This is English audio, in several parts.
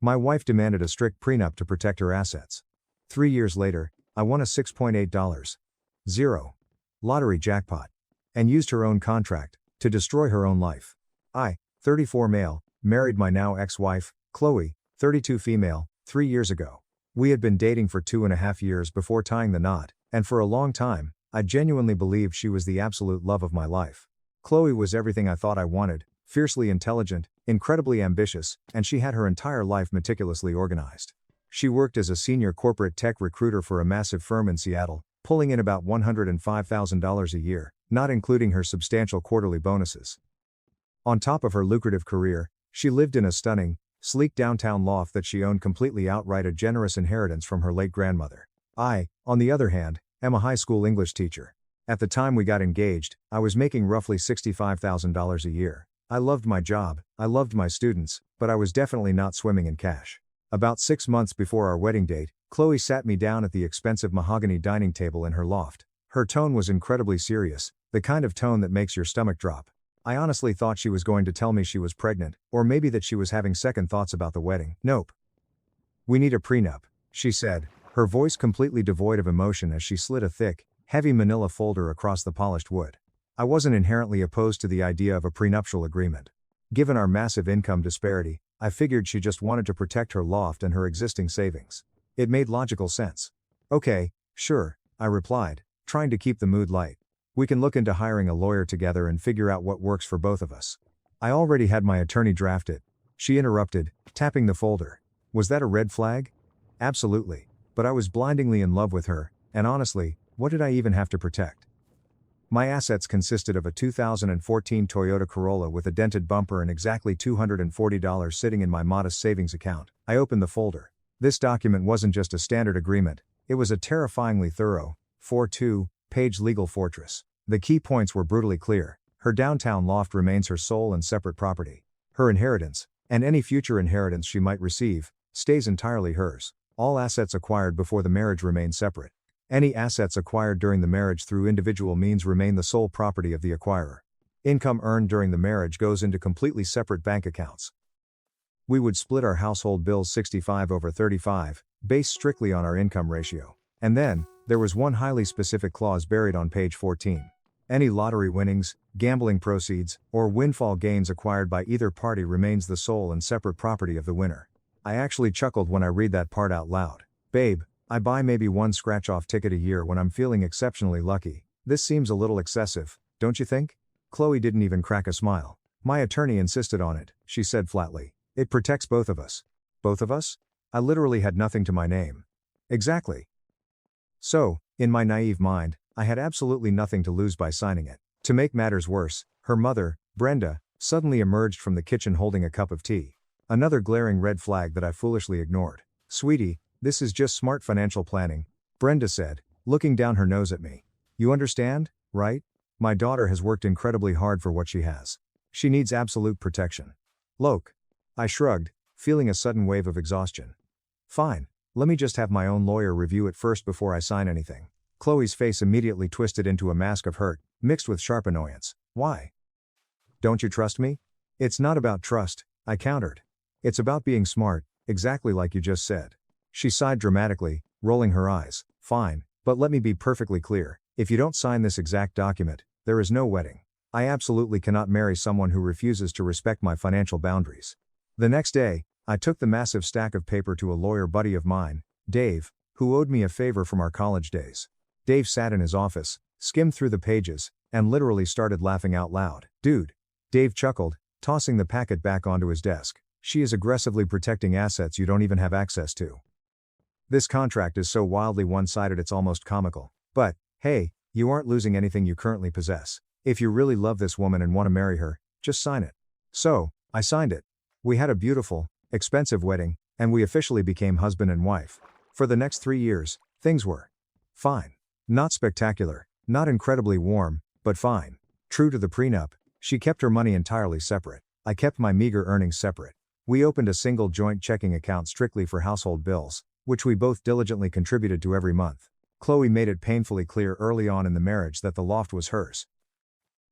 My wife demanded a strict prenup to protect her assets. 3 years later, I won a $6.8 lottery jackpot. And used her own contract to destroy her own life. I, 34 male, married my now ex-wife, Chloe, 32 female, 3 years ago. We had been dating for 2.5 years before tying the knot, and for a long time, I genuinely believed she was the absolute love of my life. Chloe was everything I thought I wanted, fiercely intelligent, incredibly ambitious, and she had her entire life meticulously organized. She worked as a senior corporate tech recruiter for a massive firm in Seattle, pulling in about $105,000 a year, not including her substantial quarterly bonuses. On top of her lucrative career, she lived in a stunning, sleek downtown loft that she owned completely outright, a generous inheritance from her late grandmother. I, on the other hand, am a high school English teacher. At the time we got engaged, I was making roughly $65,000 a year. I loved my job, I loved my students, but I was definitely not swimming in cash. About 6 months before our wedding date, Chloe sat me down at the expensive mahogany dining table in her loft. Her tone was incredibly serious, the kind of tone that makes your stomach drop. I honestly thought she was going to tell me she was pregnant, or maybe that she was having second thoughts about the wedding. Nope. "We need a prenup," she said, her voice completely devoid of emotion as she slid a thick, heavy manila folder across the polished wood. I wasn't inherently opposed to the idea of a prenuptial agreement. Given our massive income disparity, I figured she just wanted to protect her loft and her existing savings. It made logical sense. "Okay, sure," I replied, trying to keep the mood light. "We can look into hiring a lawyer together and figure out what works for both of us." I already had my attorney draft it. She interrupted, tapping the folder. Was that a red flag? Absolutely. But I was blindingly in love with her, and honestly, what did I even have to protect? My assets consisted of a 2014 Toyota Corolla with a dented bumper and exactly $240 sitting in my modest savings account. I opened the folder. This document wasn't just a standard agreement, it was a terrifyingly thorough, 4-2-page legal fortress. The key points were brutally clear. Her downtown loft remains her sole and separate property. Her inheritance, and any future inheritance she might receive, stays entirely hers. All assets acquired before the marriage remain separate. Any assets acquired during the marriage through individual means remain the sole property of the acquirer. Income earned during the marriage goes into completely separate bank accounts. We would split our household bills 65/35, based strictly on our income ratio. And then, there was one highly specific clause buried on page 14. Any lottery winnings, gambling proceeds, or windfall gains acquired by either party remains the sole and separate property of the winner. I actually chuckled when I read that part out loud. "Babe, I buy maybe one scratch-off ticket a year when I'm feeling exceptionally lucky. This seems a little excessive, don't you think?" Chloe didn't even crack a smile. "My attorney insisted on it," she said flatly. "It protects both of us." "Both of us?" I literally had nothing to my name. "Exactly." So, in my naive mind, I had absolutely nothing to lose by signing it. To make matters worse, her mother, Brenda, suddenly emerged from the kitchen holding a cup of tea. Another glaring red flag that I foolishly ignored. "Sweetie, this is just smart financial planning," Brenda said, looking down her nose at me. "You understand, right? My daughter has worked incredibly hard for what she has. She needs absolute protection." "Look." I shrugged, feeling a sudden wave of exhaustion. "Fine, let me just have my own lawyer review it first before I sign anything." Chloe's face immediately twisted into a mask of hurt, mixed with sharp annoyance. "Why? Don't you trust me?" "It's not about trust," I countered. "It's about being smart, exactly like you just said." She sighed dramatically, rolling her eyes. "Fine, but let me be perfectly clear. If you don't sign this exact document, there is no wedding. I absolutely cannot marry someone who refuses to respect my financial boundaries." The next day, I took the massive stack of paper to a lawyer buddy of mine, Dave, who owed me a favor from our college days. Dave sat in his office, skimmed through the pages, and literally started laughing out loud. "Dude." Dave chuckled, tossing the packet back onto his desk. "She is aggressively protecting assets you don't even have access to. This contract is so wildly one-sided it's almost comical. But, hey, you aren't losing anything you currently possess. If you really love this woman and want to marry her, just sign it." So, I signed it. We had a beautiful, expensive wedding, and we officially became husband and wife. For the next 3 years, things were fine. Not spectacular, not incredibly warm, but fine. True to the prenup, she kept her money entirely separate. I kept my meager earnings separate. We opened a single joint checking account strictly for household bills, which we both diligently contributed to every month. Chloe made it painfully clear early on in the marriage that the loft was hers.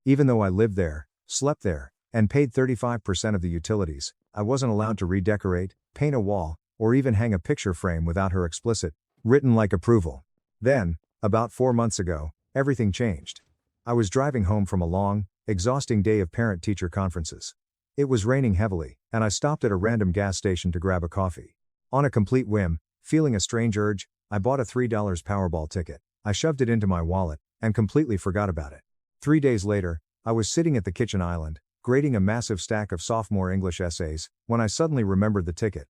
Even though I lived there, slept there, and paid 35% of the utilities. I wasn't allowed to redecorate, paint a wall, or even hang a picture frame without her explicit, written-like approval. Then, about 4 months ago, everything changed. I was driving home from a long, exhausting day of parent-teacher conferences. It was raining heavily, and I stopped at a random gas station to grab a coffee. On a complete whim, feeling a strange urge, I bought a $3 Powerball ticket. I shoved it into my wallet, and completely forgot about it. 3 days later, I was sitting at the kitchen island, grading a massive stack of sophomore English essays, when I suddenly remembered the ticket.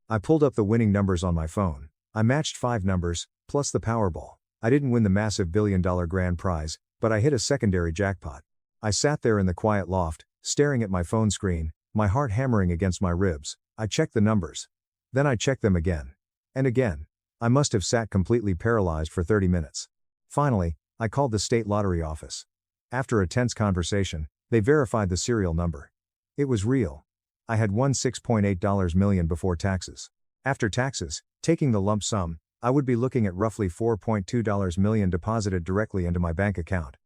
I pulled up the winning numbers on my phone. I matched 5 numbers, plus the Powerball. I didn't win the massive billion-dollar grand prize, but I hit a secondary jackpot. I sat there in the quiet loft, staring at my phone screen, my heart hammering against my ribs. I checked the numbers. Then I checked them again. And again. I must have sat completely paralyzed for 30 minutes. Finally, I called the state lottery office. After a tense conversation, they verified the serial number. It was real. I had won $6.8 million before taxes. After taxes, taking the lump sum, I would be looking at roughly $4.2 million deposited directly into my bank account.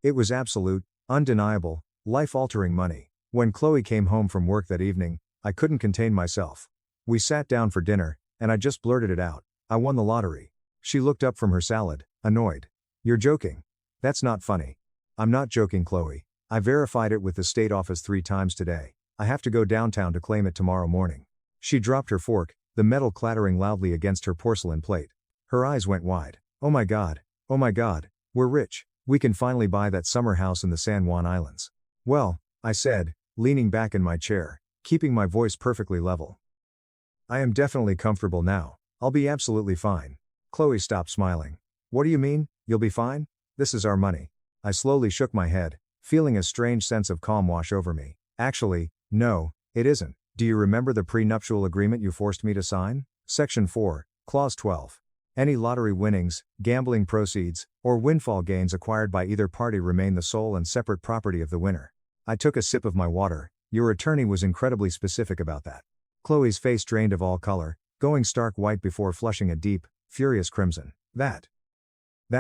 It was absolute, undeniable, life-altering money. When Chloe came home from work that evening, I couldn't contain myself. We sat down for dinner, and I just blurted it out. I won the lottery. She looked up from her salad, annoyed. You're joking. That's not funny. I'm not joking, Chloe. I verified it with the state office 3 times today. I have to go downtown to claim it tomorrow morning. She dropped her fork, the metal clattering loudly against her porcelain plate. Her eyes went wide. Oh my God, we're rich. We can finally buy that summer house in the San Juan Islands. Well, I said, leaning back in my chair, keeping my voice perfectly level. I am definitely comfortable now. I'll be absolutely fine. Chloe stopped smiling. What do you mean, you'll be fine? This is our money. I slowly shook my head, feeling a strange sense of calm wash over me. Actually, no, it isn't. Do you remember the prenuptial agreement you forced me to sign? Section 4, Clause 12. Any lottery winnings, gambling proceeds, or windfall gains acquired by either party remain the sole and separate property of the winner. I took a sip of my water. Your attorney was incredibly specific about that. Chloe's face drained of all color, going stark white before flushing a deep, furious crimson. That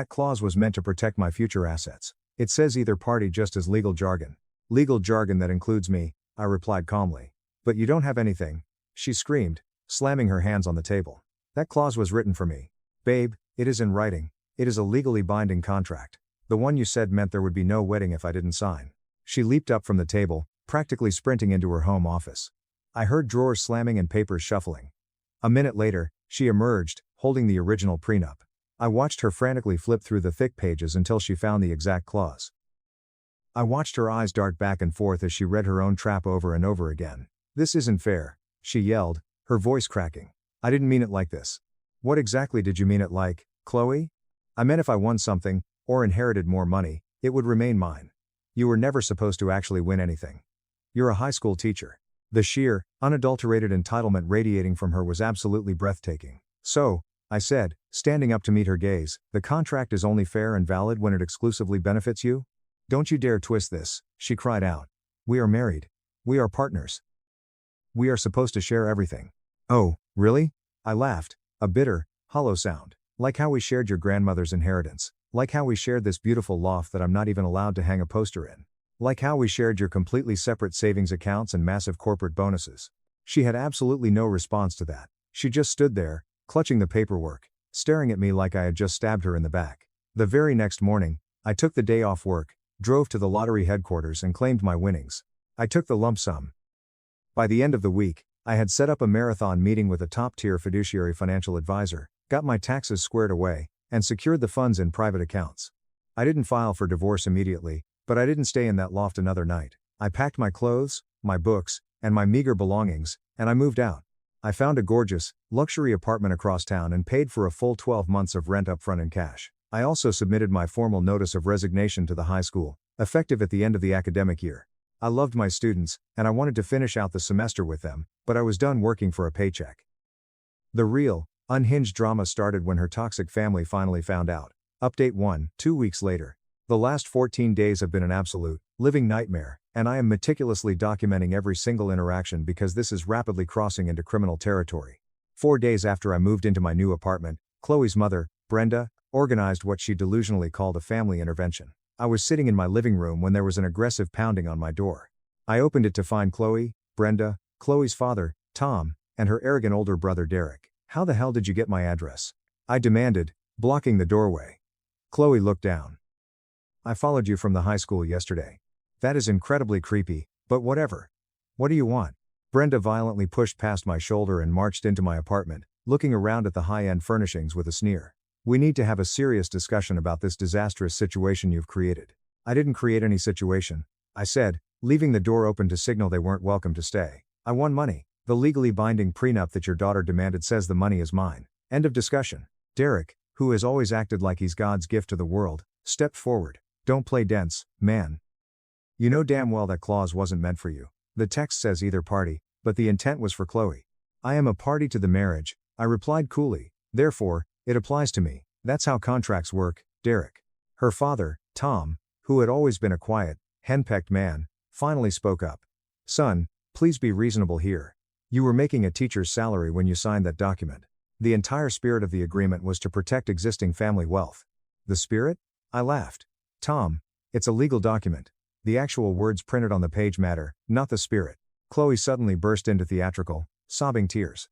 clause was meant to protect my future assets. It says either party just as legal jargon. Legal jargon that includes me, I replied calmly. But you don't have anything, she screamed, slamming her hands on the table. That clause was written for me. Babe, it is in writing. It is a legally binding contract. The one you said meant there would be no wedding if I didn't sign. She leaped up from the table, practically sprinting into her home office. I heard drawers slamming and papers shuffling. A minute later, she emerged, holding the original prenup. I watched her frantically flip through the thick pages until she found the exact clause. I watched her eyes dart back and forth as she read her own trap over and over again. This isn't fair, she yelled, her voice cracking. I didn't mean it like this. What exactly did you mean it like, Chloe? I meant if I won something, or inherited more money, it would remain mine. You were never supposed to actually win anything. You're a high school teacher. The sheer, unadulterated entitlement radiating from her was absolutely breathtaking. So, I said, standing up to meet her gaze, the contract is only fair and valid when it exclusively benefits you? Don't you dare twist this, she cried out. We are married. We are partners. We are supposed to share everything. Oh, really? I laughed, a bitter, hollow sound. Like how we shared your grandmother's inheritance. Like how we shared this beautiful loft that I'm not even allowed to hang a poster in. Like how we shared your completely separate savings accounts and massive corporate bonuses. She had absolutely no response to that. She just stood there, clutching the paperwork, staring at me like I had just stabbed her in the back. The very next morning, I took the day off work, drove to the lottery headquarters and claimed my winnings. I took the lump sum. By the end of the week, I had set up a marathon meeting with a top-tier fiduciary financial advisor, got my taxes squared away, and secured the funds in private accounts. I didn't file for divorce immediately, but I didn't stay in that loft another night. I packed my clothes, my books, and my meager belongings, and I moved out. I found a gorgeous, luxury apartment across town and paid for a full 12 months of rent upfront in cash. I also submitted my formal notice of resignation to the high school, effective at the end of the academic year. I loved my students, and I wanted to finish out the semester with them, but I was done working for a paycheck. The real, unhinged drama started when her toxic family finally found out. Update 1, 2 weeks later. The last 14 days have been an absolute, living nightmare, and I am meticulously documenting every single interaction because this is rapidly crossing into criminal territory. 4 days after I moved into my new apartment, Chloe's mother, Brenda, organized what she delusionally called a family intervention. I was sitting in my living room when there was an aggressive pounding on my door. I opened it to find Chloe, Brenda, Chloe's father, Tom, and her arrogant older brother Derek. "How the hell did you get my address?" I demanded, blocking the doorway. Chloe looked down. "I followed you from the high school yesterday." "That is incredibly creepy, but whatever. What do you want?" Brenda violently pushed past my shoulder and marched into my apartment, looking around at the high-end furnishings with a sneer. "We need to have a serious discussion about this disastrous situation you've created." "I didn't create any situation," I said, leaving the door open to signal they weren't welcome to stay. "I won money. The legally binding prenup that your daughter demanded says the money is mine. End of discussion." Derek, who has always acted like he's God's gift to the world, stepped forward. "Don't play dense, man. You know damn well that clause wasn't meant for you. The text says either party, but the intent was for Chloe." "I am a party to the marriage," I replied coolly. "Therefore, it applies to me. That's how contracts work, Derek." Her father, Tom, who had always been a quiet, henpecked man, finally spoke up. "Son, please be reasonable here. You were making a teacher's salary when you signed that document. The entire spirit of the agreement was to protect existing family wealth." "The spirit?" I laughed. "Tom, it's a legal document. The actual words printed on the page matter, not the spirit." Chloe suddenly burst into theatrical, sobbing tears.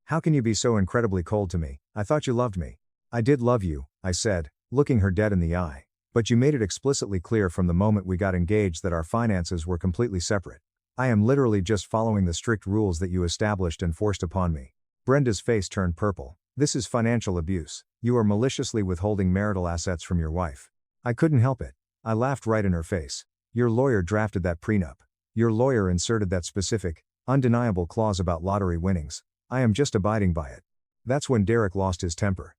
"How can you be so incredibly cold to me? I thought you loved me." "I did love you," I said, looking her dead in the eye. "But you made it explicitly clear from the moment we got engaged that our finances were completely separate. I am literally just following the strict rules that you established and forced upon me." Brenda's face turned purple. "This is financial abuse. You are maliciously withholding marital assets from your wife." I couldn't help it. I laughed right in her face. "Your lawyer drafted that prenup. Your lawyer inserted that specific, undeniable clause about lottery winnings. I am just abiding by it." That's when Derek lost his temper.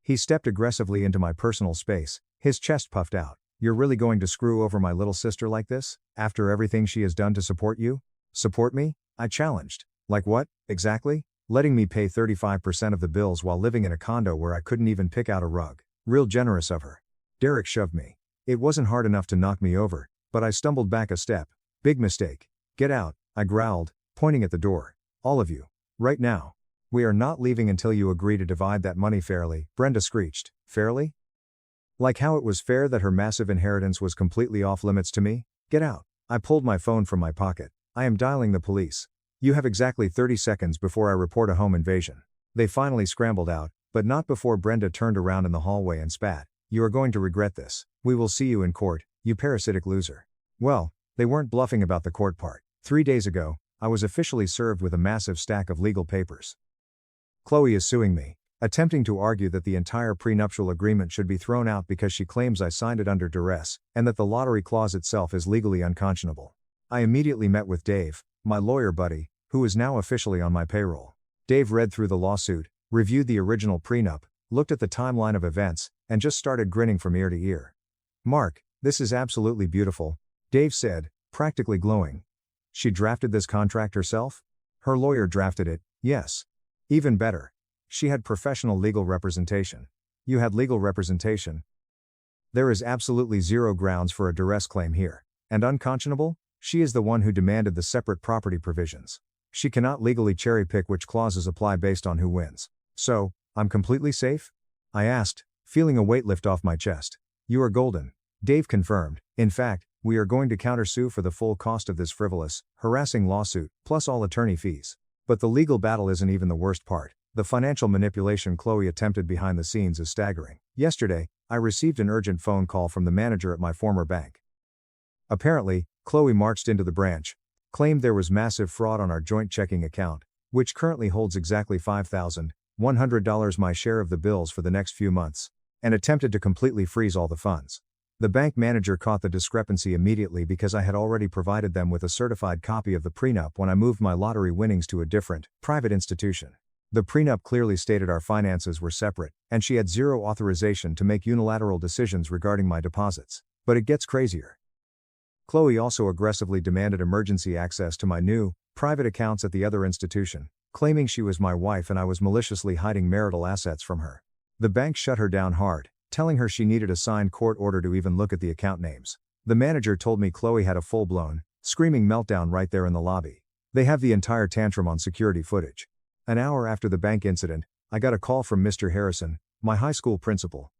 He stepped aggressively into my personal space, his chest puffed out. "You're really going to screw over my little sister like this, after everything she has done to support you?" "Support me?" I challenged. "Like what, exactly?" "Letting me pay 35% of the bills while living in a condo where I couldn't even pick out a rug. Real generous of her." Derek shoved me. It wasn't hard enough to knock me over, but I stumbled back a step. "Big mistake. Get out," I growled, pointing at the door. "All of you. Right now. We are not leaving until you agree to divide that money fairly," Brenda screeched. "Fairly? Like how it was fair that her massive inheritance was completely off limits to me? Get out." I pulled my phone from my pocket. "I am dialing the police. You have exactly 30 seconds before I report a home invasion." They finally scrambled out, but not before Brenda turned around in the hallway and spat. "You are going to regret this. We will see you in court, you parasitic loser." Well, they weren't bluffing about the court part. 3 days ago, I was officially served with a massive stack of legal papers. Chloe is suing me, attempting to argue that the entire prenuptial agreement should be thrown out because she claims I signed it under duress, and that the lottery clause itself is legally unconscionable. I immediately met with Dave, my lawyer buddy, who is now officially on my payroll. Dave read through the lawsuit, reviewed the original prenup, looked at the timeline of events, and just started grinning from ear to ear. "Mark, this is absolutely beautiful," Dave said, practically glowing. "She drafted this contract herself?" "Her lawyer drafted it, yes." "Even better. She had professional legal representation." "You had legal representation?" "There is absolutely zero grounds for a duress claim here. And unconscionable? She is the one who demanded the separate property provisions. She cannot legally cherry-pick which clauses apply based on who wins. So, I'm completely safe?" I asked, feeling a weight lift off my chest. "You are golden," Dave confirmed. "In fact, we are going to countersue for the full cost of this frivolous, harassing lawsuit, plus all attorney fees." But the legal battle isn't even the worst part. The financial manipulation Chloe attempted behind the scenes is staggering. Yesterday, I received an urgent phone call from the manager at my former bank. Apparently, Chloe marched into the branch, claimed there was massive fraud on our joint checking account, which currently holds exactly $5,100 my share of the bills for the next few months, and attempted to completely freeze all the funds. The bank manager caught the discrepancy immediately because I had already provided them with a certified copy of the prenup when I moved my lottery winnings to a different, private institution. The prenup clearly stated our finances were separate, and she had zero authorization to make unilateral decisions regarding my deposits. But it gets crazier. Chloe also aggressively demanded emergency access to my new, private accounts at the other institution, claiming she was my wife and I was maliciously hiding marital assets from her. The bank shut her down hard, telling her she needed a signed court order to even look at the account names. The manager told me Chloe had a full-blown, screaming meltdown right there in the lobby. They have the entire tantrum on security footage. An hour after the bank incident, I got a call from Mr. Harrison, my high school principal.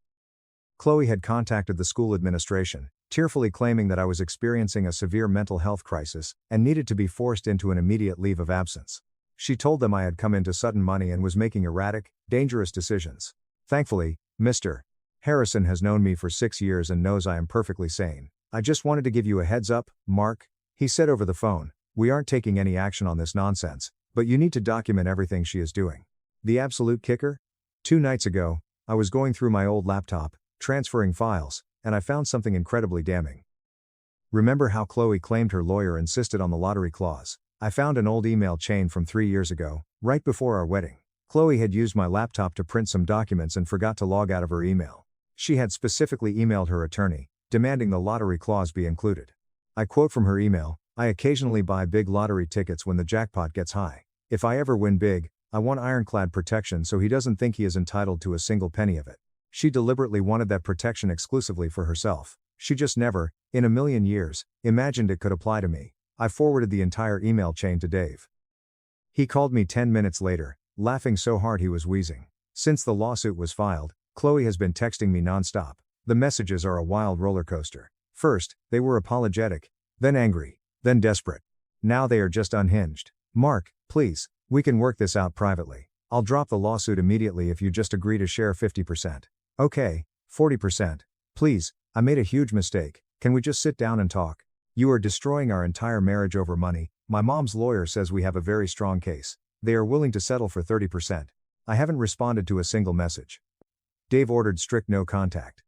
Chloe had contacted the school administration, tearfully claiming that I was experiencing a severe mental health crisis and needed to be forced into an immediate leave of absence. She told them I had come into sudden money and was making erratic, dangerous decisions. Thankfully, Mr. Harrison has known me for 6 years and knows I am perfectly sane. I just wanted to give you a heads up, Mark, he said over the phone. We aren't taking any action on this nonsense, but you need to document everything she is doing. The absolute kicker? 2 nights ago, I was going through my old laptop, transferring files, and I found something incredibly damning. Remember how Chloe claimed her lawyer insisted on the lottery clause? I found an old email chain from 3 years ago, right before our wedding. Chloe had used my laptop to print some documents and forgot to log out of her email. She had specifically emailed her attorney, demanding the lottery clause be included. I quote from her email, "I occasionally buy big lottery tickets when the jackpot gets high. If I ever win big, I want ironclad protection so he doesn't think he is entitled to a single penny of it." She deliberately wanted that protection exclusively for herself. She just never, in a million years, imagined it could apply to me. I forwarded the entire email chain to Dave. He called me 10 minutes later, laughing so hard he was wheezing. Since the lawsuit was filed, Chloe has been texting me nonstop. The messages are a wild roller coaster. First, they were apologetic, then angry, then desperate. Now they are just unhinged. "Mark, please, we can work this out privately. I'll drop the lawsuit immediately if you just agree to share 50%. Okay, 40%. Please, I made a huge mistake. Can we just sit down and talk? You are destroying our entire marriage over money. My mom's lawyer says we have a very strong case. They are willing to settle for 30%. I haven't responded to a single message." Dave ordered strict no contact.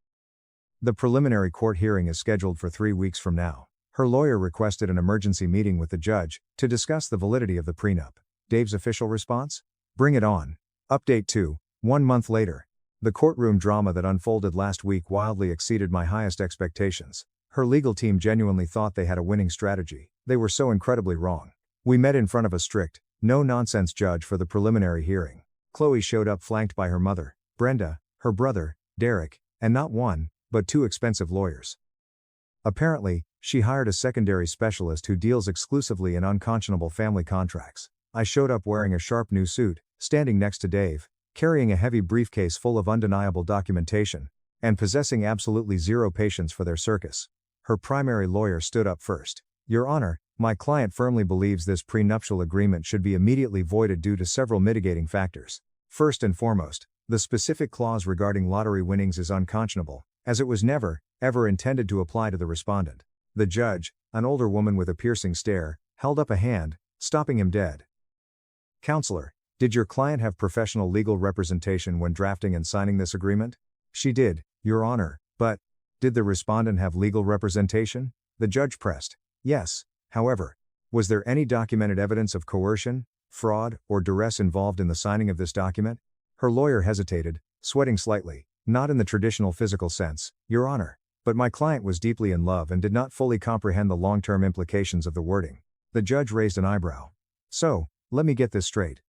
The preliminary court hearing is scheduled for 3 weeks from now. Her lawyer requested an emergency meeting with the judge to discuss the validity of the prenup. Dave's official response? Bring it on. Update 2, 1 month later. The courtroom drama that unfolded last week wildly exceeded my highest expectations. Her legal team genuinely thought they had a winning strategy. They were so incredibly wrong. We met in front of a strict, no-nonsense judge for the preliminary hearing. Chloe showed up flanked by her mother, Brenda, her brother, Derek, and not one, but 2 expensive lawyers. Apparently, she hired a secondary specialist who deals exclusively in unconscionable family contracts. I showed up wearing a sharp new suit, standing next to Dave, carrying a heavy briefcase full of undeniable documentation, and possessing absolutely zero patience for their circus. Her primary lawyer stood up first. "Your Honor, my client firmly believes this prenuptial agreement should be immediately voided due to several mitigating factors. First and foremost, the specific clause regarding lottery winnings is unconscionable, as it was never, ever intended to apply to the respondent." The judge, an older woman with a piercing stare, held up a hand, stopping him dead. "Counselor, did your client have professional legal representation when drafting and signing this agreement?" "She did, Your Honor, but did the respondent have legal representation?" The judge pressed. "Yes, however, was there any documented evidence of coercion, fraud, or duress involved in the signing of this document?" Her lawyer hesitated, sweating slightly. "Not in the traditional physical sense, Your Honor. But my client was deeply in love and did not fully comprehend the long-term implications of the wording." The judge raised an eyebrow. "So, let me get this straight.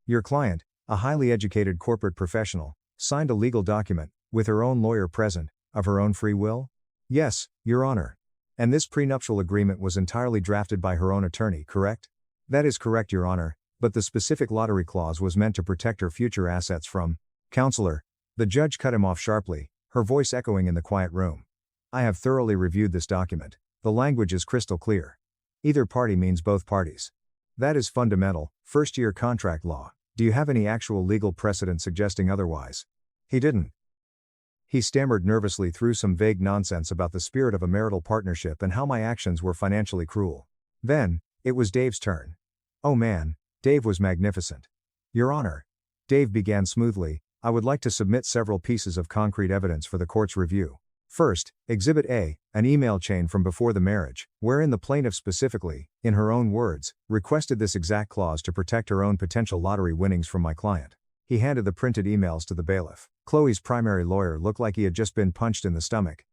Your client, a highly educated corporate professional, signed a legal document, with her own lawyer present, of her own free will?" "Yes, Your Honor. And this prenuptial agreement was entirely drafted by her own attorney, correct?" "That is correct, Your Honor, but the specific lottery clause was meant to protect her future assets from—" "Counselor." The judge cut him off sharply, her voice echoing in the quiet room. "I have thoroughly reviewed this document. The language is crystal clear. Either party means both parties. That is fundamental, first-year contract law. Do you have any actual legal precedent suggesting otherwise?" He didn't. He stammered nervously through some vague nonsense about the spirit of a marital partnership and how my actions were financially cruel. Then, it was Dave's turn. Oh man, Dave was magnificent. "Your Honor." Dave began smoothly, "I would like to submit several pieces of concrete evidence for the court's review. First, Exhibit A, an email chain from before the marriage, wherein the plaintiff specifically, in her own words, requested this exact clause to protect her own potential lottery winnings from my client." He handed the printed emails to the bailiff. Chloe's primary lawyer looked like he had just been punched in the stomach.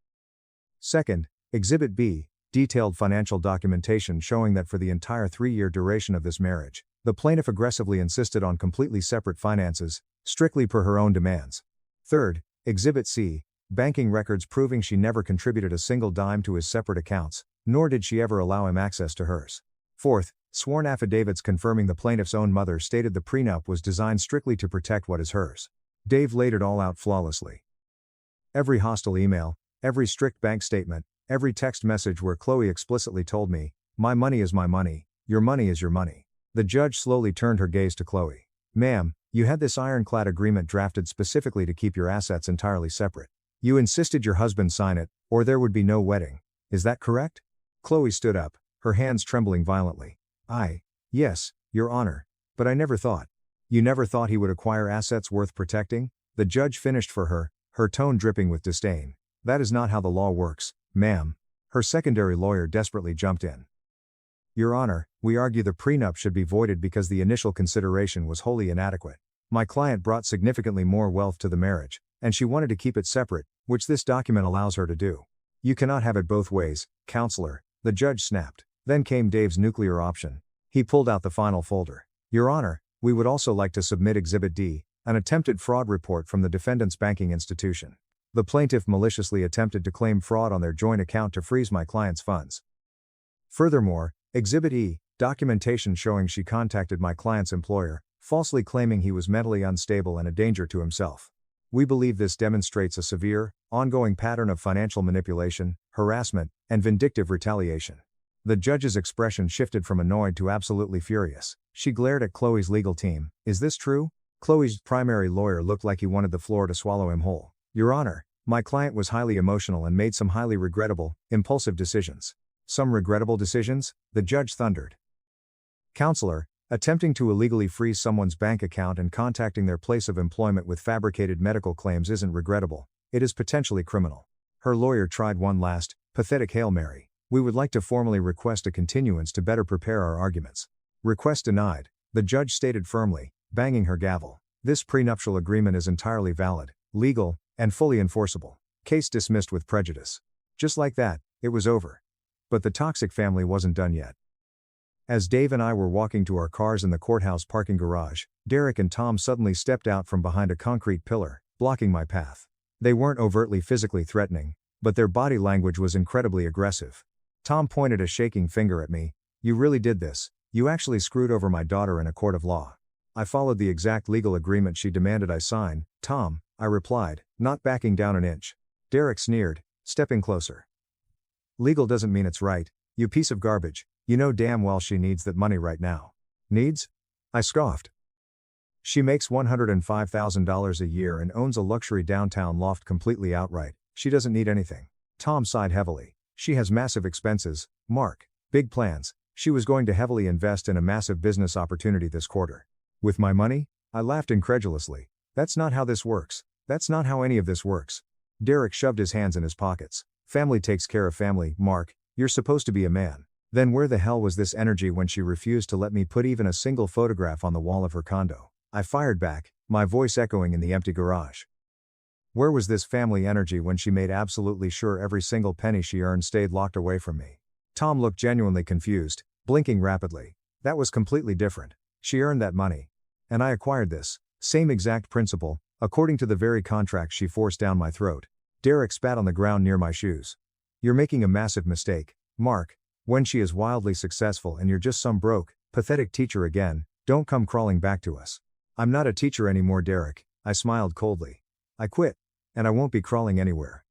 Second, Exhibit B, detailed financial documentation showing that for the entire 3-year duration of this marriage, the plaintiff aggressively insisted on completely separate finances, strictly per her own demands. Third, Exhibit C, banking records proving she never contributed a single dime to his separate accounts, nor did she ever allow him access to hers. Fourth, sworn affidavits confirming the plaintiff's own mother stated the prenup was designed strictly to protect what is hers. Dave laid it all out flawlessly. Every hostile email, every strict bank statement, Every text message where Chloe explicitly told me, "My money is my money, your money is your money." The judge slowly turned her gaze to Chloe. "Ma'am, you had this ironclad agreement drafted specifically to keep your assets entirely separate. You insisted your husband sign it, or there would be no wedding. Is that correct?" Chloe stood up, her hands trembling violently. Yes, Your Honor. But I never thought. You never thought he would acquire assets worth protecting?" The judge finished for her, her tone dripping with disdain. "That is not how the law works, ma'am." Her secondary lawyer desperately jumped in. "Your Honor, we argue the prenup should be voided because the initial consideration was wholly inadequate. My client brought significantly more wealth to the marriage, and she wanted to keep it separate, which this document allows her to do. You cannot have it both ways, counselor," the judge snapped. Then came Dave's nuclear option. He pulled out the final folder. "Your Honor, we would also like to submit Exhibit D, an attempted fraud report from the defendant's banking institution. The plaintiff maliciously attempted to claim fraud on their joint account to freeze my client's funds. Furthermore, Exhibit E, documentation showing she contacted my client's employer, falsely claiming he was mentally unstable and a danger to himself. We believe this demonstrates a severe, ongoing pattern of financial manipulation, harassment, and vindictive retaliation." The judge's expression shifted from annoyed to absolutely furious. She glared at Chloe's legal team. "Is this true?" Chloe's primary lawyer looked like he wanted the floor to swallow him whole. "Your Honor, my client was highly emotional and made some highly regrettable, impulsive decisions." "Some regrettable decisions?" the judge thundered. "Counselor, attempting to illegally freeze someone's bank account and contacting their place of employment with fabricated medical claims isn't regrettable, it is potentially criminal." Her lawyer tried one last, pathetic Hail Mary. "We would like to formally request a continuance to better prepare our arguments." "Request denied," the judge stated firmly, banging her gavel. "This prenuptial agreement is entirely valid, legal, and fully enforceable. Case dismissed with prejudice." Just like that, it was over. But the toxic family wasn't done yet. As Dave and I were walking to our cars in the courthouse parking garage, Derek and Tom suddenly stepped out from behind a concrete pillar, blocking my path. They weren't overtly physically threatening, but their body language was incredibly aggressive. Tom pointed a shaking finger at me. "You really did this. You actually screwed over my daughter in a court of law." "I followed the exact legal agreement she demanded I sign, Tom," I replied, not backing down an inch. Derek sneered, stepping closer. "Legal doesn't mean it's right, you piece of garbage. You know damn well she needs that money right now." "Needs?" I scoffed. "She makes $105,000 a year and owns a luxury downtown loft completely outright. She doesn't need anything." Tom sighed heavily. "She has massive expenses, Mark. Big plans. She was going to heavily invest in a massive business opportunity this quarter." "With my money?" I laughed incredulously. "That's not how this works. That's not how any of this works." Derek shoved his hands in his pockets. "Family takes care of family, Mark. You're supposed to be a man." Then where the hell was this energy when she refused to let me put even a single photograph on the wall of her condo? I fired back, my voice echoing in the empty garage. Where was this family energy when she made absolutely sure every single penny she earned stayed locked away from me? Tom looked genuinely confused, blinking rapidly. "That was completely different. She earned that money. And I acquired this. Same exact principle, according to the very contract she forced down my throat." Derek spat on the ground near my shoes. "You're making a massive mistake, Mark. When she is wildly successful and you're just some broke, pathetic teacher again, don't come crawling back to us." "I'm not a teacher anymore, Derek," I smiled coldly. "I quit. And I won't be crawling anywhere.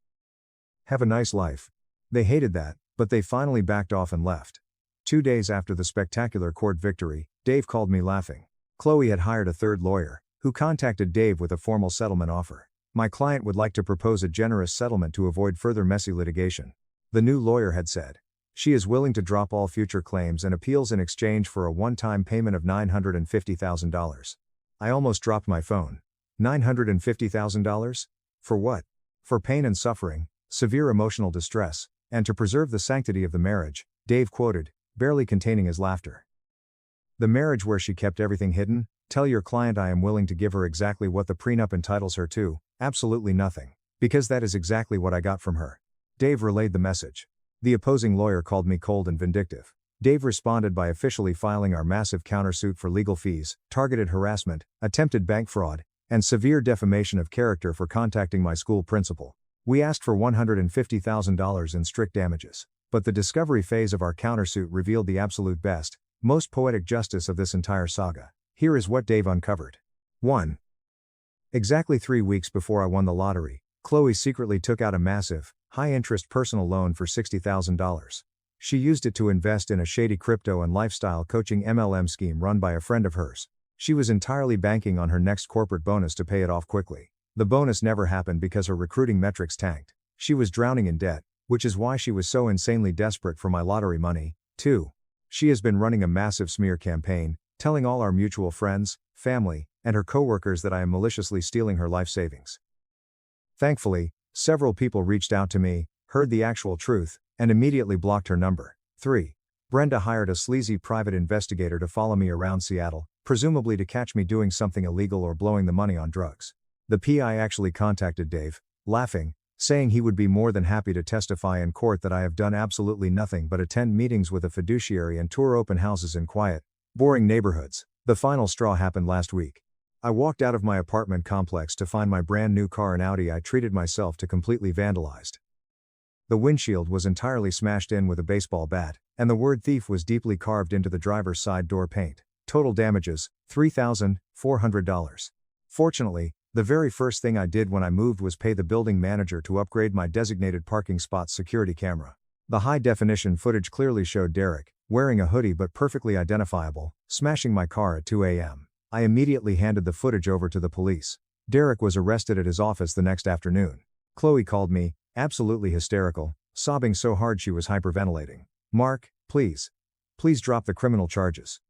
Have a nice life." They hated that, but they finally backed off and left. 2 days after the spectacular court victory, Dave called me laughing. Chloe had hired a third lawyer, who contacted Dave with a formal settlement offer. My client would like to propose a generous settlement to avoid further messy litigation. The new lawyer had said she is willing to drop all future claims and appeals in exchange for a one-time payment of $950,000. I almost dropped my phone. $950,000? For what? For pain and suffering, severe emotional distress, and to preserve the sanctity of the marriage, Dave quoted, barely containing his laughter. "The marriage where she kept everything hidden? Tell your client I am willing to give her exactly what the prenup entitles her to, absolutely nothing. Because that is exactly what I got from her." Dave relayed the message. The opposing lawyer called me cold and vindictive. Dave responded by officially filing our massive countersuit for legal fees, targeted harassment, attempted bank fraud, and severe defamation of character for contacting my school principal. We asked for $150,000 in strict damages. But the discovery phase of our countersuit revealed the absolute best, most poetic justice of this entire saga. Here is what Dave uncovered. 1. Exactly 3 weeks before I won the lottery, Chloe secretly took out a massive, high-interest personal loan for $60,000. She used it to invest in a shady crypto and lifestyle coaching MLM scheme run by a friend of hers. She was entirely banking on her next corporate bonus to pay it off quickly. The bonus never happened because her recruiting metrics tanked. She was drowning in debt, which is why she was so insanely desperate for my lottery money, too. She has been running a massive smear campaign, telling all our mutual friends, family, and her coworkers that I am maliciously stealing her life savings. Thankfully, several people reached out to me, heard the actual truth, and immediately blocked her number. 3. Brenda hired a sleazy private investigator to follow me around Seattle, presumably to catch me doing something illegal or blowing the money on drugs. The PI actually contacted Dave, laughing, saying he would be more than happy to testify in court that I have done absolutely nothing but attend meetings with a fiduciary and tour open houses in quiet, boring neighborhoods. The final straw happened last week. I walked out of my apartment complex to find my brand new car, an Audi I treated myself to, completely vandalized. The windshield was entirely smashed in with a baseball bat, and the word thief was deeply carved into the driver's side door paint. Total damages, $3,400. Fortunately, the very first thing I did when I moved was pay the building manager to upgrade my designated parking spot's security camera. The high-definition footage clearly showed Derek, wearing a hoodie but perfectly identifiable, smashing my car at 2 a.m. I immediately handed the footage over to the police. Derek was arrested at his office the next afternoon. Chloe called me, absolutely hysterical, sobbing so hard she was hyperventilating. "Mark, please. Please drop the criminal charges.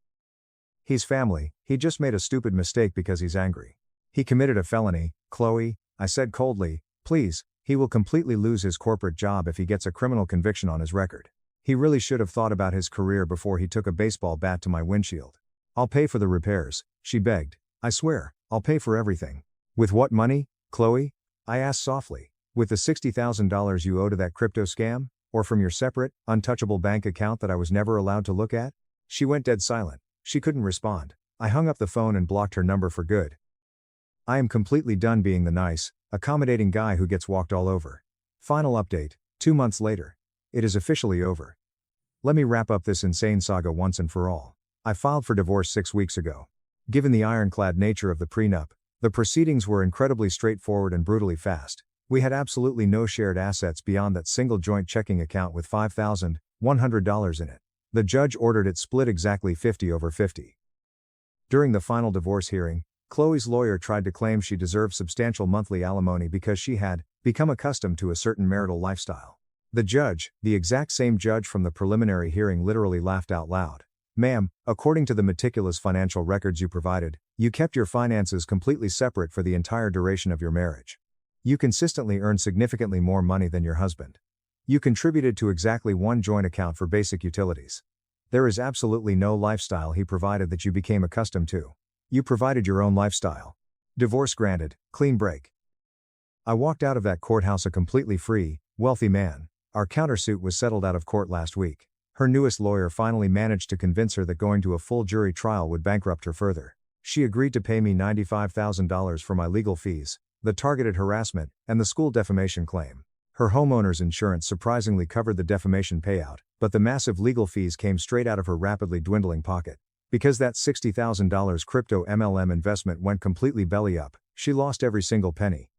He's family, he just made a stupid mistake because he's angry. He committed a felony." "Chloe," I said coldly, "please, he will completely lose his corporate job if he gets a criminal conviction on his record. He really should have thought about his career before he took a baseball bat to my windshield." "I'll pay for the repairs," she begged. "I swear, I'll pay for everything." "With what money, Chloe?" I asked softly. "With the $60,000 you owe to that crypto scam? Or from your separate, untouchable bank account that I was never allowed to look at?" She went dead silent. She couldn't respond. I hung up the phone and blocked her number for good. I am completely done being the nice, accommodating guy who gets walked all over. Final update, 2 months later. It is officially over. Let me wrap up this insane saga once and for all. I filed for divorce 6 weeks ago. Given the ironclad nature of the prenup, the proceedings were incredibly straightforward and brutally fast. We had absolutely no shared assets beyond that single joint checking account with $5,100 in it. The judge ordered it split exactly 50/50. During the final divorce hearing, Chloe's lawyer tried to claim she deserved substantial monthly alimony because she had become accustomed to a certain marital lifestyle. The judge, the exact same judge from the preliminary hearing, literally laughed out loud. "Ma'am, according to the meticulous financial records you provided, you kept your finances completely separate for the entire duration of your marriage. You consistently earned significantly more money than your husband. You contributed to exactly one joint account for basic utilities. There is absolutely no lifestyle he provided that you became accustomed to. You provided your own lifestyle. Divorce granted, clean break." I walked out of that courthouse a completely free, wealthy man. Our countersuit was settled out of court last week. Her newest lawyer finally managed to convince her that going to a full jury trial would bankrupt her further. She agreed to pay me $95,000 for my legal fees, the targeted harassment, and the school defamation claim. Her homeowner's insurance surprisingly covered the defamation payout, but the massive legal fees came straight out of her rapidly dwindling pocket. Because that $60,000 crypto MLM investment went completely belly up, she lost every single penny.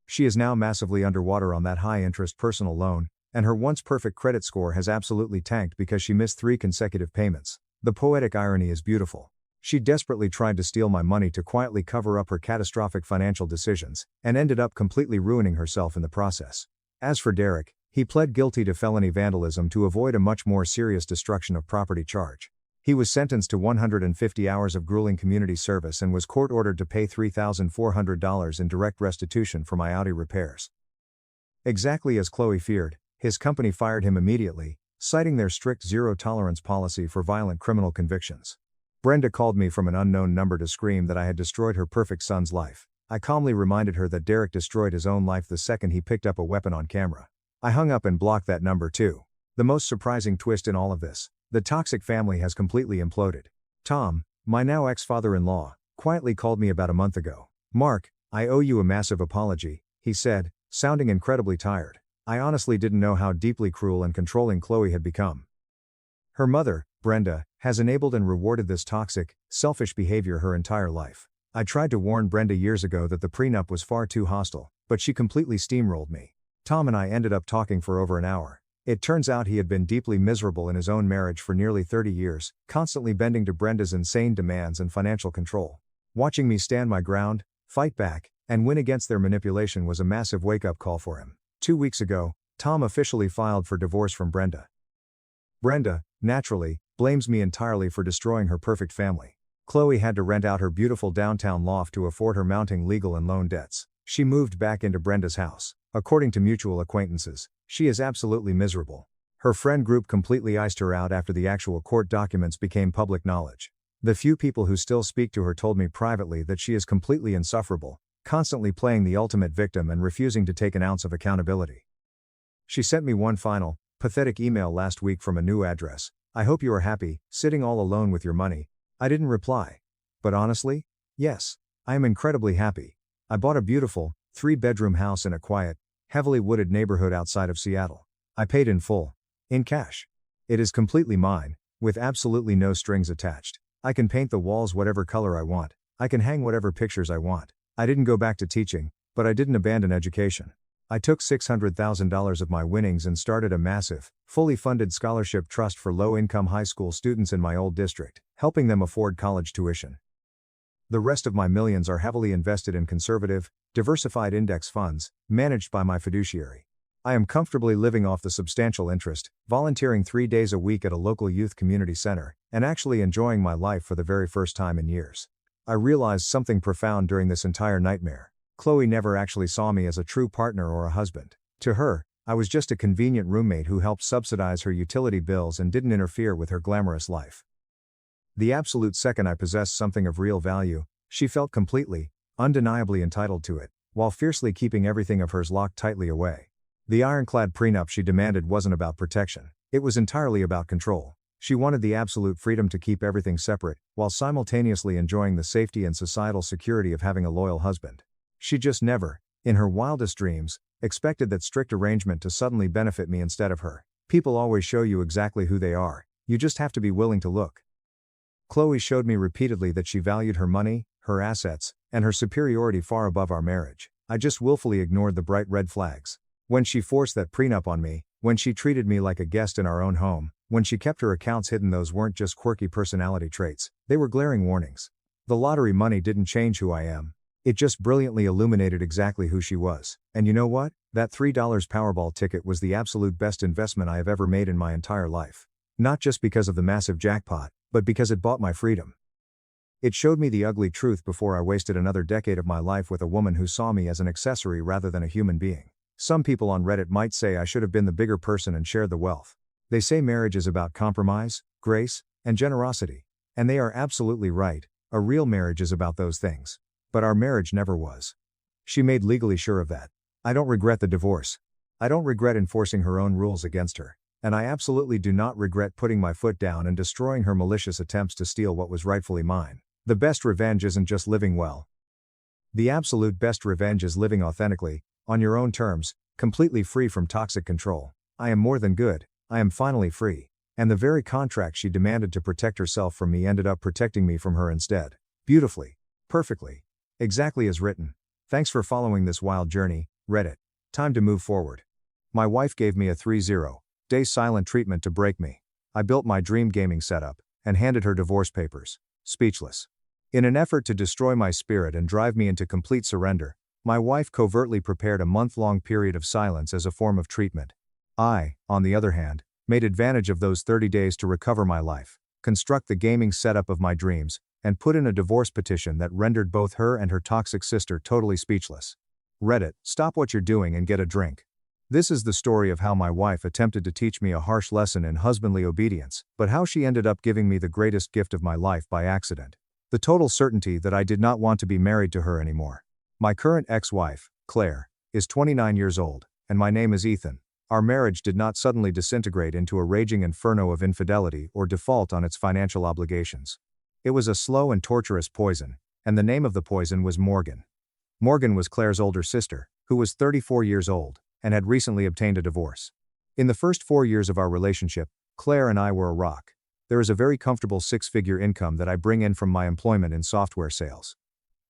She is now massively underwater on that high-interest personal loan, and her once perfect credit score has absolutely tanked because she missed 3 consecutive payments. The poetic irony is beautiful. She desperately tried to steal my money to quietly cover up her catastrophic financial decisions, and ended up completely ruining herself in the process. As for Derek, he pled guilty to felony vandalism to avoid a much more serious destruction of property charge. He was sentenced to 150 hours of grueling community service and was court-ordered to pay $3,400 in direct restitution for my Audi repairs. Exactly as Chloe feared, his company fired him immediately, citing their strict zero-tolerance policy for violent criminal convictions. Brenda called me from an unknown number to scream that I had destroyed her perfect son's life. I calmly reminded her that Derek destroyed his own life the second he picked up a weapon on camera. I hung up and blocked that number too. The most surprising twist in all of this: the toxic family has completely imploded. Tom, my now ex-father-in-law, quietly called me about a month ago. "Mark, I owe you a massive apology," he said, sounding incredibly tired. "I honestly didn't know how deeply cruel and controlling Chloe had become. Her mother, Brenda, has enabled and rewarded this toxic, selfish behavior her entire life. I tried to warn Brenda years ago that the prenup was far too hostile, but she completely steamrolled me. Tom and I ended up talking for over an hour. It turns out he had been deeply miserable in his own marriage for nearly 30 years, constantly bending to Brenda's insane demands and financial control. Watching me stand my ground, fight back, and win against their manipulation was a massive wake-up call for him. 2 weeks ago, Tom officially filed for divorce from Brenda. Brenda, naturally, blames me entirely for destroying her perfect family. Chloe had to rent out her beautiful downtown loft to afford her mounting legal and loan debts. She moved back into Brenda's house. According to mutual acquaintances, she is absolutely miserable. Her friend group completely iced her out after the actual court documents became public knowledge. The few people who still speak to her told me privately that she is completely insufferable, constantly playing the ultimate victim and refusing to take an ounce of accountability. She sent me one final, pathetic email last week from a new address. "I hope you are happy, sitting all alone with your money." I didn't reply. But honestly, yes, I am incredibly happy. I bought a beautiful, 3-bedroom house in a quiet, heavily wooded neighborhood outside of Seattle. I paid in full. In cash. It is completely mine, with absolutely no strings attached. I can paint the walls whatever color I want. I can hang whatever pictures I want. I didn't go back to teaching, but I didn't abandon education. I took $600,000 of my winnings and started a massive, fully funded scholarship trust for low-income high school students in my old district, helping them afford college tuition. The rest of my millions are heavily invested in conservative, diversified index funds, managed by my fiduciary. I am comfortably living off the substantial interest, volunteering 3 days a week at a local youth community center, and actually enjoying my life for the very first time in years. I realized something profound during this entire nightmare. Chloe never actually saw me as a true partner or a husband. To her, I was just a convenient roommate who helped subsidize her utility bills and didn't interfere with her glamorous life. The absolute second I possessed something of real value, she felt completely, undeniably entitled to it, while fiercely keeping everything of hers locked tightly away. The ironclad prenup she demanded wasn't about protection. It was entirely about control. She wanted the absolute freedom to keep everything separate, while simultaneously enjoying the safety and societal security of having a loyal husband. She just never, in her wildest dreams, expected that strict arrangement to suddenly benefit me instead of her. People always show you exactly who they are, you just have to be willing to look. Chloe showed me repeatedly that she valued her money, her assets, and her superiority far above our marriage. I just willfully ignored the bright red flags. When she forced that prenup on me, when she treated me like a guest in our own home, when she kept her accounts hidden, those weren't just quirky personality traits, they were glaring warnings. The lottery money didn't change who I am. It just brilliantly illuminated exactly who she was. And you know what? That $3 Powerball ticket was the absolute best investment I have ever made in my entire life. Not just because of the massive jackpot, but because it bought my freedom. It showed me the ugly truth before I wasted another decade of my life with a woman who saw me as an accessory rather than a human being. Some people on Reddit might say I should have been the bigger person and shared the wealth. They say marriage is about compromise, grace, and generosity. And they are absolutely right, a real marriage is about those things. But our marriage never was. She made legally sure of that. I don't regret the divorce. I don't regret enforcing her own rules against her. And I absolutely do not regret putting my foot down and destroying her malicious attempts to steal what was rightfully mine. The best revenge isn't just living well. The absolute best revenge is living authentically, on your own terms, completely free from toxic control. I am more than good, I am finally free. And the very contract she demanded to protect herself from me ended up protecting me from her instead. Beautifully. Perfectly. Exactly as written. Thanks for following this wild journey, Reddit. Time to move forward. My wife gave me a 30-day silent treatment to break me. I built my dream gaming setup, and handed her divorce papers. Speechless. In an effort to destroy my spirit and drive me into complete surrender, my wife covertly prepared a month-long period of silence as a form of treatment. I, on the other hand, made advantage of those 30 days to recover my life, construct the gaming setup of my dreams, and put in a divorce petition that rendered both her and her toxic sister totally speechless. Reddit, stop what you're doing and get a drink. This is the story of how my wife attempted to teach me a harsh lesson in husbandly obedience, but how she ended up giving me the greatest gift of my life by accident. The total certainty that I did not want to be married to her anymore. My current ex-wife, Claire, is 29 years old, and my name is Ethan. Our marriage did not suddenly disintegrate into a raging inferno of infidelity or default on its financial obligations. It was a slow and torturous poison, and the name of the poison was Morgan. Morgan was Claire's older sister, who was 34 years old, and had recently obtained a divorce. In the first 4 years of our relationship, Claire and I were a rock. There is a very comfortable 6-figure income that I bring in from my employment in software sales.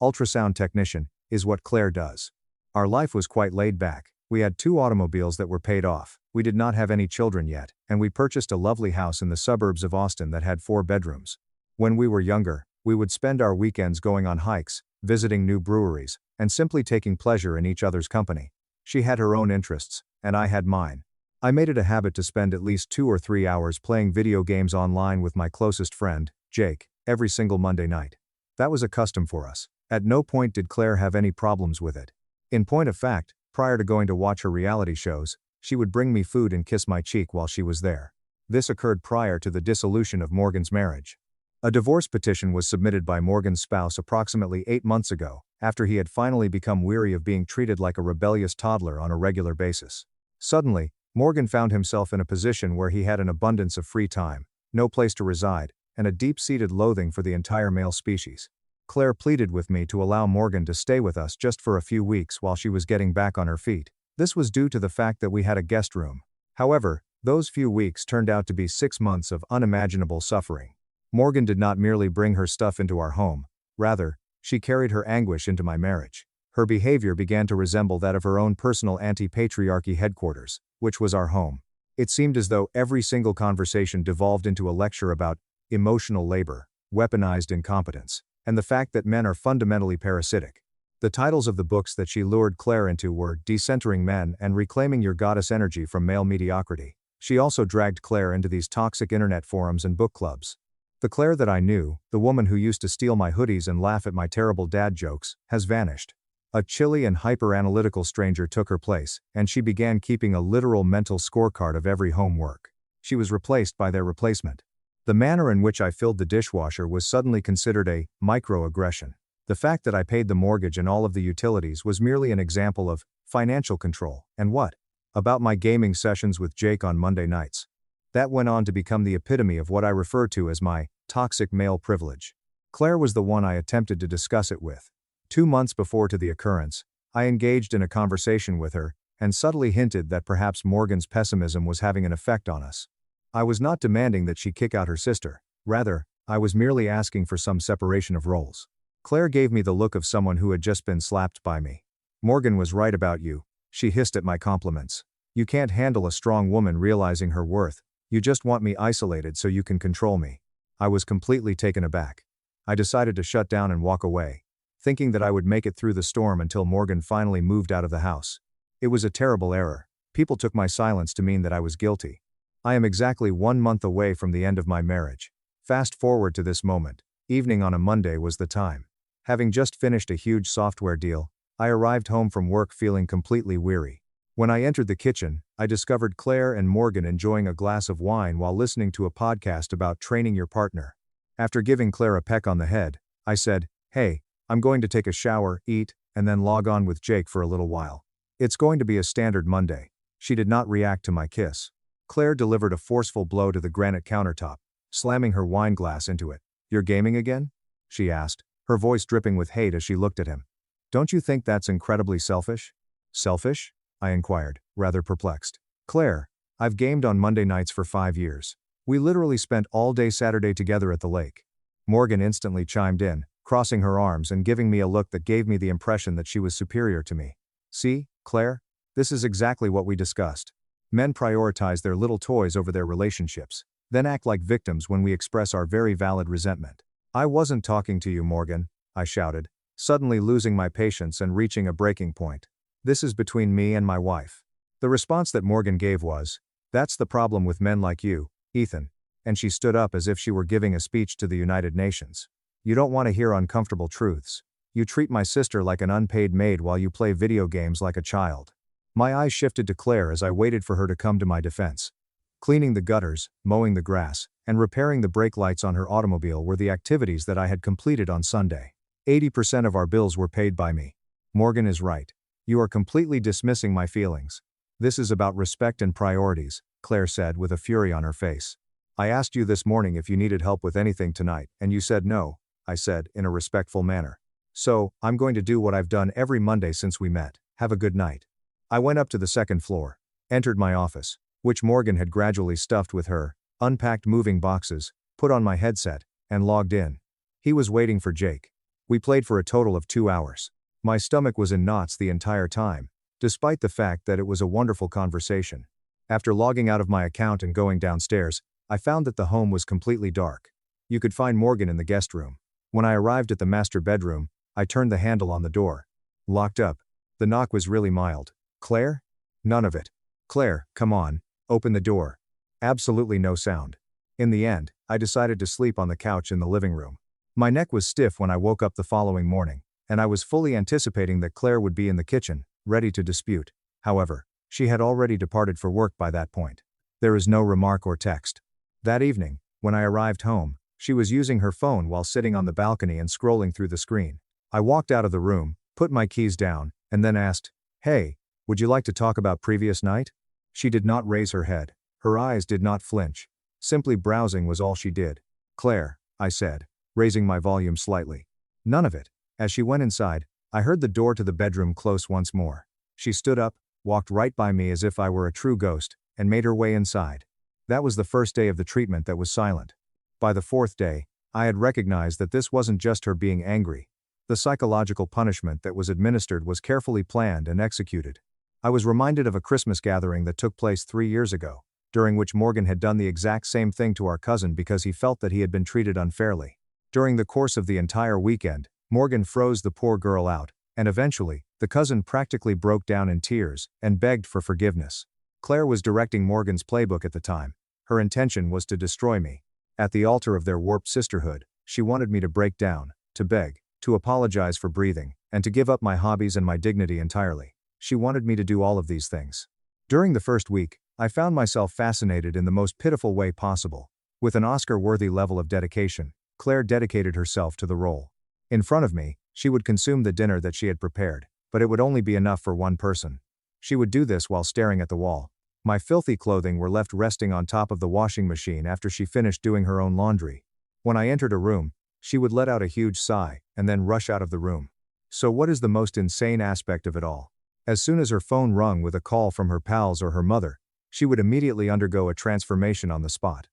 Ultrasound technician is what Claire does. Our life was quite laid back. We had 2 automobiles that were paid off, we did not have any children yet, and we purchased a lovely house in the suburbs of Austin that had 4 bedrooms. When we were younger, we would spend our weekends going on hikes, visiting new breweries, and simply taking pleasure in each other's company. She had her own interests, and I had mine. I made it a habit to spend at least 2 or 3 hours playing video games online with my closest friend, Jake, every single Monday night. That was a custom for us. At no point did Claire have any problems with it. In point of fact, prior to going to watch her reality shows, she would bring me food and kiss my cheek while she was there. This occurred prior to the dissolution of Morgan's marriage. A divorce petition was submitted by Morgan's spouse approximately 8 months ago, after he had finally become weary of being treated like a rebellious toddler on a regular basis. Suddenly, Morgan found himself in a position where he had an abundance of free time, no place to reside, and a deep-seated loathing for the entire male species. Claire pleaded with me to allow Morgan to stay with us just for a few weeks while she was getting back on her feet. This was due to the fact that we had a guest room. However, those few weeks turned out to be 6 months of unimaginable suffering. Morgan did not merely bring her stuff into our home, rather, she carried her anguish into my marriage. Her behavior began to resemble that of her own personal anti-patriarchy headquarters, which was our home. It seemed as though every single conversation devolved into a lecture about emotional labor, weaponized incompetence, and the fact that men are fundamentally parasitic. The titles of the books that she lured Claire into were Decentering Men and Reclaiming Your Goddess Energy from Male Mediocrity. She also dragged Claire into these toxic internet forums and book clubs. The Claire that I knew, the woman who used to steal my hoodies and laugh at my terrible dad jokes, has vanished. A chilly and hyper-analytical stranger took her place, and she began keeping a literal mental scorecard of every homework. She was replaced by their replacement. The manner in which I filled the dishwasher was suddenly considered a microaggression. The fact that I paid the mortgage and all of the utilities was merely an example of financial control. And what about my gaming sessions with Jake on Monday nights? That went on to become the epitome of what I refer to as my toxic male privilege. Claire was the one I attempted to discuss it with. 2 months before to the occurrence, I engaged in a conversation with her, and subtly hinted that perhaps Morgan's pessimism was having an effect on us. I was not demanding that she kick out her sister, rather, I was merely asking for some separation of roles. Claire gave me the look of someone who had just been slapped by me. Morgan was right about you, she hissed at my compliments. You can't handle a strong woman realizing her worth, you just want me isolated so you can control me. I was completely taken aback. I decided to shut down and walk away, thinking that I would make it through the storm until Morgan finally moved out of the house. It was a terrible error. People took my silence to mean that I was guilty. I am exactly 1 month away from the end of my marriage. Fast forward to this moment. Evening on a Monday was the time. Having just finished a huge software deal, I arrived home from work feeling completely weary. When I entered the kitchen, I discovered Claire and Morgan enjoying a glass of wine while listening to a podcast about training your partner. After giving Claire a peck on the head, I said, "Hey, I'm going to take a shower, eat, and then log on with Jake for a little while. It's going to be a standard Monday." She did not react to my kiss. Claire delivered a forceful blow to the granite countertop, slamming her wine glass into it. "You're gaming again?" she asked, her voice dripping with hate as she looked at him. "Don't you think that's incredibly selfish?" "Selfish?" I inquired, rather perplexed. "Claire, I've gamed on Monday nights for 5 years. We literally spent all day Saturday together at the lake." Morgan instantly chimed in, crossing her arms and giving me a look that gave me the impression that she was superior to me. "See, Claire? This is exactly what we discussed. Men prioritize their little toys over their relationships, then act like victims when we express our very valid resentment." "I wasn't talking to you, Morgan," I shouted, suddenly losing my patience and reaching a breaking point. "This is between me and my wife." The response that Morgan gave was, "That's the problem with men like you, Ethan," and she stood up as if she were giving a speech to the United Nations. "You don't want to hear uncomfortable truths. You treat my sister like an unpaid maid while you play video games like a child." My eyes shifted to Claire as I waited for her to come to my defense. Cleaning the gutters, mowing the grass, and repairing the brake lights on her automobile were the activities that I had completed on Sunday. 80% of our bills were paid by me. Morgan is right. You are completely dismissing my feelings. This is about respect and priorities, Claire said with a fury on her face. "I asked you this morning if you needed help with anything tonight, and you said no," I said, in a respectful manner. "So, I'm going to do what I've done every Monday since we met. Have a good night." I went up to the second floor, entered my office, which Morgan had gradually stuffed with her, unpacked moving boxes, put on my headset, and logged in. He was waiting for Jake. We played for a total of 2 hours. My stomach was in knots the entire time, despite the fact that it was a wonderful conversation. After logging out of my account and going downstairs, I found that the home was completely dark. You could find Morgan in the guest room. When I arrived at the master bedroom, I turned the handle on the door. Locked up. The knock was really mild. Claire? None of it. Claire, come on, open the door. Absolutely no sound. In the end, I decided to sleep on the couch in the living room. My neck was stiff when I woke up the following morning, and I was fully anticipating that Claire would be in the kitchen, ready to dispute. However, she had already departed for work by that point. There is no remark or text. That evening, when I arrived home, she was using her phone while sitting on the balcony and scrolling through the screen. I walked out of the room, put my keys down, and then asked, "Hey, would you like to talk about previous night?" She did not raise her head. Her eyes did not flinch. Simply browsing was all she did. "Claire," I said, raising my volume slightly. "None of it." As she went inside, I heard the door to the bedroom close once more. She stood up, walked right by me as if I were a true ghost, and made her way inside. That was the first day of the treatment that was silent. By the fourth day, I had recognized that this wasn't just her being angry. The psychological punishment that was administered was carefully planned and executed. I was reminded of a Christmas gathering that took place 3 years ago, during which Morgan had done the exact same thing to our cousin because he felt that he had been treated unfairly. During the course of the entire weekend, Morgan froze the poor girl out, and eventually, the cousin practically broke down in tears and begged for forgiveness. Claire was directing Morgan's playbook at the time. Her intention was to destroy me. At the altar of their warped sisterhood, she wanted me to break down, to beg, to apologize for breathing, and to give up my hobbies and my dignity entirely. She wanted me to do all of these things. During the first week, I found myself fascinated in the most pitiful way possible. With an Oscar-worthy level of dedication, Claire dedicated herself to the role. In front of me, she would consume the dinner that she had prepared, but it would only be enough for one person. She would do this while staring at the wall. My filthy clothing were left resting on top of the washing machine after she finished doing her own laundry. When I entered a room, she would let out a huge sigh, and then rush out of the room. So what is the most insane aspect of it all? As soon as her phone rung with a call from her pals or her mother, she would immediately undergo a transformation on the spot.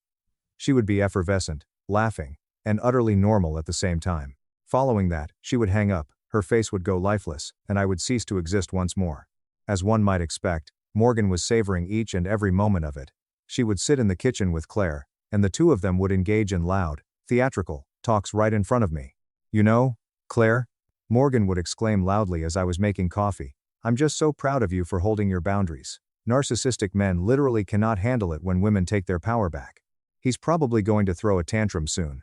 She would be effervescent, laughing, and utterly normal at the same time. Following that, she would hang up, her face would go lifeless, and I would cease to exist once more. As one might expect, Morgan was savoring each and every moment of it. She would sit in the kitchen with Claire, and the two of them would engage in loud, theatrical talks right in front of me. "You know, Claire," Morgan would exclaim loudly as I was making coffee, "I'm just so proud of you for holding your boundaries. Narcissistic men literally cannot handle it when women take their power back. He's probably going to throw a tantrum soon."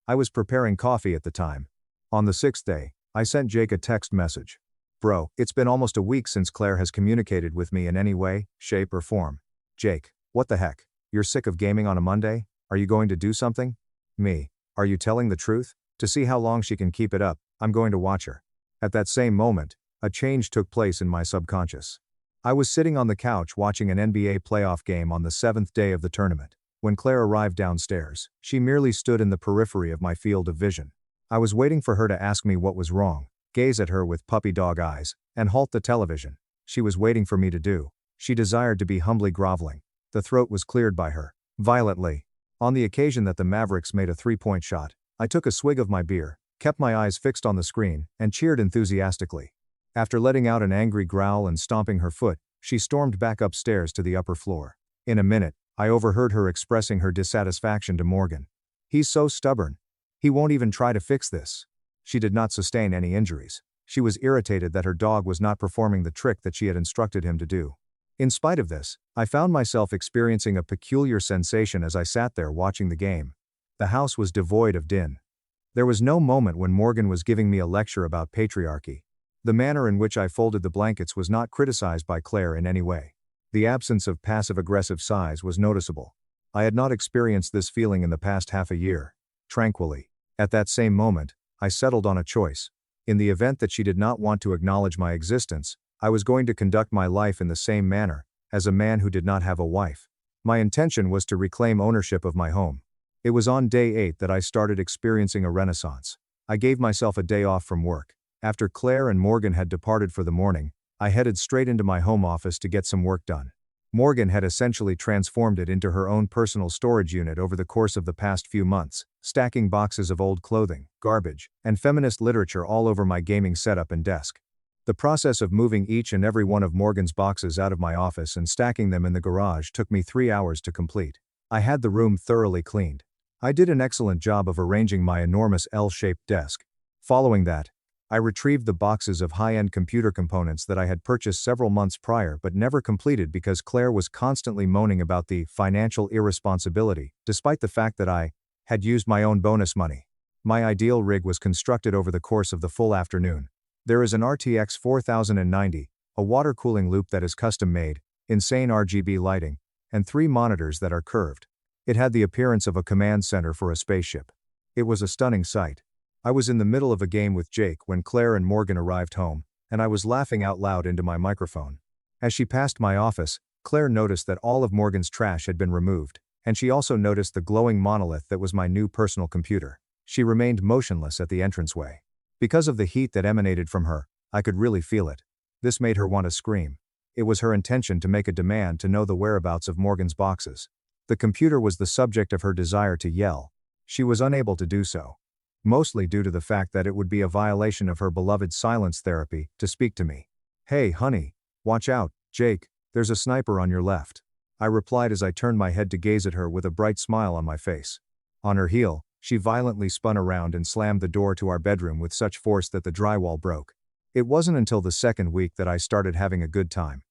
I was preparing coffee at the time. On the 6th day, I sent Jake a text message. "Bro, it's been almost a week since Claire has communicated with me in any way, shape or form." "Jake, what the heck? You're sick of gaming on a Monday? Are you going to do something?" "Me, are you telling the truth? To see how long she can keep it up, I'm going to watch her." At that same moment, a change took place in my subconscious. I was sitting on the couch watching an NBA playoff game on the 7th day of the tournament. When Claire arrived downstairs, she merely stood in the periphery of my field of vision. I was waiting for her to ask me what was wrong, gaze at her with puppy dog eyes, and halt the television. She was waiting for me to do. She desired to be humbly groveling. The throat was cleared by her. Violently. On the occasion that the Mavericks made a 3-point shot, I took a swig of my beer, kept my eyes fixed on the screen, and cheered enthusiastically. After letting out an angry growl and stomping her foot, she stormed back upstairs to the upper floor. In a minute, I overheard her expressing her dissatisfaction to Morgan. "He's so stubborn. He won't even try to fix this." She did not sustain any injuries. She was irritated that her dog was not performing the trick that she had instructed him to do. In spite of this, I found myself experiencing a peculiar sensation as I sat there watching the game. The house was devoid of din. There was no moment when Morgan was giving me a lecture about patriarchy. The manner in which I folded the blankets was not criticized by Claire in any way. The absence of passive-aggressive sighs was noticeable. I had not experienced this feeling in the past half a year. Tranquilly. At that same moment, I settled on a choice. In the event that she did not want to acknowledge my existence, I was going to conduct my life in the same manner, as a man who did not have a wife. My intention was to reclaim ownership of my home. It was on day 8 that I started experiencing a renaissance. I gave myself a day off from work. After Claire and Morgan had departed for the morning, I headed straight into my home office to get some work done. Morgan had essentially transformed it into her own personal storage unit over the course of the past few months, stacking boxes of old clothing, garbage, and feminist literature all over my gaming setup and desk. The process of moving each and every one of Morgan's boxes out of my office and stacking them in the garage took me 3 hours to complete. I had the room thoroughly cleaned. I did an excellent job of arranging my enormous L-shaped desk. Following that, I retrieved the boxes of high-end computer components that I had purchased several months prior but never completed because Claire was constantly moaning about the financial irresponsibility, despite the fact that I had used my own bonus money. My ideal rig was constructed over the course of the full afternoon. There is an RTX 4090, a water cooling loop that is custom-made, insane RGB lighting, and 3 monitors that are curved. It had the appearance of a command center for a spaceship. It was a stunning sight. I was in the middle of a game with Jake when Claire and Morgan arrived home, and I was laughing out loud into my microphone. As she passed my office, Claire noticed that all of Morgan's trash had been removed, and she also noticed the glowing monolith that was my new personal computer. She remained motionless at the entranceway. Because of the heat that emanated from her, I could really feel it. This made her want to scream. It was her intention to make a demand to know the whereabouts of Morgan's boxes. The computer was the subject of her desire to yell. She was unable to do so. Mostly due to the fact that it would be a violation of her beloved silence therapy to speak to me. "Hey, honey, watch out, Jake, there's a sniper on your left," I replied as I turned my head to gaze at her with a bright smile on my face. On her heel, she violently spun around and slammed the door to our bedroom with such force that the drywall broke. It wasn't until the second week that I started having a good time.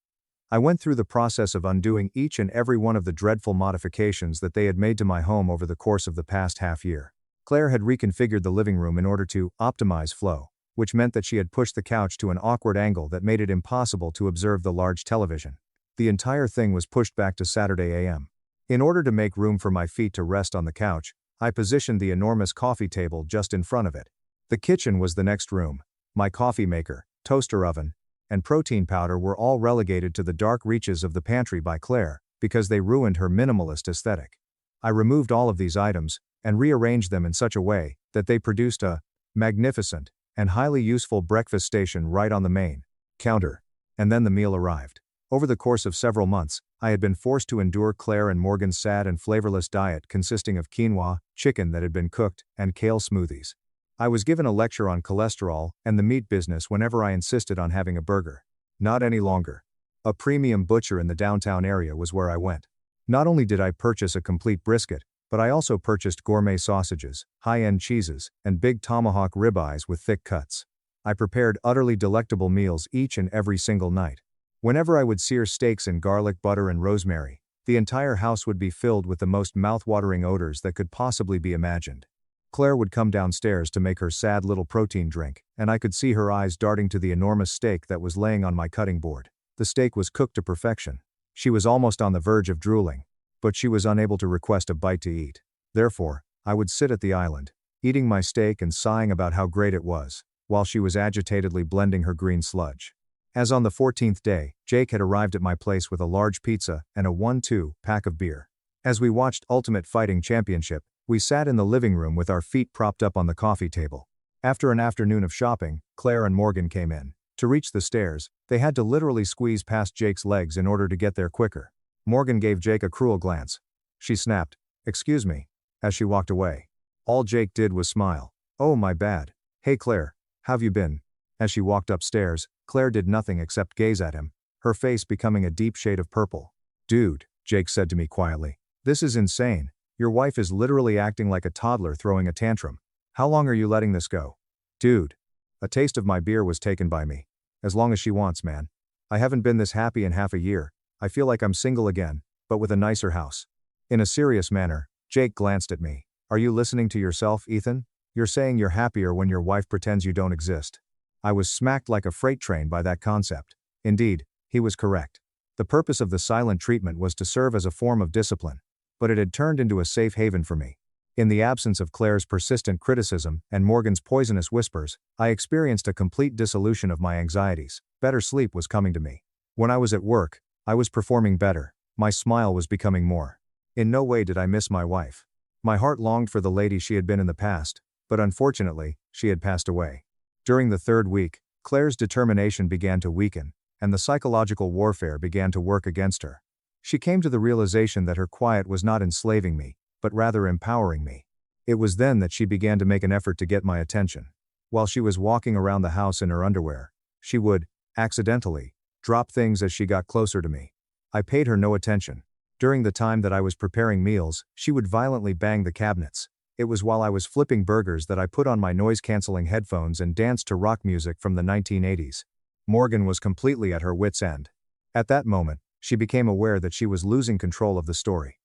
I went through the process of undoing each and every one of the dreadful modifications that they had made to my home over the course of the past half year. Claire had reconfigured the living room in order to optimize flow, which meant that she had pushed the couch to an awkward angle that made it impossible to observe the large television. The entire thing was pushed back to Saturday a.m. In order to make room for my feet to rest on the couch, I positioned the enormous coffee table just in front of it. The kitchen was the next room. My coffee maker, toaster oven, and protein powder were all relegated to the dark reaches of the pantry by Claire, because they ruined her minimalist aesthetic. I removed all of these items, and rearranged them in such a way that they produced a magnificent and highly useful breakfast station right on the main counter. And then the meal arrived. Over the course of several months, I had been forced to endure Claire and Morgan's sad and flavorless diet consisting of quinoa, chicken that had been cooked, and kale smoothies. I was given a lecture on cholesterol and the meat business whenever I insisted on having a burger. Not any longer. A premium butcher in the downtown area was where I went. Not only did I purchase a complete brisket, but I also purchased gourmet sausages, high-end cheeses, and big tomahawk ribeyes with thick cuts. I prepared utterly delectable meals each and every single night. Whenever I would sear steaks in garlic butter and rosemary, the entire house would be filled with the most mouth-watering odors that could possibly be imagined. Claire would come downstairs to make her sad little protein drink, and I could see her eyes darting to the enormous steak that was laying on my cutting board. The steak was cooked to perfection. She was almost on the verge of drooling, but she was unable to request a bite to eat. Therefore, I would sit at the island, eating my steak and sighing about how great it was, while she was agitatedly blending her green sludge. As on the 14th day, Jake had arrived at my place with a large pizza and a 1-2 pack of beer. As we watched Ultimate Fighting Championship, we sat in the living room with our feet propped up on the coffee table. After an afternoon of shopping, Claire and Morgan came in. To reach the stairs, they had to literally squeeze past Jake's legs in order to get there quicker. Morgan gave Jake a cruel glance. She snapped, "Excuse me," as she walked away. All Jake did was smile. "Oh, my bad. Hey Claire, how've you been?" As she walked upstairs, Claire did nothing except gaze at him, her face becoming a deep shade of purple. "Dude," Jake said to me quietly, "this is insane. Your wife is literally acting like a toddler throwing a tantrum. How long are you letting this go?" "Dude." A taste of my beer was taken by me. "As long as she wants, man. I haven't been this happy in half a year. I feel like I'm single again, but with a nicer house." In a serious manner, Jake glanced at me. "Are you listening to yourself, Ethan? You're saying you're happier when your wife pretends you don't exist." I was smacked like a freight train by that concept. Indeed, he was correct. The purpose of the silent treatment was to serve as a form of discipline, but it had turned into a safe haven for me. In the absence of Claire's persistent criticism and Morgan's poisonous whispers, I experienced a complete dissolution of my anxieties. Better sleep was coming to me. When I was at work, I was performing better. My smile was becoming more. In no way did I miss my wife. My heart longed for the lady she had been in the past, but unfortunately, she had passed away. During the third week, Claire's determination began to weaken, and the psychological warfare began to work against her. She came to the realization that her quiet was not enslaving me, but rather empowering me. It was then that she began to make an effort to get my attention. While she was walking around the house in her underwear, She would, accidentally, drop things as she got closer to me. I paid her no attention. During the time that I was preparing meals, she would violently bang the cabinets. It was while I was flipping burgers that I put on my noise-canceling headphones and danced to rock music from the 1980s. Morgan was completely at her wits' end. At that moment, she became aware that she was losing control of the story.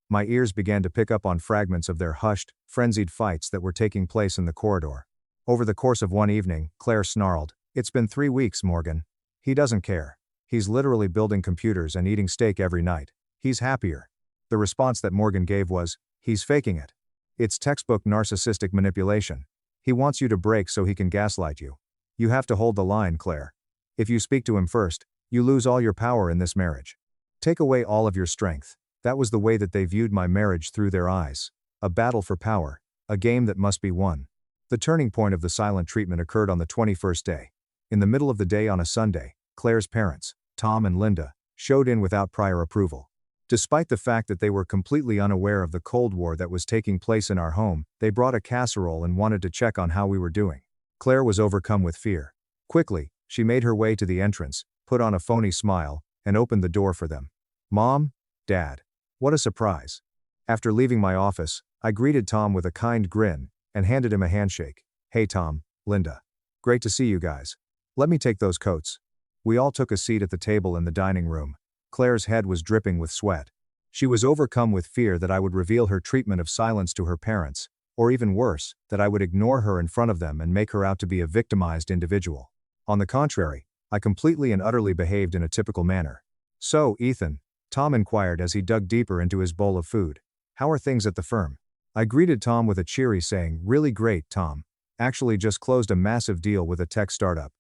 My ears began to pick up on fragments of their hushed, frenzied fights that were taking place in the corridor. Over the course of one evening, Claire snarled, "It's been 3 weeks, Morgan. He doesn't care. He's literally building computers and eating steak every night. He's happier." The response that Morgan gave was, "He's faking it. It's textbook narcissistic manipulation. He wants you to break so he can gaslight you. You have to hold the line, Claire. If you speak to him first, you lose all your power in this marriage. Take away all of your strength." That was the way that they viewed my marriage through their eyes. A battle for power. A game that must be won. The turning point of the silent treatment occurred on the 21st day. In the middle of the day on a Sunday, Claire's parents, Tom and Linda, showed in without prior approval. Despite the fact that they were completely unaware of the Cold War that was taking place in our home, they brought a casserole and wanted to check on how we were doing. Claire was overcome with fear. Quickly, she made her way to the entrance, put on a phony smile, and opened the door for them. "Mom, Dad. What a surprise." After leaving my office, I greeted Tom with a kind grin and handed him a handshake. "Hey Tom, Linda. Great to see you guys. Let me take those coats." We all took a seat at the table in the dining room. Claire's head was dripping with sweat. She was overcome with fear that I would reveal her treatment of silence to her parents, or even worse, that I would ignore her in front of them and make her out to be a victimized individual. On the contrary, I completely and utterly behaved in a typical manner. "So, Ethan," Tom inquired as he dug deeper into his bowl of food, "how are things at the firm?" I greeted Tom with a cheery saying, "Really great, Tom. Actually just closed a massive deal with a tech startup.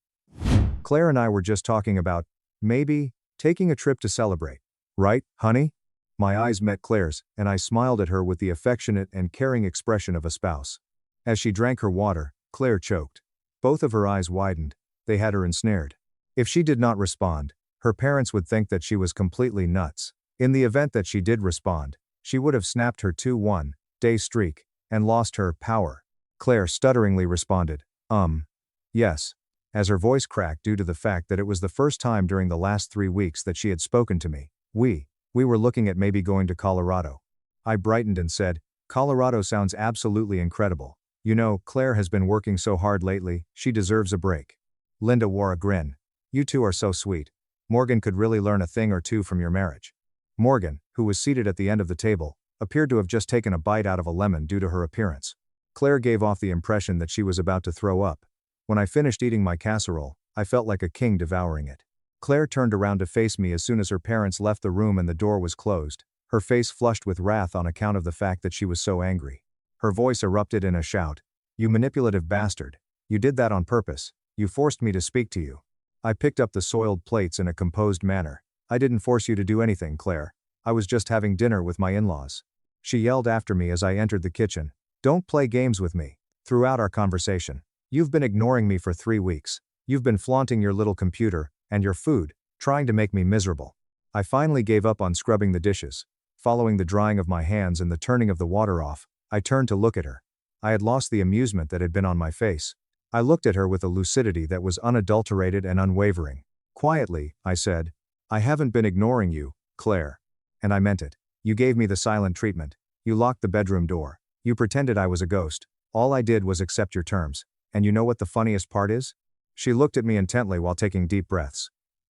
Claire and I were just talking about, maybe, taking a trip to celebrate. Right, honey?" My eyes met Claire's, and I smiled at her with the affectionate and caring expression of a spouse. As she drank her water, Claire choked. Both of her eyes widened. They had her ensnared. If she did not respond, her parents would think that she was completely nuts. In the event that she did respond, she would have snapped her 2-1-day streak and lost her power. Claire stutteringly responded, yes," as her voice cracked due to the fact that it was the first time during the last 3 weeks that she had spoken to me. We were looking at maybe going to Colorado." I brightened and said, "Colorado sounds absolutely incredible. You know, Claire has been working so hard lately, she deserves a break." Linda wore a grin. "You two are so sweet. Morgan could really learn a thing or two from your marriage." Morgan, who was seated at the end of the table, appeared to have just taken a bite out of a lemon due to her appearance. Claire gave off the impression that she was about to throw up. When I finished eating my casserole, I felt like a king devouring it. Claire turned around to face me as soon as her parents left the room and the door was closed, her face flushed with wrath on account of the fact that she was so angry. Her voice erupted in a shout. "You manipulative bastard. You did that on purpose. You forced me to speak to you." I picked up the soiled plates in a composed manner. "I didn't force you to do anything, Claire. I was just having dinner with my in-laws." She yelled after me as I entered the kitchen, "Don't play games with me." Throughout our conversation, "You've been ignoring me for 3 weeks. You've been flaunting your little computer and your food, trying to make me miserable." I finally gave up on scrubbing the dishes. Following the drying of my hands and the turning of the water off, I turned to look at her. I had lost the amusement that had been on my face. I looked at her with a lucidity that was unadulterated and unwavering. Quietly, I said, "I haven't been ignoring you, Claire. And I meant it. You gave me the silent treatment. You locked the bedroom door. You pretended I was a ghost. All I did was accept your terms. And you know what the funniest part is?" She looked at me intently while taking deep breaths.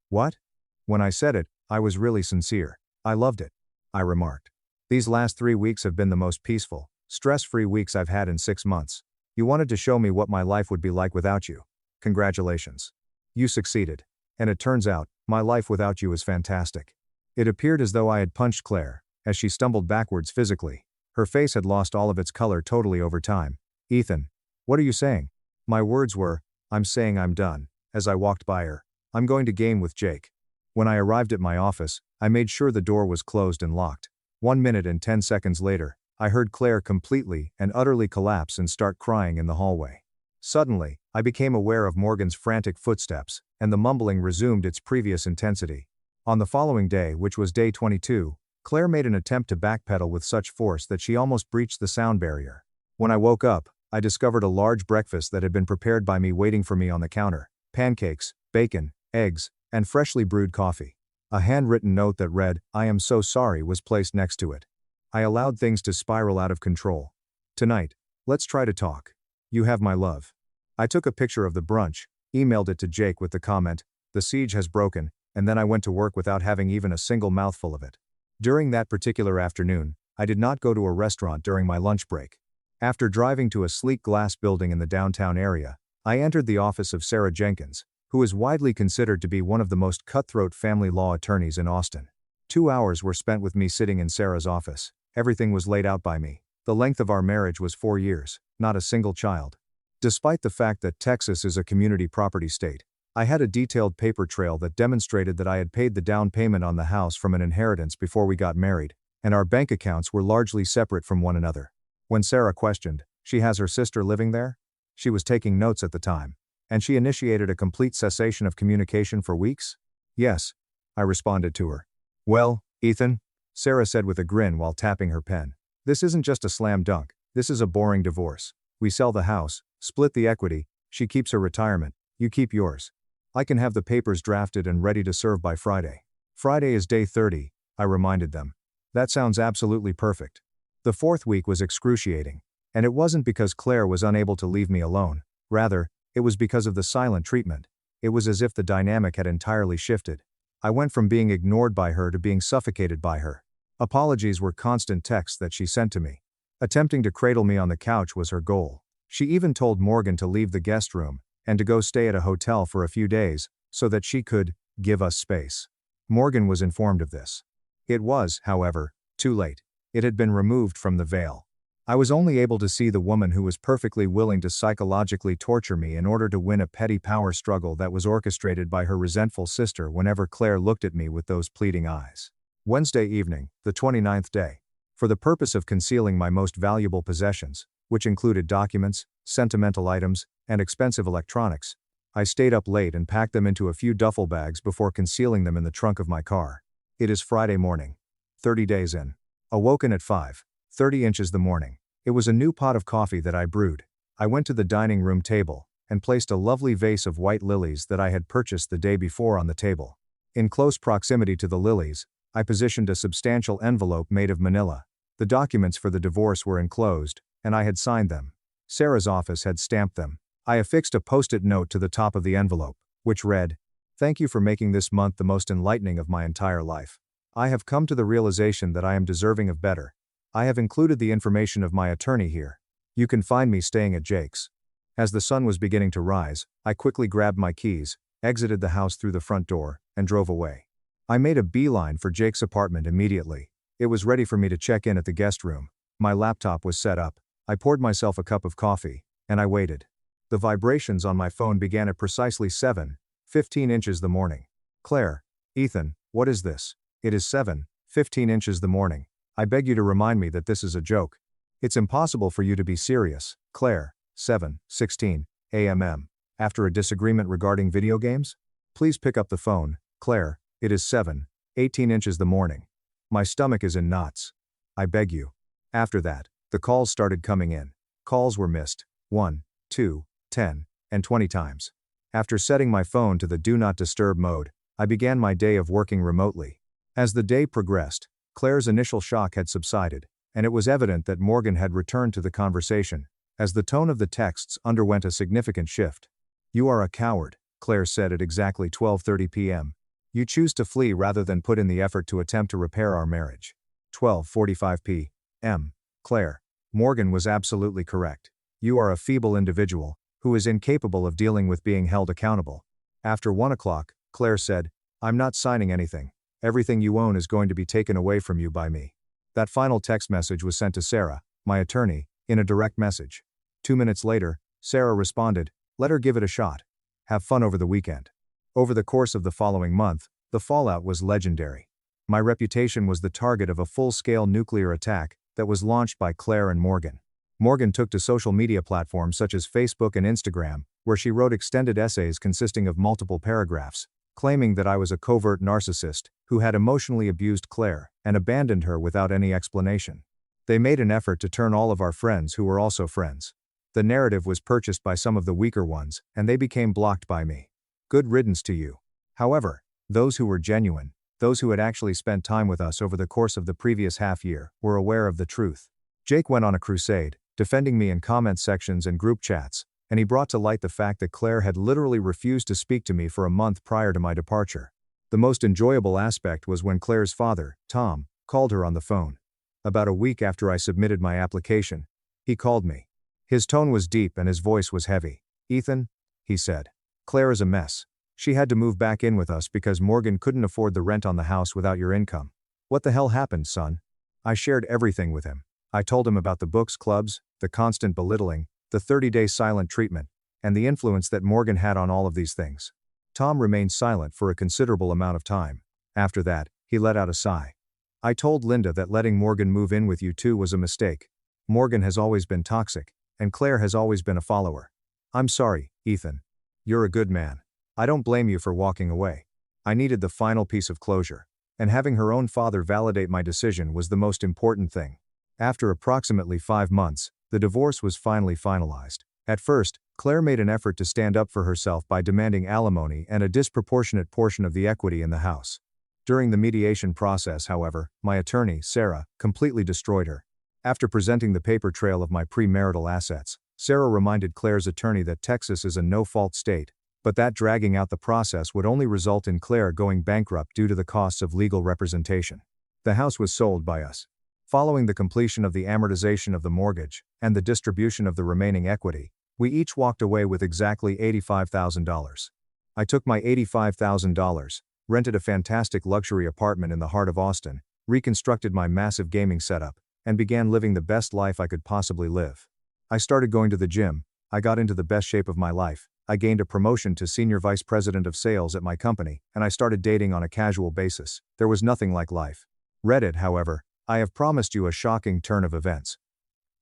"What?" "When I said it, I was really sincere. I loved it," I remarked. "These last 3 weeks have been the most peaceful, stress-free weeks I've had in 6 months. You wanted to show me what my life would be like without you. Congratulations. You succeeded. And it turns out, my life without you is fantastic." It appeared as though I had punched Claire, as she stumbled backwards physically. Her face had lost all of its color totally over time. "Ethan, what are you saying?" My words were, "I'm saying I'm done," as I walked by her. "I'm going to game with Jake." When I arrived at my office, I made sure the door was closed and locked. 1 minute and 10 seconds later, I heard Claire completely and utterly collapse and start crying in the hallway. Suddenly, I became aware of Morgan's frantic footsteps, and the mumbling resumed its previous intensity. On the following day, which was day 22, Claire made an attempt to backpedal with such force that she almost breached the sound barrier. When I woke up, I discovered a large breakfast that had been prepared by me waiting for me on the counter: pancakes, bacon, eggs, and freshly brewed coffee. A handwritten note that read, "I am so sorry," was placed next to it. I allowed things to spiral out of control. "Tonight, let's try to talk. You have my love." I took a picture of the brunch, emailed it to Jake with the comment, "The siege has broken," and then I went to work without having even a single mouthful of it. During that particular afternoon, I did not go to a restaurant during my lunch break. After driving to a sleek glass building in the downtown area, I entered the office of Sarah Jenkins, who is widely considered to be one of the most cutthroat family law attorneys in Austin. 2 hours were spent with me sitting in Sarah's office. Everything was laid out by me. The length of our marriage was 4 years, not a single child. Despite the fact that Texas is a community property state, I had a detailed paper trail that demonstrated that I had paid the down payment on the house from an inheritance before we got married, and our bank accounts were largely separate from one another. When Sarah questioned, "She has her sister living there?" She was taking notes at the time. "And she initiated a complete cessation of communication for weeks?" "Yes," I responded to her. "Well, Ethan," Sarah said with a grin while tapping her pen, "this isn't just a slam dunk, this is a boring divorce. We sell the house, split the equity, she keeps her retirement, you keep yours. I can have the papers drafted and ready to serve by Friday." "Friday is day 30, I reminded them. "That sounds absolutely perfect." The 4th week was excruciating. And it wasn't because Claire was unable to leave me alone. Rather, it was because of the silent treatment. It was as if the dynamic had entirely shifted. I went from being ignored by her to being suffocated by her. Apologies were constant texts that she sent to me. Attempting to cradle me on the couch was her goal. She even told Morgan to leave the guest room and to go stay at a hotel for a few days so that she could give us space. Morgan was informed of this. It was, however, too late. It had been removed from the veil. I was only able to see the woman who was perfectly willing to psychologically torture me in order to win a petty power struggle that was orchestrated by her resentful sister whenever Claire looked at me with those pleading eyes. Wednesday evening, the 29th day. For the purpose of concealing my most valuable possessions, which included documents, sentimental items, and expensive electronics, I stayed up late and packed them into a few duffel bags before concealing them in the trunk of my car. It is Friday morning. 30 days in. Awoken at 5:30 inches the morning. It was a new pot of coffee that I brewed. I went to the dining room table and placed a lovely vase of white lilies that I had purchased the day before on the table. In close proximity to the lilies, I positioned a substantial envelope made of manila. The documents for the divorce were enclosed, and I had signed them. Sarah's office had stamped them. I affixed a post-it note to the top of the envelope, which read, "Thank you for making this month the most enlightening of my entire life. I have come to the realization that I am deserving of better. I have included the information of my attorney here. You can find me staying at Jake's." As the sun was beginning to rise, I quickly grabbed my keys, exited the house through the front door, and drove away. I made a beeline for Jake's apartment immediately. It was ready for me to check in at the guest room. My laptop was set up. I poured myself a cup of coffee, and I waited. The vibrations on my phone began at precisely 7:15 inches the morning. "Claire, Ethan, what is this? It is 7:15 inches the morning. I beg you to remind me that this is a joke. It's impossible for you to be serious, Claire. 7:16 a.m. After a disagreement regarding video games? Please pick up the phone, Claire. It is 7:18 inches the morning. My stomach is in knots. I beg you." After that, the calls started coming in. Calls were missed 1, 2, 10, and 20 times. After setting my phone to the Do Not Disturb mode, I began my day of working remotely. As the day progressed, Claire's initial shock had subsided, and it was evident that Morgan had returned to the conversation, as the tone of the texts underwent a significant shift. "You are a coward," Claire said at exactly 12:30 p.m. "You choose to flee rather than put in the effort to attempt to repair our marriage." 12:45 p.m. "Claire, Morgan was absolutely correct. You are a feeble individual, who is incapable of dealing with being held accountable." After 1 o'clock, Claire said, "I'm not signing anything. Everything you own is going to be taken away from you by me." That final text message was sent to Sarah, my attorney, in a direct message. 2 minutes later, Sarah responded, "Let her give it a shot. Have fun over the weekend." Over the course of the following month, the fallout was legendary. My reputation was the target of a full-scale nuclear attack that was launched by Claire and Morgan. Morgan took to social media platforms such as Facebook and Instagram, where she wrote extended essays consisting of multiple paragraphs, claiming that I was a covert narcissist who had emotionally abused Claire and abandoned her without any explanation. They made an effort to turn all of our friends who were also friends. The narrative was purchased by some of the weaker ones, and they became blocked by me. Good riddance to you. However, those who were genuine, those who had actually spent time with us over the course of the previous half year, were aware of the truth. Jake went on a crusade, defending me in comment sections and group chats, and he brought to light the fact that Claire had literally refused to speak to me for a month prior to my departure. The most enjoyable aspect was when Claire's father, Tom, called her on the phone. About a week after I submitted my application, he called me. His tone was deep and his voice was heavy. "Ethan," he said, "Claire is a mess. She had to move back in with us because Morgan couldn't afford the rent on the house without your income." "What the hell happened, son?" I shared everything with him. I told him about the books clubs, the constant belittling, the 30-day silent treatment, and the influence that Morgan had on all of these things. Tom remained silent for a considerable amount of time. After that, he let out a sigh. "I told Linda that letting Morgan move in with you too was a mistake. Morgan has always been toxic, and Claire has always been a follower. I'm sorry, Ethan. You're a good man. I don't blame you for walking away. I needed the final piece of closure, and having her own father validate my decision was the most important thing." After approximately 5 months, the divorce was finally finalized. At first, Claire made an effort to stand up for herself by demanding alimony and a disproportionate portion of the equity in the house. During the mediation process, however, my attorney, Sarah, completely destroyed her. After presenting the paper trail of my premarital assets, Sarah reminded Claire's attorney that Texas is a no-fault state, but that dragging out the process would only result in Claire going bankrupt due to the costs of legal representation. The house was sold by us. Following the completion of the amortization of the mortgage and the distribution of the remaining equity, we each walked away with exactly $85,000. I took my $85,000, rented a fantastic luxury apartment in the heart of Austin, reconstructed my massive gaming setup, and began living the best life I could possibly live. I started going to the gym, I got into the best shape of my life, I gained a promotion to senior vice president of sales at my company, and I started dating on a casual basis. There was nothing like life. Reddit, however, I have promised you a shocking turn of events.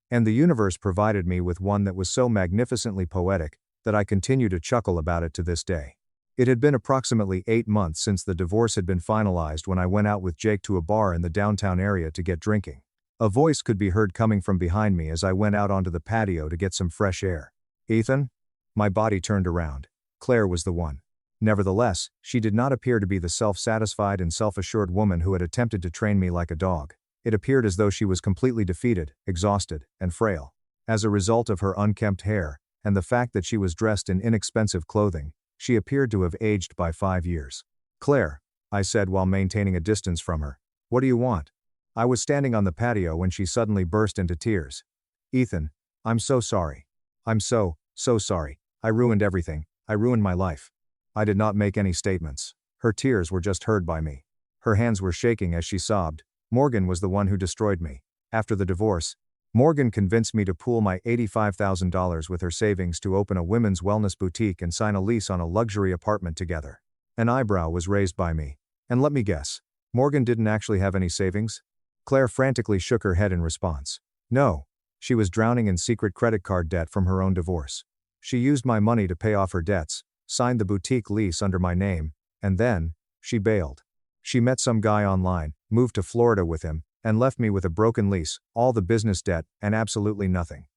And the universe provided me with one that was so magnificently poetic that I continue to chuckle about it to this day. It had been approximately 8 months since the divorce had been finalized when I went out with Jake to a bar in the downtown area to get drinking. A voice could be heard coming from behind me as I went out onto the patio to get some fresh air. "Ethan?" My body turned around. Claire was the one. Nevertheless, she did not appear to be the self-satisfied and self-assured woman who had attempted to train me like a dog. It appeared as though she was completely defeated, exhausted, and frail. As a result of her unkempt hair, and the fact that she was dressed in inexpensive clothing, she appeared to have aged by 5 years. "Claire," I said while maintaining a distance from her, "what do you want?" I was standing on the patio when she suddenly burst into tears. "Ethan, I'm so sorry. I'm so sorry. I ruined everything. I ruined my life." I did not make any statements. Her tears were just heard by me. Her hands were shaking as she sobbed. "Morgan was the one who destroyed me. After the divorce, Morgan convinced me to pool my $85,000 with her savings to open a women's wellness boutique and sign a lease on a luxury apartment together." An eyebrow was raised by me. "And let me guess, Morgan didn't actually have any savings?" Claire frantically shook her head in response. "No. She was drowning in secret credit card debt from her own divorce. She used my money to pay off her debts, signed the boutique lease under my name, and then, she bailed. She met some guy online, moved to Florida with him, and left me with a broken lease, all the business debt, and absolutely nothing.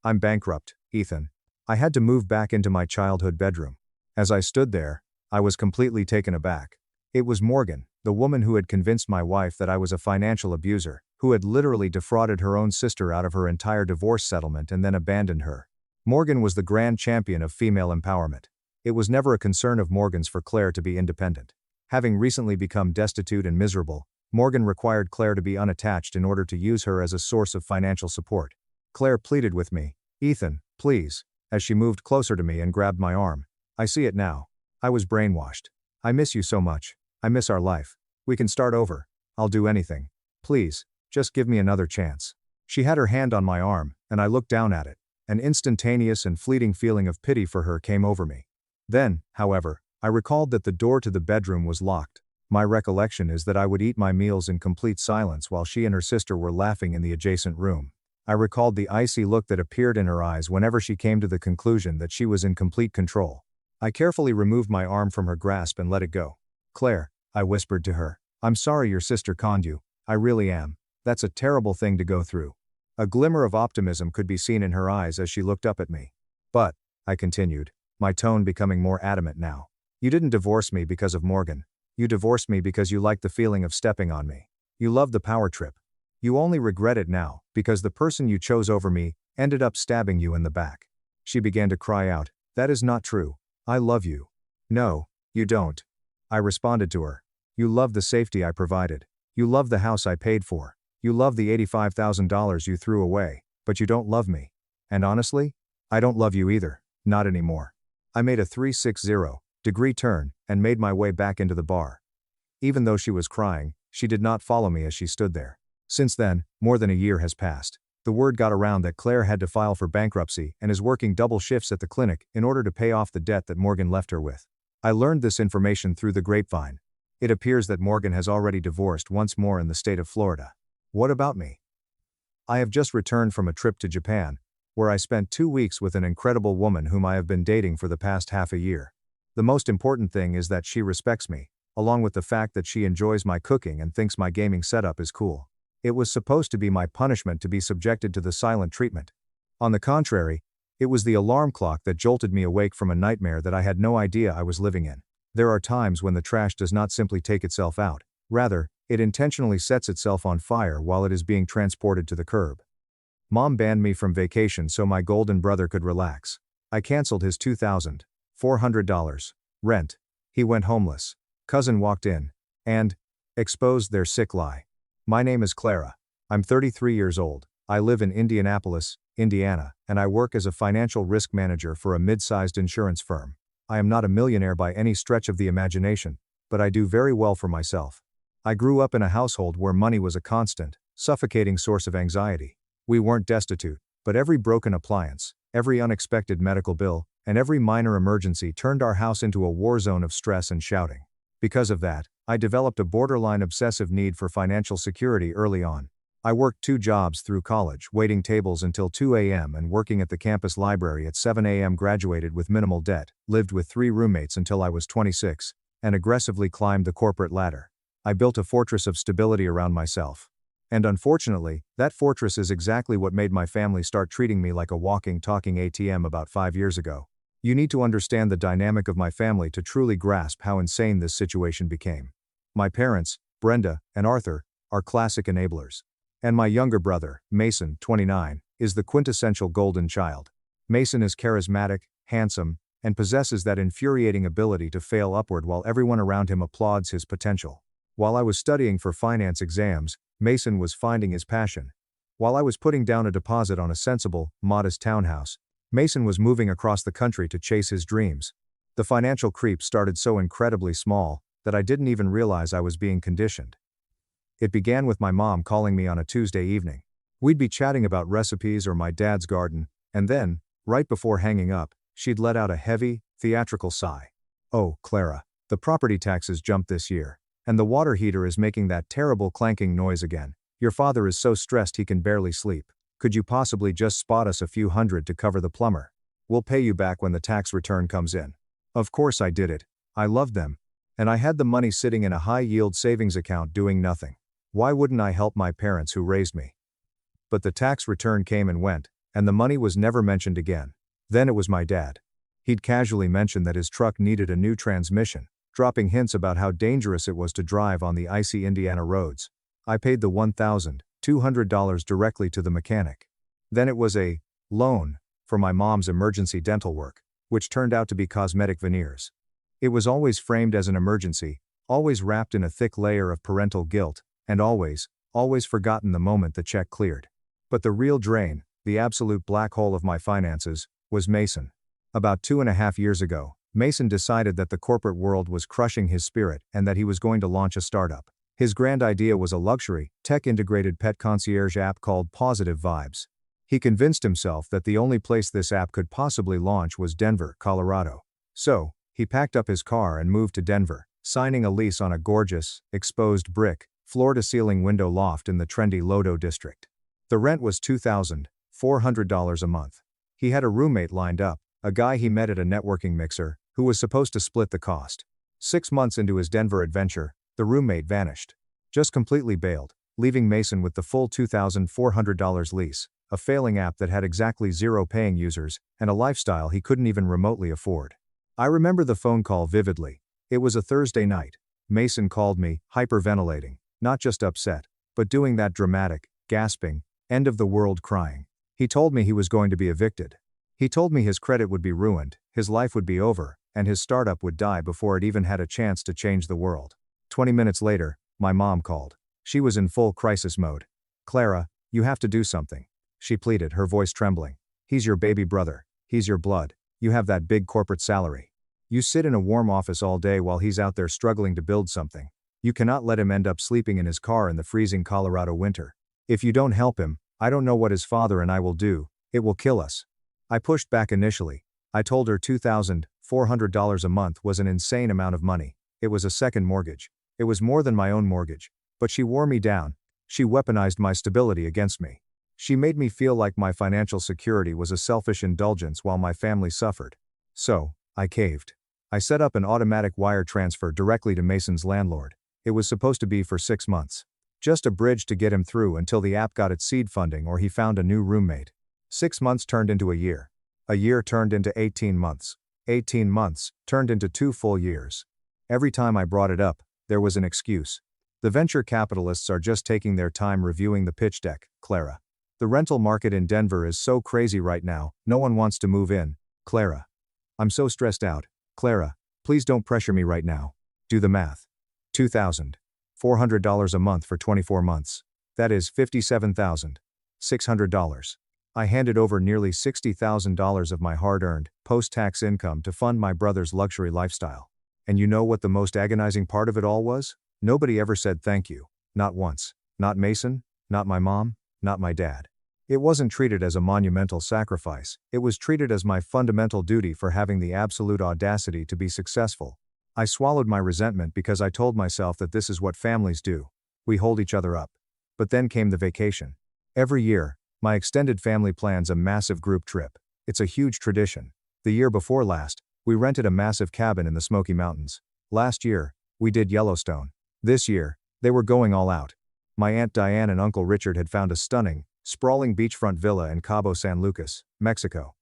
I'm bankrupt, Ethan. I had to move back into my childhood bedroom. As I stood there, I was completely taken aback. It was Morgan, the woman who had convinced my wife that I was a financial abuser, who had literally defrauded her own sister out of her entire divorce settlement and then abandoned her. Morgan was the grand champion of female empowerment. It was never a concern of Morgan's for Claire to be independent. Having recently become destitute and miserable, Morgan required Claire to be unattached in order to use her as a source of financial support. Claire pleaded with me, "Ethan, please," as she moved closer to me and grabbed my arm. "I see it now. I was brainwashed. I miss you so much. I miss our life. We can start over. I'll do anything. Please, just give me another chance." She had her hand on my arm, and I looked down at it. An instantaneous and fleeting feeling of pity for her came over me. Then, however, I recalled that the door to the bedroom was locked. My recollection is that I would eat my meals in complete silence while she and her sister were laughing in the adjacent room. I recalled the icy look that appeared in her eyes whenever she came to the conclusion that she was in complete control. I carefully removed my arm from her grasp and let it go. "Claire," I whispered to her, "I'm sorry your sister conned you. I really am. That's a terrible thing to go through." A glimmer of optimism could be seen in her eyes as she looked up at me. "But," I continued, my tone becoming more adamant now, You didn't divorce me because of Morgan. You divorced me because you liked the feeling of stepping on me. You loved the power trip. You only regret it now, because the person you chose over me ended up stabbing you in the back. She began to cry out, "That is not true. I love you." "No, you don't." I responded to her. "You love the safety I provided. You love the house I paid for. You love the $85,000 you threw away, but you don't love me. And honestly, I don't love you either, not anymore." I made a 360-degree turn and made my way back into the bar. Even though she was crying, she did not follow me as she stood there. Since then, more than a year has passed. The word got around that Claire had to file for bankruptcy and is working double shifts at the clinic in order to pay off the debt that Morgan left her with. I learned this information through the grapevine. It appears that Morgan has already divorced once more in the state of Florida. What about me? I have just returned from a trip to Japan, where I spent 2 weeks with an incredible woman whom I have been dating for the past half a year. The most important thing is that she respects me, along with the fact that she enjoys my cooking and thinks my gaming setup is cool. It was supposed to be my punishment to be subjected to the silent treatment. On the contrary, it was the alarm clock that jolted me awake from a nightmare that I had no idea I was living in. There are times when the trash does not simply take itself out, rather, it intentionally sets itself on fire while it is being transported to the curb. Mom banned me from vacation so my golden brother could relax. I canceled his $2,400 rent. He went homeless. Cousin walked in and exposed their sick lie. My name is Clara. I'm 33 years old. I live in Indianapolis, Indiana, and I work as a financial risk manager for a mid-sized insurance firm. I am not a millionaire by any stretch of the imagination, but I do very well for myself. I grew up in a household where money was a constant, suffocating source of anxiety. We weren't destitute, but every broken appliance, every unexpected medical bill, and every minor emergency turned our house into a war zone of stress and shouting. Because of that, I developed a borderline obsessive need for financial security early on. I worked 2 jobs through college, waiting tables until 2 a.m. and working at the campus library at 7 a.m. Graduated with minimal debt, lived with 3 roommates until I was 26, and aggressively climbed the corporate ladder. I built a fortress of stability around myself. And unfortunately, that fortress is exactly what made my family start treating me like a walking, talking ATM about 5 years ago. You need to understand the dynamic of my family to truly grasp how insane this situation became. My parents, Brenda and Arthur, are classic enablers. And my younger brother, Mason, 29, is the quintessential golden child. Mason is charismatic, handsome, and possesses that infuriating ability to fail upward while everyone around him applauds his potential. While I was studying for finance exams, Mason was finding his passion. While I was putting down a deposit on a sensible, modest townhouse, Mason was moving across the country to chase his dreams. The financial creep started so incredibly small that I didn't even realize I was being conditioned. It began with my mom calling me on a Tuesday evening. We'd be chatting about recipes or my dad's garden, and then, right before hanging up, she'd let out a heavy, theatrical sigh. "Oh, Clara, the property taxes jumped this year, and the water heater is making that terrible clanking noise again. Your father is so stressed he can barely sleep. Could you possibly just spot us a few hundred to cover the plumber? We'll pay you back when the tax return comes in." Of course I did it. I loved them. And I had the money sitting in a high-yield savings account doing nothing. Why wouldn't I help my parents who raised me? But the tax return came and went, and the money was never mentioned again. Then it was my dad. He'd casually mentioned that his truck needed a new transmission, dropping hints about how dangerous it was to drive on the icy Indiana roads. I paid the $1,200 directly to the mechanic. Then it was a loan for my mom's emergency dental work, which turned out to be cosmetic veneers. It was always framed as an emergency, always wrapped in a thick layer of parental guilt, and always forgotten the moment the check cleared. But the real drain, the absolute black hole of my finances, was Mason. About 2.5 years ago, Mason decided that the corporate world was crushing his spirit and that he was going to launch a startup. His grand idea was a luxury, tech-integrated pet concierge app called Positive Vibes. He convinced himself that the only place this app could possibly launch was Denver, Colorado. So, he packed up his car and moved to Denver, signing a lease on a gorgeous, exposed brick, floor-to-ceiling window loft in the trendy Lodo district. The rent was $2,400 a month. He had a roommate lined up, a guy he met at a networking mixer, who was supposed to split the cost. 6 months into his Denver adventure, the roommate vanished. Just completely bailed, leaving Mason with the full $2,400 lease, a failing app that had exactly 0 paying users, and a lifestyle he couldn't even remotely afford. I remember the phone call vividly. It was a Thursday night. Mason called me, hyperventilating, not just upset, but doing that dramatic, gasping, end of the world crying. He told me he was going to be evicted. He told me his credit would be ruined, his life would be over, and his startup would die before it even had a chance to change the world. 20 minutes later, my mom called. She was in full crisis mode. "Clara, you have to do something," she pleaded, her voice trembling. "He's your baby brother. He's your blood. You have that big corporate salary. You sit in a warm office all day while he's out there struggling to build something. You cannot let him end up sleeping in his car in the freezing Colorado winter. If you don't help him, I don't know what his father and I will do. It will kill us." I pushed back initially. I told her $2,400 a month was an insane amount of money. It was a second mortgage. It was more than my own mortgage. But she wore me down. She weaponized my stability against me. She made me feel like my financial security was a selfish indulgence while my family suffered. So, I caved. I set up an automatic wire transfer directly to Mason's landlord. It was supposed to be for 6 months. Just a bridge to get him through until the app got its seed funding or he found a new roommate. 6 months turned into a year. A year turned into 18 months. 18 months turned into 2 full years. Every time I brought it up, there was an excuse. The venture capitalists are just taking their time reviewing the pitch deck, Clara. The rental market in Denver is so crazy right now, no one wants to move in, Clara. I'm so stressed out, Clara, please don't pressure me right now. Do the math. $2,400 a month for 24 months. That is $57,600. I handed over nearly $60,000 of my hard-earned, post-tax income to fund my brother's luxury lifestyle. And you know what the most agonizing part of it all was? Nobody ever said thank you. Not once. Not Mason, not my mom, not my dad. It wasn't treated as a monumental sacrifice, it was treated as my fundamental duty for having the absolute audacity to be successful. I swallowed my resentment because I told myself that this is what families do. We hold each other up. But then came the vacation. Every year, my extended family plans a massive group trip. It's a huge tradition. The year before last, we rented a massive cabin in the Smoky Mountains. Last year, we did Yellowstone. This year, they were going all out. My Aunt Diane and Uncle Richard had found a stunning, sprawling beachfront villa in Cabo San Lucas, Mexico.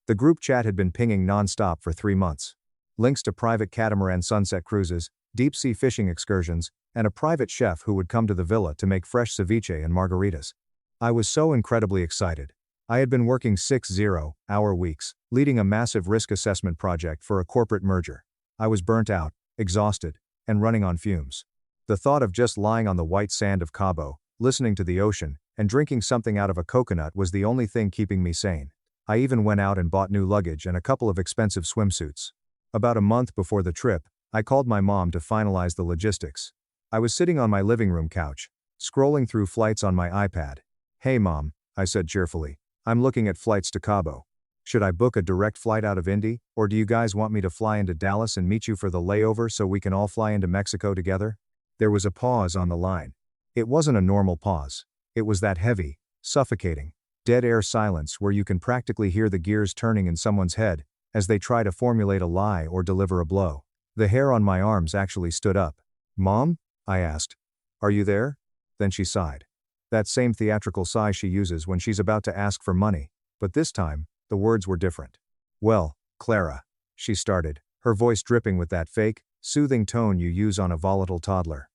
The group chat had been pinging non-stop for 3 months. Links to private catamaran sunset cruises, deep-sea fishing excursions, and a private chef who would come to the villa to make fresh ceviche and margaritas. I was so incredibly excited. I had been working 60-hour weeks, leading a massive risk assessment project for a corporate merger. I was burnt out, exhausted, and running on fumes. The thought of just lying on the white sand of Cabo, listening to the ocean, and drinking something out of a coconut was the only thing keeping me sane. I even went out and bought new luggage and a couple of expensive swimsuits. About a month before the trip, I called my mom to finalize the logistics. I was sitting on my living room couch, scrolling through flights on my iPad. "Hey Mom," I said cheerfully, "I'm looking at flights to Cabo. Should I book a direct flight out of Indy, or do you guys want me to fly into Dallas and meet you for the layover so we can all fly into Mexico together?" There was a pause on the line. It wasn't a normal pause. It was that heavy, suffocating, dead air silence where you can practically hear the gears turning in someone's head as they try to formulate a lie or deliver a blow. The hair on my arms actually stood up. "Mom?" I asked. "Are you there?" Then she sighed. That same theatrical sigh she uses when she's about to ask for money, but this time, the words were different. "Well, Clara," she started, her voice dripping with that fake, soothing tone you use on a volatile toddler.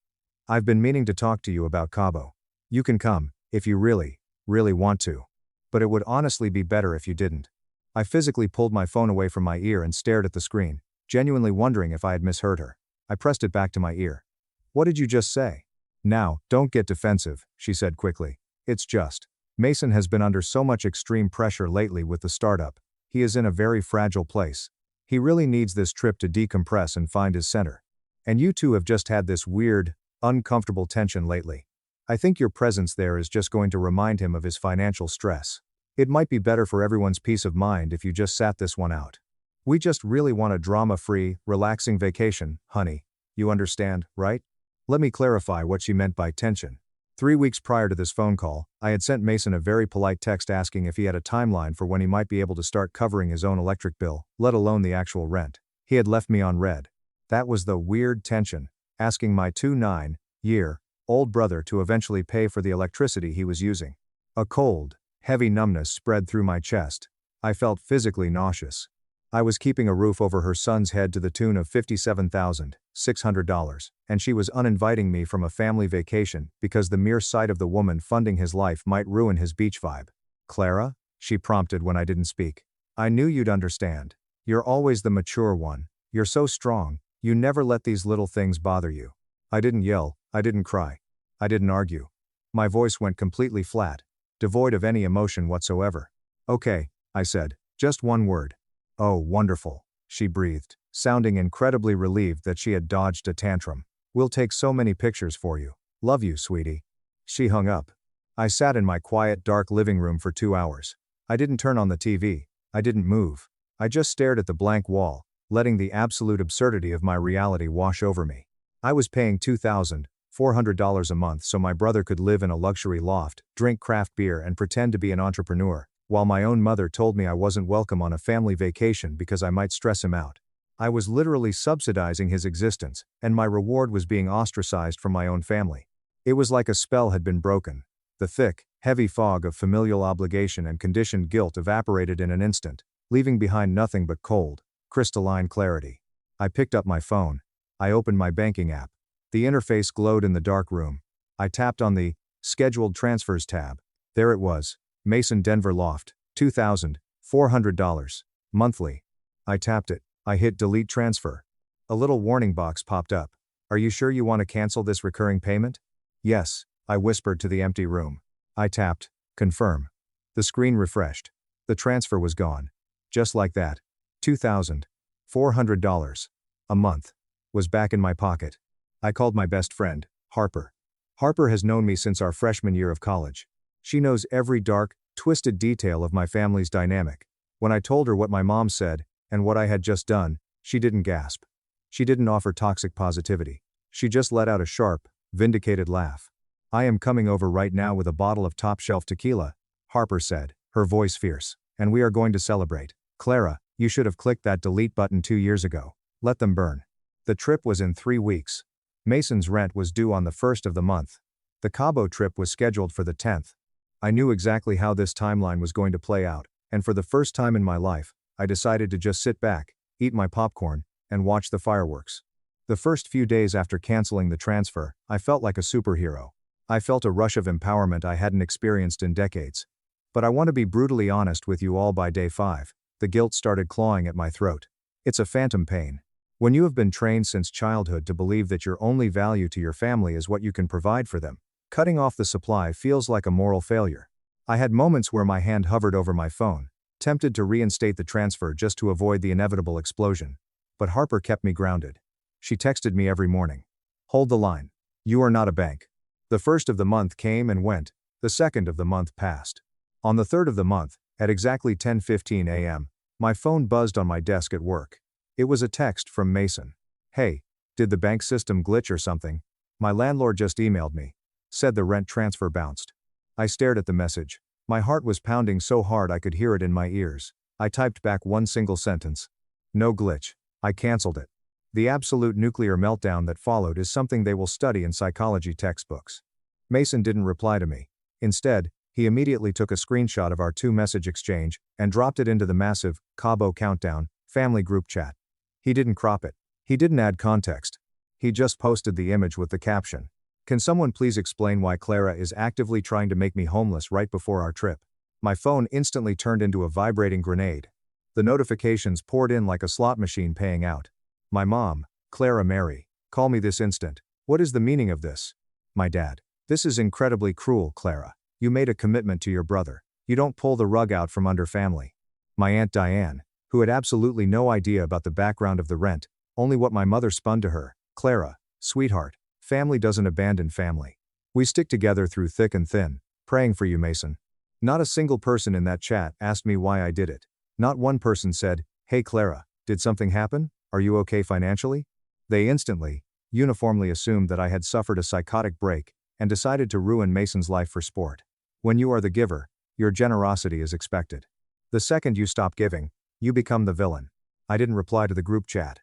"I've been meaning to talk to you about Cabo. You can come, if you really, really want to. But it would honestly be better if you didn't." I physically pulled my phone away from my ear and stared at the screen, genuinely wondering if I had misheard her. I pressed it back to my ear. "What did you just say?" "Now, don't get defensive," she said quickly. "It's just, Mason has been under so much extreme pressure lately with the startup. He is in a very fragile place. He really needs this trip to decompress and find his center. And you two have just had this weird, uncomfortable tension lately. I think your presence there is just going to remind him of his financial stress. It might be better for everyone's peace of mind if you just sat this one out. We just really want a drama-free, relaxing vacation, honey. You understand, right?" Let me clarify what she meant by tension. 3 weeks prior to this phone call, I had sent Mason a very polite text asking if he had a timeline for when he might be able to start covering his own electric bill, let alone the actual rent. He had left me on red. That was the weird tension, asking my 29-year-old brother to eventually pay for the electricity he was using. A cold, heavy numbness spread through my chest. I felt physically nauseous. I was keeping a roof over her son's head to the tune of $57,600, and she was uninviting me from a family vacation because the mere sight of the woman funding his life might ruin his beach vibe. Clara? She prompted when I didn't speak. I knew you'd understand. You're always the mature one. You're so strong, you never let these little things bother you. I didn't yell, I didn't cry. I didn't argue. My voice went completely flat, devoid of any emotion whatsoever. Okay, I said, just one word. Oh, wonderful, she breathed, sounding incredibly relieved that she had dodged a tantrum. We'll take so many pictures for you. Love you, sweetie. She hung up. I sat in my quiet, dark living room for 2 hours. I didn't turn on the TV. I didn't move. I just stared at the blank wall, letting the absolute absurdity of my reality wash over me. I was paying $2,400 a month so my brother could live in a luxury loft, drink craft beer and pretend to be an entrepreneur, while my own mother told me I wasn't welcome on a family vacation because I might stress him out. I was literally subsidizing his existence, and my reward was being ostracized from my own family. It was like a spell had been broken. The thick, heavy fog of familial obligation and conditioned guilt evaporated in an instant, leaving behind nothing but cold, crystalline clarity. I picked up my phone. I opened my banking app. The interface glowed in the dark room. I tapped on the Scheduled Transfers tab. There it was. Mason Denver Loft, $2,400. Monthly. I tapped it. I hit Delete Transfer. A little warning box popped up. Are you sure you want to cancel this recurring payment? Yes, I whispered to the empty room. I tapped Confirm. The screen refreshed. The transfer was gone. Just like that. $2,400. A month. Was back in my pocket. I called my best friend, Harper. Harper has known me since our freshman year of college. She knows every dark, twisted detail of my family's dynamic. When I told her what my mom said, and what I had just done, she didn't gasp. She didn't offer toxic positivity. She just let out a sharp, vindicated laugh. I am coming over right now with a bottle of top-shelf tequila, Harper said, her voice fierce, and we are going to celebrate. Clara, you should have clicked that delete button 2 years ago. Let them burn. The trip was in 3 weeks. Mason's rent was due on the 1st of the month. The Cabo trip was scheduled for the 10th. I knew exactly how this timeline was going to play out, and for the first time in my life, I decided to just sit back, eat my popcorn, and watch the fireworks. The first few days after canceling the transfer, I felt like a superhero. I felt a rush of empowerment I hadn't experienced in decades. But I want to be brutally honest with you all. By day 5, the guilt started clawing at my throat. It's a phantom pain. When you have been trained since childhood to believe that your only value to your family is what you can provide for them, cutting off the supply feels like a moral failure. I had moments where my hand hovered over my phone, tempted to reinstate the transfer just to avoid the inevitable explosion. But Harper kept me grounded. She texted me every morning. Hold the line. You are not a bank. The 1st of the month came and went. The 2nd of the month passed. On the 3rd of the month, at exactly 10:15 a.m., my phone buzzed on my desk at work. It was a text from Mason. Hey, did the bank system glitch or something? My landlord just emailed me. Said the rent transfer bounced. I stared at the message. My heart was pounding so hard I could hear it in my ears. I typed back one single sentence. No glitch. I canceled it. The absolute nuclear meltdown that followed is something they will study in psychology textbooks. Mason didn't reply to me. Instead, he immediately took a screenshot of our 2-message exchange and dropped it into the massive Cabo Countdown family group chat. He didn't crop it. He didn't add context. He just posted the image with the caption. Can someone please explain why Clara is actively trying to make me homeless right before our trip? My phone instantly turned into a vibrating grenade. The notifications poured in like a slot machine paying out. My mom, Clara Mary, call me this instant. What is the meaning of this? My dad. This is incredibly cruel, Clara. You made a commitment to your brother. You don't pull the rug out from under family. My Aunt Diane, who had absolutely no idea about the background of the rent, only what my mother spun to her. Clara, sweetheart, family doesn't abandon family. We stick together through thick and thin, praying for you, Mason. Not a single person in that chat asked me why I did it. Not one person said, hey Clara, did something happen? Are you okay financially? They instantly, uniformly assumed that I had suffered a psychotic break and decided to ruin Mason's life for sport. When you are the giver, your generosity is expected. The second you stop giving, you become the villain. I didn't reply to the group chat.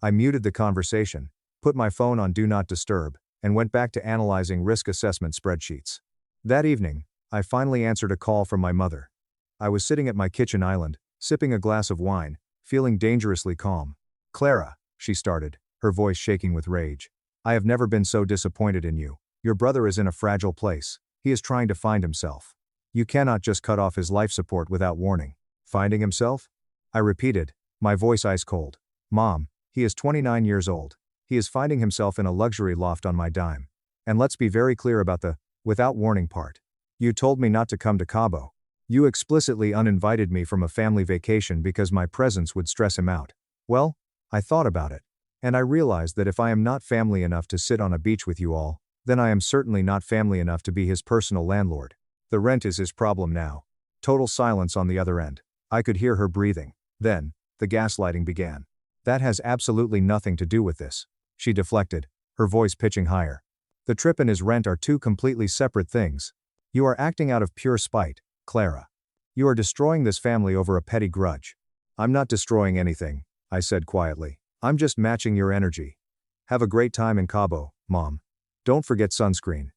I muted the conversation, put my phone on Do Not Disturb, and went back to analyzing risk assessment spreadsheets. That evening, I finally answered a call from my mother. I was sitting at my kitchen island, sipping a glass of wine, feeling dangerously calm. Clara, she started, her voice shaking with rage. I have never been so disappointed in you. Your brother is in a fragile place. He is trying to find himself. You cannot just cut off his life support without warning. Finding himself? I repeated, my voice ice cold. Mom, he is 29 years old. He is finding himself in a luxury loft on my dime. And let's be very clear about the without warning part. You told me not to come to Cabo. You explicitly uninvited me from a family vacation because my presence would stress him out. Well, I thought about it. And I realized that if I am not family enough to sit on a beach with you all, then I am certainly not family enough to be his personal landlord. The rent is his problem now. Total silence on the other end. I could hear her breathing. Then, the gaslighting began. That has absolutely nothing to do with this. She deflected, her voice pitching higher. The trip and his rent are two completely separate things. You are acting out of pure spite, Clara. You are destroying this family over a petty grudge. I'm not destroying anything, I said quietly. I'm just matching your energy. Have a great time in Cabo, Mom. Don't forget sunscreen.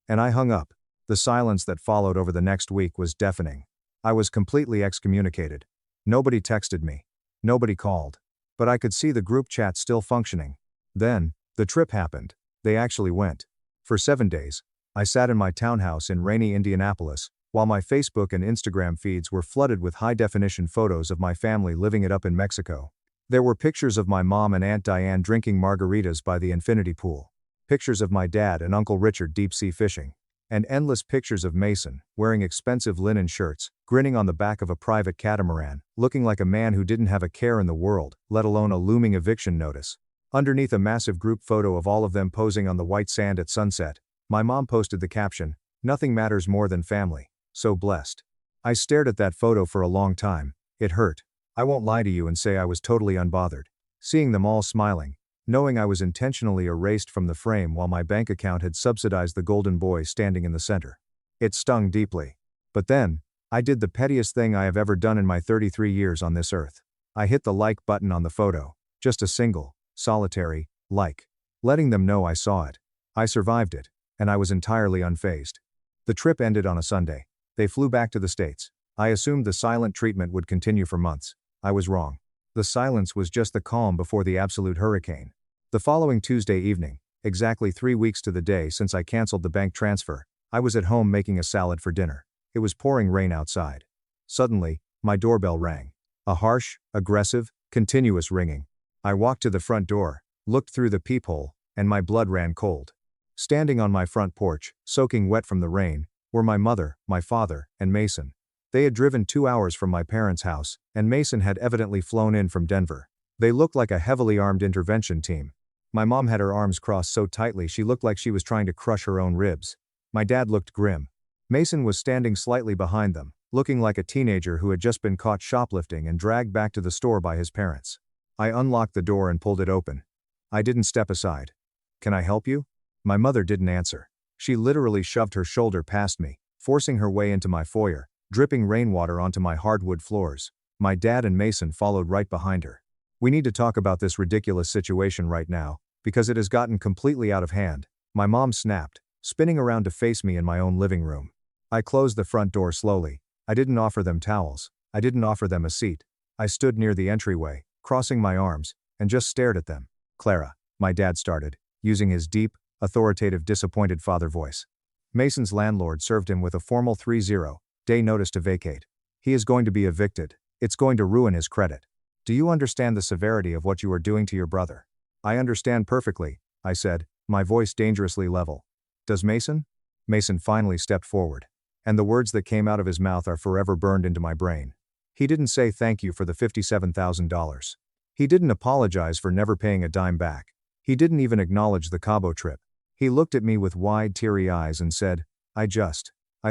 And I hung up. The silence that followed over the next week was deafening. I was completely excommunicated. Nobody texted me. Nobody called. But I could see the group chat still functioning. Then, the trip happened. They actually went. For 7 days, I sat in my townhouse in rainy Indianapolis, while my Facebook and Instagram feeds were flooded with high-definition photos of my family living it up in Mexico. There were pictures of my mom and Aunt Diane drinking margaritas by the infinity pool. Pictures of my dad and Uncle Richard deep-sea fishing. And endless pictures of Mason, wearing expensive linen shirts, grinning on the back of a private catamaran, looking like a man who didn't have a care in the world, let alone a looming eviction notice. Underneath a massive group photo of all of them posing on the white sand at sunset, my mom posted the caption, "Nothing matters more than family, so blessed." I stared at that photo for a long time. It hurt. I won't lie to you and say I was totally unbothered. Seeing them all smiling, knowing I was intentionally erased from the frame while my bank account had subsidized the golden boy standing in the center. It stung deeply. But then, I did the pettiest thing I have ever done in my 33 years on this earth. I hit the like button on the photo. Just a single, solitary, like. Letting them know I saw it. I survived it, and I was entirely unfazed. The trip ended on a Sunday. They flew back to the States. I assumed the silent treatment would continue for months. I was wrong. The silence was just the calm before the absolute hurricane. The following Tuesday evening, exactly 3 weeks to the day since I canceled the bank transfer, I was at home making a salad for dinner. It was pouring rain outside. Suddenly, my doorbell rang. A harsh, aggressive, continuous ringing. I walked to the front door, looked through the peephole, and my blood ran cold. Standing on my front porch, soaking wet from the rain, were my mother, my father, and Mason. They had driven 2 hours from my parents' house, and Mason had evidently flown in from Denver. They looked like a heavily armed intervention team. My mom had her arms crossed so tightly she looked like she was trying to crush her own ribs. My dad looked grim. Mason was standing slightly behind them, looking like a teenager who had just been caught shoplifting and dragged back to the store by his parents. I unlocked the door and pulled it open. I didn't step aside. "Can I help you?" My mother didn't answer. She literally shoved her shoulder past me, forcing her way into my foyer, dripping rainwater onto my hardwood floors. My dad and Mason followed right behind her. "We need to talk about this ridiculous situation right now, because it has gotten completely out of hand," my mom snapped, spinning around to face me in my own living room. I closed the front door slowly. I didn't offer them towels. I didn't offer them a seat. I stood near the entryway, crossing my arms, and just stared at them. "Clara," my dad started, using his deep, authoritative, disappointed father voice. Mason's landlord served him with a formal 30-day notice to vacate. He is going to be evicted. It's going to ruin his credit. Do you understand the severity of what you are doing to your brother? "I understand perfectly," I said, my voice dangerously level. "Does Mason?" Mason finally stepped forward. And the words that came out of his mouth are forever burned into my brain. He didn't say thank you for the $57,000. He didn't apologize for never paying a dime back. He didn't even acknowledge the Cabo trip. He looked at me with wide, teary eyes and said, I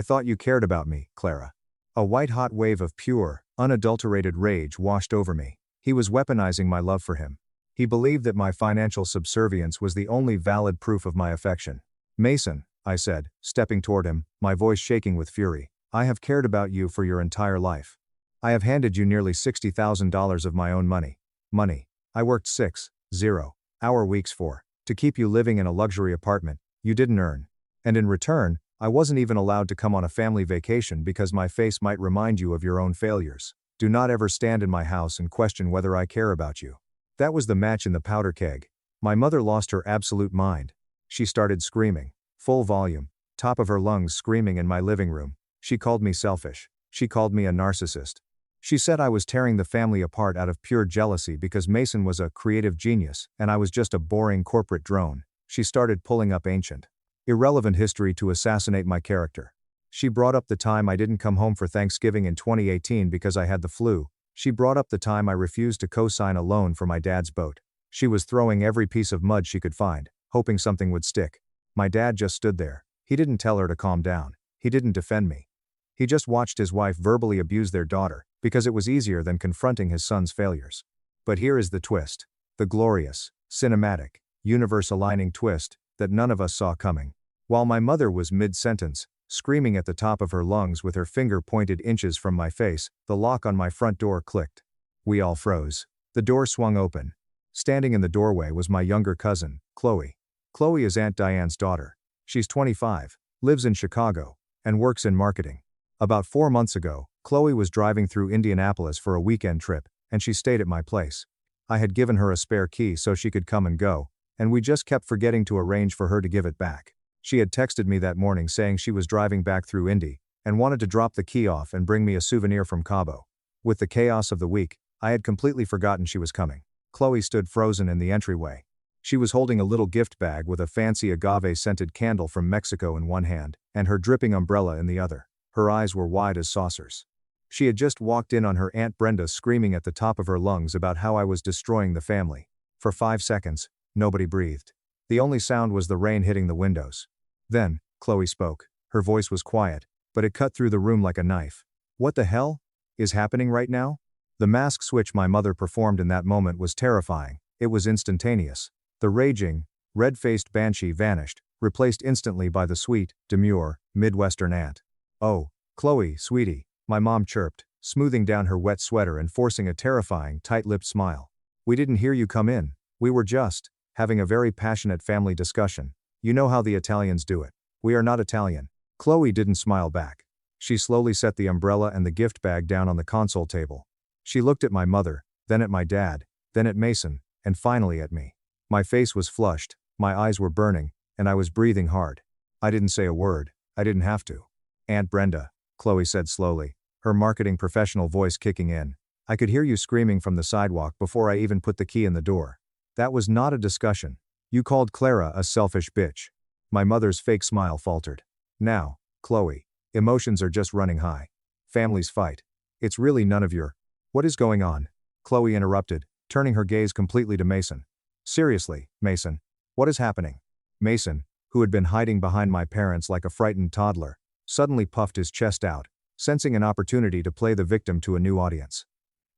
thought you cared about me, Clara." A white-hot wave of pure, unadulterated rage washed over me. He was weaponizing my love for him. He believed that my financial subservience was the only valid proof of my affection. "Mason," I said, stepping toward him, my voice shaking with fury, "I have cared about you for your entire life. I have handed you nearly $60,000 of my own money. Money I worked 6-0-hour weeks for, to keep you living in a luxury apartment you didn't earn. And in return, I wasn't even allowed to come on a family vacation because my face might remind you of your own failures. Do not ever stand in my house and question whether I care about you. That was the match in the powder keg. My mother lost her absolute mind. She started screaming. Full volume. Top of her lungs screaming in my living room. She called me selfish. She called me a narcissist. She said I was tearing the family apart out of pure jealousy because Mason was a creative genius and I was just a boring corporate drone. She started pulling up ancient, irrelevant history to assassinate my character. She brought up the time I didn't come home for Thanksgiving in 2018 because I had the flu. She brought up the time I refused to co-sign a loan for my dad's boat. She was throwing every piece of mud she could find, hoping something would stick. My dad just stood there. He didn't tell her to calm down. He didn't defend me. He just watched his wife verbally abuse their daughter, because it was easier than confronting his son's failures. But here is the twist. The glorious, cinematic, universe-aligning twist that none of us saw coming. While my mother was mid-sentence, screaming at the top of her lungs with her finger pointed inches from my face, the lock on my front door clicked. We all froze. The door swung open. Standing in the doorway was my younger cousin, Chloe. Chloe is Aunt Diane's daughter. She's 25, lives in Chicago, and works in marketing. About 4 months ago, Chloe was driving through Indianapolis for a weekend trip, and she stayed at my place. I had given her a spare key so she could come and go, and we just kept forgetting to arrange for her to give it back. She had texted me that morning saying she was driving back through Indy, and wanted to drop the key off and bring me a souvenir from Cabo. With the chaos of the week, I had completely forgotten she was coming. Chloe stood frozen in the entryway. She was holding a little gift bag with a fancy agave-scented candle from Mexico in one hand, and her dripping umbrella in the other. Her eyes were wide as saucers. She had just walked in on her Aunt Brenda screaming at the top of her lungs about how I was destroying the family. For 5 seconds, nobody breathed. The only sound was the rain hitting the windows. Then, Chloe spoke. Her voice was quiet, but it cut through the room like a knife. What the hell is happening right now? The mask switch my mother performed in that moment was terrifying. It was instantaneous. The raging, red-faced banshee vanished, replaced instantly by the sweet, demure, Midwestern aunt. "Oh, Chloe, sweetie," my mom chirped, smoothing down her wet sweater and forcing a terrifying, tight-lipped smile. "We didn't hear you come in. We were just having a very passionate family discussion. You know how the Italians do it. We are not Italian." Chloe didn't smile back. She slowly set the umbrella and the gift bag down on the console table. She looked at my mother, then at my dad, then at Mason, and finally at me. My face was flushed, my eyes were burning, and I was breathing hard. I didn't say a word. I didn't have to. "Aunt Brenda," Chloe said slowly, her marketing professional voice kicking in. "I could hear you screaming from the sidewalk before I even put the key in the door. That was not a discussion. You called Clara a selfish bitch." My mother's fake smile faltered. "Now, Chloe, emotions are just running high. Families fight. It's really none of your—" "What is going on?" Chloe interrupted, turning her gaze completely to Mason. "Seriously, Mason. What is happening?" Mason, who had been hiding behind my parents like a frightened toddler, suddenly puffed his chest out, sensing an opportunity to play the victim to a new audience.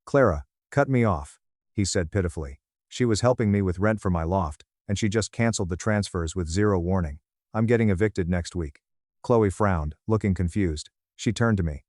"Clara, cut me off," he said pitifully. "She was helping me with rent for my loft, and she just canceled the transfers with zero warning. I'm getting evicted next week." Chloe frowned, looking confused. She turned to me.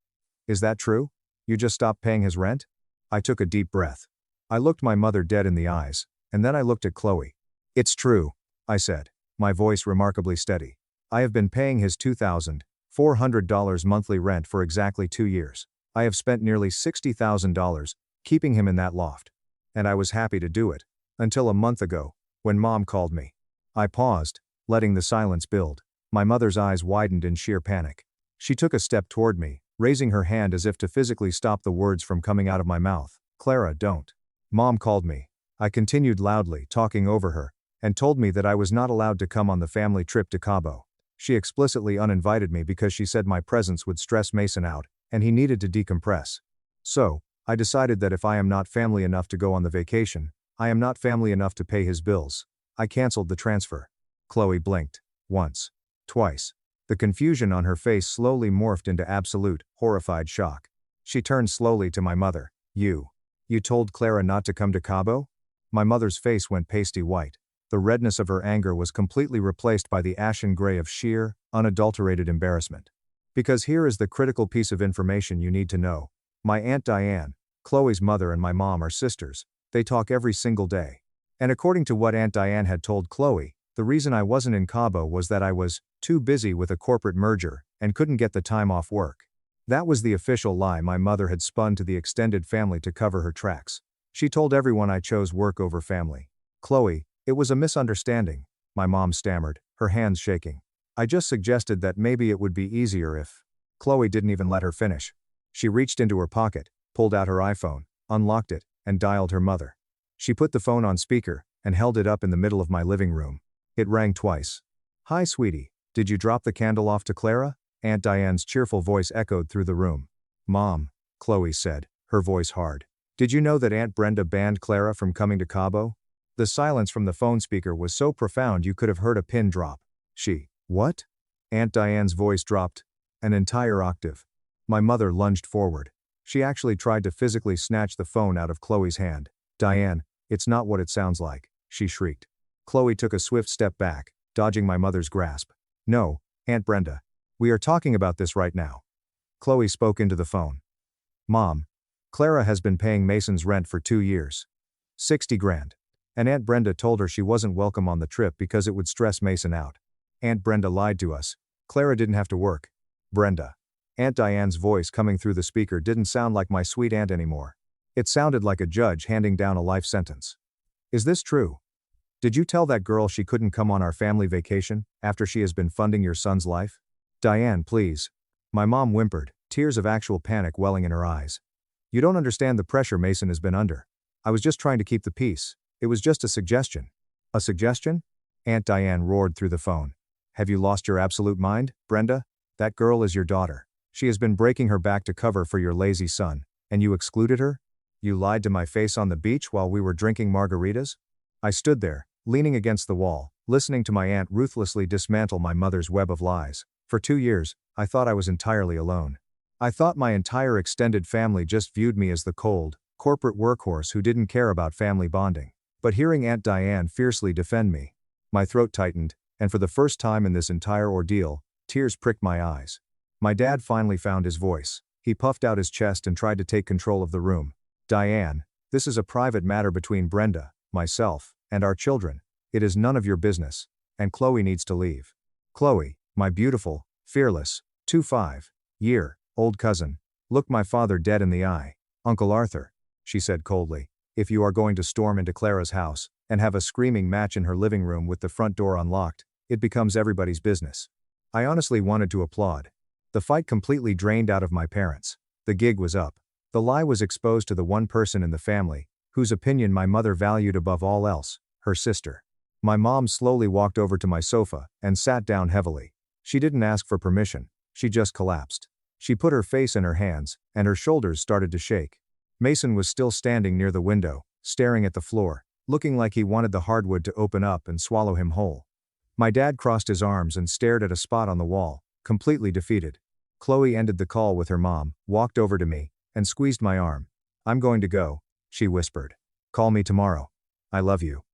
"Is that true? You just stopped paying his rent?" I took a deep breath. I looked my mother dead in the eyes, and then I looked at Chloe. "It's true," I said, my voice remarkably steady. "I have been paying his $2,400 monthly rent for exactly 2 years. I have spent nearly $60,000 keeping him in that loft. And I was happy to do it, until a month ago, when Mom called me." I paused, letting the silence build. My mother's eyes widened in sheer panic. She took a step toward me, raising her hand as if to physically stop the words from coming out of my mouth. "Clara, don't." "Mom called me," I continued loudly, talking over her, "and told me that I was not allowed to come on the family trip to Cabo. She explicitly uninvited me because she said my presence would stress Mason out, and he needed to decompress. So, I decided that if I am not family enough to go on the vacation, I am not family enough to pay his bills. I canceled the transfer." Chloe blinked. Once. Twice. The confusion on her face slowly morphed into absolute, horrified shock. She turned slowly to my mother. You told Clara not to come to Cabo?" My mother's face went pasty white. The redness of her anger was completely replaced by the ashen gray of sheer, unadulterated embarrassment. "Because here is the critical piece of information you need to know. My Aunt Diane, Chloe's mother, and my mom are sisters. They talk every single day. And according to what Aunt Diane had told Chloe, the reason I wasn't in Cabo was that I was too busy with a corporate merger and couldn't get the time off work. That was the official lie my mother had spun to the extended family to cover her tracks. She told everyone I chose work over family. Chloe, it was a misunderstanding, my mom stammered, her hands shaking. I just suggested that maybe it would be easier if. Chloe didn't even let her finish. She reached into her pocket, pulled out her iPhone, unlocked it, and dialed her mother. She put the phone on speaker, and held it up in the middle of my living room. It rang twice. "Hi, sweetie, did you drop the candle off to Clara?" Aunt Diane's cheerful voice echoed through the room. "Mom," Chloe said, her voice hard. "Did you know that Aunt Brenda banned Clara from coming to Cabo?" The silence from the phone speaker was so profound you could have heard a pin drop. What? Aunt Diane's voice dropped an entire octave. My mother lunged forward. She actually tried to physically snatch the phone out of Chloe's hand. "Diane, it's not what it sounds like," she shrieked. Chloe took a swift step back, dodging my mother's grasp. "No, Aunt Brenda. We are talking about this right now." Chloe spoke into the phone. "Mom, Clara has been paying Mason's rent for 2 years. 60 grand. And Aunt Brenda told her she wasn't welcome on the trip because it would stress Mason out. Aunt Brenda lied to us. Clara didn't have to work. Brenda." Aunt Diane's voice coming through the speaker didn't sound like my sweet aunt anymore. It sounded like a judge handing down a life sentence. "Is this true? Did you tell that girl she couldn't come on our family vacation, after she has been funding your son's life?" "Diane, please." My mom whimpered, tears of actual panic welling in her eyes. "You don't understand the pressure Mason has been under. I was just trying to keep the peace. It was just a suggestion." "A suggestion?" Aunt Diane roared through the phone. "Have you lost your absolute mind, Brenda? That girl is your daughter. She has been breaking her back to cover for your lazy son, and you excluded her? You lied to my face on the beach while we were drinking margaritas?" I stood there, leaning against the wall, listening to my aunt ruthlessly dismantle my mother's web of lies. For 2 years, I thought I was entirely alone. I thought my entire extended family just viewed me as the cold, corporate workhorse who didn't care about family bonding. But hearing Aunt Diane fiercely defend me, my throat tightened, and for the first time in this entire ordeal, tears pricked my eyes. My dad finally found his voice. He puffed out his chest and tried to take control of the room. "Diane, this is a private matter between Brenda, myself, and our children. It is none of your business, and Chloe needs to leave." Chloe, my beautiful, fearless, 25-year-old cousin, looked my father dead in the eye. "Uncle Arthur," she said coldly, "if you are going to storm into Clara's house, and have a screaming match in her living room with the front door unlocked, it becomes everybody's business." I honestly wanted to applaud. The fight completely drained out of my parents. The gig was up. The lie was exposed to the one person in the family, whose opinion my mother valued above all else, her sister. My mom slowly walked over to my sofa, and sat down heavily. She didn't ask for permission, she just collapsed. She put her face in her hands, and her shoulders started to shake. Mason was still standing near the window, staring at the floor, looking like he wanted the hardwood to open up and swallow him whole. My dad crossed his arms and stared at a spot on the wall, completely defeated. Chloe ended the call with her mom, walked over to me, and squeezed my arm. "I'm going to go," she whispered. "Call me tomorrow. I love you."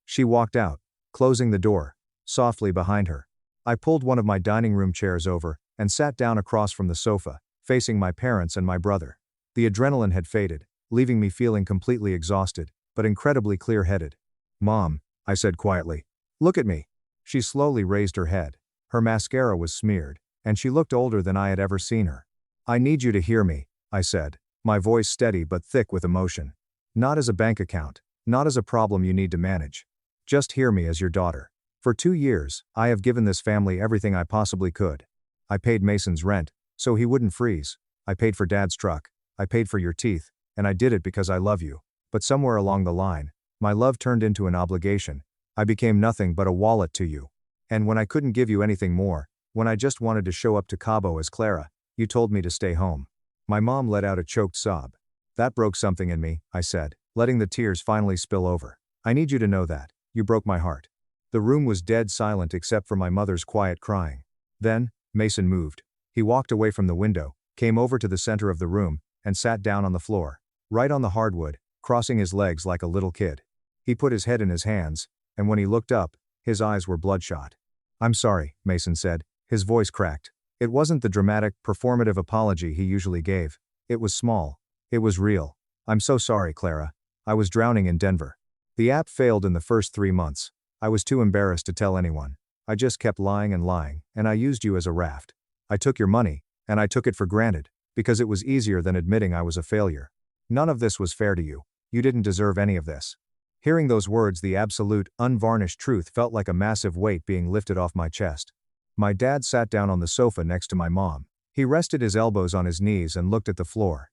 She walked out, closing the door softly behind her. I pulled one of my dining room chairs over, and sat down across from the sofa, facing my parents and my brother. The adrenaline had faded, leaving me feeling completely exhausted, but incredibly clear-headed. "Mom," I said quietly, "look at me." She slowly raised her head. Her mascara was smeared, and she looked older than I had ever seen her. "I need you to hear me," I said, my voice steady but thick with emotion. "Not as a bank account, not as a problem you need to manage. Just hear me as your daughter. For 2 years, I have given this family everything I possibly could. I paid Mason's rent, so he wouldn't freeze. I paid for Dad's truck. I paid for your teeth, and I did it because I love you. But somewhere along the line, my love turned into an obligation. I became nothing but a wallet to you. And when I couldn't give you anything more, when I just wanted to show up to Cabo as Clara, you told me to stay home." My mom let out a choked sob. "That broke something in me," I said, letting the tears finally spill over. "I need you to know that. You broke my heart." The room was dead silent except for my mother's quiet crying. Then, Mason moved. He walked away from the window, came over to the center of the room, and sat down on the floor, right on the hardwood, crossing his legs like a little kid. He put his head in his hands, and when he looked up, his eyes were bloodshot. "I'm sorry," Mason said, his voice cracked. It wasn't the dramatic, performative apology he usually gave. It was small. It was real. "I'm so sorry, Clara. I was drowning in Denver. The app failed in the first 3 months. I was too embarrassed to tell anyone. I just kept lying, and I used you as a raft. I took your money, And I took it for granted, because it was easier than admitting I was a failure. None of this was fair to you. You didn't deserve any of this. Hearing those words, the absolute, unvarnished truth felt like a massive weight being lifted off my chest. My dad sat down on the sofa next to my mom. He rested his elbows on his knees and looked at the floor.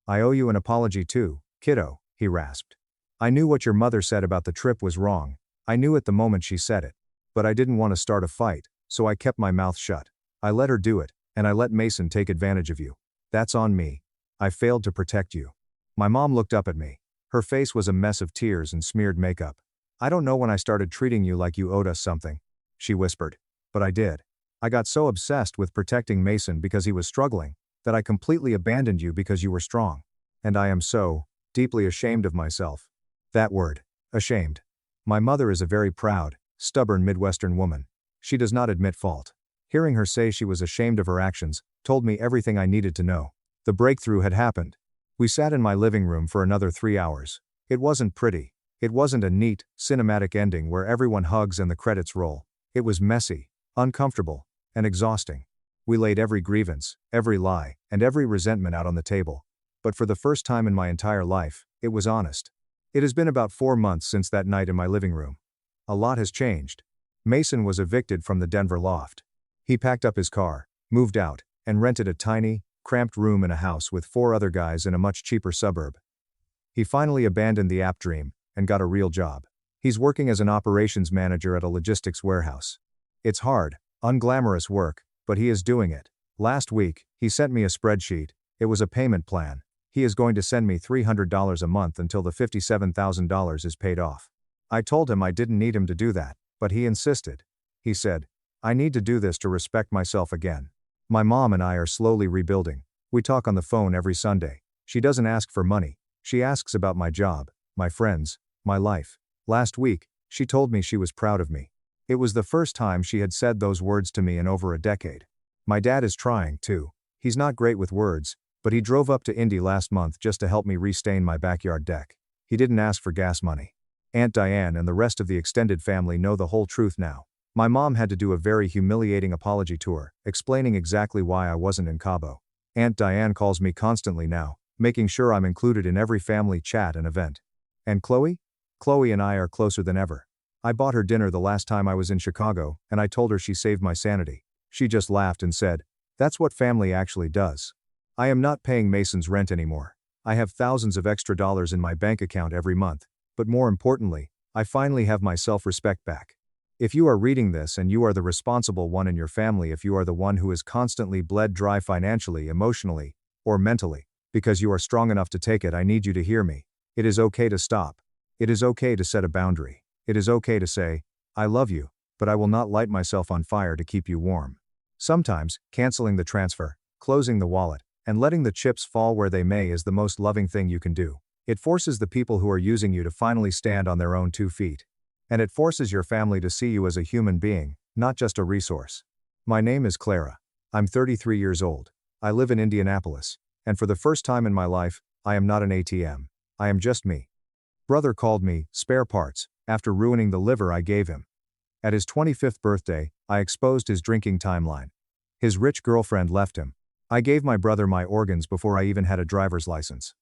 I owe you an apology too, kiddo, he rasped. I knew what your mother said about the trip was wrong. I knew it the moment she said it. But I didn't want to start a fight, so I kept my mouth shut. I let her do it, and I let Mason take advantage of you. That's on me. I failed to protect you. My mom looked up at me. Her face was a mess of tears and smeared makeup. I don't know when I started treating you like you owed us something, she whispered. But I did. I got so obsessed with protecting Mason because he was struggling, that I completely abandoned you because you were strong. And I am so deeply ashamed of myself. That word, ashamed. My mother is a very proud, stubborn Midwestern woman. She does not admit fault. Hearing her say she was ashamed of her actions told me everything I needed to know. The breakthrough had happened. We sat in my living room for another 3 hours. It wasn't pretty. It wasn't a neat, cinematic ending where everyone hugs and the credits roll. It was messy, uncomfortable, and exhausting. We laid every grievance, every lie, and every resentment out on the table. But for the first time in my entire life, it was honest. It has been about 4 months since that night in my living room. A lot has changed. Mason was evicted from the Denver loft. He packed up his car, moved out, and rented a tiny, cramped room in a house with 4 other guys in a much cheaper suburb. He finally abandoned the app dream and got a real job. He's working as an operations manager at a logistics warehouse. It's hard, unglamorous work, but he is doing it. Last week, he sent me a spreadsheet. It was a payment plan. He is going to send me $300 a month until the $57,000 is paid off. I told him I didn't need him to do that, but he insisted. He said, I need to do this to respect myself again. My mom and I are slowly rebuilding. We talk on the phone every Sunday. She doesn't ask for money. She asks about my job, my friends, my life. Last week, she told me she was proud of me. It was the first time she had said those words to me in over a decade. My dad is trying, too. He's not great with words, but he drove up to Indy last month just to help me restain my backyard deck. He didn't ask for gas money. Aunt Diane and the rest of the extended family know the whole truth now. My mom had to do a very humiliating apology tour, explaining exactly why I wasn't in Cabo. Aunt Diane calls me constantly now, making sure I'm included in every family chat and event. And Chloe? Chloe and I are closer than ever. I bought her dinner the last time I was in Chicago, and I told her she saved my sanity. She just laughed and said, that's what family actually does. I am not paying Mason's rent anymore. I have thousands of extra dollars in my bank account every month, but more importantly, I finally have my self-respect back. If you are reading this and you are the responsible one in your family, if you are the one who is constantly bled dry financially, emotionally, or mentally, because you are strong enough to take it, I need you to hear me. It is okay to stop. It is okay to set a boundary. It is okay to say, I love you, but I will not light myself on fire to keep you warm. Sometimes, canceling the transfer, closing the wallet, and letting the chips fall where they may is the most loving thing you can do. It forces the people who are using you to finally stand on their own 2 feet. And it forces your family to see you as a human being, not just a resource. My name is Clara. I'm 33 years old. I live in Indianapolis. And for the first time in my life, I am not an ATM. I am just me. Brother called me spare parts after ruining the liver I gave him. At his 25th birthday, I exposed his drinking timeline. His rich girlfriend left him. I gave my brother my organs before I even had a driver's license.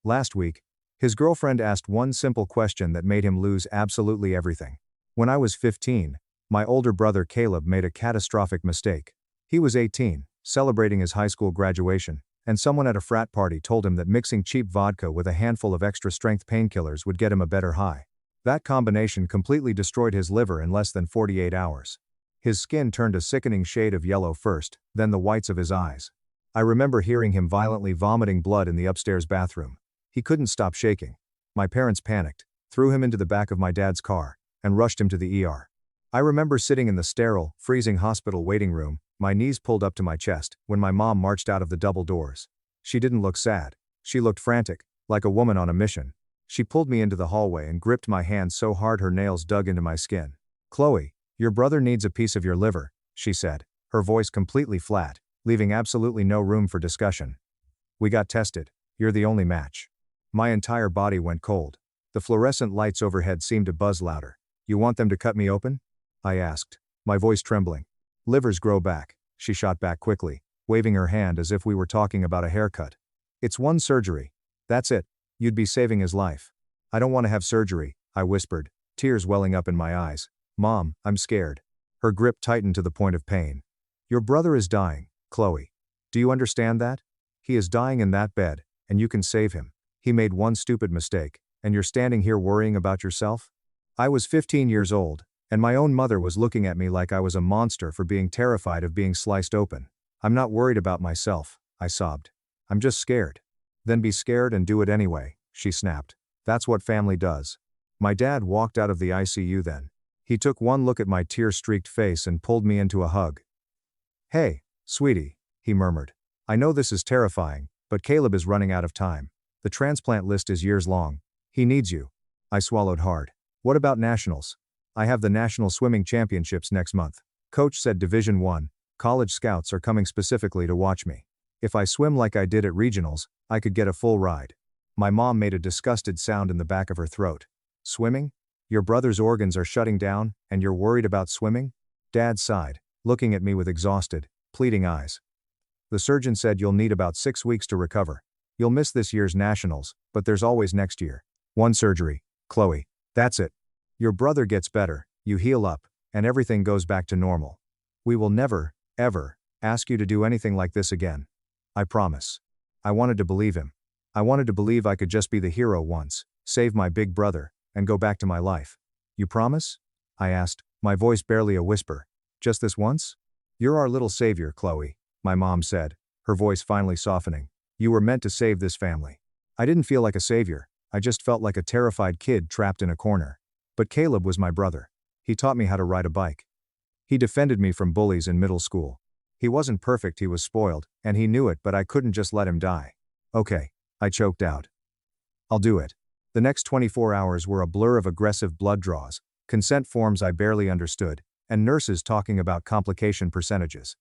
Last week, his girlfriend asked one simple question that made him lose absolutely everything. When I was 15, my older brother Caleb made a catastrophic mistake. He was 18, celebrating his high school graduation, and someone at a frat party told him that mixing cheap vodka with a handful of extra-strength painkillers would get him a better high. That combination completely destroyed his liver in less than 48 hours. His skin turned a sickening shade of yellow first, then the whites of his eyes. I remember hearing him violently vomiting blood in the upstairs bathroom. He couldn't stop shaking. My parents panicked, threw him into the back of my dad's car, and rushed him to the ER. I remember sitting in the sterile, freezing hospital waiting room, my knees pulled up to my chest, when my mom marched out of the double doors. She didn't look sad. She looked frantic, like a woman on a mission. She pulled me into the hallway and gripped my hand so hard her nails dug into my skin. Chloe, your brother needs a piece of your liver, she said, her voice completely flat, leaving absolutely no room for discussion. We got tested. You're the only match. My entire body went cold. The fluorescent lights overhead seemed to buzz louder. You want them to cut me open? I asked, my voice trembling. Livers grow back, she shot back quickly. waving her hand as if we were talking about a haircut. It's one surgery. That's it. You'd be saving his life. I don't want to have surgery, I whispered, tears welling up in my eyes. Mom, I'm scared. Her grip tightened to the point of pain. Your brother is dying, Chloe. Do you understand that? He is dying in that bed, and you can save him. He made one stupid mistake, and you're standing here worrying about yourself? I was 15 years old, and my own mother was looking at me like I was a monster for being terrified of being sliced open. I'm not worried about myself, I sobbed. I'm just scared. Then be scared and do it anyway, she snapped. That's what family does. My dad walked out of the ICU then. He took one look at my tear-streaked face and pulled me into a hug. Hey, sweetie, he murmured. I know this is terrifying, but Caleb is running out of time. The transplant list is years long. He needs you. I swallowed hard. What about nationals? I have the National Swimming Championships next month. Coach said Division 1, college scouts are coming specifically to watch me. If I swim like I did at regionals, I could get a full ride. My mom made a disgusted sound in the back of her throat. Swimming? Your brother's organs are shutting down, and you're worried about swimming? Dad sighed, looking at me with exhausted, pleading eyes. The surgeon said you'll need about 6 weeks to recover. You'll miss this year's nationals, but there's always next year. One surgery, Chloe. That's it. Your brother gets better, you heal up, and everything goes back to normal. We will never, ever, ask you to do anything like this again. I promise. I wanted to believe him. I wanted to believe I could just be the hero once, save my big brother, and go back to my life. You promise? I asked, my voice barely a whisper. Just this once? You're our little savior, Chloe, my mom said, her voice finally softening. You were meant to save this family. I didn't feel like a savior, I just felt like a terrified kid trapped in a corner. But Caleb was my brother. He taught me how to ride a bike. He defended me from bullies in middle school. He wasn't perfect, he was spoiled, and he knew it, but I couldn't just let him die. Okay, I choked out. I'll do it. The next 24 hours were a blur of aggressive blood draws, consent forms I barely understood, and nurses talking about complication percentages.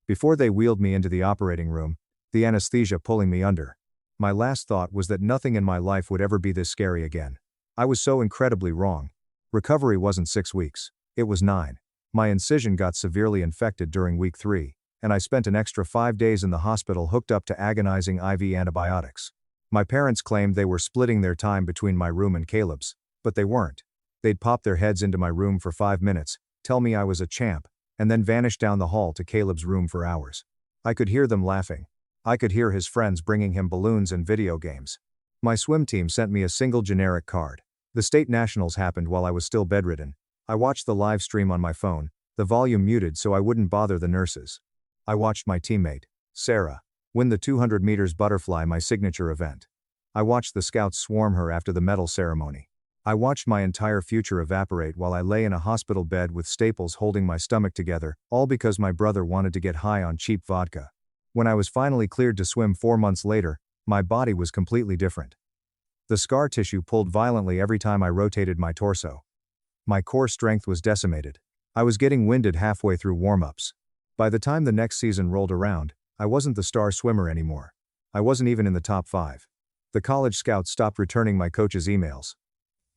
Before they wheeled me into the operating room, the anesthesia pulling me under, my last thought was that nothing in my life would ever be this scary again. I was so incredibly wrong. Recovery wasn't 6 weeks, it was 9. My incision got severely infected during week 3, and I spent an extra 5 days in the hospital hooked up to agonizing IV antibiotics. My parents claimed they were splitting their time between my room and Caleb's, but they weren't. They'd pop their heads into my room for 5 minutes, tell me I was a champ, and then vanish down the hall to Caleb's room for hours. I could hear them laughing. I could hear his friends bringing him balloons and video games. My swim team sent me a single generic card. The state nationals happened while I was still bedridden. I watched the live stream on my phone, the volume muted so I wouldn't bother the nurses. I watched my teammate, Sarah, win the 200 meters butterfly, my signature event. I watched the scouts swarm her after the medal ceremony. I watched my entire future evaporate while I lay in a hospital bed with staples holding my stomach together, all because my brother wanted to get high on cheap vodka. When I was finally cleared to swim 4 months later, my body was completely different. The scar tissue pulled violently every time I rotated my torso. My core strength was decimated. I was getting winded halfway through warm-ups. By the time the next season rolled around, I wasn't the star swimmer anymore. I wasn't even in the top 5. The college scouts stopped returning my coach's emails.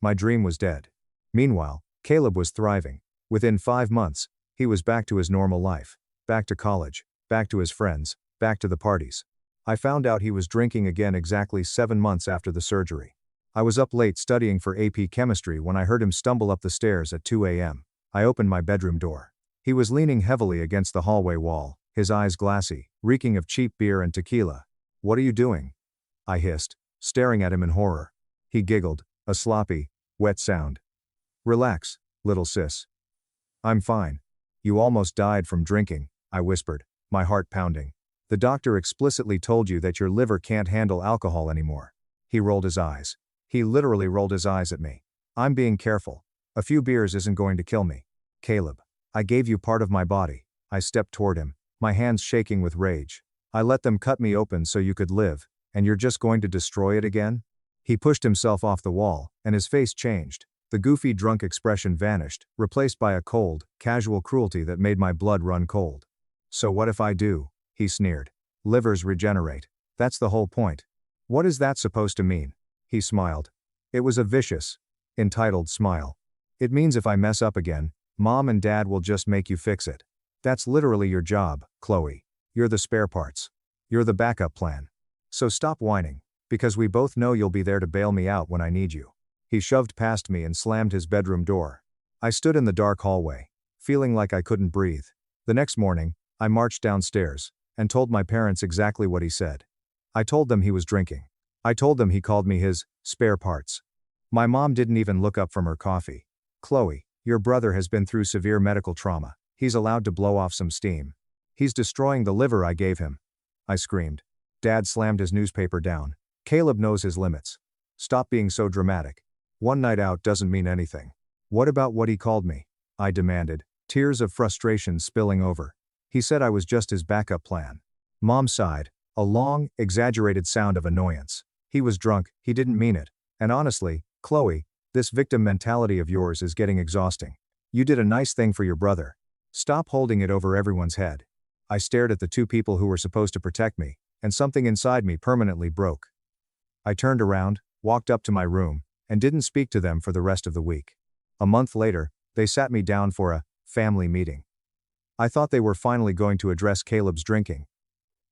My dream was dead. Meanwhile, Caleb was thriving. Within 5 months, he was back to his normal life. Back to college, back to his friends, back to the parties. I found out he was drinking again exactly 7 months after the surgery. I was up late studying for AP chemistry when I heard him stumble up the stairs at 2 a.m. I opened my bedroom door. He was leaning heavily against the hallway wall, his eyes glassy, reeking of cheap beer and tequila. "What are you doing?" I hissed, staring at him in horror. He giggled, a sloppy, wet sound. "Relax, little sis. I'm fine. You almost died from drinking," I whispered, my heart pounding. "The doctor explicitly told you that your liver can't handle alcohol anymore." He rolled his eyes. He literally rolled his eyes at me. "I'm being careful. A few beers isn't going to kill me. Caleb, I gave you part of my body." I stepped toward him, my hands shaking with rage. "I let them cut me open so you could live, and you're just going to destroy it again?" He pushed himself off the wall, and his face changed. The goofy drunk expression vanished, replaced by a cold, casual cruelty that made my blood run cold. "So what if I do?" he sneered. "Livers regenerate. That's the whole point." "What is that supposed to mean?" He smiled. It was a vicious, entitled smile. "It means if I mess up again, Mom and Dad will just make you fix it. That's literally your job, Chloe. You're the spare parts. You're the backup plan. So stop whining, because we both know you'll be there to bail me out when I need you. He shoved past me and slammed his bedroom door. I stood in the dark hallway, feeling like I couldn't breathe. The next morning, I marched downstairs and told my parents exactly what he said. I told them he was drinking. I told them he called me his spare parts. My mom didn't even look up from her coffee. Chloe, your brother has been through severe medical trauma. He's allowed to blow off some steam. He's destroying the liver I gave him. I screamed. Dad slammed his newspaper down. Caleb knows his limits. Stop being so dramatic. One night out doesn't mean anything. What about what he called me? I demanded, tears of frustration spilling over. He said I was just his backup plan. Mom sighed, a long, exaggerated sound of annoyance. He was drunk, he didn't mean it. And honestly, Chloe, this victim mentality of yours is getting exhausting. You did a nice thing for your brother. Stop holding it over everyone's head. I stared at the two people who were supposed to protect me, and something inside me permanently broke. I turned around, walked up to my room, and didn't speak to them for the rest of the week. A month later, they sat me down for a family meeting. I thought they were finally going to address Caleb's drinking.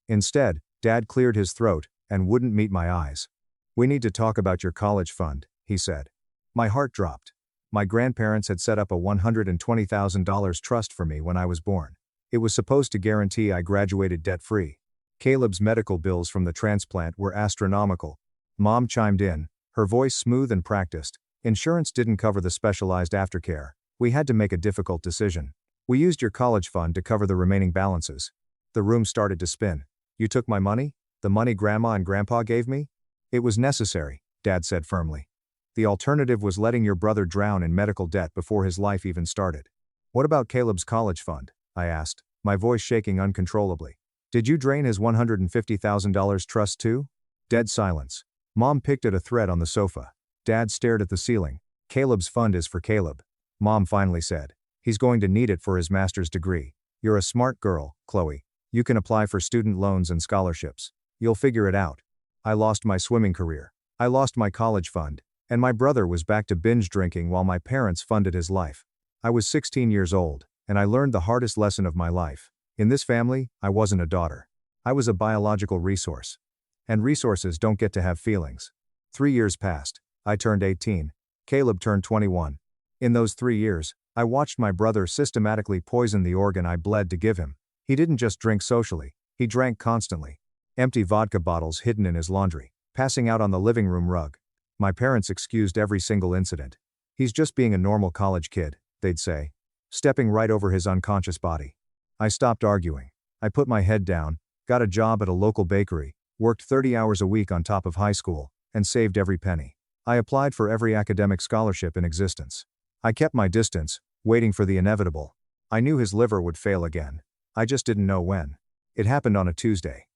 Instead, Dad cleared his throat and wouldn't meet my eyes. We need to talk about your college fund, he said. My heart dropped. My grandparents had set up a $120,000 trust for me when I was born. It was supposed to guarantee I graduated debt-free. Caleb's medical bills from the transplant were astronomical. Mom chimed in, her voice smooth and practiced. Insurance didn't cover the specialized aftercare. We had to make a difficult decision. We used your college fund to cover the remaining balances. The room started to spin. You took my money? The money Grandma and Grandpa gave me? It was necessary, Dad said firmly. The alternative was letting your brother drown in medical debt before his life even started. What about Caleb's college fund? I asked, my voice shaking uncontrollably. Did you drain his $150,000 trust too? Dead silence. Mom picked at a thread on the sofa. Dad stared at the ceiling. Caleb's fund is for Caleb. Mom finally said. He's going to need it for his master's degree. You're a smart girl, Chloe. You can apply for student loans and scholarships. You'll figure it out. I lost my swimming career. I lost my college fund. And my brother was back to binge drinking while my parents funded his life. I was 16 years old, and I learned the hardest lesson of my life. In this family, I wasn't a daughter. I was a biological resource. And resources don't get to have feelings. 3 years passed. I turned 18. Caleb turned 21. In those 3 years, I watched my brother systematically poison the organ I bled to give him. He didn't just drink socially, he drank constantly. Empty vodka bottles hidden in his laundry, passing out on the living room rug. My parents excused every single incident. He's just being a normal college kid, they'd say, stepping right over his unconscious body. I stopped arguing. I put my head down, got a job at a local bakery, worked 30 hours a week on top of high school, and saved every penny. I applied for every academic scholarship in existence. I kept my distance, waiting for the inevitable. I knew his liver would fail again. I just didn't know when. It happened on a Tuesday.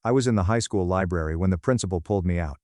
I was in the high school library when the principal pulled me out.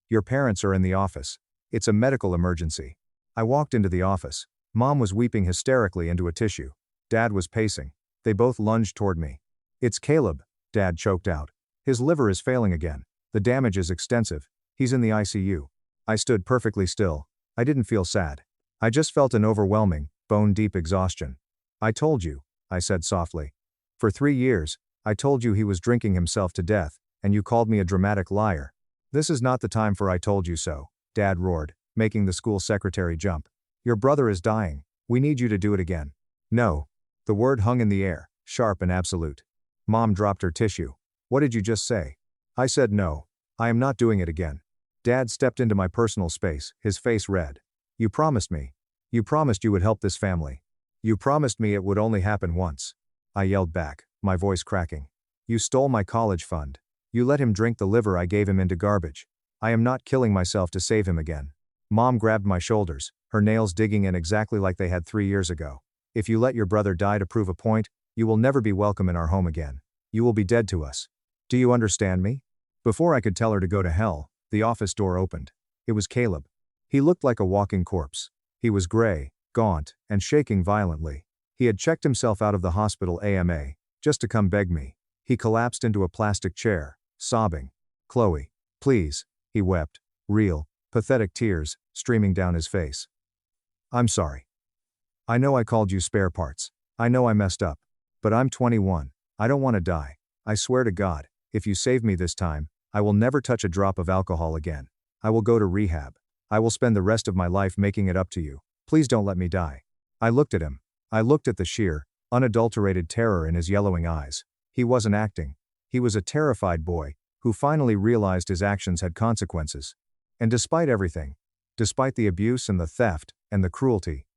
Your parents are in the office. It's a medical emergency. I walked into the office. Mom was weeping hysterically into a tissue. Dad was pacing. They both lunged toward me. It's Caleb, Dad choked out. His liver is failing again. The damage is extensive. He's in the ICU. I stood perfectly still. I didn't feel sad. I just felt an overwhelming, bone-deep exhaustion. I told you, I said softly. For 3 years, I told you he was drinking himself to death, and you called me a dramatic liar. This is not the time for I told you so, Dad roared, making the school secretary jump. Your brother is dying. We need you to do it again. No. The word hung in the air, sharp and absolute. Mom dropped her tissue. What did you just say? I said no. I am not doing it again. Dad stepped into my personal space, his face red. You promised me. You promised you would help this family. You promised me it would only happen once. I yelled back, my voice cracking. You stole my college fund. You let him drink the liver I gave him into garbage. I am not killing myself to save him again. Mom grabbed my shoulders, her nails digging in exactly like they had 3 years ago. If you let your brother die to prove a point, you will never be welcome in our home again. You will be dead to us. Do you understand me? Before I could tell her to go to hell, the office door opened. It was Caleb. He looked like a walking corpse. He was gray, gaunt, and shaking violently. He had checked himself out of the hospital AMA, just to come beg me. He collapsed into a plastic chair, sobbing. Chloe, please, he wept, real, pathetic tears streaming down his face. I'm sorry. I know I called you spare parts. I know I messed up. But I'm 21. I don't want to die. I swear to God, if you save me this time, I will never touch a drop of alcohol again. I will go to rehab. I will spend the rest of my life making it up to you. Please don't let me die. I looked at him. I looked at the sheer, unadulterated terror in his yellowing eyes. He wasn't acting. He was a terrified boy, who finally realized his actions had consequences. And despite everything, despite the abuse and the theft, and the cruelty,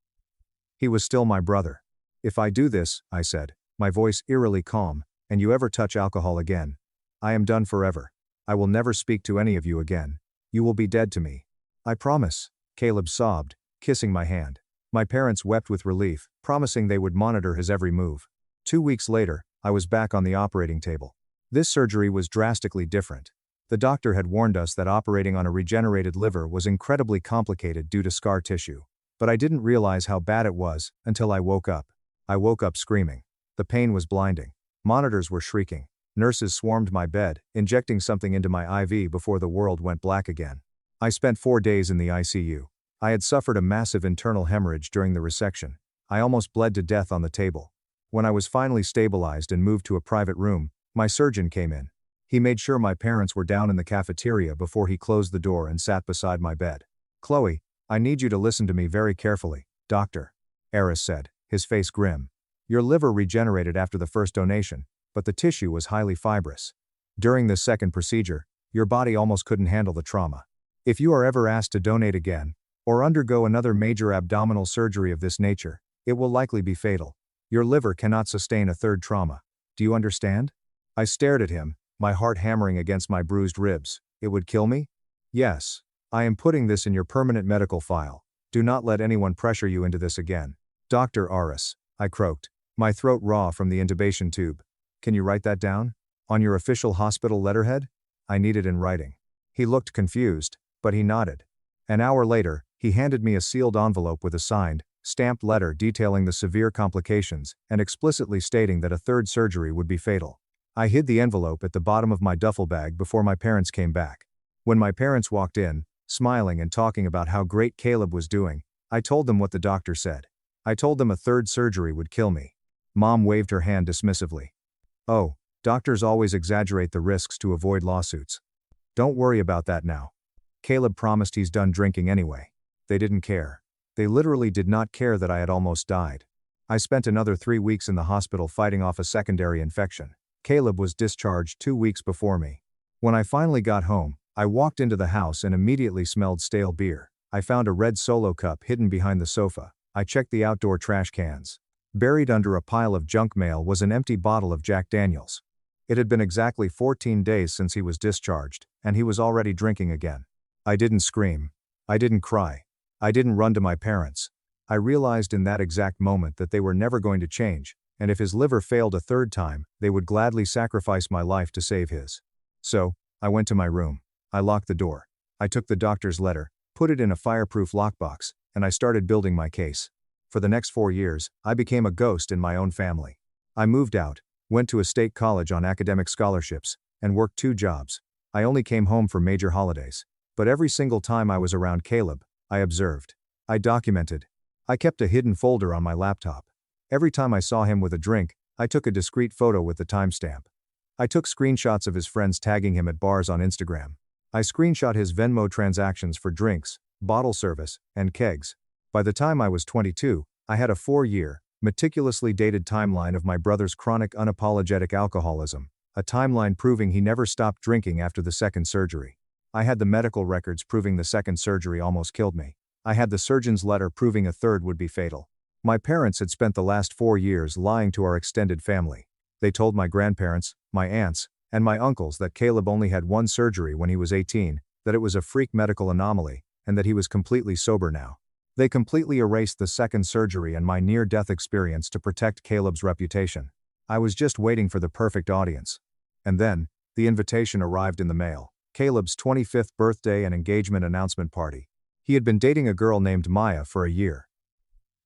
he was still my brother. If I do this, I said, my voice eerily calm, and you ever touch alcohol again, I am done forever. I will never speak to any of you again. You will be dead to me. I promise, Caleb sobbed, kissing my hand. My parents wept with relief, promising they would monitor his every move. 2 weeks later, I was back on the operating table. This surgery was drastically different. The doctor had warned us that operating on a regenerated liver was incredibly complicated due to scar tissue. But I didn't realize how bad it was until I woke up. I woke up screaming. The pain was blinding. Monitors were shrieking. Nurses swarmed my bed, injecting something into my IV before the world went black again. I spent 4 days in the ICU. I had suffered a massive internal hemorrhage during the resection. I almost bled to death on the table. When I was finally stabilized and moved to a private room, my surgeon came in. He made sure my parents were down in the cafeteria before he closed the door and sat beside my bed. Chloe, I need you to listen to me very carefully, doctor. Eris said, his face grim. Your liver regenerated after the first donation, but the tissue was highly fibrous. During this second procedure, your body almost couldn't handle the trauma. If you are ever asked to donate again, or undergo another major abdominal surgery of this nature, it will likely be fatal. Your liver cannot sustain a third trauma. Do you understand? I stared at him, my heart hammering against my bruised ribs. It would kill me? Yes. I am putting this in your permanent medical file. Do not let anyone pressure you into this again. Dr. Aris, I croaked, my throat raw from the intubation tube. Can you write that down? On your official hospital letterhead? I need it in writing. He looked confused, but he nodded. An hour later, he handed me a sealed envelope with a signed, stamped letter detailing the severe complications and explicitly stating that a third surgery would be fatal. I hid the envelope at the bottom of my duffel bag before my parents came back. When my parents walked in, smiling and talking about how great Caleb was doing, I told them what the doctor said. I told them a third surgery would kill me. Mom waved her hand dismissively. Oh, doctors always exaggerate the risks to avoid lawsuits. Don't worry about that now. Caleb promised he's done drinking anyway. They didn't care. They literally did not care that I had almost died. I spent another 3 weeks in the hospital fighting off a secondary infection. Caleb was discharged 2 weeks before me. When I finally got home, I walked into the house and immediately smelled stale beer. I found a red Solo cup hidden behind the sofa. I checked the outdoor trash cans. Buried under a pile of junk mail was an empty bottle of Jack Daniels. It had been exactly 14 days since he was discharged, and he was already drinking again. I didn't scream. I didn't cry. I didn't run to my parents. I realized in that exact moment that they were never going to change, and if his liver failed a third time, they would gladly sacrifice my life to save his. So, I went to my room. I locked the door. I took the doctor's letter, put it in a fireproof lockbox, and I started building my case. For the next 4 years, I became a ghost in my own family. I moved out, went to a state college on academic scholarships, and worked 2 jobs. I only came home for major holidays. But every single time I was around Caleb, I observed. I documented. I kept a hidden folder on my laptop. Every time I saw him with a drink, I took a discreet photo with the timestamp. I took screenshots of his friends tagging him at bars on Instagram. I screenshot his Venmo transactions for drinks, bottle service, and kegs. By the time I was 22, I had a 4-year, meticulously dated timeline of my brother's chronic unapologetic alcoholism, a timeline proving he never stopped drinking after the second surgery. I had the medical records proving the second surgery almost killed me. I had the surgeon's letter proving a third would be fatal. My parents had spent the last 4 years lying to our extended family. They told my grandparents, my aunts, and my uncles that Caleb only had 1 surgery when he was 18, that it was a freak medical anomaly, and that he was completely sober now. They completely erased the second surgery and my near-death experience to protect Caleb's reputation. I was just waiting for the perfect audience. And then, the invitation arrived in the mail. Caleb's 25th birthday and engagement announcement party. He had been dating a girl named Maya for a year.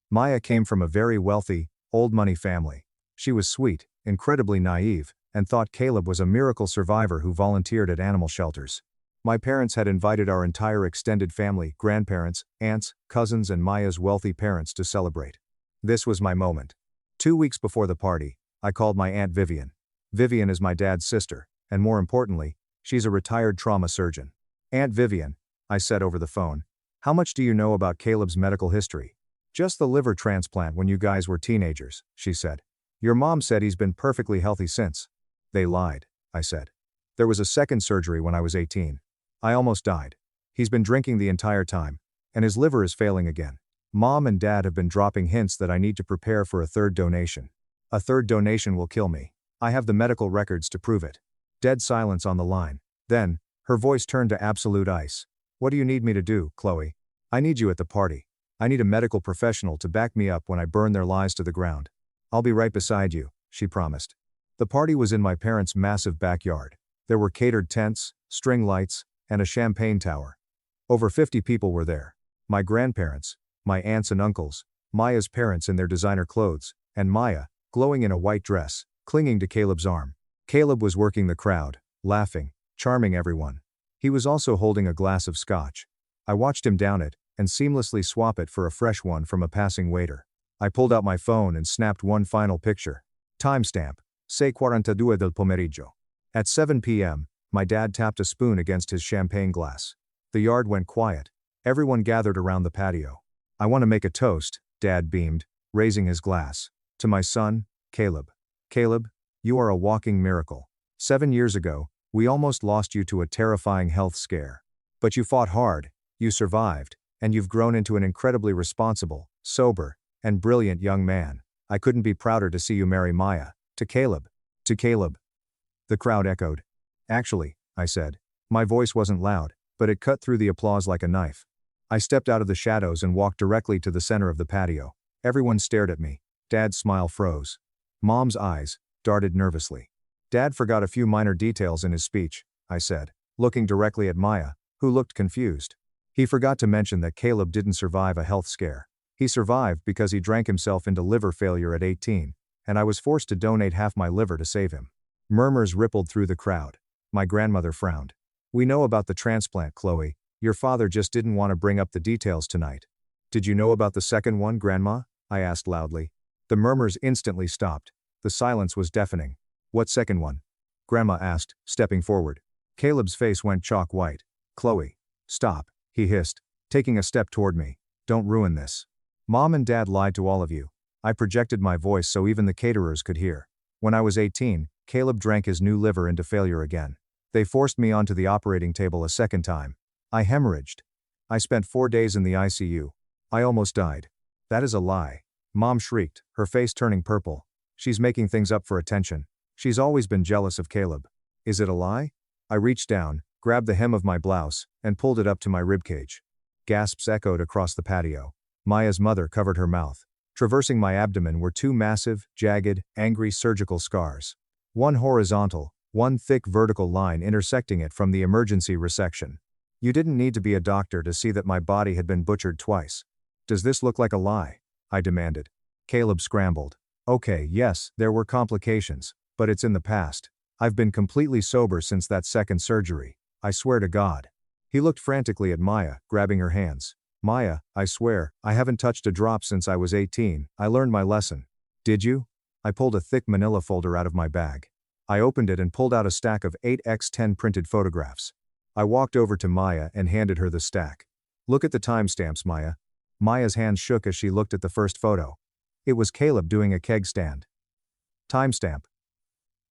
Maya came from a very wealthy, old-money family. She was sweet, incredibly naive, and thought Caleb was a miracle survivor who volunteered at animal shelters. My parents had invited our entire extended family, grandparents, aunts, cousins, and Maya's wealthy parents to celebrate. This was my moment. 2 weeks before the party, I called my Aunt Vivian. Vivian is my dad's sister, and more importantly, she's a retired trauma surgeon. Aunt Vivian, I said over the phone, how much do you know about Caleb's medical history? Just the liver transplant when you guys were teenagers, she said. Your mom said he's been perfectly healthy since. They lied, I said. There was a second surgery when I was 18. I almost died. He's been drinking the entire time, and his liver is failing again. Mom and Dad have been dropping hints that I need to prepare for a third donation. A third donation will kill me. I have the medical records to prove it. Dead silence on the line. Then, her voice turned to absolute ice. What do you need me to do, Chloe? I need you at the party. I need a medical professional to back me up when I burn their lies to the ground. I'll be right beside you, she promised. The party was in my parents' massive backyard. There were catered tents, string lights, and a champagne tower. Over 50 people were there. My grandparents, my aunts and uncles, Maya's parents in their designer clothes, and Maya, glowing in a white dress, clinging to Caleb's arm. Caleb was working the crowd, laughing, charming everyone. He was also holding a glass of scotch. I watched him down it, and seamlessly swap it for a fresh one from a passing waiter. I pulled out my phone and snapped one final picture. Timestamp, 6:42 del pomeriggio. At 7 p.m., my dad tapped a spoon against his champagne glass. The yard went quiet. Everyone gathered around the patio. I want to make a toast, Dad beamed, raising his glass. To my son, Caleb. Caleb, you are a walking miracle. 7 years ago, we almost lost you to a terrifying health scare. But you fought hard, you survived, and you've grown into an incredibly responsible, sober, and brilliant young man. I couldn't be prouder to see you marry Maya. To Caleb. To Caleb. The crowd echoed. Actually, I said. My voice wasn't loud, but it cut through the applause like a knife. I stepped out of the shadows and walked directly to the center of the patio. Everyone stared at me. Dad's smile froze. Mom's eyes darted nervously. Dad forgot a few minor details in his speech, I said, looking directly at Maya, who looked confused. He forgot to mention that Caleb didn't survive a health scare. He survived because he drank himself into liver failure at 18, and I was forced to donate half my liver to save him. Murmurs rippled through the crowd. My grandmother frowned. We know about the transplant, Chloe. Your father just didn't want to bring up the details tonight. Did you know about the second one, Grandma? I asked loudly. The murmurs instantly stopped. The silence was deafening. What second one? Grandma asked, stepping forward. Caleb's face went chalk white. Chloe. Stop, he hissed, taking a step toward me. Don't ruin this. Mom and Dad lied to all of you. I projected my voice so even the caterers could hear. When I was 18, Caleb drank his new liver into failure again. They forced me onto the operating table a second time. I hemorrhaged. I spent 4 days in the ICU. I almost died. That is a lie. Mom shrieked, her face turning purple. She's making things up for attention. She's always been jealous of Caleb. Is it a lie? I reached down, grabbed the hem of my blouse, and pulled it up to my ribcage. Gasps echoed across the patio. Maya's mother covered her mouth. Traversing my abdomen were 2 massive, jagged, angry surgical scars. One horizontal, one thick vertical line intersecting it from the emergency resection. You didn't need to be a doctor to see that my body had been butchered twice. Does this look like a lie? I demanded. Caleb scrambled. Okay, yes, there were complications, but it's in the past. I've been completely sober since that second surgery. I swear to God. He looked frantically at Maya, grabbing her hands. Maya, I swear, I haven't touched a drop since I was 18. I learned my lesson. Did you? I pulled a thick manila folder out of my bag. I opened it and pulled out a stack of 8x10 printed photographs. I walked over to Maya and handed her the stack. Look at the timestamps, Maya. Maya's hands shook as she looked at the first photo. It was Caleb doing a keg stand. Timestamp.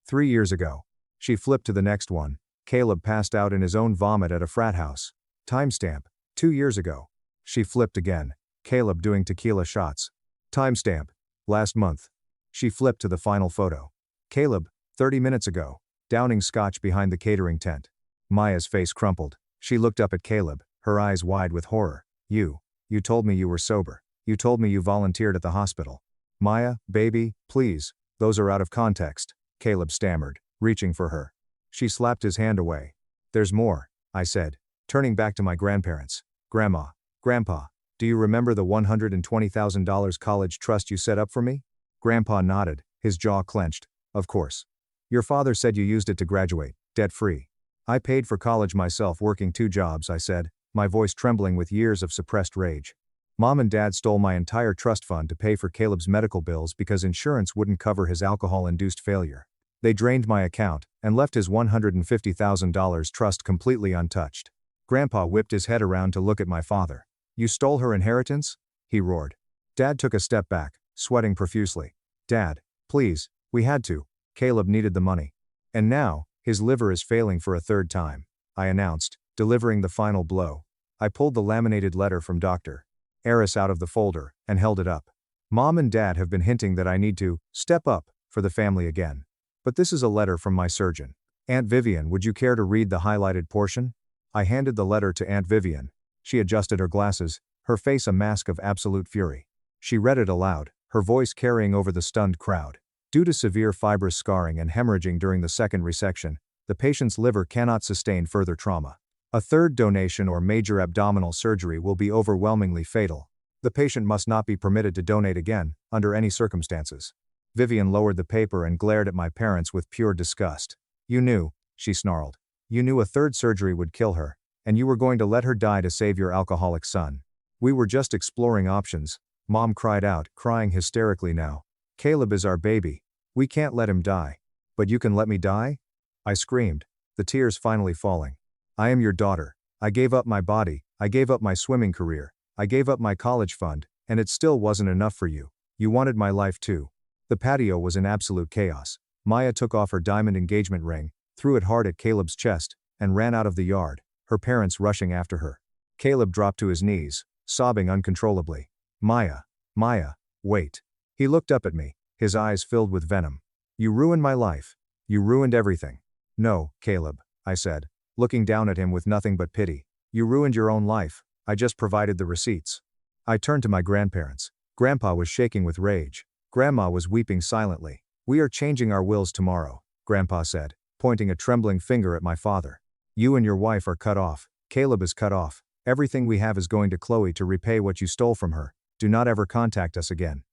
3 years ago. She flipped to the next one. Caleb passed out in his own vomit at a frat house. Timestamp. 2 years ago. She flipped again. Caleb doing tequila shots. Timestamp. Last month. She flipped to the final photo. Caleb, 30 minutes ago. Downing scotch behind the catering tent. Maya's face crumpled. She looked up at Caleb, her eyes wide with horror. You told me you were sober. You told me you volunteered at the hospital. Maya, baby, please, those are out of context, Caleb stammered, reaching for her. She slapped his hand away. There's more, I said, turning back to my grandparents. Grandma, Grandpa, do you remember the $120,000 college trust you set up for me? Grandpa nodded, his jaw clenched. Of course. Your father said you used it to graduate, debt-free. I paid for college myself working 2 jobs, I said, my voice trembling with years of suppressed rage. Mom and Dad stole my entire trust fund to pay for Caleb's medical bills because insurance wouldn't cover his alcohol-induced failure. They drained my account and left his $150,000 trust completely untouched. Grandpa whipped his head around to look at my father. "You stole her inheritance?" he roared. Dad took a step back, sweating profusely. "Dad, please, we had to. Caleb needed the money. And now, his liver is failing for a third time," I announced, delivering the final blow. I pulled the laminated letter from Dr. Eris out of the folder and held it up. "Mom and Dad have been hinting that I need to step up for the family again. But this is a letter from my surgeon. Aunt Vivian, would you care to read the highlighted portion?" I handed the letter to Aunt Vivian. She adjusted her glasses, her face a mask of absolute fury. She read it aloud, her voice carrying over the stunned crowd. "Due to severe fibrous scarring and hemorrhaging during the second resection, the patient's liver cannot sustain further trauma. A third donation or major abdominal surgery will be overwhelmingly fatal. The patient must not be permitted to donate again, under any circumstances." Vivian lowered the paper and glared at my parents with pure disgust. "You knew," she snarled. "You knew a third surgery would kill her, and you were going to let her die to save your alcoholic son." "We were just exploring options," Mom cried out, crying hysterically now. "Caleb is our baby. We can't let him die." "But you can let me die?" I screamed, the tears finally falling. "I am your daughter. I gave up my body, I gave up my swimming career, I gave up my college fund, and it still wasn't enough for you. You wanted my life too." The patio was in absolute chaos. Maya took off her diamond engagement ring, threw it hard at Caleb's chest, and ran out of the yard, her parents rushing after her. Caleb dropped to his knees, sobbing uncontrollably. Maya, wait." He looked up at me, his eyes filled with venom. "You ruined my life. You ruined everything." "No, Caleb," I said, looking down at him with nothing but pity. "You ruined your own life. I just provided the receipts." I turned to my grandparents. Grandpa was shaking with rage. Grandma was weeping silently. "We are changing our wills tomorrow," Grandpa said, pointing a trembling finger at my father. "You and your wife are cut off. Caleb is cut off. Everything we have is going to Chloe to repay what you stole from her. Do not ever contact us again."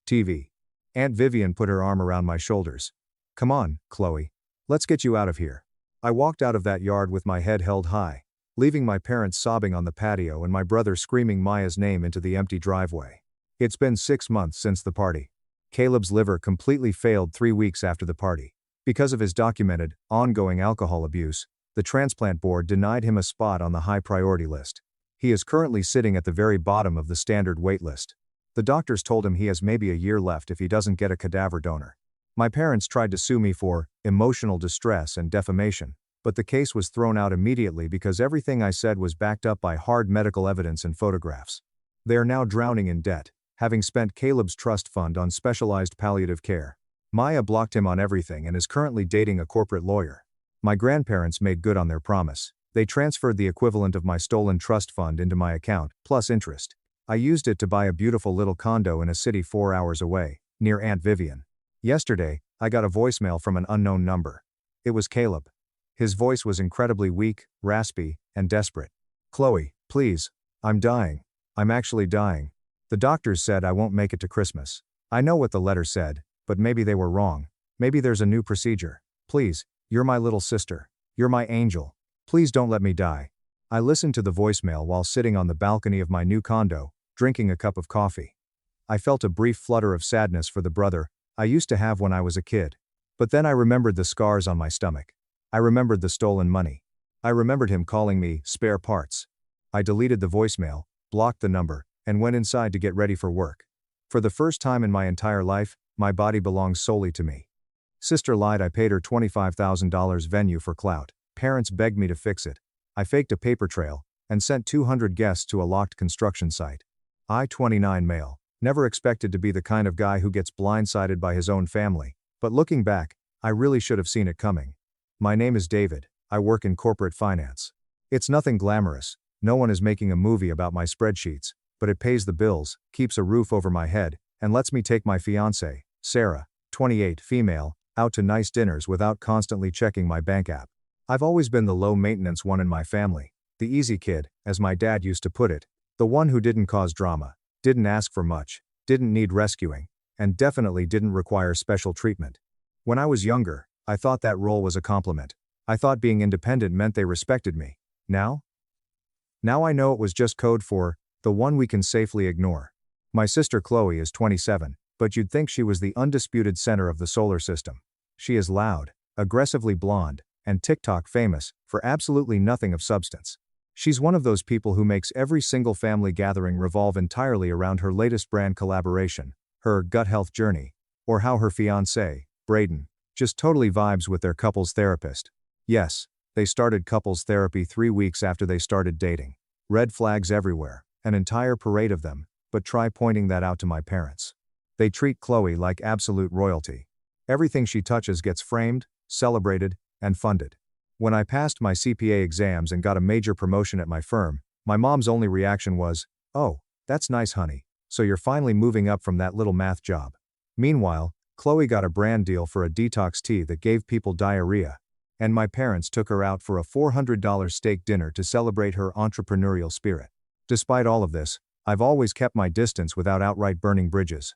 TV. Aunt Vivian put her arm around my shoulders. "Come on, Chloe. Let's get you out of here." I walked out of that yard with my head held high, leaving my parents sobbing on the patio and my brother screaming Maya's name into the empty driveway. It's been 6 months since the party. Caleb's liver completely failed 3 weeks after the party. Because of his documented, ongoing alcohol abuse, the transplant board denied him a spot on the high priority list. He is currently sitting at the very bottom of the standard wait list. The doctors told him he has maybe a year left if he doesn't get a cadaver donor. My parents tried to sue me for emotional distress and defamation, but the case was thrown out immediately because everything I said was backed up by hard medical evidence and photographs. They are now drowning in debt, having spent Caleb's trust fund on specialized palliative care. Maya blocked him on everything and is currently dating a corporate lawyer. My grandparents made good on their promise. They transferred the equivalent of my stolen trust fund into my account, plus interest. I used it to buy a beautiful little condo in a city 4 hours away, near Aunt Vivian. Yesterday, I got a voicemail from an unknown number. It was Caleb. His voice was incredibly weak, raspy, and desperate. "Chloe, please. I'm dying. I'm actually dying. The doctors said I won't make it to Christmas." I know what the letter said, but maybe they were wrong. Maybe there's a new procedure. "Please, you're my little sister. You're my angel. Please don't let me die." I listened to the voicemail while sitting on the balcony of my new condo, drinking a cup of coffee. I felt a brief flutter of sadness for the brother I used to have when I was a kid. But then I remembered the scars on my stomach. I remembered the stolen money. I remembered him calling me spare parts. I deleted the voicemail, blocked the number, and went inside to get ready for work. For the first time in my entire life, my body belongs solely to me. Sister lied I paid her $25,000 venue for clout. Parents begged me to fix it. I faked a paper trail, and sent 200 guests to a locked construction site. I, 29 male, never expected to be the kind of guy who gets blindsided by his own family, but looking back, I really should have seen it coming. My name is David, I work in corporate finance. It's nothing glamorous, no one is making a movie about my spreadsheets, but it pays the bills, keeps a roof over my head, and lets me take my fiancée, Sarah, 28, female, out to nice dinners without constantly checking my bank app. I've always been the low-maintenance one in my family, the easy kid, as my dad used to put it, the one who didn't cause drama, didn't ask for much, didn't need rescuing, and definitely didn't require special treatment. When I was younger, I thought that role was a compliment. I thought being independent meant they respected me. Now I know it was just code for the one we can safely ignore. My sister Chloe is 27, but you'd think she was the undisputed center of the solar system. She is loud, aggressively blonde, and TikTok famous for absolutely nothing of substance. She's one of those people who makes every single family gathering revolve entirely around her latest brand collaboration, her gut health journey, or how her fiancé, Braden, just totally vibes with their couples therapist. Yes, they started couples therapy 3 weeks after they started dating. Red flags everywhere, an entire parade of them, but try pointing that out to my parents. They treat Chloe like absolute royalty. Everything she touches gets framed, celebrated, and funded. When I passed my CPA exams and got a major promotion at my firm, my mom's only reaction was, "Oh, that's nice, honey. So you're finally moving up from that little math job." Meanwhile, Chloe got a brand deal for a detox tea that gave people diarrhea, and my parents took her out for a $400 steak dinner to celebrate her entrepreneurial spirit. Despite all of this, I've always kept my distance without outright burning bridges.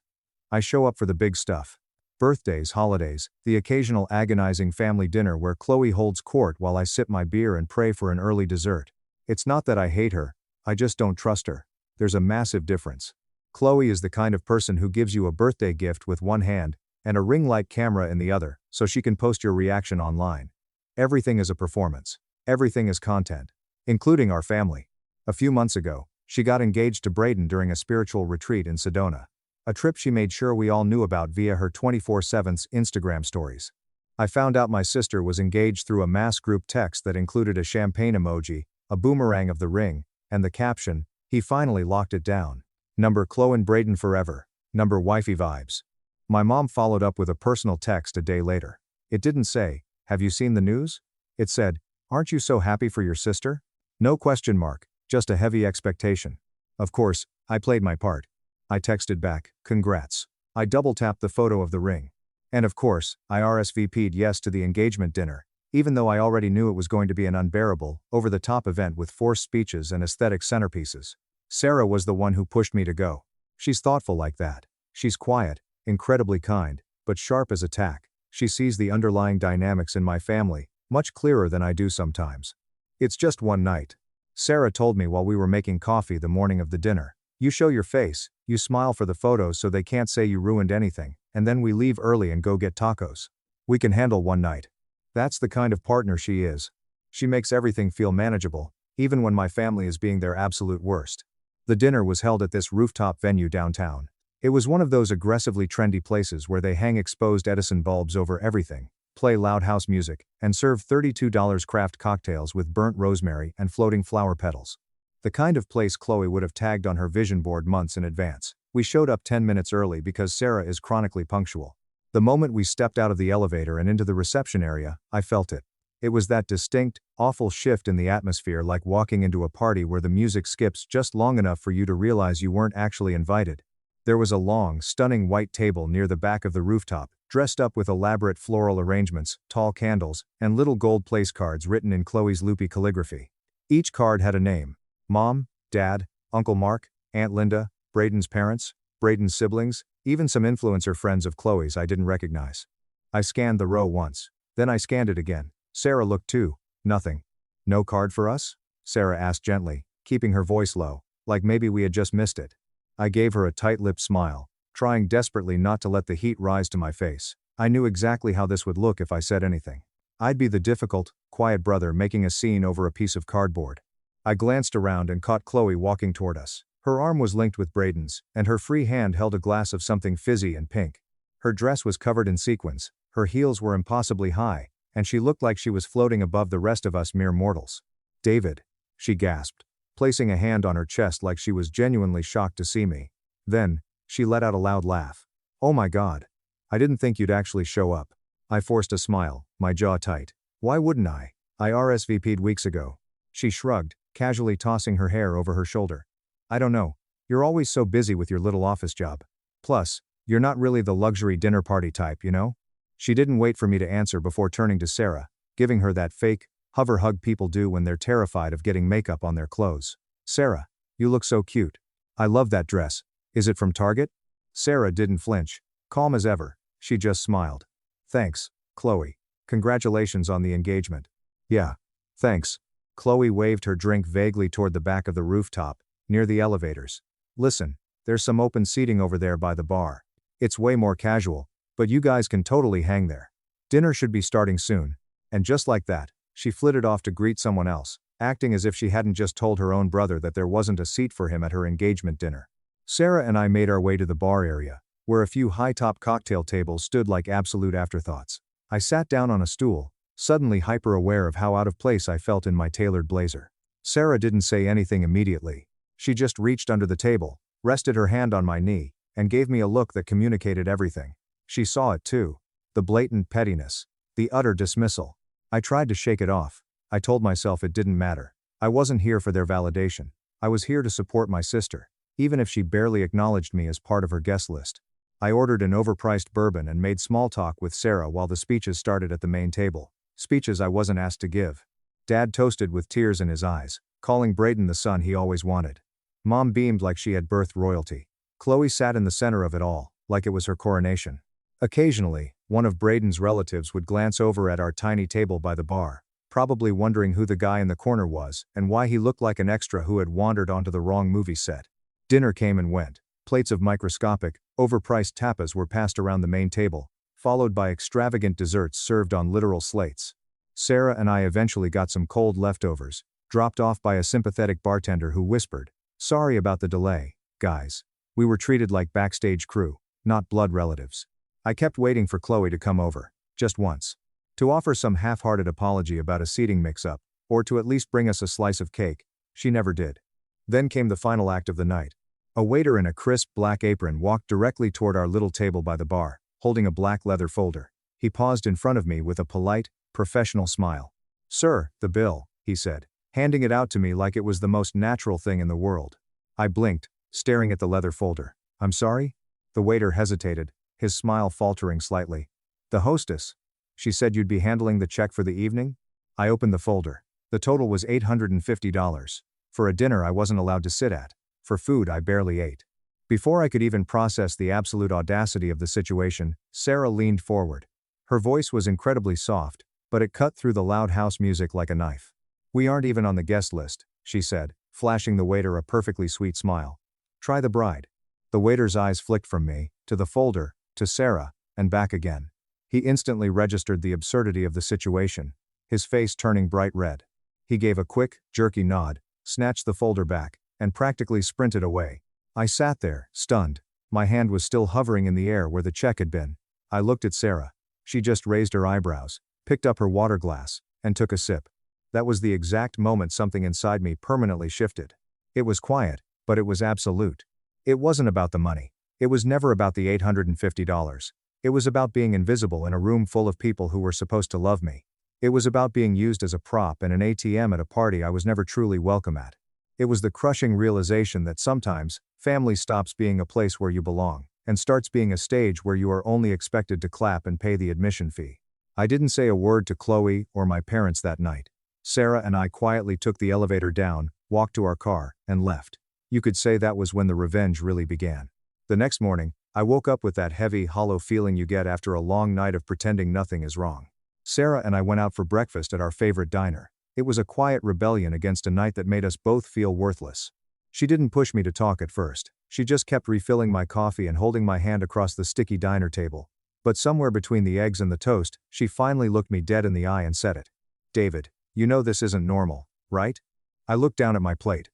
I show up for the big stuff. Birthdays, holidays, the occasional agonizing family dinner where Chloe holds court while I sip my beer and pray for an early dessert. It's not that I hate her, I just don't trust her. There's a massive difference. Chloe is the kind of person who gives you a birthday gift with one hand and a ring light camera in the other so she can post your reaction online. Everything is a performance. Everything is content. Including our family. A few months ago, she got engaged to Braden during a spiritual retreat in Sedona. A trip she made sure we all knew about via her 24/7 Instagram stories. I found out my sister was engaged through a mass group text that included a champagne emoji, a boomerang of the ring, and the caption, "He finally locked it down. Number Chloe and Braden forever. Number wifey vibes." My mom followed up with a personal text a day later. It didn't say, "Have you seen the news?" It said, "Aren't you so happy for your sister?" No question mark, just a heavy expectation. Of course, I played my part. I texted back, "Congrats." I double-tapped the photo of the ring. And of course, I RSVP'd yes to the engagement dinner, even though I already knew it was going to be an unbearable, over-the-top event with forced speeches and aesthetic centerpieces. Sarah was the one who pushed me to go. She's thoughtful like that. She's quiet, incredibly kind, but sharp as a tack. She sees the underlying dynamics in my family, much clearer than I do sometimes. It's just one night. Sarah told me while we were making coffee the morning of the dinner. "You show your face, you smile for the photos so they can't say you ruined anything, and then we leave early and go get tacos. We can handle one night." That's the kind of partner she is. She makes everything feel manageable, even when my family is being their absolute worst. The dinner was held at this rooftop venue downtown. It was one of those aggressively trendy places where they hang exposed Edison bulbs over everything, play loud house music, and serve $32 craft cocktails with burnt rosemary and floating flower petals. The kind of place Chloe would have tagged on her vision board months in advance. We showed up 10 minutes early because Sarah is chronically punctual. The moment we stepped out of the elevator and into the reception area, I felt it. It was that distinct, awful shift in the atmosphere, like walking into a party where the music skips just long enough for you to realize you weren't actually invited. There was a long, stunning white table near the back of the rooftop, dressed up with elaborate floral arrangements, tall candles, and little gold place cards written in Chloe's loopy calligraphy. Each card had a name. Mom, Dad, Uncle Mark, Aunt Linda, Braden's parents, Braden's siblings, even some influencer friends of Chloe's I didn't recognize. I scanned the row once. Then I scanned it again. Sarah looked too. Nothing. "No card for us?" Sarah asked gently, keeping her voice low, like maybe we had just missed it. I gave her a tight-lipped smile, trying desperately not to let the heat rise to my face. I knew exactly how this would look if I said anything. I'd be the difficult, quiet brother making a scene over a piece of cardboard. I glanced around and caught Chloe walking toward us. Her arm was linked with Braden's, and her free hand held a glass of something fizzy and pink. Her dress was covered in sequins, her heels were impossibly high, and she looked like she was floating above the rest of us mere mortals. "David," she gasped, placing a hand on her chest like she was genuinely shocked to see me. Then, she let out a loud laugh. "Oh my God. I didn't think you'd actually show up." I forced a smile, my jaw tight. "Why wouldn't I? I RSVP'd weeks ago." She shrugged, casually tossing her hair over her shoulder. "I don't know. You're always so busy with your little office job. Plus, you're not really the luxury dinner party type, you know?" She didn't wait for me to answer before turning to Sarah, giving her that fake, hover hug people do when they're terrified of getting makeup on their clothes. "Sarah, you look so cute. I love that dress. Is it from Target?" Sarah didn't flinch. Calm as ever, she just smiled. "Thanks, Chloe. Congratulations on the engagement." "Yeah. Thanks." Chloe waved her drink vaguely toward the back of the rooftop, near the elevators. "Listen, there's some open seating over there by the bar. It's way more casual, but you guys can totally hang there." Dinner should be starting soon. And just like that, she flitted off to greet someone else, acting as if she hadn't just told her own brother that there wasn't a seat for him at her engagement dinner. Sarah and I made our way to the bar area, where a few high-top cocktail tables stood like absolute afterthoughts. I sat down on a stool, suddenly hyper-aware of how out of place I felt in my tailored blazer. Sarah didn't say anything immediately. She just reached under the table, rested her hand on my knee, and gave me a look that communicated everything. She saw it too. The blatant pettiness. The utter dismissal. I tried to shake it off. I told myself it didn't matter. I wasn't here for their validation. I was here to support my sister, even if she barely acknowledged me as part of her guest list. I ordered an overpriced bourbon and made small talk with Sarah while the speeches started at the main table. Speeches I wasn't asked to give. Dad toasted with tears in his eyes, calling Braden the son he always wanted. Mom beamed like she had birthed royalty. Chloe sat in the center of it all, like it was her coronation. Occasionally, one of Braden's relatives would glance over at our tiny table by the bar, probably wondering who the guy in the corner was and why he looked like an extra who had wandered onto the wrong movie set. Dinner came and went. Plates of microscopic, overpriced tapas were passed around the main table, followed by extravagant desserts served on literal slates. Sarah and I eventually got some cold leftovers, dropped off by a sympathetic bartender who whispered, "Sorry about the delay, guys. We were treated like backstage crew, not blood relatives." I kept waiting for Chloe to come over, just once. To offer some half-hearted apology about a seating mix-up, or to at least bring us a slice of cake. She never did. Then came the final act of the night. A waiter in a crisp black apron walked directly toward our little table by the bar, holding a black leather folder. He paused in front of me with a polite, professional smile. "Sir, the bill," he said, handing it out to me like it was the most natural thing in the world. I blinked, staring at the leather folder. "I'm sorry?" The waiter hesitated, his smile faltering slightly. "The hostess. She said you'd be handling the check for the evening?" I opened the folder. The total was $850. For a dinner I wasn't allowed to sit at. For food I barely ate. Before I could even process the absolute audacity of the situation, Sarah leaned forward. Her voice was incredibly soft, but it cut through the loud house music like a knife. "We aren't even on the guest list," she said, flashing the waiter a perfectly sweet smile. "Try the bride." The waiter's eyes flicked from me, to the folder, to Sarah, and back again. He instantly registered the absurdity of the situation, his face turning bright red. He gave a quick, jerky nod, snatched the folder back, and practically sprinted away. I sat there, stunned. My hand was still hovering in the air where the check had been. I looked at Sarah. She just raised her eyebrows, picked up her water glass, and took a sip. That was the exact moment something inside me permanently shifted. It was quiet, but it was absolute. It wasn't about the money. It was never about the $850. It was about being invisible in a room full of people who were supposed to love me. It was about being used as a prop and an ATM at a party I was never truly welcome at. It was the crushing realization that sometimes, family stops being a place where you belong, and starts being a stage where you are only expected to clap and pay the admission fee. I didn't say a word to Chloe or my parents that night. Sarah and I quietly took the elevator down, walked to our car, and left. You could say that was when the revenge really began. The next morning, I woke up with that heavy, hollow feeling you get after a long night of pretending nothing is wrong. Sarah and I went out for breakfast at our favorite diner. It was a quiet rebellion against a night that made us both feel worthless. She didn't push me to talk at first. She just kept refilling my coffee and holding my hand across the sticky diner table. But somewhere between the eggs and the toast, she finally looked me dead in the eye and said it. "David, you know this isn't normal, right?" I looked down at my plate.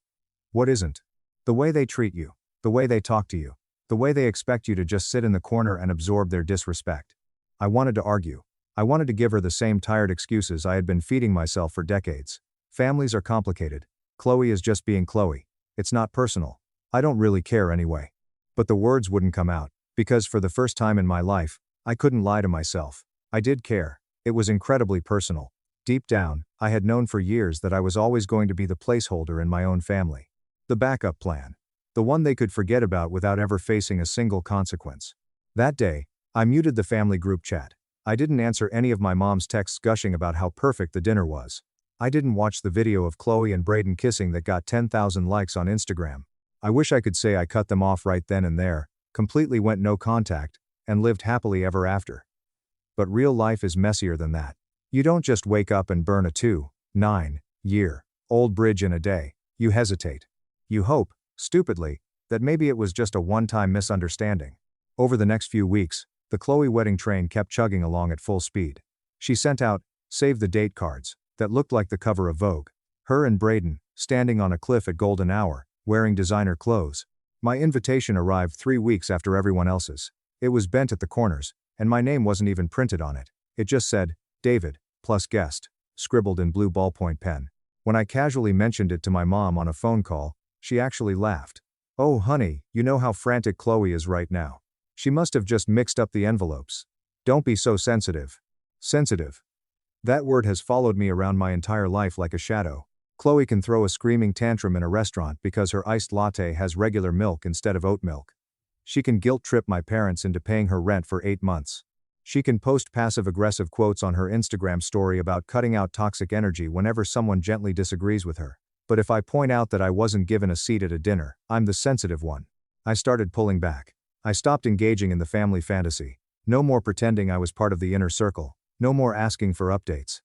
"What isn't?" "The way they treat you. The way they talk to you. The way they expect you to just sit in the corner and absorb their disrespect." I wanted to argue. I wanted to give her the same tired excuses I had been feeding myself for decades. Families are complicated. Chloe is just being Chloe. It's not personal. I don't really care anyway. But the words wouldn't come out, because for the first time in my life, I couldn't lie to myself. I did care. It was incredibly personal. Deep down, I had known for years that I was always going to be the placeholder in my own family. The backup plan. The one they could forget about without ever facing a single consequence. That day, I muted the family group chat. I didn't answer any of my mom's texts gushing about how perfect the dinner was. I didn't watch the video of Chloe and Braden kissing that got 10,000 likes on Instagram. I wish I could say I cut them off right then and there, completely went no contact, and lived happily ever after. But real life is messier than that. You don't just wake up and burn a 2-9-year-old bridge in a day. You hesitate. You hope, stupidly, that maybe it was just a one-time misunderstanding. Over the next few weeks, the Chloe wedding train kept chugging along at full speed. She sent out, save the date cards, that looked like the cover of Vogue. Her and Braden, standing on a cliff at golden hour, wearing designer clothes. My invitation arrived 3 weeks after everyone else's. It was bent at the corners, and my name wasn't even printed on it. It just said, David, plus guest, scribbled in blue ballpoint pen. When I casually mentioned it to my mom on a phone call, she actually laughed. Oh honey, you know how frantic Chloe is right now. She must have just mixed up the envelopes. Don't be so sensitive. Sensitive. That word has followed me around my entire life like a shadow. Chloe can throw a screaming tantrum in a restaurant because her iced latte has regular milk instead of oat milk. She can guilt-trip my parents into paying her rent for 8 months. She can post passive-aggressive quotes on her Instagram story about cutting out toxic energy whenever someone gently disagrees with her. But if I point out that I wasn't given a seat at a dinner, I'm the sensitive one. I started pulling back. I stopped engaging in the family fantasy. No more pretending I was part of the inner circle. No more asking for updates.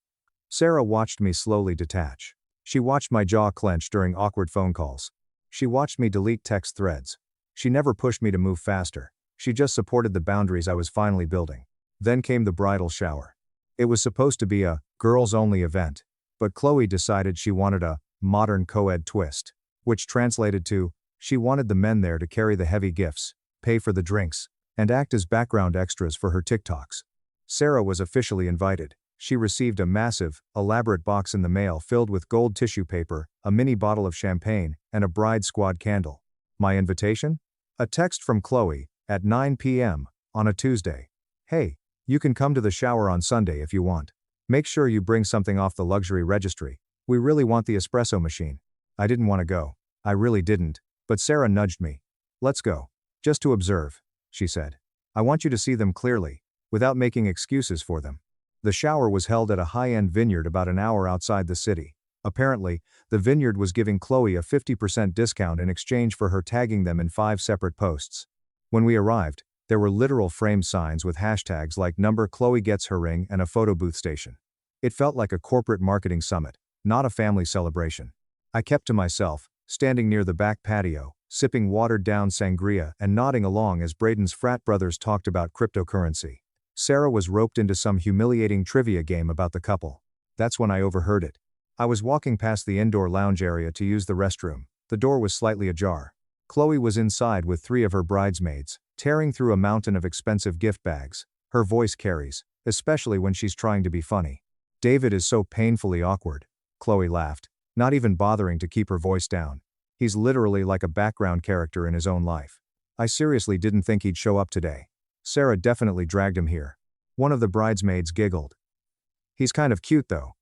Sarah watched me slowly detach. She watched my jaw clench during awkward phone calls. She watched me delete text threads. She never pushed me to move faster. She just supported the boundaries I was finally building. Then came the bridal shower. It was supposed to be a girls-only event, but Chloe decided she wanted a modern co-ed twist, which translated to, she wanted the men there to carry the heavy gifts, pay for the drinks, and act as background extras for her TikToks. Sarah was officially invited. She received a massive, elaborate box in the mail filled with gold tissue paper, a mini bottle of champagne, and a bride squad candle. My invitation? A text from Chloe, at 9 p.m., on a Tuesday. Hey, you can come to the shower on Sunday if you want. Make sure you bring something off the luxury registry. We really want the espresso machine. I didn't want to go. I really didn't, but Sarah nudged me. Let's go. Just to observe, she said. I want you to see them clearly, without making excuses for them. The shower was held at a high-end vineyard about an hour outside the city. Apparently, the vineyard was giving Chloe a 50% discount in exchange for her tagging them in 5 separate posts. When we arrived, there were literal frame signs with hashtags like number Chloe gets her ring and a photo booth station. It felt like a corporate marketing summit, not a family celebration. I kept to myself, standing near the back patio, sipping watered-down sangria and nodding along as Braden's frat brothers talked about cryptocurrency. Sarah was roped into some humiliating trivia game about the couple. That's when I overheard it. I was walking past the indoor lounge area to use the restroom. The door was slightly ajar. Chloe was inside with 3 of her bridesmaids, tearing through a mountain of expensive gift bags. Her voice carries, especially when she's trying to be funny. David is so painfully awkward. Chloe laughed, not even bothering to keep her voice down. He's literally like a background character in his own life. I seriously didn't think he'd show up today. Sarah definitely dragged him here. One of the bridesmaids giggled. He's kind of cute though.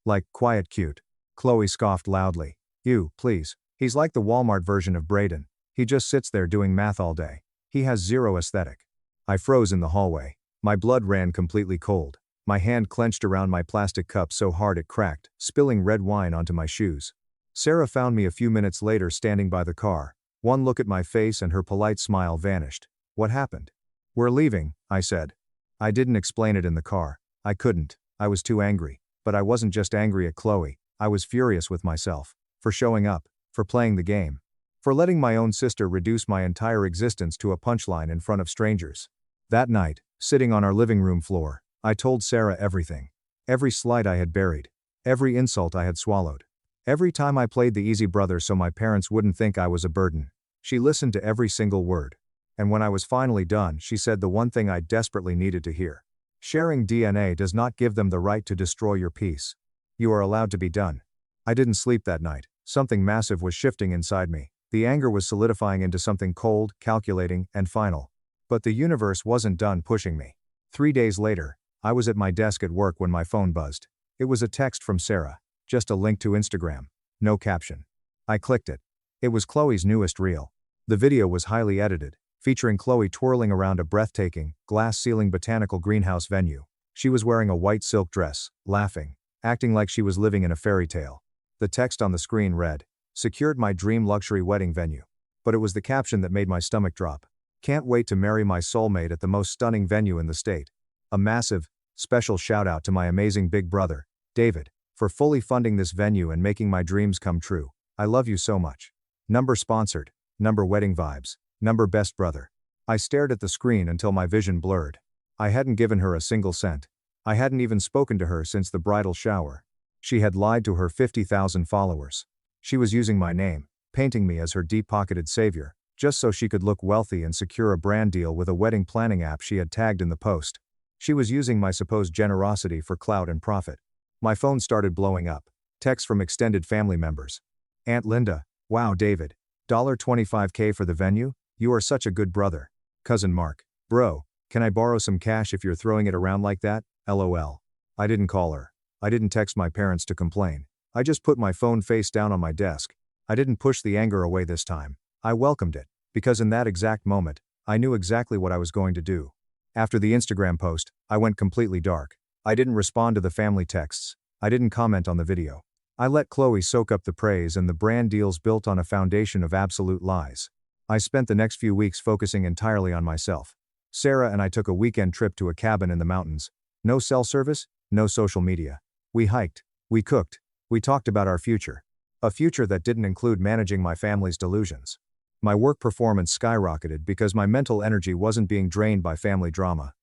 Like, quiet cute. Chloe scoffed loudly. You, please. He's like the Walmart version of Braden. He just sits there doing math all day. He has zero aesthetic. I froze in the hallway. My blood ran completely cold. My hand clenched around my plastic cup so hard it cracked, spilling red wine onto my shoes. Sarah found me a few minutes later standing by the car. One look at my face and her polite smile vanished. What happened? We're leaving, I said. I didn't explain it in the car. I couldn't. I was too angry. But I wasn't just angry at Chloe. I was furious with myself. For showing up. For playing the game. For letting my own sister reduce my entire existence to a punchline in front of strangers. That night, sitting on our living room floor, I told Sarah everything. Every slight I had buried. Every insult I had swallowed. Every time I played the easy brother so my parents wouldn't think I was a burden. She listened to every single word. And when I was finally done, she said the one thing I desperately needed to hear. Sharing DNA does not give them the right to destroy your peace. You are allowed to be done. I didn't sleep that night. Something massive was shifting inside me. The anger was solidifying into something cold, calculating, and final. But the universe wasn't done pushing me. 3 days later, I was at my desk at work when my phone buzzed. It was a text from Sarah. Just a link to Instagram. No caption. I clicked it. It was Chloe's newest reel. The video was highly edited, featuring Chloe twirling around a breathtaking, glass-ceiling botanical greenhouse venue. She was wearing a white silk dress, laughing, acting like she was living in a fairy tale. The text on the screen read, "Secured my dream luxury wedding venue." But it was the caption that made my stomach drop. "Can't wait to marry my soulmate at the most stunning venue in the state." A massive, special shout-out to my amazing big brother, David, for fully funding this venue and making my dreams come true. I love you so much. Number sponsored. Number wedding vibes. Number best brother. I stared at the screen until my vision blurred. I hadn't given her a single cent. I hadn't even spoken to her since the bridal shower. She had lied to her 50,000 followers. She was using my name, painting me as her deep-pocketed savior, just so she could look wealthy and secure a brand deal with a wedding planning app she had tagged in the post. She was using my supposed generosity for clout and profit. My phone started blowing up. Texts from extended family members. Aunt Linda, wow David. $25K for the venue? You are such a good brother. Cousin Mark, bro, can I borrow some cash if you're throwing it around like that? LOL. I didn't call her. I didn't text my parents to complain. I just put my phone face down on my desk. I didn't push the anger away this time. I welcomed it, because in that exact moment, I knew exactly what I was going to do. After the Instagram post, I went completely dark. I didn't respond to the family texts. I didn't comment on the video. I let Chloe soak up the praise and the brand deals built on a foundation of absolute lies. I spent the next few weeks focusing entirely on myself. Sarah and I took a weekend trip to a cabin in the mountains. No cell service, no social media. We hiked, we cooked, we talked about our future. A future that didn't include managing my family's delusions. My work performance skyrocketed because my mental energy wasn't being drained by family drama.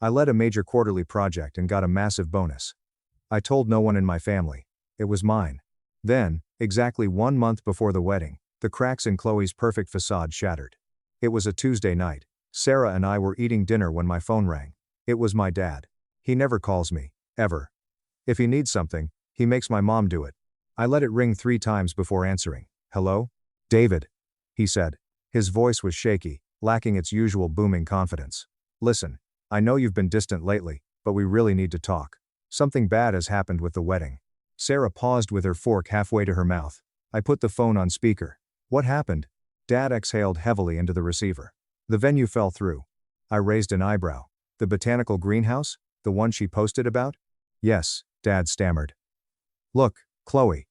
I led a major quarterly project and got a massive bonus. I told no one in my family. It was mine. Then, exactly 1 month before the wedding, the cracks in Chloe's perfect facade shattered. It was a Tuesday night. Sarah and I were eating dinner when my phone rang. It was my dad. He never calls me, ever. If he needs something, he makes my mom do it. I let it ring 3 times before answering. Hello? David, he said. His voice was shaky, lacking its usual booming confidence. Listen, I know you've been distant lately, but we really need to talk. Something bad has happened with the wedding. Sarah paused with her fork halfway to her mouth. I put the phone on speaker. What happened? Dad exhaled heavily into the receiver. The venue fell through. I raised an eyebrow. The botanical greenhouse? The one she posted about? Yes, Dad stammered. Look, Chloe.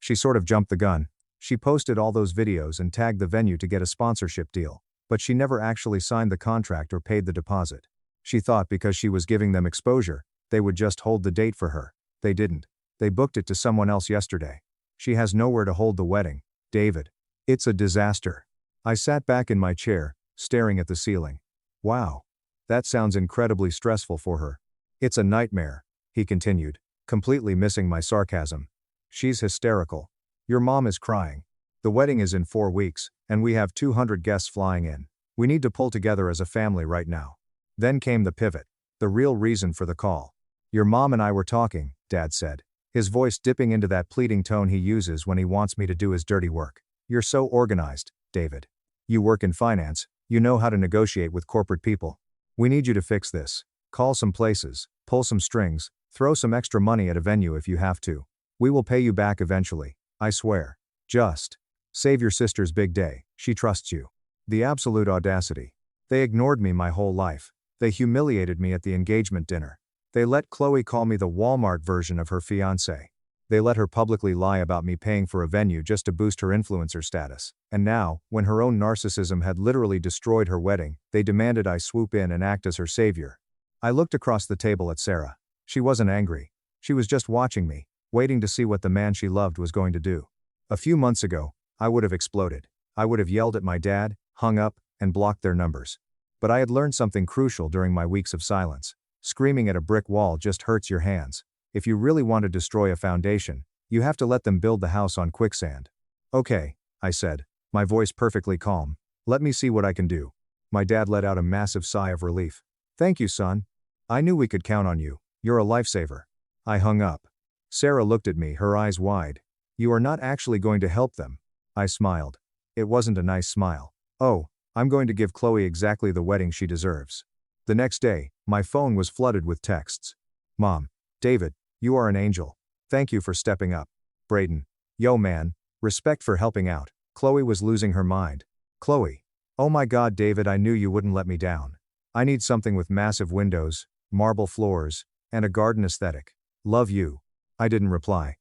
She sort of jumped the gun. She posted all those videos and tagged the venue to get a sponsorship deal, but she never actually signed the contract or paid the deposit. She thought because she was giving them exposure, they would just hold the date for her. They didn't. They booked it to someone else yesterday. She has nowhere to hold the wedding, David. It's a disaster. I sat back in my chair, staring at the ceiling. Wow. That sounds incredibly stressful for her. It's a nightmare, he continued, completely missing my sarcasm. She's hysterical. Your mom is crying. The wedding is in 4 weeks, and we have 200 guests flying in. We need to pull together as a family right now. Then came the pivot. The real reason for the call. Your mom and I were talking, Dad said, his voice dipping into that pleading tone he uses when he wants me to do his dirty work. You're so organized, David. You work in finance, you know how to negotiate with corporate people. We need you to fix this. Call some places, pull some strings, throw some extra money at a venue if you have to. We will pay you back eventually, I swear. Just save your sister's big day, she trusts you. The absolute audacity. They ignored me my whole life. They humiliated me at the engagement dinner. They let Chloe call me the Walmart version of her fiancé. They let her publicly lie about me paying for a venue just to boost her influencer status. And now, when her own narcissism had literally destroyed her wedding, they demanded I swoop in and act as her savior. I looked across the table at Sarah. She wasn't angry. She was just watching me, waiting to see what the man she loved was going to do. A few months ago, I would have exploded. I would have yelled at my dad, hung up, and blocked their numbers. But I had learned something crucial during my weeks of silence. Screaming at a brick wall just hurts your hands. If you really want to destroy a foundation, you have to let them build the house on quicksand. Okay, I said, my voice perfectly calm. Let me see what I can do. My dad let out a massive sigh of relief. Thank you, son. I knew we could count on you. You're a lifesaver. I hung up. Sarah looked at me, her eyes wide. You are not actually going to help them. I smiled. It wasn't a nice smile. Oh, I'm going to give Chloe exactly the wedding she deserves. The next day, my phone was flooded with texts. Mom. David, you are an angel. Thank you for stepping up. Brayden. Yo man, respect for helping out. Chloe was losing her mind. Chloe. Oh my god David, I knew you wouldn't let me down. I need something with massive windows, marble floors, and a garden aesthetic. Love you. I didn't reply.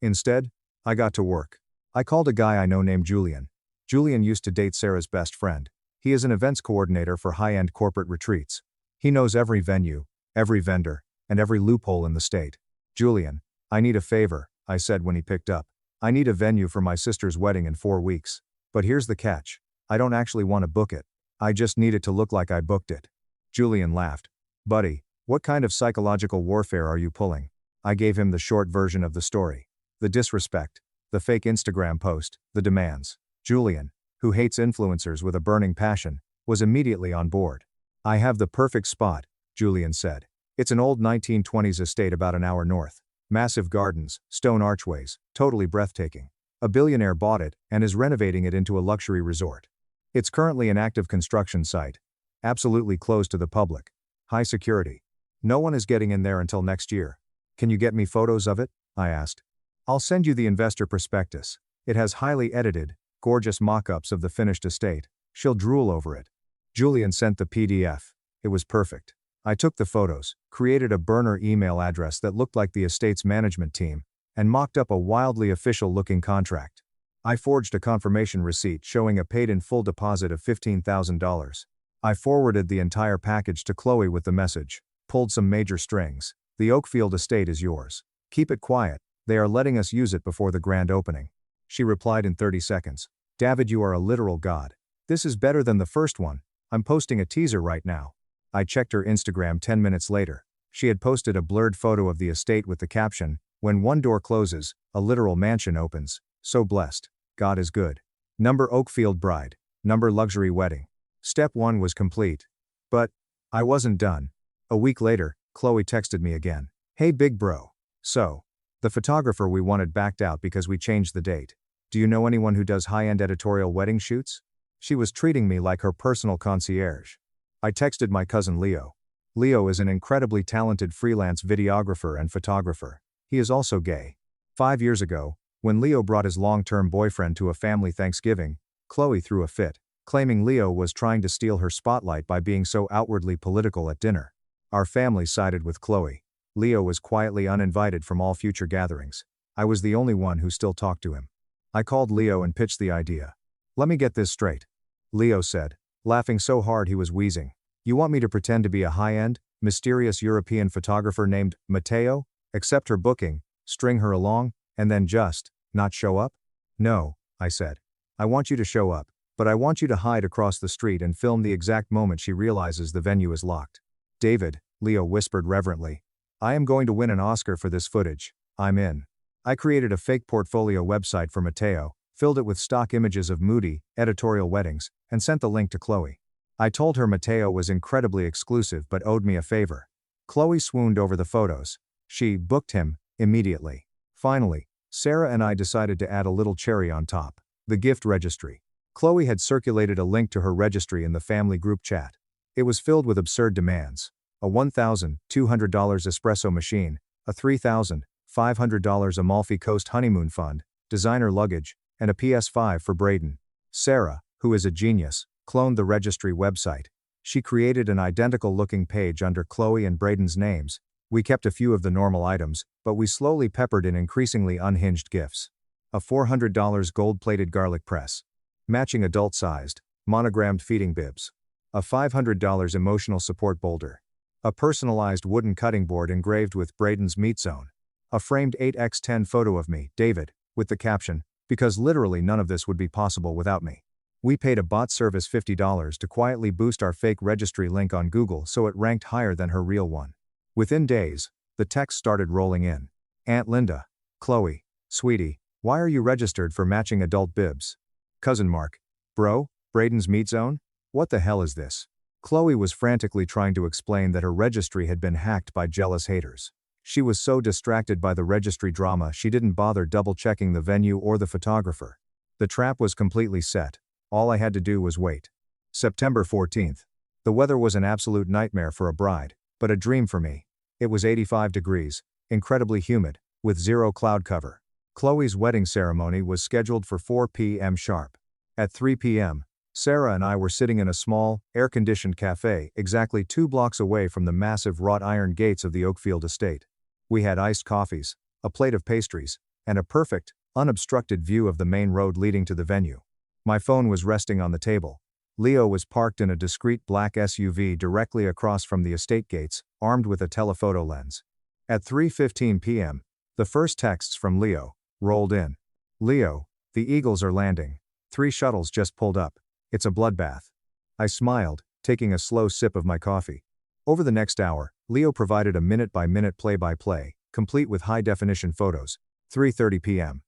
Instead, I got to work. I called a guy I know named Julian. Julian used to date Sarah's best friend. He is an events coordinator for high-end corporate retreats. He knows every venue, every vendor, and every loophole in the state. Julian, I need a favor, I said when he picked up. I need a venue for my sister's wedding in 4 weeks. But here's the catch. I don't actually want to book it. I just need it to look like I booked it. Julian laughed. Buddy, What kind of psychological warfare are you pulling? I gave him the short version of the story. The disrespect, the fake Instagram post, the demands. Julian, who hates influencers with a burning passion, was immediately on board. I have the perfect spot, Julian said. It's an old 1920s estate about an hour north. Massive gardens, stone archways, totally breathtaking. A billionaire bought it and is renovating it into a luxury resort. It's currently an active construction site. Absolutely closed to the public. High security. No one is getting in there until next year. Can you get me photos of it? I asked. I'll send you the investor prospectus. It has highly edited, gorgeous mock-ups of the finished estate. She'll drool over it. Julian sent the PDF. It was perfect. I took the photos, created a burner email address that looked like the estate's management team, and mocked up a wildly official-looking contract. I forged a confirmation receipt showing a paid-in-full deposit of $15,000. I forwarded the entire package to Chloe with the message, pulled some major strings. The Oakfield estate is yours. Keep it quiet, they are letting us use it before the grand opening. She replied in 30 seconds. David, you are a literal god. This is better than the first one. I'm posting a teaser right now. I checked her Instagram 10 minutes later. She had posted a blurred photo of the estate with the caption, "When one door closes, a literal mansion opens. So blessed. God is good. Number Oakfield bride. Number luxury wedding." Step 1 was complete. But I wasn't done. A week later, Chloe texted me again. "Hey big bro. So, the photographer we wanted backed out because we changed the date. Do you know anyone who does high-end editorial wedding shoots?" She was treating me like her personal concierge. I texted my cousin Leo. Leo is an incredibly talented freelance videographer and photographer. He is also gay. 5 years ago, when Leo brought his long-term boyfriend to a family Thanksgiving, Chloe threw a fit, claiming Leo was trying to steal her spotlight by being so outwardly political at dinner. Our family sided with Chloe. Leo was quietly uninvited from all future gatherings. I was the only one who still talked to him. I called Leo and pitched the idea. "Let me get this straight," Leo said, laughing so hard he was wheezing. "You want me to pretend to be a high-end, mysterious European photographer named Matteo, accept her booking, string her along, and then just not show up?" "No," I said. "I want you to show up, but I want you to hide across the street and film the exact moment she realizes the venue is locked." "David," Leo whispered reverently, "I am going to win an Oscar for this footage. I'm in." I created a fake portfolio website for Matteo, filled it with stock images of moody, editorial weddings, and sent the link to Chloe. I told her Matteo was incredibly exclusive but owed me a favor. Chloe swooned over the photos. She booked him immediately. Finally, Sarah and I decided to add a little cherry on top. The gift registry. Chloe had circulated a link to her registry in the family group chat. It was filled with absurd demands. A $1,200 espresso machine, a $3,500 Amalfi Coast honeymoon fund, designer luggage, and a PS5 for Braden. Sarah, who is a genius, cloned the registry website. She created an identical-looking page under Chloe and Braden's names. We kept a few of the normal items, but we slowly peppered in increasingly unhinged gifts. A $400 gold-plated garlic press. Matching adult-sized, monogrammed feeding bibs. A $500 emotional support boulder. A personalized wooden cutting board engraved with Braden's meat zone. A framed 8x10 photo of me, David, with the caption, "Because literally none of this would be possible without me." We paid a bot service $50 to quietly boost our fake registry link on Google so it ranked higher than her real one. Within days, the texts started rolling in. "Aunt Linda. Chloe. Sweetie, why are you registered for matching adult bibs?" Cousin Mark. Bro, Braden's meat zone? What the hell is this? Chloe was frantically trying to explain that her registry had been hacked by jealous haters. She was so distracted by the registry drama she didn't bother double-checking the venue or the photographer. The trap was completely set. All I had to do was wait. September 14th. The weather was an absolute nightmare for a bride, but a dream for me. It was 85 degrees, incredibly humid, with zero cloud cover. Chloe's wedding ceremony was scheduled for 4 p.m. sharp. At 3 p.m., Sarah and I were sitting in a small, air-conditioned cafe exactly 2 blocks away from the massive wrought iron gates of the Oakfield estate. We had iced coffees, a plate of pastries, and a perfect, unobstructed view of the main road leading to the venue. My phone was resting on the table. Leo was parked in a discreet black SUV directly across from the estate gates, armed with a telephoto lens. At 3:15 p.m., the first texts from Leo rolled in. "Leo, the Eagles are landing. 3 shuttles just pulled up. It's a bloodbath." I smiled, taking a slow sip of my coffee. Over the next hour, Leo provided a minute-by-minute play-by-play, complete with high-definition photos. 3:30 p.m.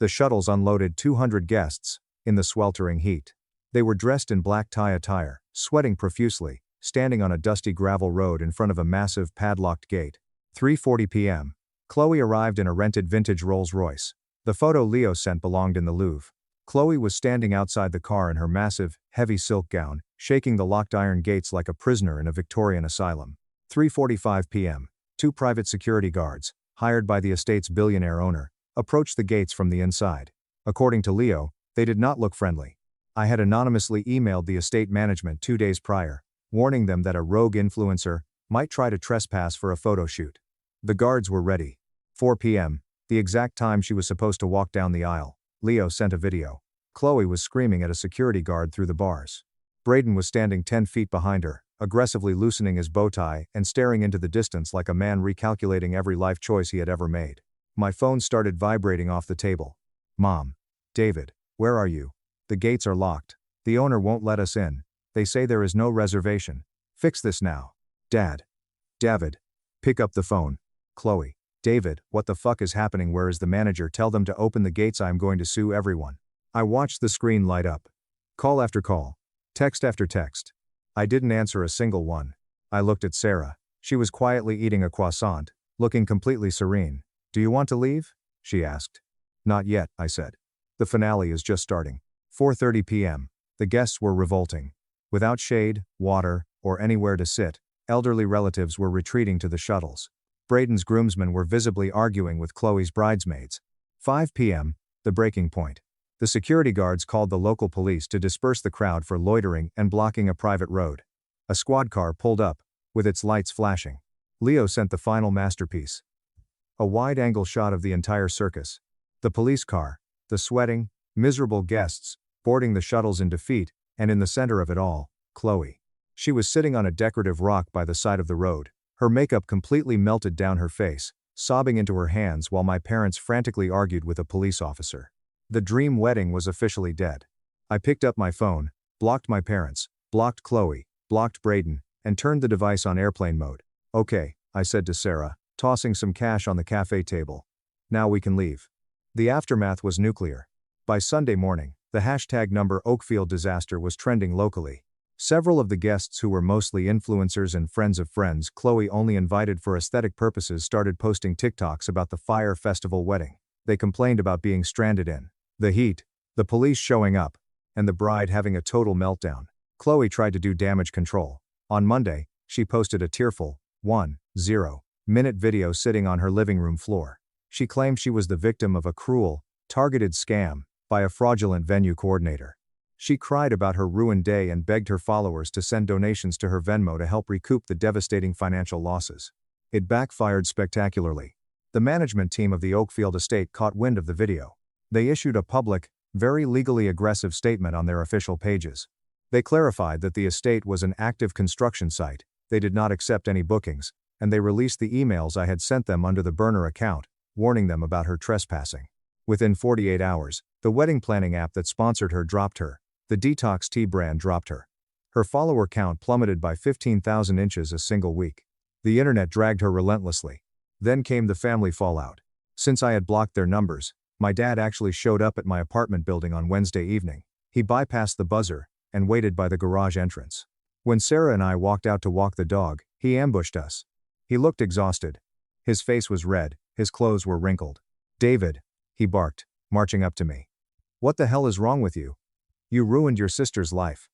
The shuttles unloaded 200 guests, in the sweltering heat. They were dressed in black tie attire, sweating profusely, standing on a dusty gravel road in front of a massive padlocked gate. 3:40 p.m. Chloe arrived in a rented vintage Rolls-Royce. The photo Leo sent belonged in the Louvre. Chloe was standing outside the car in her massive, heavy silk gown, shaking the locked iron gates like a prisoner in a Victorian asylum. 3:45 p.m. Two private security guards, hired by the estate's billionaire owner, approached the gates from the inside. According to Leo, they did not look friendly. I had anonymously emailed the estate management 2 days prior, warning them that a rogue influencer might try to trespass for a photo shoot. The guards were ready. 4 p.m., the exact time she was supposed to walk down the aisle, Leo sent a video. Chloe was screaming at a security guard through the bars. Braden was standing 10 feet behind her, aggressively loosening his bow tie and staring into the distance like a man recalculating every life choice he had ever made. My phone started vibrating off the table. Mom. David, where are you? The gates are locked. The owner won't let us in. They say there is no reservation. Fix this now. Dad. David. Pick up the phone. Chloe. David, what the fuck is happening? Where is the manager? Tell them to open the gates. I am going to sue everyone. I watched the screen light up. Call after call. Text after text. I didn't answer a single one. I looked at Sarah. She was quietly eating a croissant, looking completely serene. Do you want to leave? She asked. Not yet, I said. The finale is just starting. 4:30 p.m. The guests were revolting. Without shade, water, or anywhere to sit, elderly relatives were retreating to the shuttles. Braden's groomsmen were visibly arguing with Chloe's bridesmaids. 5 p.m., the breaking point. The security guards called the local police to disperse the crowd for loitering and blocking a private road. A squad car pulled up, with its lights flashing. Leo sent the final masterpiece. A wide-angle shot of the entire circus. The police car, the sweating, miserable guests, boarding the shuttles in defeat, and in the center of it all, Chloe. She was sitting on a decorative rock by the side of the road, her makeup completely melted down her face, sobbing into her hands while my parents frantically argued with a police officer. The dream wedding was officially dead. I picked up my phone, blocked my parents, blocked Chloe, blocked Braden, and turned the device on airplane mode. Okay, I said to Sarah, tossing some cash on the cafe table. Now we can leave. The aftermath was nuclear. By Sunday morning, the #number Oakfield disaster was trending locally. Several of the guests who were mostly influencers and friends of friends Chloe only invited for aesthetic purposes started posting TikToks about the Fire Festival wedding. They complained about being stranded in the heat, the police showing up, and the bride having a total meltdown. Chloe tried to do damage control. On Monday, she posted a tearful, 1-0-minute video sitting on her living room floor. She claimed she was the victim of a cruel, targeted scam by a fraudulent venue coordinator. She cried about her ruined day and begged her followers to send donations to her Venmo to help recoup the devastating financial losses. It backfired spectacularly. The management team of the Oakfield estate caught wind of the video. They issued a public, very legally aggressive statement on their official pages. They clarified that the estate was an active construction site, they did not accept any bookings, and they released the emails I had sent them under the burner account, warning them about her trespassing. Within 48 hours, the wedding planning app that sponsored her dropped her. The Detox Tea brand dropped her. Her follower count plummeted by 15,000 inches a single week. The internet dragged her relentlessly. Then came the family fallout. Since I had blocked their numbers, my dad actually showed up at my apartment building on Wednesday evening. He bypassed the buzzer and waited by the garage entrance. When Sarah and I walked out to walk the dog, he ambushed us. He looked exhausted. His face was red, his clothes were wrinkled. David, he barked, marching up to me. What the hell is wrong with you? You ruined your sister's life.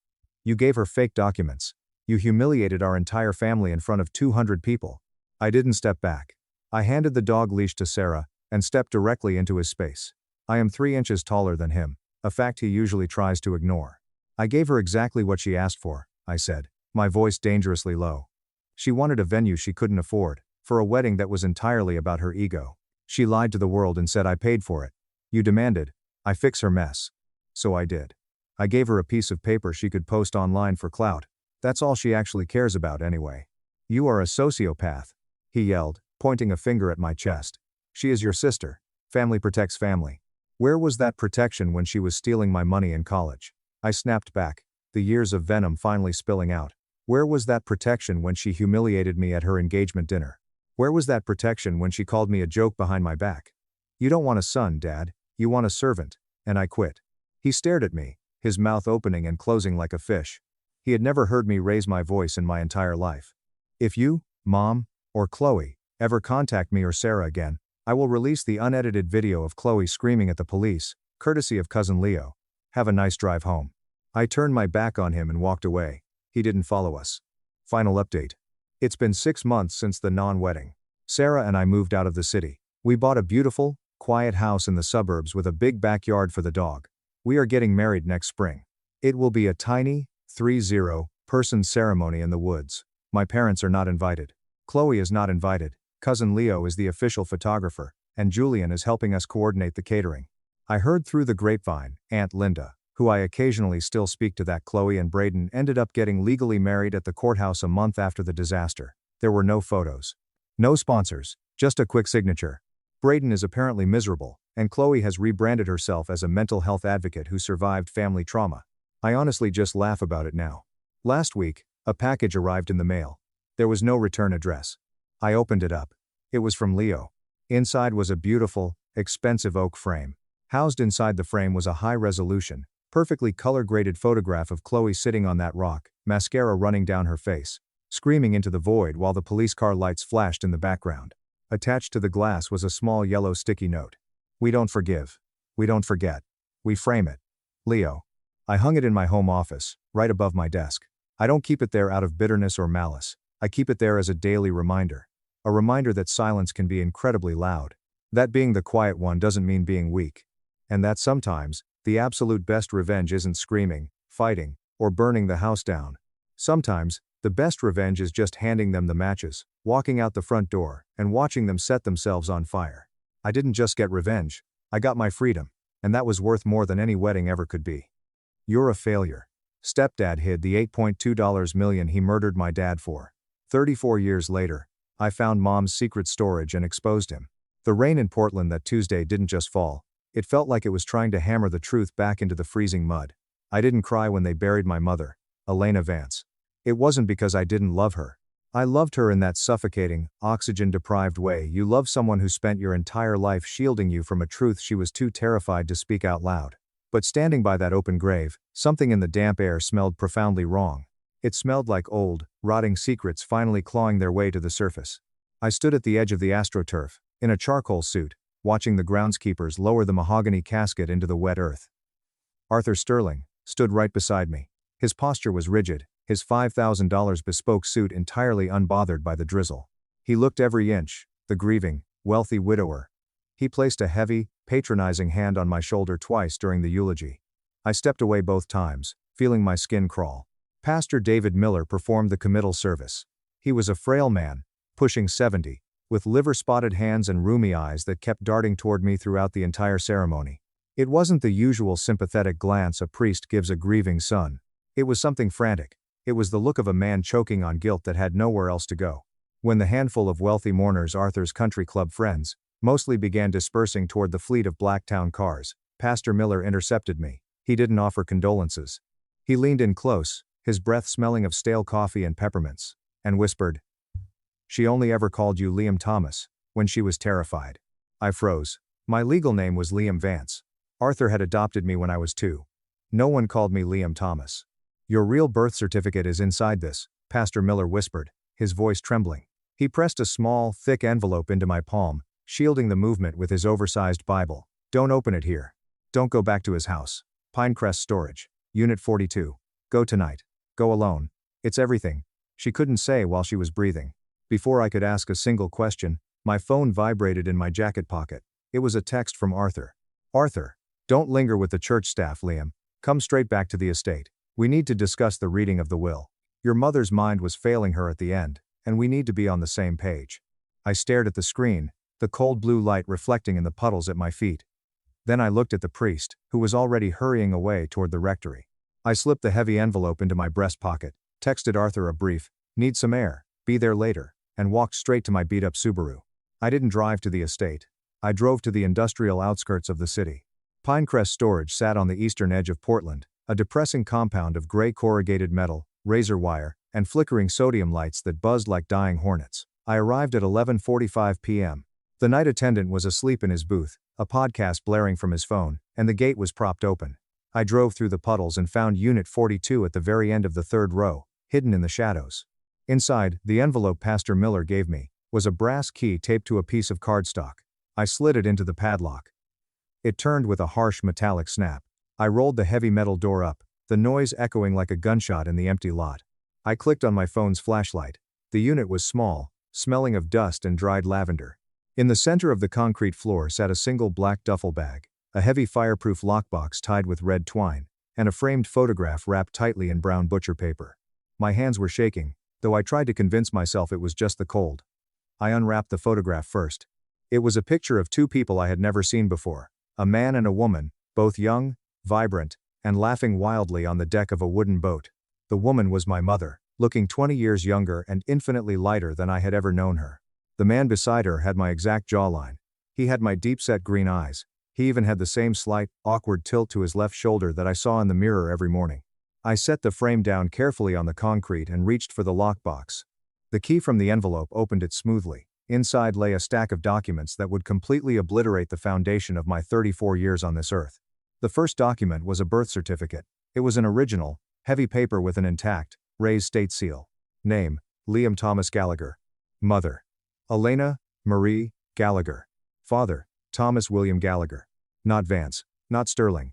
You gave her fake documents. You humiliated our entire family in front of 200 people. I didn't step back. I handed the dog leash to Sarah and stepped directly into his space. I am 3 inches taller than him, a fact he usually tries to ignore. I gave her exactly what she asked for, I said, my voice dangerously low. She wanted a venue she couldn't afford, for a wedding that was entirely about her ego. She lied to the world and said I paid for it. You demanded I fix her mess. So I did. I gave her a piece of paper she could post online for clout. That's all she actually cares about anyway. You are a sociopath, he yelled, pointing a finger at my chest. She is your sister. Family protects family. Where was that protection when she was stealing my money in college? I snapped back, the years of venom finally spilling out. Where was that protection when she humiliated me at her engagement dinner? Where was that protection when she called me a joke behind my back? You don't want a son, Dad, you want a servant, and I quit. He stared at me, his mouth opening and closing like a fish. He had never heard me raise my voice in my entire life. If you, Mom, or Chloe, ever contact me or Sarah again, I will release the unedited video of Chloe screaming at the police, courtesy of Cousin Leo. Have a nice drive home. I turned my back on him and walked away. He didn't follow us. Final update. It's been 6 months since the non-wedding. Sarah and I moved out of the city. We bought a beautiful, quiet house in the suburbs with a big backyard for the dog. We are getting married next spring. It will be a tiny, 30-person ceremony in the woods. My parents are not invited. Chloe is not invited. Cousin Leo is the official photographer, and Julian is helping us coordinate the catering. I heard through the grapevine, Aunt Linda, who I occasionally still speak to, that Chloe and Braden ended up getting legally married at the courthouse a month after the disaster. There were no photos. No sponsors, just a quick signature. Braden is apparently miserable, and Chloe has rebranded herself as a mental health advocate who survived family trauma. I honestly just laugh about it now. Last week, a package arrived in the mail. There was no return address. I opened it up. It was from Leo. Inside was a beautiful, expensive oak frame. Housed inside the frame was a high-resolution, perfectly color-graded photograph of Chloe sitting on that rock, mascara running down her face, screaming into the void while the police car lights flashed in the background. Attached to the glass was a small yellow sticky note. We don't forgive. We don't forget. We frame it. Leo. I hung it in my home office, right above my desk. I don't keep it there out of bitterness or malice. I keep it there as a daily reminder. A reminder that silence can be incredibly loud. That being the quiet one doesn't mean being weak. And that sometimes, the absolute best revenge isn't screaming, fighting, or burning the house down. Sometimes, the best revenge is just handing them the matches, walking out the front door, and watching them set themselves on fire. I didn't just get revenge, I got my freedom, and that was worth more than any wedding ever could be. You're a failure. Stepdad hid the $8.2 million he murdered my dad for. 34 years later, I found Mom's secret storage and exposed him. The rain in Portland that Tuesday didn't just fall. It felt like it was trying to hammer the truth back into the freezing mud. I didn't cry when they buried my mother, Elena Vance. It wasn't because I didn't love her. I loved her in that suffocating, oxygen-deprived way you love someone who spent your entire life shielding you from a truth she was too terrified to speak out loud. But standing by that open grave, something in the damp air smelled profoundly wrong. It smelled like old, rotting secrets finally clawing their way to the surface. I stood at the edge of the AstroTurf, in a charcoal suit, watching the groundskeepers lower the mahogany casket into the wet earth. Arthur Sterling stood right beside me. His posture was rigid, his $5,000 bespoke suit entirely unbothered by the drizzle. He looked every inch, the grieving, wealthy widower. He placed a heavy, patronizing hand on my shoulder twice during the eulogy. I stepped away both times, feeling my skin crawl. Pastor David Miller performed the committal service. He was a frail man, pushing 70, with liver-spotted hands and rheumy eyes that kept darting toward me throughout the entire ceremony. It wasn't the usual sympathetic glance a priest gives a grieving son. It was something frantic. It was the look of a man choking on guilt that had nowhere else to go. When the handful of wealthy mourners, Arthur's country club friends, mostly began dispersing toward the fleet of Blacktown cars, Pastor Miller intercepted me. He didn't offer condolences. He leaned in close, his breath smelling of stale coffee and peppermints, and whispered, "She only ever called you Liam Thomas, when she was terrified." I froze. My legal name was Liam Vance. Arthur had adopted me when I was 2. No one called me Liam Thomas. "Your real birth certificate is inside this," Pastor Miller whispered, his voice trembling. He pressed a small, thick envelope into my palm, shielding the movement with his oversized Bible. "Don't open it here. Don't go back to his house. Pinecrest Storage, Unit 42. Go tonight. Go alone. It's everything." She couldn't say while she was breathing. Before I could ask a single question, my phone vibrated in my jacket pocket. It was a text from Arthur. "Arthur, don't linger with the church staff, Liam. Come straight back to the estate. We need to discuss the reading of the will. Your mother's mind was failing her at the end, and we need to be on the same page." I stared at the screen, the cold blue light reflecting in the puddles at my feet. Then I looked at the priest, who was already hurrying away toward the rectory. I slipped the heavy envelope into my breast pocket, texted Arthur a brief, "Need some air, be there later," and walked straight to my beat-up Subaru. I didn't drive to the estate. I drove to the industrial outskirts of the city. Pinecrest Storage sat on the eastern edge of Portland, a depressing compound of gray corrugated metal, razor wire, and flickering sodium lights that buzzed like dying hornets. I arrived at 11:45 p.m. The night attendant was asleep in his booth, a podcast blaring from his phone, and the gate was propped open. I drove through the puddles and found Unit 42 at the very end of the third row, hidden in the shadows. Inside, the envelope Pastor Miller gave me was a brass key taped to a piece of cardstock. I slid it into the padlock. It turned with a harsh metallic snap. I rolled the heavy metal door up, the noise echoing like a gunshot in the empty lot. I clicked on my phone's flashlight. The unit was small, smelling of dust and dried lavender. In the center of the concrete floor sat a single black duffel bag, a heavy fireproof lockbox tied with red twine, and a framed photograph wrapped tightly in brown butcher paper. My hands were shaking, though I tried to convince myself it was just the cold. I unwrapped the photograph first. It was a picture of two people I had never seen before, a man and a woman, both young, vibrant, and laughing wildly on the deck of a wooden boat. The woman was my mother, looking 20 years younger and infinitely lighter than I had ever known her. The man beside her had my exact jawline. He had my deep-set green eyes. He even had the same slight, awkward tilt to his left shoulder that I saw in the mirror every morning. I set the frame down carefully on the concrete and reached for the lockbox. The key from the envelope opened it smoothly. Inside lay a stack of documents that would completely obliterate the foundation of my 34 years on this earth. The first document was a birth certificate. It was an original, heavy paper with an intact, raised state seal. Name, Liam Thomas Gallagher. Mother, Elena Marie Gallagher. Father, Thomas William Gallagher. Not Vance, not Sterling.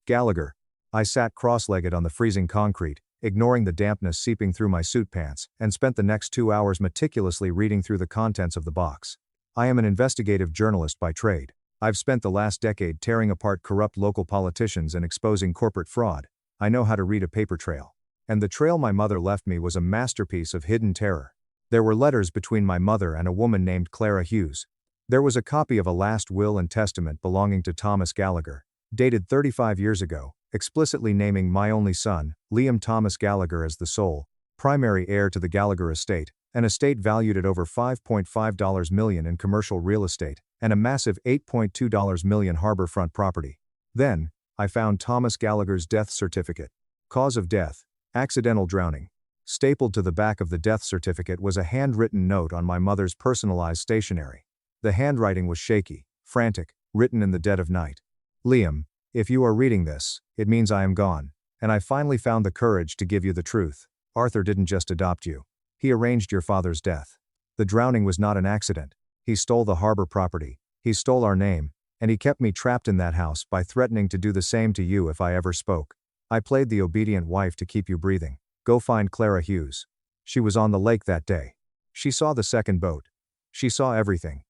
Gallagher. I sat cross-legged on the freezing concrete, ignoring the dampness seeping through my suit pants, and spent the next 2 hours meticulously reading through the contents of the box. I am an investigative journalist by trade. I've spent the last decade tearing apart corrupt local politicians and exposing corporate fraud. I know how to read a paper trail. And the trail my mother left me was a masterpiece of hidden terror. There were letters between my mother and a woman named Clara Hughes. There was a copy of a last will and testament belonging to Thomas Gallagher, dated 35 years ago, explicitly naming my only son, Liam Thomas Gallagher, as the sole, primary heir to the Gallagher estate, an estate valued at over $5.5 million in commercial real estate, and a massive $8.2 million harborfront property. Then, I found Thomas Gallagher's death certificate. Cause of death, accidental drowning. Stapled to the back of the death certificate was a handwritten note on my mother's personalized stationery. The handwriting was shaky, frantic, written in the dead of night. Liam, if you are reading this, it means I am gone, and I finally found the courage to give you the truth. Arthur didn't just adopt you. He arranged your father's death. The drowning was not an accident. He stole the harbor property, he stole our name, and he kept me trapped in that house by threatening to do the same to you if I ever spoke. I played the obedient wife to keep you breathing. Go find Clara Hughes. She was on the lake that day. She saw the second boat. She saw everything.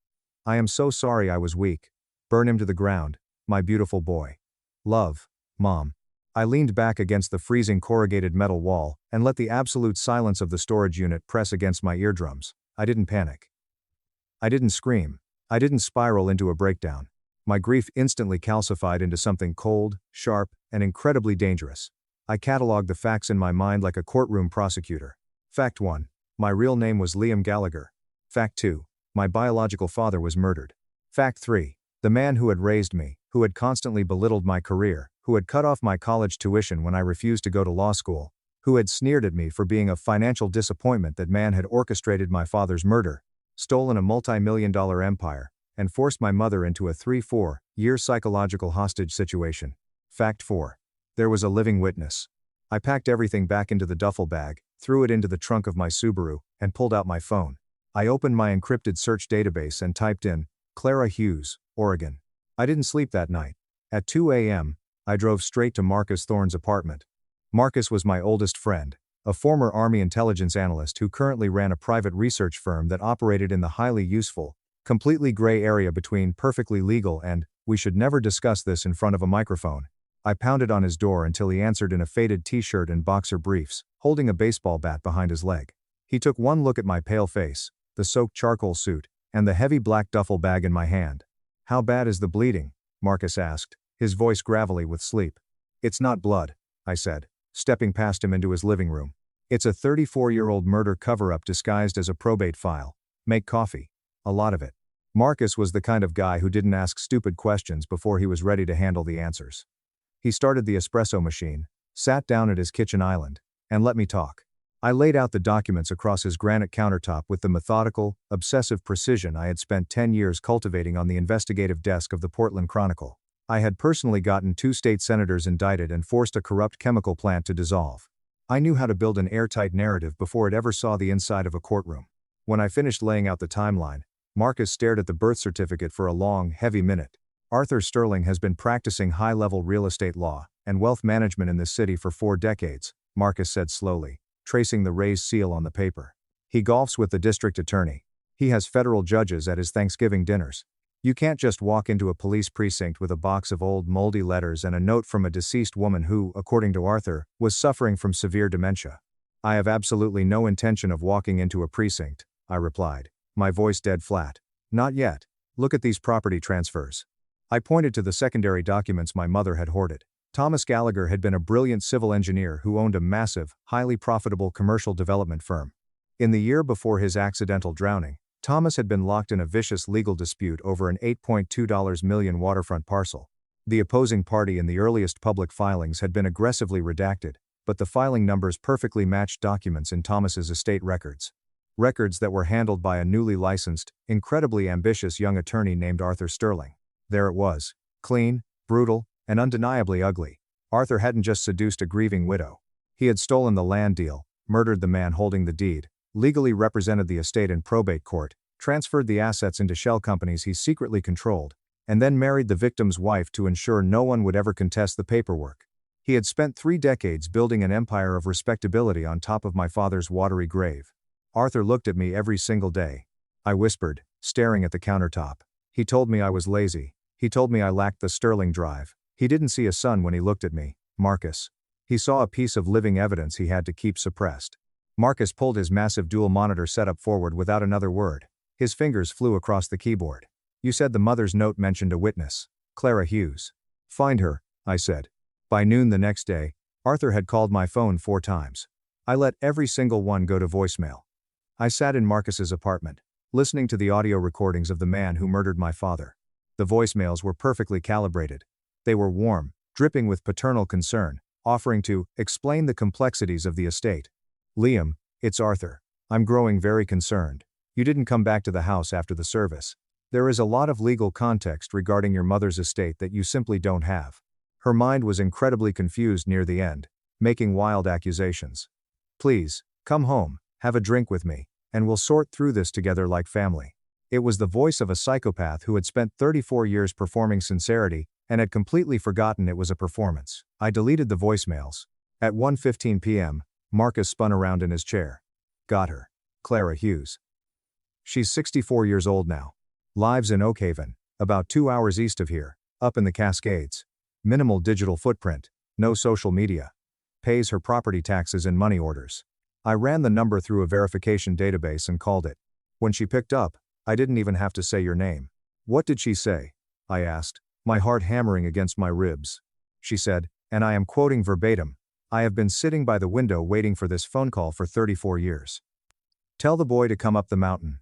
I am so sorry I was weak. Burn him to the ground, my beautiful boy. Love, Mom. I leaned back against the freezing corrugated metal wall and let the absolute silence of the storage unit press against my eardrums. I didn't panic. I didn't scream. I didn't spiral into a breakdown. My grief instantly calcified into something cold, sharp, and incredibly dangerous. I cataloged the facts in my mind like a courtroom prosecutor. Fact 1. My real name was Liam Gallagher. Fact 2. My biological father was murdered. Fact 3. The man who had raised me, who had constantly belittled my career, who had cut off my college tuition when I refused to go to law school, who had sneered at me for being a financial disappointment, that man had orchestrated my father's murder, stolen a multi-million-dollar empire, and forced my mother into a 3-4-year psychological hostage situation. Fact 4. There was a living witness. I packed everything back into the duffel bag, threw it into the trunk of my Subaru, and pulled out my phone. I opened my encrypted search database and typed in, Clara Hughes, Oregon. I didn't sleep that night. At 2 a.m., I drove straight to Marcus Thorne's apartment. Marcus was my oldest friend, a former Army intelligence analyst who currently ran a private research firm that operated in the highly useful, completely gray area between perfectly legal and, we should never discuss this in front of a microphone. I pounded on his door until he answered in a faded t-shirt and boxer briefs, holding a baseball bat behind his leg. He took one look at my pale face, the soaked charcoal suit, and the heavy black duffel bag in my hand. How bad is the bleeding? Marcus asked, his voice gravelly with sleep. It's not blood, I said, stepping past him into his living room. It's a 34-year-old murder cover-up disguised as a probate file. Make coffee. A lot of it. Marcus was the kind of guy who didn't ask stupid questions before he was ready to handle the answers. He started the espresso machine, sat down at his kitchen island, and let me talk. I laid out the documents across his granite countertop with the methodical, obsessive precision I had spent 10 years cultivating on the investigative desk of the Portland Chronicle. I had personally gotten 2 state senators indicted and forced a corrupt chemical plant to dissolve. I knew how to build an airtight narrative before it ever saw the inside of a courtroom. When I finished laying out the timeline, Marcus stared at the birth certificate for a long, heavy minute. Arthur Sterling has been practicing high-level real estate law and wealth management in this city for 4 decades, Marcus said slowly, tracing the raised seal on the paper. He golfs with the district attorney. He has federal judges at his Thanksgiving dinners. You can't just walk into a police precinct with a box of old moldy letters and a note from a deceased woman who, according to Arthur, was suffering from severe dementia. I have absolutely no intention of walking into a precinct, I replied, my voice dead flat. Not yet. Look at these property transfers. I pointed to the secondary documents my mother had hoarded. Thomas Gallagher had been a brilliant civil engineer who owned a massive, highly profitable commercial development firm. In the year before his accidental drowning, Thomas had been locked in a vicious legal dispute over an $8.2 million waterfront parcel. The opposing party in the earliest public filings had been aggressively redacted, but the filing numbers perfectly matched documents in Thomas's estate records. Records that were handled by a newly licensed, incredibly ambitious young attorney named Arthur Sterling. There it was, clean, brutal, and undeniably ugly. Arthur hadn't just seduced a grieving widow. He had stolen the land deal, murdered the man holding the deed, legally represented the estate in probate court, transferred the assets into shell companies he secretly controlled, and then married the victim's wife to ensure no one would ever contest the paperwork. He had spent 3 decades building an empire of respectability on top of my father's watery grave. Arthur looked at me every single day. I whispered, staring at the countertop. He told me I was lazy. He told me I lacked the Sterling drive. He didn't see a son when he looked at me, Marcus. He saw a piece of living evidence he had to keep suppressed. Marcus pulled his massive dual-monitor setup forward without another word. His fingers flew across the keyboard. You said the mother's note mentioned a witness. Clara Hughes. Find her, I said. By noon the next day, Arthur had called my phone 4 times. I let every single one go to voicemail. I sat in Marcus's apartment, listening to the audio recordings of the man who murdered my father. The voicemails were perfectly calibrated. They were warm, dripping with paternal concern, offering to explain the complexities of the estate. Liam, it's Arthur. I'm growing very concerned. You didn't come back to the house after the service. There is a lot of legal context regarding your mother's estate that you simply don't have. Her mind was incredibly confused near the end, making wild accusations. Please, come home, have a drink with me, and we'll sort through this together like family. It was the voice of a psychopath who had spent 34 years performing sincerity and had completely forgotten it was a performance. I deleted the voicemails. At 1:15 p.m., Marcus spun around in his chair. Got her. Clara Hughes. She's 64 years old now. Lives in Oakhaven, about 2 hours east of here, up in the Cascades. Minimal digital footprint, no social media. Pays her property taxes in money orders. I ran the number through a verification database and called it. When she picked up, I didn't even have to say your name. What did she say? I asked, my heart hammering against my ribs. She said, and I am quoting verbatim, I have been sitting by the window waiting for this phone call for 34 years. Tell the boy to come up the mountain.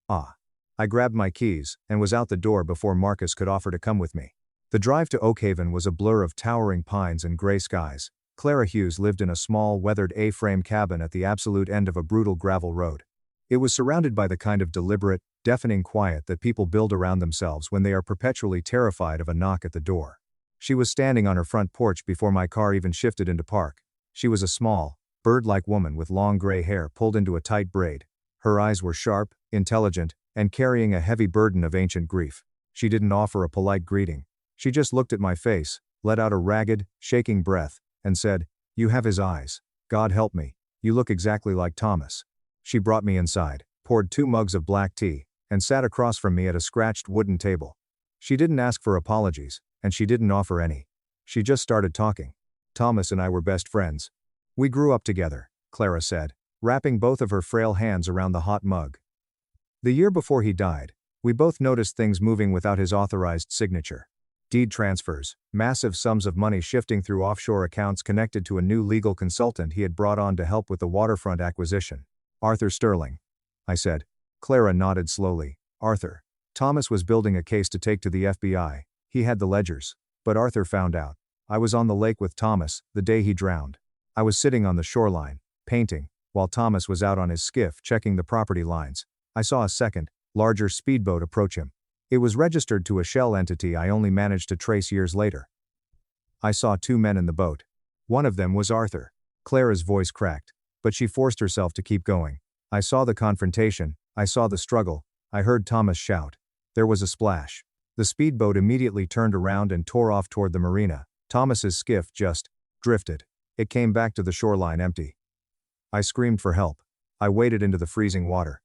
Ah. I grabbed my keys and was out the door before Marcus could offer to come with me. The drive to Oakhaven was a blur of towering pines and gray skies. Clara Hughes lived in a small, weathered A-frame cabin at the absolute end of a brutal gravel road. It was surrounded by the kind of deliberate, deafening quiet that people build around themselves when they are perpetually terrified of a knock at the door. She was standing on her front porch before my car even shifted into park. She was a small, bird-like woman with long gray hair pulled into a tight braid. Her eyes were sharp, intelligent, and carrying a heavy burden of ancient grief. She didn't offer a polite greeting. She just looked at my face, let out a ragged, shaking breath, and said, You have his eyes. God help me. You look exactly like Thomas. She brought me inside, poured 2 mugs of black tea, and sat across from me at a scratched wooden table. She didn't ask for apologies, and she didn't offer any. She just started talking. Thomas and I were best friends. We grew up together, Clara said, wrapping both of her frail hands around the hot mug. The year before he died, we both noticed things moving without his authorized signature. Deed transfers, massive sums of money shifting through offshore accounts connected to a new legal consultant he had brought on to help with the waterfront acquisition. Arthur Sterling. I said. Clara nodded slowly. Arthur. Thomas was building a case to take to the FBI. He had the ledgers. But Arthur found out. I was on the lake with Thomas, the day he drowned. I was sitting on the shoreline, painting, while Thomas was out on his skiff checking the property lines. I saw a second, larger speedboat approach him. It was registered to a shell entity I only managed to trace years later. I saw two men in the boat. One of them was Arthur. Clara's voice cracked, but she forced herself to keep going. I saw the confrontation, I saw the struggle, I heard Thomas shout. There was a splash. The speedboat immediately turned around and tore off toward the marina. Thomas's skiff just drifted. It came back to the shoreline empty. I screamed for help. I waded into the freezing water.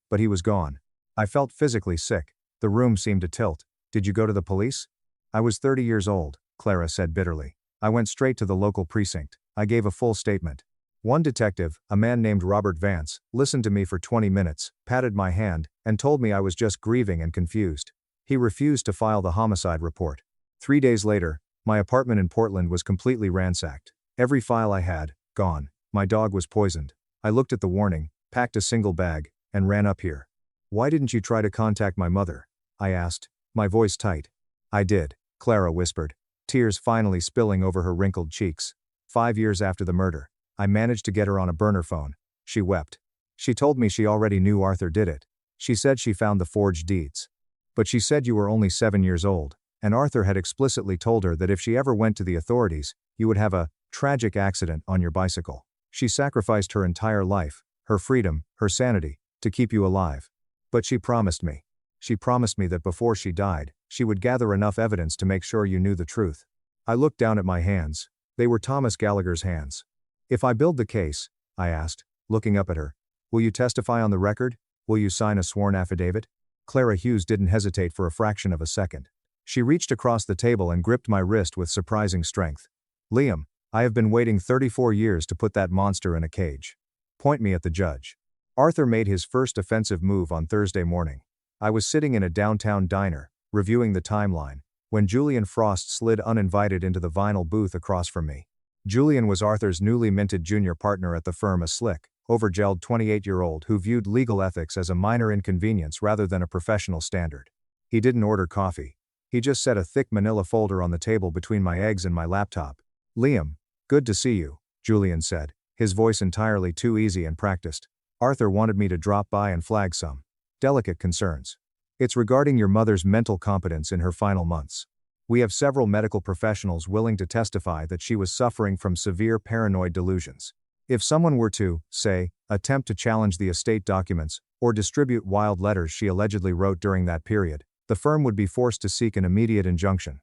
But he was gone. I felt physically sick. The room seemed to tilt. Did you go to the police? I was 30 years old, Clara said bitterly. I went straight to the local precinct. I gave a full statement. One detective, a man named Robert Vance, listened to me for 20 minutes, patted my hand, and told me I was just grieving and confused. He refused to file the homicide report. 3 days later, my apartment in Portland was completely ransacked. Every file I had, gone. My dog was poisoned. I looked at the warning, packed a single bag, and ran up here. Why didn't you try to contact my mother? I asked, my voice tight. I did, Clara whispered, tears finally spilling over her wrinkled cheeks. 5 years after the murder, I managed to get her on a burner phone. She wept. She told me she already knew Arthur did it. She said she found the forged deeds. But she said you were only 7 years old, and Arthur had explicitly told her that if she ever went to the authorities, you would have a tragic accident on your bicycle. She sacrificed her entire life, her freedom, her sanity, to keep you alive. But she promised me. She promised me that before she died, she would gather enough evidence to make sure you knew the truth. I looked down at my hands. They were Thomas Gallagher's hands. If I build the case, I asked, looking up at her, will you testify on the record? Will you sign a sworn affidavit? Clara Hughes didn't hesitate for a fraction of a second. She reached across the table and gripped my wrist with surprising strength. Liam, I have been waiting 34 years to put that monster in a cage. Point me at the judge. Arthur made his first offensive move on Thursday morning. I was sitting in a downtown diner, reviewing the timeline, when Julian Frost slid uninvited into the vinyl booth across from me. Julian was Arthur's newly minted junior partner at the firm, a slick, overgelled 28-year-old who viewed legal ethics as a minor inconvenience rather than a professional standard. He didn't order coffee. He just set a thick manila folder on the table between my eggs and my laptop. Liam, good to see you, Julian said, his voice entirely too easy and practiced. Arthur wanted me to drop by and flag some delicate concerns. It's regarding your mother's mental competence in her final months. We have several medical professionals willing to testify that she was suffering from severe paranoid delusions. If someone were to, say, attempt to challenge the estate documents, or distribute wild letters she allegedly wrote during that period, the firm would be forced to seek an immediate injunction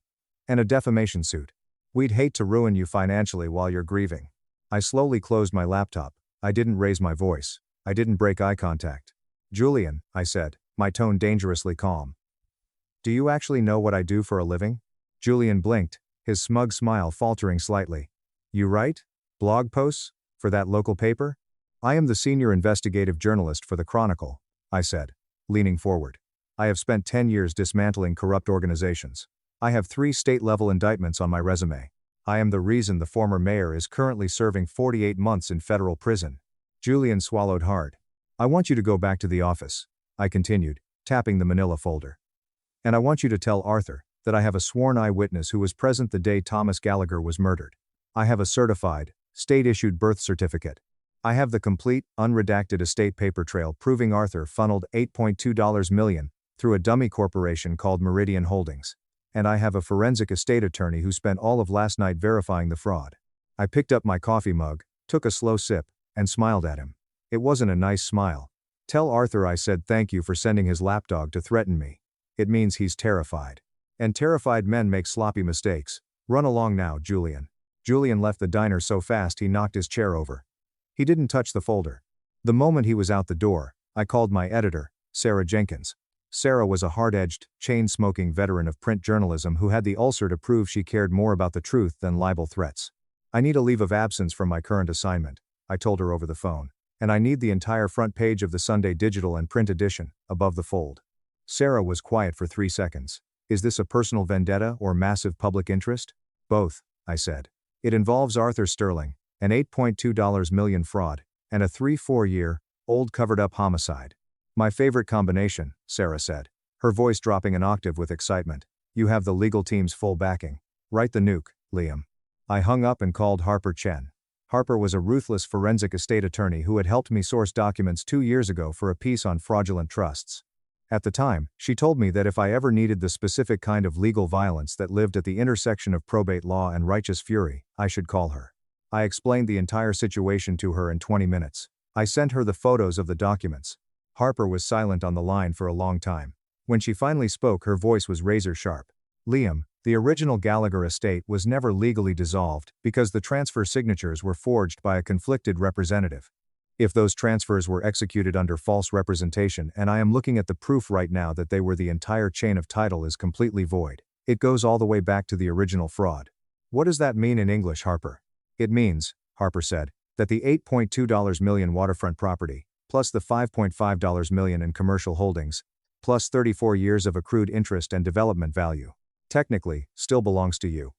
and a defamation suit. We'd hate to ruin you financially while you're grieving. I slowly closed my laptop. I didn't raise my voice. I didn't break eye contact. Julian, I said, my tone dangerously calm. Do you actually know what I do for a living? Julian blinked, his smug smile faltering slightly. You write blog posts for that local paper? I am the senior investigative journalist for the Chronicle, I said, leaning forward. I have spent 10 years dismantling corrupt organizations. I have 3 state-level indictments on my resume. I am the reason the former mayor is currently serving 48 months in federal prison. Julian swallowed hard. I want you to go back to the office, I continued, tapping the manila folder. And I want you to tell Arthur that I have a sworn eyewitness who was present the day Thomas Gallagher was murdered. I have a certified, state-issued birth certificate. I have the complete, unredacted estate paper trail proving Arthur funneled $8.2 million through a dummy corporation called Meridian Holdings. And I have a forensic estate attorney who spent all of last night verifying the fraud. I picked up my coffee mug, took a slow sip, and smiled at him. It wasn't a nice smile. Tell Arthur I said thank you for sending his lapdog to threaten me. It means he's terrified. And terrified men make sloppy mistakes. Run along now, Julian. Julian left the diner so fast he knocked his chair over. He didn't touch the folder. The moment he was out the door, I called my editor, Sarah Jenkins. Sarah was a hard-edged, chain-smoking veteran of print journalism who had the ulcer to prove she cared more about the truth than libel threats. I need a leave of absence from my current assignment, I told her over the phone. And I need the entire front page of the Sunday digital and print edition, above the fold. Sarah was quiet for 3 seconds. Is this a personal vendetta or massive public interest? Both, I said. It involves Arthur Sterling, an $8.2 million fraud, and a 3-4-year-old covered-up homicide. My favorite combination, Sarah said, her voice dropping an octave with excitement. You have the legal team's full backing. Write the nuke, Liam. I hung up and called Harper Chen. Harper was a ruthless forensic estate attorney who had helped me source documents 2 years ago for a piece on fraudulent trusts. At the time, she told me that if I ever needed the specific kind of legal violence that lived at the intersection of probate law and righteous fury, I should call her. I explained the entire situation to her in 20 minutes. I sent her the photos of the documents. Harper was silent on the line for a long time. When she finally spoke, her voice was razor sharp. Liam, the original Gallagher estate was never legally dissolved because the transfer signatures were forged by a conflicted representative. If those transfers were executed under false representation, and I am looking at the proof right now that they were, the entire chain of title is completely void. It goes all the way back to the original fraud. What does that mean in English, Harper? It means, Harper said, that the $8.2 million waterfront property, plus the $5.5 million in commercial holdings, plus 34 years of accrued interest and development value, technically, still belongs to you.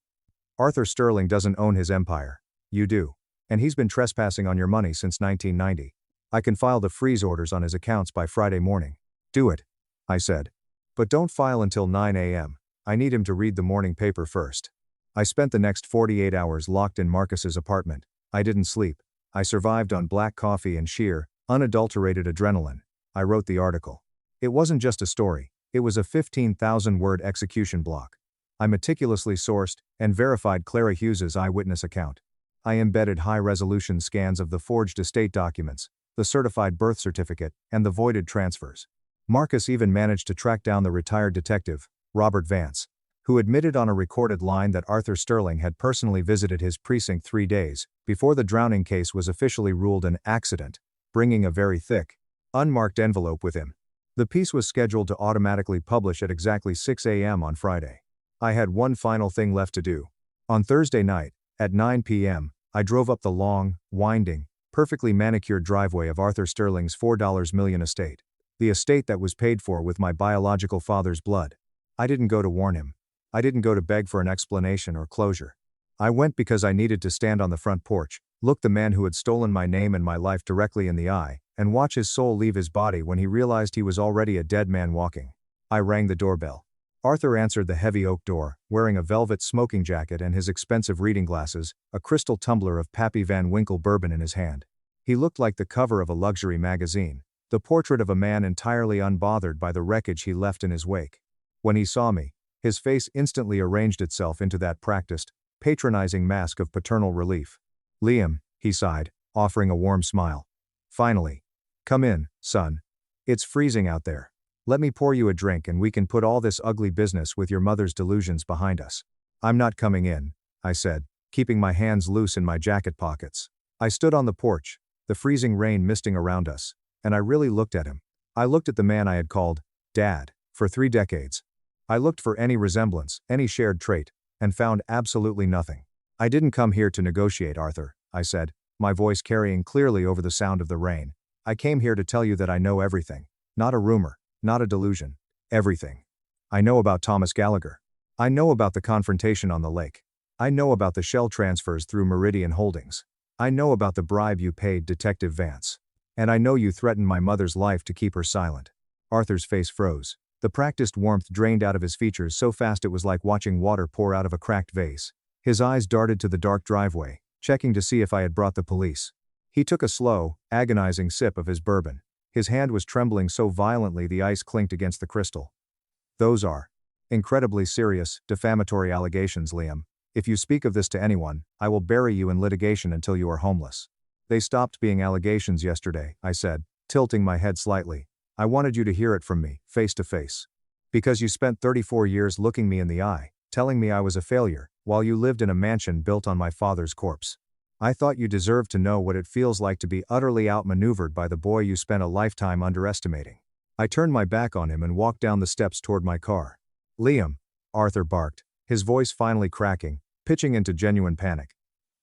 Arthur Sterling doesn't own his empire. You do. And he's been trespassing on your money since 1990. I can file the freeze orders on his accounts by Friday morning. Do it, I said. But don't file until 9 a.m. I need him to read the morning paper first. I spent the next 48 hours locked in Marcus's apartment. I didn't sleep. I survived on black coffee and sheer, unadulterated adrenaline. I wrote the article. It wasn't just a story, it was a 15,000-word execution block. I meticulously sourced and verified Clara Hughes's eyewitness account. I embedded high-resolution scans of the forged estate documents, the certified birth certificate, and the voided transfers. Marcus even managed to track down the retired detective, Robert Vance, who admitted on a recorded line that Arthur Sterling had personally visited his precinct 3 days before the drowning case was officially ruled an accident, bringing a very thick, unmarked envelope with him. The piece was scheduled to automatically publish at exactly 6 a.m. on Friday. I had one final thing left to do. On Thursday night, at 9 p.m., I drove up the long, winding, perfectly manicured driveway of Arthur Sterling's $4 million estate. The estate that was paid for with my biological father's blood. I didn't go to warn him. I didn't go to beg for an explanation or closure. I went because I needed to stand on the front porch, look the man who had stolen my name and my life directly in the eye, and watch his soul leave his body when he realized he was already a dead man walking. I rang the doorbell. Arthur answered the heavy oak door, wearing a velvet smoking jacket and his expensive reading glasses, a crystal tumbler of Pappy Van Winkle bourbon in his hand. He looked like the cover of a luxury magazine, the portrait of a man entirely unbothered by the wreckage he left in his wake. When he saw me, his face instantly arranged itself into that practiced, patronizing mask of paternal relief. Liam, he sighed, offering a warm smile. Finally. Come in, son. It's freezing out there. Let me pour you a drink and we can put all this ugly business with your mother's delusions behind us. I'm not coming in, I said, keeping my hands loose in my jacket pockets. I stood on the porch, the freezing rain misting around us, and I really looked at him. I looked at the man I had called Dad for 3 decades. I looked for any resemblance, any shared trait, and found absolutely nothing. I didn't come here to negotiate, Arthur, I said, my voice carrying clearly over the sound of the rain. I came here to tell you that I know everything. Not a rumor, not a delusion. Everything. I know about Thomas Gallagher. I know about the confrontation on the lake. I know about the shell transfers through Meridian Holdings. I know about the bribe you paid Detective Vance. And I know you threatened my mother's life to keep her silent. Arthur's face froze. The practiced warmth drained out of his features so fast it was like watching water pour out of a cracked vase. His eyes darted to the dark driveway, checking to see if I had brought the police. He took a slow, agonizing sip of his bourbon. His hand was trembling so violently the ice clinked against the crystal. Those are incredibly serious, defamatory allegations, Liam. If you speak of this to anyone, I will bury you in litigation until you are homeless. They stopped being allegations yesterday, I said, tilting my head slightly. I wanted you to hear it from me, face to face. Because you spent 34 years looking me in the eye, telling me I was a failure, while you lived in a mansion built on my father's corpse. I thought you deserved to know what it feels like to be utterly outmaneuvered by the boy you spent a lifetime underestimating. I turned my back on him and walked down the steps toward my car. Liam, Arthur barked, his voice finally cracking, pitching into genuine panic.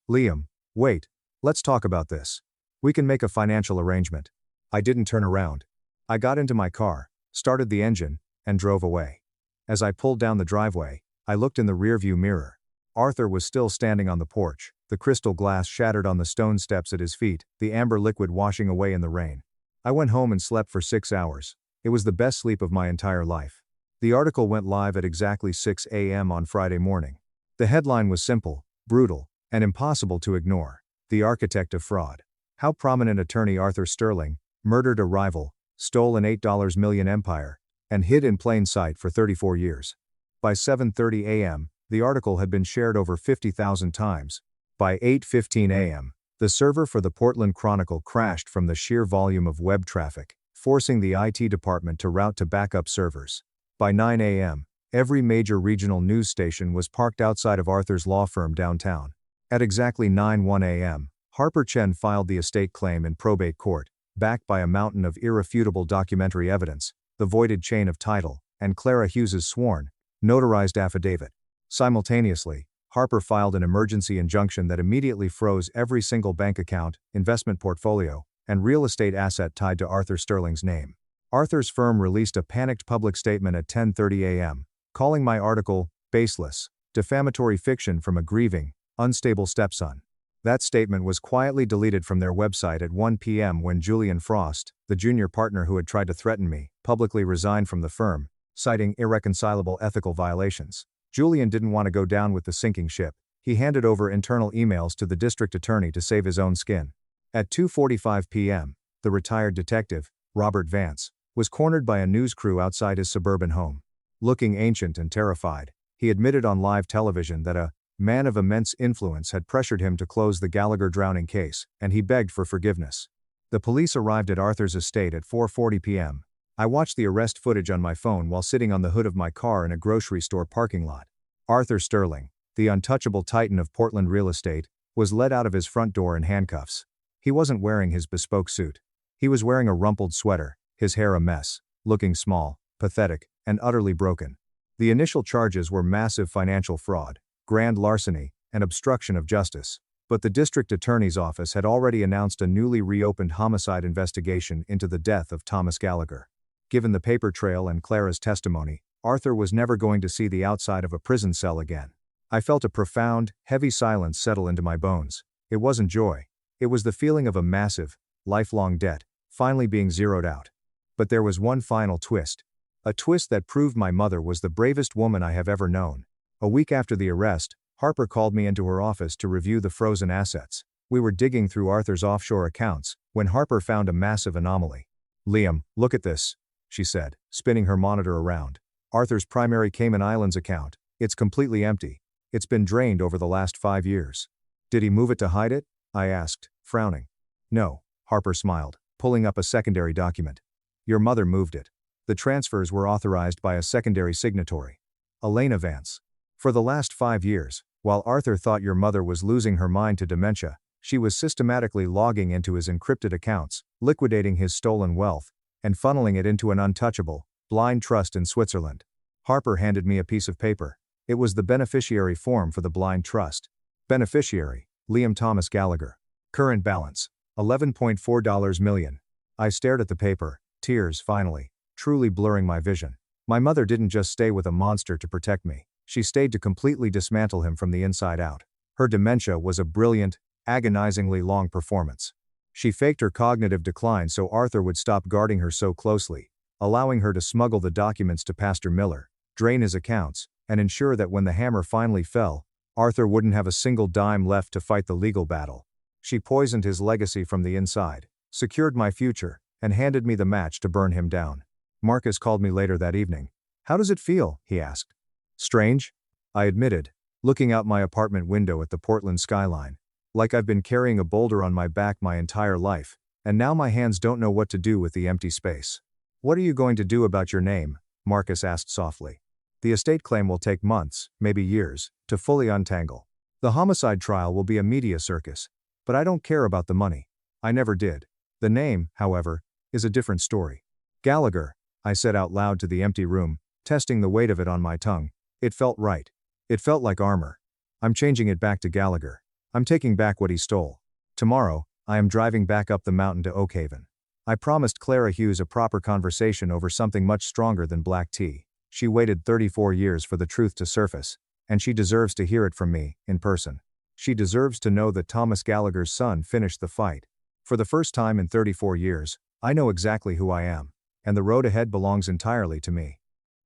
Liam, wait, let's talk about this. We can make a financial arrangement. I didn't turn around. I got into my car, started the engine, and drove away. As I pulled down the driveway, I looked in the rearview mirror. Arthur was still standing on the porch, the crystal glass shattered on the stone steps at his feet, the amber liquid washing away in the rain. I went home and slept for 6 hours. It was the best sleep of my entire life. The article went live at exactly 6 a.m. on Friday morning. The headline was simple, brutal, and impossible to ignore. The The architect of fraud. How prominent attorney Arthur Sterling murdered a rival, stole an $8 million empire, and hid in plain sight for 34 years. By 7:30 a.m., the article had been shared over 50,000 times. By 8:15 a.m., the server for the Portland Chronicle crashed from the sheer volume of web traffic, forcing the IT department to route to backup servers. By 9 a.m., every major regional news station was parked outside of Arthur's law firm downtown. At exactly 9:01 a.m., Harper Chen filed the estate claim in probate court, backed by a mountain of irrefutable documentary evidence, the voided chain of title, and Clara Hughes's sworn, notarized affidavit. Simultaneously, Harper filed an emergency injunction that immediately froze every single bank account, investment portfolio, and real estate asset tied to Arthur Sterling's name. Arthur's firm released a panicked public statement at 10:30 a.m., calling my article baseless, defamatory fiction from a grieving, unstable stepson. That statement was quietly deleted from their website at 1 p.m. when Julian Frost, the junior partner who had tried to threaten me, publicly resigned from the firm, citing irreconcilable ethical violations. Julian didn't want to go down with the sinking ship. He handed over internal emails to the district attorney to save his own skin. At 2:45 p.m., the retired detective, Robert Vance, was cornered by a news crew outside his suburban home. Looking ancient and terrified, he admitted on live television that a man of immense influence had pressured him to close the Gallagher drowning case, and he begged for forgiveness. The police arrived at Arthur's estate at 4:40 p.m. I watched the arrest footage on my phone while sitting on the hood of my car in a grocery store parking lot. Arthur Sterling, the untouchable titan of Portland real estate, was led out of his front door in handcuffs. He wasn't wearing his bespoke suit. He was wearing a rumpled sweater, his hair a mess, looking small, pathetic, and utterly broken. The initial charges were massive financial fraud, grand larceny, and obstruction of justice. But the district attorney's office had already announced a newly reopened homicide investigation into the death of Thomas Gallagher. Given the paper trail and Clara's testimony, Arthur was never going to see the outside of a prison cell again. I felt a profound, heavy silence settle into my bones. It wasn't joy. It was the feeling of a massive, lifelong debt, finally being zeroed out. But there was one final twist. A twist that proved my mother was the bravest woman I have ever known. A week after the arrest, Harper called me into her office to review the frozen assets. We were digging through Arthur's offshore accounts, when Harper found a massive anomaly. "Liam, look at this," she said, spinning her monitor around. "Arthur's primary Cayman Islands account. It's completely empty. It's been drained over the last 5 years." "Did he move it to hide it?" I asked, frowning. "No," Harper smiled, pulling up a secondary document. "Your mother moved it. The transfers were authorized by a secondary signatory. Elena Vance. For the last 5 years, while Arthur thought your mother was losing her mind to dementia, she was systematically logging into his encrypted accounts, liquidating his stolen wealth, and funneling it into an untouchable, blind trust in Switzerland." Harper handed me a piece of paper. It was the beneficiary form for the blind trust. Beneficiary, Liam Thomas Gallagher. Current balance, $11.4 million. I stared at the paper, tears finally, truly blurring my vision. My mother didn't just stay with a monster to protect me. She stayed to completely dismantle him from the inside out. Her dementia was a brilliant, agonizingly long performance. She faked her cognitive decline so Arthur would stop guarding her so closely, allowing her to smuggle the documents to Pastor Miller, drain his accounts, and ensure that when the hammer finally fell, Arthur wouldn't have a single dime left to fight the legal battle. She poisoned his legacy from the inside, secured my future, and handed me the match to burn him down. Marcus called me later that evening. "How does it feel?" he asked. "Strange," I admitted, looking out my apartment window at the Portland skyline. "Like I've been carrying a boulder on my back my entire life, and now my hands don't know what to do with the empty space." "What are you going to do about your name?" Marcus asked softly. "The estate claim will take months, maybe years, to fully untangle. The homicide trial will be a media circus. But I don't care about the money. I never did. The name, however, is a different story." "Gallagher," I said out loud to the empty room, testing the weight of it on my tongue. It felt right. It felt like armor. "I'm changing it back to Gallagher. I'm taking back what he stole. Tomorrow, I am driving back up the mountain to Oakhaven. I promised Clara Hughes a proper conversation over something much stronger than black tea. She waited 34 years for the truth to surface, and she deserves to hear it from me, in person. She deserves to know that Thomas Gallagher's son finished the fight. For the first time in 34 years, I know exactly who I am, and the road ahead belongs entirely to me."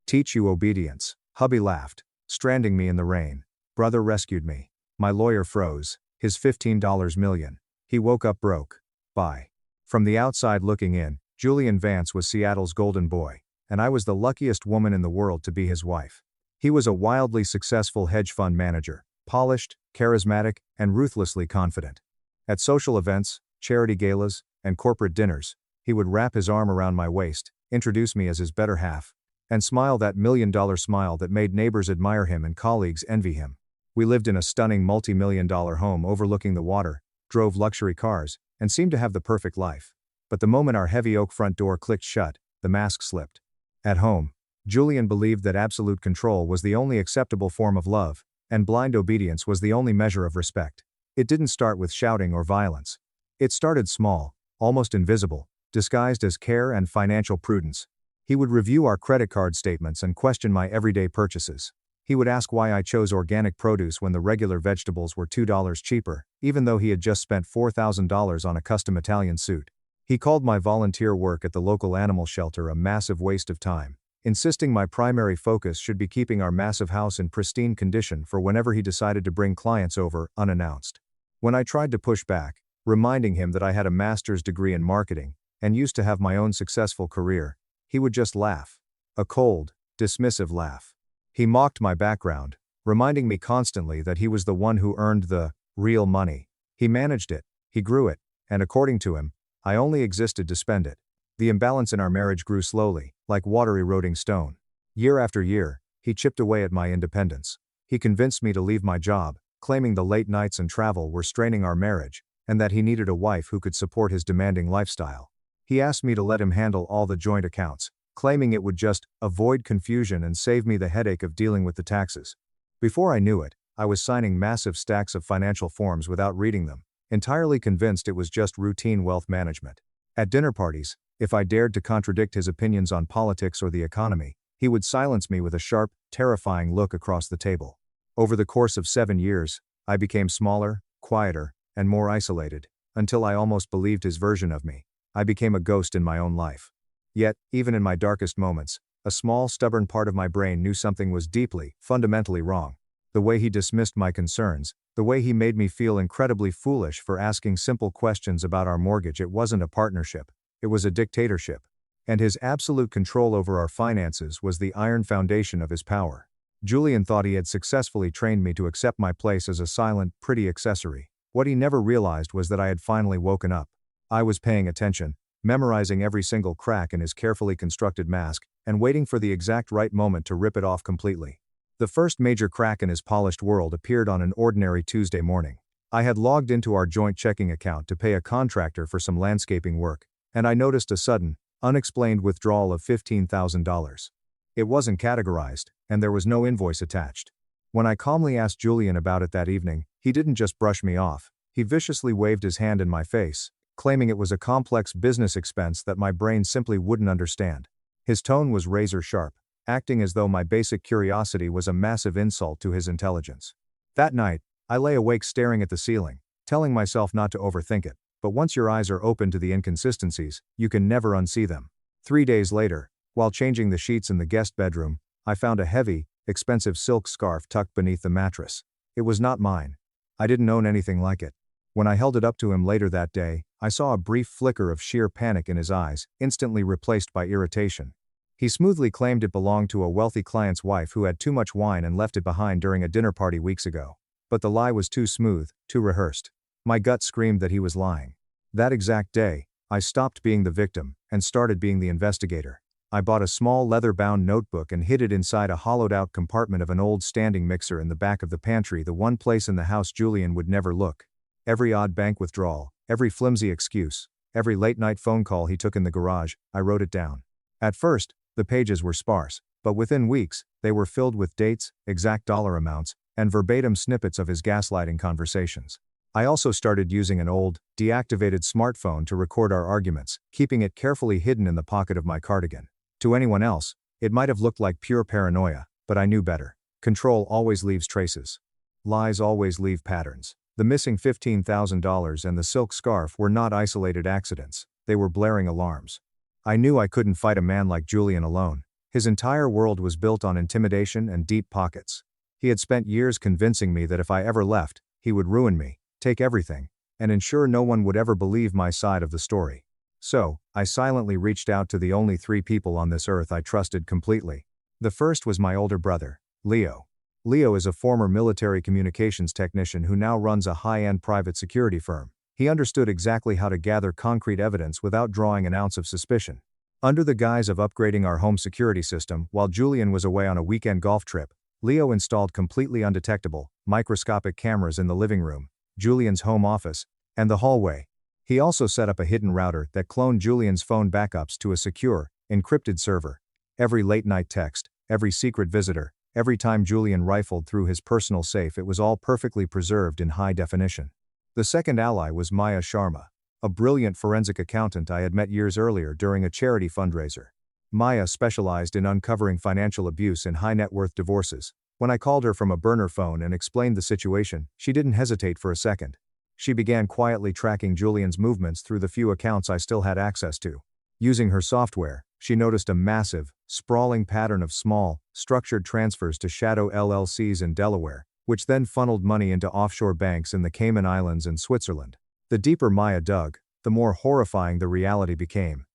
"Teach you obedience," hubby laughed, stranding me in the rain. "Brother rescued me." My lawyer froze. His $15 million. He woke up broke. Bye. From the outside looking in, Julian Vance was Seattle's golden boy, and I was the luckiest woman in the world to be his wife. He was a wildly successful hedge fund manager, polished, charismatic, and ruthlessly confident. At social events, charity galas, and corporate dinners, he would wrap his arm around my waist, introduce me as his better half, and smile that $1 million smile that made neighbors admire him and colleagues envy him. We lived in a stunning multi-million-dollar home overlooking the water, drove luxury cars, and seemed to have the perfect life. But the moment our heavy oak front door clicked shut, the mask slipped. At home, Julian believed that absolute control was the only acceptable form of love, and blind obedience was the only measure of respect. It didn't start with shouting or violence. It started small, almost invisible, disguised as care and financial prudence. He would review our credit card statements and question my everyday purchases. He would ask why I chose organic produce when the regular vegetables were $2 cheaper, even though he had just spent $4,000 on a custom Italian suit. He called my volunteer work at the local animal shelter a massive waste of time, insisting my primary focus should be keeping our massive house in pristine condition for whenever he decided to bring clients over, unannounced. When I tried to push back, reminding him that I had a master's degree in marketing, and used to have my own successful career, he would just laugh. A cold, dismissive laugh. He mocked my background, reminding me constantly that he was the one who earned the real money. He managed it, he grew it, and according to him, I only existed to spend it. The imbalance in our marriage grew slowly, like water eroding stone. Year after year, he chipped away at my independence. He convinced me to leave my job, claiming the late nights and travel were straining our marriage, and that he needed a wife who could support his demanding lifestyle. He asked me to let him handle all the joint accounts, claiming it would just avoid confusion and save me the headache of dealing with the taxes. Before I knew it, I was signing massive stacks of financial forms without reading them, entirely convinced it was just routine wealth management. At dinner parties, if I dared to contradict his opinions on politics or the economy, he would silence me with a sharp, terrifying look across the table. Over the course of 7 years, I became smaller, quieter, and more isolated, until I almost believed his version of me. I became a ghost in my own life. Yet, even in my darkest moments, a small, stubborn part of my brain knew something was deeply, fundamentally wrong. The way he dismissed my concerns, the way he made me feel incredibly foolish for asking simple questions about our mortgage. It wasn't a partnership, it was a dictatorship. And his absolute control over our finances was the iron foundation of his power. Julian thought he had successfully trained me to accept my place as a silent, pretty accessory. What he never realized was that I had finally woken up. I was paying attention, memorizing every single crack in his carefully constructed mask, and waiting for the exact right moment to rip it off completely. The first major crack in his polished world appeared on an ordinary Tuesday morning. I had logged into our joint checking account to pay a contractor for some landscaping work, and I noticed a sudden, unexplained withdrawal of $15,000. It wasn't categorized, and there was no invoice attached. When I calmly asked Julian about it that evening, he didn't just brush me off, he viciously waved his hand in my face, claiming it was a complex business expense that my brain simply wouldn't understand. His tone was razor sharp, acting as though my basic curiosity was a massive insult to his intelligence. That night, I lay awake staring at the ceiling, telling myself not to overthink it, but once your eyes are open to the inconsistencies, you can never unsee them. 3 days later, while changing the sheets in the guest bedroom, I found a heavy, expensive silk scarf tucked beneath the mattress. It was not mine. I didn't own anything like it. When I held it up to him later that day, I saw a brief flicker of sheer panic in his eyes, instantly replaced by irritation. He smoothly claimed it belonged to a wealthy client's wife who had too much wine and left it behind during a dinner party weeks ago. But the lie was too smooth, too rehearsed. My gut screamed that he was lying. That exact day, I stopped being the victim and started being the investigator. I bought a small leather-bound notebook and hid it inside a hollowed-out compartment of an old standing mixer in the back of the pantry, the one place in the house Julian would never look. Every odd bank withdrawal, every flimsy excuse, every late-night phone call he took in the garage, I wrote it down. At first, the pages were sparse, but within weeks, they were filled with dates, exact dollar amounts, and verbatim snippets of his gaslighting conversations. I also started using an old, deactivated smartphone to record our arguments, keeping it carefully hidden in the pocket of my cardigan. To anyone else, it might have looked like pure paranoia, but I knew better. Control always leaves traces. Lies always leave patterns. The missing $15,000 and the silk scarf were not isolated accidents, they were blaring alarms. I knew I couldn't fight a man like Julian alone. His entire world was built on intimidation and deep pockets. He had spent years convincing me that if I ever left, he would ruin me, take everything, and ensure no one would ever believe my side of the story. So, I silently reached out to the only 3 people on this earth I trusted completely. The first was my older brother, Leo. Leo is a former military communications technician who now runs a high-end private security firm. He understood exactly how to gather concrete evidence without drawing an ounce of suspicion. Under the guise of upgrading our home security system while Julian was away on a weekend golf trip, Leo installed completely undetectable, microscopic cameras in the living room, Julian's home office, and the hallway. He also set up a hidden router that cloned Julian's phone backups to a secure, encrypted server. Every late-night text, every secret visitor, every time Julian rifled through his personal safe, it was all perfectly preserved in high definition. The second ally was Maya Sharma, a brilliant forensic accountant I had met years earlier during a charity fundraiser. Maya specialized in uncovering financial abuse in high-net-worth divorces. When I called her from a burner phone and explained the situation, she didn't hesitate for a second. She began quietly tracking Julian's movements through the few accounts I still had access to. Using her software, she noticed a massive, sprawling pattern of small, structured transfers to shadow LLCs in Delaware, which then funneled money into offshore banks in the Cayman Islands and Switzerland. The deeper Maya dug, the more horrifying the reality became.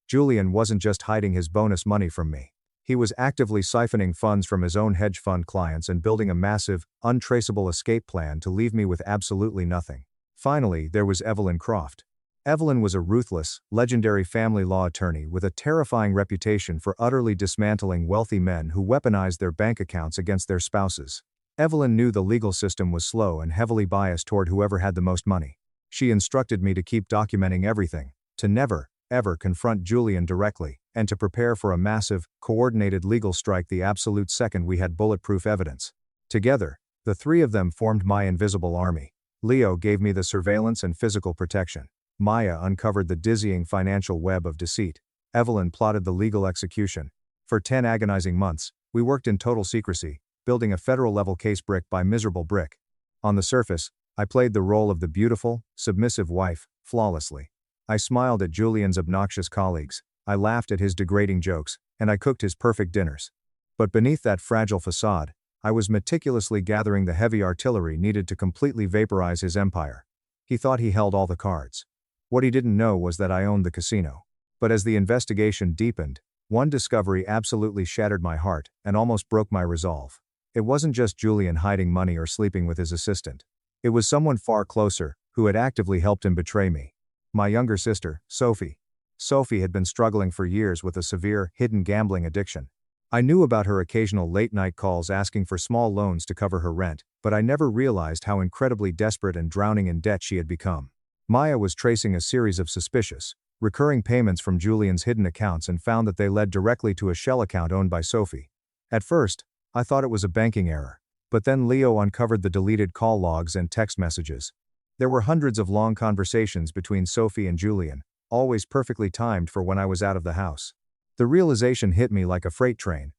Julian wasn't just hiding his bonus money from me. He was actively siphoning funds from his own hedge fund clients and building a massive, untraceable escape plan to leave me with absolutely nothing. Finally, there was Evelyn Croft. Evelyn was a ruthless, legendary family law attorney with a terrifying reputation for utterly dismantling wealthy men who weaponized their bank accounts against their spouses. Evelyn knew the legal system was slow and heavily biased toward whoever had the most money. She instructed me to keep documenting everything, to never, ever confront Julian directly, and to prepare for a massive, coordinated legal strike the absolute second we had bulletproof evidence. Together, the 3 of them formed my invisible army. Leo gave me the surveillance and physical protection. Maya uncovered the dizzying financial web of deceit. Evelyn plotted the legal execution. For 10 agonizing months, we worked in total secrecy, building a federal-level case brick by miserable brick. On the surface, I played the role of the beautiful, submissive wife, flawlessly. I smiled at Julian's obnoxious colleagues, I laughed at his degrading jokes, and I cooked his perfect dinners. But beneath that fragile facade, I was meticulously gathering the heavy artillery needed to completely vaporize his empire. He thought he held all the cards. What he didn't know was that I owned the casino. But as the investigation deepened, one discovery absolutely shattered my heart and almost broke my resolve. It wasn't just Julian hiding money or sleeping with his assistant. It was someone far closer, who had actively helped him betray me. My younger sister, Sophie. Sophie had been struggling for years with a severe, hidden gambling addiction. I knew about her occasional late-night calls asking for small loans to cover her rent, but I never realized how incredibly desperate and drowning in debt she had become. Maya was tracing a series of suspicious, recurring payments from Julian's hidden accounts and found that they led directly to a shell account owned by Sophie. At first, I thought it was a banking error. But then Leo uncovered the deleted call logs and text messages. There were hundreds of long conversations between Sophie and Julian, always perfectly timed for when I was out of the house. The realization hit me like a freight train.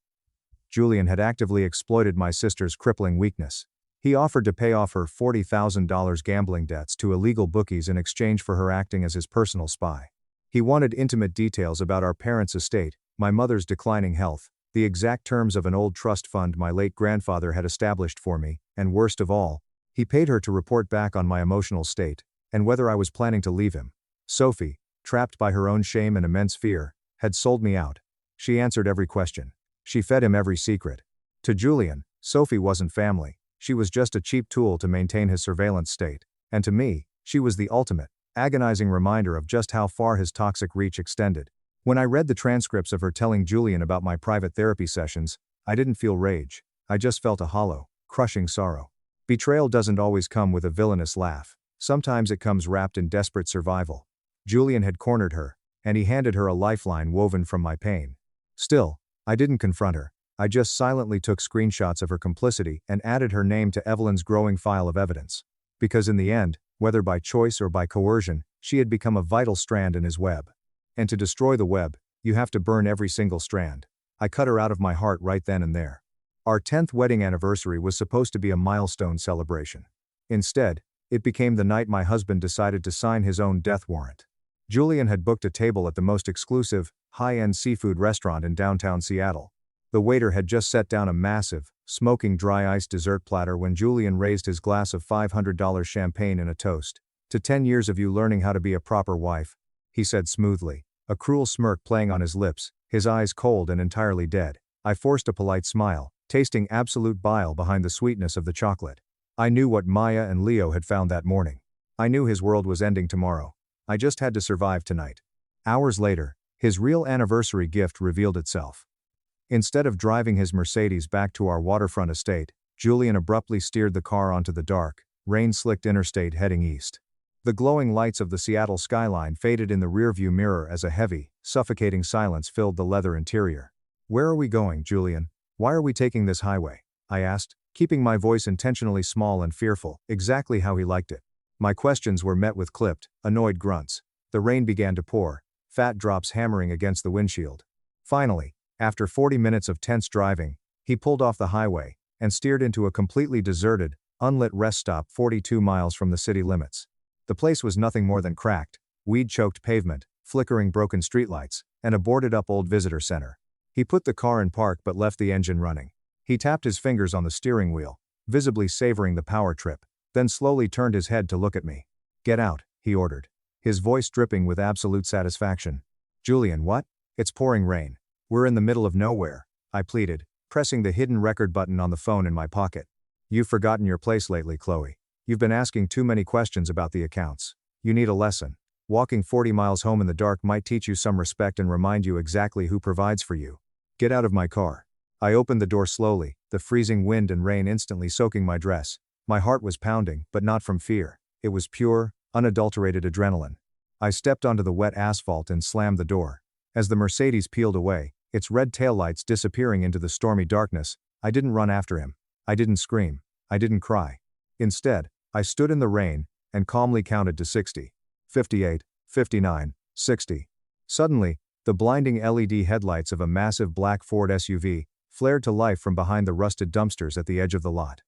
Julian had actively exploited my sister's crippling weakness. He offered to pay off her $40,000 gambling debts to illegal bookies in exchange for her acting as his personal spy. He wanted intimate details about our parents' estate, my mother's declining health, the exact terms of an old trust fund my late grandfather had established for me, and worst of all, he paid her to report back on my emotional state, and whether I was planning to leave him. Sophie, trapped by her own shame and immense fear, had sold me out. She answered every question. She fed him every secret. To Julian, Sophie wasn't family, she was just a cheap tool to maintain his surveillance state, and to me, she was the ultimate, agonizing reminder of just how far his toxic reach extended. When I read the transcripts of her telling Julian about my private therapy sessions, I didn't feel rage, I just felt a hollow, crushing sorrow. Betrayal doesn't always come with a villainous laugh, sometimes it comes wrapped in desperate survival. Julian had cornered her, and he handed her a lifeline woven from my pain. Still, I didn't confront her, I just silently took screenshots of her complicity and added her name to Evelyn's growing file of evidence. Because in the end, whether by choice or by coercion, she had become a vital strand in his web. And to destroy the web, you have to burn every single strand. I cut her out of my heart right then and there. Our 10th wedding anniversary was supposed to be a milestone celebration. Instead, it became the night my husband decided to sign his own death warrant. Julian had booked a table at the most exclusive, high-end seafood restaurant in downtown Seattle. The waiter had just set down a massive, smoking dry ice dessert platter when Julian raised his glass of $500 champagne in a toast. "To 10 years of you learning how to be a proper wife," he said smoothly, a cruel smirk playing on his lips, his eyes cold and entirely dead. I forced a polite smile, tasting absolute bile behind the sweetness of the chocolate. I knew what Maya and Leo had found that morning. I knew his world was ending tomorrow. I just had to survive tonight. Hours later, his real anniversary gift revealed itself. Instead of driving his Mercedes back to our waterfront estate, Julian abruptly steered the car onto the dark, rain-slicked interstate heading east. The glowing lights of the Seattle skyline faded in the rearview mirror as a heavy, suffocating silence filled the leather interior. "Where are we going, Julian? Why are we taking this highway?" I asked, keeping my voice intentionally small and fearful, exactly how he liked it. My questions were met with clipped, annoyed grunts. The rain began to pour, fat drops hammering against the windshield. Finally, after 40 minutes of tense driving, he pulled off the highway and steered into a completely deserted, unlit rest stop 42 miles from the city limits. The place was nothing more than cracked, weed-choked pavement, flickering broken streetlights, and a boarded-up old visitor center. He put the car in park but left the engine running. He tapped his fingers on the steering wheel, visibly savoring the power trip, then slowly turned his head to look at me. "Get out," he ordered, his voice dripping with absolute satisfaction. "Julian, what? It's pouring rain. We're in the middle of nowhere," I pleaded, pressing the hidden record button on the phone in my pocket. "You've forgotten your place lately, Chloe. You've been asking too many questions about the accounts. You need a lesson. Walking 40 miles home in the dark might teach you some respect and remind you exactly who provides for you. Get out of my car." I opened the door slowly, the freezing wind and rain instantly soaking my dress. My heart was pounding, but not from fear. It was pure, unadulterated adrenaline. I stepped onto the wet asphalt and slammed the door. As the Mercedes peeled away, its red taillights disappearing into the stormy darkness, I didn't run after him. I didn't scream. I didn't cry. Instead, I stood in the rain and calmly counted to 60. 58, 59, 60. Suddenly, the blinding LED headlights of a massive black Ford SUV flared to life from behind the rusted dumpsters at the edge of the lot.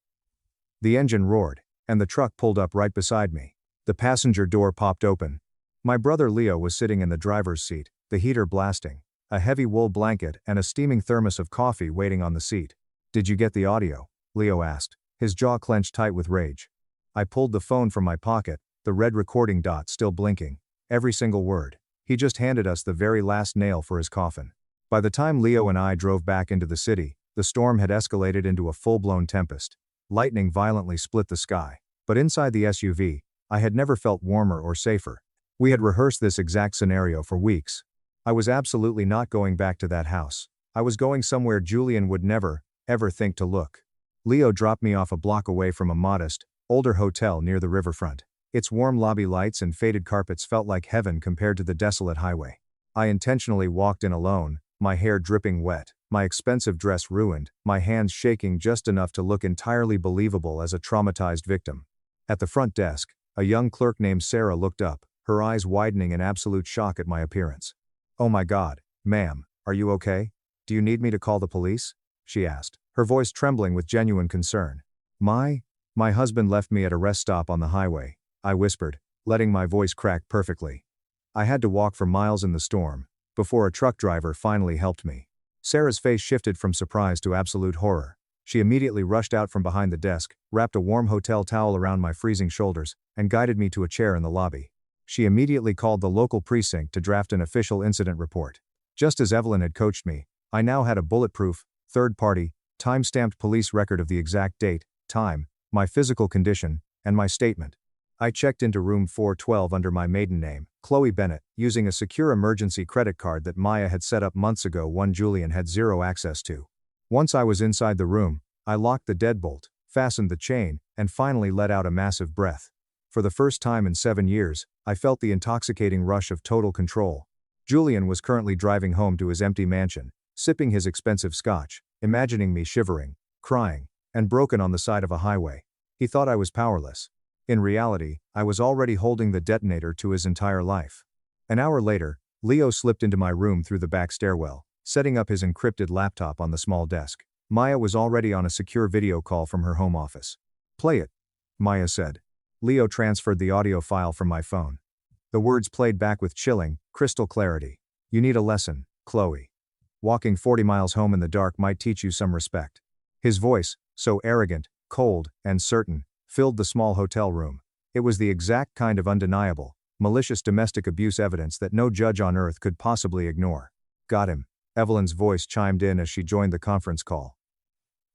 The engine roared, and the truck pulled up right beside me. The passenger door popped open. My brother Leo was sitting in the driver's seat, the heater blasting, a heavy wool blanket and a steaming thermos of coffee waiting on the seat. "Did you get the audio?" Leo asked, his jaw clenched tight with rage. I pulled the phone from my pocket, the red recording dot still blinking. Every single word. He just handed us the very last nail for his coffin. By the time Leo and I drove back into the city, the storm had escalated into a full-blown tempest. Lightning violently split the sky. But inside the SUV, I had never felt warmer or safer. We had rehearsed this exact scenario for weeks. I was absolutely not going back to that house. I was going somewhere Julian would never, ever think to look. Leo dropped me off a block away from a modest, older hotel near the riverfront. Its warm lobby lights and faded carpets felt like heaven compared to the desolate highway. I intentionally walked in alone, my hair dripping wet, my expensive dress ruined, my hands shaking just enough to look entirely believable as a traumatized victim. At the front desk, a young clerk named Sarah looked up, her eyes widening in absolute shock at my appearance. "Oh my God, ma'am, are you okay? Do you need me to call the police?" she asked, her voice trembling with genuine concern. My husband left me at a rest stop on the highway," I whispered, letting my voice crack perfectly. I had to walk for miles in the storm, before a truck driver finally helped me. Sarah's face shifted from surprise to absolute horror. She immediately rushed out from behind the desk, wrapped a warm hotel towel around my freezing shoulders, and guided me to a chair in the lobby. She immediately called the local precinct to draft an official incident report. Just as Evelyn had coached me, I now had a bulletproof, third-party, time-stamped police record of the exact date, time, my physical condition, and my statement. I checked into room 412 under my maiden name, Chloe Bennett, using a secure emergency credit card that Maya had set up months ago, one Julian had zero access to. Once I was inside the room, I locked the deadbolt, fastened the chain, and finally let out a massive breath. For the first time in 7 years, I felt the intoxicating rush of total control. Julian was currently driving home to his empty mansion, sipping his expensive scotch, imagining me shivering, crying, and broken on the side of a highway. He thought I was powerless. In reality, I was already holding the detonator to his entire life. An hour later, Leo slipped into my room through the back stairwell, setting up his encrypted laptop on the small desk. Maya was already on a secure video call from her home office. "Play it," Maya said. Leo transferred the audio file from my phone. The words played back with chilling, crystal clarity. "You need a lesson, Chloe. Walking 40 miles home in the dark might teach you some respect. His voice, so arrogant, cold, and certain, filled the small hotel room. It was the exact kind of undeniable, malicious domestic abuse evidence that no judge on earth could possibly ignore. Got him. Evelyn's voice chimed in as she joined the conference call.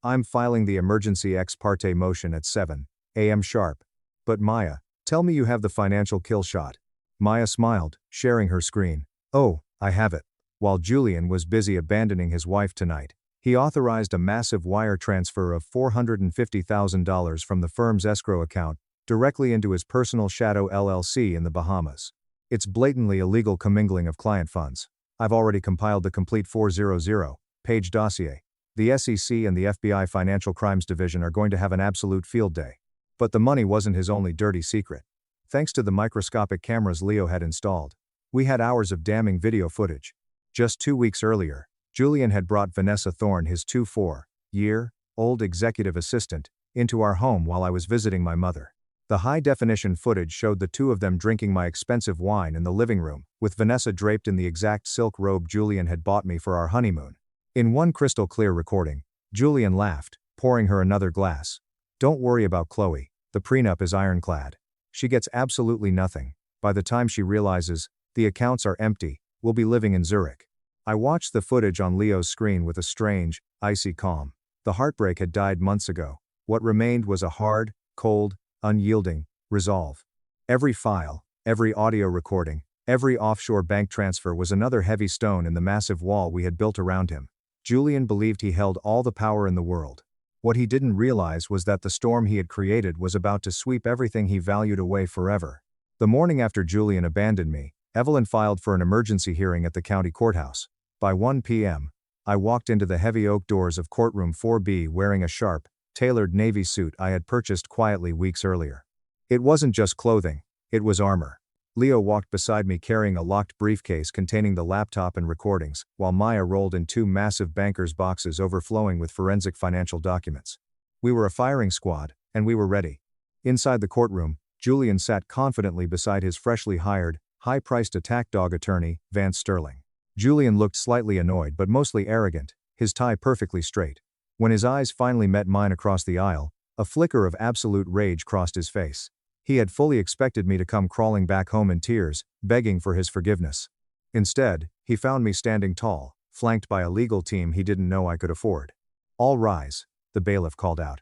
I'm filing the emergency ex parte motion at 7 a.m. sharp. But Maya, tell me you have the financial kill shot. Maya smiled, sharing her screen. Oh, I have it. While Julian was busy abandoning his wife tonight, he authorized a massive wire transfer of $450,000 from the firm's escrow account directly into his personal Shadow LLC in the Bahamas. It's blatantly illegal commingling of client funds. I've already compiled the complete 400-page dossier. The SEC and the FBI Financial Crimes Division are going to have an absolute field day. But the money wasn't his only dirty secret. Thanks to the microscopic cameras Leo had installed, we had hours of damning video footage. Just 2 weeks earlier, Julian had brought Vanessa Thorne, his 24-year-old executive assistant, into our home while I was visiting my mother. The high-definition footage showed the two of them drinking my expensive wine in the living room, with Vanessa draped in the exact silk robe Julian had bought me for our honeymoon. In one crystal-clear recording, Julian laughed, pouring her another glass. Don't worry about Chloe, the prenup is ironclad. She gets absolutely nothing. By the time she realizes the accounts are empty, we'll be living in Zurich. I watched the footage on Leo's screen with a strange, icy calm. The heartbreak had died months ago. What remained was a hard, cold, unyielding resolve. Every file, every audio recording, every offshore bank transfer was another heavy stone in the massive wall we had built around him. Julian believed he held all the power in the world. What he didn't realize was that the storm he had created was about to sweep everything he valued away forever. The morning after Julian abandoned me, Evelyn filed for an emergency hearing at the county courthouse. By 1 p.m., I walked into the heavy oak doors of courtroom 4B wearing a sharp, tailored navy suit I had purchased quietly weeks earlier. It wasn't just clothing, it was armor. Leo walked beside me carrying a locked briefcase containing the laptop and recordings, while Maya rolled in two massive banker's boxes overflowing with forensic financial documents. We were a firing squad, and we were ready. Inside the courtroom, Julian sat confidently beside his freshly hired, high-priced attack dog attorney, Vance Sterling. Julian looked slightly annoyed but mostly arrogant, his tie perfectly straight. When his eyes finally met mine across the aisle, a flicker of absolute rage crossed his face. He had fully expected me to come crawling back home in tears, begging for his forgiveness. Instead, he found me standing tall, flanked by a legal team he didn't know I could afford. All rise, the bailiff called out.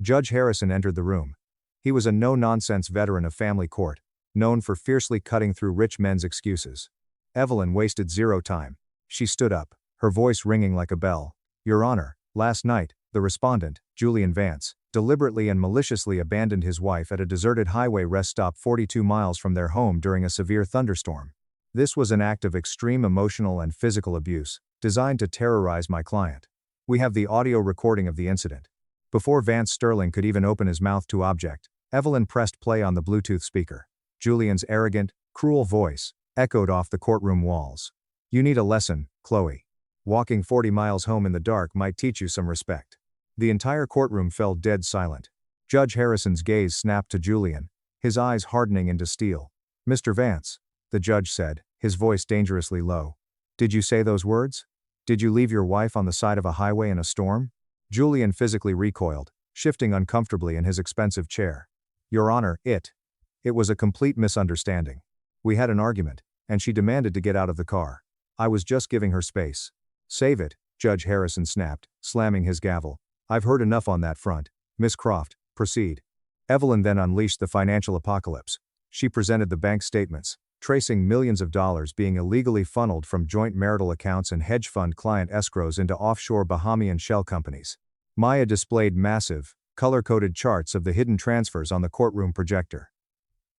Judge Harrison entered the room. He was a no-nonsense veteran of family court, known for fiercely cutting through rich men's excuses. Evelyn wasted zero time. She stood up, her voice ringing like a bell. Your Honor, last night, the respondent, Julian Vance, deliberately and maliciously abandoned his wife at a deserted highway rest stop 42 miles from their home during a severe thunderstorm. This was an act of extreme emotional and physical abuse, designed to terrorize my client. We have the audio recording of the incident. Before Vance Sterling could even open his mouth to object, Evelyn pressed play on the Bluetooth speaker. Julian's arrogant, cruel voice echoed off the courtroom walls. You need a lesson, Chloe. Walking 40 miles home in the dark might teach you some respect. The entire courtroom fell dead silent. Judge Harrison's gaze snapped to Julian, his eyes hardening into steel. Mr. Vance, the judge said, his voice dangerously low. Did you say those words? Did you leave your wife on the side of a highway in a storm? Julian physically recoiled, shifting uncomfortably in his expensive chair. Your Honor, it was a complete misunderstanding. We had an argument, and she demanded to get out of the car. I was just giving her space. Save it, Judge Harrison snapped, slamming his gavel. I've heard enough on that front. Miss Croft, proceed. Evelyn then unleashed the financial apocalypse. She presented the bank statements, tracing millions of dollars being illegally funneled from joint marital accounts and hedge fund client escrows into offshore Bahamian shell companies. Maya displayed massive, color-coded charts of the hidden transfers on the courtroom projector.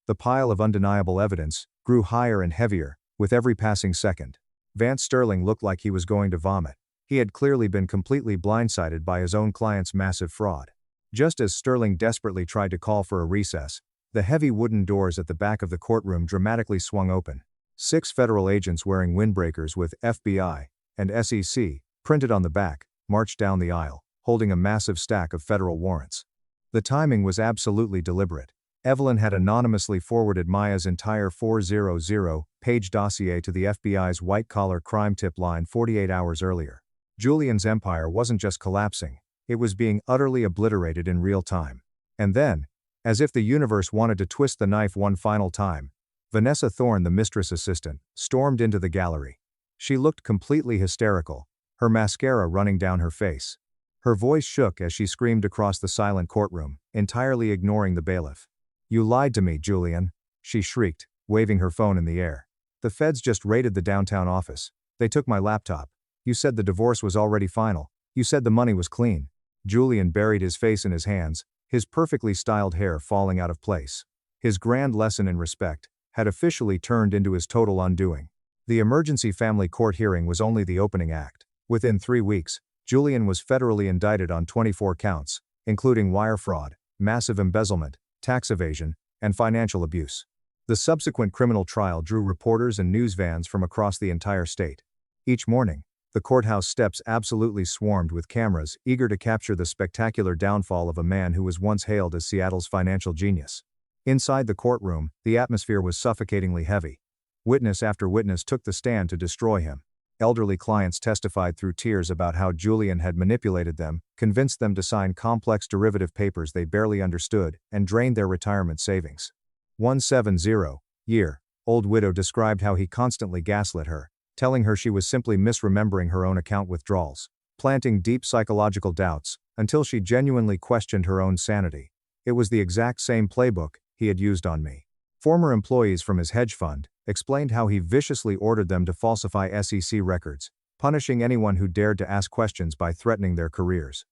The pile of undeniable evidence grew higher and heavier with every passing second. Vance Sterling looked like he was going to vomit. He had clearly been completely blindsided by his own client's massive fraud. Just as Sterling desperately tried to call for a recess, the heavy wooden doors at the back of the courtroom dramatically swung open. 6 federal agents wearing windbreakers with FBI and SEC printed on the back marched down the aisle, holding a massive stack of federal warrants. The timing was absolutely deliberate. Evelyn had anonymously forwarded Maya's entire 400-page dossier to the FBI's white-collar crime tip line 48 hours earlier. Julian's empire wasn't just collapsing, it was being utterly obliterated in real time. And then, as if the universe wanted to twist the knife one final time, Vanessa Thorne, the mistress assistant, stormed into the gallery. She looked completely hysterical, her mascara running down her face. Her voice shook as she screamed across the silent courtroom, entirely ignoring the bailiff. "You lied to me, Julian," she shrieked, waving her phone in the air. "The feds just raided the downtown office. They took my laptop. You said the divorce was already final. You said the money was clean." Julian buried his face in his hands, his perfectly styled hair falling out of place. His grand lesson in respect had officially turned into his total undoing. The emergency family court hearing was only the opening act. Within 3 weeks, Julian was federally indicted on 24 counts, including wire fraud, massive embezzlement, tax evasion, and financial abuse. The subsequent criminal trial drew reporters and news vans from across the entire state. Each morning, the courthouse steps absolutely swarmed with cameras eager to capture the spectacular downfall of a man who was once hailed as Seattle's financial genius. Inside the courtroom, the atmosphere was suffocatingly heavy. Witness after witness took the stand to destroy him. Elderly clients testified through tears about how Julian had manipulated them, convinced them to sign complex derivative papers they barely understood, and drained their retirement savings. 170-year-old widow described how he constantly gaslit her, telling her she was simply misremembering her own account withdrawals, planting deep psychological doubts, until she genuinely questioned her own sanity. It was the exact same playbook he had used on me. Former employees from his hedge fund explained how he viciously ordered them to falsify SEC records, punishing anyone who dared to ask questions by threatening their careers.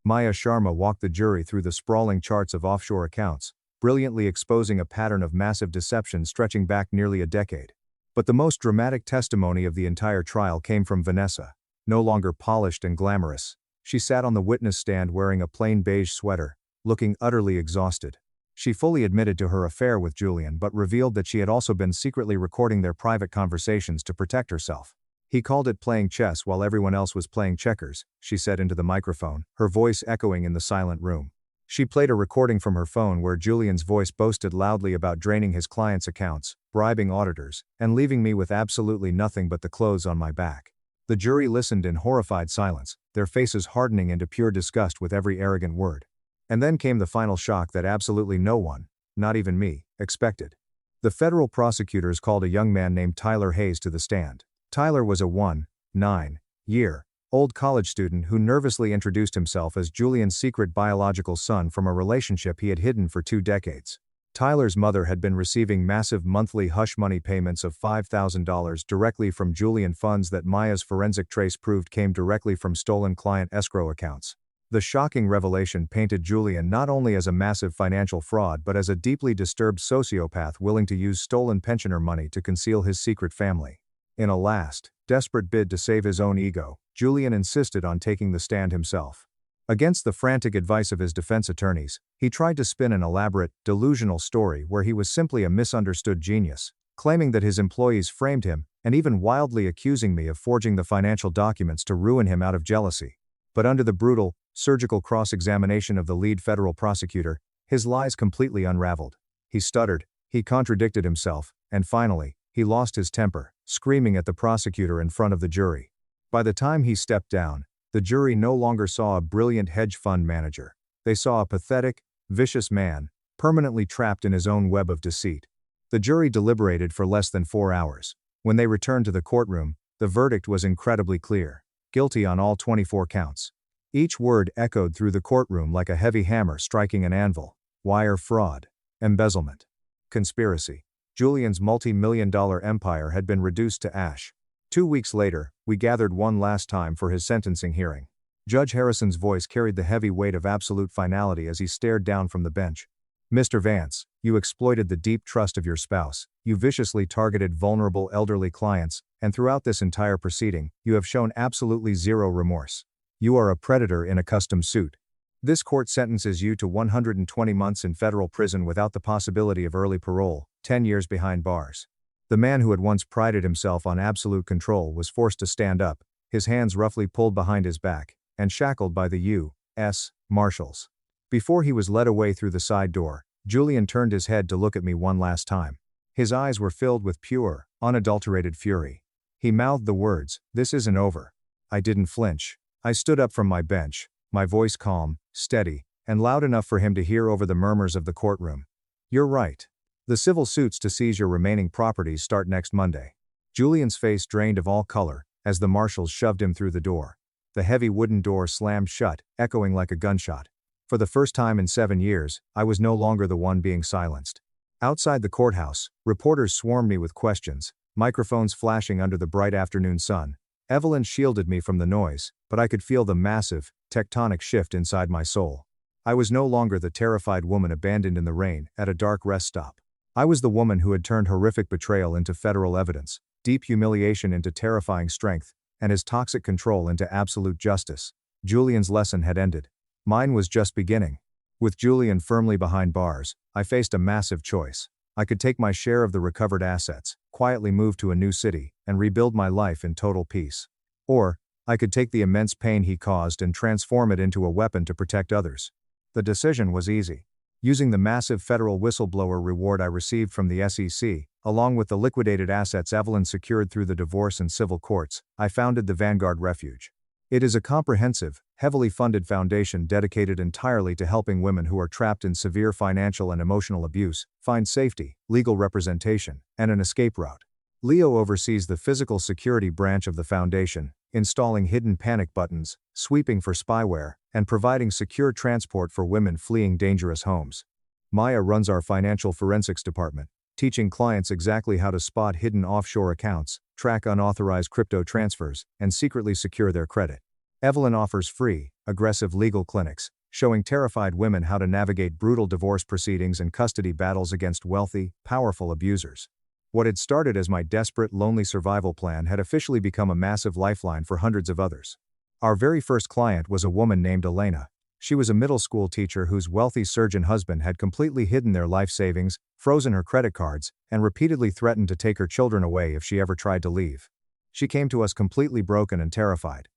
Maya Sharma walked the jury through the sprawling charts of offshore accounts, brilliantly exposing a pattern of massive deception stretching back nearly a decade. But the most dramatic testimony of the entire trial came from Vanessa. No longer polished and glamorous, she sat on the witness stand wearing a plain beige sweater, looking utterly exhausted. She fully admitted to her affair with Julian but revealed that she had also been secretly recording their private conversations to protect herself. "He called it playing chess while everyone else was playing checkers," she said into the microphone, her voice echoing in the silent room. She played a recording from her phone where Julian's voice boasted loudly about draining his clients' accounts, bribing auditors, and leaving me with absolutely nothing but the clothes on my back. The jury listened in horrified silence, their faces hardening into pure disgust with every arrogant word. And then came the final shock that absolutely no one, not even me, expected. The federal prosecutors called a young man named Tyler Hayes to the stand. Tyler was a 19-year-old college student who nervously introduced himself as Julian's secret biological son from a relationship he had hidden for 2 decades. Tyler's mother had been receiving massive monthly hush money payments of $5,000 directly from Julian funds that Maya's forensic trace proved came directly from stolen client escrow accounts. The shocking revelation painted Julian not only as a massive financial fraud but as a deeply disturbed sociopath willing to use stolen pensioner money to conceal his secret family. In a last, desperate bid to save his own ego, Julian insisted on taking the stand himself. Against the frantic advice of his defense attorneys, he tried to spin an elaborate, delusional story where he was simply a misunderstood genius, claiming that his employees framed him, and even wildly accusing me of forging the financial documents to ruin him out of jealousy. But under the brutal, surgical cross-examination of the lead federal prosecutor, his lies completely unraveled. He stuttered, he contradicted himself, and finally, he lost his temper, screaming at the prosecutor in front of the jury. By the time he stepped down, the jury no longer saw a brilliant hedge fund manager. They saw a pathetic, vicious man, permanently trapped in his own web of deceit. The jury deliberated for less than 4 hours. When they returned to the courtroom, the verdict was incredibly clear: guilty on all 24 counts. Each word echoed through the courtroom like a heavy hammer striking an anvil. Wire fraud, embezzlement, conspiracy. Julian's multi-million-dollar empire had been reduced to ash. 2 weeks later, we gathered one last time for his sentencing hearing. Judge Harrison's voice carried the heavy weight of absolute finality as he stared down from the bench. "Mr. Vance, you exploited the deep trust of your spouse, you viciously targeted vulnerable elderly clients, and throughout this entire proceeding, you have shown absolutely zero remorse. You are a predator in a custom suit. This court sentences you to 120 months in federal prison without the possibility of early parole, 10 years behind bars." The man who had once prided himself on absolute control was forced to stand up, his hands roughly pulled behind his back, and shackled by the U.S. Marshals. Before he was led away through the side door, Julian turned his head to look at me one last time. His eyes were filled with pure, unadulterated fury. He mouthed the words, "This isn't over." I didn't flinch. I stood up from my bench, my voice calm, steady, and loud enough for him to hear over the murmurs of the courtroom. "You're right. The civil suits to seize your remaining properties start next Monday." Julian's face drained of all color, as the marshals shoved him through the door. The heavy wooden door slammed shut, echoing like a gunshot. For the first time in 7 years, I was no longer the one being silenced. Outside the courthouse, reporters swarmed me with questions, microphones flashing under the bright afternoon sun. Evelyn shielded me from the noise, but I could feel the massive, tectonic shift inside my soul. I was no longer the terrified woman abandoned in the rain at a dark rest stop. I was the woman who had turned horrific betrayal into federal evidence, deep humiliation into terrifying strength, and his toxic control into absolute justice. Julian's lesson had ended. Mine was just beginning. With Julian firmly behind bars, I faced a massive choice. I could take my share of the recovered assets, quietly move to a new city, and rebuild my life in total peace. Or, I could take the immense pain he caused and transform it into a weapon to protect others. The decision was easy. Using the massive federal whistleblower reward I received from the SEC, along with the liquidated assets Evelyn secured through the divorce and civil courts, I founded the Vanguard Refuge. It is a comprehensive, heavily funded foundation dedicated entirely to helping women who are trapped in severe financial and emotional abuse find safety, legal representation, and an escape route. Leo oversees the physical security branch of the foundation, installing hidden panic buttons, sweeping for spyware, and providing secure transport for women fleeing dangerous homes. Maya runs our financial forensics department, teaching clients exactly how to spot hidden offshore accounts, track unauthorized crypto transfers, and secretly secure their credit. Evelyn offers free, aggressive legal clinics, showing terrified women how to navigate brutal divorce proceedings and custody battles against wealthy, powerful abusers. What had started as my desperate, lonely survival plan had officially become a massive lifeline for hundreds of others. Our very first client was a woman named Elena. She was a middle school teacher whose wealthy surgeon husband had completely hidden their life savings, frozen her credit cards, and repeatedly threatened to take her children away if she ever tried to leave. She came to us completely broken and terrified.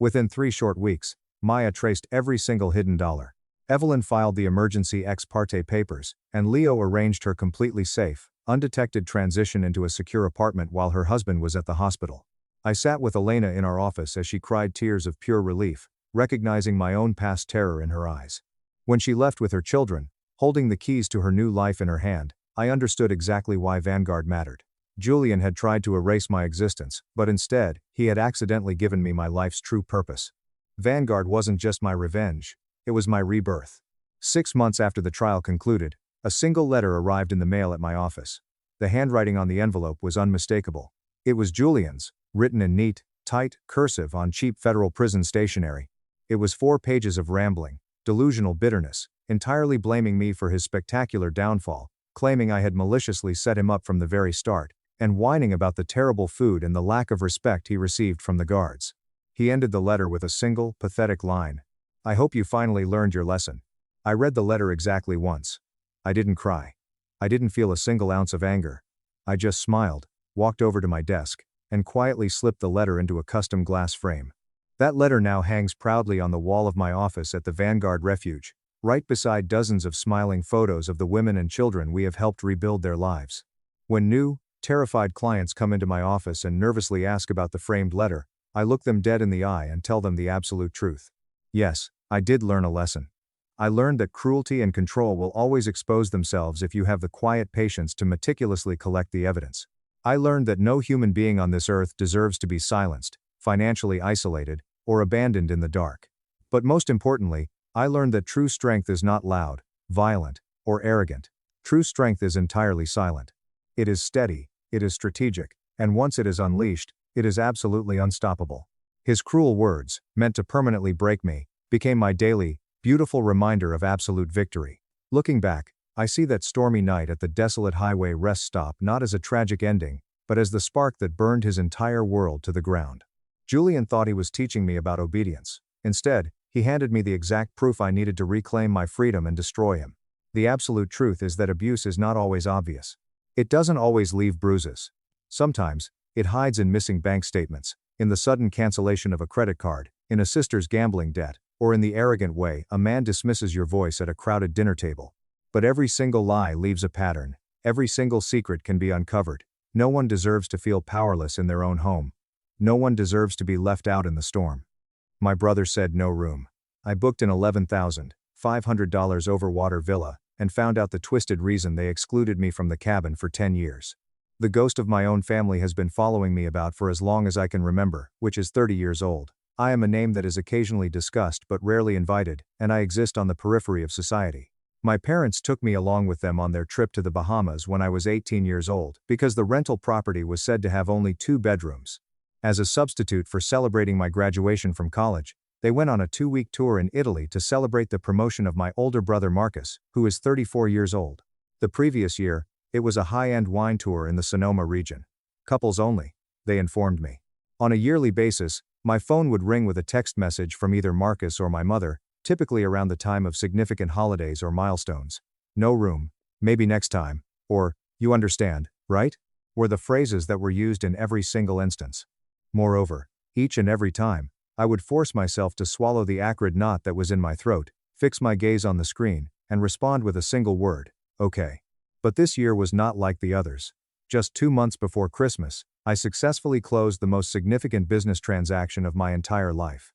Within 3 short weeks, Maya traced every single hidden dollar. Evelyn filed the emergency ex parte papers, and Leo arranged her completely safe, undetected transition into a secure apartment while her husband was at the hospital. I sat with Elena in our office as she cried tears of pure relief, recognizing my own past terror in her eyes. When she left with her children, holding the keys to her new life in her hand, I understood exactly why Vanguard mattered. Julian had tried to erase my existence, but instead, he had accidentally given me my life's true purpose. Vanguard wasn't just my revenge, it was my rebirth. 6 months after the trial concluded, a single letter arrived in the mail at my office. The handwriting on the envelope was unmistakable. It was Julian's, written in neat, tight cursive on cheap federal prison stationery. It was 4 pages of rambling, delusional bitterness, entirely blaming me for his spectacular downfall, claiming I had maliciously set him up from the very start, and whining about the terrible food and the lack of respect he received from the guards. He ended the letter with a single, pathetic line. "I hope you finally learned your lesson." I read the letter exactly once. I didn't cry. I didn't feel a single ounce of anger. I just smiled, walked over to my desk, and quietly slipped the letter into a custom glass frame. That letter now hangs proudly on the wall of my office at the Vanguard Refuge, right beside dozens of smiling photos of the women and children we have helped rebuild their lives. When new, terrified clients come into my office and nervously ask about the framed letter, I look them dead in the eye and tell them the absolute truth. Yes, I did learn a lesson. I learned that cruelty and control will always expose themselves if you have the quiet patience to meticulously collect the evidence. I learned that no human being on this earth deserves to be silenced, financially isolated, or abandoned in the dark. But most importantly, I learned that true strength is not loud, violent, or arrogant. True strength is entirely silent. It is steady, it is strategic, and once it is unleashed, it is absolutely unstoppable. His cruel words, meant to permanently break me, became my daily, beautiful reminder of absolute victory. Looking back, I see that stormy night at the desolate highway rest stop not as a tragic ending, but as the spark that burned his entire world to the ground. Julian thought he was teaching me about obedience. Instead, he handed me the exact proof I needed to reclaim my freedom and destroy him. The absolute truth is that abuse is not always obvious. It doesn't always leave bruises. Sometimes, it hides in missing bank statements, in the sudden cancellation of a credit card, in a sister's gambling debt, or in the arrogant way a man dismisses your voice at a crowded dinner table. But every single lie leaves a pattern. Every single secret can be uncovered. No one deserves to feel powerless in their own home. No one deserves to be left out in the storm. My brother said no room. I booked an $11,500 overwater villa, and found out the twisted reason they excluded me from the cabin for 10 years. The ghost of my own family has been following me about for as long as I can remember, which is 30 years old. I am a name that is occasionally discussed but rarely invited, and I exist on the periphery of society. My parents took me along with them on their trip to the Bahamas when I was 18 years old, because the rental property was said to have only 2 bedrooms. As a substitute for celebrating my graduation from college, they went on a 2-week tour in Italy to celebrate the promotion of my older brother Marcus, who is 34 years old. The previous year, it was a high-end wine tour in the Sonoma region. Couples only, they informed me. On a yearly basis, my phone would ring with a text message from either Marcus or my mother, typically around the time of significant holidays or milestones. No room, maybe next time, or, you understand, right? Were the phrases that were used in every single instance. Moreover, each and every time, I would force myself to swallow the acrid knot that was in my throat, fix my gaze on the screen, and respond with a single word, okay. But this year was not like the others. Just 2 months before Christmas, I successfully closed the most significant business transaction of my entire life.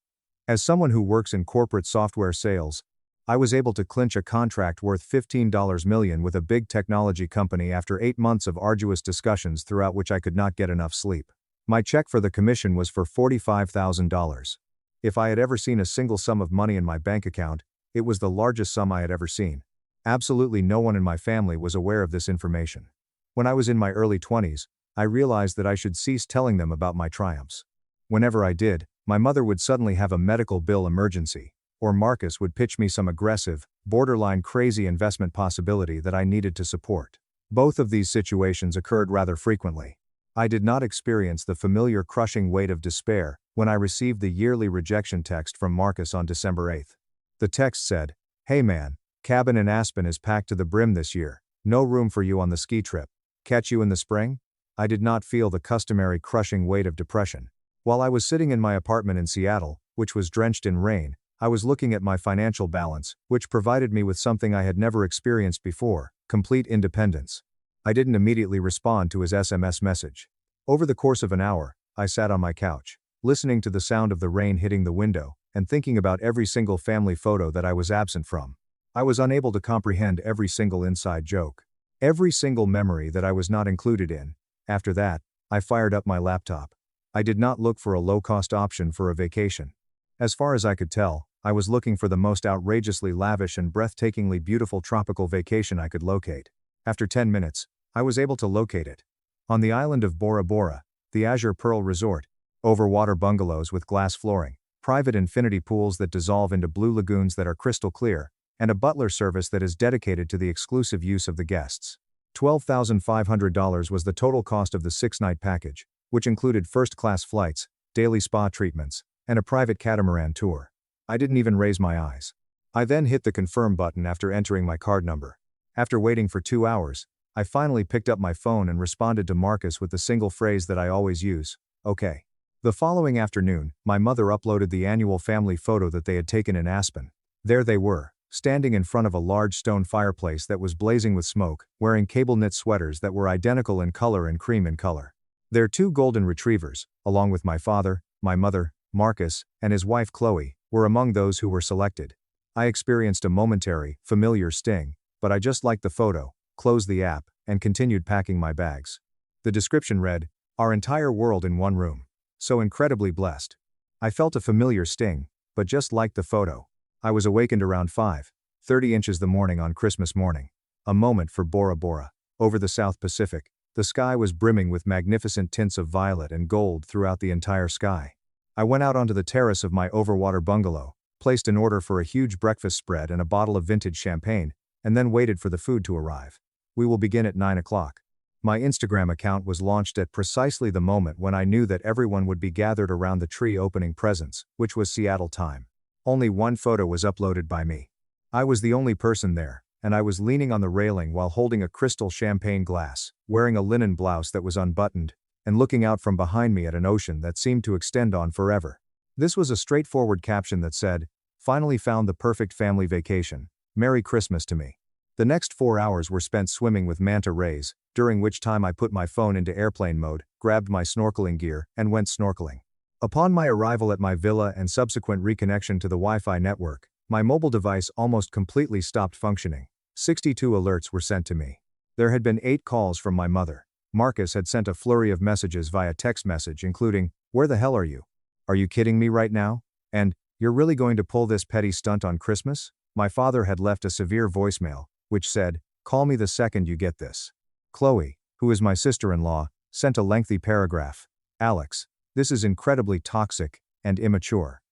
As someone who works in corporate software sales, I was able to clinch a contract worth $15 million with a big technology company after 8 months of arduous discussions throughout which I could not get enough sleep. My check for the commission was for $45,000. If I had ever seen a single sum of money in my bank account, it was the largest sum I had ever seen. Absolutely no one in my family was aware of this information. When I was in my early 20s, I realized that I should cease telling them about my triumphs. Whenever I did, my mother would suddenly have a medical bill emergency, or Marcus would pitch me some aggressive, borderline crazy investment possibility that I needed to support. Both of these situations occurred rather frequently. I did not experience the familiar crushing weight of despair when I received the yearly rejection text from Marcus on December 8th. The text said, "Hey man, cabin in Aspen is packed to the brim this year, no room for you on the ski trip. Catch you in the spring?" I did not feel the customary crushing weight of depression. While I was sitting in my apartment in Seattle, which was drenched in rain, I was looking at my financial balance, which provided me with something I had never experienced before: complete independence. I didn't immediately respond to his SMS message. Over the course of an hour, I sat on my couch, listening to the sound of the rain hitting the window, and thinking about every single family photo that I was absent from. I was unable to comprehend every single inside joke, every single memory that I was not included in. After that, I fired up my laptop. I did not look for a low-cost option for a vacation. As far as I could tell, I was looking for the most outrageously lavish and breathtakingly beautiful tropical vacation I could locate. After 10 minutes, I was able to locate it. On the island of Bora Bora, the Azure Pearl Resort, overwater bungalows with glass flooring, private infinity pools that dissolve into blue lagoons that are crystal clear, and a butler service that is dedicated to the exclusive use of the guests. $12,500 was the total cost of the 6-night package, which included first-class flights, daily spa treatments, and a private catamaran tour. I didn't even raise my eyes. I then hit the confirm button after entering my card number. After waiting for 2 hours, I finally picked up my phone and responded to Marcus with the single phrase that I always use, "Okay." The following afternoon, my mother uploaded the annual family photo that they had taken in Aspen. There they were, standing in front of a large stone fireplace that was blazing with smoke, wearing cable-knit sweaters that were identical in color and cream in color. Their 2 golden retrievers, along with my father, my mother, Marcus, and his wife Chloe, were among those who were selected. I experienced a momentary, familiar sting, but I just liked the photo, closed the app, and continued packing my bags. The description read, "Our entire world in one room. So incredibly blessed." I felt a familiar sting, but just liked the photo. I was awakened around 5:30 inches the morning on Christmas morning. A moment for Bora Bora. Over the South Pacific, the sky was brimming with magnificent tints of violet and gold throughout the entire sky. I went out onto the terrace of my overwater bungalow, placed an order for a huge breakfast spread and a bottle of vintage champagne, and then waited for the food to arrive. We will begin at 9 o'clock. My Instagram account was launched at precisely the moment when I knew that everyone would be gathered around the tree opening presents, which was Seattle time. Only one photo was uploaded by me. I was the only person there, and I was leaning on the railing while holding a crystal champagne glass, wearing a linen blouse that was unbuttoned, and looking out from behind me at an ocean that seemed to extend on forever. This was a straightforward caption that said, "Finally found the perfect family vacation. Merry Christmas to me." The next 4 hours were spent swimming with manta rays, during which time I put my phone into airplane mode, grabbed my snorkeling gear, and went snorkeling. Upon my arrival at my villa and subsequent reconnection to the Wi-Fi network, my mobile device almost completely stopped functioning. 62 alerts were sent to me. There had been 8 calls from my mother. Marcus had sent a flurry of messages via text message including, "Where the hell are you? Are you kidding me right now?" And, "You're really going to pull this petty stunt on Christmas?" My father had left a severe voicemail, which said, "Call me the second you get this." Chloe, who is my sister-in-law, sent a lengthy paragraph. "Alex, this is incredibly toxic and immature.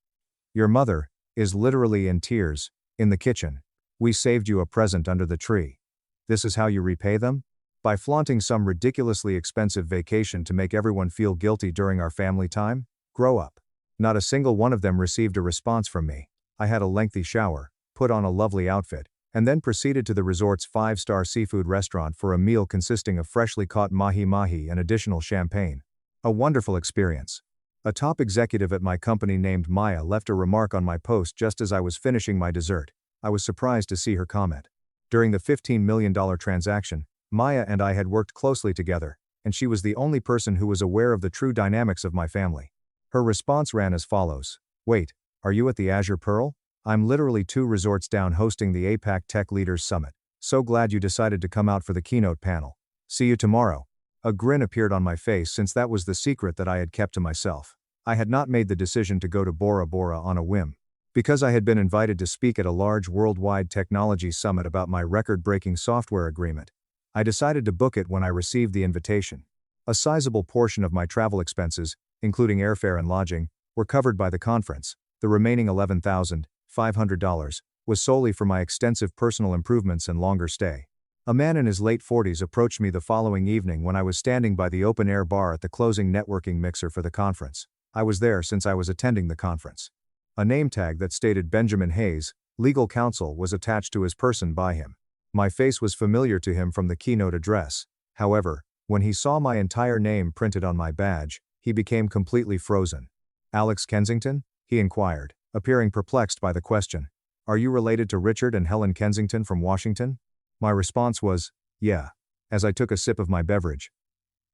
Your mother is literally in tears, in the kitchen. We saved you a present under the tree. This is how you repay them? By flaunting some ridiculously expensive vacation to make everyone feel guilty during our family time? Grow up." Not a single one of them received a response from me. I had a lengthy shower, put on a lovely outfit, and then proceeded to the resort's 5-star seafood restaurant for a meal consisting of freshly caught mahi-mahi and additional champagne. A wonderful experience. A top executive at my company named Maya left a remark on my post just as I was finishing my dessert. I was surprised to see her comment. During the $15 million transaction, Maya and I had worked closely together, and she was the only person who was aware of the true dynamics of my family. Her response ran as follows: "Wait, are you at the Azure Pearl? I'm literally 2 resorts down hosting the APAC Tech Leaders Summit. So glad you decided to come out for the keynote panel. See you tomorrow." A grin appeared on my face since that was the secret that I had kept to myself. I had not made the decision to go to Bora Bora on a whim. Because I had been invited to speak at a large worldwide technology summit about my record-breaking software agreement, I decided to book it when I received the invitation. A sizable portion of my travel expenses, including airfare and lodging, were covered by the conference. The remaining $11,500 was solely for my extensive personal improvements and longer stay. A man in his late 40s approached me the following evening when I was standing by the open-air bar at the closing networking mixer for the conference. I was there since I was attending the conference. A name tag that stated Benjamin Hayes, legal counsel, was attached to his person by him. My face was familiar to him from the keynote address. However, when he saw my entire name printed on my badge, he became completely frozen. "Alex Kensington?" he inquired, appearing perplexed by the question. "Are you related to Richard and Helen Kensington from Washington?" My response was, "Yeah," as I took a sip of my beverage.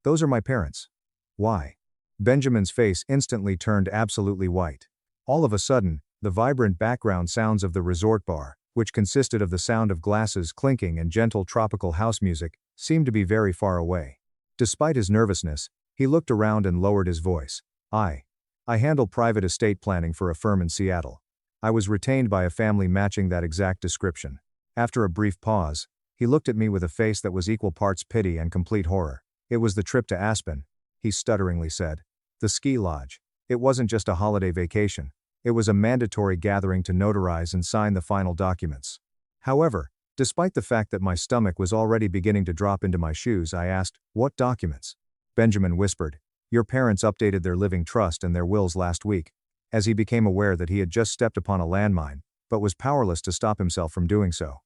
"Those are my parents." "Why?" Benjamin's face instantly turned absolutely white. All of a sudden, the vibrant background sounds of the resort bar, which consisted of the sound of glasses clinking and gentle tropical house music, seemed to be very far away. Despite his nervousness, he looked around and lowered his voice. I handle private estate planning for a firm in Seattle. I was retained by a family matching that exact description." After a brief pause, he looked at me with a face that was equal parts pity and complete horror. "It was the trip to Aspen," he stutteringly said. "The ski lodge. It wasn't just a holiday vacation. It was a mandatory gathering to notarize and sign the final documents." However, despite the fact that my stomach was already beginning to drop into my shoes, I asked, "What documents?" Benjamin whispered, "Your parents updated their living trust and their wills last week," as he became aware that he had just stepped upon a landmine, but was powerless to stop himself from doing so.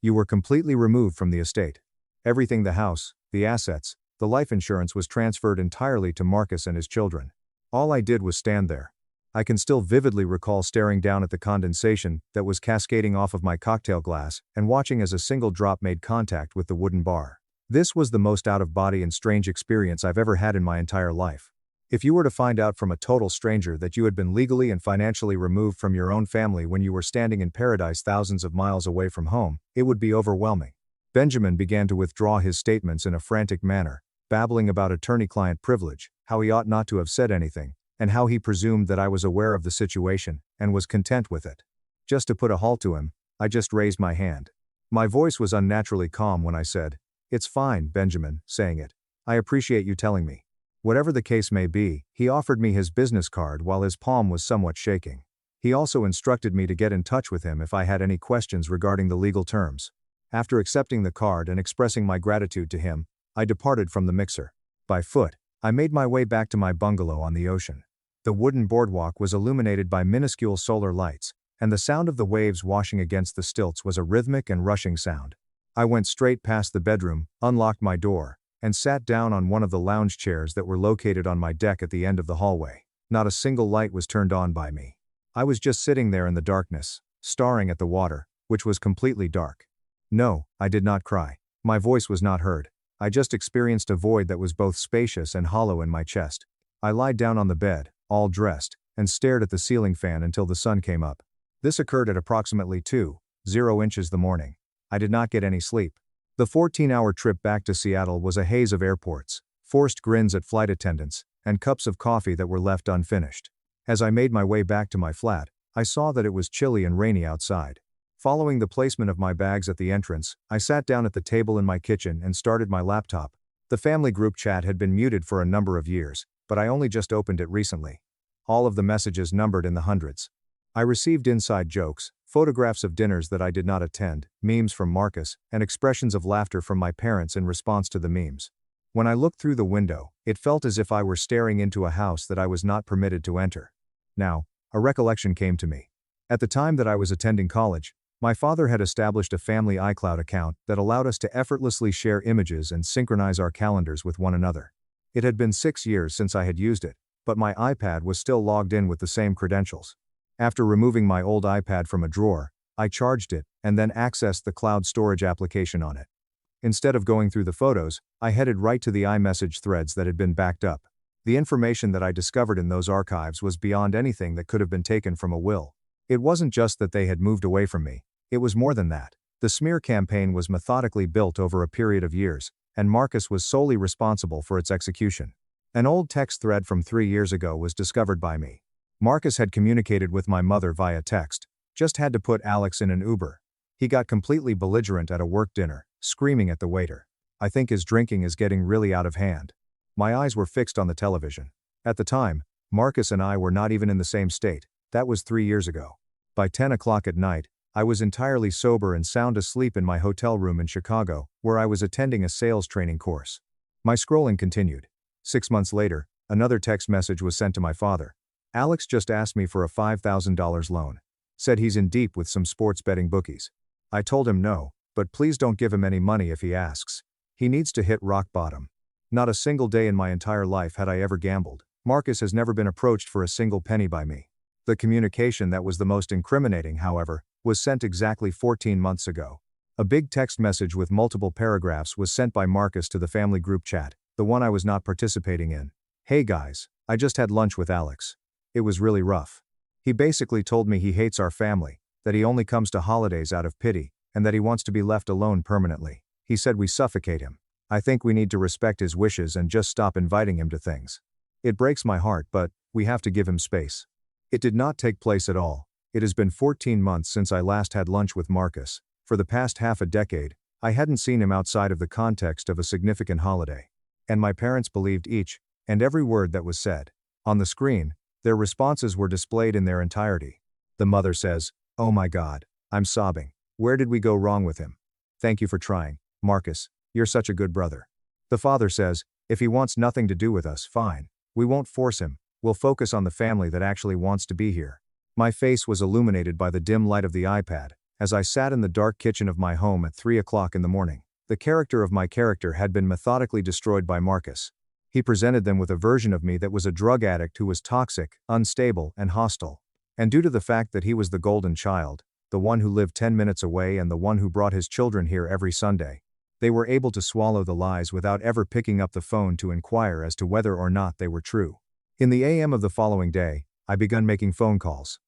"You were completely removed from the estate. Everything, the house, the assets, the life insurance, was transferred entirely to Marcus and his children. All I did was stand there. I can still vividly recall staring down at the condensation that was cascading off of my cocktail glass and watching as a single drop made contact with the wooden bar. This was the most out-of-body and strange experience I've ever had in my entire life. If you were to find out from a total stranger that you had been legally and financially removed from your own family when you were standing in paradise thousands of miles away from home, it would be overwhelming." Benjamin began to withdraw his statements in a frantic manner, babbling about attorney-client privilege, how he ought not to have said anything, and how he presumed that I was aware of the situation, and was content with it. Just to put a halt to him, I just raised my hand. My voice was unnaturally calm when I said, "It's fine, Benjamin," saying it. "I appreciate you telling me." Whatever the case may be, he offered me his business card while his palm was somewhat shaking. He also instructed me to get in touch with him if I had any questions regarding the legal terms. After accepting the card and expressing my gratitude to him, I departed from the mixer. By foot, I made my way back to my bungalow on the ocean. The wooden boardwalk was illuminated by minuscule solar lights, and the sound of the waves washing against the stilts was a rhythmic and rushing sound. I went straight past the bedroom, unlocked my door, and sat down on one of the lounge chairs that were located on my deck at the end of the hallway. Not a single light was turned on by me. I was just sitting there in the darkness, staring at the water, which was completely dark. No, I did not cry. My voice was not heard. I just experienced a void that was both spacious and hollow in my chest. I lied down on the bed, all dressed, and stared at the ceiling fan until the sun came up. This occurred at approximately 2:00 inches the morning. I did not get any sleep. The 14-hour trip back to Seattle was a haze of airports, forced grins at flight attendants, and cups of coffee that were left unfinished. As I made my way back to my flat, I saw that it was chilly and rainy outside. Following the placement of my bags at the entrance, I sat down at the table in my kitchen and started my laptop. The family group chat had been muted for a number of years, but I only just opened it recently. All of the messages numbered in the hundreds. I received inside jokes, photographs of dinners that I did not attend, memes from Marcus, and expressions of laughter from my parents in response to the memes. When I looked through the window, it felt as if I were staring into a house that I was not permitted to enter. Now, a recollection came to me. At the time that I was attending college, my father had established a family iCloud account that allowed us to effortlessly share images and synchronize our calendars with one another. It had been 6 years since I had used it, but my iPad was still logged in with the same credentials. After removing my old iPad from a drawer, I charged it and then accessed the cloud storage application on it. Instead of going through the photos, I headed right to the iMessage threads that had been backed up. The information that I discovered in those archives was beyond anything that could have been taken from a will. It wasn't just that they had moved away from me. It was more than that. The smear campaign was methodically built over a period of years, and Marcus was solely responsible for its execution. An old text thread from 3 years ago was discovered by me. Marcus had communicated with my mother via text, just had to put Alex in an Uber. He got completely belligerent at a work dinner, screaming at the waiter. I think his drinking is getting really out of hand. My eyes were fixed on the television. At the time, Marcus and I were not even in the same state. That was 3 years ago. By 10 o'clock at night, I was entirely sober and sound asleep in my hotel room in Chicago, where I was attending a sales training course. My scrolling continued. 6 months later, another text message was sent to my father. Alex just asked me for a $5,000 loan. Said he's in deep with some sports betting bookies. I told him no, but please don't give him any money if he asks. He needs to hit rock bottom. Not a single day in my entire life had I ever gambled. Marcus has never been approached for a single penny by me. The communication that was the most incriminating, however, was sent exactly 14 months ago. A big text message with multiple paragraphs was sent by Marcus to the family group chat, the one I was not participating in. Hey guys, I just had lunch with Alex. It was really rough. He basically told me he hates our family, that he only comes to holidays out of pity, and that he wants to be left alone permanently. He said we suffocate him. I think we need to respect his wishes and just stop inviting him to things. It breaks my heart, but we have to give him space. It did not take place at all. It has been 14 months since I last had lunch with Marcus. For the past half a decade, I hadn't seen him outside of the context of a significant holiday. And my parents believed each and every word that was said. On the screen, their responses were displayed in their entirety. The mother says, "Oh my God, I'm sobbing. Where did we go wrong with him? Thank you for trying, Marcus. You're such a good brother." The father says, "If he wants nothing to do with us, fine. We won't force him. We'll focus on the family that actually wants to be here." My face was illuminated by the dim light of the iPad, as I sat in the dark kitchen of my home at 3 o'clock in the morning. The character of my character had been methodically destroyed by Marcus. He presented them with a version of me that was a drug addict who was toxic, unstable, and hostile. And due to the fact that he was the golden child, the one who lived 10 minutes away and the one who brought his children here every Sunday, they were able to swallow the lies without ever picking up the phone to inquire as to whether or not they were true. In the AM of the following day, I began making phone calls.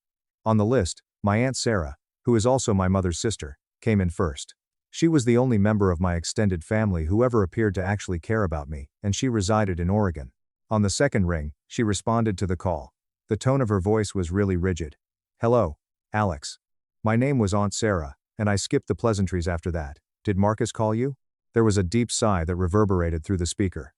On the list, my Aunt Sarah, who is also my mother's sister, came in first. She was the only member of my extended family who ever appeared to actually care about me, and she resided in Oregon. On the second ring, she responded to the call. The tone of her voice was really rigid. "Hello, Alex. My name was Aunt Sarah, and I skipped the pleasantries after that. Did Marcus call you?" There was a deep sigh that reverberated through the speaker.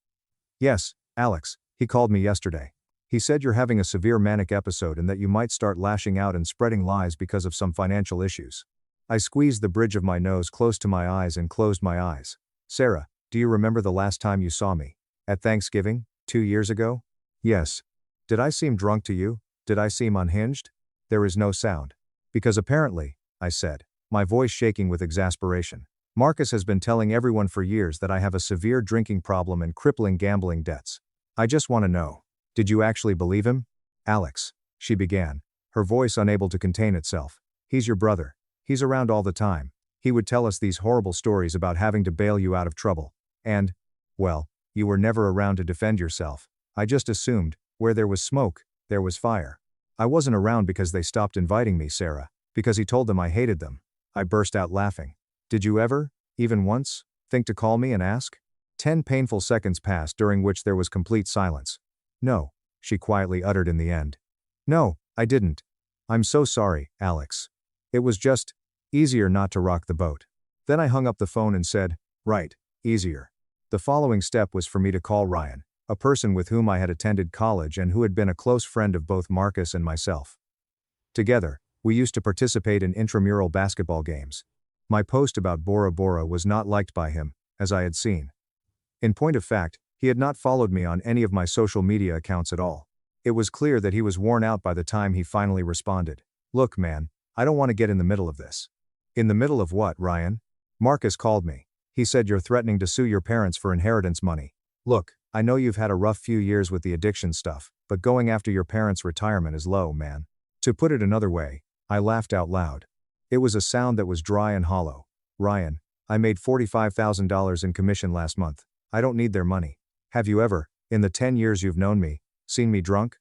"Yes, Alex, he called me yesterday. He said you're having a severe manic episode and that you might start lashing out and spreading lies because of some financial issues." I squeezed the bridge of my nose close to my eyes and closed my eyes. "Sarah, do you remember the last time you saw me? At Thanksgiving, 2 years ago?" "Yes." "Did I seem drunk to you? Did I seem unhinged?" There is no sound. "Because apparently," I said, my voice shaking with exasperation, "Marcus has been telling everyone for years that I have a severe drinking problem and crippling gambling debts. I just want to know. Did you actually believe him?" "Alex," she began, her voice unable to contain itself. "He's your brother. He's around all the time. He would tell us these horrible stories about having to bail you out of trouble. And, well, you were never around to defend yourself. I just assumed, where there was smoke, there was fire. I wasn't around because they stopped inviting me, Sarah, because he told them I hated them. I burst out laughing. Did you ever, even once, think to call me and ask? 10 painful seconds passed during which there was complete silence. No, she quietly uttered in the end. No, I didn't. I'm so sorry, Alex. It was just easier not to rock the boat. Then I hung up the phone and said, right, easier. The following step was for me to call Ryan, a person with whom I had attended college and who had been a close friend of both Marcus and myself. Together, we used to participate in intramural basketball games. My post about Bora Bora was not liked by him, as I had seen. In point of fact, he had not followed me on any of my social media accounts at all. It was clear that he was worn out by the time he finally responded. Look, man, I don't want to get in the middle of this. In the middle of what, Ryan? Marcus called me. He said you're threatening to sue your parents for inheritance money. Look, I know you've had a rough few years with the addiction stuff, but going after your parents' retirement is low, man. To put it another way, I laughed out loud. It was a sound that was dry and hollow. Ryan, I made $45,000 in commission last month. I don't need their money. Have you ever, in the 10 years you've known me, seen me drunk?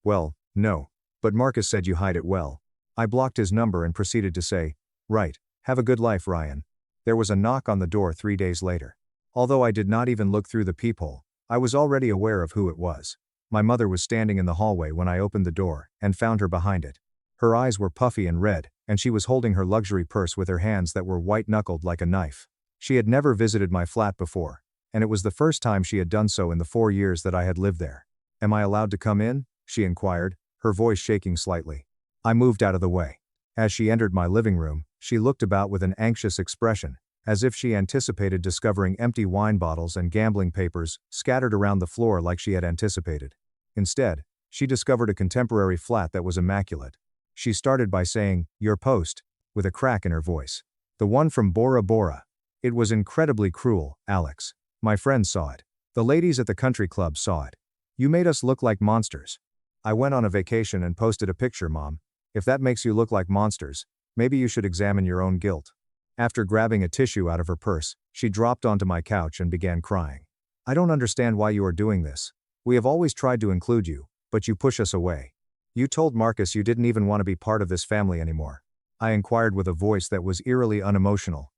Well, no. But Marcus said you hide it well. I blocked his number and proceeded to say, right, have a good life, Ryan. There was a knock on the door 3 days later. Although I did not even look through the peephole, I was already aware of who it was. My mother was standing in the hallway when I opened the door and found her behind it. Her eyes were puffy and red, and she was holding her luxury purse with her hands that were white-knuckled like a knife. She had never visited my flat before, and it was the first time she had done so in the 4 years that I had lived there. Am I allowed to come in? She inquired, her voice shaking slightly. I moved out of the way. As she entered my living room, she looked about with an anxious expression, as if she anticipated discovering empty wine bottles and gambling papers scattered around the floor like she had anticipated. Instead, she discovered a contemporary flat that was immaculate. She started by saying, "Your post," with a crack in her voice. The one from Bora Bora. It was incredibly cruel, Alex. My friends saw it. The ladies at the country club saw it. You made us look like monsters. I went on a vacation and posted a picture, Mom. If that makes you look like monsters, maybe you should examine your own guilt. After grabbing a tissue out of her purse, she dropped onto my couch and began crying. I don't understand why you are doing this. We have always tried to include you, but you push us away. You told Marcus you didn't even want to be part of this family anymore. I inquired with a voice that was eerily unemotional.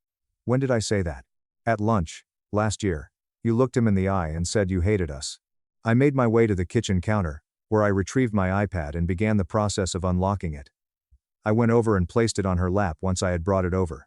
When did I say that? At lunch, last year. You looked him in the eye and said you hated us. I made my way to the kitchen counter, where I retrieved my iPad and began the process of unlocking it. I went over and placed it on her lap once I had brought it over.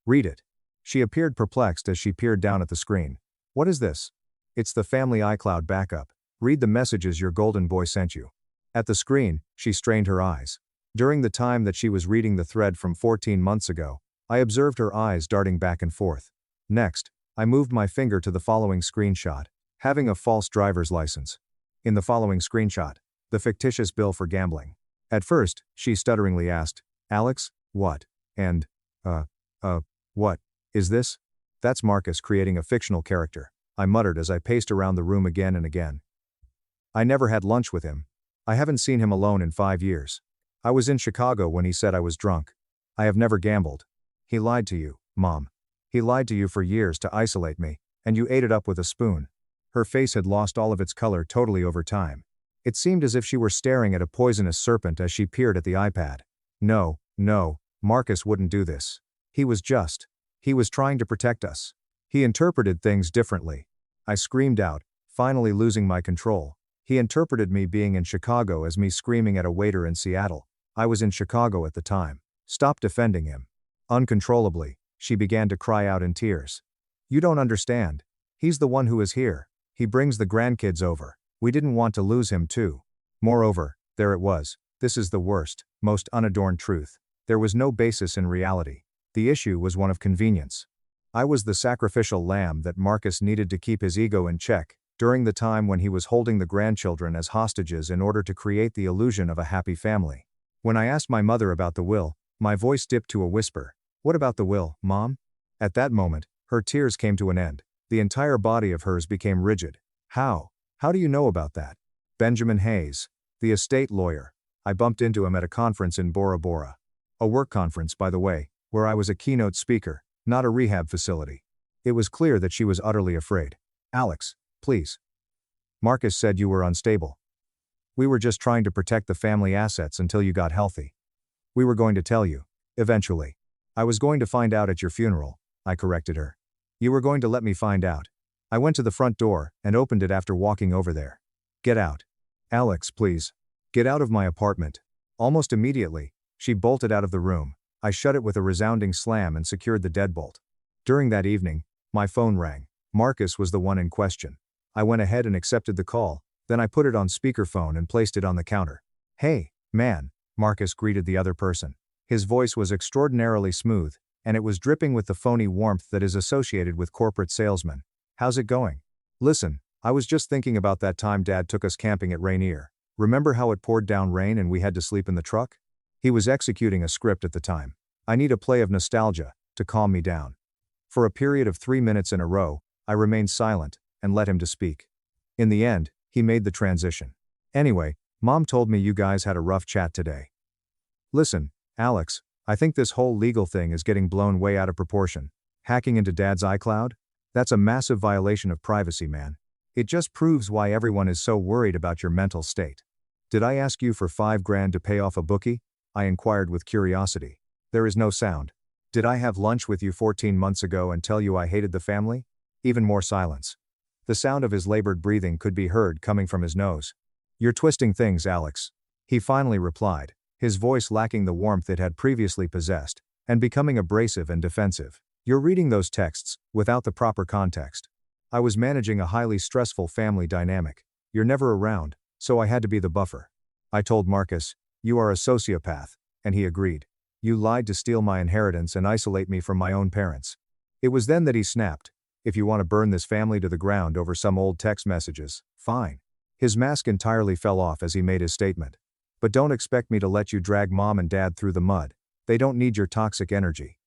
Read it. She appeared perplexed as she peered down at the screen. What is this? It's the family iCloud backup. Read the messages your golden boy sent you. At the screen, she strained her eyes. During the time that she was reading the thread from 14 months ago, I observed her eyes darting back and forth. Next, I moved my finger to the following screenshot, having a false driver's license. In the following screenshot, the fictitious bill for gambling. At first, she stutteringly asked, Alex, what? And, what is this? That's Marcus creating a fictional character, I muttered as I paced around the room again and again. I never had lunch with him. I haven't seen him alone in 5 years. I was in Chicago when he said I was drunk. I have never gambled. He lied to you, Mom. He lied to you for years to isolate me, and you ate it up with a spoon. Her face had lost all of its color totally over time. It seemed as if she were staring at a poisonous serpent as she peered at the iPad. No, Marcus wouldn't do this. He was trying to protect us. He interpreted things differently. I screamed out, finally losing my control. He interpreted me being in Chicago as me screaming at a waiter in Seattle. I was in Chicago at the time. Stop defending him. Uncontrollably, she began to cry out in tears. You don't understand. He's the one who is here. He brings the grandkids over. We didn't want to lose him too. Moreover, there it was. This is the worst, most unadorned truth. There was no basis in reality. The issue was one of convenience. I was the sacrificial lamb that Marcus needed to keep his ego in check during the time when he was holding the grandchildren as hostages in order to create the illusion of a happy family. When I asked my mother about the will, my voice dipped to a whisper. What about the will, Mom? At that moment, her tears came to an end. The entire body of hers became rigid. How do you know about that? Benjamin Hayes, the estate lawyer. I bumped into him at a conference in Bora Bora. A work conference, by the way, where I was a keynote speaker, not a rehab facility. It was clear that she was utterly afraid. Alex, please. Marcus said you were unstable. We were just trying to protect the family assets until you got healthy. We were going to tell you. Eventually. I was going to find out at your funeral, I corrected her. You were going to let me find out. I went to the front door and opened it after walking over there. Get out. Alex, please. Get out of my apartment. Almost immediately, she bolted out of the room. I shut it with a resounding slam and secured the deadbolt. During that evening, my phone rang. Marcus was the one in question. I went ahead and accepted the call, then I put it on speakerphone and placed it on the counter. Hey, man, Marcus greeted the other person. His voice was extraordinarily smooth, and it was dripping with the phony warmth that is associated with corporate salesmen. How's it going? Listen, I was just thinking about that time Dad took us camping at Rainier. Remember how it poured down rain and we had to sleep in the truck? He was executing a script at the time. I need a play of nostalgia to calm me down. For a period of 3 minutes in a row, I remained silent and let him to speak. In the end, he made the transition. Anyway, Mom told me you guys had a rough chat today. Listen, Alex, I think this whole legal thing is getting blown way out of proportion. Hacking into Dad's iCloud? That's a massive violation of privacy, man. It just proves why everyone is so worried about your mental state. Did I ask you for $5,000 to pay off a bookie? I inquired with curiosity. There is no sound. Did I have lunch with you 14 months ago and tell you I hated the family? Even more silence. The sound of his labored breathing could be heard coming from his nose. You're twisting things, Alex. He finally replied, his voice lacking the warmth it had previously possessed, and becoming abrasive and defensive. You're reading those texts, without the proper context. I was managing a highly stressful family dynamic. You're never around, so I had to be the buffer. I told Marcus, you are a sociopath, and he agreed. You lied to steal my inheritance and isolate me from my own parents. It was then that he snapped. If you want to burn this family to the ground over some old text messages, fine. His mask entirely fell off as he made his statement. But don't expect me to let you drag Mom and Dad through the mud. They don't need your toxic energy.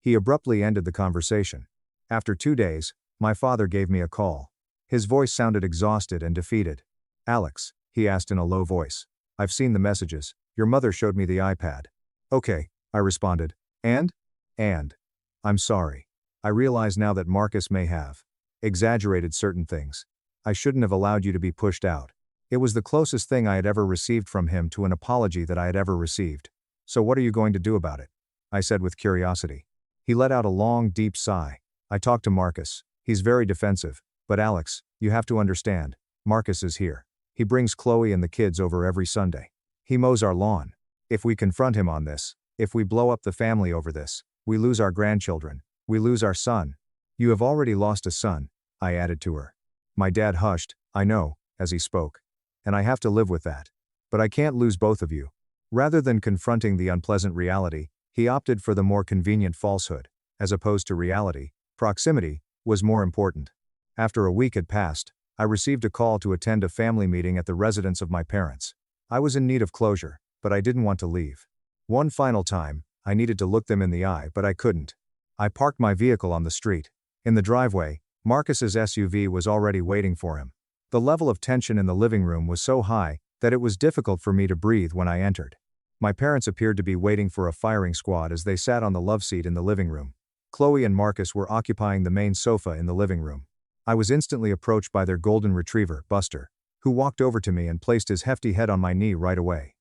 He abruptly ended the conversation. After 2 days, my father gave me a call. His voice sounded exhausted and defeated. Alex, he asked in a low voice. I've seen the messages. Your mother showed me the iPad. Okay, I responded. And? I'm sorry. I realize now that Marcus may have exaggerated certain things. I shouldn't have allowed you to be pushed out. It was the closest thing I had ever received from him to an apology that I had ever received. So what are you going to do about it? I said with curiosity. He let out a long, deep sigh. I talked to Marcus. He's very defensive. But Alex, you have to understand. Marcus is here. He brings Chloe and the kids over every Sunday. He mows our lawn. If we confront him on this, if we blow up the family over this, we lose our grandchildren. We lose our son. You have already lost a son, I added to her. My dad hushed, I know, as he spoke. And I have to live with that. But I can't lose both of you. Rather than confronting the unpleasant reality, he opted for the more convenient falsehood. As opposed to reality, proximity was more important. After a week had passed, I received a call to attend a family meeting at the residence of my parents. I was in need of closure, but I didn't want to leave. One final time, I needed to look them in the eye, but I couldn't. I parked my vehicle on the street. In the driveway, Marcus's SUV was already waiting for him. The level of tension in the living room was so high that it was difficult for me to breathe when I entered. My parents appeared to be waiting for a firing squad as they sat on the love seat in the living room. Chloe and Marcus were occupying the main sofa in the living room. I was instantly approached by their golden retriever, Buster, who walked over to me and placed his hefty head on my knee right away.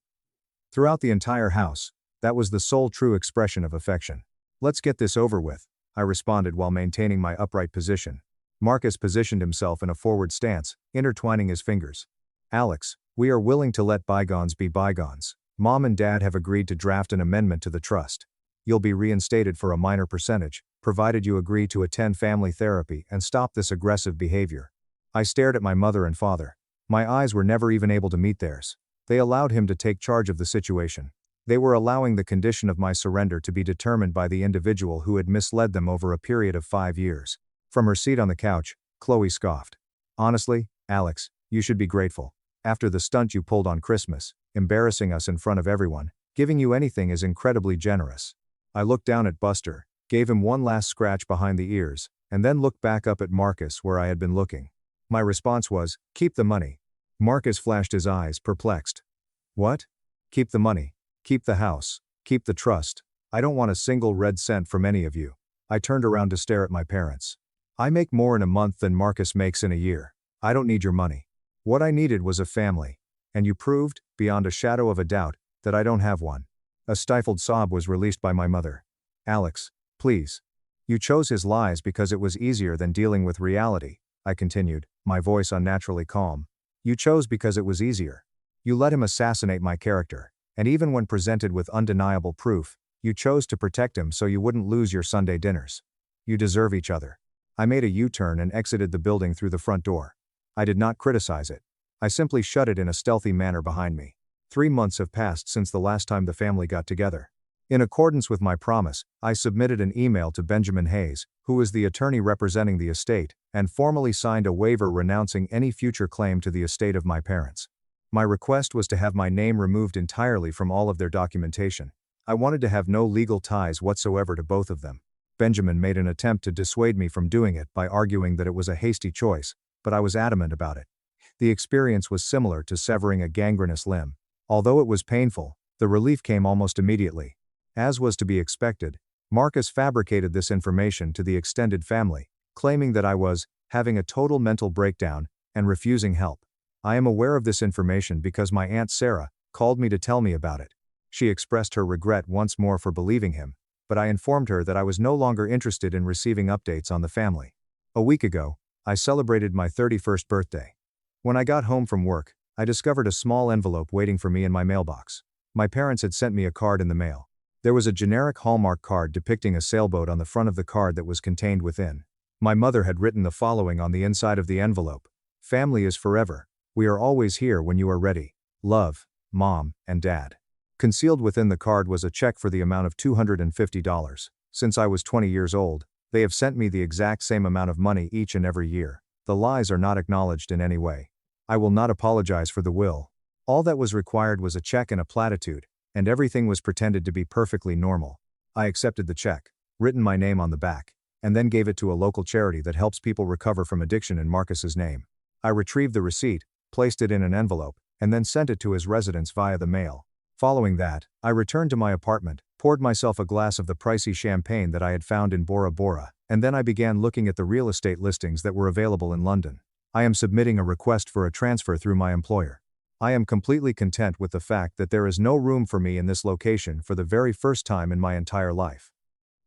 Throughout the entire house, that was the sole true expression of affection. Let's get this over with, I responded while maintaining my upright position. Marcus positioned himself in a forward stance, intertwining his fingers. Alex, we are willing to let bygones be bygones. Mom and Dad have agreed to draft an amendment to the trust. You'll be reinstated for a minor percentage, provided you agree to attend family therapy and stop this aggressive behavior. I stared at my mother and father. My eyes were never even able to meet theirs. They allowed him to take charge of the situation. They were allowing the condition of my surrender to be determined by the individual who had misled them over a period of 5 years. From her seat on the couch, Chloe scoffed. Honestly, Alex, you should be grateful. After the stunt you pulled on Christmas, embarrassing us in front of everyone, giving you anything is incredibly generous. I looked down at Buster, gave him one last scratch behind the ears, and then looked back up at Marcus where I had been looking. My response was, keep the money. Marcus flashed his eyes, perplexed. What? Keep the money. Keep the house. Keep the trust. I don't want a single red cent from any of you. I turned around to stare at my parents. I make more in a month than Marcus makes in a year. I don't need your money. What I needed was a family. And you proved, beyond a shadow of a doubt, that I don't have one. A stifled sob was released by my mother. Alex, please. You chose his lies because it was easier than dealing with reality, I continued, my voice unnaturally calm. You chose because it was easier. You let him assassinate my character, and even when presented with undeniable proof, you chose to protect him so you wouldn't lose your Sunday dinners. You deserve each other. I made a U-turn and exited the building through the front door. I did not criticize it. I simply shut it in a stealthy manner behind me. 3 months have passed since the last time the family got together. In accordance with my promise, I submitted an email to Benjamin Hayes, who is the attorney representing the estate, and formally signed a waiver renouncing any future claim to the estate of my parents. My request was to have my name removed entirely from all of their documentation. I wanted to have no legal ties whatsoever to both of them. Benjamin made an attempt to dissuade me from doing it by arguing that it was a hasty choice, but I was adamant about it. The experience was similar to severing a gangrenous limb. Although it was painful, the relief came almost immediately. As was to be expected, Marcus fabricated this information to the extended family, claiming that I was having a total mental breakdown and refusing help. I am aware of this information because my Aunt Sarah called me to tell me about it. She expressed her regret once more for believing him, but I informed her that I was no longer interested in receiving updates on the family. A week ago, I celebrated my 31st birthday. When I got home from work, I discovered a small envelope waiting for me in my mailbox. My parents had sent me a card in the mail. There was a generic Hallmark card depicting a sailboat on the front of the card that was contained within. My mother had written the following on the inside of the envelope: "Family is forever. We are always here when you are ready. Love, Mom and Dad." Concealed within the card was a check for the amount of $250. Since I was 20 years old, they have sent me the exact same amount of money each and every year. The lies are not acknowledged in any way. I will not apologize for the will. All that was required was a check and a platitude, and everything was pretended to be perfectly normal. I accepted the check, written my name on the back, and then gave it to a local charity that helps people recover from addiction in Marcus's name. I retrieved the receipt, placed it in an envelope, and then sent it to his residence via the mail. Following that, I returned to my apartment, poured myself a glass of the pricey champagne that I had found in Bora Bora, and then I began looking at the real estate listings that were available in London. I am submitting a request for a transfer through my employer. I am completely content with the fact that there is no room for me in this location for the very first time in my entire life.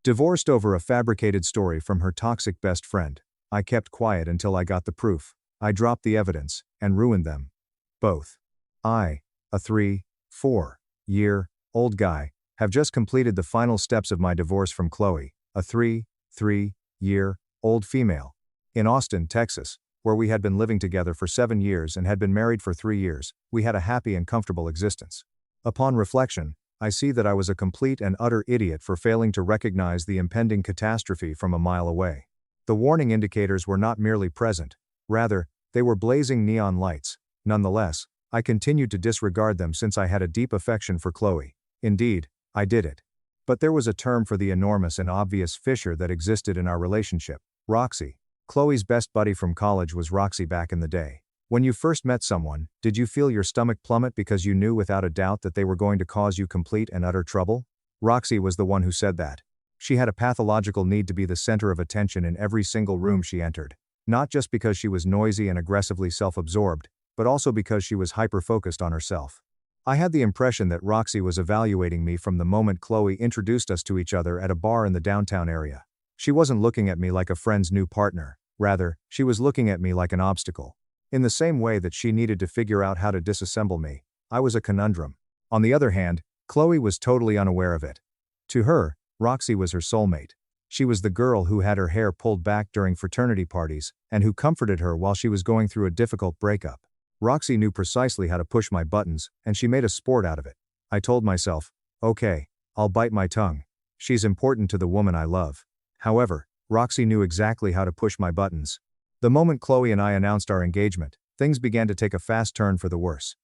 Divorced over a fabricated story from her toxic best friend, I kept quiet until I got the proof. I dropped the evidence, and ruined them. Both. I, a 3-4-year-old guy, have just completed the final steps of my divorce from Chloe, a 3-year-old female. In Austin, Texas, where we had been living together for 7 years and had been married for 3 years, we had a happy and comfortable existence. Upon reflection, I see that I was a complete and utter idiot for failing to recognize the impending catastrophe from a mile away. The warning indicators were not merely present, rather, they were blazing neon lights. Nonetheless, I continued to disregard them since I had a deep affection for Chloe. Indeed, I did it. But there was a term for the enormous and obvious fissure that existed in our relationship: Roxy. Chloe's best buddy from college was Roxy back in the day. When you first met someone, did you feel your stomach plummet because you knew without a doubt that they were going to cause you complete and utter trouble? Roxy was the one who said that. She had a pathological need to be the center of attention in every single room she entered. Not just because she was noisy and aggressively self-absorbed, but also because she was hyper-focused on herself. I had the impression that Roxy was evaluating me from the moment Chloe introduced us to each other at a bar in the downtown area. She wasn't looking at me like a friend's new partner. Rather, she was looking at me like an obstacle. In the same way that she needed to figure out how to disassemble me, I was a conundrum. On the other hand, Chloe was totally unaware of it. To her, Roxy was her soulmate. She was the girl who had her hair pulled back during fraternity parties, and who comforted her while she was going through a difficult breakup. Roxy knew precisely how to push my buttons, and she made a sport out of it. I told myself, okay, I'll bite my tongue. She's important to the woman I love. However, Roxy knew exactly how to push my buttons. The moment Chloe and I announced our engagement, things began to take a fast turn for the worse.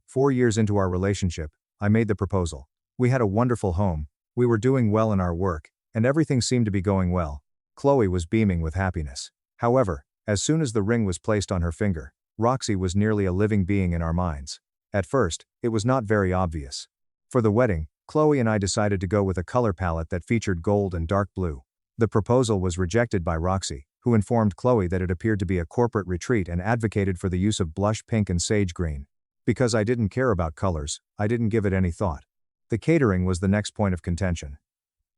4 years into our relationship, I made the proposal. We had a wonderful home, we were doing well in our work, and everything seemed to be going well. Chloe was beaming with happiness. However, as soon as the ring was placed on her finger, Roxy was nearly a living being in our minds. At first, it was not very obvious. For the wedding, Chloe and I decided to go with a color palette that featured gold and dark blue. The proposal was rejected by Roxy, who informed Chloe that it appeared to be a corporate retreat and advocated for the use of blush pink and sage green. Because I didn't care about colors, I didn't give it any thought. The catering was the next point of contention.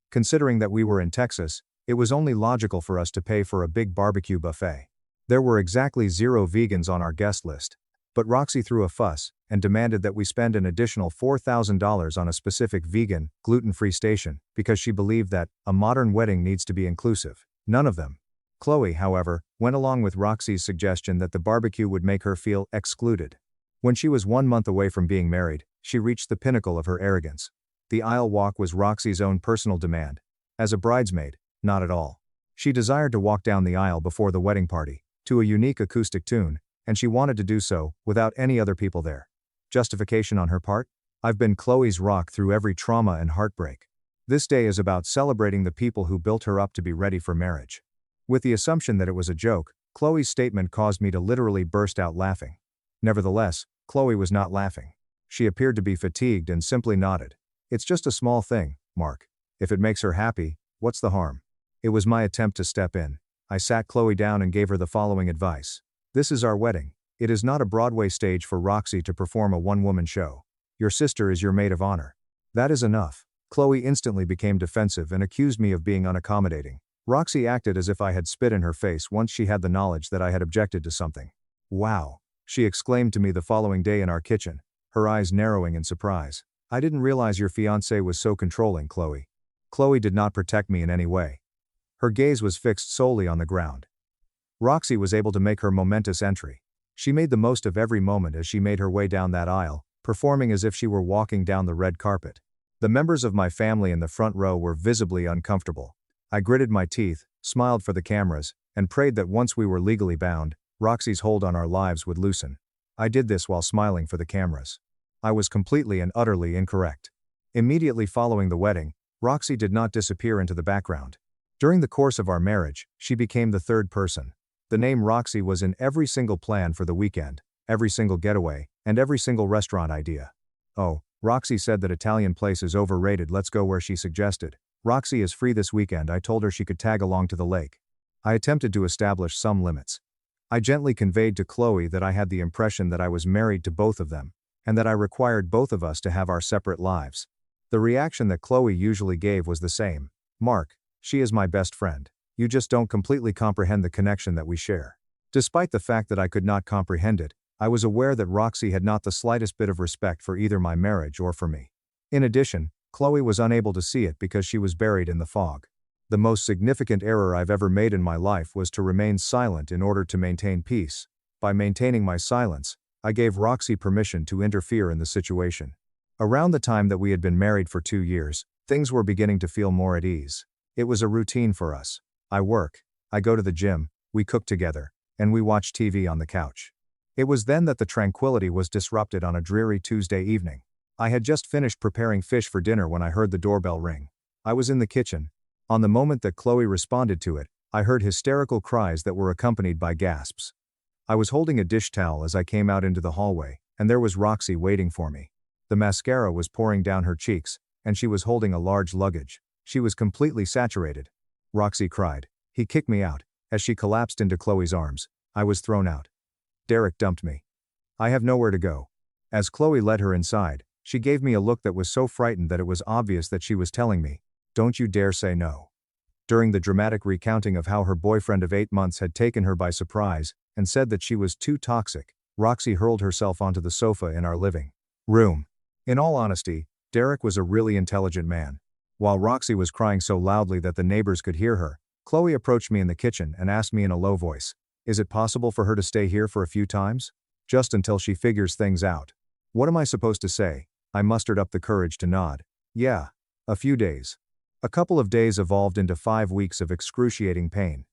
Considering that we were in Texas, it was only logical for us to pay for a big barbecue buffet. There were exactly 0 vegans on our guest list. But Roxy threw a fuss and demanded that we spend an additional $4,000 on a specific vegan, gluten-free station because she believed that a modern wedding needs to be inclusive. None of them. Chloe, however, went along with Roxy's suggestion that the barbecue would make her feel excluded. When she was 1 month away from being married, she reached the pinnacle of her arrogance. The aisle walk was Roxy's own personal demand. As a bridesmaid, not at all. She desired to walk down the aisle before the wedding party, to a unique acoustic tune, and she wanted to do so without any other people there. Justification on her part? I've been Chloe's rock through every trauma and heartbreak. This day is about celebrating the people who built her up to be ready for marriage. With the assumption that it was a joke, Chloe's statement caused me to literally burst out laughing. Nevertheless, Chloe was not laughing. She appeared to be fatigued and simply nodded. It's just a small thing, Mark. If it makes her happy, what's the harm? It was my attempt to step in. I sat Chloe down and gave her the following advice. This is our wedding. It is not a Broadway stage for Roxy to perform a one-woman show. Your sister is your maid of honor. That is enough. Chloe instantly became defensive and accused me of being unaccommodating. Roxy acted as if I had spit in her face once she had the knowledge that I had objected to something. Wow, she exclaimed to me the following day in our kitchen, her eyes narrowing in surprise. I didn't realize your fiancé was so controlling, Chloe. Chloe did not protect me in any way. Her gaze was fixed solely on the ground. Roxy was able to make her momentous entry. She made the most of every moment as she made her way down that aisle, performing as if she were walking down the red carpet. The members of my family in the front row were visibly uncomfortable. I gritted my teeth, smiled for the cameras, and prayed that once we were legally bound, Roxy's hold on our lives would loosen. I did this while smiling for the cameras. I was completely and utterly incorrect. Immediately following the wedding, Roxy did not disappear into the background. During the course of our marriage, she became the third person. The name Roxy was in every single plan for the weekend, every single getaway, and every single restaurant idea. Oh, Roxy said that Italian place is overrated, let's go where she suggested. Roxy is free this weekend, I told her she could tag along to the lake. I attempted to establish some limits. I gently conveyed to Chloe that I had the impression that I was married to both of them, and that I required both of us to have our separate lives. The reaction that Chloe usually gave was the same. Mark, she is my best friend. You just don't completely comprehend the connection that we share. Despite the fact that I could not comprehend it, I was aware that Roxy had not the slightest bit of respect for either my marriage or for me. In addition, Chloe was unable to see it because she was buried in the fog. The most significant error I've ever made in my life was to remain silent in order to maintain peace. By maintaining my silence, I gave Roxy permission to interfere in the situation. Around the time that we had been married for 2 years, things were beginning to feel more at ease. It was a routine for us. I work, I go to the gym, we cook together, and we watch TV on the couch. It was then that the tranquility was disrupted on a dreary Tuesday evening. I had just finished preparing fish for dinner when I heard the doorbell ring. I was in the kitchen. On the moment that Chloe responded to it, I heard hysterical cries that were accompanied by gasps. I was holding a dish towel as I came out into the hallway, and there was Roxy waiting for me. The mascara was pouring down her cheeks, and she was holding a large luggage. She was completely saturated. Roxy cried. He kicked me out. As she collapsed into Chloe's arms, I was thrown out. Derek dumped me. I have nowhere to go. As Chloe led her inside, she gave me a look that was so frightened that it was obvious that she was telling me, "Don't you dare say no." During the dramatic recounting of how her boyfriend of 8 months had taken her by surprise and said that she was too toxic, Roxy hurled herself onto the sofa in our living room. In all honesty, Derek was a really intelligent man. While Roxy was crying so loudly that the neighbors could hear her, Chloe approached me in the kitchen and asked me in a low voice, "Is it possible for her to stay here for a few times? Just until she figures things out?" What am I supposed to say? I mustered up the courage to nod. Yeah. A few days. A couple of days evolved into 5 weeks of excruciating pain.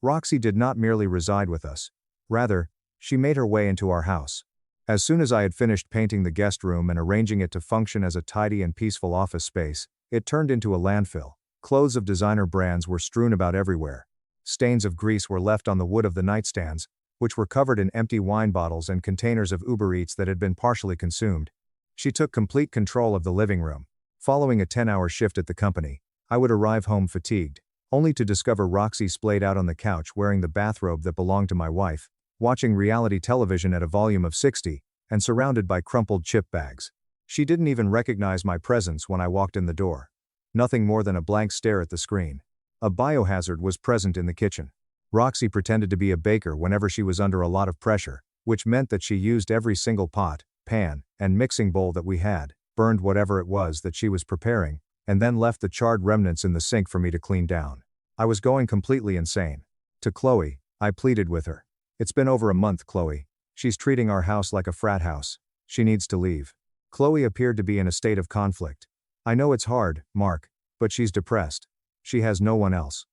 Roxy did not merely reside with us. Rather, she made her way into our house. As soon as I had finished painting the guest room and arranging it to function as a tidy and peaceful office space, it turned into a landfill. Clothes of designer brands were strewn about everywhere. Stains of grease were left on the wood of the nightstands, which were covered in empty wine bottles and containers of Uber Eats that had been partially consumed. She took complete control of the living room. Following a 10-hour shift at the company, I would arrive home fatigued, only to discover Roxy splayed out on the couch wearing the bathrobe that belonged to my wife, watching reality television at a volume of 60, and surrounded by crumpled chip bags. She didn't even recognize my presence when I walked in the door. Nothing more than a blank stare at the screen. A biohazard was present in the kitchen. Roxy pretended to be a baker whenever she was under a lot of pressure, which meant that she used every single pot, pan, and mixing bowl that we had, burned whatever it was that she was preparing, and then left the charred remnants in the sink for me to clean down. I was going completely insane. To Chloe, I pleaded with her. It's been over a month, Chloe. She's treating our house like a frat house. She needs to leave. Chloe appeared to be in a state of conflict. I know it's hard, Mark, but she's depressed. She has no one else.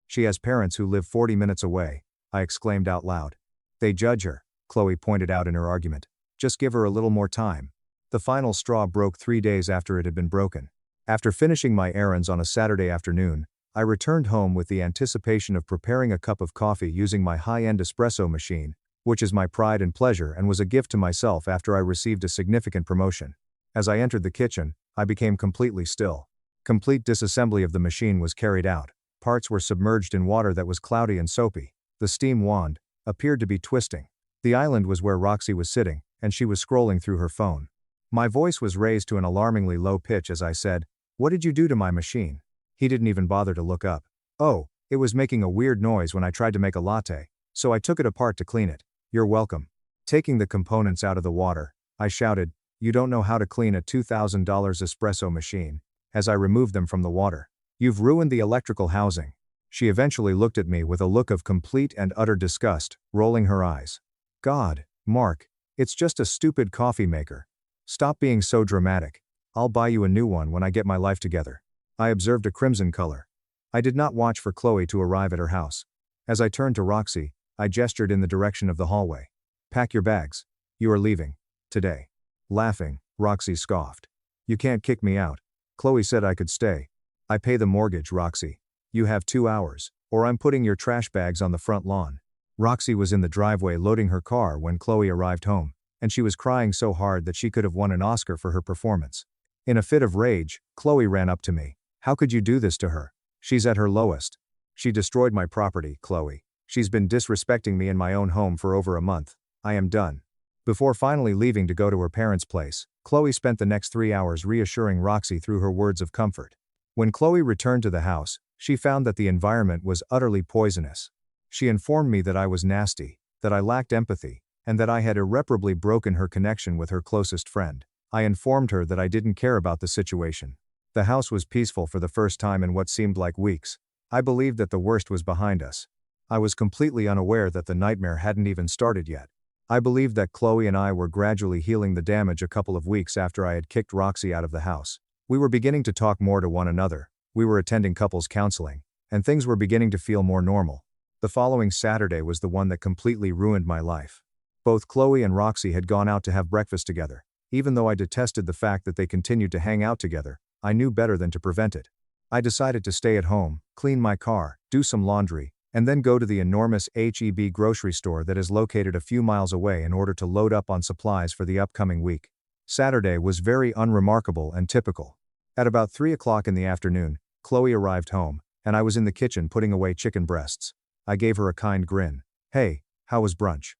She has parents who live 40 minutes away, I exclaimed out loud. They judge her, Chloe pointed out in her argument. Just give her a little more time. The final straw broke 3 days after it had been broken. After finishing my errands on a Saturday afternoon, I returned home with the anticipation of preparing a cup of coffee using my high-end espresso machine, which is my pride and pleasure and was a gift to myself after I received a significant promotion. As I entered the kitchen, I became completely still. Complete disassembly of the machine was carried out. Parts were submerged in water that was cloudy and soapy. The steam wand appeared to be twisting. The island was where Roxy was sitting, and she was scrolling through her phone. My voice was raised to an alarmingly low pitch as I said, "What did you do to my machine?" He didn't even bother to look up. "Oh, it was making a weird noise when I tried to make a latte, so I took it apart to clean it." "You're welcome." Taking the components out of the water, I shouted, "You don't know how to clean a $2,000 espresso machine," as I removed them from the water. "You've ruined the electrical housing." She eventually looked at me with a look of complete and utter disgust, rolling her eyes. "God, Mark, it's just a stupid coffee maker. Stop being so dramatic. I'll buy you a new one when I get my life together." I observed a crimson color. I did not watch for Chloe to arrive at her house. As I turned to Roxy, I gestured in the direction of the hallway. "Pack your bags. You are leaving. Today." Laughing, Roxy scoffed. "You can't kick me out. Chloe said I could stay." "I pay the mortgage, Roxy. You have 2 hours, or I'm putting your trash bags on the front lawn." Roxy was in the driveway loading her car when Chloe arrived home, and she was crying so hard that she could have won an Oscar for her performance. In a fit of rage, Chloe ran up to me. "How could you do this to her? She's at her lowest. She destroyed my property, Chloe. She's been disrespecting me in my own home for over a month. I am done." Before finally leaving to go to her parents' place, Chloe spent the next 3 hours reassuring Roxy through her words of comfort. When Chloe returned to the house, she found that the environment was utterly poisonous. She informed me that I was nasty, that I lacked empathy, and that I had irreparably broken her connection with her closest friend. I informed her that I didn't care about the situation. The house was peaceful for the first time in what seemed like weeks. I believed that the worst was behind us. I was completely unaware that the nightmare hadn't even started yet. I believed that Chloe and I were gradually healing the damage a couple of weeks after I had kicked Roxy out of the house. We were beginning to talk more to one another, we were attending couples counseling, and things were beginning to feel more normal. The following Saturday was the one that completely ruined my life. Both Chloe and Roxy had gone out to have breakfast together. Even though I detested the fact that they continued to hang out together, I knew better than to prevent it. I decided to stay at home, clean my car, do some laundry, and then go to the enormous H-E-B grocery store that is located a few miles away in order to load up on supplies for the upcoming week. Saturday was very unremarkable and typical. At about 3 o'clock in the afternoon, Chloe arrived home, and I was in the kitchen putting away chicken breasts. I gave her a kind grin. "Hey, how was brunch?"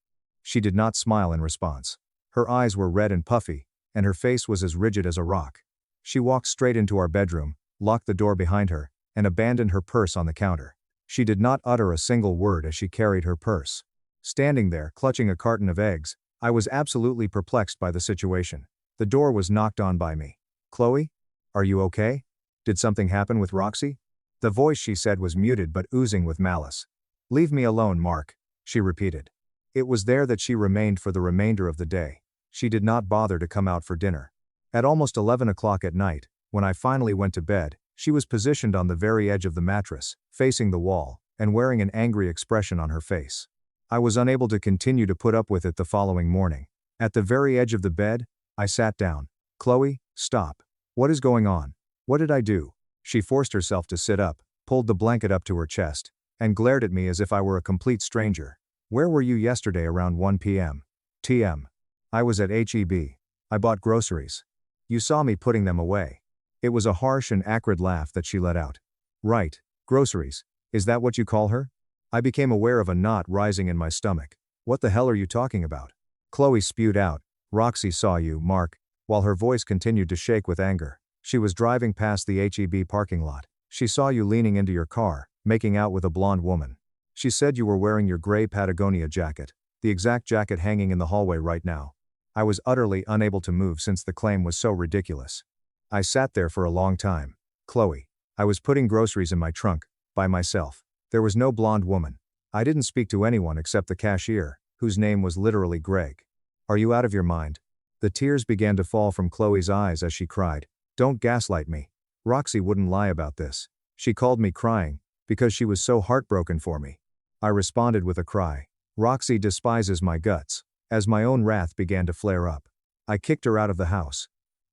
She did not smile in response. Her eyes were red and puffy, and her face was as rigid as a rock. She walked straight into our bedroom, locked the door behind her, and abandoned her purse on the counter. She did not utter a single word as she carried her purse. Standing there, clutching a carton of eggs, I was absolutely perplexed by the situation. The door was knocked on by me. "Chloe? Are you okay? Did something happen with Roxy?" The voice she said was muted but oozing with malice. "Leave me alone, Mark," she repeated. It was there that she remained for the remainder of the day. She did not bother to come out for dinner. At almost 11 o'clock at night, when I finally went to bed, she was positioned on the very edge of the mattress, facing the wall, and wearing an angry expression on her face. I was unable to continue to put up with it the following morning. At the very edge of the bed, I sat down. "Chloe, stop. What is going on? What did I do?" She forced herself to sit up, pulled the blanket up to her chest, and glared at me as if I were a complete stranger. "Where were you yesterday around 1 p.m.? TM. I was at H-E-B. I bought groceries." You saw me putting them away. It was a harsh and acrid laugh that she let out. Right, groceries. Is that what you call her? I became aware of a knot rising in my stomach. What the hell are you talking about? Chloe spewed out, Roxy saw you, Mark, while her voice continued to shake with anger. She was driving past the H-E-B parking lot. She saw you leaning into your car, making out with a blonde woman. She said you were wearing your gray Patagonia jacket, the exact jacket hanging in the hallway right now. I was utterly unable to move since the claim was so ridiculous. I sat there for a long time. Chloe. I was putting groceries in my trunk, by myself. There was no blonde woman. I didn't speak to anyone except the cashier, whose name was literally Greg. Are you out of your mind? The tears began to fall from Chloe's eyes as she cried, Don't gaslight me. Roxy wouldn't lie about this. She called me crying, because she was so heartbroken for me. I responded with a cry. Roxy despises my guts. As my own wrath began to flare up, I kicked her out of the house.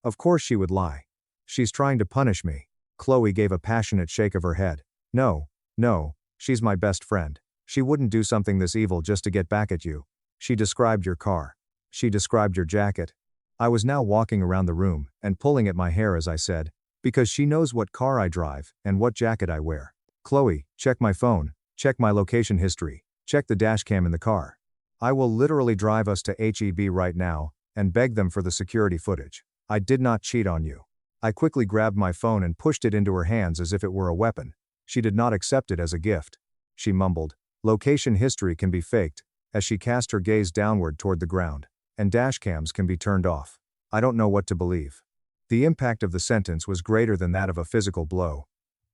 Of course she would lie. She's trying to punish me. Chloe gave a passionate shake of her head. No, she's my best friend. She wouldn't do something this evil just to get back at you. She described your car. She described your jacket. I was now walking around the room and pulling at my hair as I said, because she knows what car I drive and what jacket I wear. Chloe, check my phone, check my location history, check the dash cam in the car. I will literally drive us to H-E-B right now and beg them for the security footage. I did not cheat on you. I quickly grabbed my phone and pushed it into her hands as if it were a weapon. She did not accept it as a gift. She mumbled, Location history can be faked, as she cast her gaze downward toward the ground, and dash cams can be turned off. I don't know what to believe. The impact of the sentence was greater than that of a physical blow.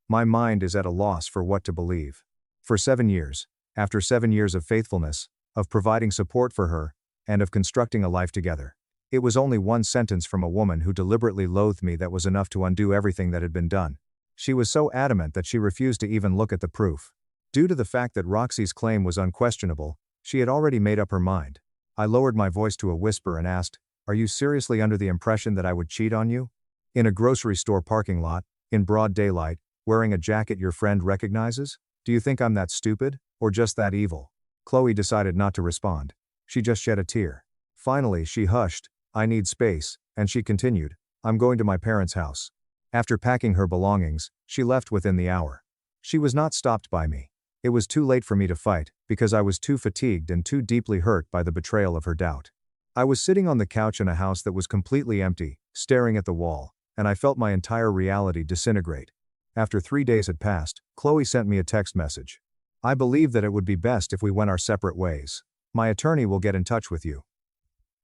My mind is at a loss for what to believe. For 7 years, after 7 years of faithfulness, of providing support for her, and of constructing a life together, it was only one sentence from a woman who deliberately loathed me that was enough to undo everything that had been done. She was so adamant that she refused to even look at the proof. Due to the fact that Roxy's claim was unquestionable, she had already made up her mind. I lowered my voice to a whisper and asked, Are you seriously under the impression that I would cheat on you? In a grocery store parking lot, in broad daylight, wearing a jacket your friend recognizes? Do you think I'm that stupid, or just that evil? Chloe decided not to respond. She just shed a tear. Finally, she hushed, I need space, and she continued, I'm going to my parents' house. After packing her belongings, she left within the hour. She was not stopped by me. It was too late for me to fight, because I was too fatigued and too deeply hurt by the betrayal of her doubt. I was sitting on the couch in a house that was completely empty, staring at the wall, and I felt my entire reality disintegrate. After 3 days had passed, Chloe sent me a text message. I believe that it would be best if we went our separate ways. My attorney will get in touch with you.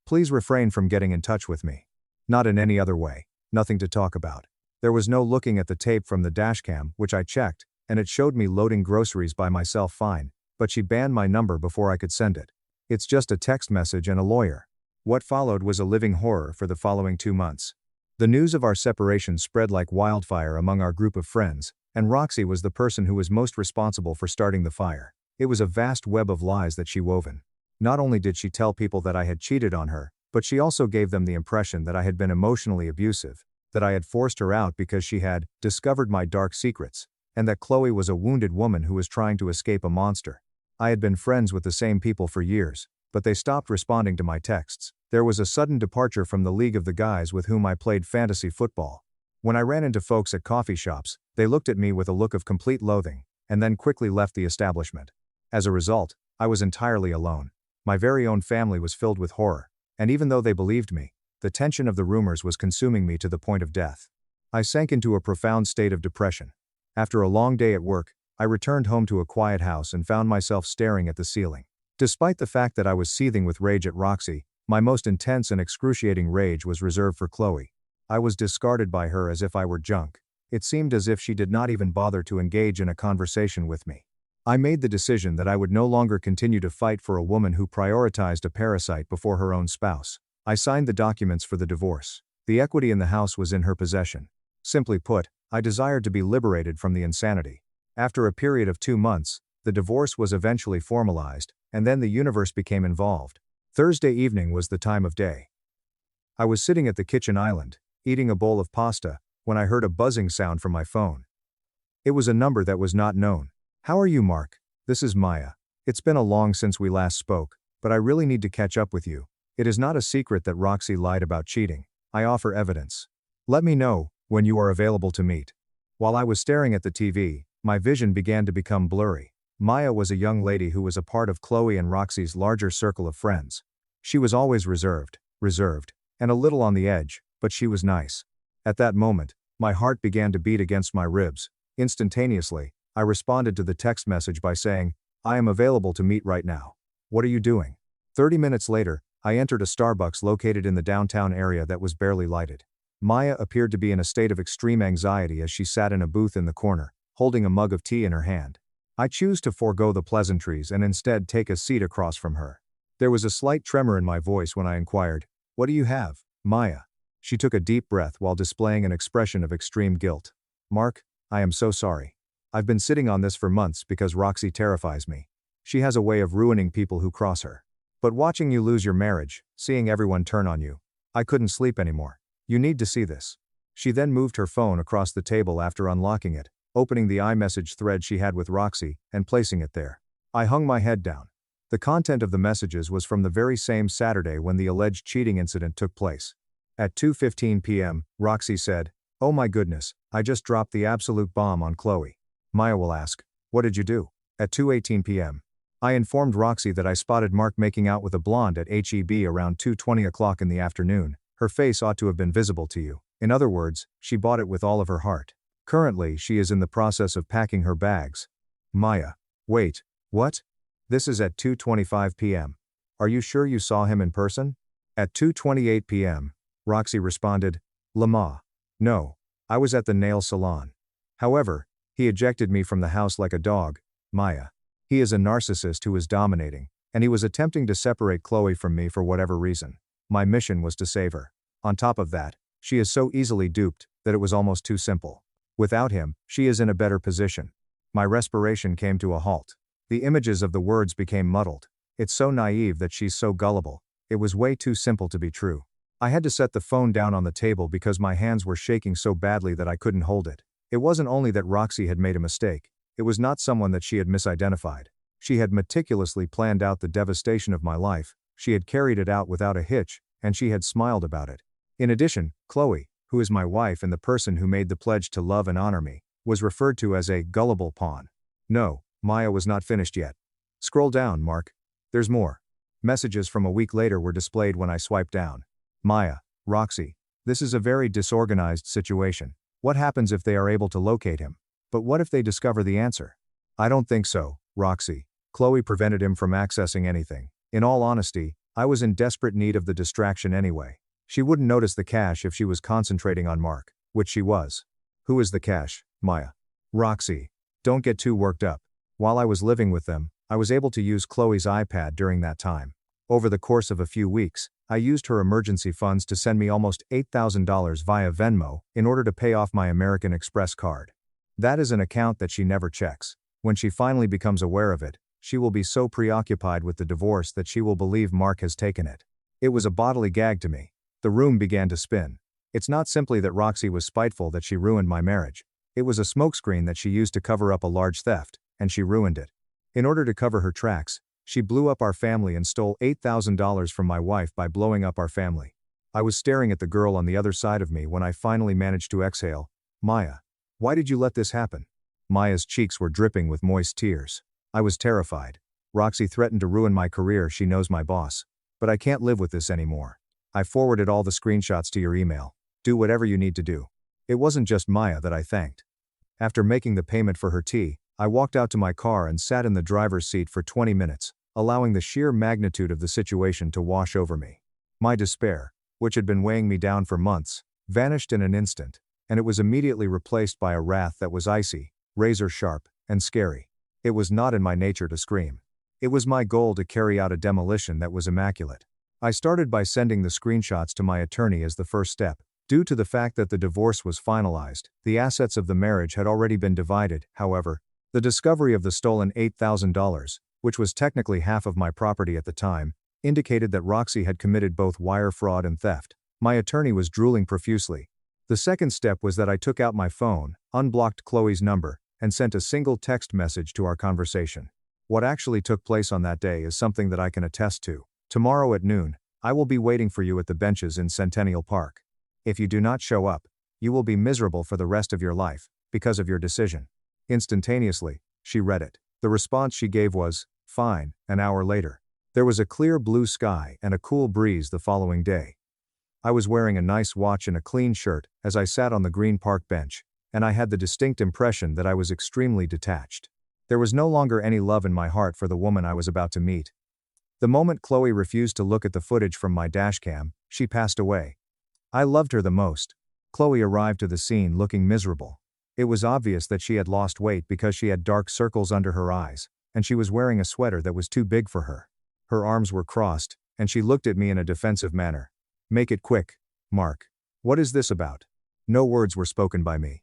Please refrain from getting in touch with me. Not in any other way. Nothing to talk about. There was no looking at the tape from the dashcam, which I checked, and it showed me loading groceries by myself fine, but she banned my number before I could send it. It's just a text message and a lawyer. What followed was a living horror for the following 2 months. The news of our separation spread like wildfire among our group of friends, and Roxy was the person who was most responsible for starting the fire. It was a vast web of lies that she woven. Not only did she tell people that I had cheated on her, but she also gave them the impression that I had been emotionally abusive, that I had forced her out because she had discovered my dark secrets, and that Chloe was a wounded woman who was trying to escape a monster. I had been friends with the same people for years, but they stopped responding to my texts. There was a sudden departure from the league of the guys with whom I played fantasy football. When I ran into folks at coffee shops, they looked at me with a look of complete loathing, and then quickly left the establishment. As a result, I was entirely alone. My very own family was filled with horror, and even though they believed me, the tension of the rumors was consuming me to the point of death. I sank into a profound state of depression. After a long day at work, I returned home to a quiet house and found myself staring at the ceiling. Despite the fact that I was seething with rage at Roxy, my most intense and excruciating rage was reserved for Chloe. I was discarded by her as if I were junk. It seemed as if she did not even bother to engage in a conversation with me. I made the decision that I would no longer continue to fight for a woman who prioritized a parasite before her own spouse. I signed the documents for the divorce. The equity in the house was in her possession. Simply put, I desired to be liberated from the insanity. After a period of 2 months, the divorce was eventually formalized, and then the universe became involved. Thursday evening was the time of day. I was sitting at the kitchen island, eating a bowl of pasta, when I heard a buzzing sound from my phone. It was a number that was not known. How are you, Mark? This is Maya. It's been a long since we last spoke, but I really need to catch up with you. It is not a secret that Roxy lied about cheating. I offer evidence. Let me know when you are available to meet. While I was staring at the TV, my vision began to become blurry. Maya was a young lady who was a part of Chloe and Roxy's larger circle of friends. She was always reserved, and a little on the edge, but she was nice. At that moment, my heart began to beat against my ribs. Instantaneously, I responded to the text message by saying, I am available to meet right now. What are you doing? 30 minutes later, I entered a Starbucks located in the downtown area that was barely lighted. Maya appeared to be in a state of extreme anxiety as she sat in a booth in the corner, holding a mug of tea in her hand. I chose to forego the pleasantries and instead take a seat across from her. There was a slight tremor in my voice when I inquired, What do you have, Maya? She took a deep breath while displaying an expression of extreme guilt. Mark, I am so sorry. I've been sitting on this for months because Roxy terrifies me. She has a way of ruining people who cross her. But watching you lose your marriage, seeing everyone turn on you, I couldn't sleep anymore. You need to see this. She then moved her phone across the table after unlocking it, opening the iMessage thread she had with Roxy, and placing it there. I hung my head down. The content of the messages was from the very same Saturday when the alleged cheating incident took place. At 2:15 p.m., Roxy said, Oh my goodness, I just dropped the absolute bomb on Chloe. Maya will ask, What did you do? At 2:18 p.m., I informed Roxy that I spotted Mark making out with a blonde at HEB around 2:20 o'clock in the afternoon. Her face ought to have been visible to you. In other words, she bought it with all of her heart. Currently, she is in the process of packing her bags. Maya. Wait, what? This is at 2:25 p.m. Are you sure you saw him in person? At 2:28 p.m., Roxy responded, Lama. No. I was at the nail salon. However, he ejected me from the house like a dog, Maya. He is a narcissist who is dominating, and he was attempting to separate Chloe from me for whatever reason. My mission was to save her. On top of that, she is so easily duped that it was almost too simple. Without him, she is in a better position. My respiration came to a halt. The images of the words became muddled. It's so naive that she's so gullible. It was way too simple to be true. I had to set the phone down on the table because my hands were shaking so badly that I couldn't hold it. It wasn't only that Roxy had made a mistake. It was not someone that she had misidentified. She had meticulously planned out the devastation of my life, she had carried it out without a hitch, and she had smiled about it. In addition, Chloe, who is my wife and the person who made the pledge to love and honor me, was referred to as a gullible pawn. No, Maya was not finished yet. Scroll down, Mark. There's more. Messages from a week later were displayed when I swiped down. Maya, Roxy, this is a very disorganized situation. What happens if they are able to locate him? But what if they discover the answer? I don't think so, Roxy. Chloe prevented him from accessing anything. In all honesty, I was in desperate need of the distraction anyway. She wouldn't notice the cash if she was concentrating on Mark, which she was. Who is the cash, Maya? Roxy. Don't get too worked up. While I was living with them, I was able to use Chloe's iPad during that time. Over the course of a few weeks, I used her emergency funds to send me almost $8,000 via Venmo in order to pay off my American Express card. That is an account that she never checks. When she finally becomes aware of it, she will be so preoccupied with the divorce that she will believe Mark has taken it. It was a bodily gag to me. The room began to spin. It's not simply that Roxy was spiteful that she ruined my marriage. It was a smokescreen that she used to cover up a large theft, and she ruined it. In order to cover her tracks, she blew up our family and stole $8,000 from my wife by blowing up our family. I was staring at the girl on the other side of me when I finally managed to exhale. Maya. Why did you let this happen? Maya's cheeks were dripping with moist tears. I was terrified. Roxy threatened to ruin my career, she knows my boss. But I can't live with this anymore. I forwarded all the screenshots to your email. Do whatever you need to do. It wasn't just Maya that I thanked. After making the payment for her tea, I walked out to my car and sat in the driver's seat for 20 minutes, allowing the sheer magnitude of the situation to wash over me. My despair, which had been weighing me down for months, vanished in an instant, and it was immediately replaced by a wrath that was icy, razor-sharp, and scary. It was not in my nature to scream. It was my goal to carry out a demolition that was immaculate. I started by sending the screenshots to my attorney as the first step. Due to the fact that the divorce was finalized, the assets of the marriage had already been divided, however, the discovery of the stolen $8,000, which was technically half of my property at the time, indicated that Roxy had committed both wire fraud and theft. My attorney was drooling profusely. The second step was that I took out my phone, unblocked Chloe's number, and sent a single text message to our conversation. What actually took place on that day is something that I can attest to. Tomorrow at noon, I will be waiting for you at the benches in Centennial Park. If you do not show up, you will be miserable for the rest of your life, because of your decision. Instantaneously, she read it. The response she gave was, fine. An hour later. There was a clear blue sky and a cool breeze the following day. I was wearing a nice watch and a clean shirt as I sat on the green park bench, and I had the distinct impression that I was extremely detached. There was no longer any love in my heart for the woman I was about to meet. The moment Chloe refused to look at the footage from my dashcam, she passed away. I loved her the most. Chloe arrived to the scene looking miserable. It was obvious that she had lost weight because she had dark circles under her eyes, and she was wearing a sweater that was too big for her. Her arms were crossed, and she looked at me in a defensive manner. Make it quick, Mark. What is this about? No words were spoken by me.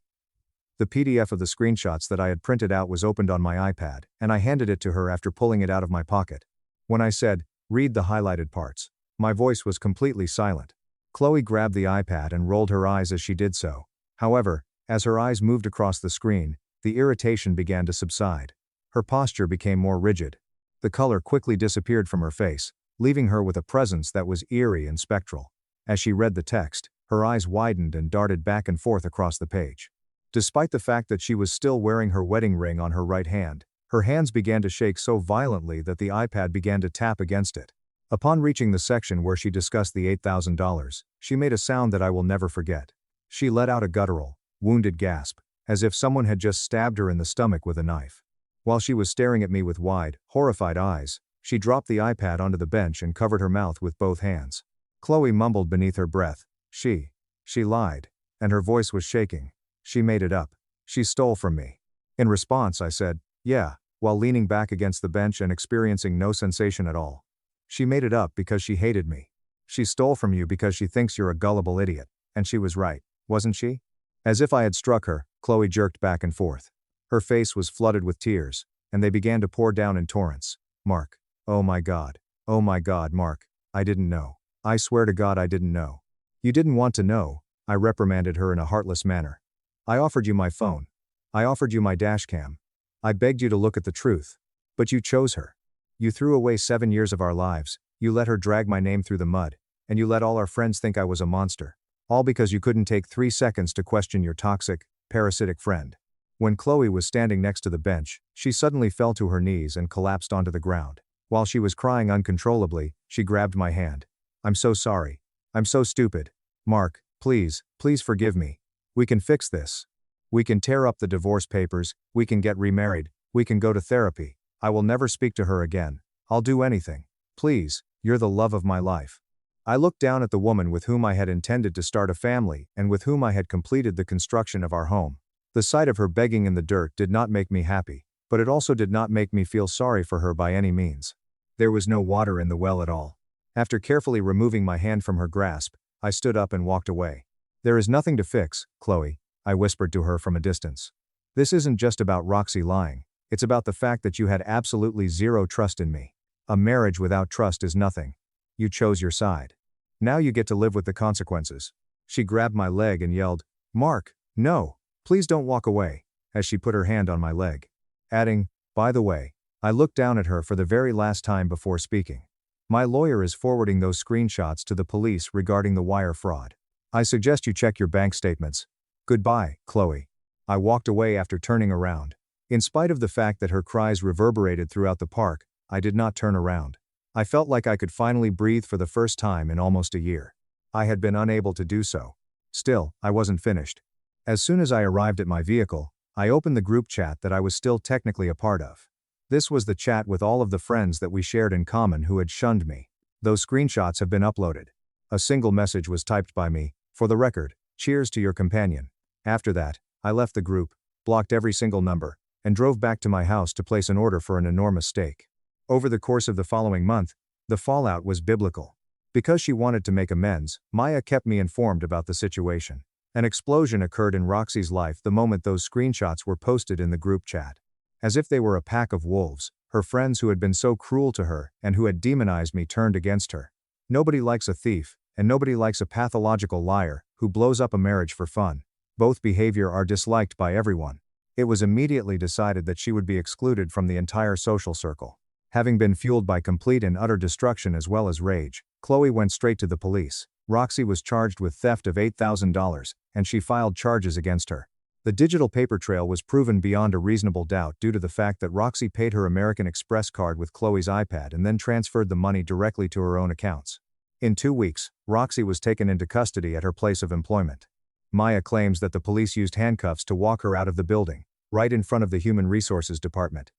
The PDF of the screenshots that I had printed out was opened on my iPad, and I handed it to her after pulling it out of my pocket. When I said, read the highlighted parts, my voice was completely silent. Chloe grabbed the iPad and rolled her eyes as she did so. However, as her eyes moved across the screen, the irritation began to subside. Her posture became more rigid. The color quickly disappeared from her face, leaving her with a presence that was eerie and spectral. As she read the text, her eyes widened and darted back and forth across the page. Despite the fact that she was still wearing her wedding ring on her right hand, her hands began to shake so violently that the iPad began to tap against it. Upon reaching the section where she discussed the $8,000, she made a sound that I will never forget. She let out a guttural, wounded gasp, as if someone had just stabbed her in the stomach with a knife. While she was staring at me with wide, horrified eyes, she dropped the iPad onto the bench and covered her mouth with both hands. Chloe mumbled beneath her breath, She lied. And her voice was shaking. She made it up. She stole from me. In response, I said, yeah, while leaning back against the bench and experiencing no sensation at all. She made it up because she hated me. She stole from you because she thinks you're a gullible idiot, and she was right, wasn't she? As if I had struck her, Chloe jerked back and forth. Her face was flooded with tears, and they began to pour down in torrents. Mark. Oh my God, Mark, I didn't know. I swear to God I didn't know. You didn't want to know, I reprimanded her in a heartless manner. I offered you my phone. I offered you my dashcam. I begged you to look at the truth. But you chose her. You threw away 7 years of our lives, you let her drag my name through the mud, and you let all our friends think I was a monster. All because you couldn't take 3 seconds to question your toxic, parasitic friend. When Chloe was standing next to the bench, she suddenly fell to her knees and collapsed onto the ground. While she was crying uncontrollably, she grabbed my hand. I'm so sorry. I'm so stupid. Mark, please forgive me. We can fix this. We can tear up the divorce papers, we can get remarried, we can go to therapy. I will never speak to her again. I'll do anything. Please, you're the love of my life. I looked down at the woman with whom I had intended to start a family and with whom I had completed the construction of our home. The sight of her begging in the dirt did not make me happy, but it also did not make me feel sorry for her by any means. There was no water in the well at all. After carefully removing my hand from her grasp, I stood up and walked away. There is nothing to fix, Chloe, I whispered to her from a distance. This isn't just about Roxy lying, it's about the fact that you had absolutely zero trust in me. A marriage without trust is nothing. You chose your side. Now you get to live with the consequences. She grabbed my leg and yelled, Mark, no, please don't walk away, as she put her hand on my leg. Adding, by the way, I looked down at her for the very last time before speaking. My lawyer is forwarding those screenshots to the police regarding the wire fraud. I suggest you check your bank statements. Goodbye, Chloe. I walked away after turning around. In spite of the fact that her cries reverberated throughout the park, I did not turn around. I felt like I could finally breathe for the first time in almost a year. I had been unable to do so. Still, I wasn't finished. As soon as I arrived at my vehicle, I opened the group chat that I was still technically a part of. This was the chat with all of the friends that we shared in common who had shunned me. Those screenshots have been uploaded. A single message was typed by me, for the record, cheers to your companion. After that, I left the group, blocked every single number, and drove back to my house to place an order for an enormous steak. Over the course of the following month, the fallout was biblical. Because she wanted to make amends, Maya kept me informed about the situation. An explosion occurred in Roxy's life the moment those screenshots were posted in the group chat. As if they were a pack of wolves, her friends who had been so cruel to her and who had demonized me turned against her. Nobody likes a thief, and nobody likes a pathological liar who blows up a marriage for fun. Both behavior are disliked by everyone. It was immediately decided that she would be excluded from the entire social circle. Having been fueled by complete and utter destruction as well as rage, Chloe went straight to the police. Roxy was charged with theft of $8,000, and she filed charges against her. The digital paper trail was proven beyond a reasonable doubt due to the fact that Roxy paid her American Express card with Chloe's iPad and then transferred the money directly to her own accounts. In 2 weeks, Roxy was taken into custody at her place of employment. Maya claims that the police used handcuffs to walk her out of the building, right in front of the Human Resources Department.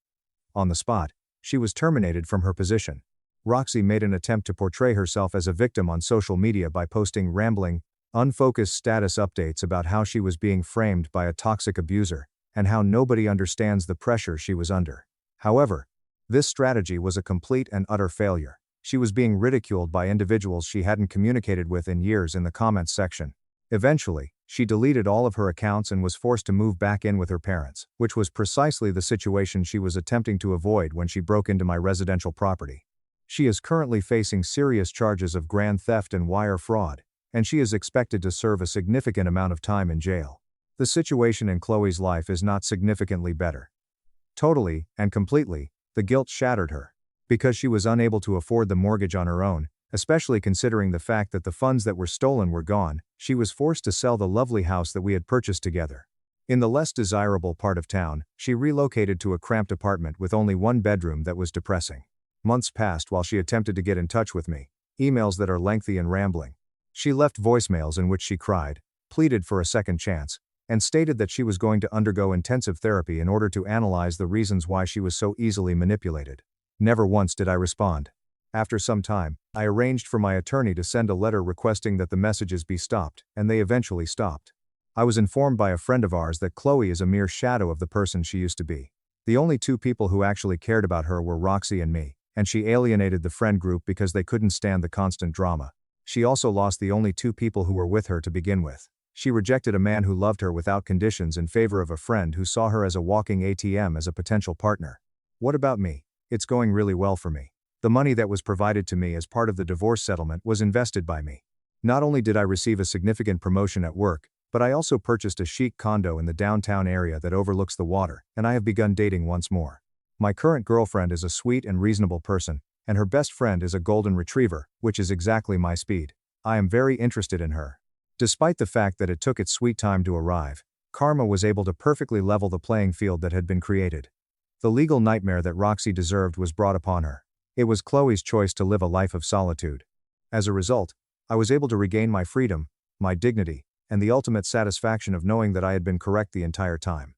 On the spot, she was terminated from her position. Roxy made an attempt to portray herself as a victim on social media by posting rambling, unfocused status updates about how she was being framed by a toxic abuser, and how nobody understands the pressure she was under. However, this strategy was a complete and utter failure. She was being ridiculed by individuals she hadn't communicated with in years in the comments section. Eventually, she deleted all of her accounts and was forced to move back in with her parents, which was precisely the situation she was attempting to avoid when she broke into my residential property. She is currently facing serious charges of grand theft and wire fraud, and she is expected to serve a significant amount of time in jail. The situation in Chloe's life is not significantly better. Totally and completely, the guilt shattered her. Because she was unable to afford the mortgage on her own, especially considering the fact that the funds that were stolen were gone, she was forced to sell the lovely house that we had purchased together. In the less desirable part of town, she relocated to a cramped apartment with only one bedroom that was depressing. Months passed while she attempted to get in touch with me, emails that are lengthy and rambling. She left voicemails in which she cried, pleaded for a second chance, and stated that she was going to undergo intensive therapy in order to analyze the reasons why she was so easily manipulated. Never once did I respond. After some time, I arranged for my attorney to send a letter requesting that the messages be stopped, and they eventually stopped. I was informed by a friend of ours that Chloe is a mere shadow of the person she used to be. The only two people who actually cared about her were Roxy and me, and she alienated the friend group because they couldn't stand the constant drama. She also lost the only two people who were with her to begin with. She rejected a man who loved her without conditions in favor of a friend who saw her as a walking ATM as a potential partner. What about me? It's going really well for me. The money that was provided to me as part of the divorce settlement was invested by me. Not only did I receive a significant promotion at work, but I also purchased a chic condo in the downtown area that overlooks the water, and I have begun dating once more. My current girlfriend is a sweet and reasonable person, and her best friend is a golden retriever, which is exactly my speed. I am very interested in her. Despite the fact that it took its sweet time to arrive, karma was able to perfectly level the playing field that had been created. The legal nightmare that Roxy deserved was brought upon her. It was Chloe's choice to live a life of solitude. As a result, I was able to regain my freedom, my dignity, and the ultimate satisfaction of knowing that I had been correct the entire time.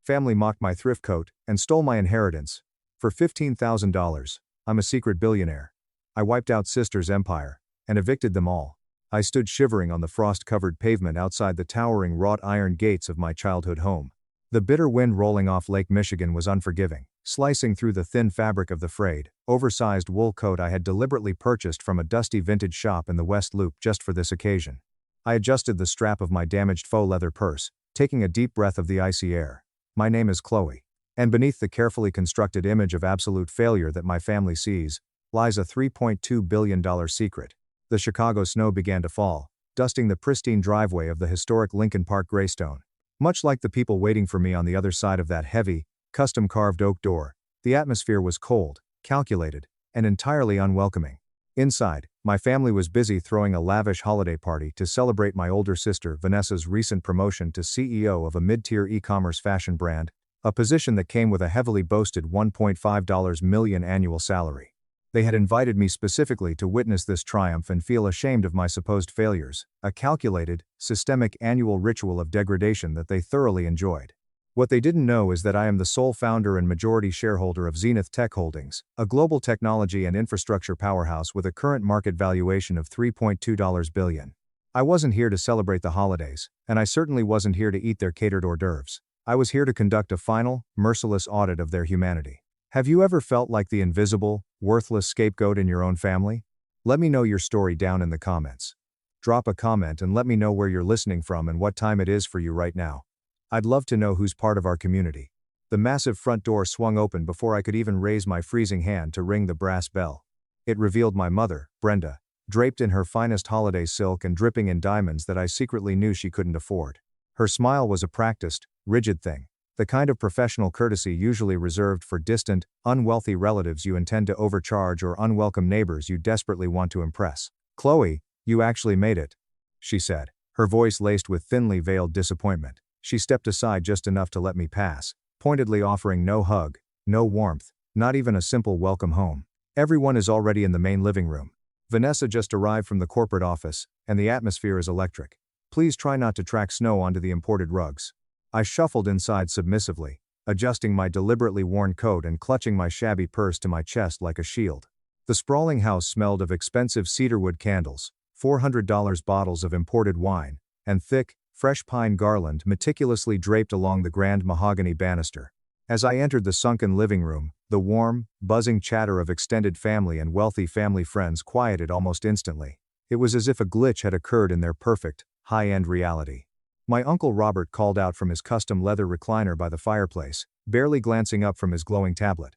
Family mocked my thrift coat and stole my inheritance. For $15,000, I'm a secret billionaire. I wiped out sister's empire and evicted them all. I stood shivering on the frost-covered pavement outside the towering wrought iron gates of my childhood home. The bitter wind rolling off Lake Michigan was unforgiving, slicing through the thin fabric of the frayed, oversized wool coat I had deliberately purchased from a dusty vintage shop in the West Loop just for this occasion. I adjusted the strap of my damaged faux leather purse, taking a deep breath of the icy air. My name is Chloe. And beneath the carefully constructed image of absolute failure that my family sees, lies a $3.2 billion secret. The Chicago snow began to fall, dusting the pristine driveway of the historic Lincoln Park Greystone. Much like the people waiting for me on the other side of that heavy, custom-carved oak door, the atmosphere was cold, calculated, and entirely unwelcoming. Inside, my family was busy throwing a lavish holiday party to celebrate my older sister Vanessa's recent promotion to CEO of a mid-tier e-commerce fashion brand, a position that came with a heavily boasted $1.5 million annual salary. They had invited me specifically to witness this triumph and feel ashamed of my supposed failures, a calculated, systemic annual ritual of degradation that they thoroughly enjoyed. What they didn't know is that I am the sole founder and majority shareholder of Zenith Tech Holdings, a global technology and infrastructure powerhouse with a current market valuation of $3.2 billion. I wasn't here to celebrate the holidays, and I certainly wasn't here to eat their catered hors d'oeuvres. I was here to conduct a final, merciless audit of their humanity. Have you ever felt like the invisible, worthless scapegoat in your own family? Let me know your story down in the comments. Drop a comment and let me know where you're listening from and what time it is for you right now. I'd love to know who's part of our community. The massive front door swung open before I could even raise my freezing hand to ring the brass bell. It revealed my mother, Brenda, draped in her finest holiday silk and dripping in diamonds that I secretly knew she couldn't afford. Her smile was a practiced, rigid thing, the kind of professional courtesy usually reserved for distant, unwealthy relatives you intend to overcharge or unwelcome neighbors you desperately want to impress. "Chloe, You actually made it, she said, her voice laced with thinly veiled disappointment. She stepped aside just enough to let me pass, pointedly offering no hug, no warmth, not even a simple welcome home. Everyone is already in the main living room. Vanessa just arrived from the corporate office, and the atmosphere is electric. Please try not to track snow onto the imported rugs. I shuffled inside submissively, adjusting my deliberately worn coat and clutching my shabby purse to my chest like a shield. The sprawling house smelled of expensive cedarwood candles, $400 bottles of imported wine, and thick, fresh pine garland meticulously draped along the grand mahogany banister. As I entered the sunken living room, the warm, buzzing chatter of extended family and wealthy family friends quieted almost instantly. It was as if a glitch had occurred in their perfect, high-end reality. My Uncle Robert called out from his custom leather recliner by the fireplace, barely glancing up from his glowing tablet.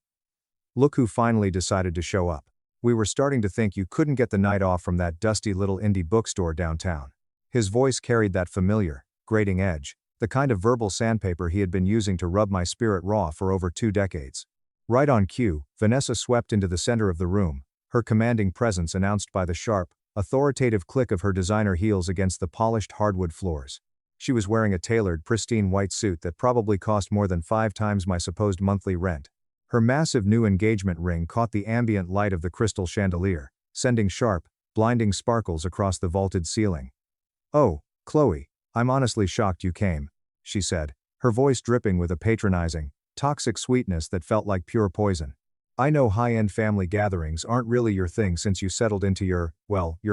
Look who finally decided to show up. We were starting to think you couldn't get the night off from that dusty little indie bookstore downtown. His voice carried that familiar, grating edge, the kind of verbal sandpaper he had been using to rub my spirit raw for over 2 decades. Right on cue, Vanessa swept into the center of the room, her commanding presence announced by the sharp, authoritative click of her designer heels against the polished hardwood floors. She was wearing a tailored, pristine white suit that probably cost more than 5 times my supposed monthly rent. Her massive new engagement ring caught the ambient light of the crystal chandelier, sending sharp, blinding sparkles across the vaulted ceiling. "Oh, Chloe, I'm honestly shocked you came," she said, her voice dripping with a patronizing, toxic sweetness that felt like pure poison. "I know high-end family gatherings aren't really your thing since you settled into your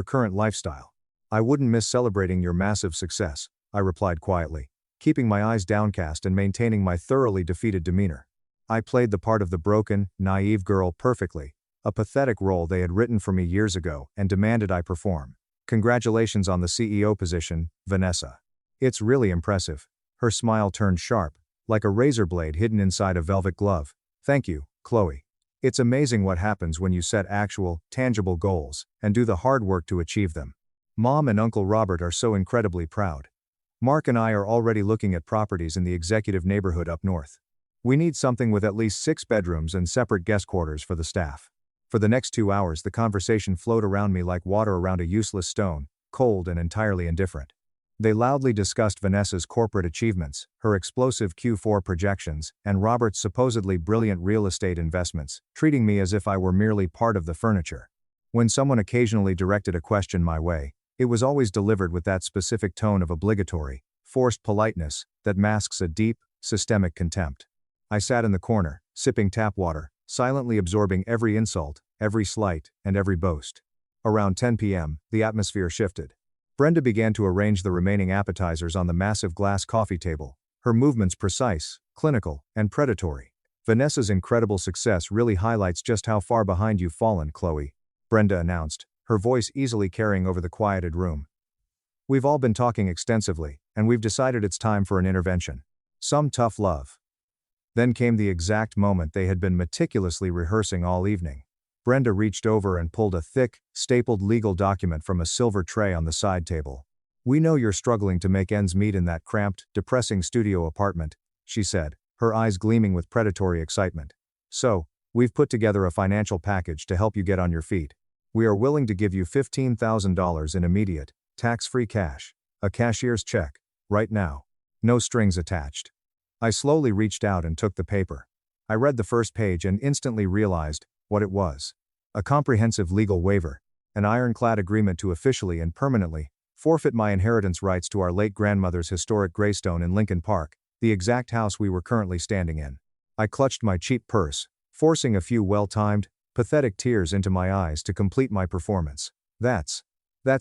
current lifestyle. I wouldn't miss celebrating your massive success," I replied quietly, keeping my eyes downcast and maintaining my thoroughly defeated demeanor. I played the part of the broken, naive girl perfectly, a pathetic role they had written for me years ago and demanded I perform. "Congratulations on the CEO position, Vanessa. It's really impressive." Her smile turned sharp, like a razor blade hidden inside a velvet glove. "Thank you, Chloe. It's amazing what happens when you set actual, tangible goals and do the hard work to achieve them. Mom and Uncle Robert are so incredibly proud. Mark and I are already looking at properties in the executive neighborhood up north. We need something with at least 6 bedrooms and separate guest quarters for the staff." For the next 2 hours the conversation flowed around me like water around a useless stone, cold and entirely indifferent. They loudly discussed Vanessa's corporate achievements, her explosive Q4 projections, and Robert's supposedly brilliant real estate investments, treating me as if I were merely part of the furniture. When someone occasionally directed a question my way, it was always delivered with that specific tone of obligatory, forced politeness that masks a deep, systemic contempt. I sat in the corner, sipping tap water, silently absorbing every insult, every slight, and every boast. Around 10 p.m., the atmosphere shifted. Brenda began to arrange the remaining appetizers on the massive glass coffee table, her movements precise, clinical, and predatory. "Vanessa's incredible success really highlights just how far behind you've fallen, Chloe," Brenda announced, her voice easily carrying over the quieted room. "We've all been talking extensively, and we've decided it's time for an intervention. Some tough love." Then came the exact moment they had been meticulously rehearsing all evening. Brenda reached over and pulled a thick, stapled legal document from a silver tray on the side table. "We know you're struggling to make ends meet in that cramped, depressing studio apartment," she said, her eyes gleaming with predatory excitement. "So, we've put together a financial package to help you get on your feet. We are willing to give you $15,000 in immediate, tax-free cash, a cashier's check, right now. No strings attached." I slowly reached out and took the paper. I read the first page and instantly realized what it was. A comprehensive legal waiver, an ironclad agreement to officially and permanently forfeit my inheritance rights to our late grandmother's historic Greystone in Lincoln Park, the exact house we were currently standing in. I clutched my cheap purse, forcing a few well-timed, pathetic tears into my eyes to complete my performance. That's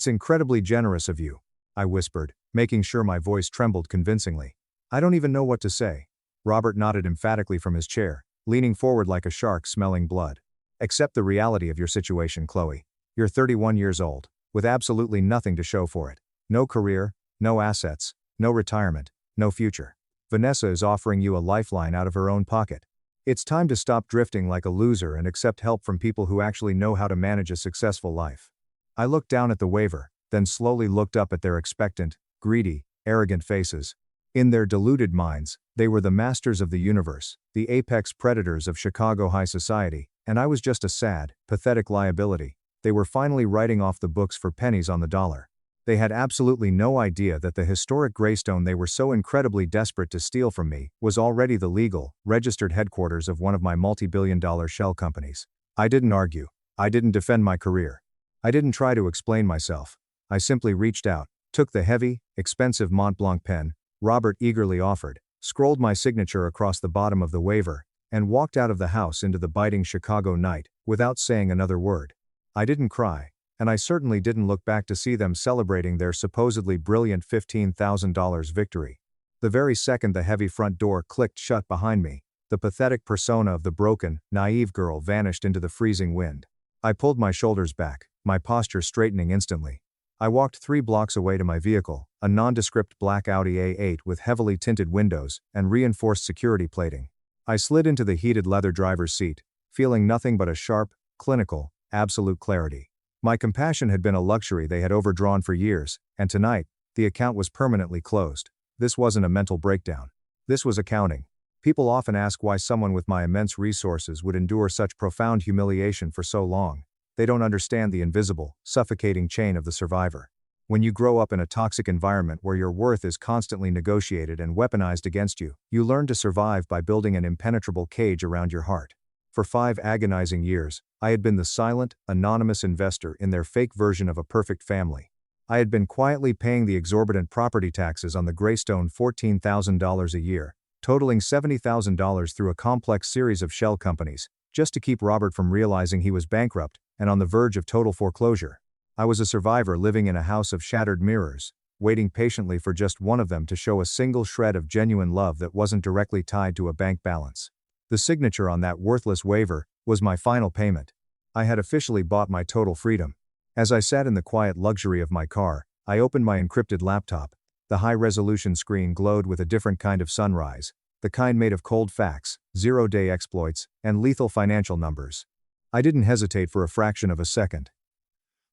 incredibly generous of you," I whispered, making sure my voice trembled convincingly. "I don't even know what to say." Robert nodded emphatically from his chair, leaning forward like a shark smelling blood. "Accept the reality of your situation, Chloe. You're 31 years old, with absolutely nothing to show for it. No career, no assets, no retirement, no future. Vanessa is offering you a lifeline out of her own pocket. It's time to stop drifting like a loser and accept help from people who actually know how to manage a successful life." I looked down at the waiver, then slowly looked up at their expectant, greedy, arrogant faces. In their deluded minds, they were the masters of the universe, the apex predators of Chicago high society, and I was just a sad, pathetic liability, They were finally writing off the books for pennies on the dollar. They had absolutely no idea that the historic Greystone they were so incredibly desperate to steal from me was already the legal, registered headquarters of one of my multi-billion-dollar shell companies. I didn't argue. I didn't defend my career. I didn't try to explain myself. I simply reached out, took the heavy, expensive Mont Blanc pen Robert eagerly offered, scrolled my signature across the bottom of the waiver, and walked out of the house into the biting Chicago night, without saying another word. I didn't cry, and I certainly didn't look back to see them celebrating their supposedly brilliant $15,000 victory. The very second the heavy front door clicked shut behind me, the pathetic persona of the broken, naive girl vanished into the freezing wind. I pulled my shoulders back, my posture straightening instantly. I walked 3 blocks away to my vehicle, a nondescript black Audi A8 with heavily tinted windows and reinforced security plating. I slid into the heated leather driver's seat, feeling nothing but a sharp, clinical, absolute clarity. My compassion had been a luxury they had overdrawn for years, and tonight, the account was permanently closed. This wasn't a mental breakdown. This was accounting. People often ask why someone with my immense resources would endure such profound humiliation for so long. They don't understand the invisible, suffocating chain of the survivor. When you grow up in a toxic environment where your worth is constantly negotiated and weaponized against you, you learn to survive by building an impenetrable cage around your heart. For 5 agonizing years, I had been the silent, anonymous investor in their fake version of a perfect family. I had been quietly paying the exorbitant property taxes on the Greystone $14,000 a year, totaling $70,000 through a complex series of shell companies, just to keep Robert from realizing he was bankrupt and on the verge of total foreclosure. I was a survivor living in a house of shattered mirrors, waiting patiently for just one of them to show a single shred of genuine love that wasn't directly tied to a bank balance. The signature on that worthless waiver was my final payment. I had officially bought my total freedom. As I sat in the quiet luxury of my car, I opened my encrypted laptop. The high-resolution screen glowed with a different kind of sunrise, the kind made of cold facts, zero-day exploits, and lethal financial numbers. I didn't hesitate for a fraction of a second.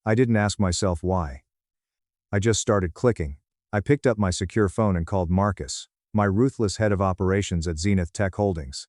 I didn't ask myself why. I just started clicking. I picked up my secure phone and called Marcus, my ruthless head of operations at Zenith Tech Holdings.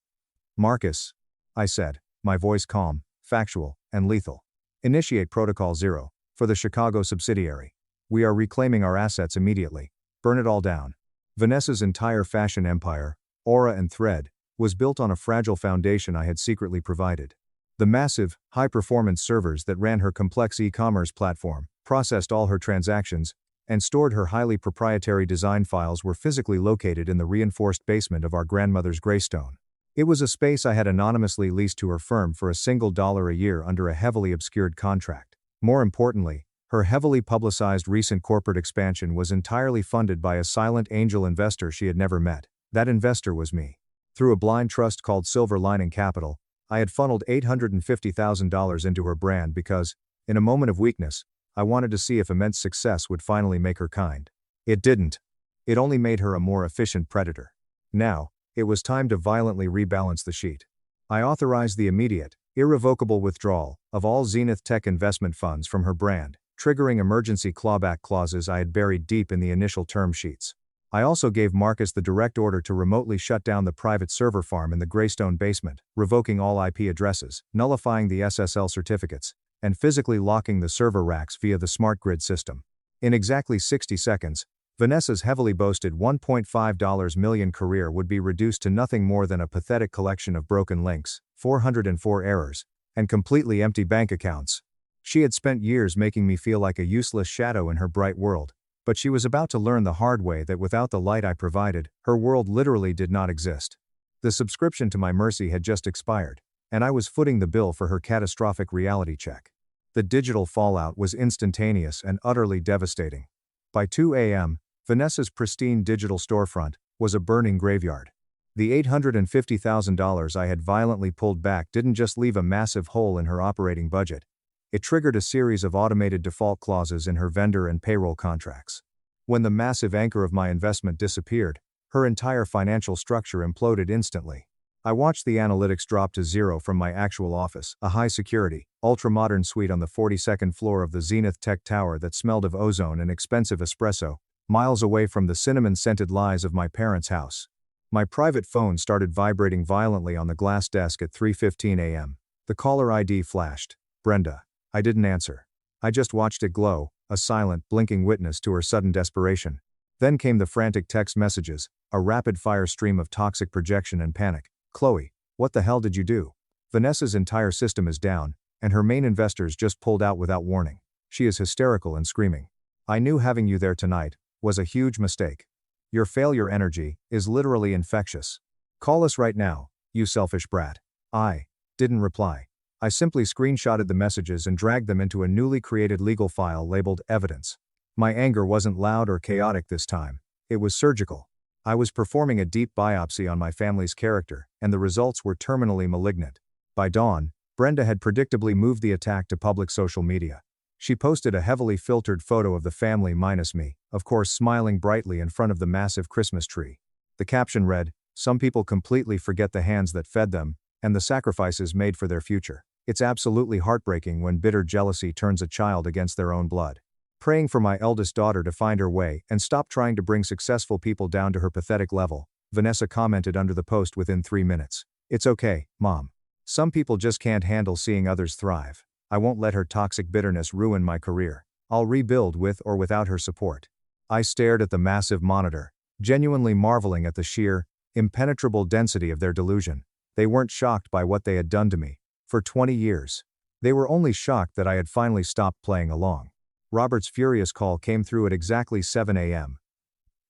"Marcus," I said, my voice calm, factual, and lethal. "Initiate Protocol 0, for the Chicago subsidiary. We are reclaiming our assets immediately. Burn it all down." Vanessa's entire fashion empire, aura and thread, was built on a fragile foundation I had secretly provided. The massive, high-performance servers that ran her complex e-commerce platform, processed all her transactions, and stored her highly proprietary design files were physically located in the reinforced basement of our grandmother's Greystone. It was a space I had anonymously leased to her firm for $1 a year under a heavily obscured contract. More importantly, her heavily publicized recent corporate expansion was entirely funded by a silent angel investor she had never met. That investor was me. Through a blind trust called Silver Lining Capital, I had funneled $850,000 into her brand because, in a moment of weakness, I wanted to see if immense success would finally make her kind. It didn't. It only made her a more efficient predator. Now, it was time to violently rebalance the sheet. I authorized the immediate, irrevocable withdrawal of all Zenith Tech investment funds from her brand, triggering emergency clawback clauses I had buried deep in the initial term sheets. I also gave Marcus the direct order to remotely shut down the private server farm in the Greystone basement, revoking all IP addresses, nullifying the SSL certificates, and physically locking the server racks via the smart grid system. In exactly 60 seconds, Vanessa's heavily boasted $1.5 million career would be reduced to nothing more than a pathetic collection of broken links, 404 errors, and completely empty bank accounts. She had spent years making me feel like a useless shadow in her bright world, but she was about to learn the hard way that without the light I provided, her world literally did not exist. The subscription to my Mercy had just expired, and I was footing the bill for her catastrophic reality check. The digital fallout was instantaneous and utterly devastating. By 2 a.m., Vanessa's pristine digital storefront was a burning graveyard. The $850,000 I had violently pulled back didn't just leave a massive hole in her operating budget. It triggered a series of automated default clauses in her vendor and payroll contracts. When the massive anchor of my investment disappeared, her entire financial structure imploded instantly. I watched the analytics drop to zero from my actual office, a high-security, ultra-modern suite on the 42nd floor of the Zenith Tech Tower that smelled of ozone and expensive espresso, miles away from the cinnamon-scented lies of my parents' house. My private phone started vibrating violently on the glass desk at 3:15 a.m. The caller ID flashed. "Brenda." I didn't answer. I just watched it glow, a silent, blinking witness to her sudden desperation. Then came the frantic text messages, a rapid-fire stream of toxic projection and panic. Chloe, what the hell did you do? Vanessa's entire system is down, and her main investors just pulled out without warning. She is hysterical and screaming. I knew having you there tonight was a huge mistake. Your failure energy is literally infectious. Call us right now, you selfish brat. I didn't reply. I simply screenshotted the messages and dragged them into a newly created legal file labeled evidence. My anger wasn't loud or chaotic this time. It was surgical. I was performing a deep biopsy on my family's character, and the results were terminally malignant. By dawn, Brenda had predictably moved the attack to public social media. She posted a heavily filtered photo of the family minus me, of course smiling brightly in front of the massive Christmas tree. The caption read, "Some people completely forget the hands that fed them, and the sacrifices made for their future. It's absolutely heartbreaking when bitter jealousy turns a child against their own blood. Praying for my eldest daughter to find her way and stop trying to bring successful people down to her pathetic level," Vanessa commented under the post within 3 minutes. "It's okay, Mom. Some people just can't handle seeing others thrive. I won't let her toxic bitterness ruin my career. I'll rebuild with or without her support." I stared at the massive monitor, genuinely marveling at the sheer, impenetrable density of their delusion. They weren't shocked by what they had done to me for 20 years. They were only shocked that I had finally stopped playing along. Robert's furious call came through at exactly 7 a.m.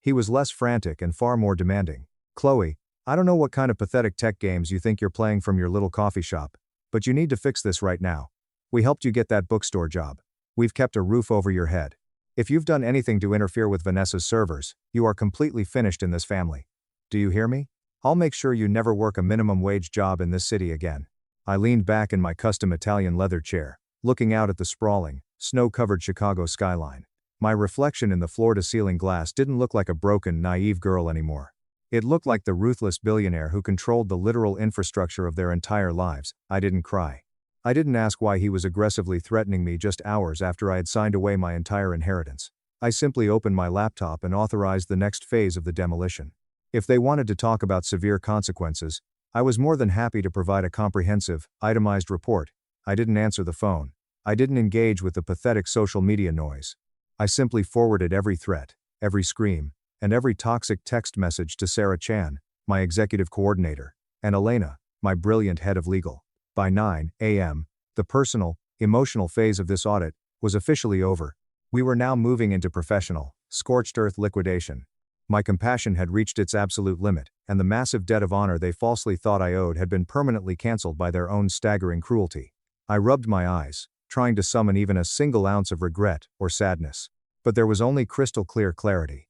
He was less frantic and far more demanding. "Chloe, I don't know what kind of pathetic tech games you think you're playing from your little coffee shop, but you need to fix this right now. We helped you get that bookstore job. We've kept a roof over your head. If you've done anything to interfere with Vanessa's servers, you are completely finished in this family. Do you hear me? I'll make sure you never work a minimum wage job in this city again." I leaned back in my custom Italian leather chair, looking out at the sprawling, snow-covered Chicago skyline. My reflection in the floor-to-ceiling glass didn't look like a broken, naive girl anymore. It looked like the ruthless billionaire who controlled the literal infrastructure of their entire lives. I didn't cry. I didn't ask why he was aggressively threatening me just hours after I had signed away my entire inheritance. I simply opened my laptop and authorized the next phase of the demolition. If they wanted to talk about severe consequences, I was more than happy to provide a comprehensive, itemized report. I didn't answer the phone. I didn't engage with the pathetic social media noise. I simply forwarded every threat, every scream, and every toxic text message to Sarah Chan, my executive coordinator, and Elena, my brilliant head of legal. By 9 a.m., the personal, emotional phase of this audit was officially over. We were now moving into professional, scorched earth liquidation. My compassion had reached its absolute limit, and the massive debt of honor they falsely thought I owed had been permanently cancelled by their own staggering cruelty. I rubbed my eyes, trying to summon even a single ounce of regret or sadness. But there was only crystal clear clarity.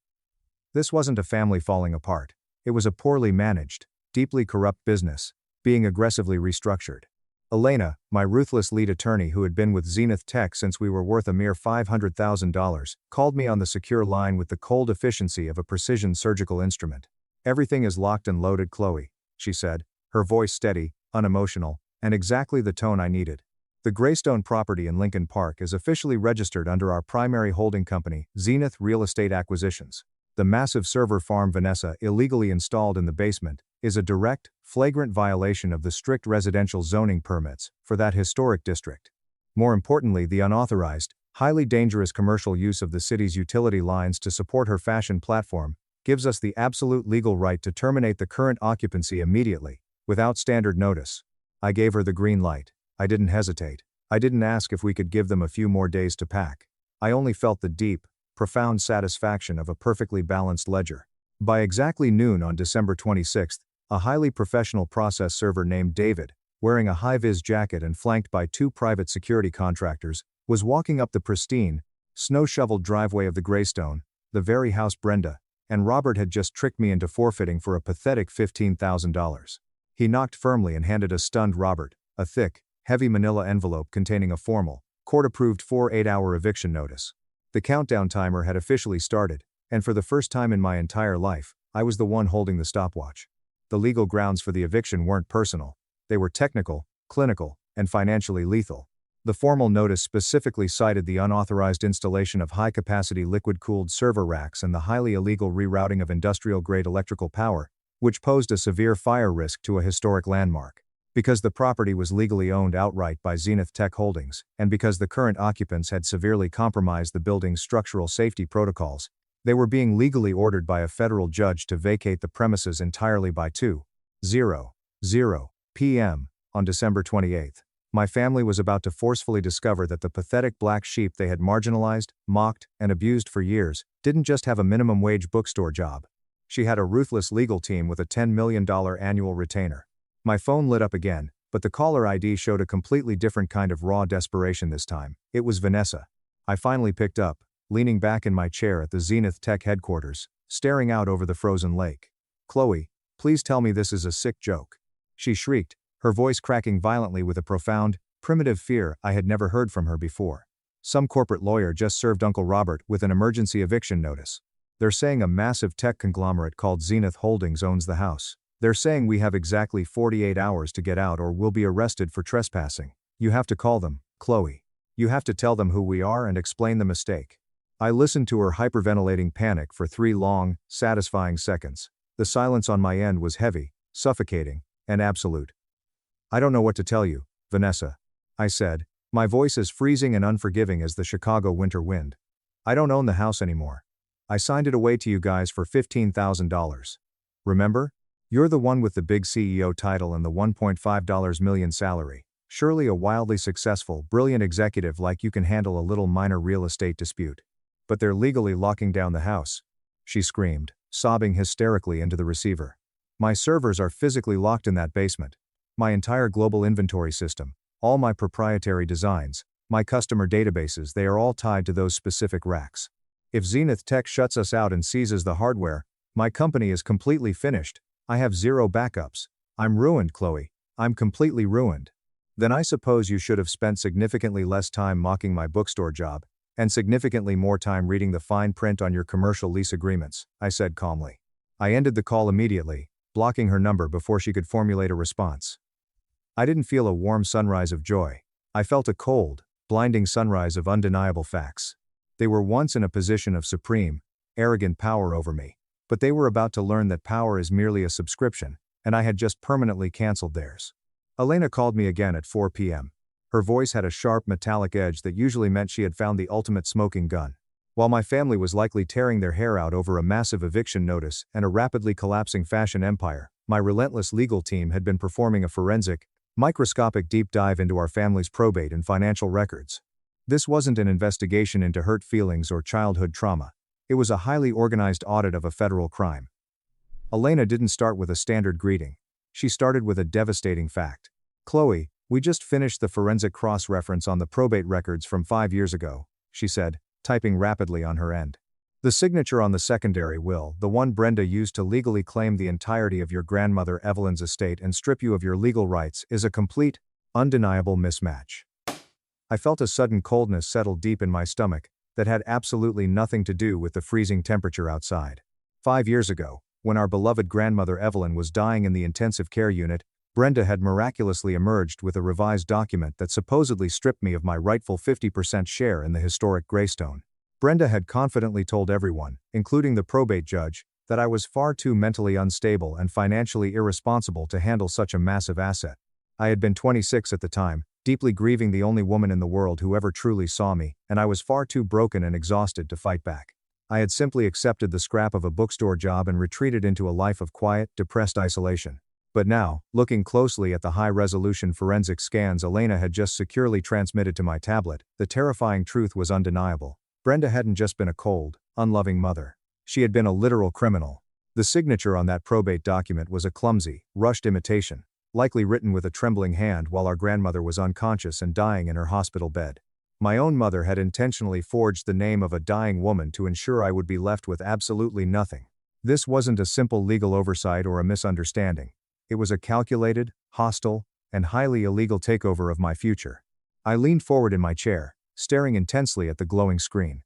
This wasn't a family falling apart. It was a poorly managed, deeply corrupt business, being aggressively restructured. Elena, my ruthless lead attorney who had been with Zenith Tech since we were worth a mere $500,000, called me on the secure line with the cold efficiency of a precision surgical instrument. "Everything is locked and loaded, Chloe," she said, her voice steady, unemotional, and exactly the tone I needed. "The Greystone property in Lincoln Park is officially registered under our primary holding company, Zenith Real Estate Acquisitions. The massive server farm Vanessa illegally installed in the basement is a direct, flagrant violation of the strict residential zoning permits for that historic district. More importantly, the unauthorized, highly dangerous commercial use of the city's utility lines to support her fashion platform gives us the absolute legal right to terminate the current occupancy immediately, without standard notice." I gave her the green light. I didn't hesitate. I didn't ask if we could give them a few more days to pack. I only felt the deep, profound satisfaction of a perfectly balanced ledger. By exactly noon on December 26th, a highly professional process server named David, wearing a high-vis jacket and flanked by 2 private security contractors, was walking up the pristine, snow-shoveled driveway of the Greystone, the very house Brenda and Robert had just tricked me into forfeiting for a pathetic $15,000. He knocked firmly and handed a stunned Robert a thick, heavy manila envelope containing a formal, court-approved 48-hour eviction notice. The countdown timer had officially started, and for the first time in my entire life, I was the one holding the stopwatch. The legal grounds for the eviction weren't personal. They were technical, clinical, and financially lethal. The formal notice specifically cited the unauthorized installation of high-capacity liquid-cooled server racks and the highly illegal rerouting of industrial-grade electrical power, which posed a severe fire risk to a historic landmark. Because the property was legally owned outright by Zenith Tech Holdings, and because the current occupants had severely compromised the building's structural safety protocols, they were being legally ordered by a federal judge to vacate the premises entirely by 2:00 p.m. on December 28. My family was about to forcefully discover that the pathetic black sheep they had marginalized, mocked, and abused for years didn't just have a minimum wage bookstore job. She had a ruthless legal team with a $10 million annual retainer. My phone lit up again, but the caller ID showed a completely different kind of raw desperation this time. It was Vanessa. I finally picked up, leaning back in my chair at the Zenith Tech headquarters, staring out over the frozen lake. "Chloe, please tell me this is a sick joke," she shrieked, her voice cracking violently with a profound, primitive fear I had never heard from her before. "Some corporate lawyer just served Uncle Robert with an emergency eviction notice. They're saying a massive tech conglomerate called Zenith Holdings owns the house. They're saying we have exactly 48 hours to get out or we'll be arrested for trespassing. You have to call them, Chloe. You have to tell them who we are and explain the mistake." I listened to her hyperventilating panic for 3 long, satisfying seconds. The silence on my end was heavy, suffocating, and absolute. "I don't know what to tell you, Vanessa," I said, my voice as freezing and unforgiving as the Chicago winter wind. "I don't own the house anymore. I signed it away to you guys for $15,000. Remember? You're the one with the big CEO title and the $1.5 million salary. Surely a wildly successful, brilliant executive like you can handle a little minor real estate dispute. But they're legally locking down the house," she screamed, sobbing hysterically into the receiver. "My servers are physically locked in that basement. My entire global inventory system, all my proprietary designs, my customer databases, they are all tied to those specific racks. If Zenith Tech shuts us out and seizes the hardware, my company is completely finished. I have zero backups. I'm ruined, Chloe. I'm completely ruined." "Then I suppose you should have spent significantly less time mocking my bookstore job, and significantly more time reading the fine print on your commercial lease agreements," I said calmly. I ended the call immediately, blocking her number before she could formulate a response. I didn't feel a warm sunrise of joy. I felt a cold, blinding sunrise of undeniable facts. They were once in a position of supreme, arrogant power over me, but they were about to learn that power is merely a subscription, and I had just permanently canceled theirs. Elena called me again at 4 p.m. Her voice had a sharp metallic edge that usually meant she had found the ultimate smoking gun. While my family was likely tearing their hair out over a massive eviction notice and a rapidly collapsing fashion empire, my relentless legal team had been performing a forensic, microscopic deep dive into our family's probate and financial records. This wasn't an investigation into hurt feelings or childhood trauma. It was a highly organized audit of a federal crime. Elena didn't start with a standard greeting. She started with a devastating fact. "Chloe, we just finished the forensic cross-reference on the probate records from 5 years ago," she said, typing rapidly on her end. "The signature on the secondary will, the one Brenda used to legally claim the entirety of your grandmother Evelyn's estate and strip you of your legal rights, is a complete, undeniable mismatch." I felt a sudden coldness settle deep in my stomach that had absolutely nothing to do with the freezing temperature outside. 5 years ago, when our beloved grandmother Evelyn was dying in the intensive care unit, Brenda had miraculously emerged with a revised document that supposedly stripped me of my rightful 50% share in the historic Greystone. Brenda had confidently told everyone, including the probate judge, that I was far too mentally unstable and financially irresponsible to handle such a massive asset. I had been 26 at the time, deeply grieving the only woman in the world who ever truly saw me, and I was far too broken and exhausted to fight back. I had simply accepted the scrap of a bookstore job and retreated into a life of quiet, depressed isolation. But now, looking closely at the high-resolution forensic scans Elena had just securely transmitted to my tablet, the terrifying truth was undeniable. Brenda hadn't just been a cold, unloving mother. She had been a literal criminal. The signature on that probate document was a clumsy, rushed imitation, likely written with a trembling hand while our grandmother was unconscious and dying in her hospital bed. My own mother had intentionally forged the name of a dying woman to ensure I would be left with absolutely nothing. This wasn't a simple legal oversight or a misunderstanding. It was a calculated, hostile, and highly illegal takeover of my future. I leaned forward in my chair, staring intensely at the glowing screen.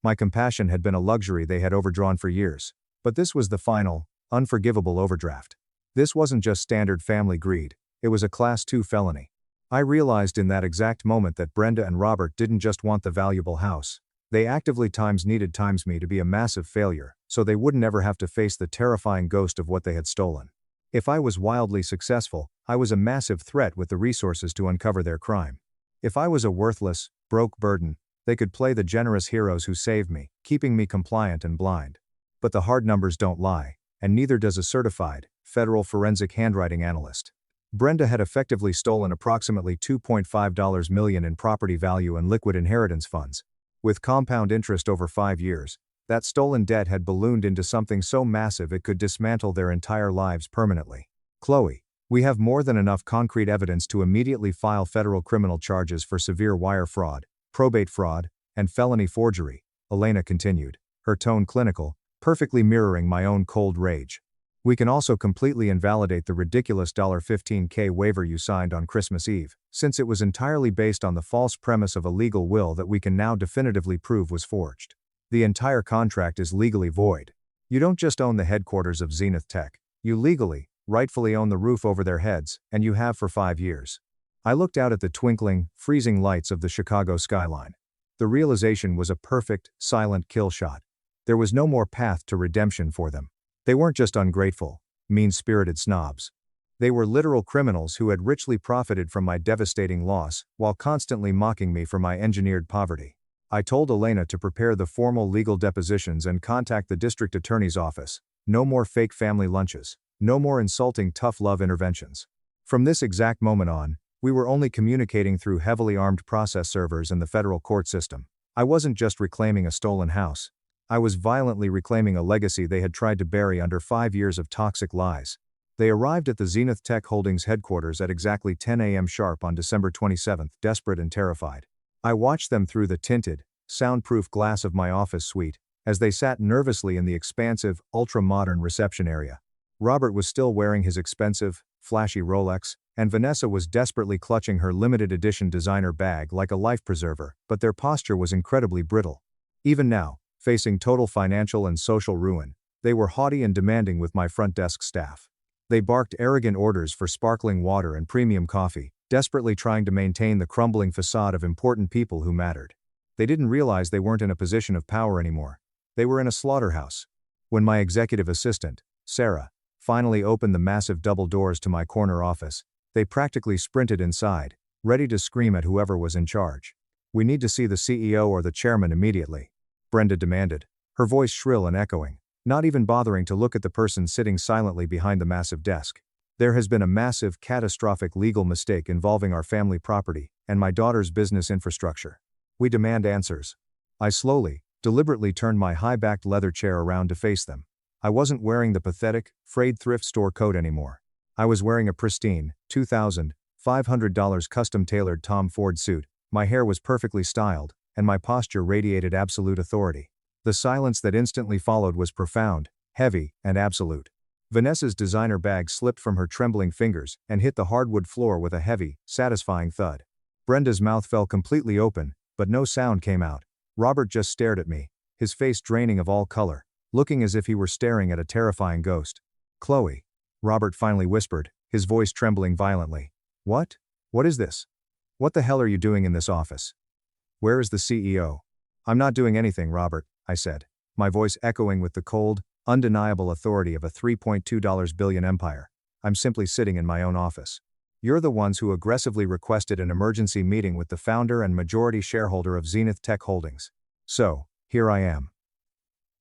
My compassion had been a luxury they had overdrawn for years, but this was the final, unforgivable overdraft. This wasn't just standard family greed, it was a Class 2 felony. I realized in that exact moment that Brenda and Robert didn't just want the valuable house. They actively needed me to be a massive failure, so they wouldn't ever have to face the terrifying ghost of what they had stolen. If I was wildly successful, I was a massive threat with the resources to uncover their crime. If I was a worthless, broke burden, they could play the generous heroes who saved me, keeping me compliant and blind. But the hard numbers don't lie, and neither does a certified, federal forensic handwriting analyst. Brenda had effectively stolen approximately $2.5 million in property value and liquid inheritance funds. With compound interest over 5 years, that stolen debt had ballooned into something so massive it could dismantle their entire lives permanently. Chloe, we have more than enough concrete evidence to immediately file federal criminal charges for severe wire fraud, probate fraud, and felony forgery, Elena continued, her tone clinical, perfectly mirroring my own cold rage. We can also completely invalidate the ridiculous $15K waiver you signed on Christmas Eve, since it was entirely based on the false premise of a legal will that we can now definitively prove was forged. The entire contract is legally void. You don't just own the headquarters of Zenith Tech, you legally, rightfully own the roof over their heads, and you have for 5 years. I looked out at the twinkling, freezing lights of the Chicago skyline. The realization was a perfect, silent kill shot. There was no more path to redemption for them. They weren't just ungrateful, mean-spirited snobs. They were literal criminals who had richly profited from my devastating loss, while constantly mocking me for my engineered poverty. I told Elena to prepare the formal legal depositions and contact the district attorney's office. No more fake family lunches. No more insulting tough love interventions. From this exact moment on, we were only communicating through heavily armed process servers in the federal court system. I wasn't just reclaiming a stolen house. I was violently reclaiming a legacy they had tried to bury under 5 years of toxic lies. They arrived at the Zenith Tech Holdings headquarters at exactly 10 a.m. sharp on December 27, desperate and terrified. I watched them through the tinted, soundproof glass of my office suite, as they sat nervously in the expansive, ultra-modern reception area. Robert was still wearing his expensive, flashy Rolex, and Vanessa was desperately clutching her limited edition designer bag like a life preserver, but their posture was incredibly brittle. Even now, facing total financial and social ruin, they were haughty and demanding with my front desk staff. They barked arrogant orders for sparkling water and premium coffee, desperately trying to maintain the crumbling facade of important people who mattered. They didn't realize they weren't in a position of power anymore. They were in a slaughterhouse. When my executive assistant, Sarah, finally opened the massive double doors to my corner office, they practically sprinted inside, ready to scream at whoever was in charge. "We need to see the CEO or the chairman immediately," Brenda demanded, her voice shrill and echoing, not even bothering to look at the person sitting silently behind the massive desk. "There has been a massive, catastrophic legal mistake involving our family property and my daughter's business infrastructure. We demand answers." I slowly, deliberately turned my high-backed leather chair around to face them. I wasn't wearing the pathetic, frayed thrift store coat anymore. I was wearing a pristine, $2,500 custom-tailored Tom Ford suit, my hair was perfectly styled, and my posture radiated absolute authority. The silence that instantly followed was profound, heavy, and absolute. Vanessa's designer bag slipped from her trembling fingers and hit the hardwood floor with a heavy, satisfying thud. Brenda's mouth fell completely open, but no sound came out. Robert just stared at me, his face draining of all color, looking as if he were staring at a terrifying ghost. "Chloe," Robert finally whispered, his voice trembling violently. "What? What is this? What the hell are you doing in this office? Where is the CEO?" "I'm not doing anything, Robert," I said, my voice echoing with the cold, undeniable authority of a $3.2 billion empire. "I'm simply sitting in my own office. You're the ones who aggressively requested an emergency meeting with the founder and majority shareholder of Zenith Tech Holdings. So, here I am."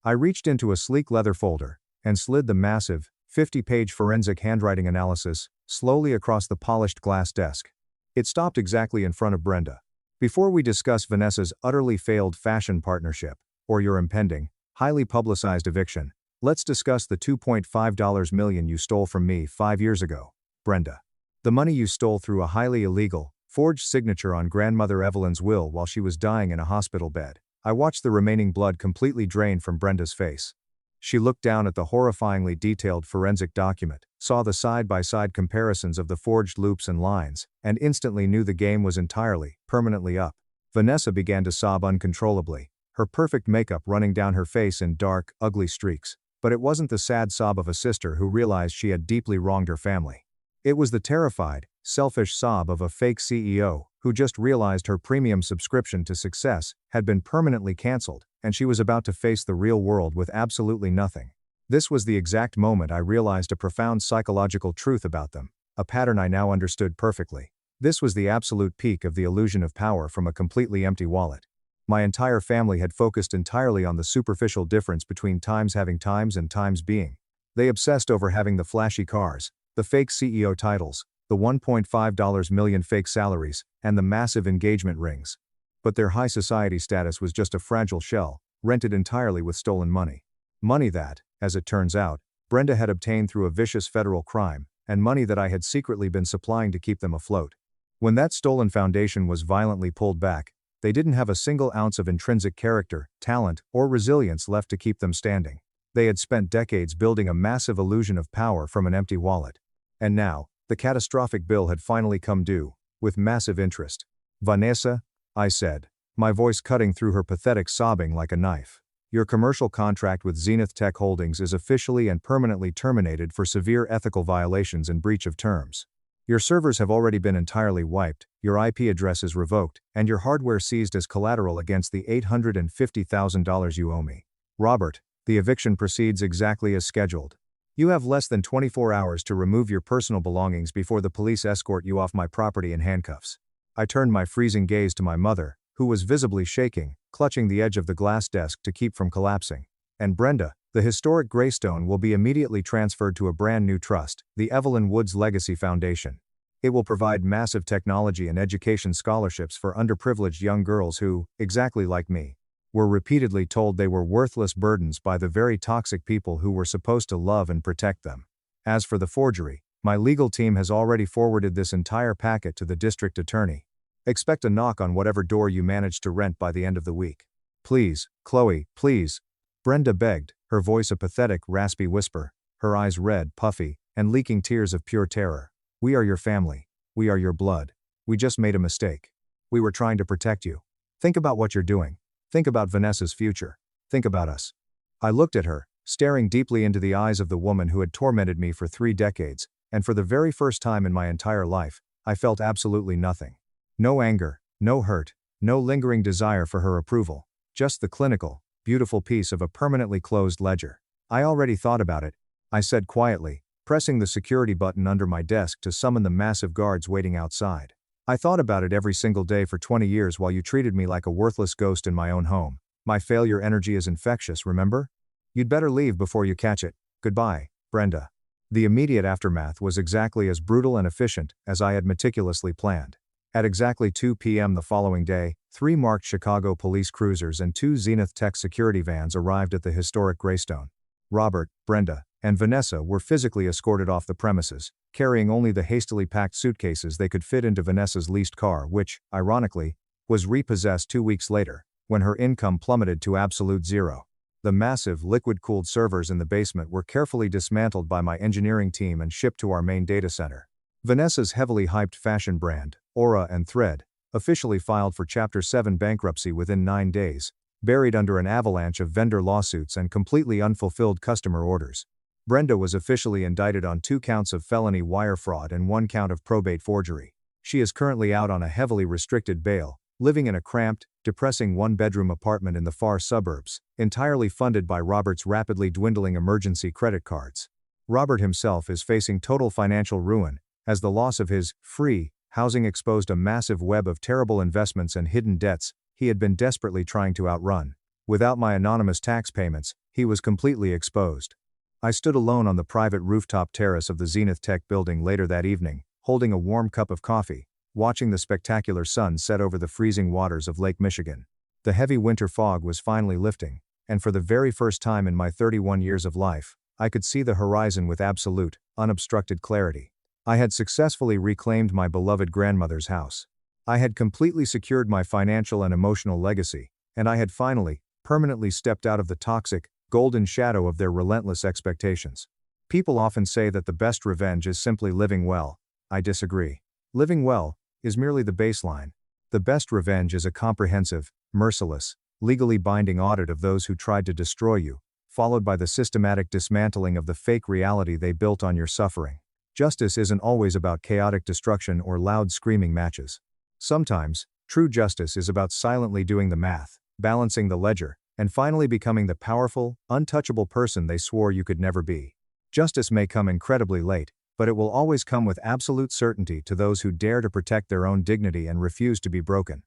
I reached into a sleek leather folder and slid the massive, 50-page forensic handwriting analysis slowly across the polished glass desk. It stopped exactly in front of Brenda. "Before we discuss Vanessa's utterly failed fashion partnership, or your impending, highly publicized eviction, let's discuss the $2.5 million you stole from me 5 years ago, Brenda. The money you stole through a highly illegal, forged signature on grandmother Evelyn's will while she was dying in a hospital bed." I watched the remaining blood completely drain from Brenda's face. She looked down at the horrifyingly detailed forensic document, saw the side-by-side comparisons of the forged loops and lines, and instantly knew the game was entirely, permanently up. Vanessa began to sob uncontrollably, her perfect makeup running down her face in dark, ugly streaks. But it wasn't the sad sob of a sister who realized she had deeply wronged her family. It was the terrified, selfish sob of a fake CEO who just realized her premium subscription to success had been permanently canceled, and she was about to face the real world with absolutely nothing. This was the exact moment I realized a profound psychological truth about them, a pattern I now understood perfectly. This was the absolute peak of the illusion of power from a completely empty wallet. My entire family had focused entirely on the superficial difference between times having times and times being. They obsessed over having the flashy cars, the fake CEO titles, the $1.5 million fake salaries, and the massive engagement rings. But their high society status was just a fragile shell, rented entirely with stolen money. Money that, as it turns out, Brenda had obtained through a vicious federal crime, and money that I had secretly been supplying to keep them afloat. When that stolen foundation was violently pulled back, they didn't have a single ounce of intrinsic character, talent, or resilience left to keep them standing. They had spent decades building a massive illusion of power from an empty wallet. And now, the catastrophic bill had finally come due, with massive interest. "Vanessa," I said, my voice cutting through her pathetic sobbing like a knife. "Your commercial contract with Zenith Tech Holdings is officially and permanently terminated for severe ethical violations and breach of terms. Your servers have already been entirely wiped, your IP address is revoked, and your hardware seized as collateral against the $850,000 you owe me. Robert, the eviction proceeds exactly as scheduled. You have less than 24 hours to remove your personal belongings before the police escort you off my property in handcuffs." I turned my freezing gaze to my mother, who was visibly shaking, clutching the edge of the glass desk to keep from collapsing. "And Brenda, the historic Greystone will be immediately transferred to a brand new trust, the Evelyn Woods Legacy Foundation. It will provide massive technology and education scholarships for underprivileged young girls who, exactly like me, were repeatedly told they were worthless burdens by the very toxic people who were supposed to love and protect them. As for the forgery, my legal team has already forwarded this entire packet to the district attorney. Expect a knock on whatever door you manage to rent by the end of the week. Please, Chloe, please," Brenda begged, her voice a pathetic, raspy whisper, her eyes red, puffy, and leaking tears of pure terror. "We are your family. We are your blood. We just made a mistake. We were trying to protect you. Think about what you're doing. Think about Vanessa's future. Think about us." I looked at her, staring deeply into the eyes of the woman who had tormented me for 3 decades, and for the very first time in my entire life, I felt absolutely nothing. No anger, no hurt, no lingering desire for her approval, just the clinical, beautiful peace of a permanently closed ledger. "I already thought about it," I said quietly, pressing the security button under my desk to summon the massive guards waiting outside. "I thought about it every single day for 20 years while you treated me like a worthless ghost in my own home. My failure energy is infectious, remember? You'd better leave before you catch it. Goodbye, Brenda." The immediate aftermath was exactly as brutal and efficient as I had meticulously planned. At exactly 2 p.m. the following day, 3 marked Chicago police cruisers and 2 Zenith Tech security vans arrived at the historic Greystone. Robert, Brenda, and Vanessa were physically escorted off the premises, carrying only the hastily packed suitcases they could fit into Vanessa's leased car, which, ironically, was repossessed 2 weeks later, when her income plummeted to absolute zero. The massive, liquid-cooled servers in the basement were carefully dismantled by my engineering team and shipped to our main data center. Vanessa's heavily hyped fashion brand, Aura and Thread, officially filed for Chapter 7 bankruptcy within 9 days, buried under an avalanche of vendor lawsuits and completely unfulfilled customer orders. Brenda was officially indicted on 2 counts of felony wire fraud and 1 count of probate forgery. She is currently out on a heavily restricted bail, living in a cramped, depressing 1-bedroom apartment in the far suburbs, entirely funded by Robert's rapidly dwindling emergency credit cards. Robert himself is facing total financial ruin, as the loss of his free housing exposed a massive web of terrible investments and hidden debts he had been desperately trying to outrun. Without my anonymous tax payments, he was completely exposed. I stood alone on the private rooftop terrace of the Zenith Tech building later that evening, holding a warm cup of coffee, watching the spectacular sun set over the freezing waters of Lake Michigan. The heavy winter fog was finally lifting, and for the very first time in my 31 years of life, I could see the horizon with absolute, unobstructed clarity. I had successfully reclaimed my beloved grandmother's house. I had completely secured my financial and emotional legacy, and I had finally, permanently stepped out of the toxic, golden shadow of their relentless expectations. People often say that the best revenge is simply living well. I disagree. Living well is merely the baseline. The best revenge is a comprehensive, merciless, legally binding audit of those who tried to destroy you, followed by the systematic dismantling of the fake reality they built on your suffering. Justice isn't always about chaotic destruction or loud screaming matches. Sometimes, true justice is about silently doing the math, balancing the ledger, and finally becoming the powerful, untouchable person they swore you could never be. Justice may come incredibly late, but it will always come with absolute certainty to those who dare to protect their own dignity and refuse to be broken.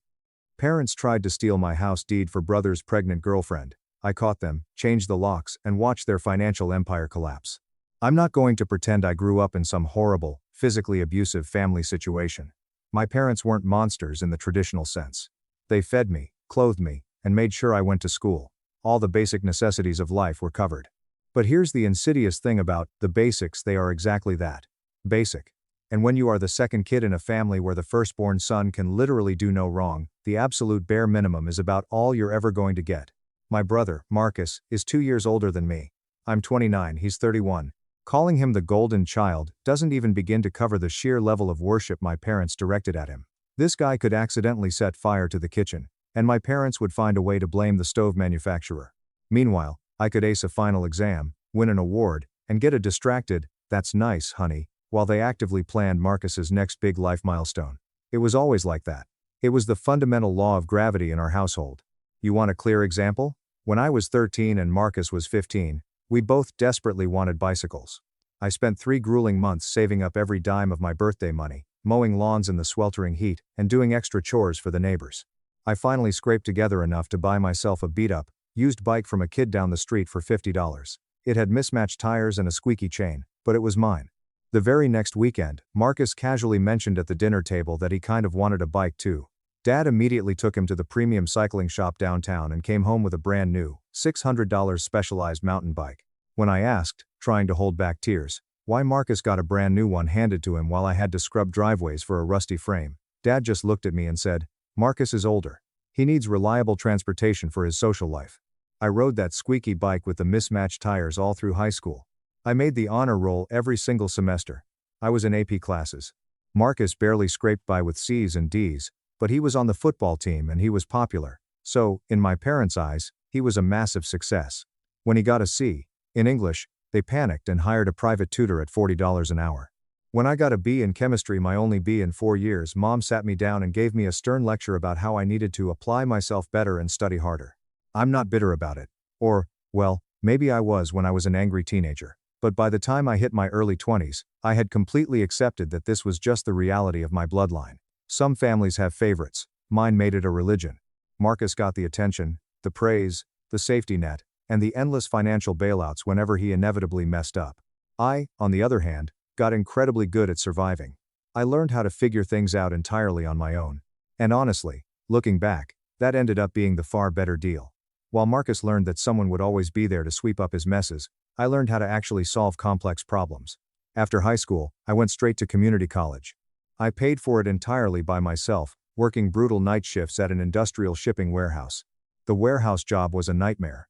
Parents tried to steal my house deed for brother's pregnant girlfriend. I caught them, changed the locks, and watched their financial empire collapse. I'm not going to pretend I grew up in some horrible, physically abusive family situation. My parents weren't monsters in the traditional sense. They fed me, clothed me, and made sure I went to school. All the basic necessities of life were covered. But here's the insidious thing about the basics: they are exactly that. Basic. And when you are the second kid in a family where the firstborn son can literally do no wrong, the absolute bare minimum is about all you're ever going to get. My brother, Marcus, is 2 years older than me. I'm 29, he's 31. Calling him the golden child doesn't even begin to cover the sheer level of worship my parents directed at him. This guy could accidentally set fire to the kitchen, and my parents would find a way to blame the stove manufacturer. Meanwhile, I could ace a final exam, win an award, and get a distracted, "That's nice, honey," while they actively planned Marcus's next big life milestone. It was always like that. It was the fundamental law of gravity in our household. You want a clear example? When I was 13 and Marcus was 15, we both desperately wanted bicycles. I spent 3 grueling months saving up every dime of my birthday money, mowing lawns in the sweltering heat, and doing extra chores for the neighbors. I finally scraped together enough to buy myself a beat-up, used bike from a kid down the street for $50. It had mismatched tires and a squeaky chain, but it was mine. The very next weekend, Marcus casually mentioned at the dinner table that he kind of wanted a bike too. Dad immediately took him to the premium cycling shop downtown and came home with a brand new, $600 specialized mountain bike. When I asked, trying to hold back tears, why Marcus got a brand new one handed to him while I had to scrub driveways for a rusty frame, Dad just looked at me and said, "Marcus is older. He needs reliable transportation for his social life." I rode that squeaky bike with the mismatched tires all through high school. I made the honor roll every single semester. I was in AP classes. Marcus barely scraped by with C's and D's, but he was on the football team and he was popular. So, in my parents' eyes, he was a massive success. When he got a C in English, they panicked and hired a private tutor at $40 an hour. When I got a B in chemistry, my only B in 4 years, Mom sat me down and gave me a stern lecture about how I needed to apply myself better and study harder. I'm not bitter about it. Or, well, maybe I was when I was an angry teenager. But by the time I hit my early 20s, I had completely accepted that this was just the reality of my bloodline. Some families have favorites. Mine made it a religion. Marcus got the attention, the praise, the safety net, and the endless financial bailouts whenever he inevitably messed up. I, on the other hand, got incredibly good at surviving. I learned how to figure things out entirely on my own. And honestly, looking back, that ended up being the far better deal. While Marcus learned that someone would always be there to sweep up his messes, I learned how to actually solve complex problems. After high school, I went straight to community college. I paid for it entirely by myself, working brutal night shifts at an industrial shipping warehouse. The warehouse job was a nightmare.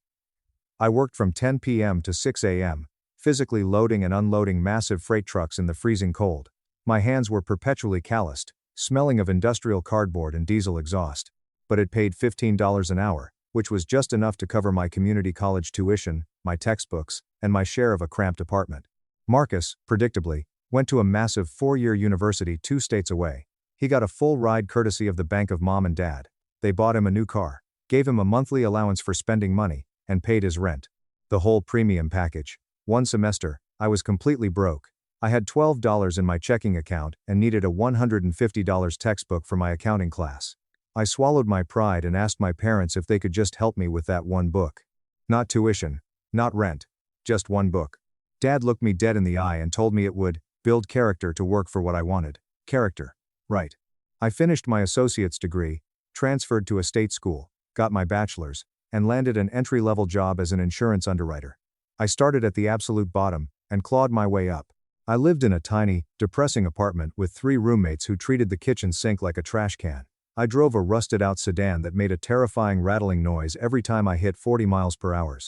I worked from 10 p.m. to 6 a.m., physically loading and unloading massive freight trucks in the freezing cold. My hands were perpetually calloused, smelling of industrial cardboard and diesel exhaust. But it paid $15 an hour, which was just enough to cover my community college tuition, my textbooks, and my share of a cramped apartment. Marcus, predictably, went to a massive 4-year university 2 states away. He got a full ride courtesy of the bank of Mom and Dad. They bought him a new car, gave him a monthly allowance for spending money, and paid his rent. The whole premium package. One semester, I was completely broke. I had $12 in my checking account and needed a $150 textbook for my accounting class. I swallowed my pride and asked my parents if they could just help me with that one book. Not tuition, not rent, just one book. Dad looked me dead in the eye and told me it would build character to work for what I wanted. Character. Right. I finished my associate's degree, transferred to a state school, got my bachelor's, and landed an entry-level job as an insurance underwriter. I started at the absolute bottom and clawed my way up. I lived in a tiny, depressing apartment with 3 roommates who treated the kitchen sink like a trash can. I drove a rusted-out sedan that made a terrifying rattling noise every time I hit 40 miles per hour.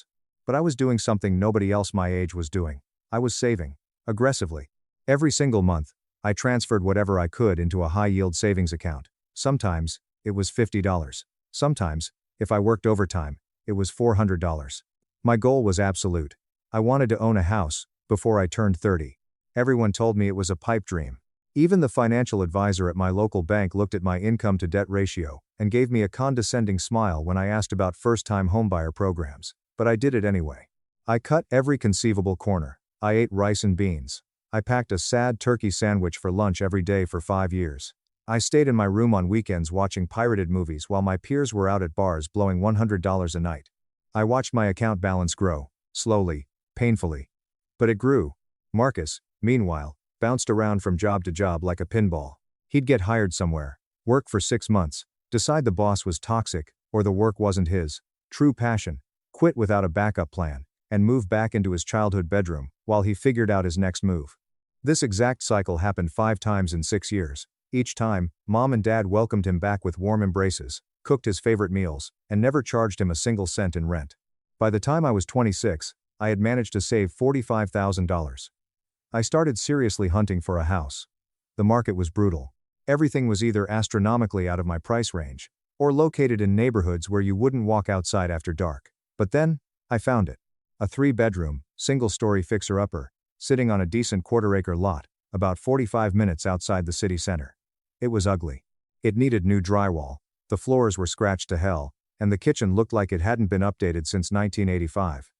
But I was doing something nobody else my age was doing. I was saving. Aggressively. Every single month, I transferred whatever I could into a high-yield savings account. Sometimes, it was $50. Sometimes, if I worked overtime, it was $400. My goal was absolute. I wanted to own a house before I turned 30. Everyone told me it was a pipe dream. Even the financial advisor at my local bank looked at my income to debt ratio and gave me a condescending smile when I asked about first-time homebuyer programs, but I did it anyway. I cut every conceivable corner. I ate rice and beans. I packed a sad turkey sandwich for lunch every day for 5 years. I stayed in my room on weekends watching pirated movies while my peers were out at bars blowing $100 a night. I watched my account balance grow, slowly, painfully. But it grew. Marcus, meanwhile, bounced around from job to job like a pinball. He'd get hired somewhere, work for 6 months, decide the boss was toxic, or the work wasn't his true passion, quit without a backup plan, and move back into his childhood bedroom while he figured out his next move. This exact cycle happened 5 times in 6 years. Each time, Mom and Dad welcomed him back with warm embraces, cooked his favorite meals, and never charged him a single cent in rent. By the time I was 26, I had managed to save $45,000. I started seriously hunting for a house. The market was brutal. Everything was either astronomically out of my price range, or located in neighborhoods where you wouldn't walk outside after dark. But then, I found it. A 3-bedroom, single-story fixer-upper, sitting on a decent quarter-acre lot, about 45 minutes outside the city center. It was ugly. It needed new drywall, the floors were scratched to hell, and the kitchen looked like it hadn't been updated since 1985.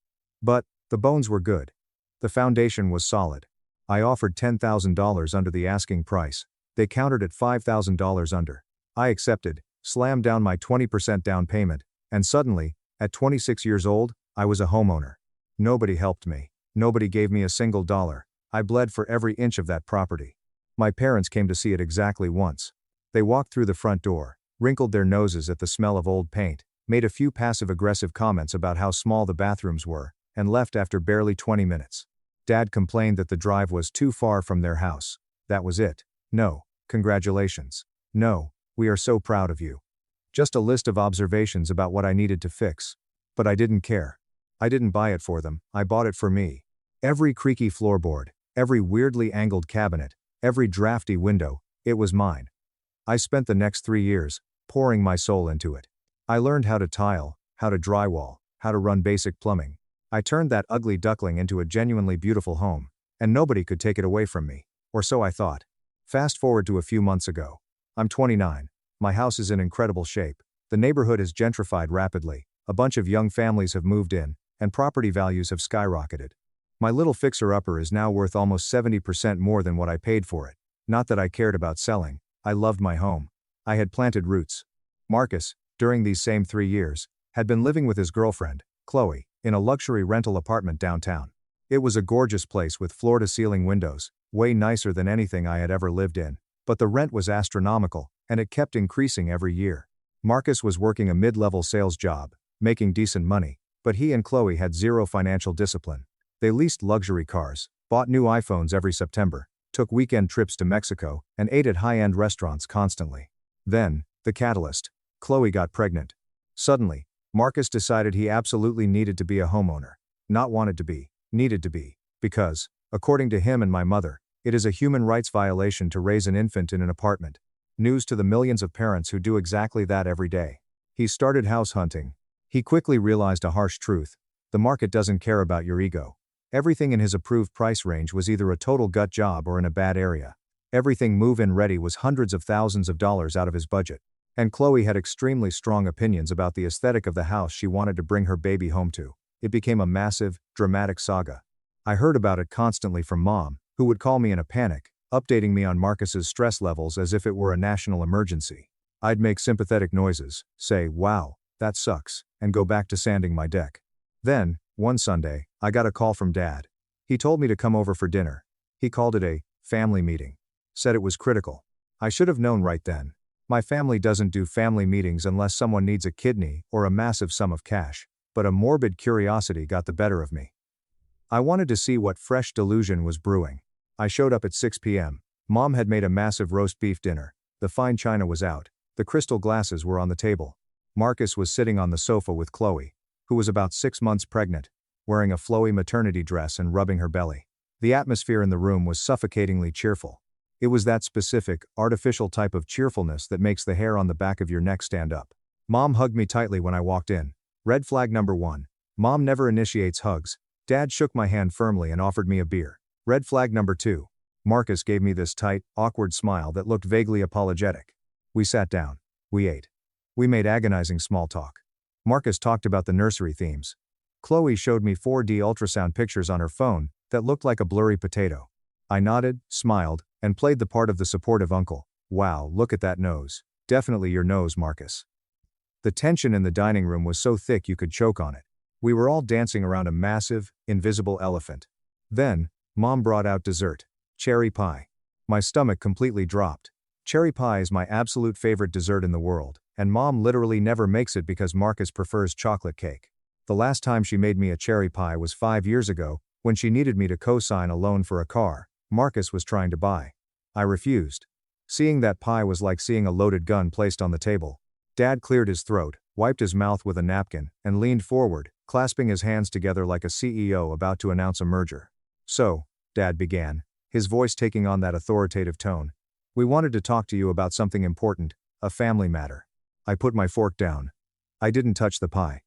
But, the bones were good. The foundation was solid. I offered $10,000 under the asking price. They countered at $5,000 under. I accepted, slammed down my 20% down payment, and suddenly, at 26 years old, I was a homeowner. Nobody helped me. Nobody gave me a single dollar. I bled for every inch of that property. My parents came to see it exactly once. They walked through the front door, wrinkled their noses at the smell of old paint, made a few passive-aggressive comments about how small the bathrooms were, and left after barely 20 minutes. Dad complained that the drive was too far from their house. That was it. No, congratulations. No, we are so proud of you. Just a list of observations about what I needed to fix. But I didn't care. I didn't buy it for them, I bought it for me. Every creaky floorboard, every weirdly angled cabinet, every drafty window, it was mine. I spent the next 3 years, pouring my soul into it. I learned how to tile, how to drywall, how to run basic plumbing. I turned that ugly duckling into a genuinely beautiful home, and nobody could take it away from me, or so I thought. Fast forward to a few months ago. I'm 29. My house is in incredible shape. The neighborhood has gentrified rapidly, a bunch of young families have moved in, and property values have skyrocketed. My little fixer-upper is now worth almost 70% more than what I paid for it. Not that I cared about selling, I loved my home. I had planted roots. Marcus, during these same 3 years, had been living with his girlfriend, Chloe, in a luxury rental apartment downtown. It was a gorgeous place with floor-to-ceiling windows, way nicer than anything I had ever lived in, but the rent was astronomical, and it kept increasing every year. Marcus was working a mid-level sales job, making decent money, but he and Chloe had zero financial discipline. They leased luxury cars, bought new iPhones every September, took weekend trips to Mexico, and ate at high-end restaurants constantly. Then, the catalyst. Chloe got pregnant. Suddenly, Marcus decided he absolutely needed to be a homeowner. Not wanted to be, needed to be, because, according to him and my mother, it is a human rights violation to raise an infant in an apartment. News to the millions of parents who do exactly that every day. He started house hunting. He quickly realized a harsh truth. The market doesn't care about your ego. Everything in his approved price range was either a total gut job or in a bad area. Everything move-in ready was hundreds of thousands of dollars out of his budget. And Chloe had extremely strong opinions about the aesthetic of the house she wanted to bring her baby home to. It became a massive, dramatic saga. I heard about it constantly from Mom, who would call me in a panic, updating me on Marcus's stress levels as if it were a national emergency. I'd make sympathetic noises, say, "Wow, that sucks," and go back to sanding my deck. Then, one Sunday, I got a call from Dad. He told me to come over for dinner. He called it a family meeting. Said it was critical. I should have known right then. My family doesn't do family meetings unless someone needs a kidney or a massive sum of cash, but a morbid curiosity got the better of me. I wanted to see what fresh delusion was brewing. I showed up at 6 p.m. Mom had made a massive roast beef dinner. The fine china was out. The crystal glasses were on the table. Marcus was sitting on the sofa with Chloe, who was about 6 months pregnant, wearing a flowy maternity dress and rubbing her belly. The atmosphere in the room was suffocatingly cheerful. It was that specific, artificial type of cheerfulness that makes the hair on the back of your neck stand up. Mom hugged me tightly when I walked in. Red flag number 1. Mom never initiates hugs. Dad shook my hand firmly and offered me a beer. Red flag number 2. Marcus gave me this tight, awkward smile that looked vaguely apologetic. We sat down. We ate. We made agonizing small talk. Marcus talked about the nursery themes. Chloe showed me 4D ultrasound pictures on her phone that looked like a blurry potato. I nodded, smiled, and played the part of the supportive uncle. Wow, look at that nose. Definitely your nose, Marcus. The tension in the dining room was so thick you could choke on it. We were all dancing around a massive, invisible elephant. Then, Mom brought out dessert. Cherry pie. My stomach completely dropped. Cherry pie is my absolute favorite dessert in the world, and Mom literally never makes it because Marcus prefers chocolate cake. The last time she made me a cherry pie was 5 years ago, when she needed me to co-sign a loan for a car Marcus was trying to buy. I refused. Seeing that pie was like seeing a loaded gun placed on the table. Dad cleared his throat, wiped his mouth with a napkin, and leaned forward, clasping his hands together like a CEO about to announce a merger. So, Dad began, his voice taking on that authoritative tone. We wanted to talk to you about something important, a family matter. I put my fork down. I didn't touch the pie.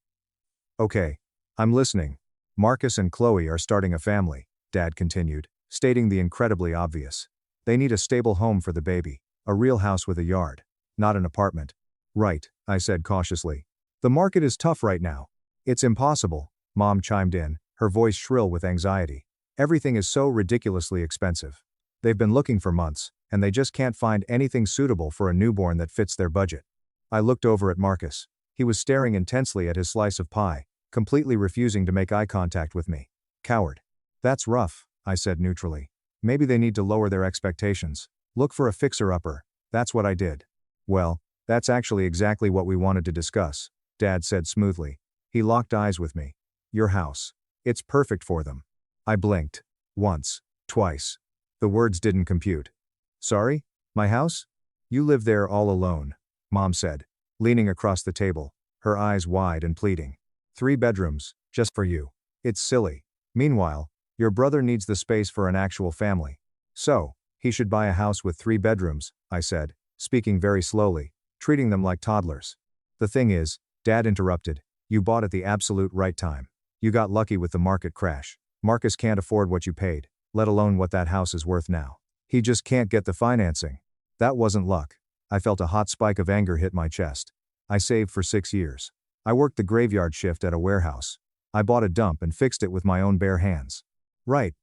Okay. I'm listening. Marcus and Chloe are starting a family, Dad continued, stating the incredibly obvious. They need a stable home for the baby, a real house with a yard, not an apartment. Right, I said cautiously. The market is tough right now. It's impossible, Mom chimed in, her voice shrill with anxiety. Everything is so ridiculously expensive. They've been looking for months, and they just can't find anything suitable for a newborn that fits their budget. I looked over at Marcus. He was staring intensely at his slice of pie, completely refusing to make eye contact with me. Coward. That's rough, I said neutrally. Maybe they need to lower their expectations. Look for a fixer-upper. That's what I did. Well, that's actually exactly what we wanted to discuss, Dad said smoothly. He locked eyes with me. Your house. It's perfect for them. I blinked. Once. Twice. The words didn't compute. Sorry? My house? You live there all alone, Mom said, leaning across the table, her eyes wide and pleading. 3 bedrooms, just for you. It's silly. Meanwhile, your brother needs the space for an actual family. So, he should buy a house with 3 bedrooms, I said, speaking very slowly, treating them like toddlers. The thing is, Dad interrupted, you bought at the absolute right time. You got lucky with the market crash. Marcus can't afford what you paid, let alone what that house is worth now. He just can't get the financing. That wasn't luck. I felt a hot spike of anger hit my chest. I saved for 6 years. I worked the graveyard shift at a warehouse. I bought a dump and fixed it with my own bare hands. Right.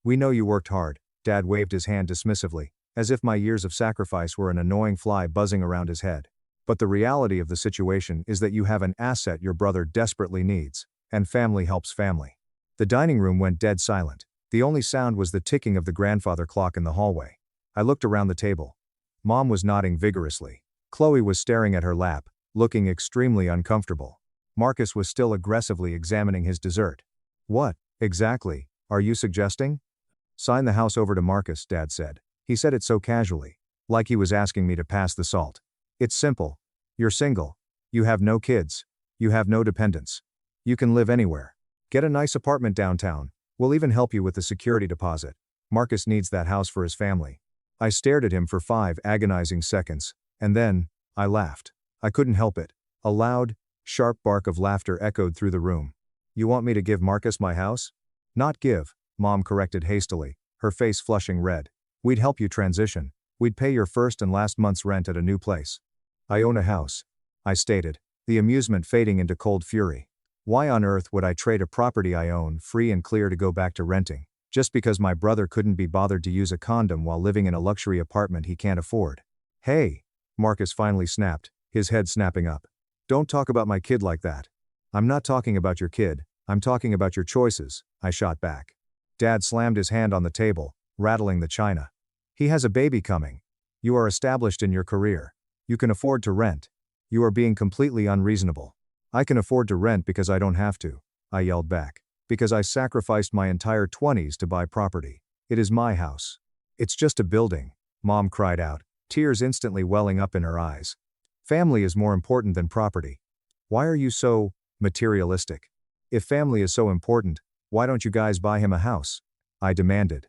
We know you worked hard, Dad waved his hand dismissively, as if my years of sacrifice were an annoying fly buzzing around his head. But the reality of the situation is that you have an asset your brother desperately needs, and family helps family. The dining room went dead silent. The only sound was the ticking of the grandfather clock in the hallway. I looked around the table. Mom was nodding vigorously. Chloe was staring at her lap, looking extremely uncomfortable. Marcus was still aggressively examining his dessert. What, exactly, are you suggesting? Sign the house over to Marcus, Dad said. He said it so casually, like he was asking me to pass the salt. It's simple. You're single. You have no kids. You have no dependents. You can live anywhere. Get a nice apartment downtown. We'll even help you with the security deposit. Marcus needs that house for his family. I stared at him for 5 agonizing seconds, and then, I laughed. I couldn't help it. A loud, sharp bark of laughter echoed through the room. You want me to give Marcus my house? Not give, Mom corrected hastily, her face flushing red. We'd help you transition. We'd pay your first and last month's rent at a new place. I own a house, I stated, the amusement fading into cold fury. Why on earth would I trade a property I own free and clear to go back to renting, just because my brother couldn't be bothered to use a condom while living in a luxury apartment he can't afford? Hey, Marcus finally snapped, his head snapping up. Don't talk about my kid like that. I'm not talking about your kid, I'm talking about your choices, I shot back. Dad slammed his hand on the table, rattling the china. He has a baby coming. You are established in your career. You can afford to rent. You are being completely unreasonable. I can afford to rent because I don't have to, I yelled back. Because I sacrificed my entire 20s to buy property. It is my house. It's just a building, Mom cried out, tears instantly welling up in her eyes. Family is more important than property. Why are you so materialistic? If family is so important, why don't you guys buy him a house? I demanded.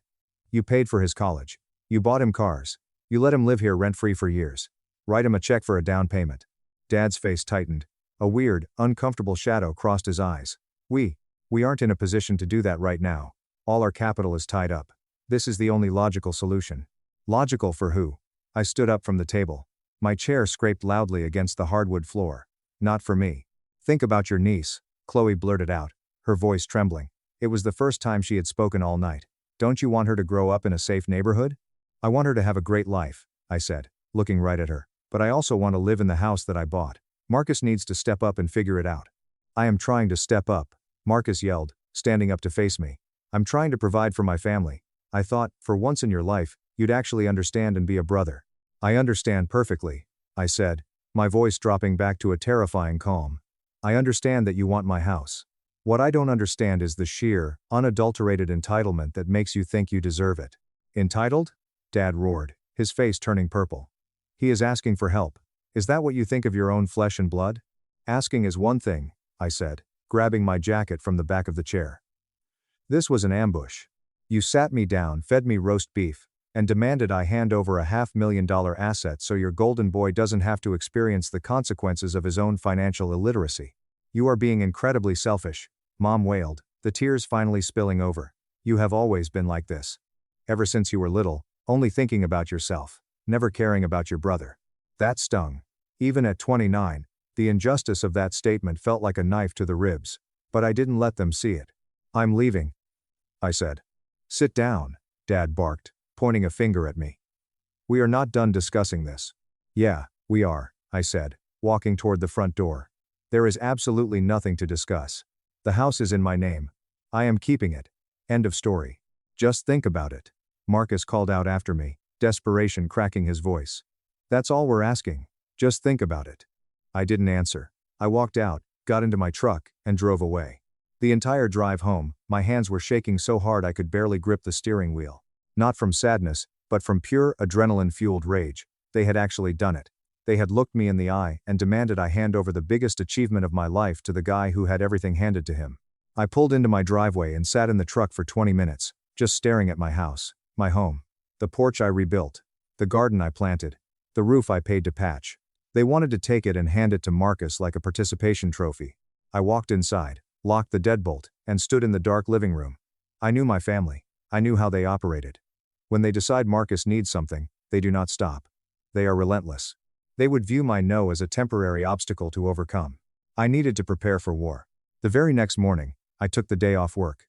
You paid for his college. You bought him cars. You let him live here rent-free for years. Write him a check for a down payment. Dad's face tightened. A weird, uncomfortable shadow crossed his eyes. We aren't in a position to do that right now. All our capital is tied up. This is the only logical solution. Logical for who? I stood up from the table. My chair scraped loudly against the hardwood floor. Not for me. Think about your niece, Chloe blurted out, her voice trembling. It was the first time she had spoken all night. Don't you want her to grow up in a safe neighborhood? I want her to have a great life, I said, looking right at her. But I also want to live in the house that I bought. Marcus needs to step up and figure it out. I am trying to step up, Marcus yelled, standing up to face me. I'm trying to provide for my family. I thought, for once in your life, you'd actually understand and be a brother. I understand perfectly, I said, my voice dropping back to a terrifying calm. I understand that you want my house. What I don't understand is the sheer, unadulterated entitlement that makes you think you deserve it. Entitled? Dad roared, his face turning purple. He is asking for help. Is that what you think of your own flesh and blood? Asking is one thing, I said, grabbing my jacket from the back of the chair. This was an ambush. You sat me down, fed me roast beef, and demanded I hand over a $500,000 asset so your golden boy doesn't have to experience the consequences of his own financial illiteracy. You are being incredibly selfish, Mom wailed, the tears finally spilling over. You have always been like this. Ever since you were little, only thinking about yourself, never caring about your brother. That stung. Even at 29, the injustice of that statement felt like a knife to the ribs, but I didn't let them see it. I'm leaving, I said. Sit down, Dad barked, pointing a finger at me. We are not done discussing this. Yeah, we are, I said, walking toward the front door. There is absolutely nothing to discuss. The house is in my name. I am keeping it. End of story. Just think about it. Marcus called out after me, desperation cracking his voice. That's all we're asking. Just think about it. I didn't answer. I walked out, got into my truck, and drove away. The entire drive home, my hands were shaking so hard I could barely grip the steering wheel. Not from sadness, but from pure adrenaline-fueled rage. They had actually done it. They had looked me in the eye and demanded I hand over the biggest achievement of my life to the guy who had everything handed to him. I pulled into my driveway and sat in the truck for 20 minutes, just staring at my house, my home. The porch I rebuilt. The garden I planted. The roof I paid to patch. They wanted to take it and hand it to Marcus like a participation trophy. I walked inside, locked the deadbolt, and stood in the dark living room. I knew my family. I knew how they operated. When they decide Marcus needs something, they do not stop. They are relentless. They would view my no as a temporary obstacle to overcome. I needed to prepare for war. The very next morning, I took the day off work.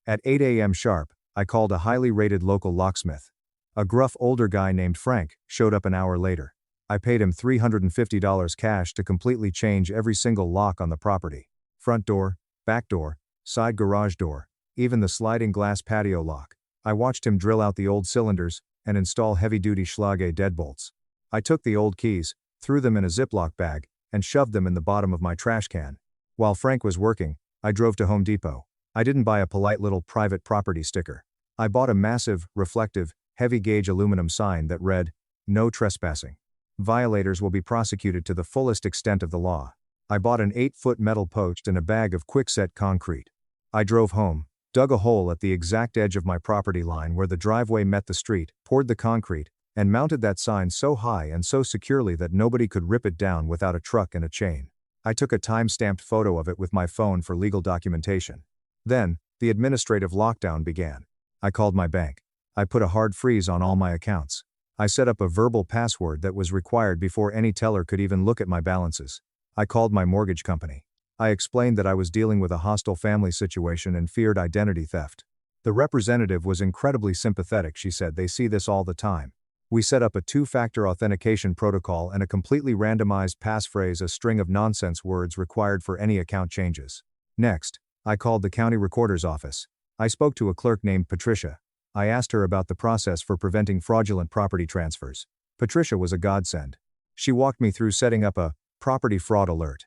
At 8 a.m. sharp, I called a highly rated local locksmith. A gruff older guy named Frank showed up an hour later. I paid him $350 cash to completely change every single lock on the property. Front door, back door, side garage door, even the sliding glass patio lock. I watched him drill out the old cylinders and install heavy-duty Schlage deadbolts. I took the old keys, threw them in a Ziploc bag, and shoved them in the bottom of my trash can. While Frank was working, I drove to Home Depot. I didn't buy a polite little private property sticker. I bought a massive, reflective, heavy-gauge aluminum sign that read, "No trespassing. Violators will be prosecuted to the fullest extent of the law." I bought an 8-foot metal post and a bag of quickset concrete. I drove home, dug a hole at the exact edge of my property line where the driveway met the street, poured the concrete, and mounted that sign so high and so securely that nobody could rip it down without a truck and a chain. I took a time-stamped photo of it with my phone for legal documentation. Then, the administrative lockdown began. I called my bank. I put a hard freeze on all my accounts. I set up a verbal password that was required before any teller could even look at my balances. I called my mortgage company. I explained that I was dealing with a hostile family situation and feared identity theft. The representative was incredibly sympathetic. She said they see this all the time. We set up a 2-factor authentication protocol and a completely randomized passphrase, a string of nonsense words required for any account changes. Next, I called the county recorder's office. I spoke to a clerk named Patricia. I asked her about the process for preventing fraudulent property transfers. Patricia was a godsend. She walked me through setting up a property fraud alert.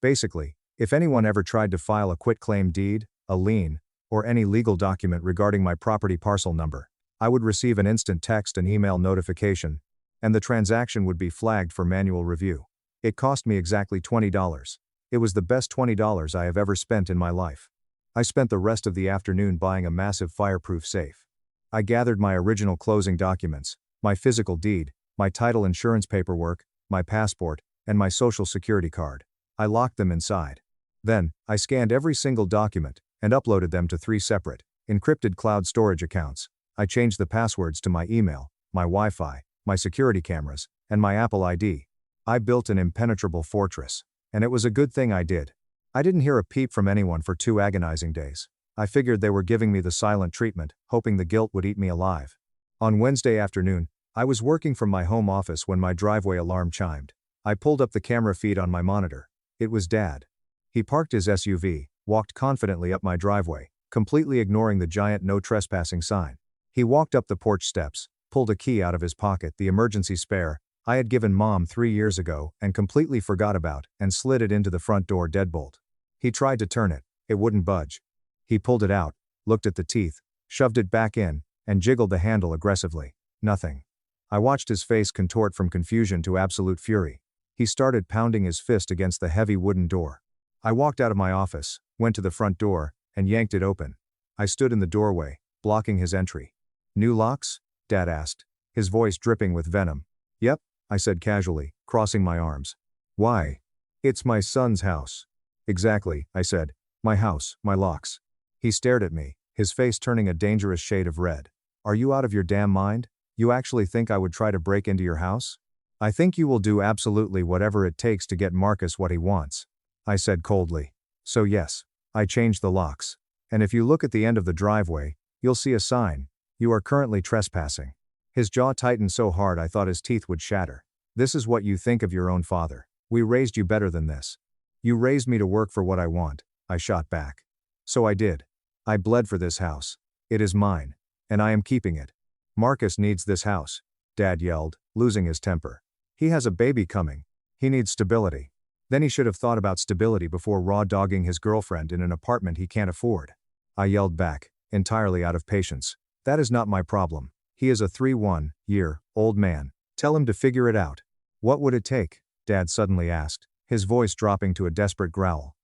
Basically, if anyone ever tried to file a quitclaim deed, a lien, or any legal document regarding my property parcel number, I would receive an instant text and email notification, and the transaction would be flagged for manual review. It cost me exactly $20. It was the best $20 I have ever spent in my life. I spent the rest of the afternoon buying a massive fireproof safe. I gathered my original closing documents, my physical deed, my title insurance paperwork, my passport, and my social security card. I locked them inside. Then, I scanned every single document and uploaded them to 3 separate, encrypted cloud storage accounts. I changed the passwords to my email, my Wi-Fi, my security cameras, and my Apple ID. I built an impenetrable fortress. And it was a good thing I did. I didn't hear a peep from anyone for 2 agonizing days. I figured they were giving me the silent treatment, hoping the guilt would eat me alive. On Wednesday afternoon, I was working from my home office when my driveway alarm chimed. I pulled up the camera feed on my monitor. It was Dad. He parked his SUV, walked confidently up my driveway, completely ignoring the giant no trespassing sign. He walked up the porch steps, pulled a key out of his pocket, the emergency spare I had given Mom 3 years ago and completely forgot about, and slid it into the front door deadbolt. He tried to turn it. It wouldn't budge. He pulled it out, looked at the teeth, shoved it back in, and jiggled the handle aggressively. Nothing. I watched his face contort from confusion to absolute fury. He started pounding his fist against the heavy wooden door. I walked out of my office, went to the front door, and yanked it open. I stood in the doorway, blocking his entry. "New locks?" Dad asked, his voice dripping with venom. "Yep," I said casually, crossing my arms. "Why?" "It's my son's house." "Exactly," I said. "My house, my locks." He stared at me, his face turning a dangerous shade of red. "Are you out of your damn mind? You actually think I would try to break into your house?" "I think you will do absolutely whatever it takes to get Marcus what he wants," I said coldly. "So yes, I changed the locks. And if you look at the end of the driveway, you'll see a sign. You are currently trespassing." His jaw tightened so hard I thought his teeth would shatter. "This is what you think of your own father. We raised you better than this." "You raised me to work for what I want," I shot back. "So I did. I bled for this house. It is mine. And I am keeping it." "Marcus needs this house," Dad yelled, losing his temper. "He has a baby coming. He needs stability." Then he should have thought about stability before raw-dogging his girlfriend in an apartment he can't afford. I yelled back, entirely out of patience. "That is not my problem. He is a 31-year-old man. Tell him to figure it out." "What would it take?" Dad suddenly asked, his voice dropping to a desperate growl.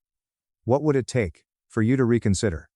"What would it take for you to reconsider?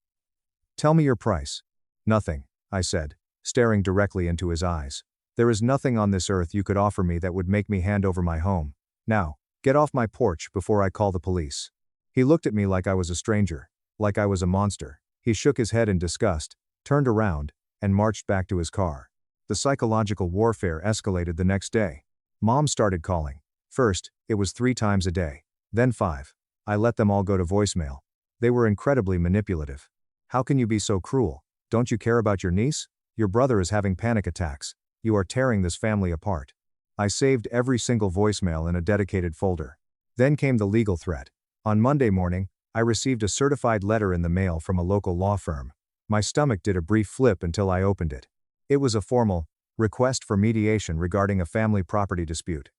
Tell me your price." "Nothing," I said, staring directly into his eyes. "There is nothing on this earth you could offer me that would make me hand over my home. Now, get off my porch before I call the police." He looked at me like I was a stranger, like I was a monster. He shook his head in disgust, turned around, and marched back to his car. The psychological warfare escalated the next day. Mom started calling. First, it was 3 times a day. Then 5. I let them all go to voicemail. They were incredibly manipulative. "How can you be so cruel? Don't you care about your niece? Your brother is having panic attacks. You are tearing this family apart." I saved every single voicemail in a dedicated folder. Then came the legal threat. On Monday morning, I received a certified letter in the mail from a local law firm. My stomach did a brief flip until I opened it. It was a formal request for mediation regarding a family property dispute.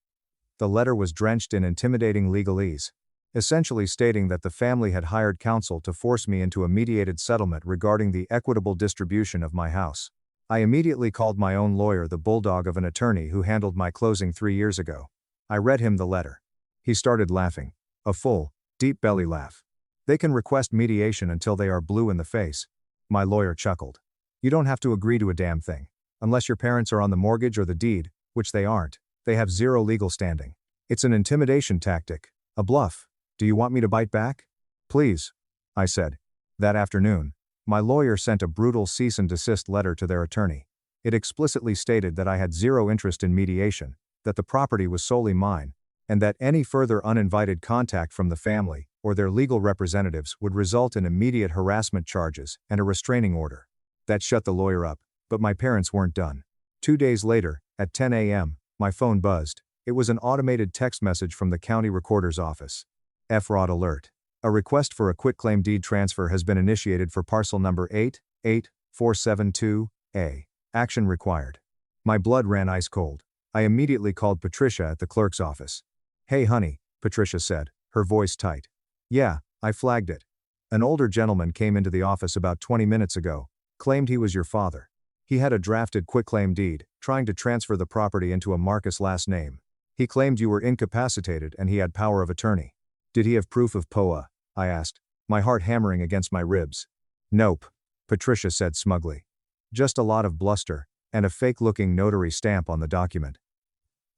The letter was drenched in intimidating legalese, essentially stating that the family had hired counsel to force me into a mediated settlement regarding the equitable distribution of my house. I immediately called my own lawyer, the bulldog of an attorney who handled my closing 3 years ago. I read him the letter. He started laughing. A full, deep belly laugh. "They can request mediation until they are blue in the face." My lawyer chuckled. "You don't have to agree to a damn thing. Unless your parents are on the mortgage or the deed, which they aren't, they have zero legal standing. It's an intimidation tactic, a bluff. Do you want me to bite back?" "Please," I said. That afternoon, my lawyer sent a brutal cease and desist letter to their attorney. It explicitly stated that I had zero interest in mediation, that the property was solely mine, and that any further uninvited contact from the family or their legal representatives would result in immediate harassment charges and a restraining order. That shut the lawyer up, but my parents weren't done. 2 days later, at 10 a.m., my phone buzzed. It was an automated text message from the county recorder's office. "FRAUD alert. A request for a quitclaim deed transfer has been initiated for parcel number 88472A. Action required." My blood ran ice cold. I immediately called Patricia at the clerk's office. "Hey honey," Patricia said, her voice tight. "Yeah, I flagged it. An older gentleman came into the office about 20 minutes ago, claimed he was your father. He had a drafted quitclaim deed, trying to transfer the property into a Marcus last name. He claimed you were incapacitated and he had power of attorney." "Did he have proof of POA?" I asked, my heart hammering against my ribs. "Nope," Patricia said smugly. "Just a lot of bluster, and a fake-looking notary stamp on the document.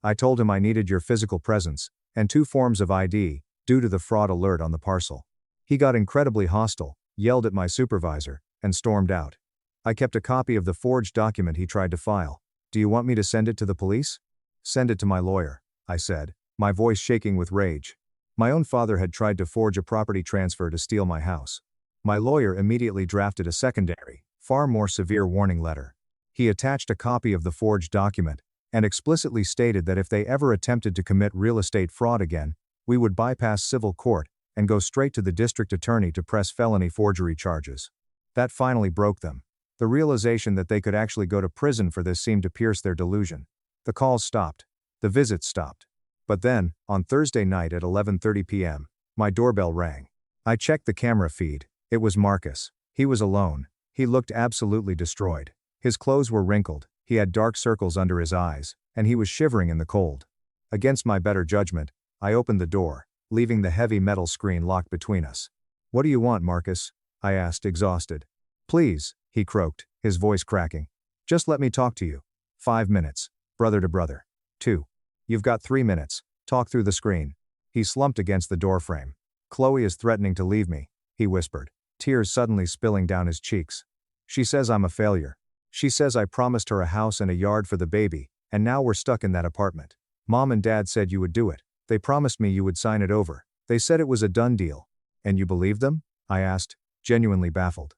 I told him I needed your physical presence, and 2 forms of ID, due to the fraud alert on the parcel. He got incredibly hostile, yelled at my supervisor, and stormed out. I kept a copy of the forged document he tried to file. Do you want me to send it to the police? Send it to my lawyer, I said, my voice shaking with rage. My own father had tried to forge a property transfer to steal my house. My lawyer immediately drafted a secondary, far more severe warning letter. He attached a copy of the forged document, and explicitly stated that if they ever attempted to commit real estate fraud again, we would bypass civil court and go straight to the district attorney to press felony forgery charges. That finally broke them. The realization that they could actually go to prison for this seemed to pierce their delusion. The calls stopped. The visits stopped. But then, on Thursday night at 11:30 p.m., my doorbell rang. I checked the camera feed. It was Marcus. He was alone. He looked absolutely destroyed. His clothes were wrinkled, he had dark circles under his eyes, and he was shivering in the cold. Against my better judgment, I opened the door, leaving the heavy metal screen locked between us. What do you want, Marcus? I asked, exhausted. Please, he croaked, his voice cracking. Just let me talk to you. 5 minutes. Brother to brother. 2. You've got 3 minutes. Talk through the screen. He slumped against the doorframe. Chloe is threatening to leave me, he whispered, tears suddenly spilling down his cheeks. She says I'm a failure. She says I promised her a house and a yard for the baby, and now we're stuck in that apartment. Mom and Dad said you would do it. They promised me you would sign it over. They said it was a done deal. And you believed them? I asked, genuinely baffled.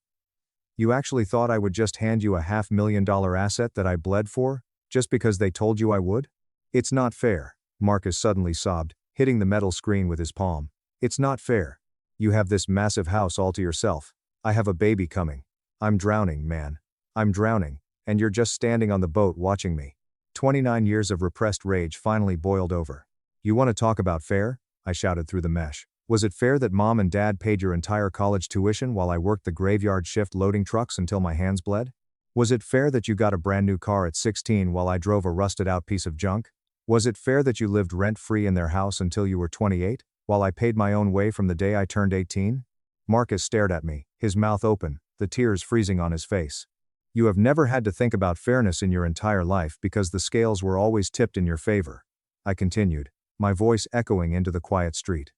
You actually thought I would just hand you a $500,000 asset that I bled for, just because they told you I would? It's not fair, Marcus suddenly sobbed, hitting the metal screen with his palm. It's not fair. You have this massive house all to yourself. I have a baby coming. I'm drowning, man. I'm drowning, and you're just standing on the boat watching me. 29 years of repressed rage finally boiled over. You want to talk about fair? I shouted through the mesh. Was it fair that Mom and Dad paid your entire college tuition while I worked the graveyard shift loading trucks until my hands bled? Was it fair that you got a brand new car at 16 while I drove a rusted out piece of junk? Was it fair that you lived rent-free in their house until you were 28, while I paid my own way from the day I turned 18? Marcus stared at me, his mouth open, the tears freezing on his face. You have never had to think about fairness in your entire life because the scales were always tipped in your favor. I continued, my voice echoing into the quiet street.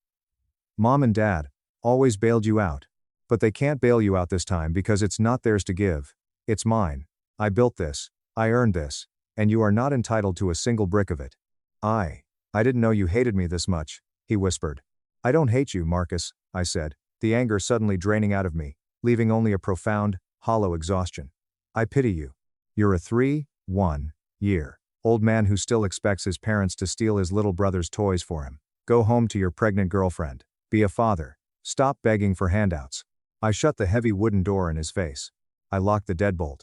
Mom and Dad always bailed you out. But they can't bail you out this time because it's not theirs to give. It's mine. I built this. I earned this. And you are not entitled to a single brick of it. I didn't know you hated me this much, he whispered. I don't hate you, Marcus, I said, the anger suddenly draining out of me, leaving only a profound, hollow exhaustion. I pity you. You're a 3-1-year-old man who still expects his parents to steal his little brother's toys for him. Go home to your pregnant girlfriend. Be a father. Stop begging for handouts. I shut the heavy wooden door in his face. I locked the deadbolt.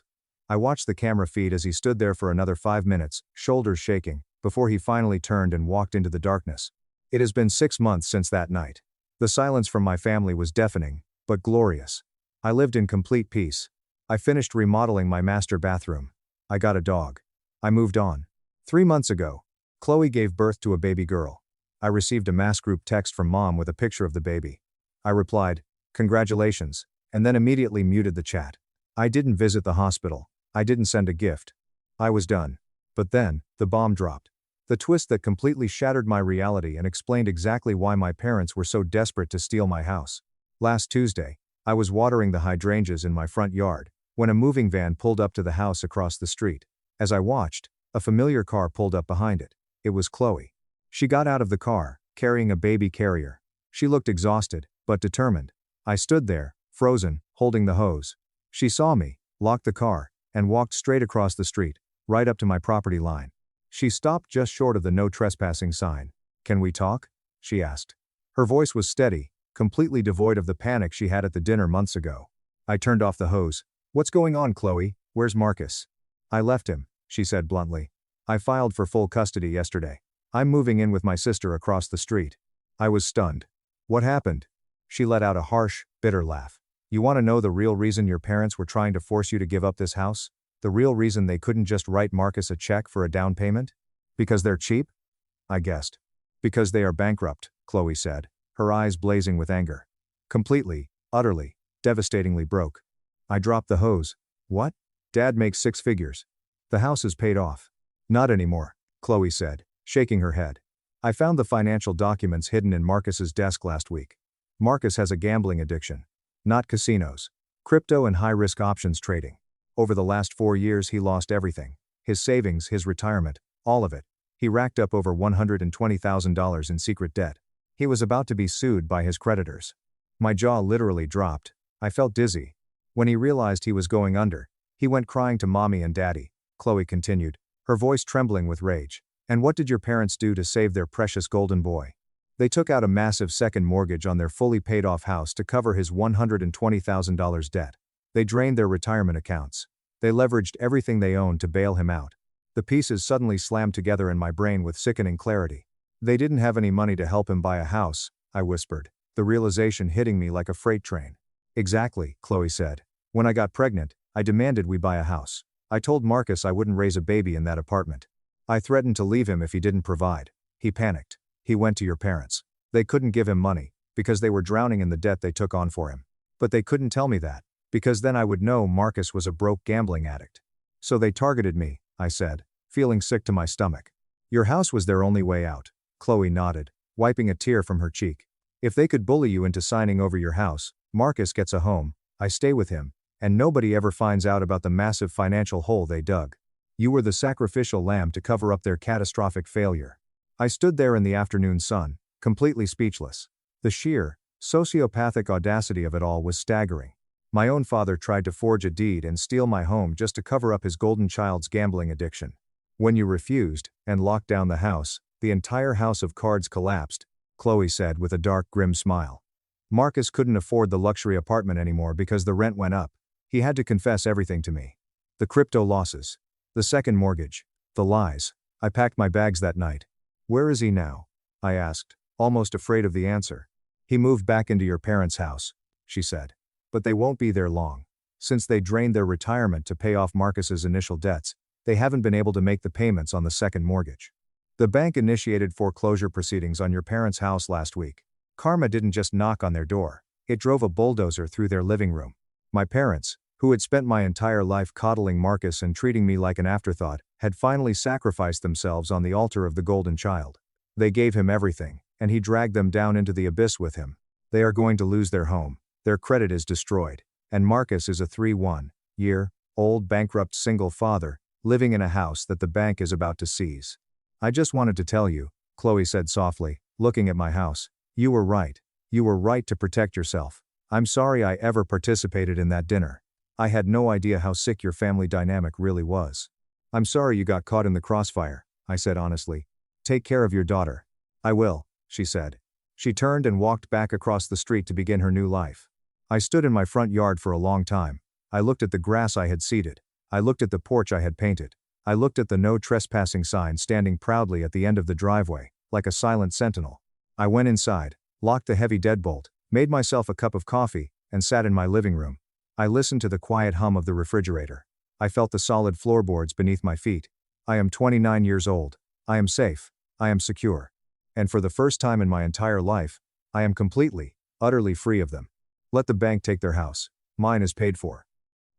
I watched the camera feed as he stood there for another 5 minutes, shoulders shaking, before he finally turned and walked into the darkness. It has been 6 months since that night. The silence from my family was deafening, but glorious. I lived in complete peace. I finished remodeling my master bathroom. I got a dog. I moved on. 3 months ago, Chloe gave birth to a baby girl. I received a mass group text from Mom with a picture of the baby. I replied, "Congratulations," and then immediately muted the chat. I didn't visit the hospital. I didn't send a gift. I was done. But then, the bomb dropped. The twist that completely shattered my reality and explained exactly why my parents were so desperate to steal my house. Last Tuesday, I was watering the hydrangeas in my front yard, when a moving van pulled up to the house across the street. As I watched, a familiar car pulled up behind it. It was Chloe. She got out of the car, carrying a baby carrier. She looked exhausted, but determined. I stood there, frozen, holding the hose. She saw me, locked the car, and walked straight across the street, right up to my property line. She stopped just short of the no trespassing sign. "Can we talk?" she asked. Her voice was steady, completely devoid of the panic she had at the dinner months ago. I turned off the hose. "What's going on, Chloe? Where's Marcus?" "I left him," she said bluntly. "I filed for full custody yesterday. I'm moving in with my sister across the street." I was stunned. "What happened?" She let out a harsh, bitter laugh. "You want to know the real reason your parents were trying to force you to give up this house? The real reason they couldn't just write Marcus a check for a down payment? Because they're cheap?" I guessed. "Because they are bankrupt," Chloe said, her eyes blazing with anger. "Completely, utterly, devastatingly broke." I dropped the hose. "What? Dad makes 6 figures. The house is paid off." "Not anymore," Chloe said, shaking her head. "I found the financial documents hidden in Marcus's desk last week. Marcus has a gambling addiction. Not casinos. Crypto and high-risk options trading. Over the last 4 years he lost everything. His savings, his retirement, all of it. He racked up over $120,000 in secret debt. He was about to be sued by his creditors. My jaw literally dropped. I felt dizzy. When he realized he was going under, he went crying to Mommy and Daddy, Chloe continued, her voice trembling with rage. And what did your parents do to save their precious golden boy? They took out a massive second mortgage on their fully paid off house to cover his $120,000 debt. They drained their retirement accounts. They leveraged everything they owned to bail him out. The pieces suddenly slammed together in my brain with sickening clarity. They didn't have any money to help him buy a house, I whispered, the realization hitting me like a freight train. Exactly, Chloe said. When I got pregnant, I demanded we buy a house. I told Marcus I wouldn't raise a baby in that apartment. I threatened to leave him if he didn't provide. He panicked. He went to your parents. They couldn't give him money, because they were drowning in the debt they took on for him. But they couldn't tell me that, because then I would know Marcus was a broke gambling addict. So they targeted me, I said, feeling sick to my stomach. Your house was their only way out, Chloe nodded, wiping a tear from her cheek. If they could bully you into signing over your house, Marcus gets a home, I stay with him, and nobody ever finds out about the massive financial hole they dug. You were the sacrificial lamb to cover up their catastrophic failure. I stood there in the afternoon sun, completely speechless. The sheer, sociopathic audacity of it all was staggering. My own father tried to forge a deed and steal my home just to cover up his golden child's gambling addiction. When you refused, and locked down the house, the entire house of cards collapsed, Chloe said with a dark, grim smile. Marcus couldn't afford the luxury apartment anymore because the rent went up. He had to confess everything to me. The crypto losses. The second mortgage. The lies. I packed my bags that night. Where is he now? I asked, almost afraid of the answer. He moved back into your parents' house, she said. But they won't be there long. Since they drained their retirement to pay off Marcus's initial debts, they haven't been able to make the payments on the second mortgage. The bank initiated foreclosure proceedings on your parents' house last week. Karma didn't just knock on their door. It drove a bulldozer through their living room. My parents, who had spent my entire life coddling Marcus and treating me like an afterthought, had finally sacrificed themselves on the altar of the golden child. They gave him everything, and he dragged them down into the abyss with him. They are going to lose their home. Their credit is destroyed. And Marcus is a 31-year-old bankrupt single father, living in a house that the bank is about to seize. I just wanted to tell you, Chloe said softly, looking at my house. You were right. You were right to protect yourself. I'm sorry I ever participated in that dinner. I had no idea how sick your family dynamic really was. I'm sorry you got caught in the crossfire, I said honestly. Take care of your daughter. I will, she said. She turned and walked back across the street to begin her new life. I stood in my front yard for a long time. I looked at the grass I had seeded. I looked at the porch I had painted. I looked at the no trespassing sign standing proudly at the end of the driveway, like a silent sentinel. I went inside, locked the heavy deadbolt, made myself a cup of coffee, and sat in my living room. I listened to the quiet hum of the refrigerator. I felt the solid floorboards beneath my feet. I am 29 years old. I am safe. I am secure. And for the first time in my entire life, I am completely, utterly free of them. Let the bank take their house. Mine is paid for.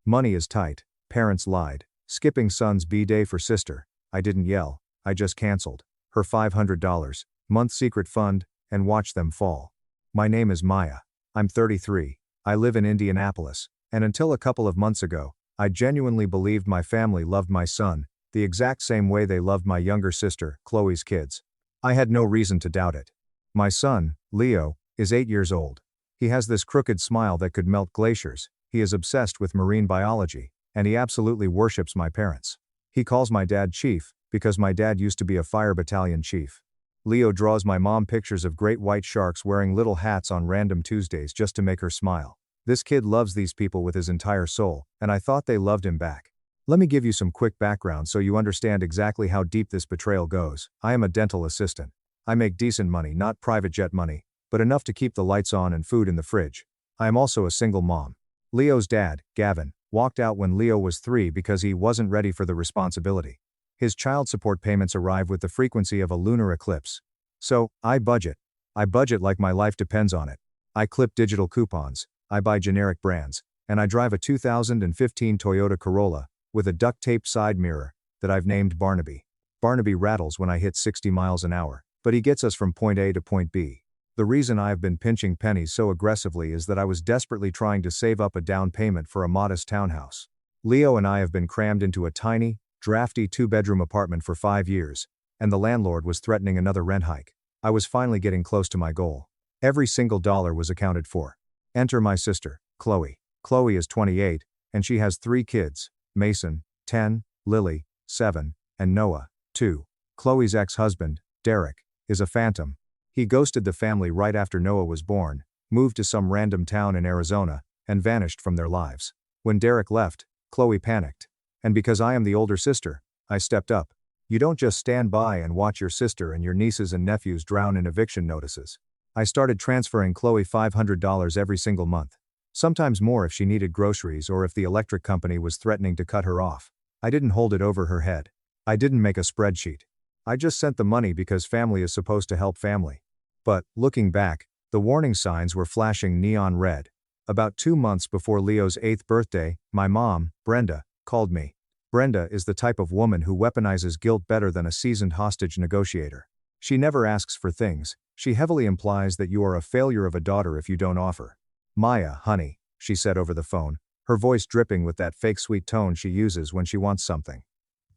Money is tight. Parents lied. Skipping son's B-day for sister. I didn't yell. I just canceled her $500 month secret fund and watched them fall. My name is Maya. I'm 33. I live in Indianapolis. And until a couple of months ago, I genuinely believed my family loved my son, the exact same way they loved my younger sister, Chloe's kids. I had no reason to doubt it. My son, Leo, is 8 years old. He has this crooked smile that could melt glaciers. He is obsessed with marine biology, and he absolutely worships my parents. He calls my dad Chief, because my dad used to be a fire battalion chief. Leo draws my mom pictures of great white sharks wearing little hats on random Tuesdays just to make her smile. This kid loves these people with his entire soul, and I thought they loved him back. Let me give you some quick background so you understand exactly how deep this betrayal goes. I am a dental assistant. I make decent money, not private jet money, but enough to keep the lights on and food in the fridge. I am also a single mom. Leo's dad, Gavin, walked out when Leo was 3 because he wasn't ready for the responsibility. His child support payments arrive with the frequency of a lunar eclipse. So, I budget. I budget like my life depends on it. I clip digital coupons, I buy generic brands, and I drive a 2015 Toyota Corolla, with a duct-taped side mirror, that I've named Barnaby. Barnaby rattles when I hit 60 miles an hour, but he gets us from point A to point B. The reason I have been pinching pennies so aggressively is that I was desperately trying to save up a down payment for a modest townhouse. Leo and I have been crammed into a tiny, drafty 2-bedroom apartment for 5 years, and the landlord was threatening another rent hike. I was finally getting close to my goal. Every single dollar was accounted for. Enter my sister, Chloe. Chloe is 28, and she has 3 kids, Mason, 10, Lily, 7, and Noah, 2. Chloe's ex-husband, Derek, is a phantom. He ghosted the family right after Noah was born, moved to some random town in Arizona, and vanished from their lives. When Derek left, Chloe panicked. And because I am the older sister, I stepped up. You don't just stand by and watch your sister and your nieces and nephews drown in eviction notices. I started transferring Chloe $500 every single month. Sometimes more if she needed groceries or if the electric company was threatening to cut her off. I didn't hold it over her head. I didn't make a spreadsheet. I just sent the money because family is supposed to help family. But, looking back, the warning signs were flashing neon red. About 2 months before Leo's 8th birthday, my mom, Brenda, called me. Brenda is the type of woman who weaponizes guilt better than a seasoned hostage negotiator. She never asks for things, she heavily implies that you are a failure of a daughter if you don't offer. Maya, honey, she said over the phone, her voice dripping with that fake sweet tone she uses when she wants something.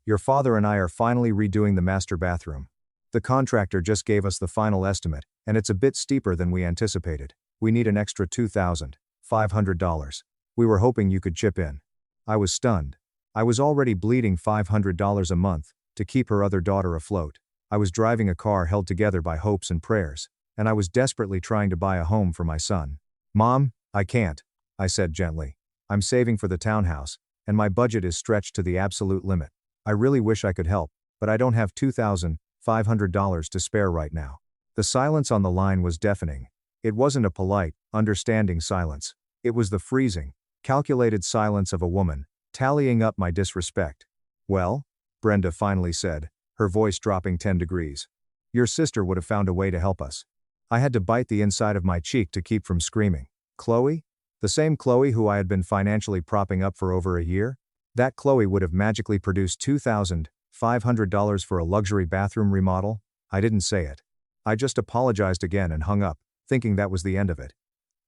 Your father and I are finally redoing the master bathroom. The contractor just gave us the final estimate, and it's a bit steeper than we anticipated. We need an extra $2,500. We were hoping you could chip in. I was stunned. I was already bleeding $500 a month to keep her other daughter afloat. I was driving a car held together by hopes and prayers, and I was desperately trying to buy a home for my son. Mom, I can't, I said gently. I'm saving for the townhouse, and my budget is stretched to the absolute limit. I really wish I could help, but I don't have $2,500 to spare right now. The silence on the line was deafening. It wasn't a polite, understanding silence. It was the freezing, calculated silence of a woman, tallying up my disrespect. Well, Brenda finally said, her voice dropping 10 degrees. Your sister would have found a way to help us. I had to bite the inside of my cheek to keep from screaming. Chloe? The same Chloe who I had been financially propping up for over a year? That Chloe would have magically produced $2,500 for a luxury bathroom remodel? I didn't say it. I just apologized again and hung up, thinking that was the end of it.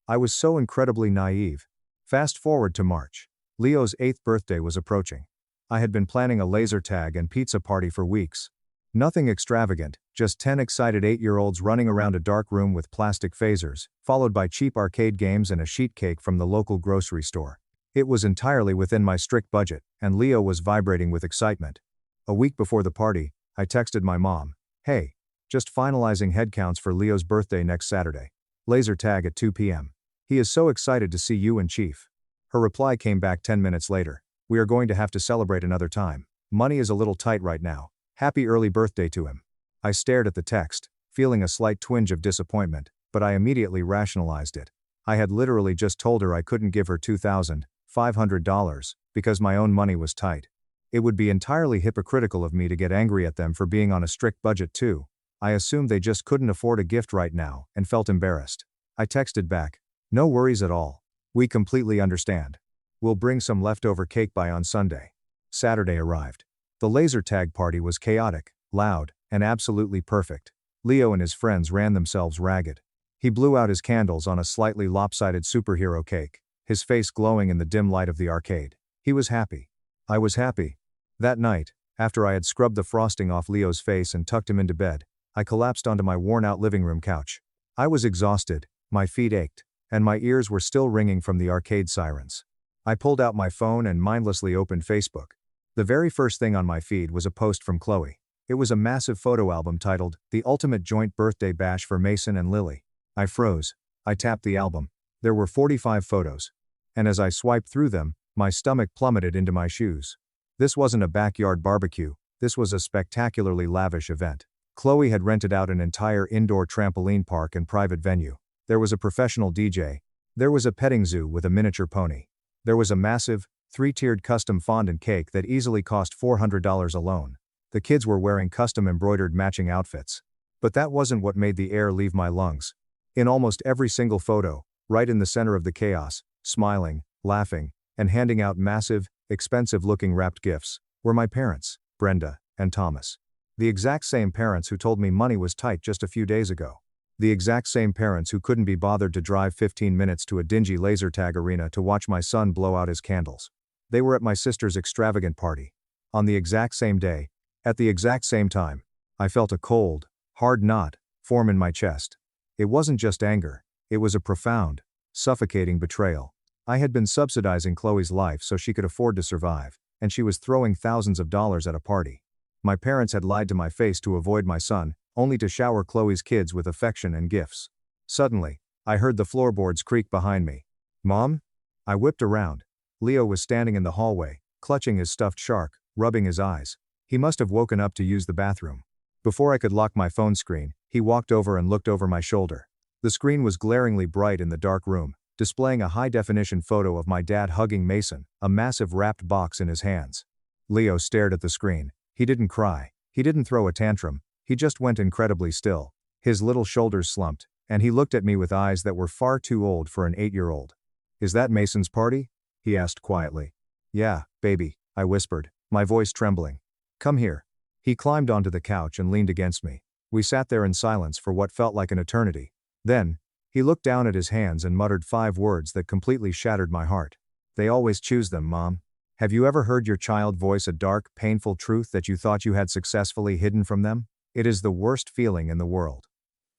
I was so incredibly naive. Fast forward to March. Leo's 8th birthday was approaching. I had been planning a laser tag and pizza party for weeks. Nothing extravagant, just 10 excited 8-year-olds running around a dark room with plastic phasers, followed by cheap arcade games and a sheet cake from the local grocery store. It was entirely within my strict budget, and Leo was vibrating with excitement. A week before the party, I texted my mom, "Hey, just finalizing headcounts for Leo's birthday next Saturday. Laser tag at 2 p.m. He is so excited to see you and Chief." Her reply came back 10 minutes later. "We are going to have to celebrate another time. Money is a little tight right now. Happy early birthday to him." I stared at the text, feeling a slight twinge of disappointment, but I immediately rationalized it. I had literally just told her I couldn't give her $2,500 because my own money was tight. It would be entirely hypocritical of me to get angry at them for being on a strict budget too. I assumed they just couldn't afford a gift right now and felt embarrassed. I texted back, "No worries at all. We completely understand. We'll bring some leftover cake by on Sunday." Saturday arrived. The laser tag party was chaotic, loud, and absolutely perfect. Leo and his friends ran themselves ragged. He blew out his candles on a slightly lopsided superhero cake, his face glowing in the dim light of the arcade. He was happy. I was happy. That night, after I had scrubbed the frosting off Leo's face and tucked him into bed, I collapsed onto my worn-out living room couch. I was exhausted, my feet ached, and my ears were still ringing from the arcade sirens. I pulled out my phone and mindlessly opened Facebook. The very first thing on my feed was a post from Chloe. It was a massive photo album titled, "The Ultimate Joint Birthday Bash for Mason and Lily." I froze. I tapped the album. There were 45 photos. And as I swiped through them, my stomach plummeted into my shoes. This wasn't a backyard barbecue, this was a spectacularly lavish event. Chloe had rented out an entire indoor trampoline park and private venue. There was a professional DJ. There was a petting zoo with a miniature pony. There was a massive, 3-tiered custom fondant cake that easily cost $400 alone. The kids were wearing custom embroidered matching outfits. But that wasn't what made the air leave my lungs. In almost every single photo, right in the center of the chaos, smiling, laughing, and handing out massive, expensive-looking wrapped gifts, were my parents, Brenda and Thomas. The exact same parents who told me money was tight just a few days ago. The exact same parents who couldn't be bothered to drive 15 minutes to a dingy laser tag arena to watch my son blow out his candles. They were at my sister's extravagant party. On the exact same day, at the exact same time, I felt a cold, hard knot form in my chest. It wasn't just anger, it was a profound, suffocating betrayal. I had been subsidizing Chloe's life so she could afford to survive, and she was throwing thousands of dollars at a party. My parents had lied to my face to avoid my son, only to shower Chloe's kids with affection and gifts. Suddenly, I heard the floorboards creak behind me. Mom? I whipped around. Leo was standing in the hallway, clutching his stuffed shark, rubbing his eyes. He must have woken up to use the bathroom. Before I could lock my phone screen, he walked over and looked over my shoulder. The screen was glaringly bright in the dark room, displaying a high-definition photo of my dad hugging Mason, a massive wrapped box in his hands. Leo stared at the screen. He didn't cry. He didn't throw a tantrum. He just went incredibly still. His little shoulders slumped, and he looked at me with eyes that were far too old for an 8-year-old. Is that Mason's party? He asked quietly. Yeah, baby, I whispered, my voice trembling. Come here. He climbed onto the couch and leaned against me. We sat there in silence for what felt like an eternity. Then, he looked down at his hands and muttered 5 words that completely shattered my heart. They always choose them, Mom. Have you ever heard your child voice a dark, painful truth that you thought you had successfully hidden from them? It is the worst feeling in the world.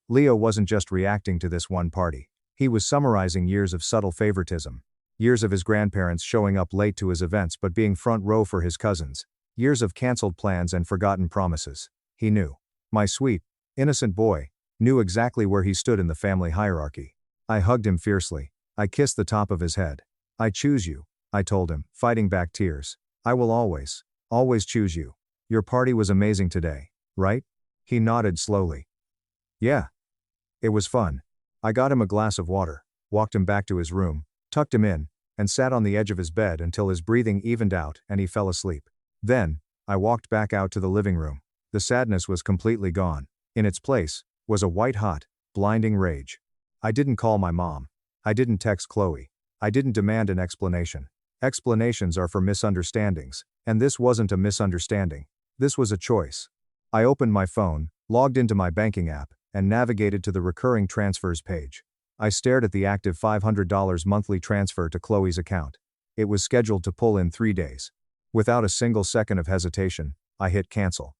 Leo wasn't just reacting to this one party. He was summarizing years of subtle favoritism. Years of his grandparents showing up late to his events but being front row for his cousins. Years of canceled plans and forgotten promises. He knew. My sweet, innocent boy knew exactly where he stood in the family hierarchy. I hugged him fiercely. I kissed the top of his head. I choose you, I told him, fighting back tears. I will always, always choose you. Your party was amazing today, right? He nodded slowly. Yeah. It was fun. I got him a glass of water, walked him back to his room, tucked him in, and sat on the edge of his bed until his breathing evened out and he fell asleep. Then, I walked back out to the living room. The sadness was completely gone. In its place, was a white-hot, blinding rage. I didn't call my mom. I didn't text Chloe. I didn't demand an explanation. Explanations are for misunderstandings, and this wasn't a misunderstanding. This was a choice. I opened my phone, logged into my banking app, and navigated to the recurring transfers page. I stared at the active $500 monthly transfer to Chloe's account. It was scheduled to pull in 3 days. Without a single second of hesitation, I hit cancel.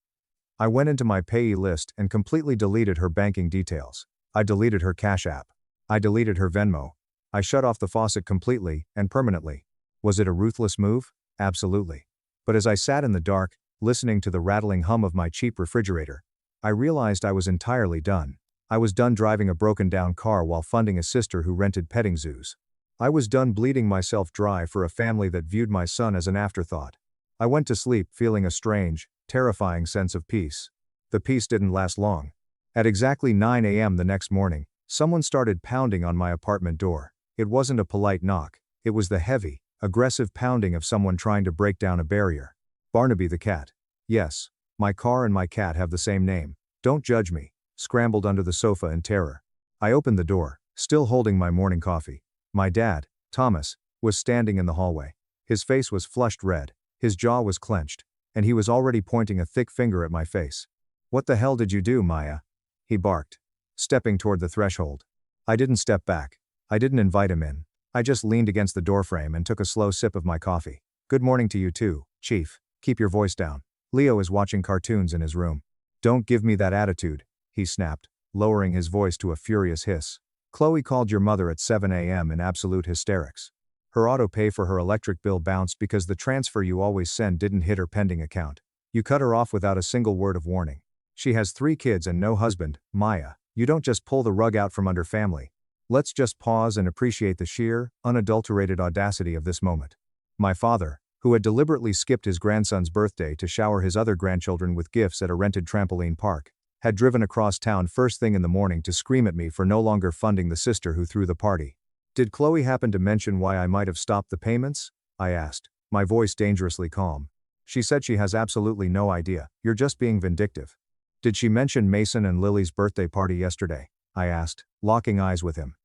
I went into my payee list and completely deleted her banking details. I deleted her Cash App. I deleted her Venmo. I shut off the faucet completely and permanently. Was it a ruthless move? Absolutely. But as I sat in the dark, listening to the rattling hum of my cheap refrigerator, I realized I was entirely done. I was done driving a broken-down car while funding a sister who rented petting zoos. I was done bleeding myself dry for a family that viewed my son as an afterthought. I went to sleep feeling a strange, terrifying sense of peace. The peace didn't last long. At exactly 9 a.m. the next morning, someone started pounding on my apartment door. It wasn't a polite knock. It was the heavy, aggressive pounding of someone trying to break down a barrier. Barnaby the cat. Yes, my car and my cat have the same name. Don't judge me. Scrambled under the sofa in terror. I opened the door, still holding my morning coffee. My dad, Thomas, was standing in the hallway. His face was flushed red, his jaw was clenched, and he was already pointing a thick finger at my face. What the hell did you do, Maya? He barked, stepping toward the threshold. I didn't step back. I didn't invite him in. I just leaned against the doorframe and took a slow sip of my coffee. Good morning to you too, Chief. Keep your voice down. Leo is watching cartoons in his room. Don't give me that attitude, he snapped, lowering his voice to a furious hiss. Chloe called your mother at 7 a.m. in absolute hysterics. Her auto pay for her electric bill bounced because the transfer you always send didn't hit her pending account. You cut her off without a single word of warning. She has 3 kids and no husband, Maya. You don't just pull the rug out from under family. Let's just pause and appreciate the sheer, unadulterated audacity of this moment. My father, who had deliberately skipped his grandson's birthday to shower his other grandchildren with gifts at a rented trampoline park, had driven across town first thing in the morning to scream at me for no longer funding the sister who threw the party. Did Chloe happen to mention why I might have stopped the payments? I asked, my voice dangerously calm. She said she has absolutely no idea. You're just being vindictive. Did she mention Mason and Lily's birthday party yesterday? I asked, locking eyes with him.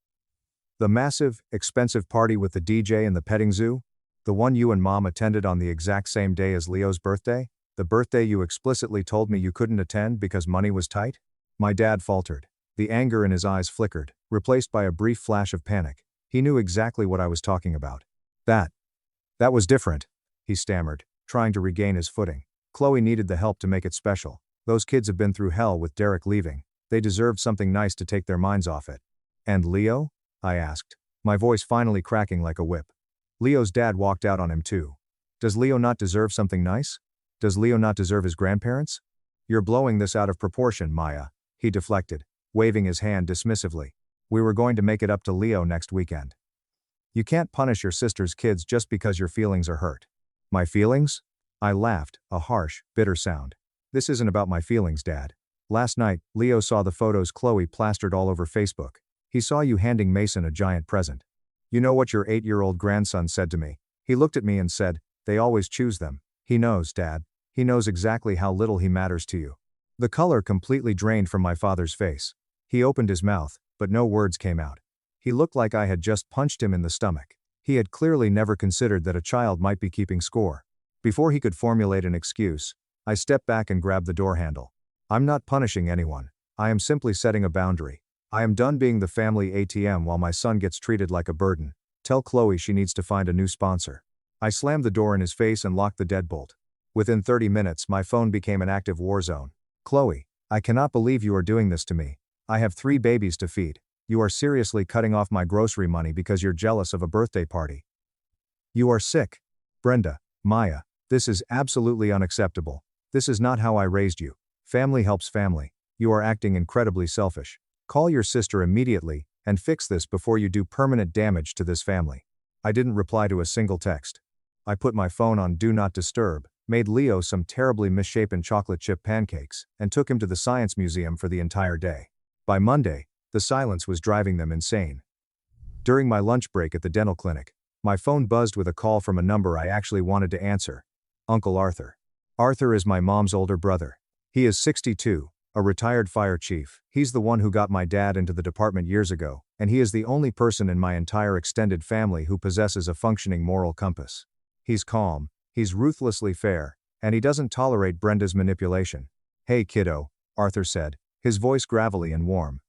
The massive, expensive party with the DJ and the petting zoo? The one you and Mom attended on the exact same day as Leo's birthday? The birthday you explicitly told me you couldn't attend because money was tight? My dad faltered. The anger in his eyes flickered, replaced by a brief flash of panic. He knew exactly what I was talking about. That was different, he stammered, trying to regain his footing. Chloe needed the help to make it special. Those kids have been through hell with Derek leaving. They deserved something nice to take their minds off it. And Leo? I asked, my voice finally cracking like a whip. Leo's dad walked out on him too. Does Leo not deserve something nice? Does Leo not deserve his grandparents? You're blowing this out of proportion, Maya, he deflected, waving his hand dismissively. We were going to make it up to Leo next weekend. You can't punish your sister's kids just because your feelings are hurt. My feelings? I laughed, a harsh, bitter sound. This isn't about my feelings, Dad. Last night, Leo saw the photos Chloe plastered all over Facebook. He saw you handing Mason a giant present. You know what your 8-year-old grandson said to me? He looked at me and said, they always choose them. He knows, Dad. He knows exactly how little he matters to you. The color completely drained from my father's face. He opened his mouth, but no words came out. He looked like I had just punched him in the stomach. He had clearly never considered that a child might be keeping score. Before he could formulate an excuse, I stepped back and grabbed the door handle. I'm not punishing anyone. I am simply setting a boundary. I am done being the family ATM while my son gets treated like a burden. Tell Chloe she needs to find a new sponsor. I slammed the door in his face and locked the deadbolt. Within 30 minutes, my phone became an active war zone. Chloe, I cannot believe you are doing this to me. I have 3 babies to feed. You are seriously cutting off my grocery money because you're jealous of a birthday party. You are sick. Brenda, Maya, this is absolutely unacceptable. This is not how I raised you. Family helps family. You are acting incredibly selfish. Call your sister immediately and fix this before you do permanent damage to this family. I didn't reply to a single text. I put my phone on Do Not Disturb, made Leo some terribly misshapen chocolate chip pancakes, and took him to the Science Museum for the entire day. By Monday, the silence was driving them insane. During my lunch break at the dental clinic, my phone buzzed with a call from a number I actually wanted to answer. Uncle Arthur. Arthur is my mom's older brother. He is 62, a retired fire chief. He's the one who got my dad into the department years ago, and he is the only person in my entire extended family who possesses a functioning moral compass. He's calm, he's ruthlessly fair, and he doesn't tolerate Brenda's manipulation. Hey kiddo, Arthur said, his voice gravelly and warm.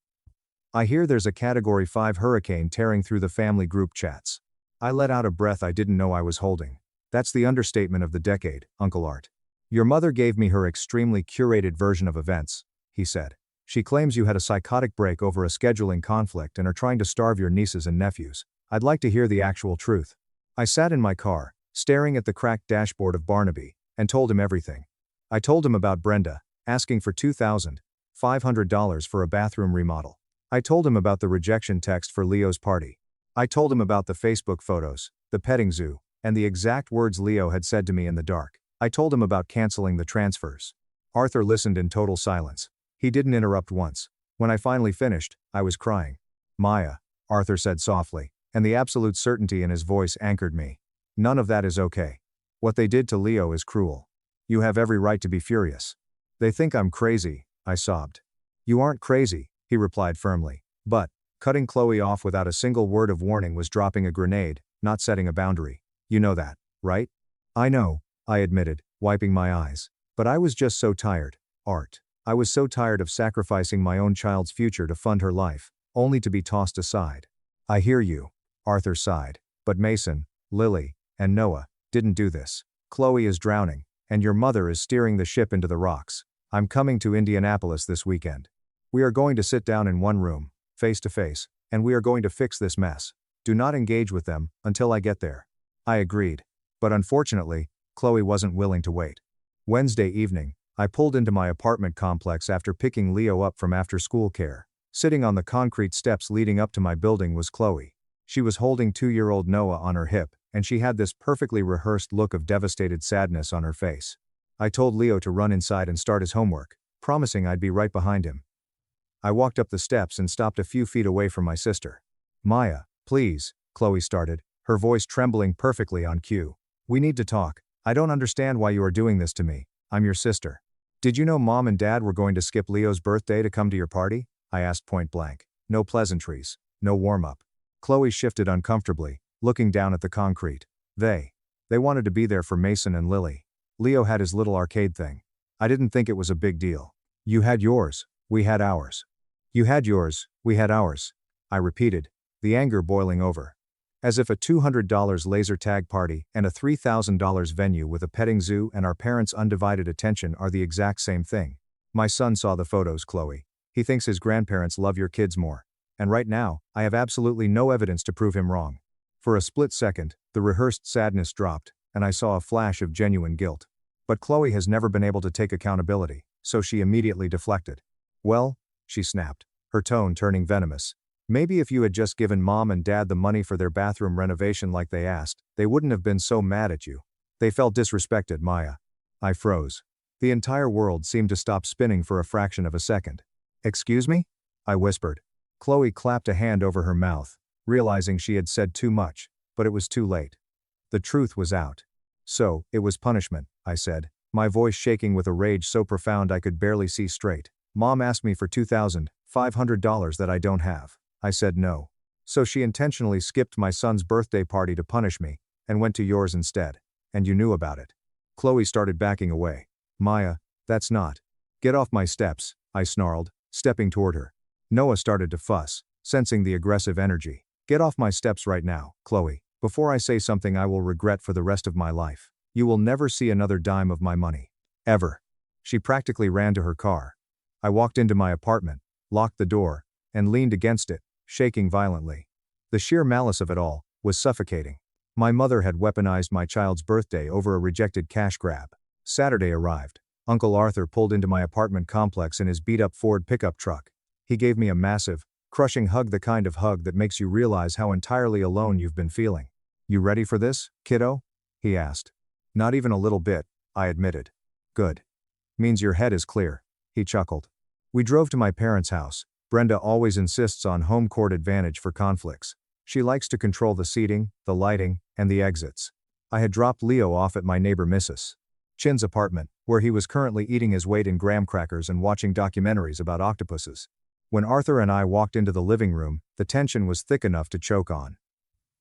I hear there's a Category 5 hurricane tearing through the family group chats. I let out a breath I didn't know I was holding. That's the understatement of the decade, Uncle Art. Your mother gave me her extremely curated version of events, he said. She claims you had a psychotic break over a scheduling conflict and are trying to starve your nieces and nephews. I'd like to hear the actual truth. I sat in my car, staring at the cracked dashboard of Barnaby, and told him everything. I told him about Brenda, asking for $2,500 for a bathroom remodel. I told him about the rejection text for Leo's party. I told him about the Facebook photos, the petting zoo, and the exact words Leo had said to me in the dark. I told him about canceling the transfers. Arthur listened in total silence. He didn't interrupt once. When I finally finished, I was crying. Maya, Arthur said softly, and the absolute certainty in his voice anchored me. None of that is okay. What they did to Leo is cruel. You have every right to be furious. They think I'm crazy, I sobbed. You aren't crazy, he replied firmly. But, cutting Chloe off without a single word of warning was dropping a grenade, not setting a boundary. You know that, right? I know, I admitted, wiping my eyes. But I was just so tired, Art. I was so tired of sacrificing my own child's future to fund her life, only to be tossed aside. I hear you, Arthur sighed. But Mason, Lily, and Noah didn't do this. Chloe is drowning, and your mother is steering the ship into the rocks. I'm coming to Indianapolis this weekend. We are going to sit down in one room, face to face, and we are going to fix this mess. Do not engage with them until I get there. I agreed. But unfortunately, Chloe wasn't willing to wait. Wednesday evening, I pulled into my apartment complex after picking Leo up from after-school care. Sitting on the concrete steps leading up to my building was Chloe. She was holding 2-year-old Noah on her hip, and she had this perfectly rehearsed look of devastated sadness on her face. I told Leo to run inside and start his homework, promising I'd be right behind him. I walked up the steps and stopped a few feet away from my sister. Maya, please, Chloe started, her voice trembling perfectly on cue. We need to talk. I don't understand why you are doing this to me. I'm your sister. Did you know Mom and Dad were going to skip Leo's birthday to come to your party? I asked point blank. No pleasantries, no warm-up. Chloe shifted uncomfortably, looking down at the concrete. They wanted to be there for Mason and Lily. Leo had his little arcade thing. I didn't think it was a big deal. You had yours, we had ours. You had yours, we had ours. I repeated, the anger boiling over. As if a $200 laser tag party and a $3,000 venue with a petting zoo and our parents' undivided attention are the exact same thing. My son saw the photos, Chloe. He thinks his grandparents love your kids more. And right now, I have absolutely no evidence to prove him wrong. For a split second, the rehearsed sadness dropped, and I saw a flash of genuine guilt. But Chloe has never been able to take accountability, so she immediately deflected. Well, she snapped, her tone turning venomous. Maybe if you had just given mom and dad the money for their bathroom renovation like they asked, they wouldn't have been so mad at you. They felt disrespected, Maya. I froze. The entire world seemed to stop spinning for a fraction of a second. Excuse me? I whispered. Chloe clapped a hand over her mouth, realizing she had said too much, but it was too late. The truth was out. So, it was punishment, I said, my voice shaking with a rage so profound I could barely see straight. Mom asked me for $2,500 that I don't have. I said no. So she intentionally skipped my son's birthday party to punish me, and went to yours instead. And you knew about it. Chloe started backing away. Maya, that's not. Get off my steps, I snarled, stepping toward her. Noah started to fuss, sensing the aggressive energy. Get off my steps right now, Chloe, before I say something I will regret for the rest of my life. You will never see another dime of my money. Ever. She practically ran to her car. I walked into my apartment, locked the door, and leaned against it, shaking violently. The sheer malice of it all was suffocating. My mother had weaponized my child's birthday over a rejected cash grab. Saturday arrived. Uncle Arthur pulled into my apartment complex in his beat-up Ford pickup truck. He gave me a massive, crushing hug, the kind of hug that makes you realize how entirely alone you've been feeling. You ready for this, kiddo? He asked. Not even a little bit, I admitted. Good. Means your head is clear, he chuckled. We drove to my parents' house. Brenda always insists on home court advantage for conflicts. She likes to control the seating, the lighting, and the exits. I had dropped Leo off at my neighbor Mrs. Chin's apartment, where he was currently eating his weight in graham crackers and watching documentaries about octopuses. When Arthur and I walked into the living room, the tension was thick enough to choke on.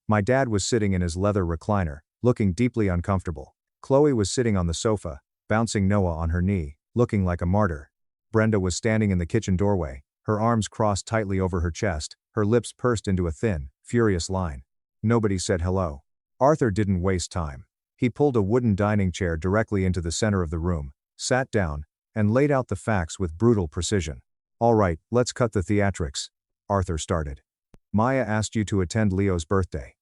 My dad was sitting in his leather recliner, looking deeply uncomfortable. Chloe was sitting on the sofa, bouncing Noah on her knee, looking like a martyr. Brenda was standing in the kitchen doorway, her arms crossed tightly over her chest, her lips pursed into a thin, furious line. Nobody said hello. Arthur didn't waste time. He pulled a wooden dining chair directly into the center of the room, sat down, and laid out the facts with brutal precision. All right, let's cut the theatrics. Arthur started. Maya asked you to attend Leo's birthday.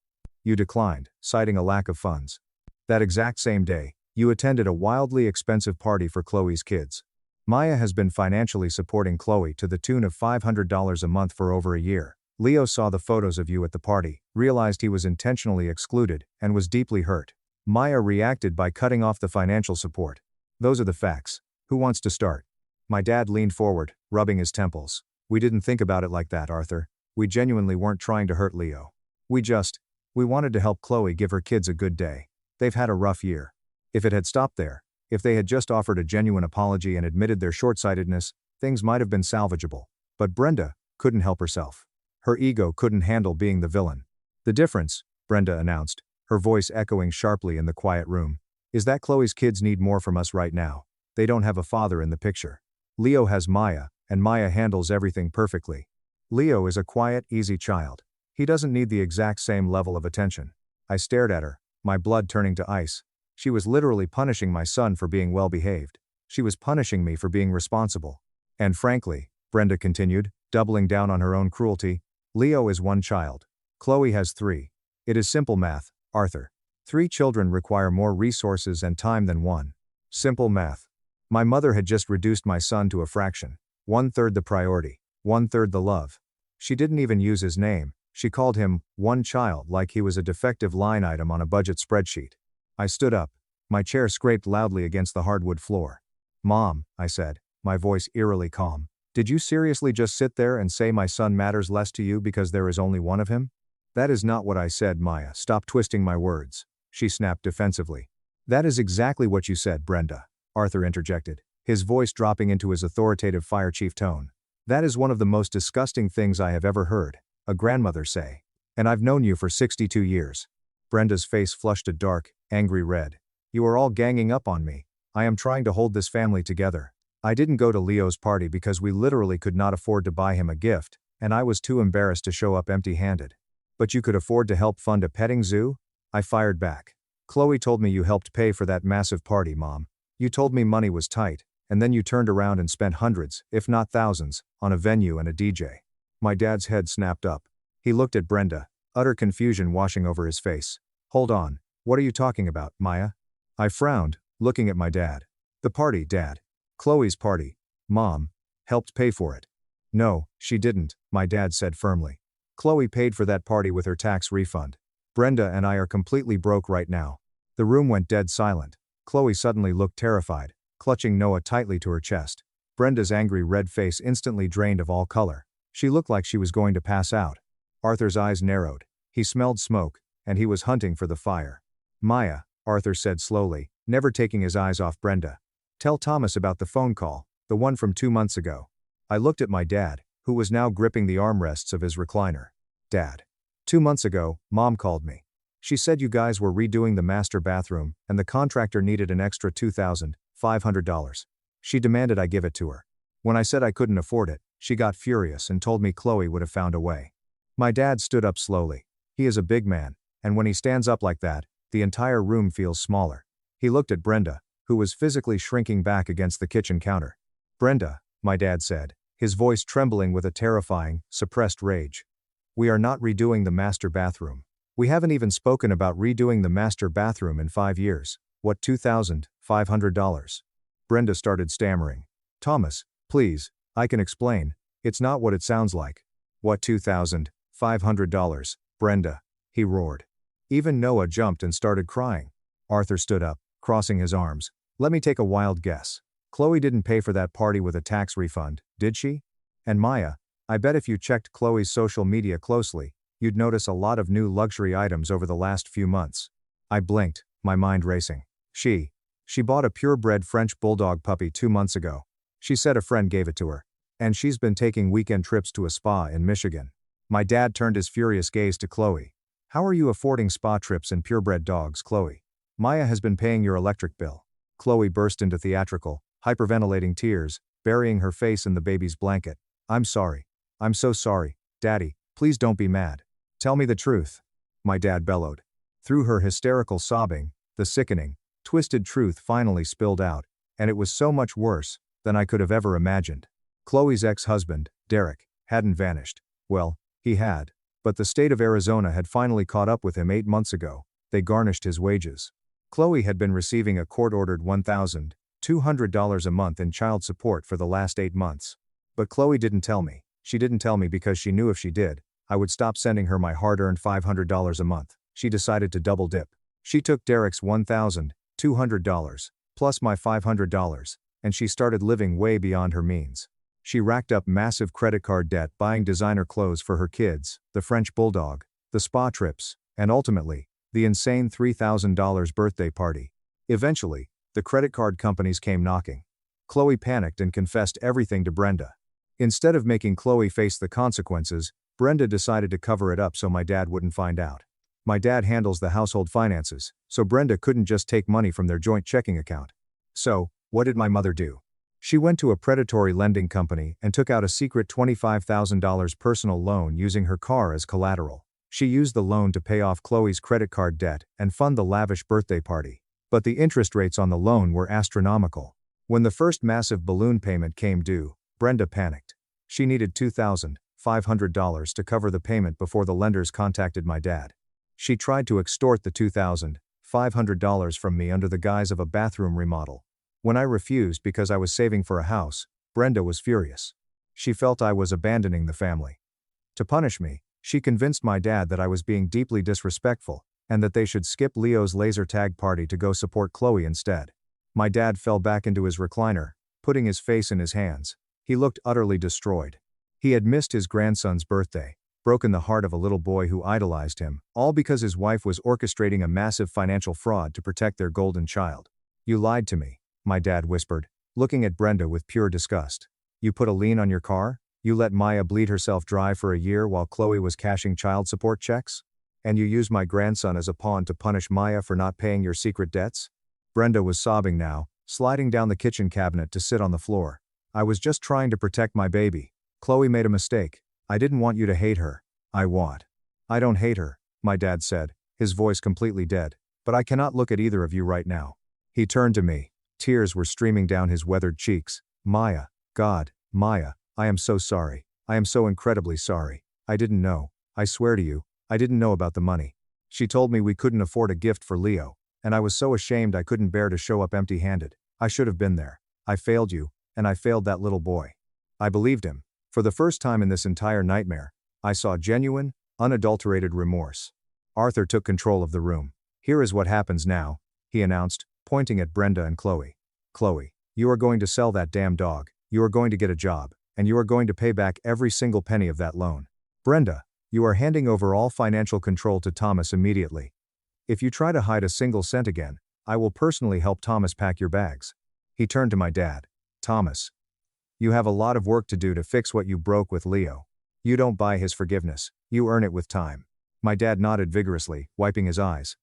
You declined, citing a lack of funds. That exact same day, you attended a wildly expensive party for Chloe's kids. Maya has been financially supporting Chloe to the tune of $500 a month for over a year. Leo saw the photos of you at the party, realized he was intentionally excluded, and was deeply hurt. Maya reacted by cutting off the financial support. Those are the facts. Who wants to start? My dad leaned forward, rubbing his temples. We didn't think about it like that, Arthur. We genuinely weren't trying to hurt Leo. We wanted to help Chloe give her kids a good day. They've had a rough year. If it had stopped there, if they had just offered a genuine apology and admitted their short-sightedness, things might have been salvageable. But Brenda couldn't help herself. Her ego couldn't handle being the villain. The difference, Brenda announced, her voice echoing sharply in the quiet room, is that Chloe's kids need more from us right now. They don't have a father in the picture. Leo has Maya, and Maya handles everything perfectly. Leo is a quiet, easy child. He doesn't need the exact same level of attention. I stared at her, my blood turning to ice. She was literally punishing my son for being well-behaved. She was punishing me for being responsible. And frankly, Brenda continued, doubling down on her own cruelty, Leo is one child. Chloe has 3. It is simple math, Arthur. 3 children require more resources and time than 1. Simple math. My mother had just reduced my son to a fraction. 1/3 the priority, 1/3 the love. She didn't even use his name. She called him one child like he was a defective line item on a budget spreadsheet. I stood up. My chair scraped loudly against the hardwood floor. Mom, I said, my voice eerily calm. Did you seriously just sit there and say my son matters less to you because there is only one of him? That is not what I said, Maya. Stop twisting my words. She snapped defensively. That is exactly what you said, Brenda, Arthur interjected, his voice dropping into his authoritative fire chief tone. That is one of the most disgusting things I have ever heard a grandmother say. And I've known you for 62 years. Brenda's face flushed a dark, angry red. You are all ganging up on me. I am trying to hold this family together. I didn't go to Leo's party because we literally could not afford to buy him a gift, and I was too embarrassed to show up empty-handed. But you could afford to help fund a petting zoo? I fired back. Chloe told me you helped pay for that massive party, Mom. You told me money was tight, and then you turned around and spent hundreds, if not thousands, on a venue and a DJ. My dad's head snapped up. He looked at Brenda, utter confusion washing over his face. Hold on, what are you talking about, Maya? I frowned, looking at my dad. The party, Dad. Chloe's party. Mom helped pay for it. No, she didn't, my dad said firmly. Chloe paid for that party with her tax refund. Brenda and I are completely broke right now. The room went dead silent. Chloe suddenly looked terrified, clutching Noah tightly to her chest. Brenda's angry red face instantly drained of all color. She looked like she was going to pass out. Arthur's eyes narrowed. He smelled smoke, and he was hunting for the fire. Maya, Arthur said slowly, never taking his eyes off Brenda. Tell Thomas about the phone call, the one from 2 months ago. I looked at my dad, who was now gripping the armrests of his recliner. Dad. 2 months ago, Mom called me. She said you guys were redoing the master bathroom, and the contractor needed an extra $2,500. She demanded I give it to her. When I said I couldn't afford it, she got furious and told me Chloe would have found a way. My dad stood up slowly. He is a big man, and when he stands up like that, the entire room feels smaller. He looked at Brenda, who was physically shrinking back against the kitchen counter. Brenda, my dad said, his voice trembling with a terrifying, suppressed rage. We are not redoing the master bathroom. We haven't even spoken about redoing the master bathroom in 5 years. What, $2,500? Brenda started stammering. Thomas, please, I can explain. It's not what it sounds like. What, $2,500, Brenda? He roared. Even Noah jumped and started crying. Arthur stood up, crossing his arms. Let me take a wild guess. Chloe didn't pay for that party with a tax refund, did she? And Maya, I bet if you checked Chloe's social media closely, you'd notice a lot of new luxury items over the last few months. I blinked, my mind racing. She bought a purebred French bulldog puppy 2 months ago. She said a friend gave it to her. And she's been taking weekend trips to a spa in Michigan. My dad turned his furious gaze to Chloe. How are you affording spa trips and purebred dogs, Chloe? Maya has been paying your electric bill. Chloe burst into theatrical, hyperventilating tears, burying her face in the baby's blanket. I'm sorry. I'm so sorry, Daddy, please don't be mad. Tell me the truth. My dad bellowed. Through her hysterical sobbing, the sickening, twisted truth finally spilled out, and it was so much worse than I could have ever imagined. Chloe's ex-husband, Derek, hadn't vanished. Well, he had. But the state of Arizona had finally caught up with him 8 months ago. They garnished his wages. Chloe had been receiving a court-ordered $1,200 a month in child support for the last 8 months. But Chloe didn't tell me. She didn't tell me because she knew if she did, I would stop sending her my hard-earned $500 a month. She decided to double dip. She took Derek's $1,200, plus my $500, and she started living way beyond her means. She racked up massive credit card debt buying designer clothes for her kids, the French bulldog, the spa trips, and ultimately, the insane $3,000 birthday party. Eventually, the credit card companies came knocking. Chloe panicked and confessed everything to Brenda. Instead of making Chloe face the consequences, Brenda decided to cover it up so my dad wouldn't find out. My dad handles the household finances, so Brenda couldn't just take money from their joint checking account. So, what did my mother do? She went to a predatory lending company and took out a secret $25,000 personal loan using her car as collateral. She used the loan to pay off Chloe's credit card debt and fund the lavish birthday party. But the interest rates on the loan were astronomical. When the first massive balloon payment came due, Brenda panicked. She needed $2,500 to cover the payment before the lenders contacted my dad. She tried to extort the $2,500 from me under the guise of a bathroom remodel. When I refused because I was saving for a house, Brenda was furious. She felt I was abandoning the family. To punish me, she convinced my dad that I was being deeply disrespectful, and that they should skip Leo's laser tag party to go support Chloe instead. My dad fell back into his recliner, putting his face in his hands. He looked utterly destroyed. He had missed his grandson's birthday, broken the heart of a little boy who idolized him, all because his wife was orchestrating a massive financial fraud to protect their golden child. You lied to me, my dad whispered, looking at Brenda with pure disgust. You put a lien on your car? You let Maya bleed herself dry for a year while Chloe was cashing child support checks? And you used my grandson as a pawn to punish Maya for not paying your secret debts? Brenda was sobbing now, sliding down the kitchen cabinet to sit on the floor. I was just trying to protect my baby. Chloe made a mistake. I didn't want you to hate her. I want I don't hate her, my dad said, his voice completely dead, but I cannot look at either of you right now. He turned to me. Tears were streaming down his weathered cheeks. Maya, God, Maya, I am so sorry. I am so incredibly sorry. I didn't know. I swear to you, I didn't know about the money. She told me we couldn't afford a gift for Leo, and I was so ashamed I couldn't bear to show up empty-handed. I should have been there. I failed you, and I failed that little boy. I believed him. For the first time in this entire nightmare, I saw genuine, unadulterated remorse. Arthur took control of the room. Here is what happens now, he announced, pointing at Brenda and Chloe. Chloe, you are going to sell that damn dog, you are going to get a job, and you are going to pay back every single penny of that loan. Brenda, you are handing over all financial control to Thomas immediately. If you try to hide a single cent again, I will personally help Thomas pack your bags. He turned to my dad. Thomas, you have a lot of work to do to fix what you broke with Leo. You don't buy his forgiveness, you earn it with time. My dad nodded vigorously, wiping his eyes.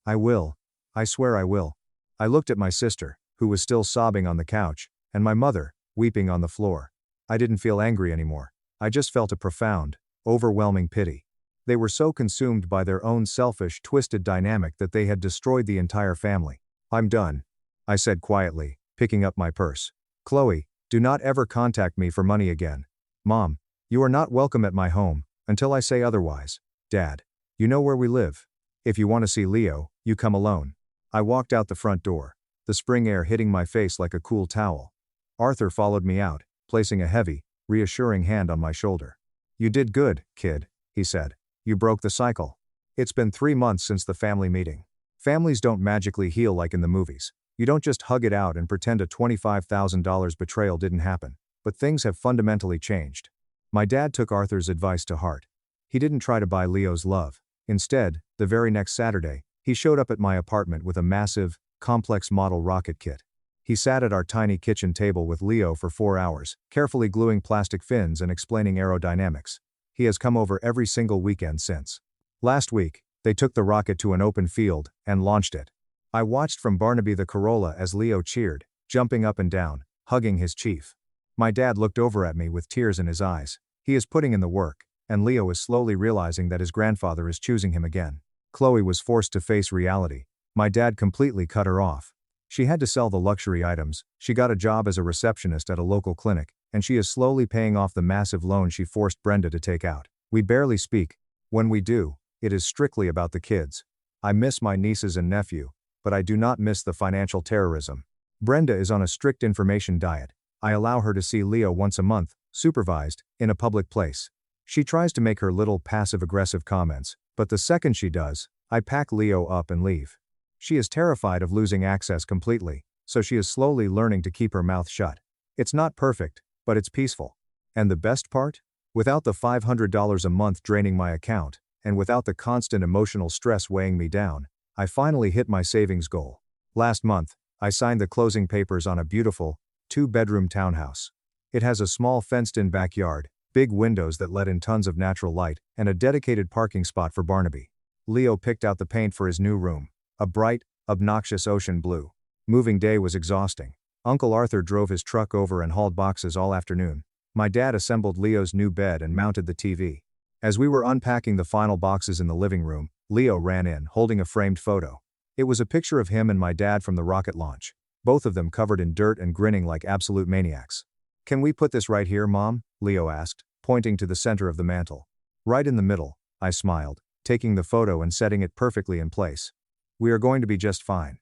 I will. I swear I will. I looked at my sister, who was still sobbing on the couch, and my mother, weeping on the floor. I didn't feel angry anymore. I just felt a profound, overwhelming pity. They were so consumed by their own selfish, twisted dynamic that they had destroyed the entire family. I'm done, I said quietly, picking up my purse. Chloe, do not ever contact me for money again. Mom, you are not welcome at my home, until I say otherwise. Dad, you know where we live. If you want to see Leo, you come alone. I walked out the front door, the spring air hitting my face like a cool towel. Arthur followed me out, placing a heavy, reassuring hand on my shoulder. You did good, kid, he said. You broke the cycle. It's been 3 months since the family meeting. Families don't magically heal like in the movies. You don't just hug it out and pretend a $25,000 betrayal didn't happen. But things have fundamentally changed. My dad took Arthur's advice to heart. He didn't try to buy Leo's love. Instead, the very next Saturday, he showed up at my apartment with a massive, complex model rocket kit. He sat at our tiny kitchen table with Leo for 4 hours, carefully gluing plastic fins and explaining aerodynamics. He has come over every single weekend since. Last week, they took the rocket to an open field and launched it. I watched from Barnaby the Corolla as Leo cheered, jumping up and down, hugging his chief. My dad looked over at me with tears in his eyes. He is putting in the work, and Leo is slowly realizing that his grandfather is choosing him again. Chloe was forced to face reality. My dad completely cut her off. She had to sell the luxury items, she got a job as a receptionist at a local clinic, and she is slowly paying off the massive loan she forced Brenda to take out. We barely speak. When we do, it is strictly about the kids. I miss my nieces and nephew, but I do not miss the financial terrorism. Brenda is on a strict information diet. I allow her to see Leo once a month, supervised, in a public place. She tries to make her little passive-aggressive comments, but the second she does, I pack Leo up and leave. She is terrified of losing access completely, so she is slowly learning to keep her mouth shut. It's not perfect, but it's peaceful. And the best part? Without the $500 a month draining my account, and without the constant emotional stress weighing me down, I finally hit my savings goal. Last month, I signed the closing papers on a beautiful, 2-bedroom townhouse. It has a small fenced-in backyard, big windows that let in tons of natural light, and a dedicated parking spot for Barnaby. Leo picked out the paint for his new room. A bright, obnoxious ocean blue. Moving day was exhausting. Uncle Arthur drove his truck over and hauled boxes all afternoon. My dad assembled Leo's new bed and mounted the TV. As we were unpacking the final boxes in the living room, Leo ran in, holding a framed photo. It was a picture of him and my dad from the rocket launch, both of them covered in dirt and grinning like absolute maniacs. Can we put this right here, Mom? Leo asked, pointing to the center of the mantel. Right in the middle, I smiled, taking the photo and setting it perfectly in place. We are going to be just fine.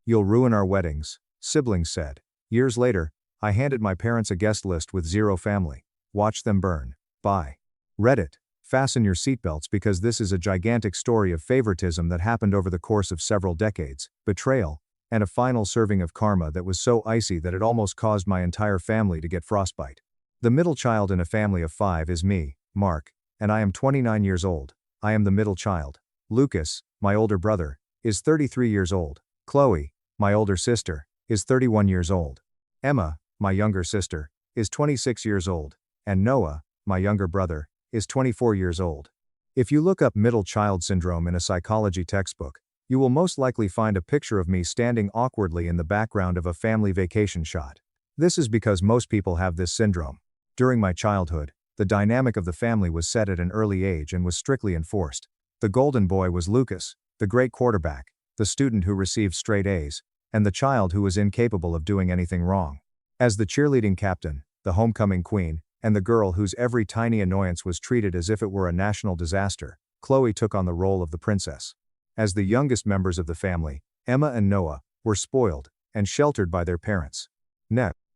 You'll ruin our weddings, siblings said. Years later, I handed my parents a guest list with 0 family. Watch them burn. Bye. Reddit. Fasten your seatbelts because this is a gigantic story of favoritism that happened over the course of several decades, betrayal, and a final serving of karma that was so icy that it almost caused my entire family to get frostbite. The middle child in a family of 5 is me, Mark, and I am 29 years old. I am the middle child. Lucas, my older brother, is 33 years old. Chloe, my older sister, is 31 years old. Emma, my younger sister, is 26 years old. And Noah, my younger brother, is 24 years old. If you look up middle child syndrome in a psychology textbook, you will most likely find a picture of me standing awkwardly in the background of a family vacation shot. This is because most people have this syndrome. During my childhood, The dynamic of the family was set at an early age and was strictly enforced. The golden boy was Lucas, the great quarterback, the student who received straight A's, and the child who was incapable of doing anything wrong. As the cheerleading captain, the homecoming queen, and the girl whose every tiny annoyance was treated as if it were a national disaster, Chloe took on the role of the princess. As the youngest members of the family, Emma and Noah, were spoiled and sheltered by their parents.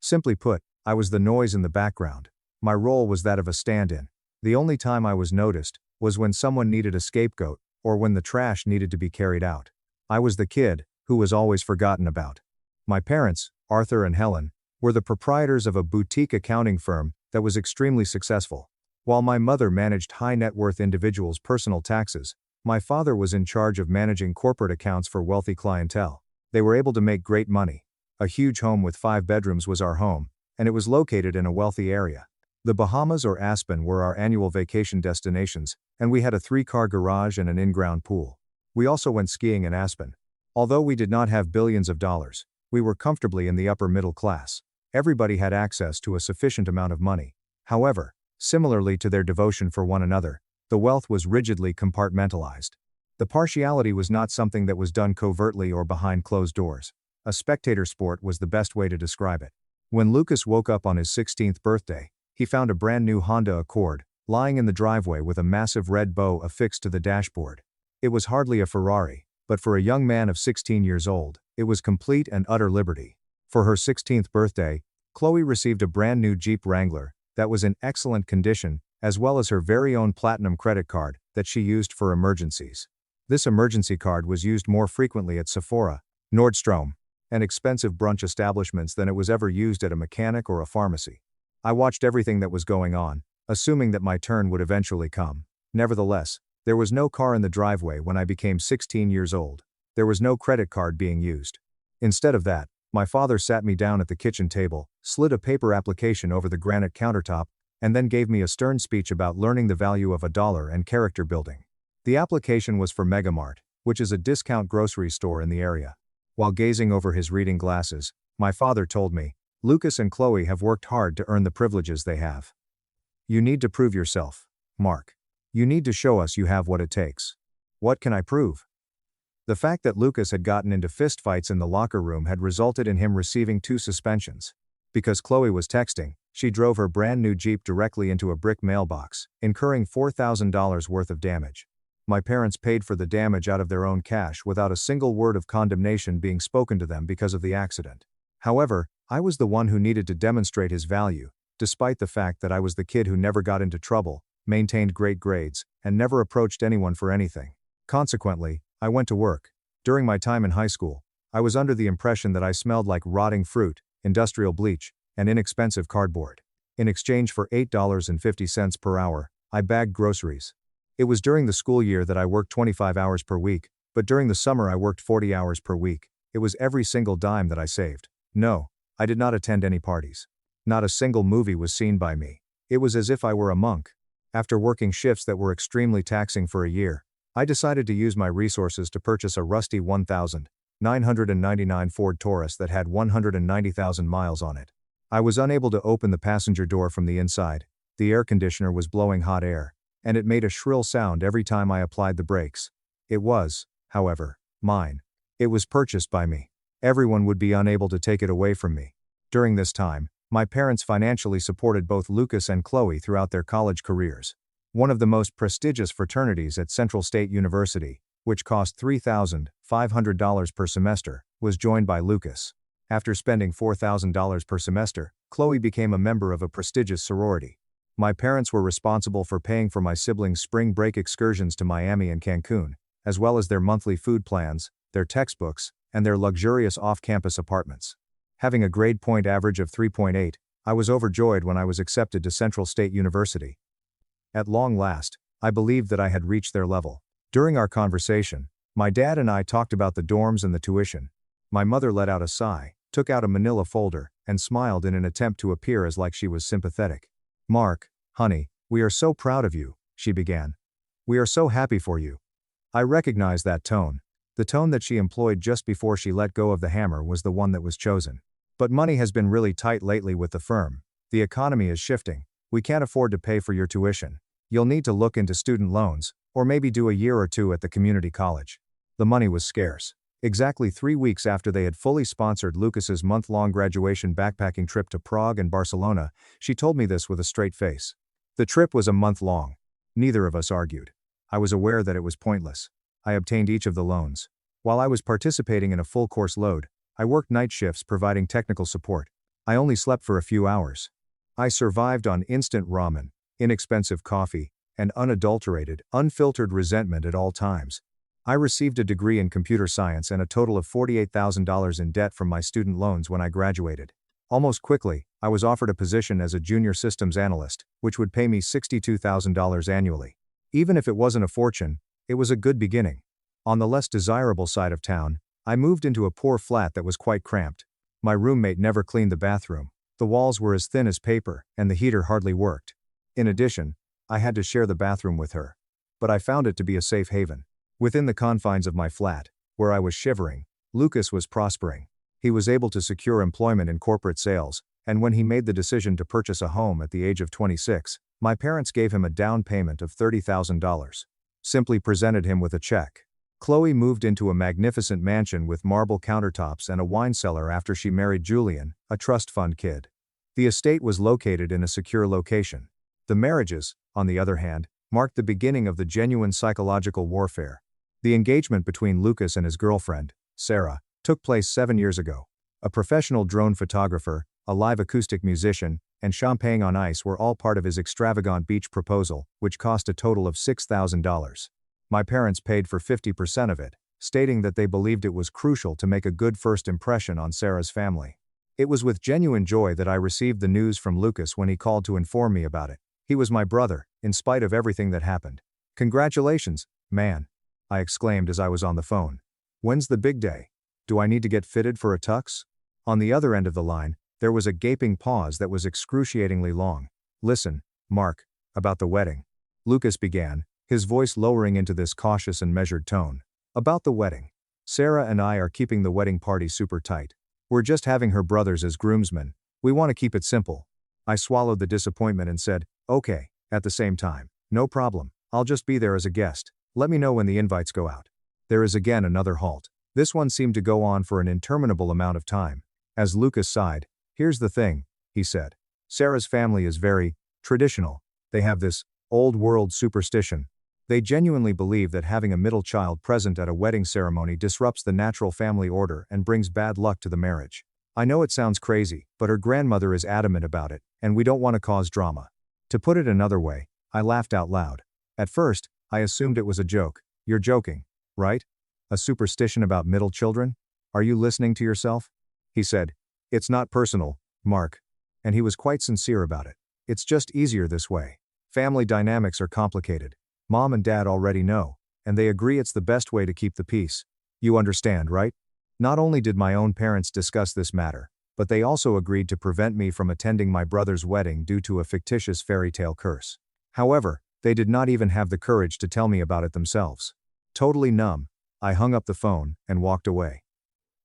Simply put, I was the noise in the background. My role was that of a stand-in. The only time I was noticed was when someone needed a scapegoat, or when the trash needed to be carried out. I was the kid who was always forgotten about. My parents, Arthur and Helen, were the proprietors of a boutique accounting firm that was extremely successful. While my mother managed high-net-worth individuals' personal taxes, my father was in charge of managing corporate accounts for wealthy clientele. They were able to make great money. A huge home with 5 bedrooms was our home, and it was located in a wealthy area. The Bahamas or Aspen were our annual vacation destinations, and we had a 3-car garage and an in-ground pool. We also went skiing in Aspen. Although we did not have billions of dollars, we were comfortably in the upper middle class. Everybody had access to a sufficient amount of money. However, similarly to their devotion for one another, the wealth was rigidly compartmentalized. The partiality was not something that was done covertly or behind closed doors. A spectator sport was the best way to describe it. When Lucas woke up on his 16th birthday, he found a brand new Honda Accord, lying in the driveway with a massive red bow affixed to the dashboard. It was hardly a Ferrari, but for a young man of 16 years old, it was complete and utter liberty. For her 16th birthday, Chloe received a brand new Jeep Wrangler that was in excellent condition, as well as her very own platinum credit card that she used for emergencies. This emergency card was used more frequently at Sephora, Nordstrom, and expensive brunch establishments than it was ever used at a mechanic or a pharmacy. I watched everything that was going on, assuming that my turn would eventually come. Nevertheless, there was no car in the driveway when I became 16 years old. There was no credit card being used. Instead of that, my father sat me down at the kitchen table, slid a paper application over the granite countertop, and then gave me a stern speech about learning the value of $1 and character building. The application was for Megamart, which is a discount grocery store in the area. While gazing over his reading glasses, my father told me, "Lucas and Chloe have worked hard to earn the privileges they have. You need to prove yourself, Mark. You need to show us you have what it takes." What can I prove? The fact that Lucas had gotten into fistfights in the locker room had resulted in him receiving 2 suspensions. Because Chloe was texting, she drove her brand new Jeep directly into a brick mailbox, incurring $4,000 worth of damage. My parents paid for the damage out of their own cash without a single word of condemnation being spoken to them because of the accident. However, I was the one who needed to demonstrate his value, despite the fact that I was the kid who never got into trouble, maintained great grades, and never approached anyone for anything. Consequently, I went to work. During my time in high school, I was under the impression that I smelled like rotting fruit, industrial bleach, and inexpensive cardboard. In exchange for $8.50 per hour, I bagged groceries. It was during the school year that I worked 25 hours per week, but during the summer I worked 40 hours per week. It was every single dime that I saved. No, I did not attend any parties. Not a single movie was seen by me. It was as if I were a monk. After working shifts that were extremely taxing for a year, I decided to use my resources to purchase a rusty 1999 Ford Taurus that had 190,000 miles on it. I was unable to open the passenger door from the inside. The air conditioner was blowing hot air, and it made a shrill sound every time I applied the brakes. It was, however, mine. It was purchased by me. Everyone would be unable to take it away from me. During this time, my parents financially supported both Lucas and Chloe throughout their college careers. One of the most prestigious fraternities at Central State University, which cost $3,500 per semester, was joined by Lucas. After spending $4,000 per semester, Chloe became a member of a prestigious sorority. My parents were responsible for paying for my siblings' spring break excursions to Miami and Cancun, as well as their monthly food plans, their textbooks, and their luxurious off-campus apartments. Having a grade point average of 3.8, I was overjoyed when I was accepted to Central State University. At long last, I believed that I had reached their level. During our conversation, my dad and I talked about the dorms and the tuition. My mother let out a sigh, took out a manila folder, and smiled in an attempt to appear as like she was sympathetic. "Mark, honey, we are so proud of you," she began. "We are so happy for you." I recognized that tone. The tone that she employed just before she let go of the hammer was the one that was chosen. "But money has been really tight lately with the firm. The economy is shifting. "We can't afford to pay for your tuition. You'll need to look into student loans, or maybe do a year or two at the community college." The money was scarce. Exactly 3 weeks after they had fully sponsored Lucas's month-long graduation backpacking trip to Prague and Barcelona, she told me this with a straight face. The trip was a month long. Neither of us argued. I was aware that it was pointless. I obtained each of the loans. While I was participating in a full course load, I worked night shifts providing technical support. I only slept for a few hours. I survived on instant ramen, inexpensive coffee, and unadulterated, unfiltered resentment at all times. I received a degree in computer science and a total of $48,000 in debt from my student loans when I graduated. Almost quickly, I was offered a position as a junior systems analyst, which would pay me $62,000 annually. Even if it wasn't a fortune, it was a good beginning. On the less desirable side of town, I moved into a poor flat that was quite cramped. My roommate never cleaned the bathroom, the walls were as thin as paper, and the heater hardly worked. In addition, I had to share the bathroom with her. But I found it to be a safe haven. Within the confines of my flat, where I was shivering, Lucas was prospering. He was able to secure employment in corporate sales, and when he made the decision to purchase a home at the age of 26, my parents gave him a down payment of $30,000. Simply presented him with a check. Chloe moved into a magnificent mansion with marble countertops and a wine cellar after she married Julian, a trust fund kid. The estate was located in a secure location. The marriages, on the other hand, marked the beginning of the genuine psychological warfare. The engagement between Lucas and his girlfriend, Sarah, took place 7 years ago. A professional drone photographer, a live acoustic musician, and champagne on ice were all part of his extravagant beach proposal, which cost a total of $6,000. My parents paid for 50% of it, stating that they believed it was crucial to make a good first impression on Sarah's family. It was with genuine joy that I received the news from Lucas when he called to inform me about it. He was my brother, in spite of everything that happened. "Congratulations, man," I exclaimed as I was on the phone. "When's the big day? Do I need to get fitted for a tux?" On the other end of the line, there was a gaping pause that was excruciatingly long. "Listen, Mark, about the wedding," Lucas began, his voice lowering into this cautious and measured tone. "About the wedding. Sarah and I are keeping the wedding party super tight. We're just having her brothers as groomsmen. We want to keep it simple." I swallowed the disappointment and said, "Okay," at the same time. "No problem. I'll just be there as a guest. Let me know when the invites go out." There is again another halt. This one seemed to go on for an interminable amount of time. As Lucas sighed, "Here's the thing," he said. "Sarah's family is very traditional. They have this old-world superstition. They genuinely believe that having a middle child present at a wedding ceremony disrupts the natural family order and brings bad luck to the marriage. I know it sounds crazy, but her grandmother is adamant about it, and we don't want to cause drama." To put it another way, I laughed out loud. At first, I assumed it was a joke. "You're joking, right? A superstition about middle children? Are you listening to yourself?" He said, "It's not personal, Mark." And he was quite sincere about it. "It's just easier this way. Family dynamics are complicated. Mom and Dad already know, and they agree it's the best way to keep the peace. You understand, right?" Not only did my own parents discuss this matter, but they also agreed to prevent me from attending my brother's wedding due to a fictitious fairy tale curse. However, they did not even have the courage to tell me about it themselves. Totally numb, I hung up the phone and walked away.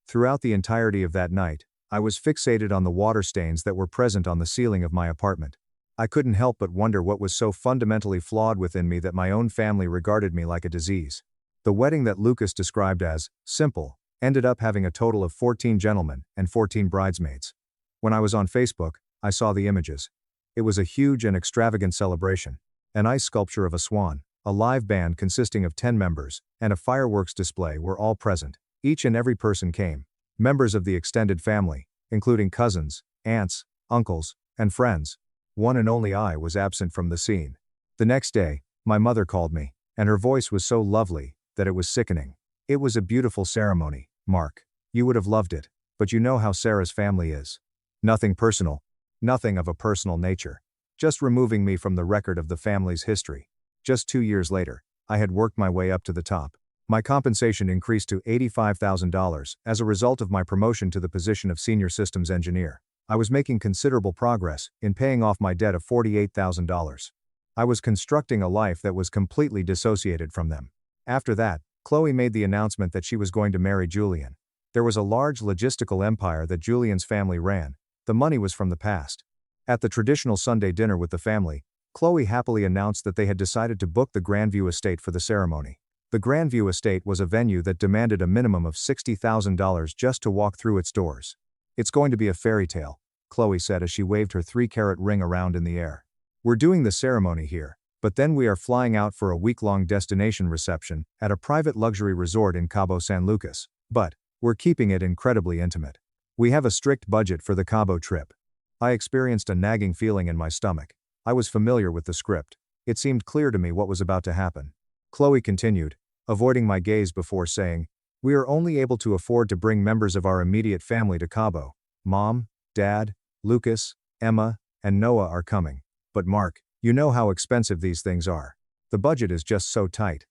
Throughout the entirety of that night, I was fixated on the water stains that were present on the ceiling of my apartment. I couldn't help but wonder what was so fundamentally flawed within me that my own family regarded me like a disease. The wedding that Lucas described as simple ended up having a total of 14 gentlemen and 14 bridesmaids. When I was on Facebook, I saw the images. It was a huge and extravagant celebration. An ice sculpture of a swan, a live band consisting of 10 members, and a fireworks display were all present. Each and every person came. Members of the extended family, including cousins, aunts, uncles, and friends. One and only I was absent from the scene. The next day, my mother called me, and her voice was so lovely that it was sickening. "It was a beautiful ceremony, Mark. You would have loved it, but you know how Sarah's family is. Nothing personal. Nothing of a personal nature. Just removing me from the record of the family's history." Just 2 years later, I had worked my way up to the top. My compensation increased to $85,000 as a result of my promotion to the position of senior systems engineer. I was making considerable progress in paying off my debt of $48,000. I was constructing a life that was completely dissociated from them. After that, Chloe made the announcement that she was going to marry Julian. There was a large logistical empire that Julian's family ran. The money was from the past. At the traditional Sunday dinner with the family, Chloe happily announced that they had decided to book the Grandview Estate for the ceremony. The Grandview Estate was a venue that demanded a minimum of $60,000 just to walk through its doors. "It's going to be a fairy tale," Chloe said as she waved her 3-carat ring around in the air. "We're doing the ceremony here, but then we are flying out for a week-long destination reception at a private luxury resort in Cabo San Lucas, but we're keeping it incredibly intimate. We have a strict budget for the Cabo trip." I experienced a nagging feeling in my stomach. I was familiar with the script. It seemed clear to me what was about to happen. Chloe continued, avoiding my gaze before saying, "We are only able to afford to bring members of our immediate family to Cabo. Mom, Dad, Lucas, Emma, and Noah are coming. But Mark, you know how expensive these things are. The budget is just so tight."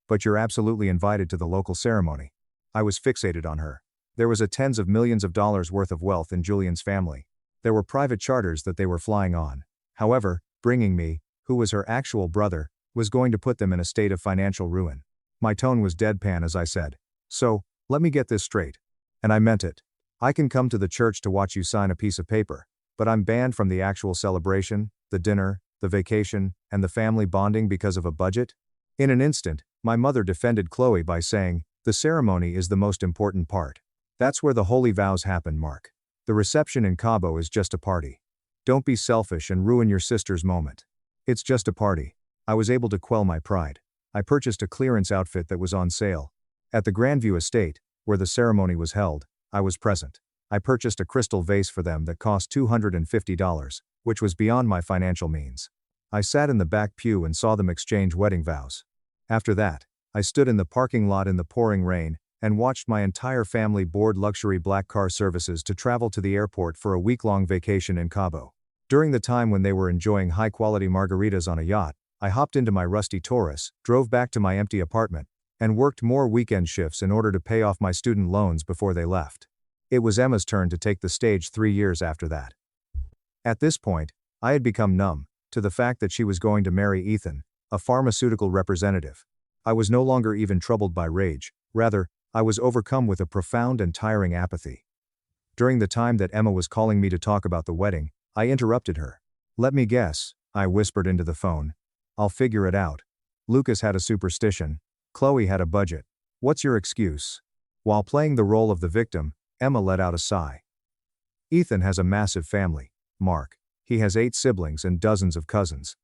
"But you're absolutely invited to the local ceremony." I was fixated on her. There was a tens of millions of dollars worth of wealth in Julian's family. There were private charters that they were flying on. However, bringing me, who was her actual brother, was going to put them in a state of financial ruin. My tone was deadpan as I said, "So, let me get this straight." And I meant it. "I can come to the church to watch you sign a piece of paper, but I'm banned from the actual celebration, the dinner, the vacation, and the family bonding because of a budget?" In an instant, my mother defended Chloe by saying, "The ceremony is the most important part. That's where the holy vows happen, Mark. The reception in Cabo is just a party. Don't be selfish and ruin your sister's moment. It's just a party." I was able to quell my pride. I purchased a clearance outfit that was on sale. At the Grandview Estate, where the ceremony was held, I was present. I purchased a crystal vase for them that cost $250, which was beyond my financial means. I sat in the back pew and saw them exchange wedding vows. After that, I stood in the parking lot in the pouring rain and watched my entire family board luxury black car services to travel to the airport for a week-long vacation in Cabo. During the time when they were enjoying high-quality margaritas on a yacht, I hopped into my rusty Taurus, drove back to my empty apartment, and worked more weekend shifts in order to pay off my student loans before they left. It was Emma's turn to take the stage 3 years after that. At this point, I had become numb to the fact that she was going to marry Ethan, a pharmaceutical representative. I was no longer even troubled by rage, rather, I was overcome with a profound and tiring apathy. During the time that Emma was calling me to talk about the wedding, I interrupted her. "Let me guess," I whispered into the phone. "I'll figure it out. Lucas had a superstition. Chloe had a budget. What's your excuse?" While playing the role of the victim, Emma let out a sigh. "Ethan has a massive family, Mark. He has 8 siblings and dozens of cousins.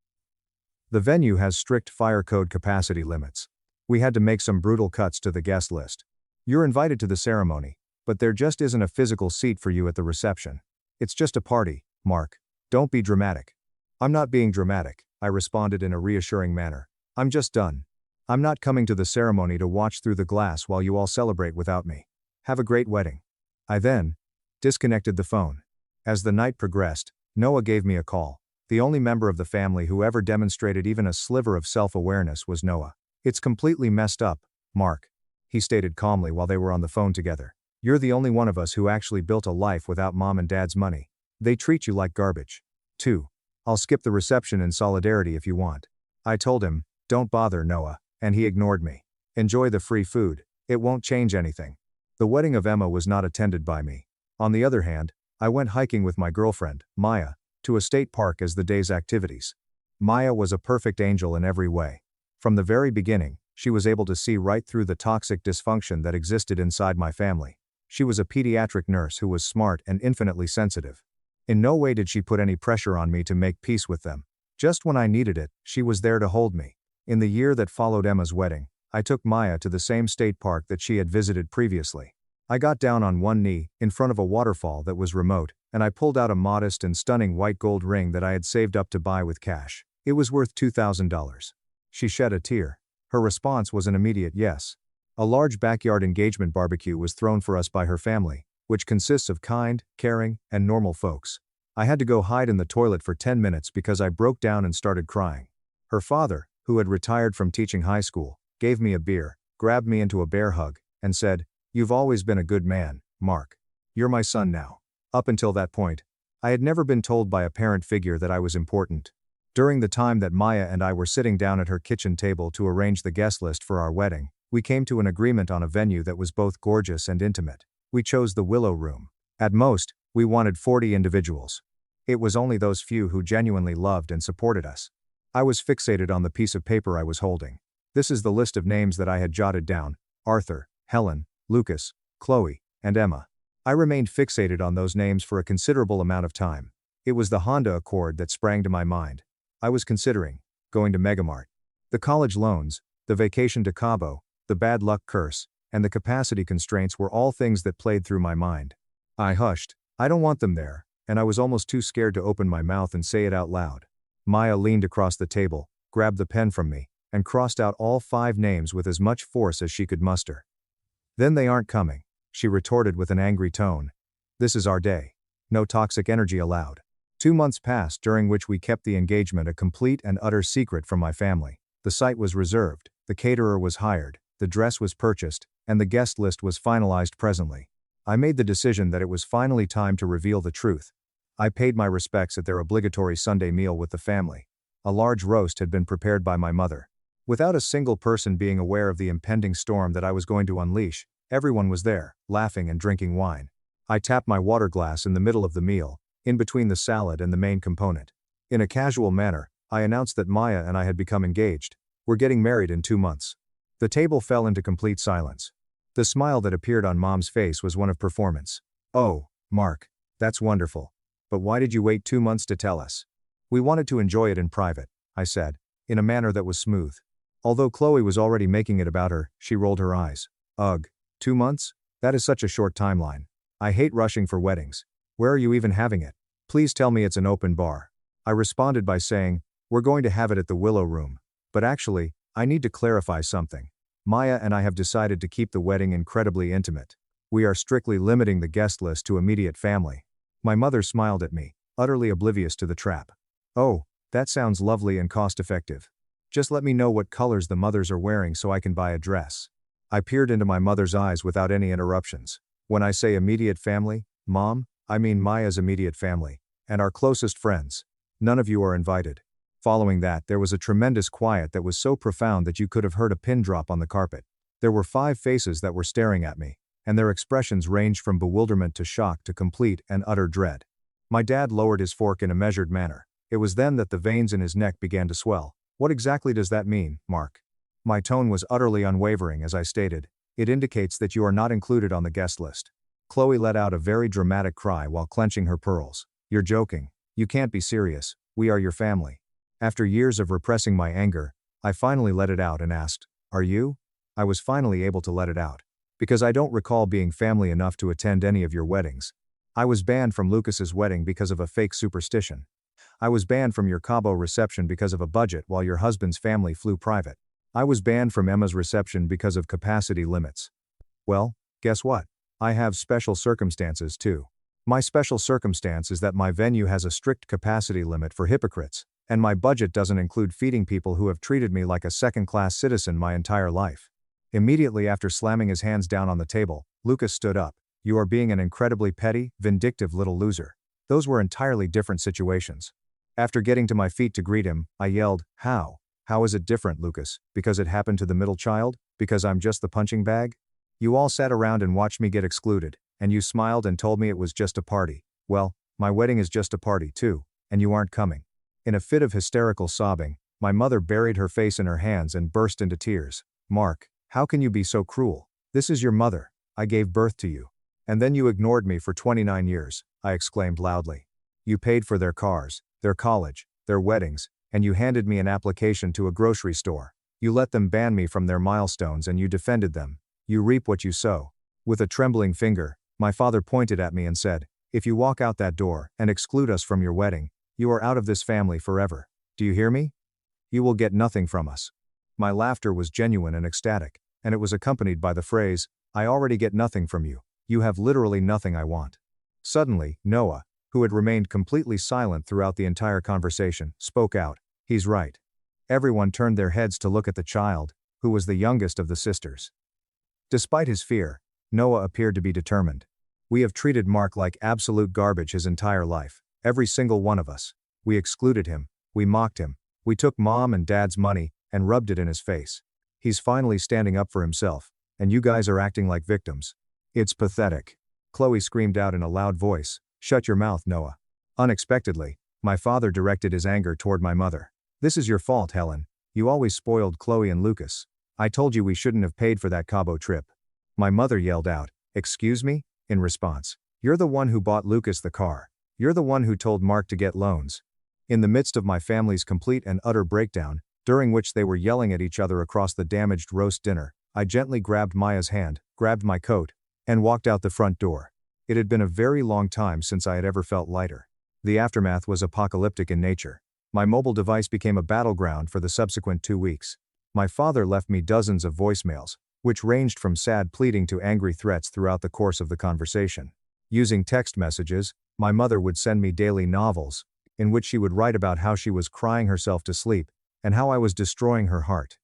The venue has strict fire code capacity limits. We had to make some brutal cuts to the guest list. You're invited to the ceremony, but there just isn't a physical seat for you at the reception. It's just a party, Mark. Don't be dramatic." "I'm not being dramatic," I responded in a reassuring manner. "I'm just done. I'm not coming to the ceremony to watch through the glass while you all celebrate without me. Have a great wedding." I then disconnected the phone. As the night progressed, Noah gave me a call. The only member of the family who ever demonstrated even a sliver of self-awareness was Noah. "It's completely messed up, Mark," he stated calmly while they were on the phone together. "You're the only one of us who actually built a life without mom and dad's money. They treat you like garbage. 2. I'll skip the reception in solidarity if you want." I told him, "Don't bother, Noah," and he ignored me. "Enjoy the free food. It won't change anything." The wedding of Emma was not attended by me. On the other hand, I went hiking with my girlfriend, Maya, to a state park as the day's activities. Maya was a perfect angel in every way. From the very beginning, she was able to see right through the toxic dysfunction that existed inside my family. She was a pediatric nurse who was smart and infinitely sensitive. In no way did she put any pressure on me to make peace with them. Just when I needed it, she was there to hold me. In the year that followed Emma's wedding, I took Maya to the same state park that she had visited previously. I got down on one knee, in front of a waterfall that was remote, and I pulled out a modest and stunning white gold ring that I had saved up to buy with cash. It was worth $2,000. She shed a tear. Her response was an immediate yes. A large backyard engagement barbecue was thrown for us by her family, which consists of kind, caring, and normal folks. I had to go hide in the toilet for 10 minutes because I broke down and started crying. Her father, who had retired from teaching high school, gave me a beer, grabbed me into a bear hug, and said, "You've always been a good man, Mark. You're my son now." Up until that point, I had never been told by a parent figure that I was important. During the time that Maya and I were sitting down at her kitchen table to arrange the guest list for our wedding, we came to an agreement on a venue that was both gorgeous and intimate. We chose the Willow Room. At most, we wanted 40 individuals. It was only those few who genuinely loved and supported us. I was fixated on the piece of paper I was holding. This is the list of names that I had jotted down: Arthur, Helen, Lucas, Chloe, and Emma. I remained fixated on those names for a considerable amount of time. It was the Honda Accord that sprang to my mind. I was considering going to Megamart. The college loans, the vacation to Cabo, the bad luck curse, and the capacity constraints were all things that played through my mind. I hushed. I don't want them there, and I was almost too scared to open my mouth and say it out loud. Maya leaned across the table, grabbed the pen from me, and crossed out all 5 names with as much force as she could muster. "Then they aren't coming," she retorted with an angry tone. "This is our day. No toxic energy allowed." 2 months passed, during which we kept the engagement a complete and utter secret from my family. The site was reserved, the caterer was hired, the dress was purchased, and the guest list was finalized presently. I made the decision that it was finally time to reveal the truth. I paid my respects at their obligatory Sunday meal with the family. A large roast had been prepared by my mother. Without a single person being aware of the impending storm that I was going to unleash, everyone was there, laughing and drinking wine. I tapped my water glass in the middle of the meal, in between the salad and the main component. In a casual manner, I announced that Maya and I had become engaged. "We're getting married in 2 months." The table fell into complete silence. The smile that appeared on Mom's face was one of performance. "Oh, Mark, that's wonderful. But why did you wait 2 months to tell us?" "We wanted to enjoy it in private," I said, in a manner that was smooth. Although Chloe was already making it about her, she rolled her eyes. "Ugh, 2 months? That is such a short timeline. I hate rushing for weddings. Where are you even having it? Please tell me it's an open bar." I responded by saying, "We're going to have it at the Willow Room. But actually, I need to clarify something. Maya and I have decided to keep the wedding incredibly intimate. We are strictly limiting the guest list to immediate family." My mother smiled at me, utterly oblivious to the trap. "Oh, that sounds lovely and cost-effective. Just let me know what colors the mothers are wearing so I can buy a dress." I peered into my mother's eyes without any interruptions. "When I say immediate family, Mom, I mean Maya's immediate family, and our closest friends. None of you are invited." Following that, there was a tremendous quiet that was so profound that you could have heard a pin drop on the carpet. There were 5 faces that were staring at me, and their expressions ranged from bewilderment to shock to complete and utter dread. My dad lowered his fork in a measured manner. It was then that the veins in his neck began to swell. "What exactly does that mean, Mark?" My tone was utterly unwavering as I stated, "It indicates that you are not included on the guest list." Chloe let out a very dramatic cry while clenching her pearls. "You're joking. You can't be serious. We are your family." After years of repressing my anger, I finally let it out and asked, "Are you?" I was finally able to let it out. "Because I don't recall being family enough to attend any of your weddings. I was banned from Lucas's wedding because of a fake superstition. I was banned from your Cabo reception because of a budget while your husband's family flew private. I was banned from Emma's reception because of capacity limits. Well, guess what? I have special circumstances too. My special circumstance is that my venue has a strict capacity limit for hypocrites, and my budget doesn't include feeding people who have treated me like a second-class citizen my entire life." Immediately after slamming his hands down on the table, Lucas stood up. "You are being an incredibly petty, vindictive little loser." Those were entirely different situations. After getting to my feet to greet him, I yelled, "How? How is it different, Lucas? Because it happened to the middle child? Because I'm just the punching bag? You all sat around and watched me get excluded, and you smiled and told me it was just a party. Well, my wedding is just a party too, and you aren't coming." In a fit of hysterical sobbing, my mother buried her face in her hands and burst into tears. "Mark, how can you be so cruel? This is your mother. I gave birth to you. And then you ignored me for 29 years, I exclaimed loudly. "You paid for their cars, their college, their weddings, and you handed me an application to a grocery store. You let them ban me from their milestones and you defended them. You reap what you sow." With a trembling finger, my father pointed at me and said, "If you walk out that door and exclude us from your wedding, you are out of this family forever. Do you hear me? You will get nothing from us." My laughter was genuine and ecstatic, and it was accompanied by the phrase, "I already get nothing from you. You have literally nothing I want." Suddenly, Noah, who had remained completely silent throughout the entire conversation, spoke out, "He's right." Everyone turned their heads to look at the child, who was the youngest of the sisters. Despite his fear, Noah appeared to be determined. "We have treated Mark like absolute garbage his entire life, every single one of us. We excluded him, we mocked him, we took Mom and Dad's money and rubbed it in his face. He's finally standing up for himself, and you guys are acting like victims. It's pathetic." Chloe screamed out in a loud voice, "Shut your mouth, Noah. Unexpectedly, my father directed his anger toward my mother. "This is your fault, Helen. You always spoiled Chloe and Lucas. I told you we shouldn't have paid for that Cabo trip." My mother yelled out, "Excuse me?" in response. "You're the one who bought Lucas the car. You're the one who told Mark to get loans." In the midst of my family's complete and utter breakdown, during which they were yelling at each other across the damaged roast dinner, I gently grabbed Maya's hand, grabbed my coat, and walked out the front door. It had been a very long time since I had ever felt lighter. The aftermath was apocalyptic in nature. My mobile device became a battleground for the subsequent 2 weeks. My father left me dozens of voicemails, which ranged from sad pleading to angry threats throughout the course of the conversation. Using text messages, my mother would send me daily novels, in which she would write about how she was crying herself to sleep, and how I was destroying her heart.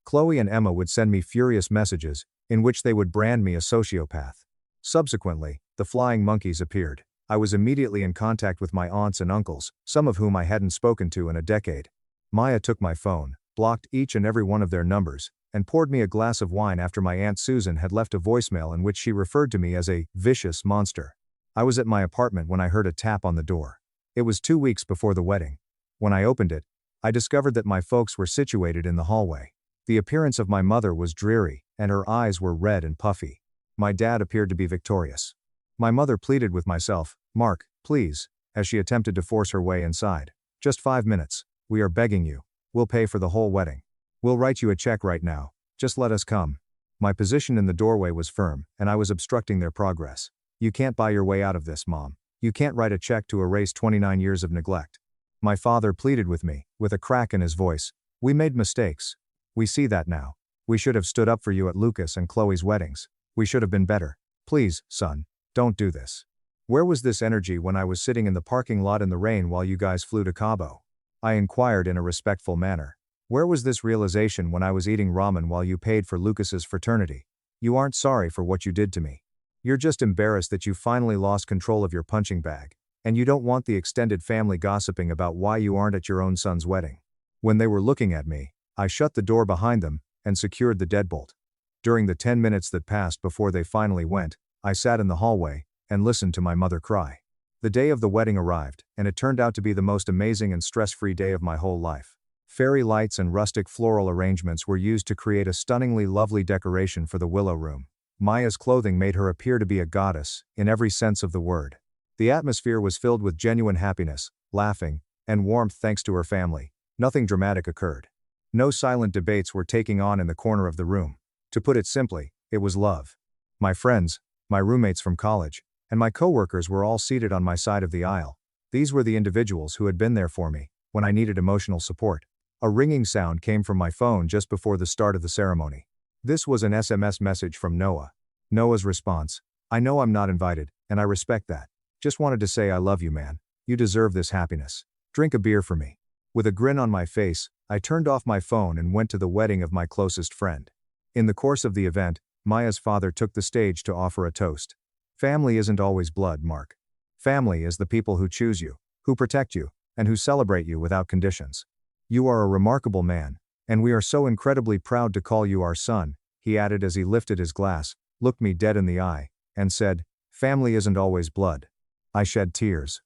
Chloe and Emma would send me furious messages, in which they would brand me a sociopath. Subsequently, the flying monkeys appeared. I was immediately in contact with my aunts and uncles, some of whom I hadn't spoken to in a decade. Maya took my phone, blocked each and every one of their numbers, and poured me a glass of wine after my Aunt Susan had left a voicemail in which she referred to me as a vicious monster. I was at my apartment when I heard a tap on the door. It was 2 weeks before the wedding. When I opened it, I discovered that my folks were situated in the hallway. The appearance of my mother was dreary, and her eyes were red and puffy. My dad appeared to be victorious. My mother pleaded with myself, "Mark, please," as she attempted to force her way inside. "Just 5 minutes. We are begging you. We'll pay for the whole wedding. We'll write you a check right now. Just let us come." My position in the doorway was firm, and I was obstructing their progress. "You can't buy your way out of this, Mom. You can't write a check to erase 29 years of neglect." My father pleaded with me, with a crack in his voice. "We made mistakes. We see that now. We should have stood up for you at Lucas and Chloe's weddings. We should have been better. Please, son, don't do this." "Where was this energy when I was sitting in the parking lot in the rain while you guys flew to Cabo?" I inquired in a respectful manner. "Where was this realization when I was eating ramen while you paid for Lucas's fraternity? You aren't sorry for what you did to me. You're just embarrassed that you finally lost control of your punching bag, and you don't want the extended family gossiping about why you aren't at your own son's wedding." When they were looking at me, I shut the door behind them and secured the deadbolt. During the 10 minutes that passed before they finally went, I sat in the hallway and listened to my mother cry. The day of the wedding arrived, and it turned out to be the most amazing and stress-free day of my whole life. Fairy lights and rustic floral arrangements were used to create a stunningly lovely decoration for the willow room. Maya's clothing made her appear to be a goddess, in every sense of the word. The atmosphere was filled with genuine happiness, laughing, and warmth thanks to her family. Nothing dramatic occurred. No silent debates were taking on in the corner of the room. To put it simply, it was love. My friends, my roommates from college, and my coworkers were all seated on my side of the aisle. These were the individuals who had been there for me when I needed emotional support. A ringing sound came from my phone just before the start of the ceremony. This was an SMS message from Noah. Noah's response: "I know I'm not invited, and I respect that. Just wanted to say I love you, man. You deserve this happiness. Drink a beer for me." With a grin on my face, I turned off my phone and went to the wedding of my closest friend. In the course of the event, Maya's father took the stage to offer a toast. "Family isn't always blood, Mark. Family is the people who choose you, who protect you, and who celebrate you without conditions. You are a remarkable man, and we are so incredibly proud to call you our son," he added as he lifted his glass, looked me dead in the eye, and said, "Family isn't always blood." I shed tears.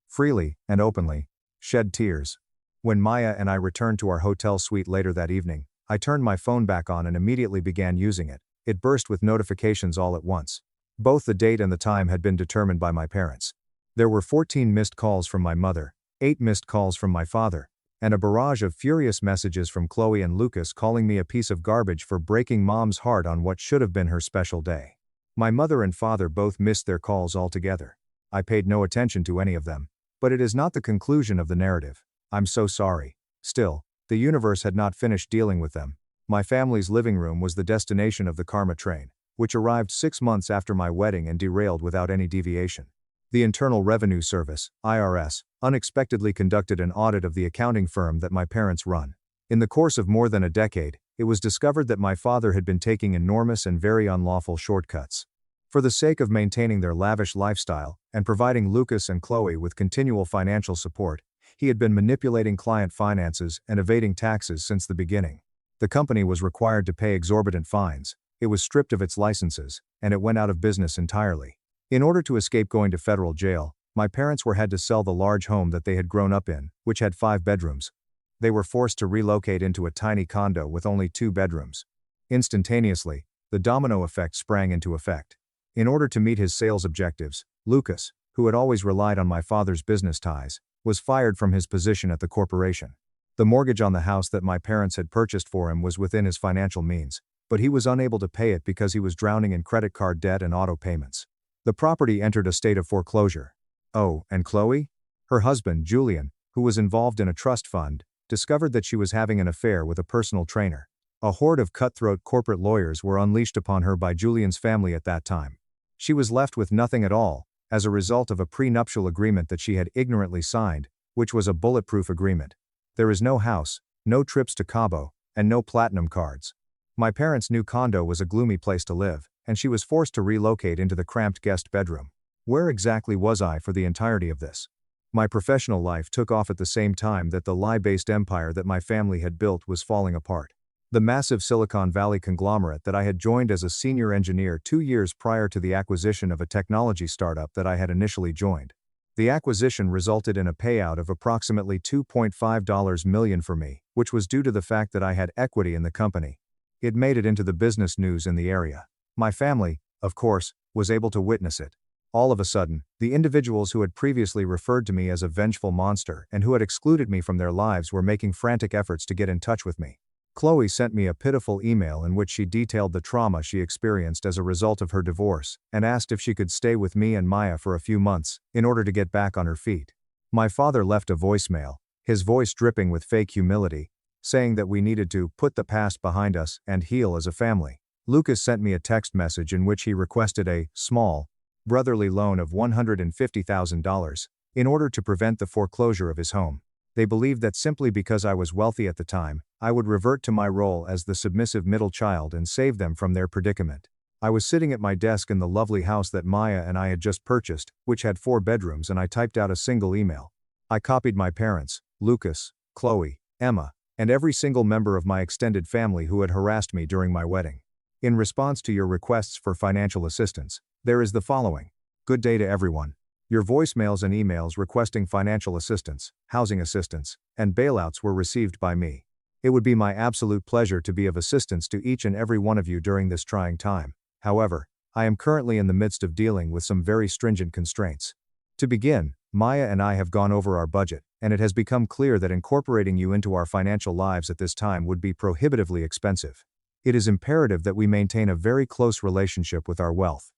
Freely, and openly, shed tears. When Maya and I returned to our hotel suite later that evening, I turned my phone back on and immediately began using it. It burst with notifications all at once. Both the date and the time had been determined by my parents. There were 14 missed calls from my mother, 8 missed calls from my father, and a barrage of furious messages from Chloe and Lucas calling me a piece of garbage for breaking Mom's heart on what should have been her special day. My mother and father both missed their calls altogether. I paid no attention to any of them. But it is not the conclusion of the narrative. I'm so sorry. Still, the universe had not finished dealing with them. My family's living room was the destination of the karma train, which arrived 6 months after my wedding and derailed without any deviation. The Internal Revenue Service, IRS, unexpectedly conducted an audit of the accounting firm that my parents run. In the course of more than a decade, it was discovered that my father had been taking enormous and very unlawful shortcuts. For the sake of maintaining their lavish lifestyle and providing Lucas and Chloe with continual financial support, he had been manipulating client finances and evading taxes since the beginning. The company was required to pay exorbitant fines, it was stripped of its licenses, and it went out of business entirely. In order to escape going to federal jail, My parents had to sell the large home that they had grown up in, which had 5 bedrooms. They were forced to relocate into a tiny condo with only 2 bedrooms. Instantaneously, the domino effect sprang into effect. In order to meet his sales objectives, Lucas, who had always relied on my father's business ties, was fired from his position at the corporation. The mortgage on the house that my parents had purchased for him was within his financial means, but he was unable to pay it because he was drowning in credit card debt and auto payments. The property entered a state of foreclosure. Oh, and Chloe? Her husband, Julian, who was involved in a trust fund, discovered that she was having an affair with a personal trainer. A horde of cutthroat corporate lawyers were unleashed upon her by Julian's family at that time. She was left with nothing at all, as a result of a prenuptial agreement that she had ignorantly signed, which was a bulletproof agreement. There is no house, no trips to Cabo, and no platinum cards. My parents' new condo was a gloomy place to live, and she was forced to relocate into the cramped guest bedroom. Where exactly was I for the entirety of this? My professional life took off at the same time that the lie-based empire that my family had built was falling apart. The massive Silicon Valley conglomerate that I had joined as a senior engineer 2 years prior to the acquisition of a technology startup that I had initially joined. The acquisition resulted in a payout of approximately $2.5 million for me, which was due to the fact that I had equity in the company. It made it into the business news in the area. My family, of course, was able to witness it. All of a sudden, the individuals who had previously referred to me as a vengeful monster and who had excluded me from their lives were making frantic efforts to get in touch with me. Chloe sent me a pitiful email in which she detailed the trauma she experienced as a result of her divorce and asked if she could stay with me and Maya for a few months in order to get back on her feet. My father left a voicemail, his voice dripping with fake humility, saying that we needed to put the past behind us and heal as a family. Lucas sent me a text message in which he requested a small, brotherly loan of $150,000 in order to prevent the foreclosure of his home. They believed that simply because I was wealthy at the time, I would revert to my role as the submissive middle child and save them from their predicament. I was sitting at my desk in the lovely house that Maya and I had just purchased, which had 4 bedrooms, and I typed out a single email. I copied my parents, Lucas, Chloe, Emma, and every single member of my extended family who had harassed me during my wedding. In response to your requests for financial assistance, there is the following. Good day to everyone. Your voicemails and emails requesting financial assistance, housing assistance, and bailouts were received by me. It would be my absolute pleasure to be of assistance to each and every one of you during this trying time. However, I am currently in the midst of dealing with some very stringent constraints. To begin, Maya and I have gone over our budget, and it has become clear that incorporating you into our financial lives at this time would be prohibitively expensive. It is imperative that we maintain a very close relationship with our wealth.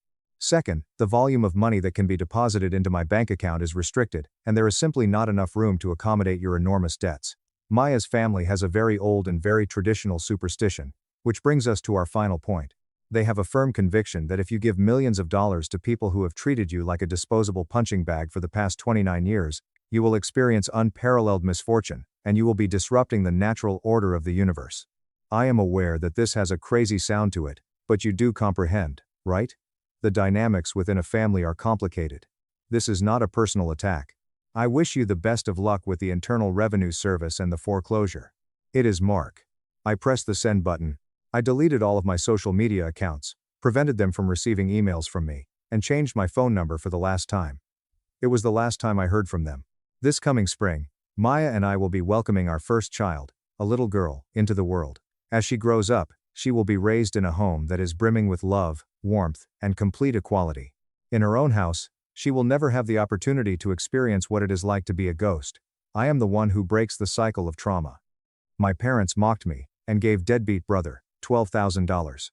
Second, the volume of money that can be deposited into my bank account is restricted, and there is simply not enough room to accommodate your enormous debts. Maya's family has a very old and very traditional superstition, which brings us to our final point. They have a firm conviction that if you give millions of dollars to people who have treated you like a disposable punching bag for the past 29 years, you will experience unparalleled misfortune, and you will be disrupting the natural order of the universe. I am aware that this has a crazy sound to it, but you do comprehend, right? The dynamics within a family are complicated. This is not a personal attack. I wish you the best of luck with the Internal Revenue Service and the foreclosure. It is Mark. I pressed the send button. I deleted all of my social media accounts, prevented them from receiving emails from me, and changed my phone number for the last time. It was the last time I heard from them. This coming spring, Maya and I will be welcoming our first child, a little girl, into the world. As she grows up, she will be raised in a home that is brimming with love, warmth, and complete equality. In her own house, she will never have the opportunity to experience what it is like to be a ghost. I am the one who breaks the cycle of trauma. My parents mocked me and gave deadbeat brother $12,000.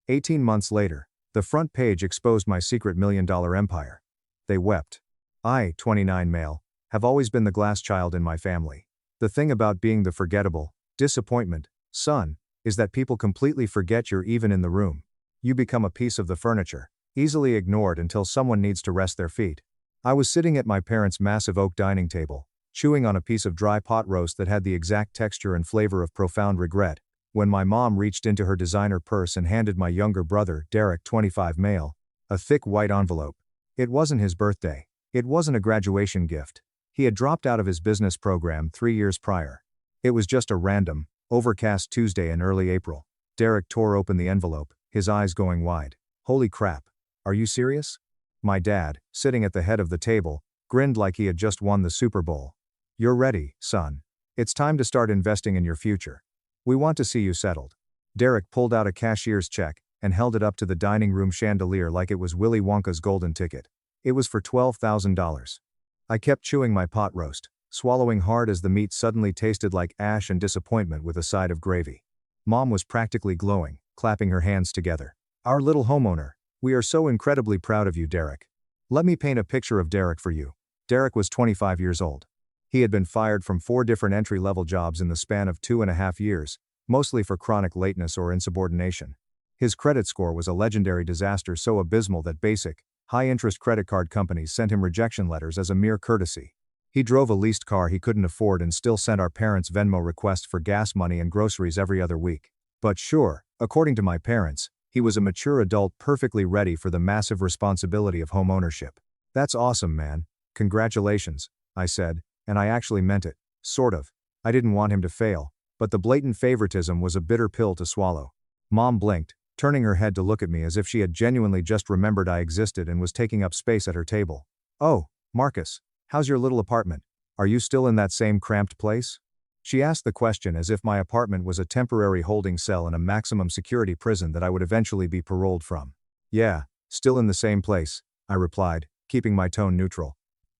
18 months later, the front page exposed my secret million-dollar empire. They wept. I, 29 male, have always been the glass child in my family. The thing about being the forgettable, disappointment, son, is that people completely forget you're even in the room. You become a piece of the furniture, easily ignored until someone needs to rest their feet. I was sitting at my parents' massive oak dining table, chewing on a piece of dry pot roast that had the exact texture and flavor of profound regret, when my mom reached into her designer purse and handed my younger brother, Derek, 25 male, a thick white envelope. It wasn't his birthday. It wasn't a graduation gift. He had dropped out of his business program 3 years prior. It was just a random, overcast Tuesday in early April. Derek tore open the envelope, his eyes going wide. Holy crap. Are you serious? My dad, sitting at the head of the table, grinned like he had just won the Super Bowl. "You're ready, son. It's time to start investing in your future. We want to see you settled." Derek pulled out a cashier's check and held it up to the dining room chandelier like it was Willy Wonka's golden ticket. It was for $12,000. I kept chewing my pot roast, swallowing hard as the meat suddenly tasted like ash and disappointment with a side of gravy. Mom was practically glowing, clapping her hands together. "Our little homeowner. We are so incredibly proud of you, Derek." Let me paint a picture of Derek for you. Derek was 25 years old. He had been fired from 4 different entry-level jobs in the span of 2.5 years, mostly for chronic lateness or insubordination. His credit score was a legendary disaster so abysmal that basic, high-interest credit card companies sent him rejection letters as a mere courtesy. He drove a leased car he couldn't afford and still sent our parents Venmo requests for gas money and groceries every other week. But sure, according to my parents, he was a mature adult perfectly ready for the massive responsibility of home ownership. "That's awesome, man. Congratulations," I said, and I actually meant it, sort of. I didn't want him to fail, but the blatant favoritism was a bitter pill to swallow. Mom blinked, turning her head to look at me as if she had genuinely just remembered I existed and was taking up space at her table. "Oh, Marcus, how's your little apartment? Are you still in that same cramped place?" She asked the question as if my apartment was a temporary holding cell in a maximum security prison that I would eventually be paroled from. "Yeah, still in the same place," I replied, keeping my tone neutral.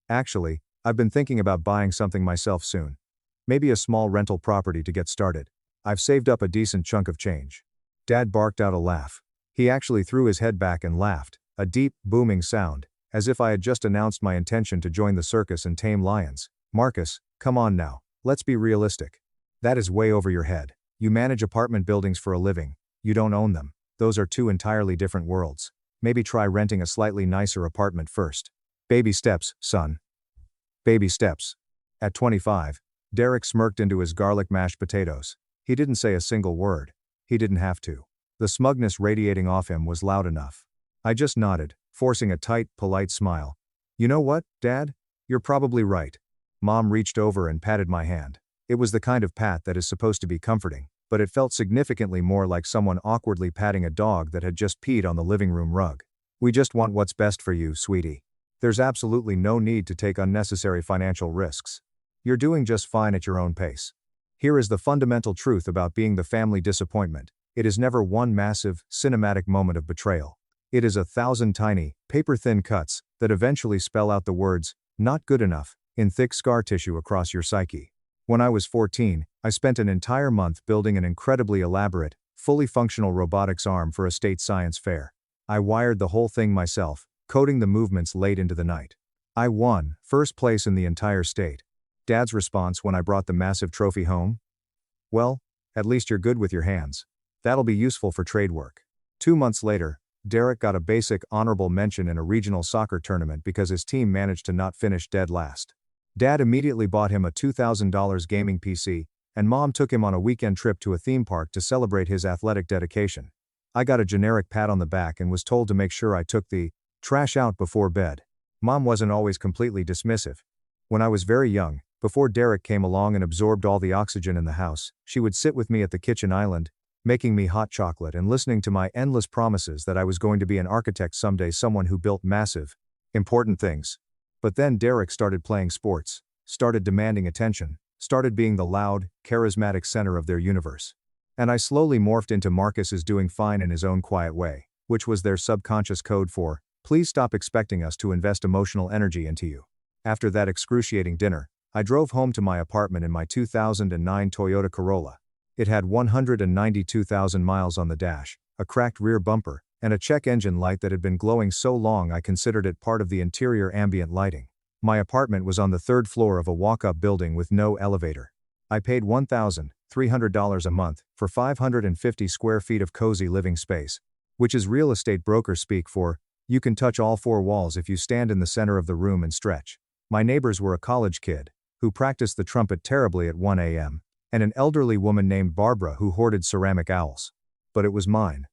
"Actually, I've been thinking about buying something myself soon. Maybe a small rental property to get started. I've saved up a decent chunk of change." Dad barked out a laugh. He actually threw his head back and laughed, a deep, booming sound, as if I had just announced my intention to join the circus and tame lions. "Marcus, come on now. Let's be realistic. That is way over your head. You manage apartment buildings for a living. You don't own them. Those are 2 entirely different worlds. Maybe try renting a slightly nicer apartment first. Baby steps, son. Baby steps." At 25, Derek smirked into his garlic mashed potatoes. He didn't say a single word. He didn't have to. The smugness radiating off him was loud enough. I just nodded, forcing a tight, polite smile. "You know what, Dad? You're probably right." Mom reached over and patted my hand. It was the kind of pat that is supposed to be comforting, but it felt significantly more like someone awkwardly patting a dog that had just peed on the living room rug. "We just want what's best for you, sweetie. There's absolutely no need to take unnecessary financial risks. You're doing just fine at your own pace. Here is the fundamental truth about being the family disappointment. It is never one massive, cinematic moment of betrayal. It is 1,000 tiny, paper-thin cuts that eventually spell out the words, 'not good enough,' in thick scar tissue across your psyche." When I was 14, I spent an entire month building an incredibly elaborate, fully functional robotics arm for a state science fair. I wired the whole thing myself, coding the movements late into the night. I won, first place in the entire state. Dad's response when I brought the massive trophy home? "Well, at least you're good with your hands. That'll be useful for trade work." 2 months later, Derek got a basic honorable mention in a regional soccer tournament because his team managed to not finish dead last. Dad immediately bought him a $2,000 gaming PC, and Mom took him on a weekend trip to a theme park to celebrate his athletic dedication. I got a generic pat on the back and was told to make sure I took the trash out before bed. Mom wasn't always completely dismissive. When I was very young, before Derek came along and absorbed all the oxygen in the house, she would sit with me at the kitchen island, making me hot chocolate and listening to my endless promises that I was going to be an architect someday, someone who built massive, important things. But then Derek started playing sports, started demanding attention, started being the loud, charismatic center of their universe. And I slowly morphed into Marcus is doing fine in his own quiet way, which was their subconscious code for, "Please stop expecting us to invest emotional energy into you." After that excruciating dinner, I drove home to my apartment in my 2009 Toyota Corolla. It had 192,000 miles on the dash, a cracked rear bumper, and a check engine light that had been glowing so long I considered it part of the interior ambient lighting. My apartment was on the 3rd floor of a walk-up building with no elevator. I paid $1,300 a month for 550 square feet of cozy living space, which is real estate broker speak for, you can touch all 4 walls if you stand in the center of the room and stretch. My neighbors were a college kid, who practiced the trumpet terribly at 1 a.m., and an elderly woman named Barbara who hoarded ceramic owls. But it was mine.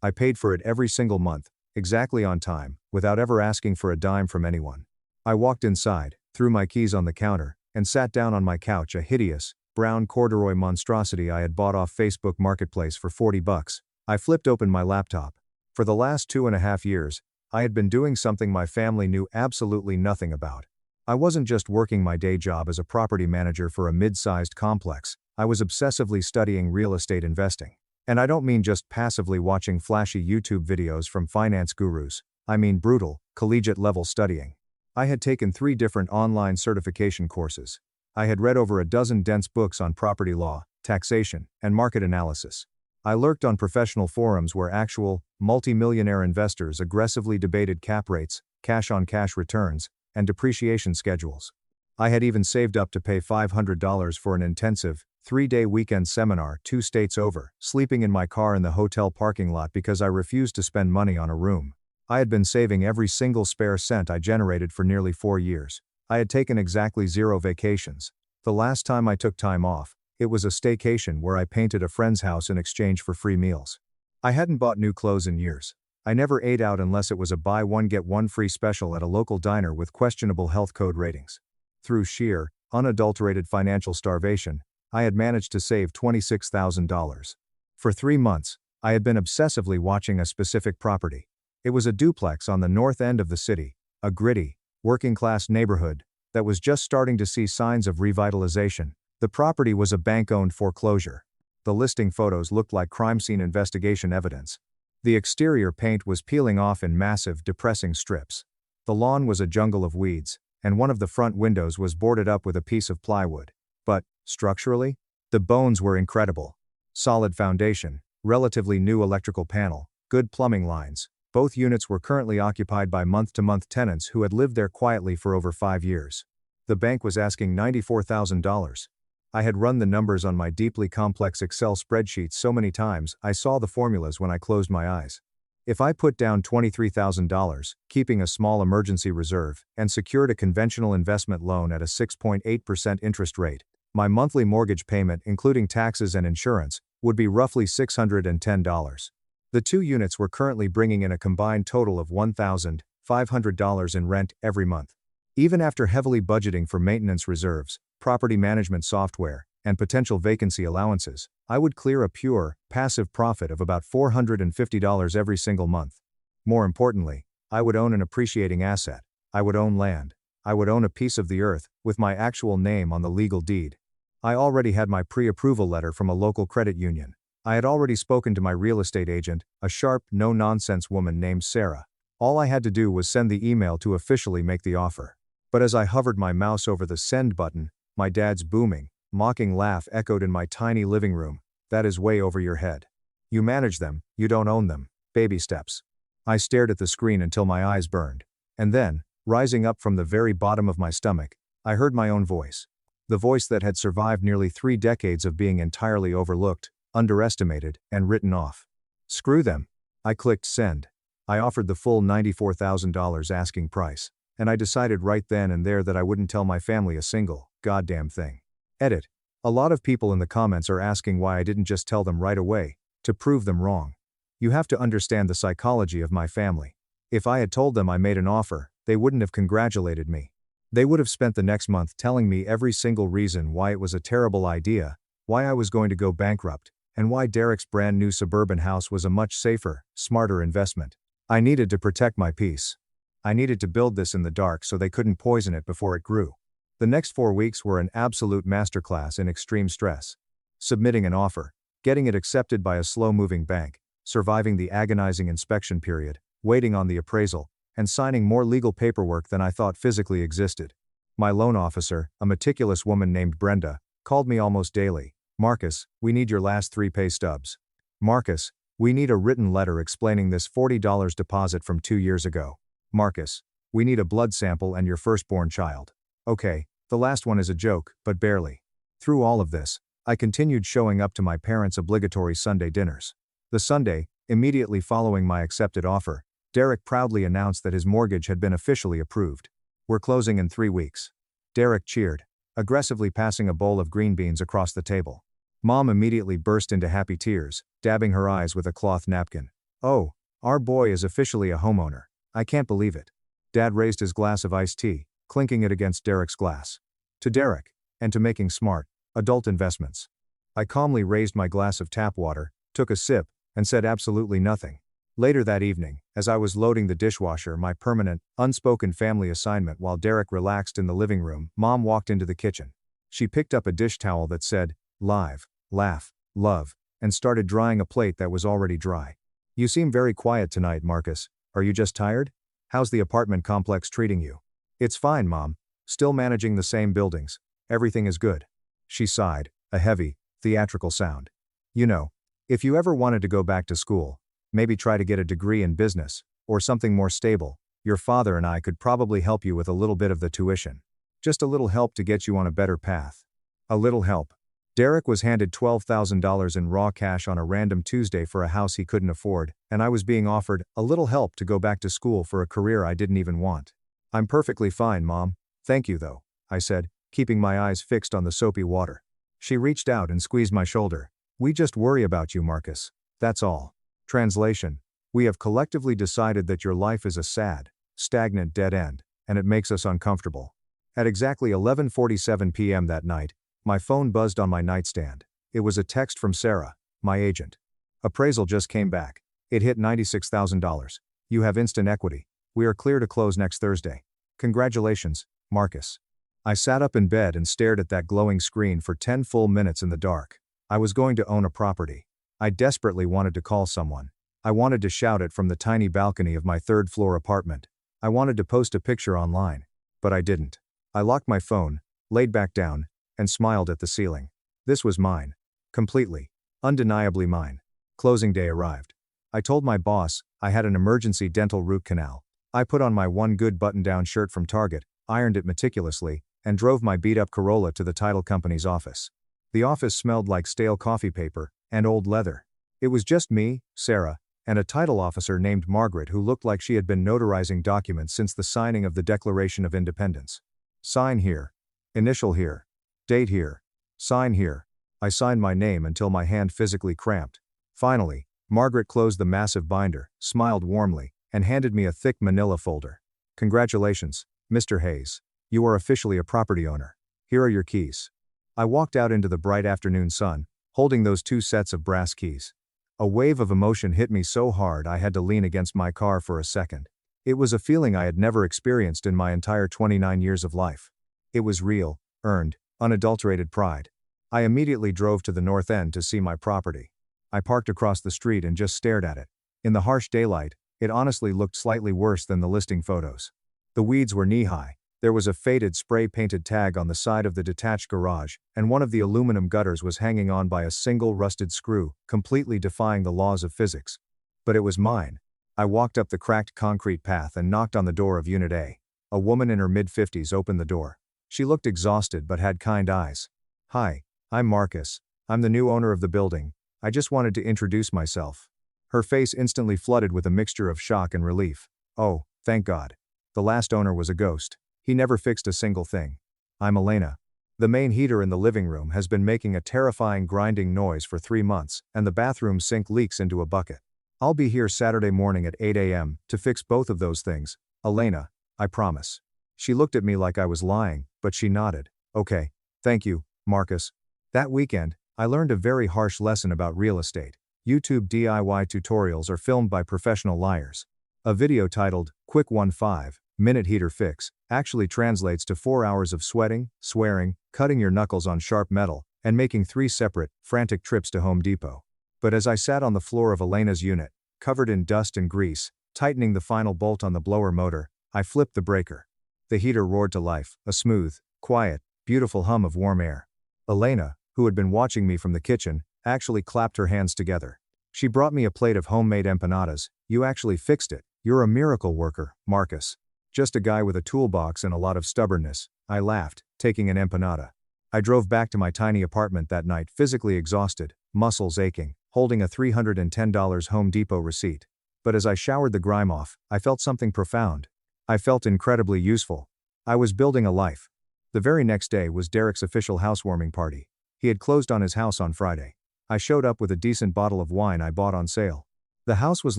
I paid for it every single month, exactly on time, without ever asking for a dime from anyone. I walked inside, threw my keys on the counter, and sat down on my couch, a hideous, brown corduroy monstrosity I had bought off Facebook Marketplace for $40. I flipped open my laptop. For the last 2.5 years, I had been doing something my family knew absolutely nothing about. I wasn't just working my day job as a property manager for a mid-sized complex, I was obsessively studying real estate investing. And I don't mean just passively watching flashy YouTube videos from finance gurus, I mean brutal, collegiate-level studying. I had taken 3 different online certification courses. I had read over a dozen dense books on property law, taxation, and market analysis. I lurked on professional forums where actual, multi-millionaire investors aggressively debated cap rates, cash-on-cash returns, and depreciation schedules. I had even saved up to pay $500 for an intensive, 3-day weekend seminar 2 states over, sleeping in my car in the hotel parking lot because I refused to spend money on a room. I had been saving every single spare cent I generated for nearly 4 years. I had taken exactly 0 vacations. The last time I took time off, it was a staycation where I painted a friend's house in exchange for free meals. I hadn't bought new clothes in years. I never ate out unless it was a buy one get one free special at a local diner with questionable health code ratings. Through sheer, unadulterated financial starvation, I had managed to save $26,000. For 3 months, I had been obsessively watching a specific property. It was a duplex on the north end of the city, a gritty, working-class neighborhood that was just starting to see signs of revitalization. The property was a bank-owned foreclosure. The listing photos looked like crime scene investigation evidence. The exterior paint was peeling off in massive, depressing strips. The lawn was a jungle of weeds, and one of the front windows was boarded up with a piece of plywood. But, structurally, the bones were incredible. Solid foundation, relatively new electrical panel, good plumbing lines. Both units were currently occupied by month-to-month tenants who had lived there quietly for over 5 years. The bank was asking $94,000. I had run the numbers on my deeply complex Excel spreadsheets so many times I saw the formulas when I closed my eyes. If I put down $23,000, keeping a small emergency reserve, and secured a conventional investment loan at a 6.8% interest rate, my monthly mortgage payment, including taxes and insurance, would be roughly $610. The 2 units were currently bringing in a combined total of $1,500 in rent every month. Even after heavily budgeting for maintenance reserves, property management software, and potential vacancy allowances, I would clear a pure, passive profit of about $450 every single month. More importantly, I would own an appreciating asset. I would own land. I would own a piece of the earth, with my actual name on the legal deed. I already had my pre-approval letter from a local credit union. I had already spoken to my real estate agent, a sharp, no-nonsense woman named Sarah. All I had to do was send the email to officially make the offer. But as I hovered my mouse over the send button, my dad's booming, mocking laugh echoed in my tiny living room. That is way over your head. You manage them, you don't own them. Baby steps. I stared at the screen until my eyes burned. And then, rising up from the very bottom of my stomach, I heard my own voice. The voice that had survived nearly 3 decades of being entirely overlooked, underestimated, and written off. Screw them. I clicked send. I offered the full $94,000 asking price. And I decided right then and there that I wouldn't tell my family a single, goddamn thing. Edit. A lot of people in the comments are asking why I didn't just tell them right away, to prove them wrong. You have to understand the psychology of my family. If I had told them I made an offer, they wouldn't have congratulated me. They would have spent the next month telling me every single reason why it was a terrible idea, why I was going to go bankrupt, and why Derek's brand new suburban house was a much safer, smarter investment. I needed to protect my peace. I needed to build this in the dark so they couldn't poison it before it grew. The next 4 weeks were an absolute masterclass in extreme stress. Submitting an offer, getting it accepted by a slow-moving bank, surviving the agonizing inspection period, waiting on the appraisal, and signing more legal paperwork than I thought physically existed. My loan officer, a meticulous woman named Brenda, called me almost daily. Marcus, we need your last 3 pay stubs. Marcus, we need a written letter explaining this $40 deposit from 2 years ago. Marcus, we need a blood sample and your firstborn child. Okay, the last one is a joke, but barely. Through all of this, I continued showing up to my parents' obligatory Sunday dinners. The Sunday, immediately following my accepted offer, Derek proudly announced that his mortgage had been officially approved. We're closing in 3 weeks. Derek cheered, aggressively passing a bowl of green beans across the table. Mom immediately burst into happy tears, dabbing her eyes with a cloth napkin. Oh, our boy is officially a homeowner. I can't believe it. Dad raised his glass of iced tea, clinking it against Derek's glass. To Derek, and to making smart, adult investments. I calmly raised my glass of tap water, took a sip, and said absolutely nothing. Later that evening, as I was loading the dishwasher, my permanent, unspoken family assignment while Derek relaxed in the living room, Mom walked into the kitchen. She picked up a dish towel that said, "Live, laugh, love," and started drying a plate that was already dry. "You seem very quiet tonight, Marcus. Are you just tired? How's the apartment complex treating you?" "It's fine, Mom. Still managing the same buildings. Everything is good." She sighed, a heavy, theatrical sound. "You know, if you ever wanted to go back to school, maybe try to get a degree in business, or something more stable, your father and I could probably help you with a little bit of the tuition. Just a little help to get you on a better path." A little help. Derek was handed $12,000 in raw cash on a random Tuesday for a house he couldn't afford, and I was being offered a little help to go back to school for a career I didn't even want. "I'm perfectly fine, Mom. Thank you though," I said, keeping my eyes fixed on the soapy water. She reached out and squeezed my shoulder. "We just worry about you, Marcus. That's all." Translation: we have collectively decided that your life is a sad, stagnant dead end, and it makes us uncomfortable. At exactly 11:47 p.m. that night, my phone buzzed on my nightstand. It was a text from Sarah, my agent. "Appraisal just came back. It hit $96,000. You have instant equity. We are clear to close next Thursday. Congratulations, Marcus." I sat up in bed and stared at that glowing screen for 10 full minutes in the dark. I was going to own a property. I desperately wanted to call someone. I wanted to shout it from the tiny balcony of my third-floor apartment. I wanted to post a picture online. But I didn't. I locked my phone, laid back down, and smiled at the ceiling. This was mine. Completely. Undeniably mine. Closing day arrived. I told my boss I had an emergency dental root canal. I put on my one good button-down shirt from Target, ironed it meticulously, and drove my beat-up Corolla to the title company's office. The office smelled like stale coffee paper and old leather. It was just me, Sarah, and a title officer named Margaret who looked like she had been notarizing documents since the signing of the Declaration of Independence. "Sign here. Initial here. Date here. Sign here." I signed my name until my hand physically cramped. Finally, Margaret closed the massive binder, smiled warmly, and handed me a thick manila folder. "Congratulations, Mr. Hayes. You are officially a property owner. Here are your keys." I walked out into the bright afternoon sun, holding those two sets of brass keys. A wave of emotion hit me so hard I had to lean against my car for a second. It was a feeling I had never experienced in my entire 29 years of life. It was real, earned, unadulterated pride. I immediately drove to the north end to see my property. I parked across the street and just stared at it. In the harsh daylight, it honestly looked slightly worse than the listing photos. The weeds were knee-high. There was a faded spray-painted tag on the side of the detached garage, and one of the aluminum gutters was hanging on by a single rusted screw, completely defying the laws of physics. But it was mine. I walked up the cracked concrete path and knocked on the door of Unit A. A woman in her mid-50s opened the door. She looked exhausted but had kind eyes. "Hi, I'm Marcus. I'm the new owner of the building. I just wanted to introduce myself." Her face instantly flooded with a mixture of shock and relief. "Oh, thank God. The last owner was a ghost. He never fixed a single thing. I'm Elena. The main heater in the living room has been making a terrifying grinding noise for 3 months, and the bathroom sink leaks into a bucket. I'll be here Saturday morning at 8 a.m. to fix both of those things, Elena, I promise." She looked at me like I was lying, but she nodded. "Okay, thank you, Marcus." That weekend, I learned a very harsh lesson about real estate. YouTube DIY tutorials are filmed by professional liars. A video titled, "Quick 1 5-Minute Heater Fix," actually translates to 4 hours of sweating, swearing, cutting your knuckles on sharp metal, and making 3 separate, frantic trips to Home Depot. But as I sat on the floor of Elena's unit, covered in dust and grease, tightening the final bolt on the blower motor, I flipped the breaker. The heater roared to life, a smooth, quiet, beautiful hum of warm air. Elena, who had been watching me from the kitchen, actually clapped her hands together. She brought me a plate of homemade empanadas. "You actually fixed it. You're a miracle worker, Marcus." "Just a guy with a toolbox and a lot of stubbornness," I laughed, taking an empanada. I drove back to my tiny apartment that night physically exhausted, muscles aching, holding a $310 Home Depot receipt. But as I showered the grime off, I felt something profound. I felt incredibly useful. I was building a life. The very next day was Derek's official housewarming party. He had closed on his house on Friday. I showed up with a decent bottle of wine I bought on sale. The house was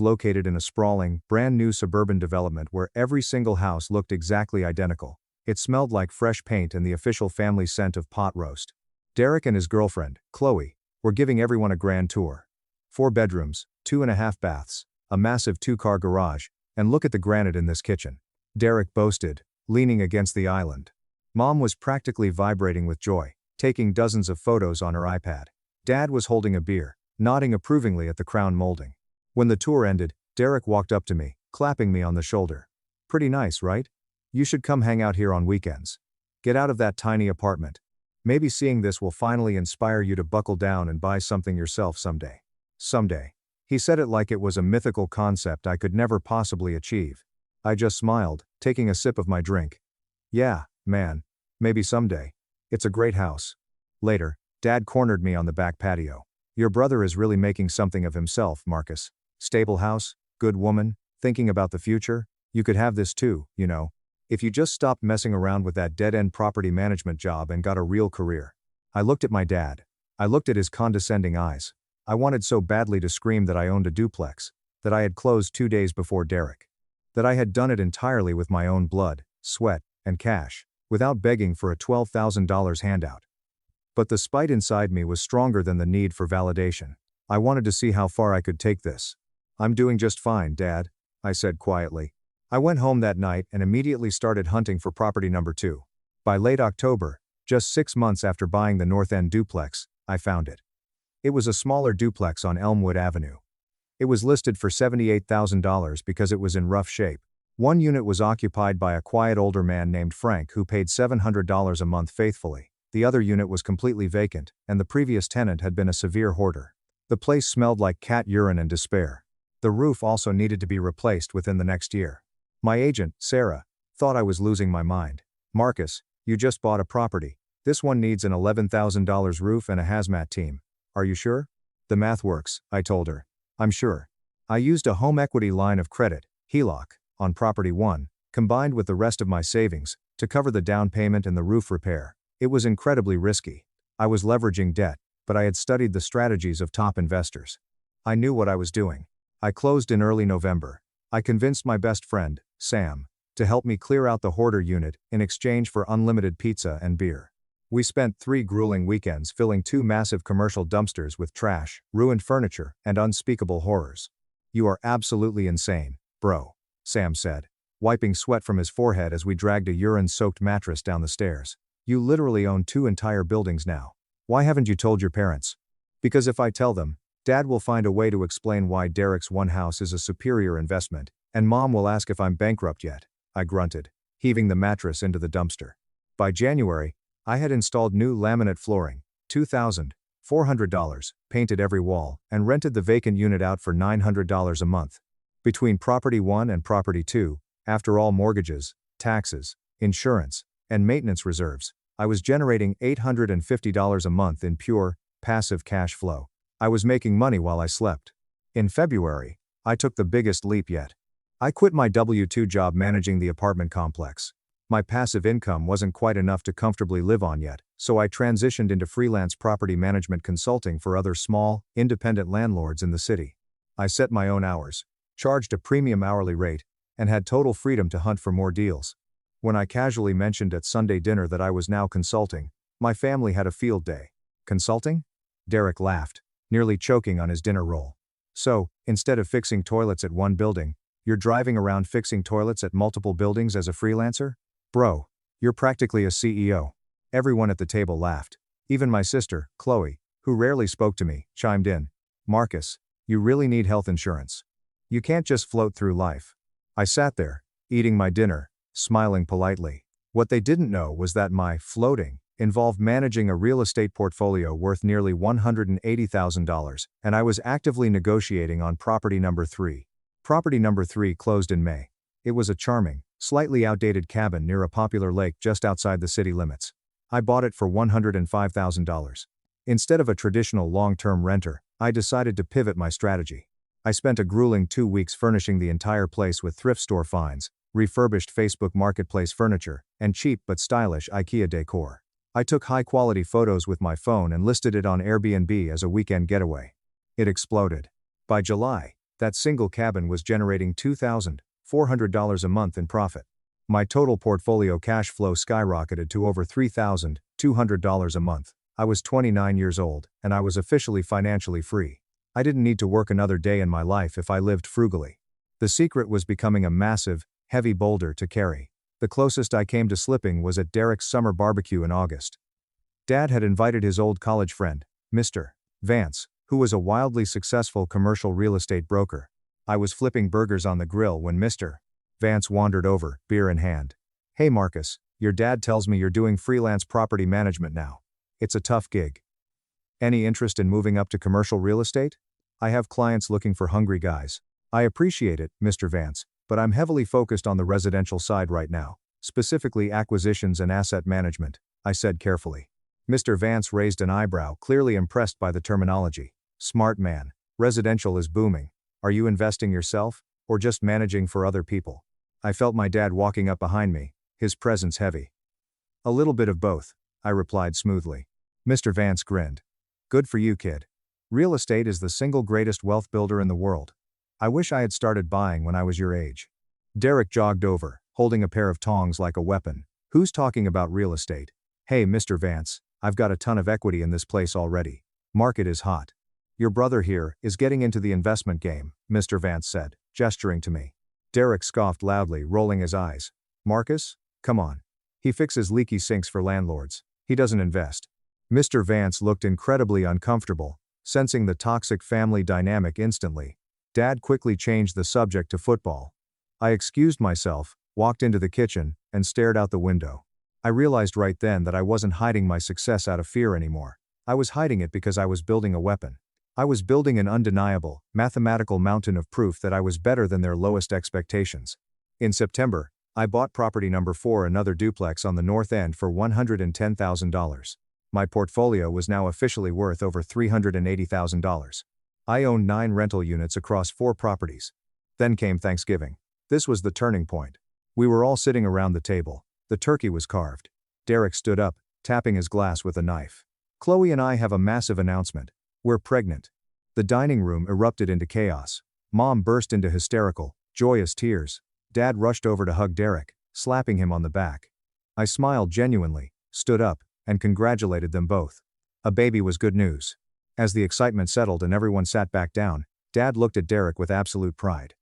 located in a sprawling, brand new suburban development where every single house looked exactly identical. It smelled like fresh paint and the official family scent of pot roast. Derek and his girlfriend, Chloe, were giving everyone a grand tour. 4 bedrooms, 2.5 baths, a massive 2-car garage, and look at the granite in this kitchen. Derek boasted, leaning against the island. Mom was practically vibrating with joy, taking dozens of photos on her iPad. Dad was holding a beer, nodding approvingly at the crown molding. When the tour ended, Derek walked up to me, clapping me on the shoulder. Pretty nice, right? You should come hang out here on weekends. Get out of that tiny apartment. Maybe seeing this will finally inspire you to buckle down and buy something yourself someday. Someday. He said it like it was a mythical concept I could never possibly achieve. I just smiled, taking a sip of my drink. Yeah, man. Maybe someday. It's a great house. Later, Dad cornered me on the back patio. Your brother is really making something of himself, Marcus. Stable house, good woman, thinking about the future. You could have this too, you know. If you just stopped messing around with that dead-end property management job and got a real career. I looked at my dad. I looked at his condescending eyes. I wanted so badly to scream that I owned a duplex, that I had closed 2 days before Derek. That I had done it entirely with my own blood, sweat, and cash, without begging for a $12,000 handout. But the spite inside me was stronger than the need for validation. I wanted to see how far I could take this. I'm doing just fine, Dad, I said quietly. I went home that night and immediately started hunting for property number 2. By late October, just 6 months after buying the North End duplex, I found it. It was a smaller duplex on Elmwood Avenue. It was listed for $78,000 because it was in rough shape. One unit was occupied by a quiet older man named Frank who paid $700 a month faithfully. The other unit was completely vacant, and the previous tenant had been a severe hoarder. The place smelled like cat urine and despair. The roof also needed to be replaced within the next year. My agent, Sarah, thought I was losing my mind. Marcus, you just bought a property. This one needs an $11,000 roof and a hazmat team. Are you sure? The math works, I told her. I'm sure. I used a home equity line of credit, HELOC, on property 1, combined with the rest of my savings, to cover the down payment and the roof repair. It was incredibly risky. I was leveraging debt, but I had studied the strategies of top investors. I knew what I was doing. I closed in early November. I convinced my best friend, Sam, to help me clear out the hoarder unit in exchange for unlimited pizza and beer. We spent 3 grueling weekends filling 2 massive commercial dumpsters with trash, ruined furniture, and unspeakable horrors. You are absolutely insane, bro, Sam said, wiping sweat from his forehead as we dragged a urine-soaked mattress down the stairs. You literally own 2 entire buildings now. Why haven't you told your parents? Because if I tell them, Dad will find a way to explain why Derek's one house is a superior investment, and Mom will ask if I'm bankrupt yet, I grunted, heaving the mattress into the dumpster. By January, I had installed new laminate flooring, $2,400, painted every wall, and rented the vacant unit out for $900 a month. Between property 1 and property 2, after all mortgages, taxes, insurance, and maintenance reserves, I was generating $850 a month in pure, passive cash flow. I was making money while I slept. In February, I took the biggest leap yet. I quit my W-2 job managing the apartment complex. My passive income wasn't quite enough to comfortably live on yet, so I transitioned into freelance property management consulting for other small, independent landlords in the city. I set my own hours, charged a premium hourly rate, and had total freedom to hunt for more deals. When I casually mentioned at Sunday dinner that I was now consulting, my family had a field day. Consulting? Derek laughed, nearly choking on his dinner roll. So, instead of fixing toilets at one building, you're driving around fixing toilets at multiple buildings as a freelancer? Bro, you're practically a CEO. Everyone at the table laughed. Even my sister, Chloe, who rarely spoke to me, chimed in. Marcus, you really need health insurance. You can't just float through life. I sat there, eating my dinner, smiling politely. What they didn't know was that my floating involved managing a real estate portfolio worth nearly $180,000, and I was actively negotiating on property number 3. Property number 3 closed in May. It was a charming, slightly outdated cabin near a popular lake just outside the city limits. I bought it for $105,000. Instead of a traditional long-term renter, I decided to pivot my strategy. I spent a grueling 2 weeks furnishing the entire place with thrift store finds, refurbished Facebook Marketplace furniture, and cheap but stylish IKEA decor. I took high-quality photos with my phone and listed it on Airbnb as a weekend getaway. It exploded. By July, that single cabin was generating $2,400 a month in profit. My total portfolio cash flow skyrocketed to over $3,200 a month. I was 29 years old, and I was officially financially free. I didn't need to work another day in my life if I lived frugally. The secret was becoming a massive, heavy boulder to carry. The closest I came to slipping was at Derek's summer barbecue in August. Dad had invited his old college friend, Mr. Vance, who was a wildly successful commercial real estate broker. I was flipping burgers on the grill when Mr. Vance wandered over, beer in hand. "Hey Marcus, your dad tells me you're doing freelance property management now. It's a tough gig. Any interest in moving up to commercial real estate? I have clients looking for hungry guys." "I appreciate it, Mr. Vance, but I'm heavily focused on the residential side right now, specifically acquisitions and asset management," I said carefully. Mr. Vance raised an eyebrow, clearly impressed by the terminology. "Smart man. Residential is booming. Are you investing yourself, or just managing for other people?" I felt my dad walking up behind me, his presence heavy. "A little bit of both," I replied smoothly. Mr. Vance grinned. "Good for you, kid. Real estate is the single greatest wealth builder in the world. I wish I had started buying when I was your age." Derek jogged over, holding a pair of tongs like a weapon. "Who's talking about real estate? Hey Mr. Vance, I've got a ton of equity in this place already. Market is hot. Your brother here is getting into the investment game," Mr. Vance said, gesturing to me. Derek scoffed loudly, rolling his eyes. "Marcus? Come on. He fixes leaky sinks for landlords. He doesn't invest." Mr. Vance looked incredibly uncomfortable, sensing the toxic family dynamic instantly. Dad quickly changed the subject to football. I excused myself, walked into the kitchen, and stared out the window. I realized right then that I wasn't hiding my success out of fear anymore. I was hiding it because I was building a weapon. I was building an undeniable, mathematical mountain of proof that I was better than their lowest expectations. In September, I bought property number 4, another duplex on the North End, for $110,000. My portfolio was now officially worth over $380,000. I owned 9 rental units across 4 properties. Then came Thanksgiving. This was the turning point. We were all sitting around the table. The turkey was carved. Derek stood up, tapping his glass with a knife. "Chloe and I have a massive announcement. We're pregnant." The dining room erupted into chaos. Mom burst into hysterical, joyous tears. Dad rushed over to hug Derek, slapping him on the back. I smiled genuinely, stood up, and congratulated them both. A baby was good news. As the excitement settled and everyone sat back down, Dad looked at Derek with absolute pride.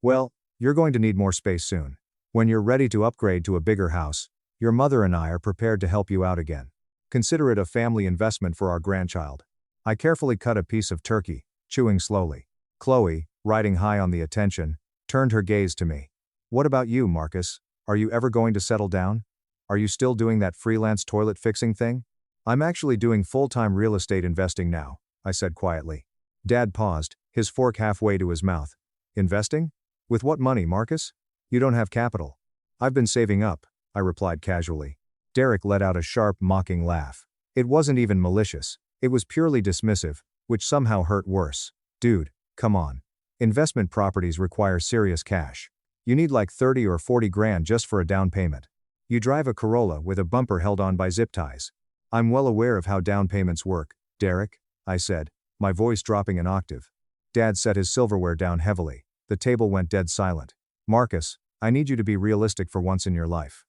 "Well, you're going to need more space soon. When you're ready to upgrade to a bigger house, your mother and I are prepared to help you out again. Consider it a family investment for our grandchild." I carefully cut a piece of turkey, chewing slowly. Chloe, riding high on the attention, turned her gaze to me. "What about you, Marcus? Are you ever going to settle down? Are you still doing that freelance toilet fixing thing?" "I'm actually doing full-time real estate investing now," I said quietly. Dad paused, his fork halfway to his mouth. "Investing? With what money, Marcus? You don't have capital." "I've been saving up," I replied casually. Derek let out a sharp, mocking laugh. It wasn't even malicious. It was purely dismissive, which somehow hurt worse. "Dude, come on. Investment properties require serious cash. You need like 30 or 40 grand just for a down payment. You drive a Corolla with a bumper held on by zip ties." "I'm well aware of how down payments work, Derek," I said, my voice dropping an octave. Dad set his silverware down heavily. The table went dead silent. "Marcus, I need you to be realistic for once in your life.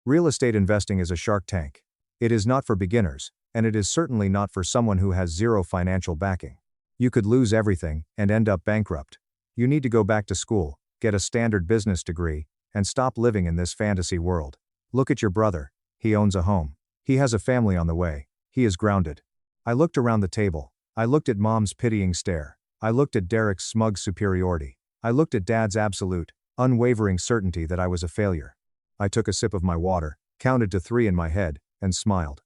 Real estate investing is a shark tank. It is not for beginners, and it is certainly not for someone who has zero financial backing. You could lose everything and end up bankrupt. You need to go back to school, get a standard business degree, and stop living in this fantasy world. Look at your brother. He owns a home. He has a family on the way. He is grounded." I looked around the table. I looked at Mom's pitying stare. I looked at Derek's smug superiority. I looked at Dad's absolute, unwavering certainty that I was a failure. I took a sip of my water, counted to 3 in my head, and smiled.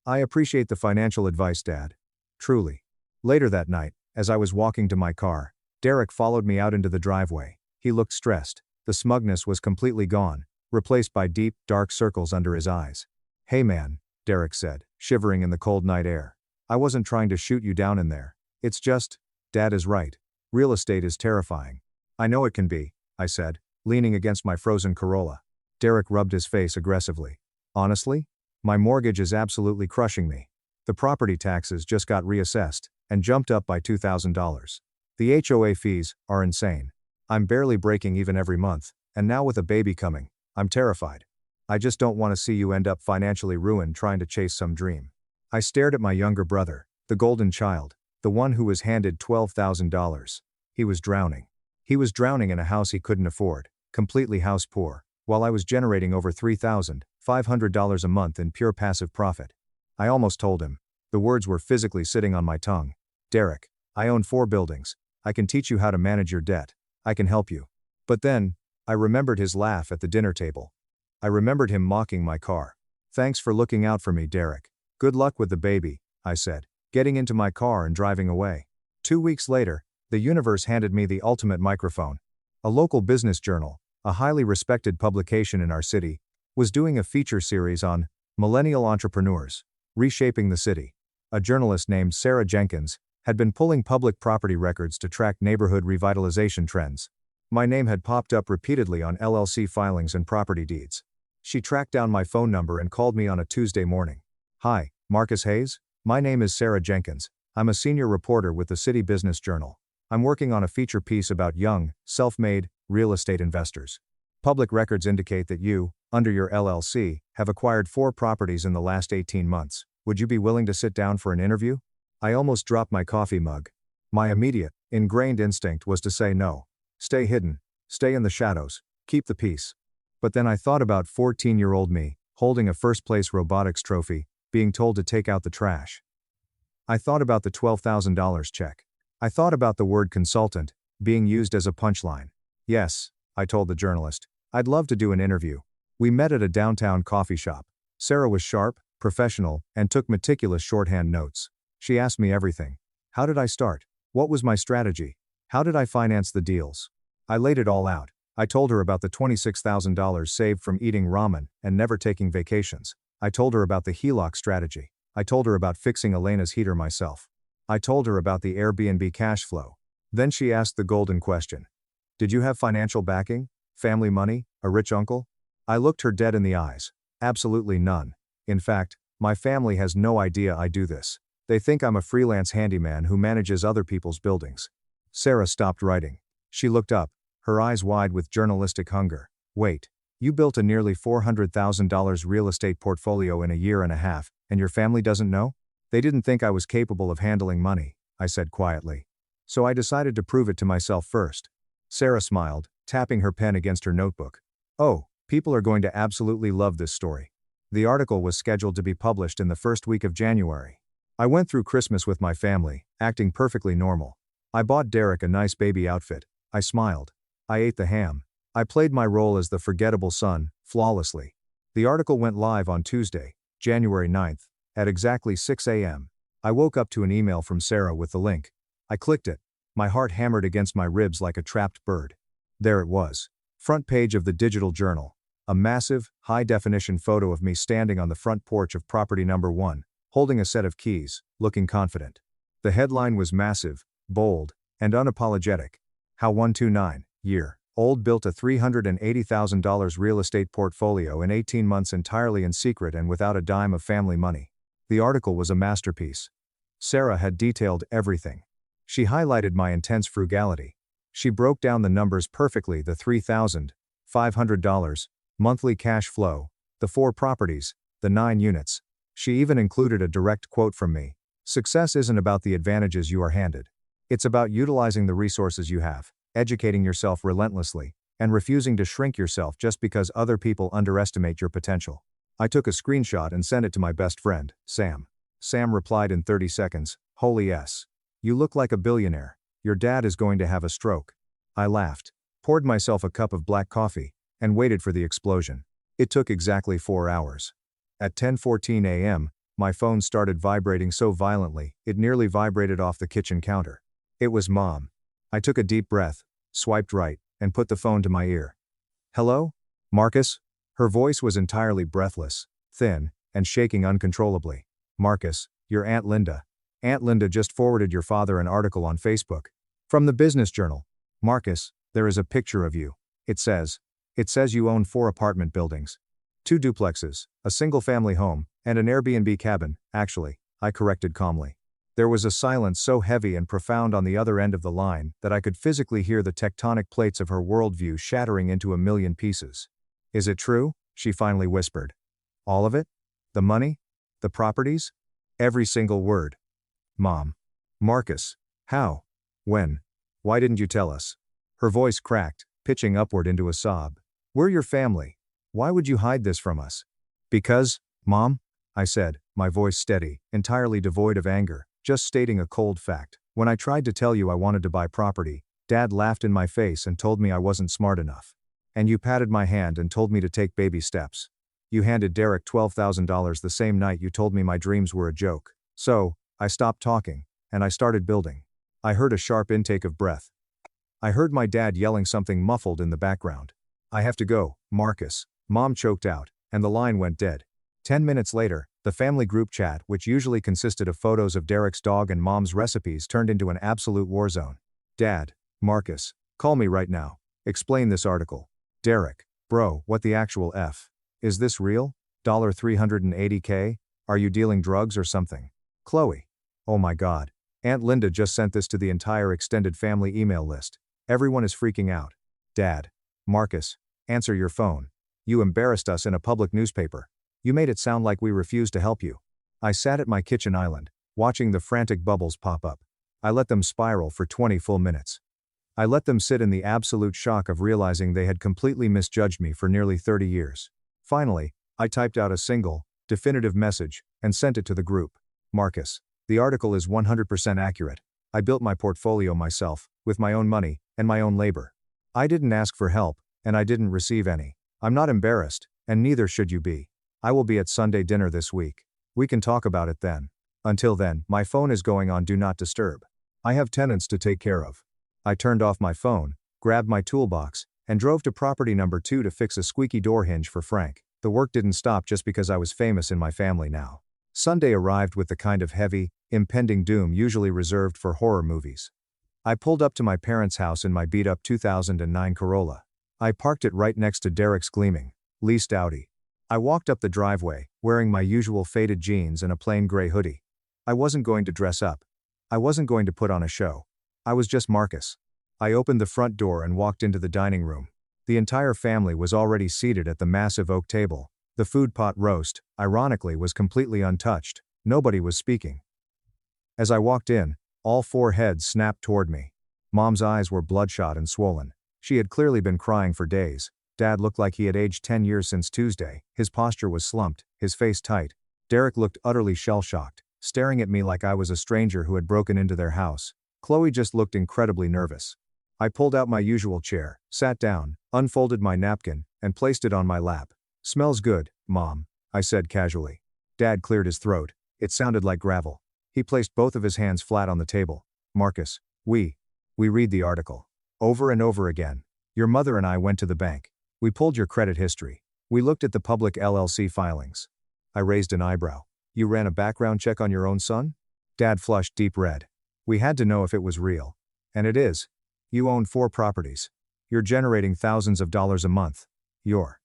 "I appreciate the financial advice, Dad. Truly." Later that night, as I was walking to my car, Derek followed me out into the driveway. He looked stressed. The smugness was completely gone, replaced by deep, dark circles under his eyes. "Hey man," Derek said, shivering in the cold night air. "I wasn't trying to shoot you down in there. It's just, Dad is right. Real estate is terrifying." "I know it can be," I said, leaning against my frozen Corolla. Derek rubbed his face aggressively. "Honestly? My mortgage is absolutely crushing me. The property taxes just got reassessed and jumped up by $2,000. The HOA fees are insane. I'm barely breaking even every month, and now with a baby coming, I'm terrified. I just don't want to see you end up financially ruined trying to chase some dream." I stared at my younger brother, the golden child, The one who was handed $12,000. He was drowning. He was drowning in a house he couldn't afford, completely house poor, while I was generating over $3,500 a month in pure passive profit. I almost told him. The words were physically sitting on my tongue. Derek, I own 4 buildings. I can teach you how to manage your debt. I can help you. But then, I remembered his laugh at the dinner table. I remembered him mocking my car. Thanks for looking out for me, Derek. Good luck with the baby, I said, getting into my car and driving away. 2 weeks later, the universe handed me the ultimate microphone. A local business journal, a highly respected publication in our city, was doing a feature series on millennial entrepreneurs, reshaping the city. A journalist named Sarah Jenkins had been pulling public property records to track neighborhood revitalization trends. My name had popped up repeatedly on LLC filings and property deeds. She tracked down my phone number and called me on a Tuesday morning. Hi, Marcus Hayes? My name is Sarah Jenkins. I'm a senior reporter with the City Business Journal. I'm working on a feature piece about young, self-made, real estate investors. Public records indicate that you, under your LLC, have acquired 4 properties in the last 18 months. Would you be willing to sit down for an interview? I almost dropped my coffee mug. My immediate, ingrained instinct was to say no. Stay hidden, stay in the shadows, keep the peace. But then I thought about 14-year-old me, holding a first-place robotics trophy, being told to take out the trash. I thought about the $12,000 check. I thought about the word consultant, being used as a punchline. Yes, I told the journalist, I'd love to do an interview. We met at a downtown coffee shop. Sarah was sharp, professional, and took meticulous shorthand notes. She asked me everything. How did I start? What was my strategy? How did I finance the deals? I laid it all out. I told her about the $26,000 saved from eating ramen and never taking vacations. I told her about the HELOC strategy. I told her about fixing Elena's heater myself. I told her about the Airbnb cash flow. Then she asked the golden question. Did you have financial backing? Family money? A rich uncle? I looked her dead in the eyes. Absolutely none. In fact, my family has no idea I do this. They think I'm a freelance handyman who manages other people's buildings. Sarah stopped writing. She looked up, her eyes wide with journalistic hunger. Wait, you built a nearly $400,000 real estate portfolio in a year and a half, and your family doesn't know? They didn't think I was capable of handling money, I said quietly. So I decided to prove it to myself first. Sarah smiled, tapping her pen against her notebook. Oh, people are going to absolutely love this story. The article was scheduled to be published in the first week of January. I went through Christmas with my family, acting perfectly normal. I bought Derek a nice baby outfit. I smiled. I ate the ham. I played my role as the forgettable son, flawlessly. The article went live on Tuesday, January 9th, at exactly 6 a.m. I woke up to an email from Sarah with the link. I clicked it. My heart hammered against my ribs like a trapped bird. There it was. Front page of the digital journal. A massive, high-definition photo of me standing on the front porch of property number 1, holding a set of keys, looking confident. The headline was massive, bold, and unapologetic. How 129-year-old built a $380,000 real estate portfolio in 18 months entirely in secret and without a dime of family money. The article was a masterpiece. Sarah had detailed everything. She highlighted my intense frugality. She broke down the numbers perfectly: the $3,500 monthly cash flow, the 4 properties, the 9 units. She even included a direct quote from me. Success isn't about the advantages you are handed. It's about utilizing the resources you have, educating yourself relentlessly, and refusing to shrink yourself just because other people underestimate your potential. I took a screenshot and sent it to my best friend, Sam. Sam replied in 30 seconds, "Holy S. You look like a billionaire. Your dad is going to have a stroke." I laughed, poured myself a cup of black coffee, and waited for the explosion. It took exactly 4 hours. At 10:14 a.m., my phone started vibrating so violently, it nearly vibrated off the kitchen counter. It was Mom. I took a deep breath, swiped right, and put the phone to my ear. "Hello? Marcus?" Her voice was entirely breathless, thin, and shaking uncontrollably. "Marcus, your Aunt Linda. Aunt Linda just forwarded your father an article on Facebook. From the Business Journal. Marcus, there is a picture of you. It says you own 4 apartment buildings. 2 duplexes, a single-family home, and an Airbnb cabin." Actually, I corrected calmly. There was a silence so heavy and profound on the other end of the line that I could physically hear the tectonic plates of her worldview shattering into a million pieces. "Is it true?" she finally whispered. "All of it? The money? The properties?" "Every single word. Mom. Marcus. How? When? Why didn't you tell us? Her voice cracked, pitching upward into a sob. We're your family. Why would you hide this from us? Because, Mom? I said, my voice steady, entirely devoid of anger, just stating a cold fact. When I tried to tell you I wanted to buy property, Dad laughed in my face and told me I wasn't smart enough. And you patted my hand and told me to take baby steps. You handed Derek $12,000 the same night you told me my dreams were a joke. So, I stopped talking, and I started building. I heard a sharp intake of breath. I heard my dad yelling something muffled in the background. I have to go, Marcus, Mom choked out, and the line went dead. 10 minutes later, the family group chat, which usually consisted of photos of Derek's dog and Mom's recipes, turned into an absolute war zone. Dad, Marcus, call me right now. Explain this article. Derek, bro, what the actual F? Is this real? $380K? Are you dealing drugs or something? Chloe. Oh my God. Aunt Linda just sent this to the entire extended family email list. Everyone is freaking out. Dad. Marcus, answer your phone. You embarrassed us in a public newspaper. You made it sound like we refused to help you. I sat at my kitchen island, watching the frantic bubbles pop up. I let them spiral for 20 full minutes. I let them sit in the absolute shock of realizing they had completely misjudged me for nearly 30 years. Finally, I typed out a single, definitive message, and sent it to the group. Marcus, the article is 100% accurate. I built my portfolio myself, with my own money, and my own labor. I didn't ask for help, and I didn't receive any. I'm not embarrassed, and neither should you be. I will be at Sunday dinner this week. We can talk about it then. Until then, my phone is going on Do Not Disturb. I have tenants to take care of. I turned off my phone, grabbed my toolbox, and drove to property number 2 to fix a squeaky door hinge for Frank. The work didn't stop just because I was famous in my family now. Sunday arrived with the kind of heavy, impending doom usually reserved for horror movies. I pulled up to my parents' house in my beat-up 2009 Corolla. I parked it right next to Derek's gleaming, leased Audi. I walked up the driveway, wearing my usual faded jeans and a plain gray hoodie. I wasn't going to dress up. I wasn't going to put on a show. I was just Marcus. I opened the front door and walked into the dining room. The entire family was already seated at the massive oak table. The food pot roast, ironically, was completely untouched. Nobody was speaking. As I walked in, all 4 heads snapped toward me. Mom's eyes were bloodshot and swollen. She had clearly been crying for days. Dad looked like he had aged 10 years since Tuesday. His posture was slumped, his face tight. Derek looked utterly shell-shocked, staring at me like I was a stranger who had broken into their house. Chloe just looked incredibly nervous. I pulled out my usual chair, sat down, unfolded my napkin, and placed it on my lap. Smells good, Mom, I said casually. Dad cleared his throat. It sounded like gravel. He placed both of his hands flat on the table. Marcus, we read the article. Over and over again. Your mother and I went to the bank. We pulled your credit history. We looked at the public LLC filings. I raised an eyebrow. You ran a background check on your own son? Dad flushed deep red. We had to know if it was real. And it is. You own 4 properties. You're generating thousands of dollars a month. You're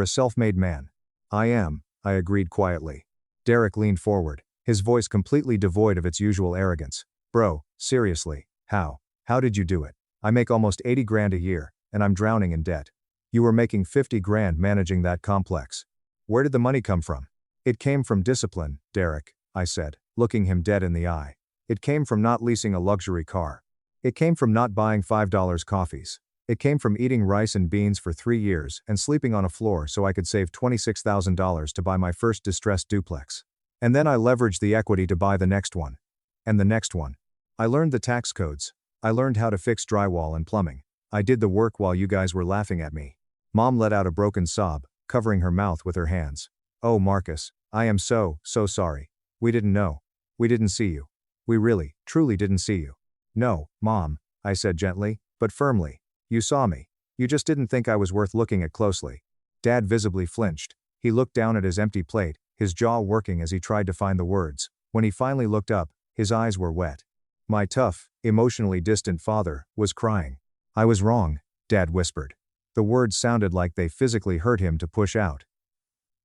a self-made man. I am, I agreed quietly. Derek leaned forward, his voice completely devoid of its usual arrogance. Bro, seriously, how did you do it? I make almost 80 grand a year, and I'm drowning in debt. You were making 50 grand managing that complex. Where did the money come from? It came from discipline, Derek, I said, looking him dead in the eye. It came from not leasing a luxury car. It came from not buying $5 coffees. It came from eating rice and beans for 3 years and sleeping on a floor so I could save $26,000 to buy my first distressed duplex. And then I leveraged the equity to buy the next one. And the next one. I learned the tax codes. I learned how to fix drywall and plumbing. I did the work while you guys were laughing at me. Mom let out a broken sob, covering her mouth with her hands. Oh Marcus, I am so sorry. We didn't know. We didn't see you. We really, truly didn't see you. No, Mom, I said gently, but firmly. You saw me. You just didn't think I was worth looking at closely. Dad visibly flinched. He looked down at his empty plate, his jaw working as he tried to find the words. When he finally looked up, his eyes were wet. My tough, emotionally distant father was crying. I was wrong, Dad whispered. The words sounded like they physically hurt him to push out.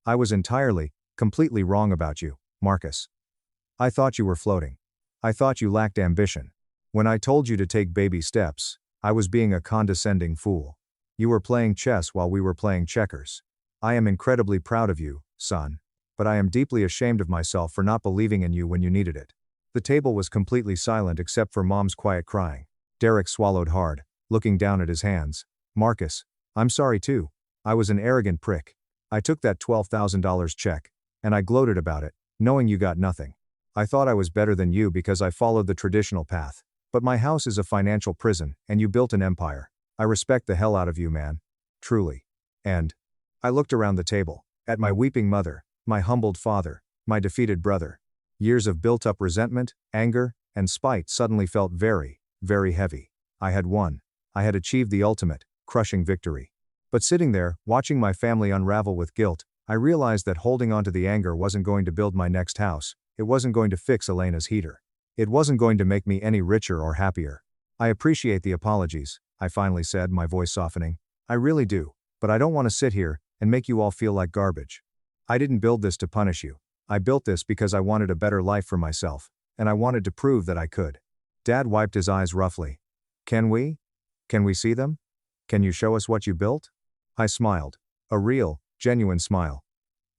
I was entirely, completely wrong about you, Marcus. I thought you were floating. I thought you lacked ambition. When I told you to take baby steps, I was being a condescending fool. You were playing chess while we were playing checkers. I am incredibly proud of you, son. But I am deeply ashamed of myself for not believing in you when you needed it. The table was completely silent except for Mom's quiet crying. Derek swallowed hard, looking down at his hands. Marcus, I'm sorry too. I was an arrogant prick. I took that $12,000 check, and I gloated about it, knowing you got nothing. I thought I was better than you because I followed the traditional path. But my house is a financial prison, and you built an empire. I respect the hell out of you, man. Truly. And I looked around the table, at my weeping mother, my humbled father, my defeated brother. Years of built-up resentment, anger, and spite suddenly felt very, very heavy. I had won. I had achieved the ultimate, crushing victory. But sitting there, watching my family unravel with guilt, I realized that holding on to the anger wasn't going to build my next house. It wasn't going to fix Elena's heater. It wasn't going to make me any richer or happier. I appreciate the apologies, I finally said, my voice softening. I really do, but I don't want to sit here and make you all feel like garbage. I didn't build this to punish you. I built this because I wanted a better life for myself, and I wanted to prove that I could. Dad wiped his eyes roughly. Can we? Can we see them? Can you show us what you built? I smiled. A real, genuine smile.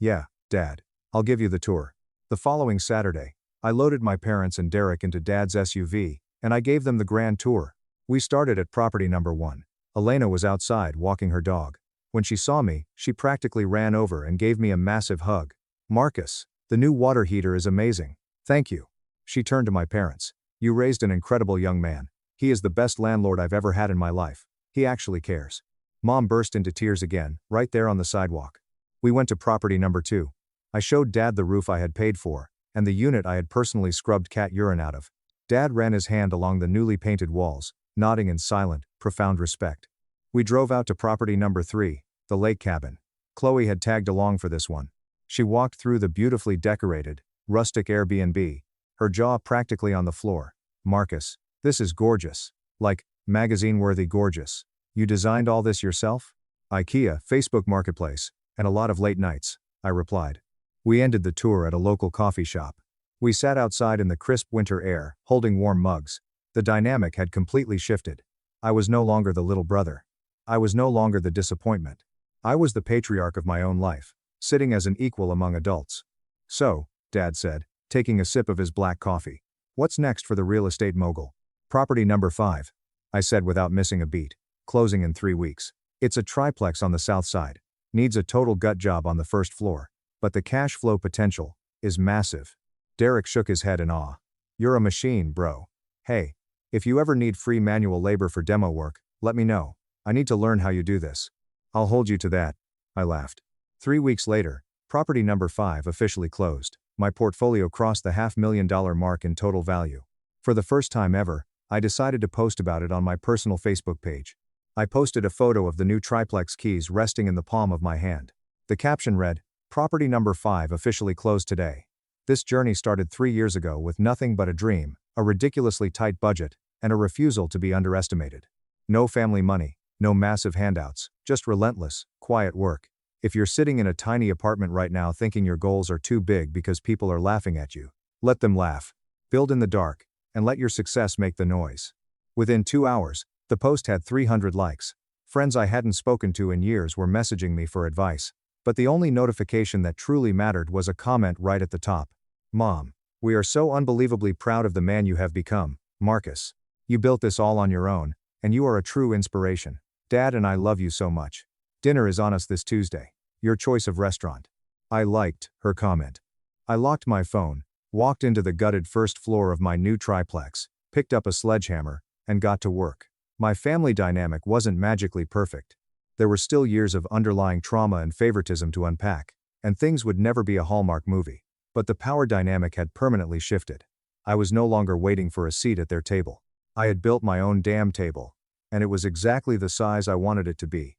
Yeah, Dad. I'll give you the tour. The following Saturday, I loaded my parents and Derek into Dad's SUV, and I gave them the grand tour. We started at property number 1. Elena was outside walking her dog. When she saw me, she practically ran over and gave me a massive hug. Marcus, the new water heater is amazing. Thank you. She turned to my parents. You raised an incredible young man. He is the best landlord I've ever had in my life. He actually cares. Mom burst into tears again, right there on the sidewalk. We went to property number 2. I showed Dad the roof I had paid for, and the unit I had personally scrubbed cat urine out of. Dad ran his hand along the newly painted walls, nodding in silent, profound respect. We drove out to property number 3, the lake cabin. Chloe had tagged along for this one. She walked through the beautifully decorated, rustic Airbnb, her jaw practically on the floor. Marcus, this is gorgeous. Like, magazine-worthy gorgeous. You designed all this yourself? IKEA, Facebook Marketplace, and a lot of late nights, I replied. We ended the tour at a local coffee shop. We sat outside in the crisp winter air, holding warm mugs. The dynamic had completely shifted. I was no longer the little brother. I was no longer the disappointment. I was the patriarch of my own life, sitting as an equal among adults. So, Dad said, taking a sip of his black coffee. What's next for the real estate mogul? Property number 5. I said without missing a beat. Closing in 3 weeks. It's a triplex on the south side. Needs a total gut job on the first floor. But the cash flow potential is massive. Derek shook his head in awe. You're a machine, bro. Hey, if you ever need free manual labor for demo work, let me know. I need to learn how you do this. I'll hold you to that. I laughed. 3 weeks later, property number 5 officially closed. My portfolio crossed the $500,000 mark in total value. For the first time ever, I decided to post about it on my personal Facebook page. I posted a photo of the new triplex keys resting in the palm of my hand. The caption read, Property number 5 officially closed today. This journey started 3 years ago with nothing but a dream, a ridiculously tight budget, and a refusal to be underestimated. No family money, no massive handouts, just relentless, quiet work. If you're sitting in a tiny apartment right now thinking your goals are too big because people are laughing at you, let them laugh. Build in the dark, and let your success make the noise. Within 2 hours, the post had 300 likes. Friends I hadn't spoken to in years were messaging me for advice. But the only notification that truly mattered was a comment right at the top. Mom, we are so unbelievably proud of the man you have become, Marcus. You built this all on your own, and you are a true inspiration. Dad and I love you so much. Dinner is on us this Tuesday. Your choice of restaurant. I liked her comment. I locked my phone, walked into the gutted first floor of my new triplex, picked up a sledgehammer, and got to work. My family dynamic wasn't magically perfect. There were still years of underlying trauma and favoritism to unpack, and things would never be a Hallmark movie. But the power dynamic had permanently shifted. I was no longer waiting for a seat at their table. I had built my own damn table, and it was exactly the size I wanted it to be.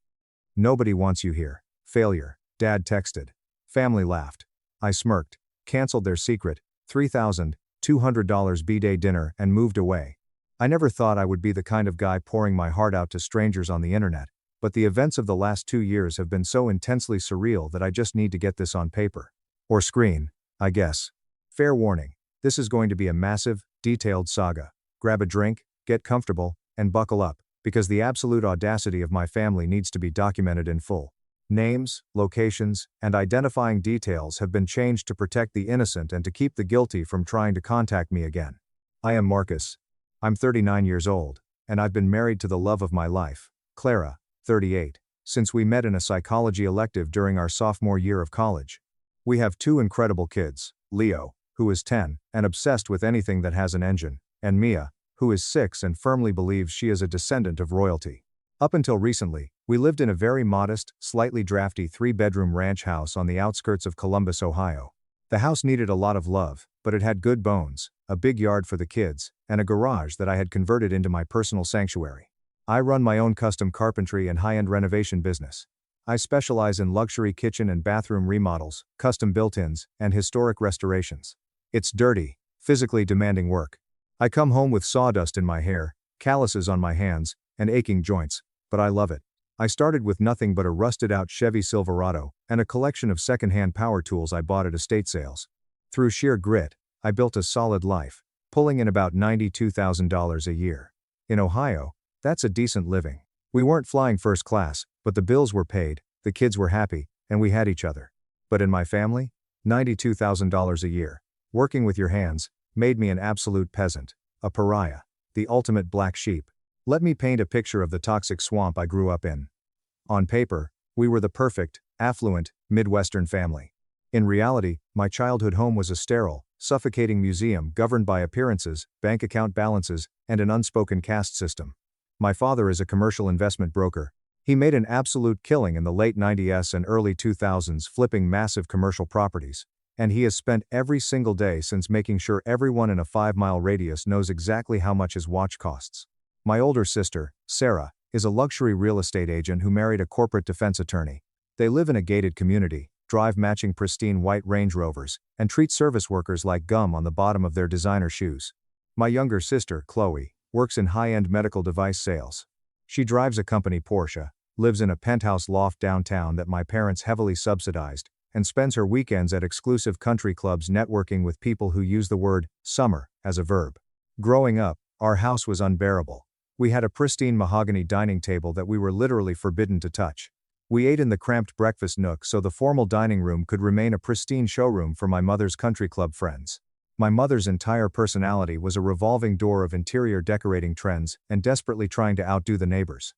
Nobody wants you here. Failure, Dad texted. Family laughed. I smirked, canceled their secret, $3,200 B-day dinner and moved away. I never thought I would be the kind of guy pouring my heart out to strangers on the internet. But the events of the last 2 years have been so intensely surreal that I just need to get this on paper. Or screen, I guess. Fair warning, this is going to be a massive, detailed saga. Grab a drink, get comfortable, and buckle up, because the absolute audacity of my family needs to be documented in full. Names, locations, and identifying details have been changed to protect the innocent and to keep the guilty from trying to contact me again. I am Marcus. I'm 39 years old, and I've been married to the love of my life, Clara, 38, since we met in a psychology elective during our sophomore year of college. We have two incredible kids, Leo, who is 10, and obsessed with anything that has an engine, and Mia, who is 6 and firmly believes she is a descendant of royalty. Up until recently, we lived in a very modest, slightly drafty 3-bedroom ranch house on the outskirts of Columbus, Ohio. The house needed a lot of love, but it had good bones, a big yard for the kids, and a garage that I had converted into my personal sanctuary. I run my own custom carpentry and high-end renovation business. I specialize in luxury kitchen and bathroom remodels, custom built-ins, and historic restorations. It's dirty, physically demanding work. I come home with sawdust in my hair, calluses on my hands, and aching joints, but I love it. I started with nothing but a rusted-out Chevy Silverado and a collection of second-hand power tools I bought at estate sales. Through sheer grit, I built a solid life, pulling in about $92,000 a year. In Ohio, that's a decent living. We weren't flying first class, but the bills were paid, the kids were happy, and we had each other. But in my family, $92,000 a year, working with your hands, made me an absolute peasant, a pariah, the ultimate black sheep. Let me paint a picture of the toxic swamp I grew up in. On paper, we were the perfect, affluent, Midwestern family. In reality, my childhood home was a sterile, suffocating museum governed by appearances, bank account balances, and an unspoken caste system. My father is a commercial investment broker. He made an absolute killing in the late 90s and early 2000s flipping massive commercial properties, and he has spent every single day since making sure everyone in a 5-mile radius knows exactly how much his watch costs. My older sister, Sarah, is a luxury real estate agent who married a corporate defense attorney. They live in a gated community, drive matching pristine white Range Rovers, and treat service workers like gum on the bottom of their designer shoes. My younger sister, Chloe, works in high-end medical device sales. She drives a company Porsche, lives in a penthouse loft downtown that my parents heavily subsidized, and spends her weekends at exclusive country clubs networking with people who use the word summer as a verb. Growing up, our house was unbearable. We had a pristine mahogany dining table that we were literally forbidden to touch. We ate in the cramped breakfast nook so the formal dining room could remain a pristine showroom for my mother's country club friends. My mother's entire personality was a revolving door of interior decorating trends and desperately trying to outdo the neighbors.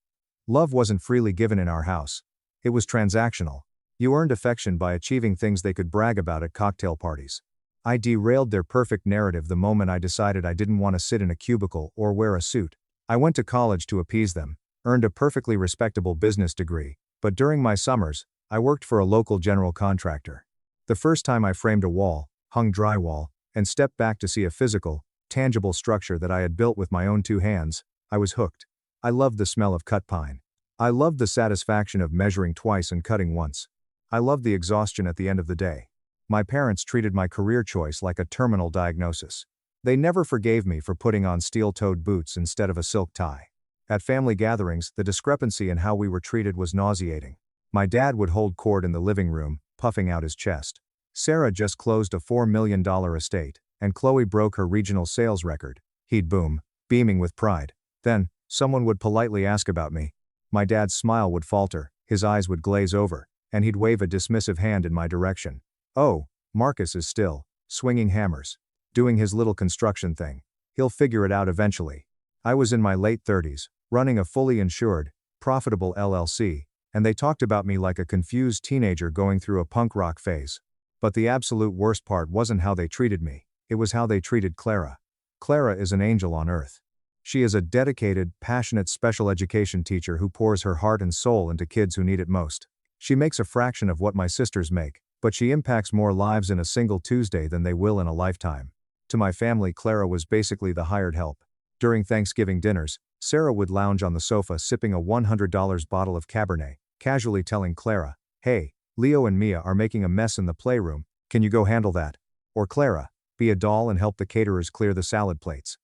Love wasn't freely given in our house. It was transactional. You earned affection by achieving things they could brag about at cocktail parties. I derailed their perfect narrative the moment I decided I didn't want to sit in a cubicle or wear a suit. I went to college to appease them, earned a perfectly respectable business degree, but during my summers, I worked for a local general contractor. The first time I framed a wall, hung drywall, and stepped back to see a physical, tangible structure that I had built with my own 2 hands, I was hooked. I loved the smell of cut pine. I loved the satisfaction of measuring twice and cutting once. I loved the exhaustion at the end of the day. My parents treated my career choice like a terminal diagnosis. They never forgave me for putting on steel-toed boots instead of a silk tie. At family gatherings, the discrepancy in how we were treated was nauseating. My dad would hold court in the living room, puffing out his chest. Sarah just closed a $4 million estate, and Chloe broke her regional sales record. He'd boom, beaming with pride. Then, someone would politely ask about me. My dad's smile would falter, his eyes would glaze over, and he'd wave a dismissive hand in my direction. Oh, Marcus is still swinging hammers, doing his little construction thing. He'll figure it out eventually. I was in my late 30s, running a fully insured, profitable LLC, and they talked about me like a confused teenager going through a punk rock phase. But the absolute worst part wasn't how they treated me, it was how they treated Clara. Clara is an angel on earth. She is a dedicated, passionate special education teacher who pours her heart and soul into kids who need it most. She makes a fraction of what my sisters make, but she impacts more lives in a single Tuesday than they will in a lifetime. To my family, Clara was basically the hired help. During Thanksgiving dinners, Sarah would lounge on the sofa sipping a $100 bottle of Cabernet, casually telling Clara, "Hey, Leo and Mia are making a mess in the playroom, can you go handle that?" Or Clara, "Be a doll and help the caterers clear the salad plates."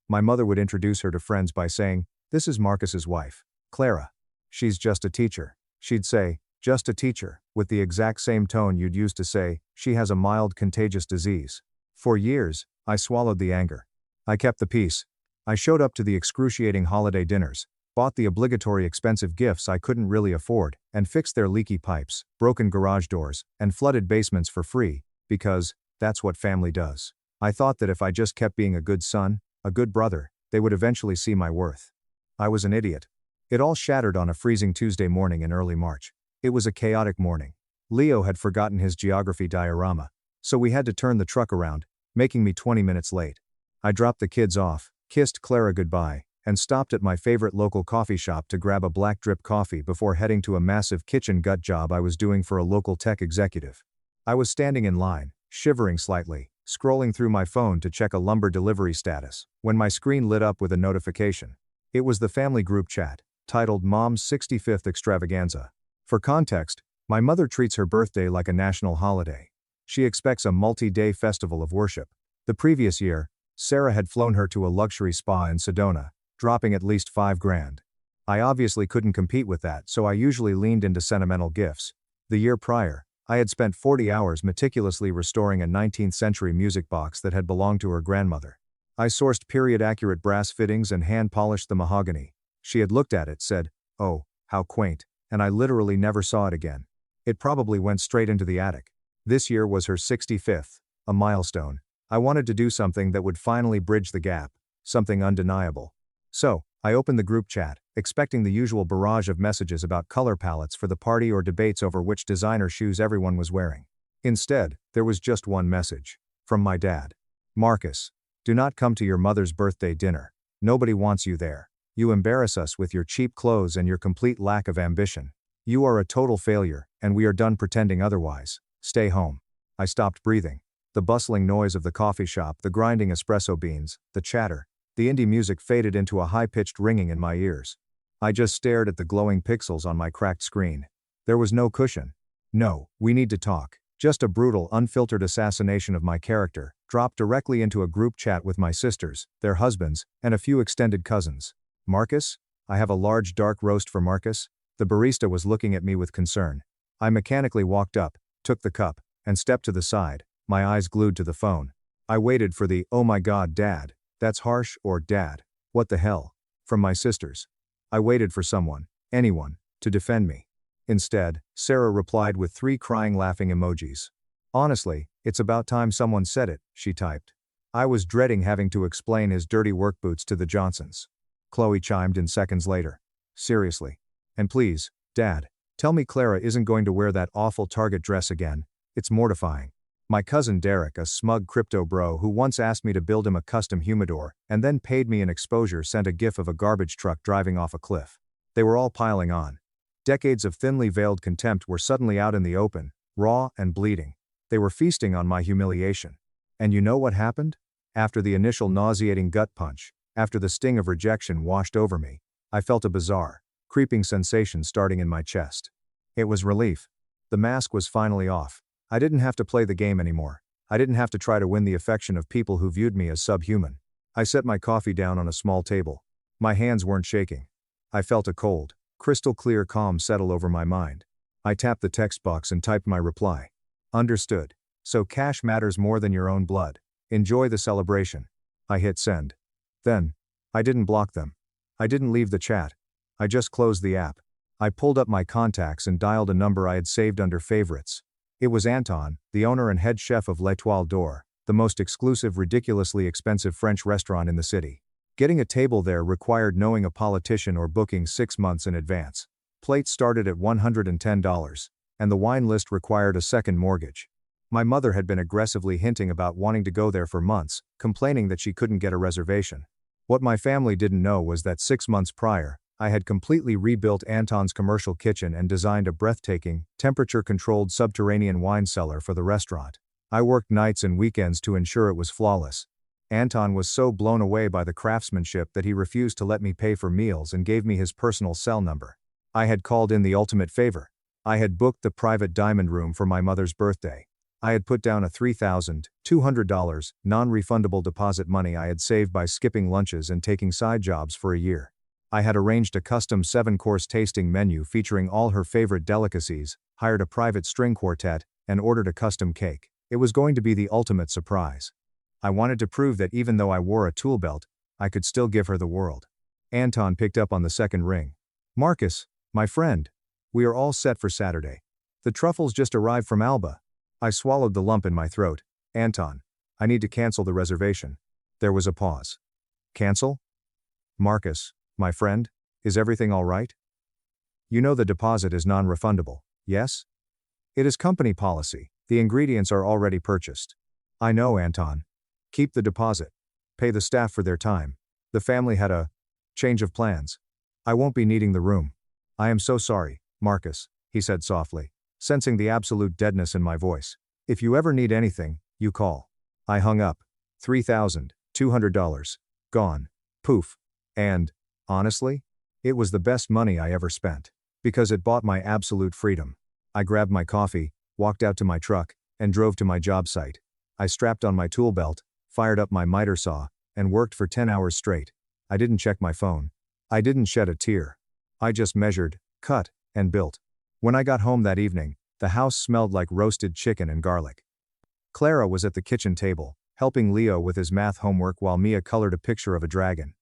My mother would introduce her to friends by saying, "This is Marcus's wife, Clara. She's just a teacher." She'd say, "Just a teacher," with the exact same tone you'd use to say, "She has a mild contagious disease." For years, I swallowed the anger. I kept the peace. I showed up to the excruciating holiday dinners, bought the obligatory expensive gifts I couldn't really afford, and fixed their leaky pipes, broken garage doors, and flooded basements for free, because that's what family does. I thought that if I just kept being a good son, a good brother, they would eventually see my worth. I was an idiot. It all shattered on a freezing Tuesday morning in early March. It was a chaotic morning. Leo had forgotten his geography diorama, so we had to turn the truck around, making me 20 minutes late. I dropped the kids off, kissed Clara goodbye, and stopped at my favorite local coffee shop to grab a black drip coffee before heading to a massive kitchen gut job I was doing for a local tech executive. I was standing in line, shivering slightly, scrolling through my phone to check a lumber delivery status, when my screen lit up with a notification. It was the family group chat, titled Mom's 65th Extravaganza. For context, my mother treats her birthday like a national holiday. She expects a multi-day festival of worship. The previous year, Sarah had flown her to a luxury spa in Sedona, dropping at least $5,000. I obviously couldn't compete with that, so I usually leaned into sentimental gifts. The year prior, I had spent 40 hours meticulously restoring a 19th century music box that had belonged to her grandmother. I sourced period-accurate brass fittings and hand-polished the mahogany. She had looked at it, said, "Oh, how quaint," and I literally never saw it again. It probably went straight into the attic. This year was her 65th, a milestone. I wanted to do something that would finally bridge the gap, something undeniable. So, I opened the group chat, expecting the usual barrage of messages about color palettes for the party or debates over which designer shoes everyone was wearing. Instead, there was just one message. From my dad. "Marcus, do not come to your mother's birthday dinner. Nobody wants you there. You embarrass us with your cheap clothes and your complete lack of ambition. You are a total failure, and we are done pretending otherwise. Stay home." I stopped breathing. The bustling noise of the coffee shop, the grinding espresso beans, the chatter, the indie music faded into a high-pitched ringing in my ears. I just stared at the glowing pixels on my cracked screen. There was no cushion. No, we need to talk. Just a brutal, unfiltered assassination of my character, dropped directly into a group chat with my sisters, their husbands, and a few extended cousins. "Marcus? I have a large dark roast for Marcus." The barista was looking at me with concern. I mechanically walked up, took the cup, and stepped to the side, my eyes glued to the phone. I waited for the "Oh my God, Dad, that's harsh," or "Dad, what the hell?" from my sisters. I waited for someone, anyone, to defend me. Instead, Sarah replied with 3 crying laughing emojis. "Honestly, it's about time someone said it," she typed. I was dreading having to explain his dirty work boots to the Johnsons. Chloe chimed in seconds later. "Seriously. And please, Dad, tell me Clara isn't going to wear that awful Target dress again. It's mortifying." My cousin Derek, a smug crypto bro who once asked me to build him a custom humidor, and then paid me an exposure, sent a gif of a garbage truck driving off a cliff. They were all piling on. Decades of thinly veiled contempt were suddenly out in the open, raw and bleeding. They were feasting on my humiliation. And you know what happened? After the initial nauseating gut punch, after the sting of rejection washed over me, I felt a bizarre, creeping sensation starting in my chest. It was relief. The mask was finally off. I didn't have to play the game anymore. I didn't have to try to win the affection of people who viewed me as subhuman. I set my coffee down on a small table. My hands weren't shaking. I felt a cold, crystal clear calm settle over my mind. I tapped the text box and typed my reply. "Understood. So cash matters more than your own blood. Enjoy the celebration." I hit send. Then, I didn't block them. I didn't leave the chat. I just closed the app. I pulled up my contacts and dialed a number I had saved under favorites. It was Anton, the owner and head chef of L'Étoile d'Or, the most exclusive, ridiculously expensive French restaurant in the city. Getting a table there required knowing a politician or booking 6 months in advance. Plates started at $110, and the wine list required a second mortgage. My mother had been aggressively hinting about wanting to go there for months, complaining that she couldn't get a reservation. What my family didn't know was that 6 months prior, I had completely rebuilt Anton's commercial kitchen and designed a breathtaking, temperature-controlled subterranean wine cellar for the restaurant. I worked nights and weekends to ensure it was flawless. Anton was so blown away by the craftsmanship that he refused to let me pay for meals and gave me his personal cell number. I had called in the ultimate favor. I had booked the private diamond room for my mother's birthday. I had put down a $3,200 non-refundable deposit money I had saved by skipping lunches and taking side jobs for a year. I had arranged a custom 7-course tasting menu featuring all her favorite delicacies, hired a private string quartet, and ordered a custom cake. It was going to be the ultimate surprise. I wanted to prove that even though I wore a tool belt, I could still give her the world. Anton picked up on the second ring. Marcus, my friend. We are all set for Saturday. The truffles just arrived from Alba. I swallowed the lump in my throat. Anton, I need to cancel the reservation. There was a pause. Cancel? Marcus, my friend, is everything all right? You know the deposit is non-refundable, yes? It is company policy. The ingredients are already purchased. I know, Anton. Keep the deposit. Pay the staff for their time. The family had a change of plans. I won't be needing the room. I am so sorry, Marcus, he said softly, sensing the absolute deadness in my voice. If you ever need anything, you call. I hung up. $3,200. Gone. Poof. And, honestly, it was the best money I ever spent. Because it bought my absolute freedom. I grabbed my coffee, walked out to my truck, and drove to my job site. I strapped on my tool belt, fired up my miter saw, and worked for 10 hours straight. I didn't check my phone. I didn't shed a tear. I just measured, cut, and built. When I got home that evening, the house smelled like roasted chicken and garlic. Clara was at the kitchen table, helping Leo with his math homework while Mia colored a picture of a dragon.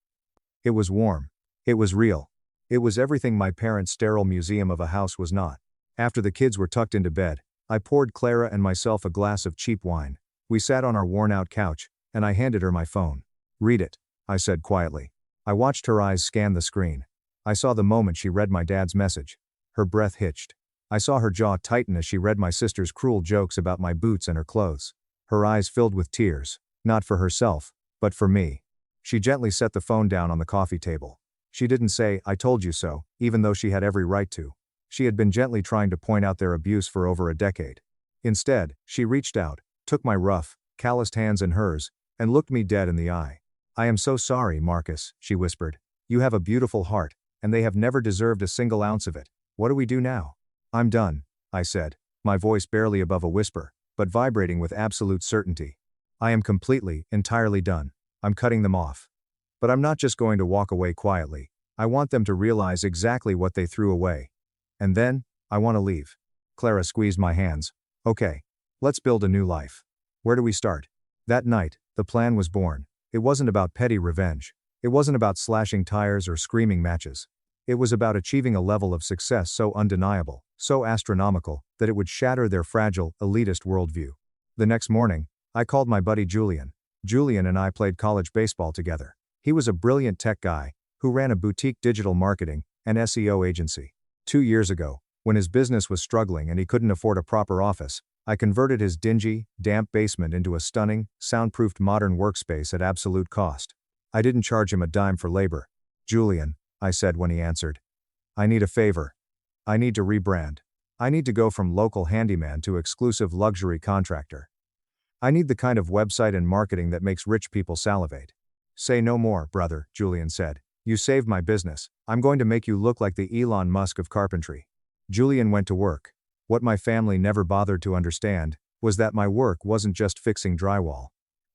It was warm. It was real. It was everything my parents' sterile museum of a house was not. After the kids were tucked into bed, I poured Clara and myself a glass of cheap wine. We sat on our worn-out couch, and I handed her my phone. Read it, I said quietly. I watched her eyes scan the screen. I saw the moment she read my dad's message. Her breath hitched. I saw her jaw tighten as she read my sister's cruel jokes about my boots and her clothes. Her eyes filled with tears, not for herself, but for me. She gently set the phone down on the coffee table. She didn't say, "I told you so," even though she had every right to. She had been gently trying to point out their abuse for over a decade. Instead, she reached out, took my rough, calloused hands in hers, and looked me dead in the eye. "I am so sorry, Marcus," she whispered. "You have a beautiful heart, and they have never deserved a single ounce of it. What do we do now?" "I'm done," I said, my voice barely above a whisper, but vibrating with absolute certainty. "I am completely, entirely done. I'm cutting them off. But I'm not just going to walk away quietly. I want them to realize exactly what they threw away. And then, I want to leave." Clara squeezed my hands. "Okay. Let's build a new life. Where do we start?" That night, the plan was born. It wasn't about petty revenge. It wasn't about slashing tires or screaming matches. It was about achieving a level of success so undeniable, so astronomical, that it would shatter their fragile, elitist worldview. The next morning, I called my buddy Julian. Julian and I played college baseball together. He was a brilliant tech guy, who ran a boutique digital marketing and SEO agency. 2 years ago, when his business was struggling and he couldn't afford a proper office, I converted his dingy, damp basement into a stunning, soundproofed modern workspace at absolute cost. I didn't charge him a dime for labor. "Julian," I said when he answered, "I need a favor. I need to rebrand. I need to go from local handyman to exclusive luxury contractor. I need the kind of website and marketing that makes rich people salivate." "Say no more, brother," Julian said. "You saved my business. I'm going to make you look like the Elon Musk of carpentry." Julian went to work. What my family never bothered to understand was that my work wasn't just fixing drywall.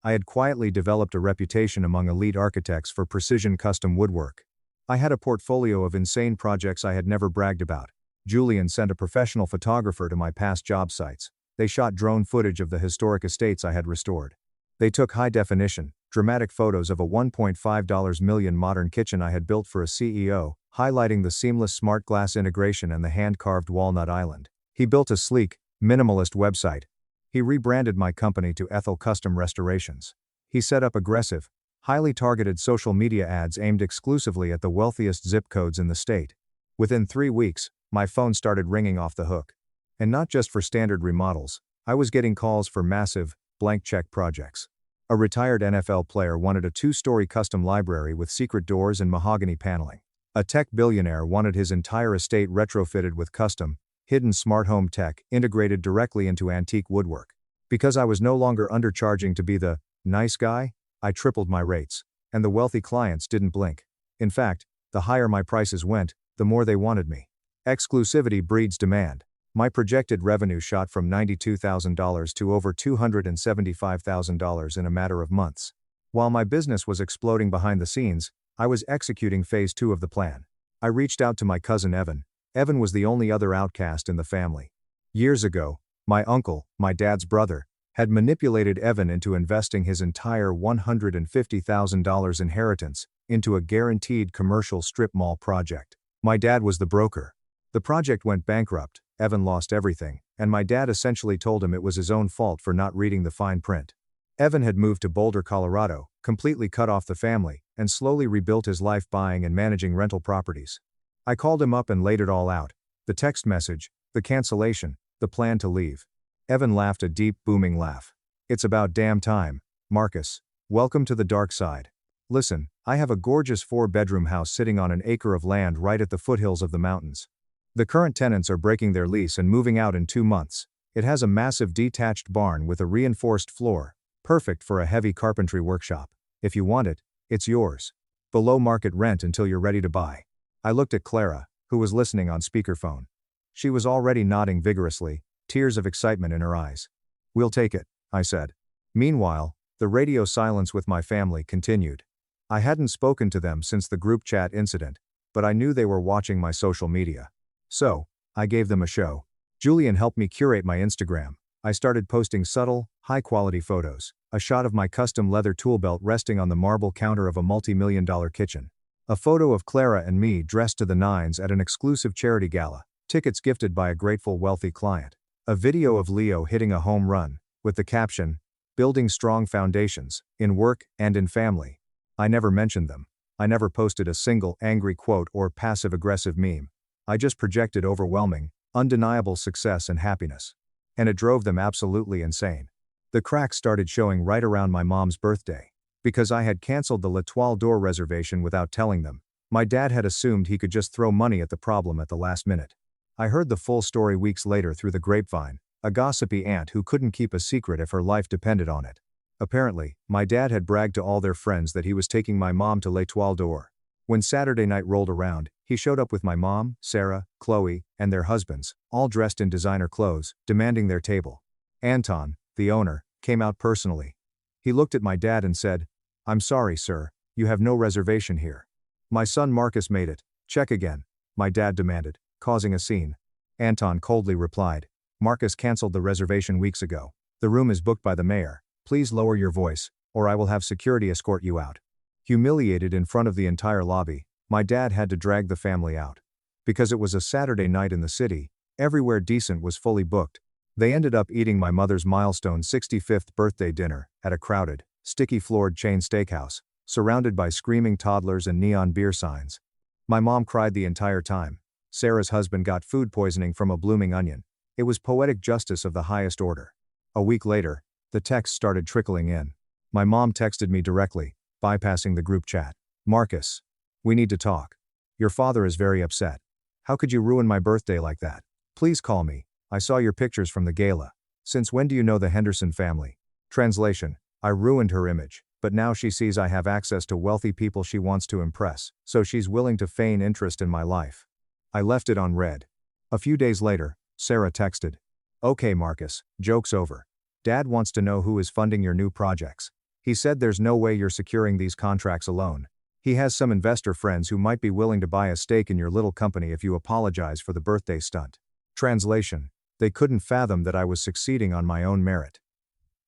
I had quietly developed a reputation among elite architects for precision custom woodwork. I had a portfolio of insane projects I had never bragged about. Julian sent a professional photographer to my past job sites. They shot drone footage of the historic estates I had restored. They took high-definition, dramatic photos of a $1.5 million modern kitchen I had built for a CEO, highlighting the seamless smart glass integration and the hand-carved walnut island. He built a sleek, minimalist website. He rebranded my company to Ethel Custom Restorations. He set up aggressive, highly targeted social media ads aimed exclusively at the wealthiest zip codes in the state. Within 3 weeks, my phone started ringing off the hook. And not just for standard remodels, I was getting calls for massive, blank check projects. A retired NFL player wanted a 2-story custom library with secret doors and mahogany paneling. A tech billionaire wanted his entire estate retrofitted with custom, hidden smart home tech integrated directly into antique woodwork. Because I was no longer undercharging to be the nice guy, I tripled my rates, and the wealthy clients didn't blink. In fact, the higher my prices went, the more they wanted me. Exclusivity breeds demand. My projected revenue shot from $92,000 to over $275,000 in a matter of months. While my business was exploding behind the scenes, I was executing phase 2 of the plan. I reached out to my cousin Evan. Evan was the only other outcast in the family. Years ago, my uncle, my dad's brother, had manipulated Evan into investing his entire $150,000 inheritance into a guaranteed commercial strip mall project. My dad was the broker. The project went bankrupt, Evan lost everything, and my dad essentially told him it was his own fault for not reading the fine print. Evan had moved to Boulder, Colorado, completely cut off the family, and slowly rebuilt his life buying and managing rental properties. I called him up and laid it all out. The text message, the cancellation, the plan to leave. Evan laughed a deep, booming laugh. "It's about damn time, Marcus. Welcome to the dark side. Listen, I have a gorgeous 4-bedroom house sitting on an acre of land right at the foothills of the mountains. The current tenants are breaking their lease and moving out in 2 months. It has a massive detached barn with a reinforced floor, perfect for a heavy carpentry workshop. If you want it, it's yours. Below market rent until you're ready to buy." I looked at Clara, who was listening on speakerphone. She was already nodding vigorously, tears of excitement in her eyes. "We'll take it," I said. Meanwhile, the radio silence with my family continued. I hadn't spoken to them since the group chat incident, but I knew they were watching my social media. So, I gave them a show. Julian helped me curate my Instagram. I started posting subtle, high-quality photos. A shot of my custom leather tool belt resting on the marble counter of a multi-million-dollar kitchen. A photo of Clara and me dressed to the nines at an exclusive charity gala, tickets gifted by a grateful wealthy client. A video of Leo hitting a home run, with the caption, "Building strong foundations, in work and in family." I never mentioned them. I never posted a single angry quote or passive-aggressive meme. I just projected overwhelming, undeniable success and happiness. And it drove them absolutely insane. The cracks started showing right around my mom's birthday. Because I had canceled the L'Etoile d'Or reservation without telling them, my dad had assumed he could just throw money at the problem at the last minute. I heard the full story weeks later through the grapevine, a gossipy aunt who couldn't keep a secret if her life depended on it. Apparently, my dad had bragged to all their friends that he was taking my mom to L'Etoile d'Or. When Saturday night rolled around, he showed up with my mom, Sarah, Chloe, and their husbands, all dressed in designer clothes, demanding their table. Anton, the owner, came out personally. He looked at my dad and said, "I'm sorry, sir, you have no reservation here." "My son Marcus made it, check again," my dad demanded, causing a scene. Anton coldly replied, "Marcus canceled the reservation weeks ago. The room is booked by the mayor. Please lower your voice, or I will have security escort you out." Humiliated in front of the entire lobby, my dad had to drag the family out. Because it was a Saturday night in the city, everywhere decent was fully booked. They ended up eating my mother's milestone 65th birthday dinner at a crowded, sticky-floored chain steakhouse, surrounded by screaming toddlers and neon beer signs. My mom cried the entire time. Sarah's husband got food poisoning from a blooming onion. It was poetic justice of the highest order. A week later, the texts started trickling in. My mom texted me directly, bypassing the group chat. "Marcus, we need to talk. Your father is very upset. How could you ruin my birthday like that? Please call me. I saw your pictures from the gala. Since when do you know the Henderson family?" Translation: I ruined her image, but now she sees I have access to wealthy people she wants to impress, so she's willing to feign interest in my life. I left it on read. A few days later, Sarah texted, "Okay Marcus, joke's over. Dad wants to know who is funding your new projects. He said there's no way you're securing these contracts alone. He has some investor friends who might be willing to buy a stake in your little company if you apologize for the birthday stunt." Translation: They couldn't fathom that I was succeeding on my own merit.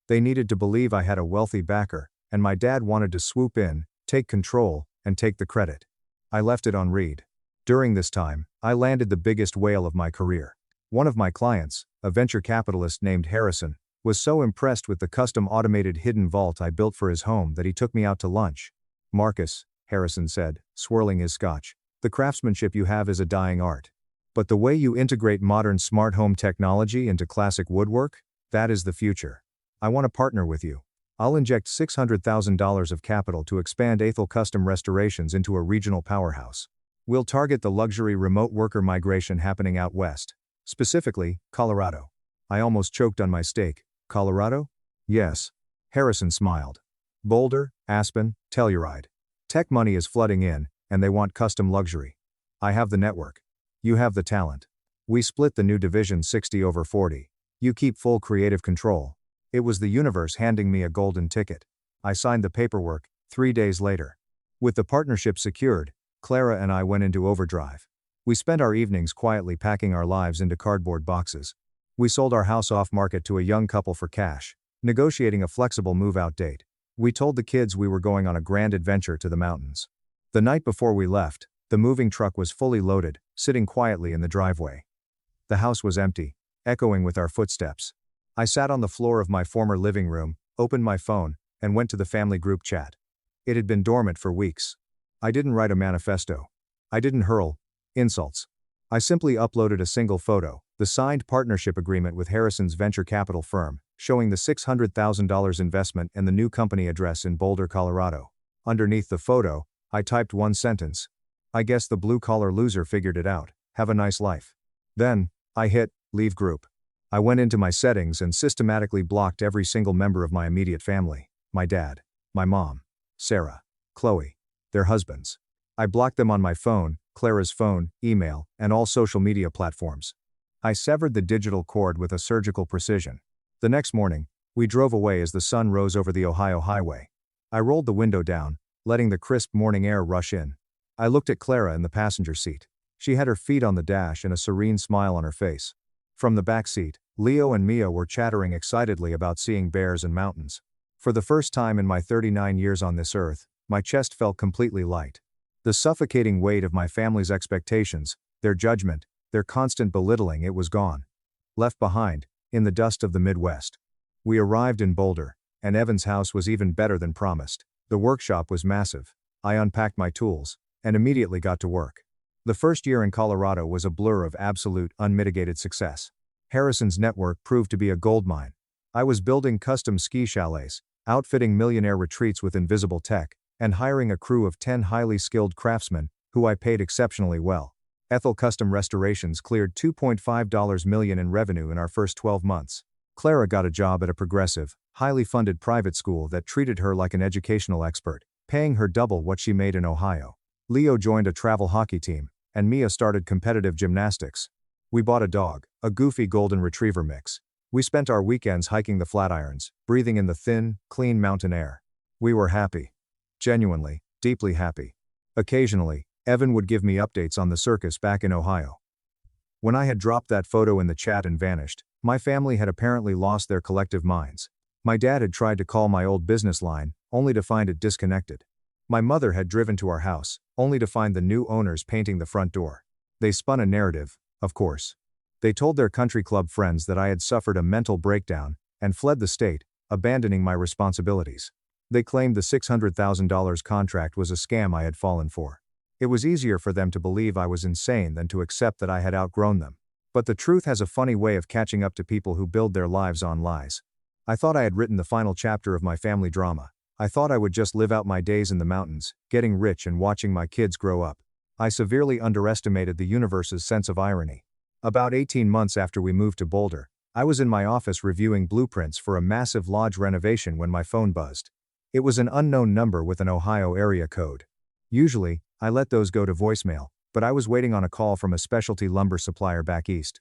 They needed to believe I had a wealthy backer, and my dad wanted to swoop in, take control, and take the credit. I left it on read. During this time, I landed the biggest whale of my career. One of my clients, a venture capitalist named Harrison, was so impressed with the custom automated hidden vault I built for his home that he took me out to lunch. "Marcus," Harrison said, swirling his scotch, "the craftsmanship you have is a dying art. But the way you integrate modern smart home technology into classic woodwork, that is the future. I want to partner with you. I'll inject $600,000 of capital to expand Ethel Custom Restorations into a regional powerhouse. We'll target the luxury remote worker migration happening out west. Specifically, Colorado." I almost choked on my steak. "Colorado?" "Yes." Harrison smiled. "Boulder, Aspen, Telluride. Tech money is flooding in, and they want custom luxury. I have the network. You have the talent. We split the new division 60/40. You keep full creative control." It was the universe handing me a golden ticket. I signed the paperwork 3 days later. With the partnership secured, Clara and I went into overdrive. We spent our evenings quietly packing our lives into cardboard boxes. We sold our house off market to a young couple for cash, negotiating a flexible move-out date. We told the kids we were going on a grand adventure to the mountains. The night before we left, the moving truck was fully loaded, sitting quietly in the driveway. The house was empty, echoing with our footsteps. I sat on the floor of my former living room, opened my phone, and went to the family group chat. It had been dormant for weeks. I didn't write a manifesto. I didn't hurl insults. I simply uploaded a single photo, the signed partnership agreement with Harrison's venture capital firm, showing the $600,000 investment and the new company address in Boulder, Colorado. Underneath the photo, I typed one sentence. I guess the blue-collar loser figured it out. Have a nice life. Then, I hit leave group. I went into my settings and systematically blocked every single member of my immediate family. My dad, my mom, Sarah, Chloe, their husbands. I blocked them on my phone, Clara's phone, email, and all social media platforms. I severed the digital cord with a surgical precision. The next morning, we drove away as the sun rose over the Ohio highway. I rolled the window down, letting the crisp morning air rush in. I looked at Clara in the passenger seat. She had her feet on the dash and a serene smile on her face. From the back seat, Leo and Mia were chattering excitedly about seeing bears and mountains. For the first time in my 39 years on this earth, my chest felt completely light. The suffocating weight of my family's expectations, their judgment, their constant belittling, it was gone. Left behind, in the dust of the Midwest. We arrived in Boulder, and Evan's house was even better than promised. The workshop was massive. I unpacked my tools, and immediately got to work. The first year in Colorado was a blur of absolute, unmitigated success. Harrison's network proved to be a goldmine. I was building custom ski chalets, outfitting millionaire retreats with invisible tech, and hiring a crew of 10 highly skilled craftsmen, who I paid exceptionally well. Ethel Custom Restorations cleared $2.5 million in revenue in our first 12 months. Clara got a job at a progressive, highly funded private school that treated her like an educational expert, paying her double what she made in Ohio. Leo joined a travel hockey team, and Mia started competitive gymnastics. We bought a dog, a goofy golden retriever mix. We spent our weekends hiking the Flatirons, breathing in the thin, clean mountain air. We were happy. Genuinely, deeply happy. Occasionally, Evan would give me updates on the circus back in Ohio. When I had dropped that photo in the chat and vanished, my family had apparently lost their collective minds. My dad had tried to call my old business line, only to find it disconnected. My mother had driven to our house, only to find the new owners painting the front door. They spun a narrative, of course. They told their country club friends that I had suffered a mental breakdown, and fled the state, abandoning my responsibilities. They claimed the $600,000 contract was a scam I had fallen for. It was easier for them to believe I was insane than to accept that I had outgrown them. But the truth has a funny way of catching up to people who build their lives on lies. I thought I had written the final chapter of my family drama. I thought I would just live out my days in the mountains, getting rich and watching my kids grow up. I severely underestimated the universe's sense of irony. About 18 months after we moved to Boulder, I was in my office reviewing blueprints for a massive lodge renovation when my phone buzzed. It was an unknown number with an Ohio area code. Usually, I let those go to voicemail, but I was waiting on a call from a specialty lumber supplier back east.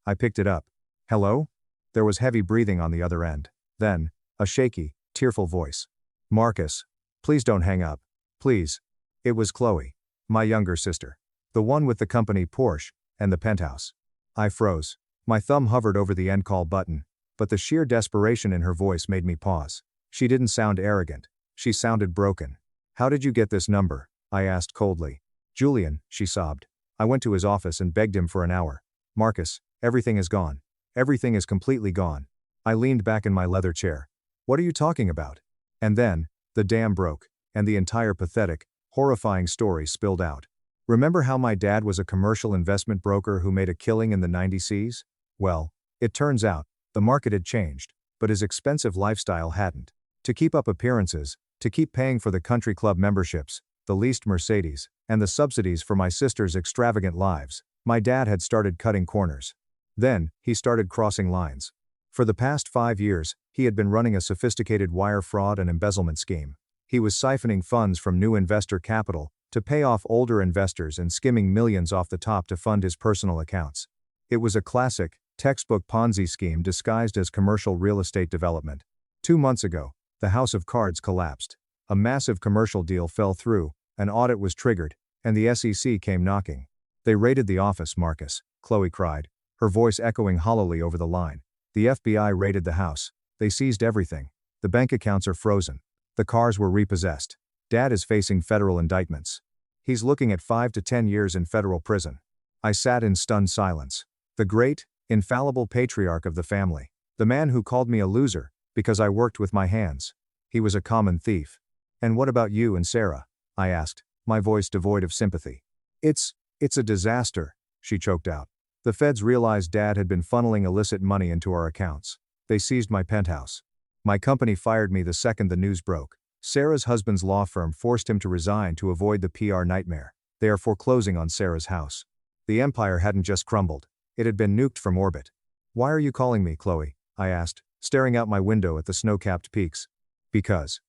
I picked it up. Hello? There was heavy breathing on the other end. Then, a shaky, tearful voice. Marcus, please don't hang up. Please. It was Chloe, my younger sister. The one with the company Porsche, and the penthouse. I froze. My thumb hovered over the end call button, but the sheer desperation in her voice made me pause. She didn't sound arrogant. She sounded broken. How did you get this number? I asked coldly. Julian, she sobbed. I went to his office and begged him for an hour. Marcus, everything is gone. Everything is completely gone. I leaned back in my leather chair. What are you talking about? And then, the dam broke, and the entire pathetic, horrifying story spilled out. Remember how my dad was a commercial investment broker who made a killing in the 90s? Well, it turns out, the market had changed, but his expensive lifestyle hadn't. To keep up appearances, to keep paying for the country club memberships, the leased Mercedes, and the subsidies for my sister's extravagant lives, my dad had started cutting corners. Then, he started crossing lines. For the past 5 years, he had been running a sophisticated wire fraud and embezzlement scheme. He was siphoning funds from new investor capital to pay off older investors and skimming millions off the top to fund his personal accounts. It was a classic, textbook Ponzi scheme disguised as commercial real estate development. 2 months ago, the house of cards collapsed. A massive commercial deal fell through, an audit was triggered, and the SEC came knocking. They raided the office, Marcus, Chloe cried, her voice echoing hollowly over the line. The FBI raided the house. They seized everything. The bank accounts are frozen. The cars were repossessed. Dad is facing federal indictments. He's looking at 5 to 10 years in federal prison. I sat in stunned silence. The great, infallible patriarch of the family. The man who called me a loser, because I worked with my hands. He was a common thief. And what about you and Sarah? I asked, my voice devoid of sympathy. It's a disaster, she choked out. The feds realized Dad had been funneling illicit money into our accounts. They seized my penthouse. My company fired me the second the news broke. Sarah's husband's law firm forced him to resign to avoid the PR nightmare. They are foreclosing on Sarah's house. The empire hadn't just crumbled. It had been nuked from orbit. Why are you calling me, Chloe? I asked, staring out my window at the snow-capped peaks. Because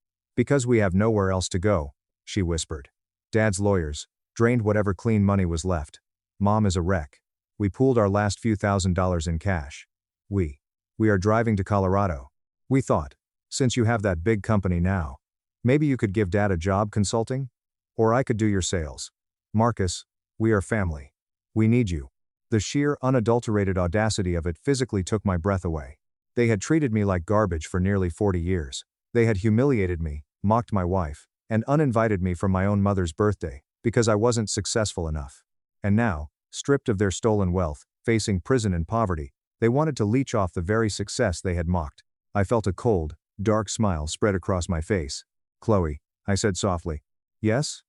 we have nowhere else to go, she whispered. Dad's lawyers drained whatever clean money was left. Mom is a wreck. We pooled our last few $1,000s in cash. We are driving to Colorado. We thought, since you have that big company now, maybe you could give Dad a job consulting? Or I could do your sales. Marcus, we are family. We need you. The sheer, unadulterated audacity of it physically took my breath away. They had treated me like garbage for nearly 40 years. They had humiliated me, mocked my wife, and uninvited me from my own mother's birthday, because I wasn't successful enough. And now, stripped of their stolen wealth, facing prison and poverty, they wanted to leech off the very success they had mocked. I felt a cold, dark smile spread across my face. Chloe, I said softly. Yes,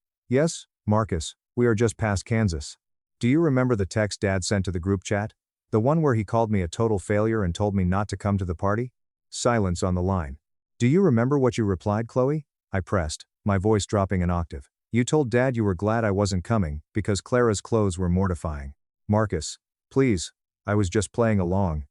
Marcus, we are just past Kansas. Do you remember the text Dad sent to the group chat? The one where he called me a total failure and told me not to come to the party? Silence on the line. Do you remember what you replied, Chloe? I pressed, my voice dropping an octave. You told Dad you were glad I wasn't coming, because Clara's clothes were mortifying. Marcus, please, I was just playing along.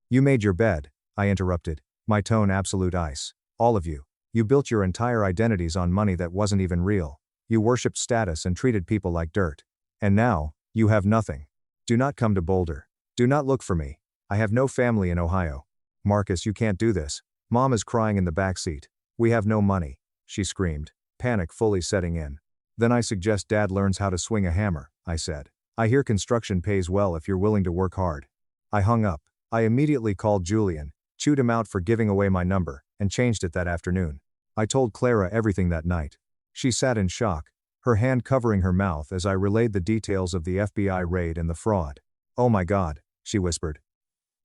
You made your bed, I interrupted, my tone absolute ice. All of you. You built your entire identities on money that wasn't even real. You worshipped status and treated people like dirt. And now, you have nothing. Do not come to Boulder. Do not look for me. I have no family in Ohio. Marcus, you can't do this. Mom is crying in the back seat. We have no money, she screamed, panic fully setting in. Then I suggest Dad learns how to swing a hammer, I said. I hear construction pays well if you're willing to work hard. I hung up. I immediately called Julian, chewed him out for giving away my number, and changed it that afternoon. I told Clara everything that night. She sat in shock, her hand covering her mouth as I relayed the details of the FBI raid and the fraud. Oh my God, she whispered.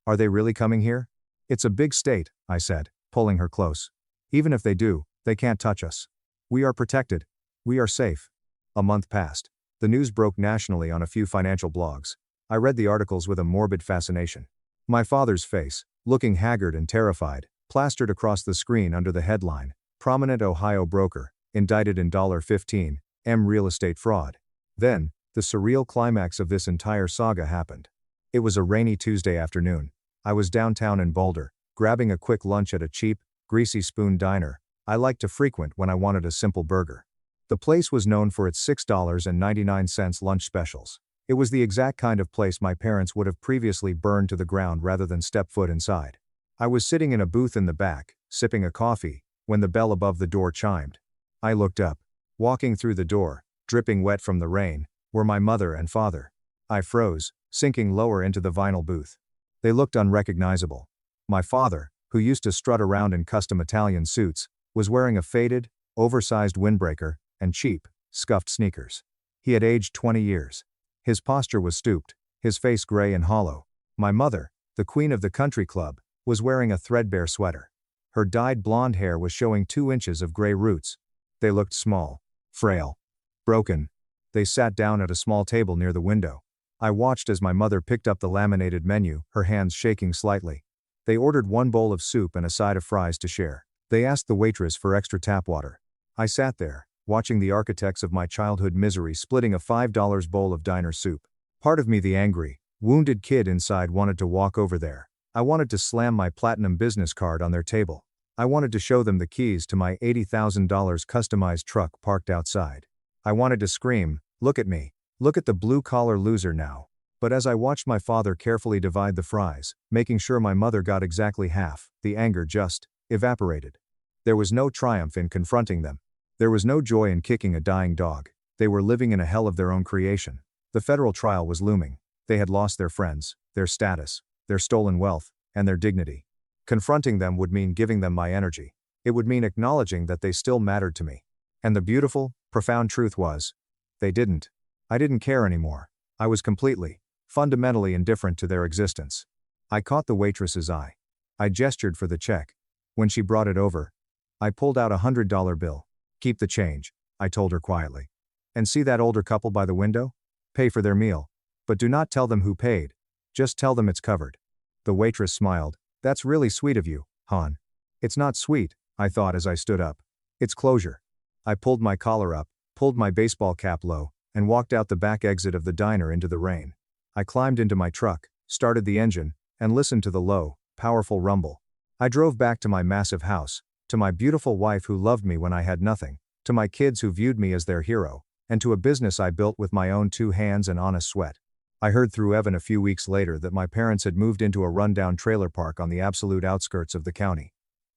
Are they really coming here? It's a big state, I said, pulling her close. Even if they do, they can't touch us. We are protected. We are safe. A month passed. The news broke nationally on a few financial blogs. I read the articles with a morbid fascination. My father's face, looking haggard and terrified, plastered across the screen under the headline, Prominent Ohio Broker, Indicted in $15 M Real Estate Fraud. Then, the surreal climax of this entire saga happened. It was a rainy Tuesday afternoon. I was downtown in Boulder, grabbing a quick lunch at a cheap, greasy spoon diner I liked to frequent when I wanted a simple burger. The place was known for its $6.99 lunch specials. It was the exact kind of place my parents would have previously burned to the ground rather than step foot inside. I was sitting in a booth in the back, sipping a coffee, when the bell above the door chimed. I looked up. Walking through the door, dripping wet from the rain, were my mother and father. I froze, sinking lower into the vinyl booth. They looked unrecognizable. My father, who used to strut around in custom Italian suits, was wearing a faded, oversized windbreaker, and cheap, scuffed sneakers. He had aged 20 years. His posture was stooped, his face gray and hollow. My mother, the queen of the country club, was wearing a threadbare sweater. Her dyed blonde hair was showing 2 inches of gray roots. They looked small, frail, broken. They sat down at a small table near the window. I watched as my mother picked up the laminated menu, her hands shaking slightly. They ordered 1 bowl of soup and a side of fries to share. They asked the waitress for extra tap water. I sat there, watching the architects of my childhood misery splitting a $5 bowl of diner soup. Part of me, the angry, wounded kid inside, wanted to walk over there. I wanted to slam my platinum business card on their table. I wanted to show them the keys to my $80,000 customized truck parked outside. I wanted to scream, look at me, look at the blue-collar loser now. But as I watched my father carefully divide the fries, making sure my mother got exactly half, the anger just evaporated. There was no triumph in confronting them. There was no joy in kicking a dying dog. They were living in a hell of their own creation. The federal trial was looming. They had lost their friends, their status, their stolen wealth, and their dignity. Confronting them would mean giving them my energy. It would mean acknowledging that they still mattered to me. And the beautiful, profound truth was, They didn't. I didn't care anymore. I was completely, fundamentally indifferent to their existence. I caught the waitress's eye. I gestured for the check. When she brought it over, I pulled out $100 bill. Keep the change, I told her quietly. And see that older couple by the window? Pay for their meal. But do not tell them who paid. Just tell them it's covered. The waitress smiled. That's really sweet of you, hon. It's not sweet, I thought as I stood up. It's closure. I pulled my collar up, pulled my baseball cap low, and walked out the back exit of the diner into the rain. I climbed into my truck, started the engine, and listened to the low, powerful rumble. I drove back to my massive house, to my beautiful wife who loved me when I had nothing, to my kids who viewed me as their hero, and to a business I built with my own 2 hands and honest sweat. I heard through Evan a few weeks later that my parents had moved into a rundown trailer park on the absolute outskirts of the county.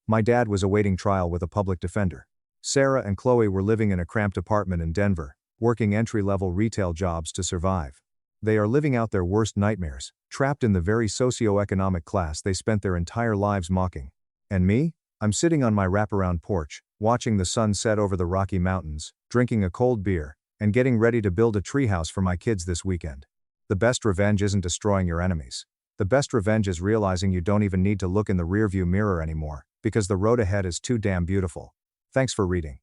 My dad was awaiting trial with a public defender. Sarah and Chloe were living in a cramped apartment in Denver, working entry-level retail jobs to survive. They are living out their worst nightmares, trapped in the very socio-economic class they spent their entire lives mocking. And me? I'm sitting on my wraparound porch, watching the sun set over the Rocky Mountains, drinking a cold beer, and getting ready to build a treehouse for my kids this weekend. The best revenge isn't destroying your enemies. The best revenge is realizing you don't even need to look in the rearview mirror anymore, because the road ahead is too damn beautiful. Thanks for reading.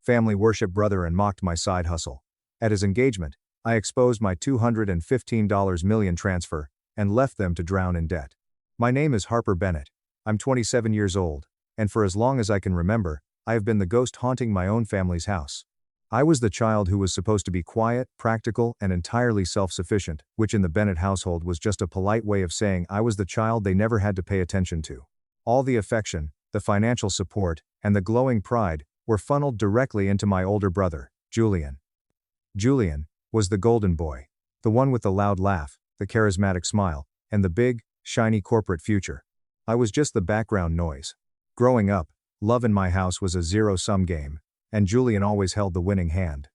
Family worship brother and mocked my side hustle. At his engagement, I exposed my $215 million transfer, and left them to drown in debt. My name is Harper Bennett. I'm 27 years old, and for as long as I can remember, I have been the ghost haunting my own family's house. I was the child who was supposed to be quiet, practical, and entirely self-sufficient, which in the Bennett household was just a polite way of saying I was the child they never had to pay attention to. All the affection, the financial support, and the glowing pride were funneled directly into my older brother, Julian. Julian was the golden boy, the one with the loud laugh, the charismatic smile, and the big, shiny corporate future. I was just the background noise. Growing up, love in my house was a zero-sum game, and Julian always held the winning hand.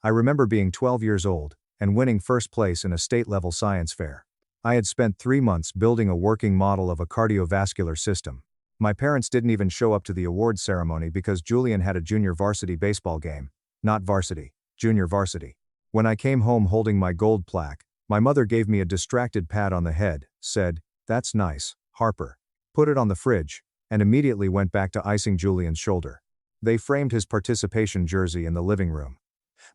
I remember being 12 years old, and winning first place in a state-level science fair. I had spent 3 months building a working model of a cardiovascular system. My parents didn't even show up to the awards ceremony because Julian had a junior varsity baseball game. Not varsity, junior varsity. When I came home holding my gold plaque, my mother gave me a distracted pat on the head, said, "That's nice, Harper. Put it on the fridge," and immediately went back to icing Julian's shoulder. They framed his participation jersey in the living room.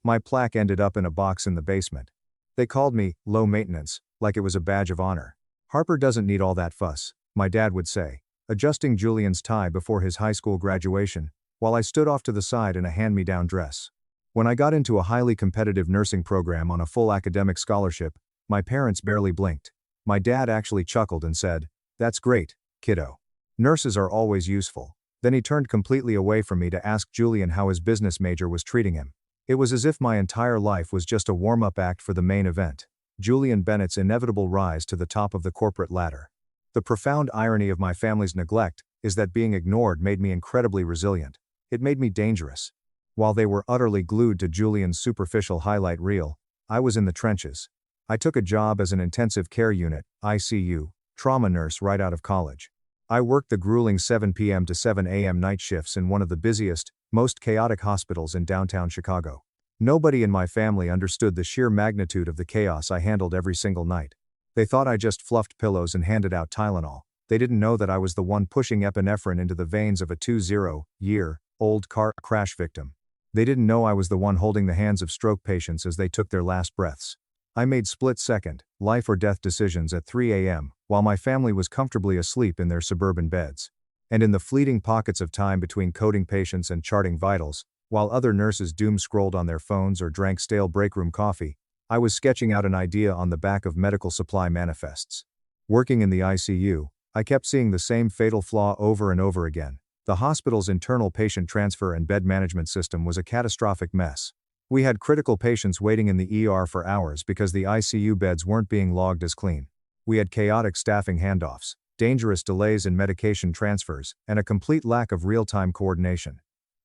My plaque ended up in a box in the basement. They called me low maintenance, like it was a badge of honor. Harper doesn't need all that fuss, my dad would say, adjusting Julian's tie before his high school graduation, while I stood off to the side in a hand-me-down dress. When I got into a highly competitive nursing program on a full academic scholarship, my parents barely blinked. My dad actually chuckled and said, "That's great, kiddo. Nurses are always useful." Then he turned completely away from me to ask Julian how his business major was treating him. It was as if my entire life was just a warm-up act for the main event, Julian Bennett's inevitable rise to the top of the corporate ladder. The profound irony of my family's neglect is that being ignored made me incredibly resilient. It made me dangerous. While they were utterly glued to Julian's superficial highlight reel, I was in the trenches. I took a job as an intensive care unit, ICU, trauma nurse right out of college. I worked the grueling 7 p.m. to 7 a.m. night shifts in one of the busiest, most chaotic hospitals in downtown Chicago. Nobody in my family understood the sheer magnitude of the chaos I handled every single night. They thought I just fluffed pillows and handed out Tylenol. They didn't know that I was the one pushing epinephrine into the veins of a 20-year-old car crash victim. They didn't know I was the one holding the hands of stroke patients as they took their last breaths. I made split-second, life-or-death decisions at 3 a.m., while my family was comfortably asleep in their suburban beds. And in the fleeting pockets of time between coding patients and charting vitals, while other nurses doom-scrolled on their phones or drank stale break-room coffee, I was sketching out an idea on the back of medical supply manifests. Working in the ICU, I kept seeing the same fatal flaw over and over again. The hospital's internal patient transfer and bed management system was a catastrophic mess. We had critical patients waiting in the ER for hours because the ICU beds weren't being logged as clean. We had chaotic staffing handoffs, dangerous delays in medication transfers, and a complete lack of real-time coordination.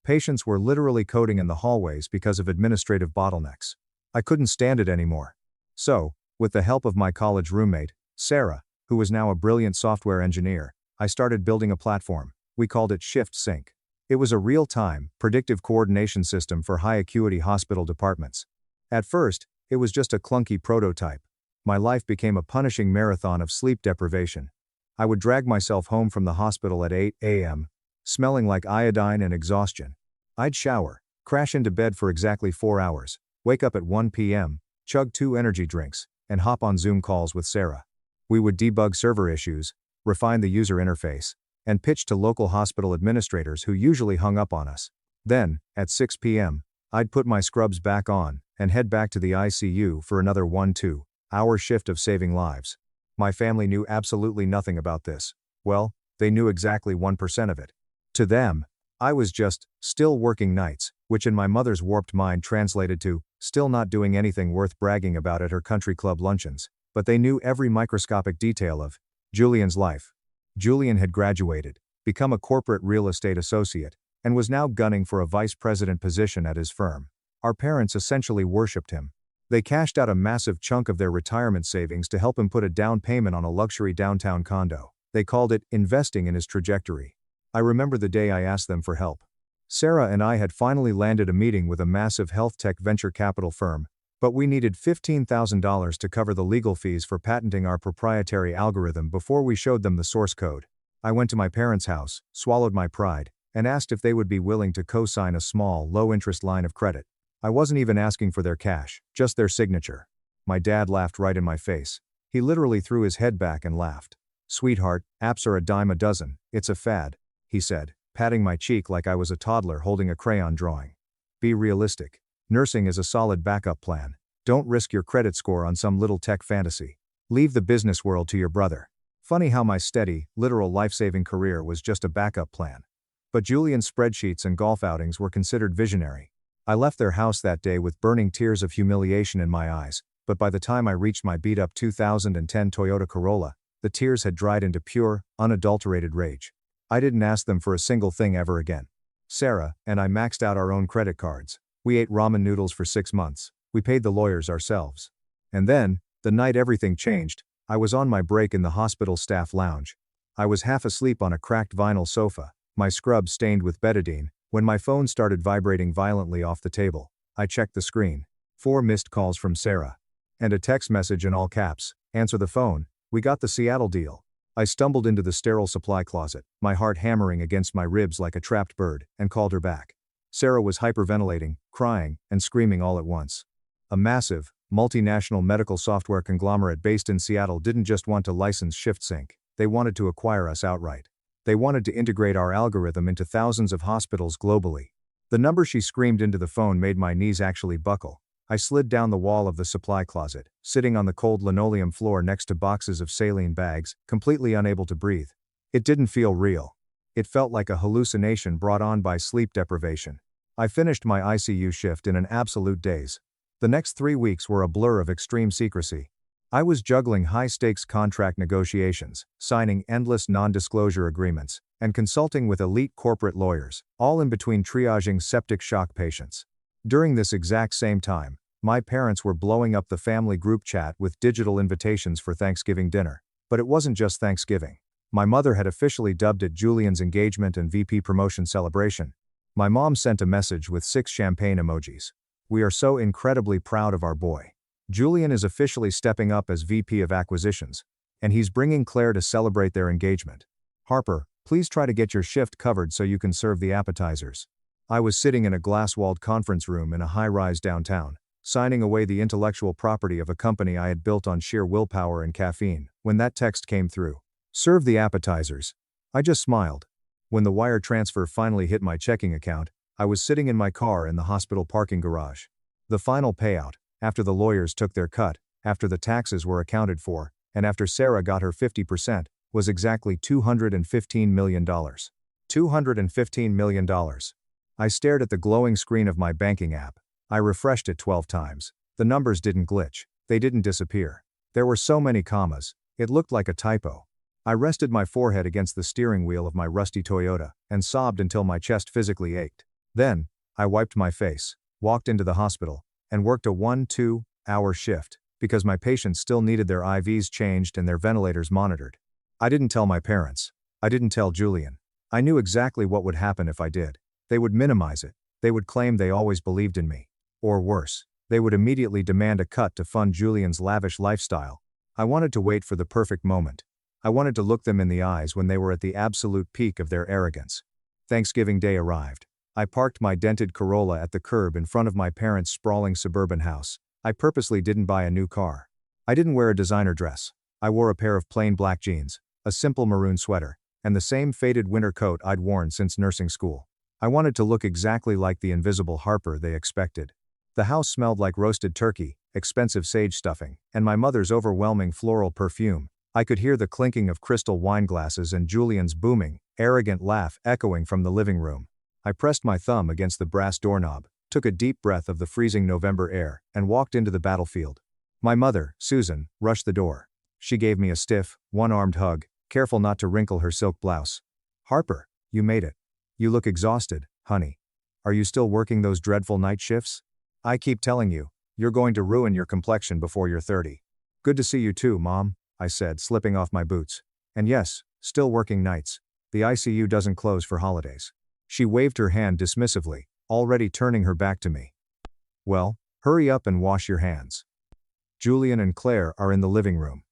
Patients were literally coding in the hallways because of administrative bottlenecks. I couldn't stand it anymore. So, with the help of my college roommate, Sarah, who was now a brilliant software engineer, I started building a platform. We called it Shift Sync. It was a real-time, predictive coordination system for high-acuity hospital departments. At first, it was just a clunky prototype. My life became a punishing marathon of sleep deprivation. I would drag myself home from the hospital at 8 a.m., smelling like iodine and exhaustion. I'd shower, crash into bed for exactly 4 hours, wake up at 1 p.m., chug 2 energy drinks, and hop on Zoom calls with Sarah. We would debug server issues, refine the user interface, and pitch to local hospital administrators who usually hung up on us. Then, at 6 p.m., I'd put my scrubs back on and head back to the ICU for another 1-2 hour shift of saving lives. My family knew absolutely nothing about this. Well, they knew exactly 1% of it. To them, I was just still working nights, which in my mother's warped mind translated to still not doing anything worth bragging about at her country club luncheons. But they knew every microscopic detail of Julian's life. Julian had graduated, become a corporate real estate associate, and was now gunning for a vice president position at his firm. Our parents essentially worshipped him. They cashed out a massive chunk of their retirement savings to help him put a down payment on a luxury downtown condo. They called it investing in his trajectory. I remember the day I asked them for help. Sarah and I had finally landed a meeting with a massive health tech venture capital firm, but we needed $15,000 to cover the legal fees for patenting our proprietary algorithm before we showed them the source code. I went to my parents' house, swallowed my pride, and asked if they would be willing to co-sign a small, low-interest line of credit. I wasn't even asking for their cash, just their signature. My dad laughed right in my face. He literally threw his head back and laughed. "Sweetheart, apps are a dime a dozen, it's a fad," he said, patting my cheek like I was a toddler holding a crayon drawing. "Be realistic. Nursing is a solid backup plan. Don't risk your credit score on some little tech fantasy. Leave the business world to your brother." Funny how my steady, literal life-saving career was just a backup plan. But Julian's spreadsheets and golf outings were considered visionary. I left their house that day with burning tears of humiliation in my eyes, but by the time I reached my beat-up 2010 Toyota Corolla, the tears had dried into pure, unadulterated rage. I didn't ask them for a single thing ever again. Sarah and I maxed out our own credit cards. We ate ramen noodles for 6 months. We paid the lawyers ourselves. And then, the night everything changed, I was on my break in the hospital staff lounge. I was half asleep on a cracked vinyl sofa, my scrub stained with betadine, when my phone started vibrating violently off the table. I checked the screen. 4 missed calls from Sarah. And a text message in all caps, "Answer the phone, we got the Seattle deal." I stumbled into the sterile supply closet, my heart hammering against my ribs like a trapped bird, and called her back. Sarah was hyperventilating, crying, and screaming all at once. A massive, multinational medical software conglomerate based in Seattle didn't just want to license ShiftSync, they wanted to acquire us outright. They wanted to integrate our algorithm into thousands of hospitals globally. The number she screamed into the phone made my knees actually buckle. I slid down the wall of the supply closet, sitting on the cold linoleum floor next to boxes of saline bags, completely unable to breathe. It didn't feel real. It felt like a hallucination brought on by sleep deprivation. I finished my ICU shift in an absolute daze. The next 3 weeks were a blur of extreme secrecy. I was juggling high-stakes contract negotiations, signing endless non-disclosure agreements, and consulting with elite corporate lawyers, all in between triaging septic shock patients. During this exact same time, my parents were blowing up the family group chat with digital invitations for Thanksgiving dinner. But it wasn't just Thanksgiving. My mother had officially dubbed it Julian's engagement and VP promotion celebration. My mom sent a message with 6 champagne emojis. "We are so incredibly proud of our boy. Julian is officially stepping up as VP of Acquisitions, and he's bringing Claire to celebrate their engagement. Harper, please try to get your shift covered so you can serve the appetizers." I was sitting in a glass-walled conference room in a high-rise downtown, signing away the intellectual property of a company I had built on sheer willpower and caffeine, when that text came through. "Serve the appetizers." I just smiled. When the wire transfer finally hit my checking account, I was sitting in my car in the hospital parking garage. The final payout, after the lawyers took their cut, after the taxes were accounted for, and after Sarah got her 50%, was exactly $215 million. $215 million. I stared at the glowing screen of my banking app. I refreshed it 12 times. The numbers didn't glitch. They didn't disappear. There were so many commas, it looked like a typo. I rested my forehead against the steering wheel of my rusty Toyota, and sobbed until my chest physically ached. Then, I wiped my face, walked into the hospital, and worked a 1-2 hour shift, because my patients still needed their IVs changed and their ventilators monitored. I didn't tell my parents. I didn't tell Julian. I knew exactly what would happen if I did. They would minimize it. They would claim they always believed in me. Or worse, They would immediately demand a cut to fund Julian's lavish lifestyle. I wanted to wait for the perfect moment. I wanted to look them in the eyes when they were at the absolute peak of their arrogance. Thanksgiving Day arrived. I parked my dented Corolla at the curb in front of my parents' sprawling suburban house. I purposely didn't buy a new car. I didn't wear a designer dress. I wore a pair of plain black jeans, a simple maroon sweater, and the same faded winter coat I'd worn since nursing school. I wanted to look exactly like the invisible Harper they expected. The house smelled like roasted turkey, expensive sage stuffing, and my mother's overwhelming floral perfume. I could hear the clinking of crystal wine glasses and Julian's booming, arrogant laugh echoing from the living room. I pressed my thumb against the brass doorknob, took a deep breath of the freezing November air, and walked into the battlefield. My mother, Susan, rushed the door. She gave me a stiff, one-armed hug, careful not to wrinkle her silk blouse. "Harper, you made it. You look exhausted, honey. Are you still working those dreadful night shifts? I keep telling you, you're going to ruin your complexion before you're 30. Good to see you too, Mom," I said, slipping off my boots. "And yes, still working nights. The ICU doesn't close for holidays." She waved her hand dismissively, already turning her back to me. "Well, hurry up and wash your hands. Julian and Claire are in the living room."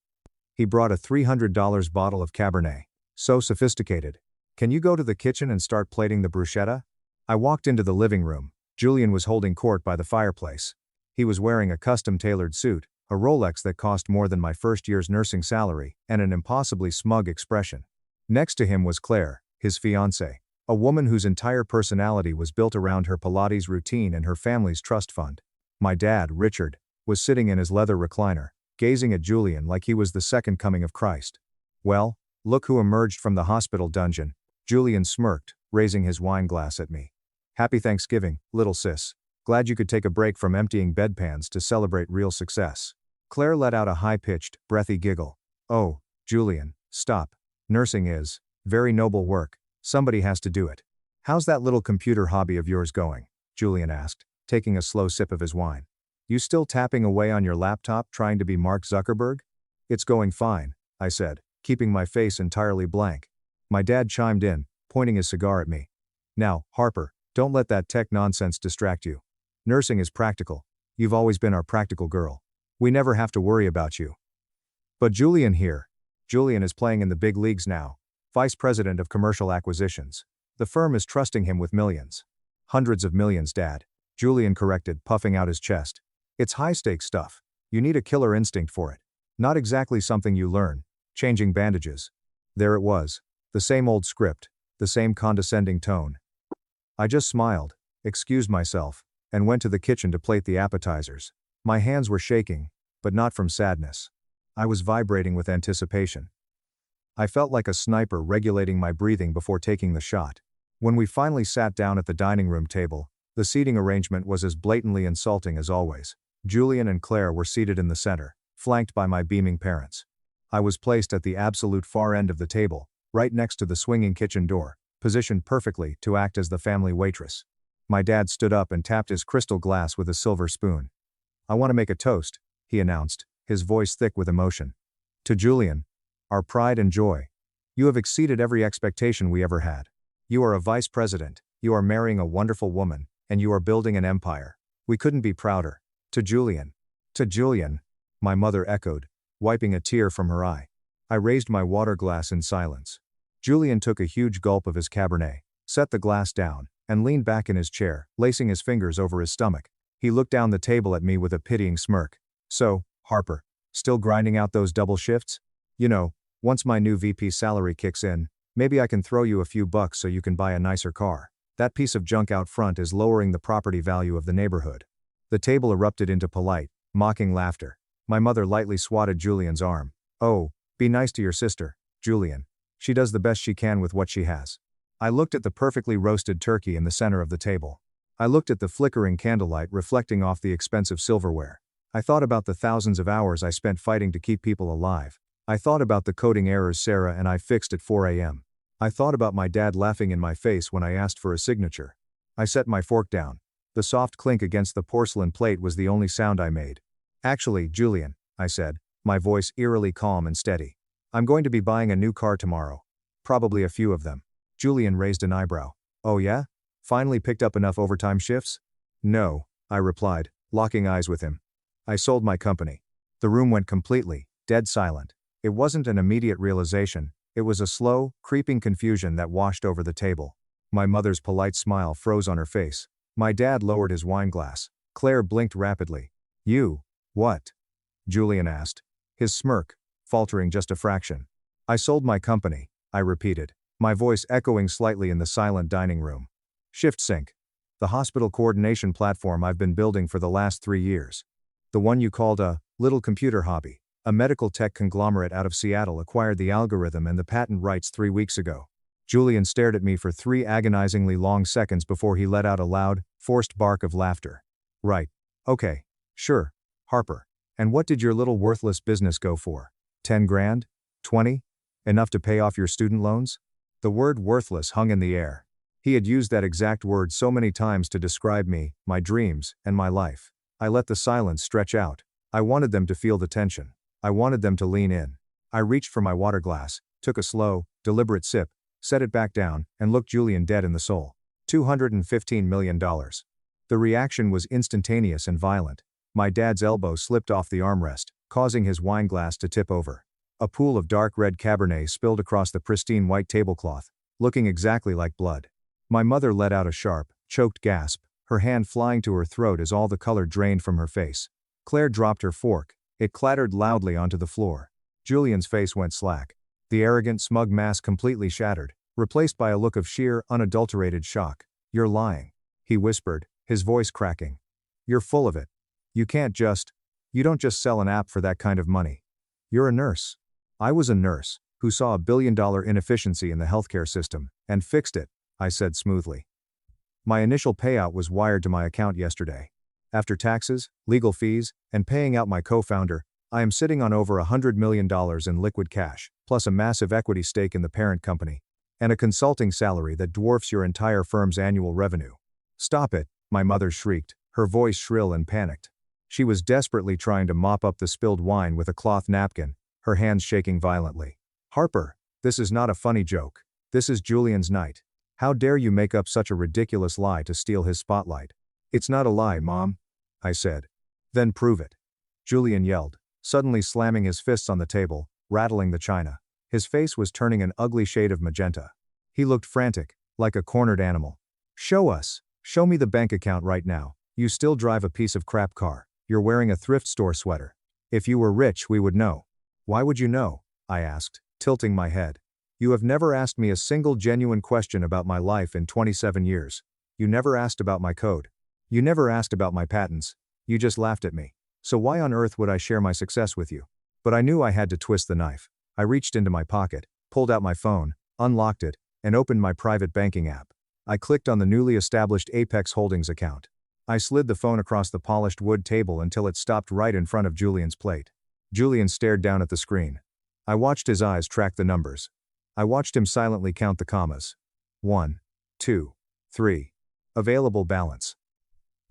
He brought a $300 bottle of Cabernet. "So sophisticated. Can you go to the kitchen and start plating the bruschetta?" I walked into the living room. Julian was holding court by the fireplace. He was wearing a custom-tailored suit, a Rolex that cost more than my first year's nursing salary, and an impossibly smug expression. Next to him was Claire, his fiancée, a woman whose entire personality was built around her Pilates routine and her family's trust fund. My dad, Richard, was sitting in his leather recliner, gazing at Julian like he was the second coming of Christ. "Well, look who emerged from the hospital dungeon." Julian smirked, raising his wine glass at me. "Happy Thanksgiving, little sis. Glad you could take a break from emptying bedpans to celebrate real success." Claire let out a high-pitched, breathy giggle. "Oh, Julian, stop. Nursing is very noble work. Somebody has to do it." "How's that little computer hobby of yours going?" Julian asked, taking a slow sip of his wine. "You still tapping away on your laptop trying to be Mark Zuckerberg?" "It's going fine," I said, keeping my face entirely blank. My dad chimed in, pointing his cigar at me. "Now, Harper, don't let that tech nonsense distract you. Nursing is practical. You've always been our practical girl. We never have to worry about you." "But Julian here. Julian is playing in the big leagues now. Vice President of Commercial Acquisitions. The firm is trusting him with millions." "Hundreds of millions, Dad," Julian corrected, puffing out his chest. "It's high-stakes stuff. You need a killer instinct for it. Not exactly something you learn. Changing bandages." There it was. The same old script. The same condescending tone. I just smiled, excused myself, and went to the kitchen to plate the appetizers. My hands were shaking, but not from sadness. I was vibrating with anticipation. I felt like a sniper regulating my breathing before taking the shot. When we finally sat down at the dining room table, the seating arrangement was as blatantly insulting as always. Julian and Claire were seated in the center, flanked by my beaming parents. I was placed at the absolute far end of the table, right next to the swinging kitchen door, positioned perfectly to act as the family waitress. My dad stood up and tapped his crystal glass with a silver spoon. "I want to make a toast," he announced, his voice thick with emotion. "To Julian, our pride and joy. You have exceeded every expectation we ever had. You are a vice president, you are marrying a wonderful woman, and you are building an empire. We couldn't be prouder. To Julian." "To Julian," my mother echoed, wiping a tear from her eye. I raised my water glass in silence. Julian took a huge gulp of his Cabernet, set the glass down, and leaned back in his chair, lacing his fingers over his stomach. He looked down the table at me with a pitying smirk. "So, Harper, still grinding out those double shifts? You know, once my new VP salary kicks in, maybe I can throw you a few bucks so you can buy a nicer car. That piece of junk out front is lowering the property value of the neighborhood." The table erupted into polite, mocking laughter. My mother lightly swatted Julian's arm. "Oh, be nice to your sister, Julian. She does the best she can with what she has." I looked at the perfectly roasted turkey in the center of the table. I looked at the flickering candlelight reflecting off the expensive silverware. I thought about the thousands of hours I spent fighting to keep people alive. I thought about the coding errors Sarah and I fixed at 4 a.m. I thought about my dad laughing in my face when I asked for a signature. I set my fork down. The soft clink against the porcelain plate was the only sound I made. "Actually, Julian," I said, my voice eerily calm and steady. "I'm going to be buying a new car tomorrow. Probably a few of them." Julian raised an eyebrow. "Oh yeah? Finally picked up enough overtime shifts?" "No," I replied, locking eyes with him. I sold my company. The room went completely, dead silent. It wasn't an immediate realization, it was a slow, creeping confusion that washed over the table. My mother's polite smile froze on her face. My dad lowered his wine glass. Claire blinked rapidly. You, what? Julian asked. His smirk, faltering just a fraction. I sold my company, I repeated, my voice echoing slightly in the silent dining room. Shift Sync. The hospital coordination platform I've been building for the last 3 years. The one you called a little computer hobby. A medical tech conglomerate out of Seattle acquired the algorithm and the patent rights 3 weeks ago. Julian stared at me for 3 agonizingly long seconds before he let out a loud, forced bark of laughter. Right. Okay. Sure. Harper. And what did your little worthless business go for? 10 grand? 20? Enough to pay off your student loans? The word worthless hung in the air. He had used that exact word so many times to describe me, my dreams, and my life. I let the silence stretch out. I wanted them to feel the tension. I wanted them to lean in. I reached for my water glass, took a slow, deliberate sip, set it back down, and looked Julian dead in the soul. $215 million. The reaction was instantaneous and violent. My dad's elbow slipped off the armrest, causing his wine glass to tip over. A pool of dark red Cabernet spilled across the pristine white tablecloth, looking exactly like blood. My mother let out a sharp, choked gasp, her hand flying to her throat as all the color drained from her face. Claire dropped her fork. It clattered loudly onto the floor. Julian's face went slack. The arrogant, smug mask completely shattered, replaced by a look of sheer, unadulterated shock. You're lying, he whispered, his voice cracking. You're full of it. You don't just sell an app for that kind of money. You're a nurse. I was a nurse, who saw a billion-dollar inefficiency in the healthcare system, and fixed it, I said smoothly. My initial payout was wired to my account yesterday. After taxes, legal fees, and paying out my co-founder, I am sitting on over $100 million in liquid cash, plus a massive equity stake in the parent company, and a consulting salary that dwarfs your entire firm's annual revenue. Stop it, my mother shrieked, her voice shrill and panicked. She was desperately trying to mop up the spilled wine with a cloth napkin, her hands shaking violently. Harper, this is not a funny joke. This is Julian's night. How dare you make up such a ridiculous lie to steal his spotlight? It's not a lie, Mom, I said. Then prove it. Julian yelled, suddenly slamming his fists on the table, rattling the china. His face was turning an ugly shade of magenta. He looked frantic, like a cornered animal. Show us. Show me the bank account right now. You still drive a piece of crap car. You're wearing a thrift store sweater. If you were rich, we would know. Why would you know? I asked, tilting my head. You have never asked me a single genuine question about my life in 27 years. You never asked about my code. You never asked about my patents. You just laughed at me. So why on earth would I share my success with you? But I knew I had to twist the knife. I reached into my pocket, pulled out my phone, unlocked it, and opened my private banking app. I clicked on the newly established Apex Holdings account. I slid the phone across the polished wood table until it stopped right in front of Julian's plate. Julian stared down at the screen. I watched his eyes track the numbers. I watched him silently count the commas. 1, 2, 3. Available balance.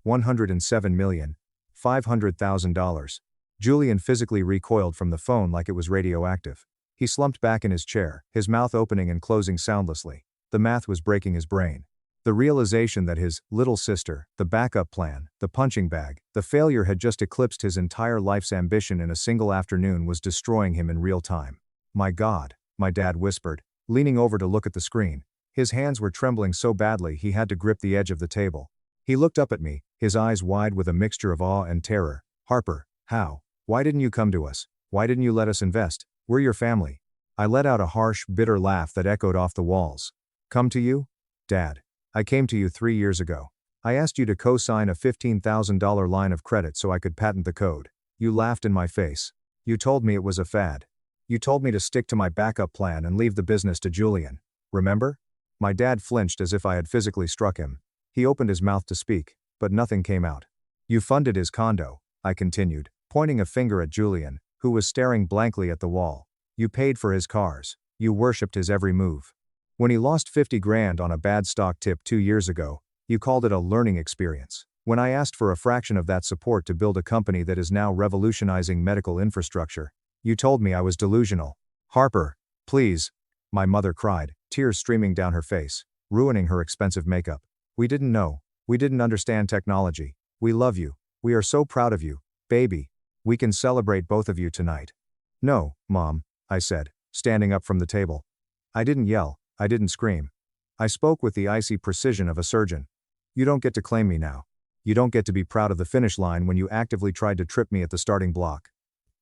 $107,500,000. Julian physically recoiled from the phone like it was radioactive. He slumped back in his chair, his mouth opening and closing soundlessly. The math was breaking his brain. The realization that his little sister, the backup plan, the punching bag, the failure had just eclipsed his entire life's ambition in a single afternoon was destroying him in real time. My God, my dad whispered, leaning over to look at the screen. His hands were trembling so badly he had to grip the edge of the table. He looked up at me, his eyes wide with a mixture of awe and terror. Harper, how? Why didn't you come to us? Why didn't you let us invest? We're your family. I let out a harsh, bitter laugh that echoed off the walls. Come to you? Dad. I came to you 3 years ago. I asked you to co-sign a $15,000 line of credit so I could patent the code. You laughed in my face. You told me it was a fad. You told me to stick to my backup plan and leave the business to Julian. Remember? My dad flinched as if I had physically struck him. He opened his mouth to speak, but nothing came out. You funded his condo, I continued, pointing a finger at Julian, who was staring blankly at the wall. You paid for his cars. You worshipped his every move. When he lost 50 grand on a bad stock tip 2 years ago, you called it a learning experience. When I asked for a fraction of that support to build a company that is now revolutionizing medical infrastructure, you told me I was delusional. Harper, please, my mother cried, tears streaming down her face, ruining her expensive makeup. We didn't know. We didn't understand technology. We love you. We are so proud of you, baby. We can celebrate both of you tonight. No, Mom, I said, standing up from the table. I didn't yell, I didn't scream. I spoke with the icy precision of a surgeon. You don't get to claim me now. You don't get to be proud of the finish line when you actively tried to trip me at the starting block.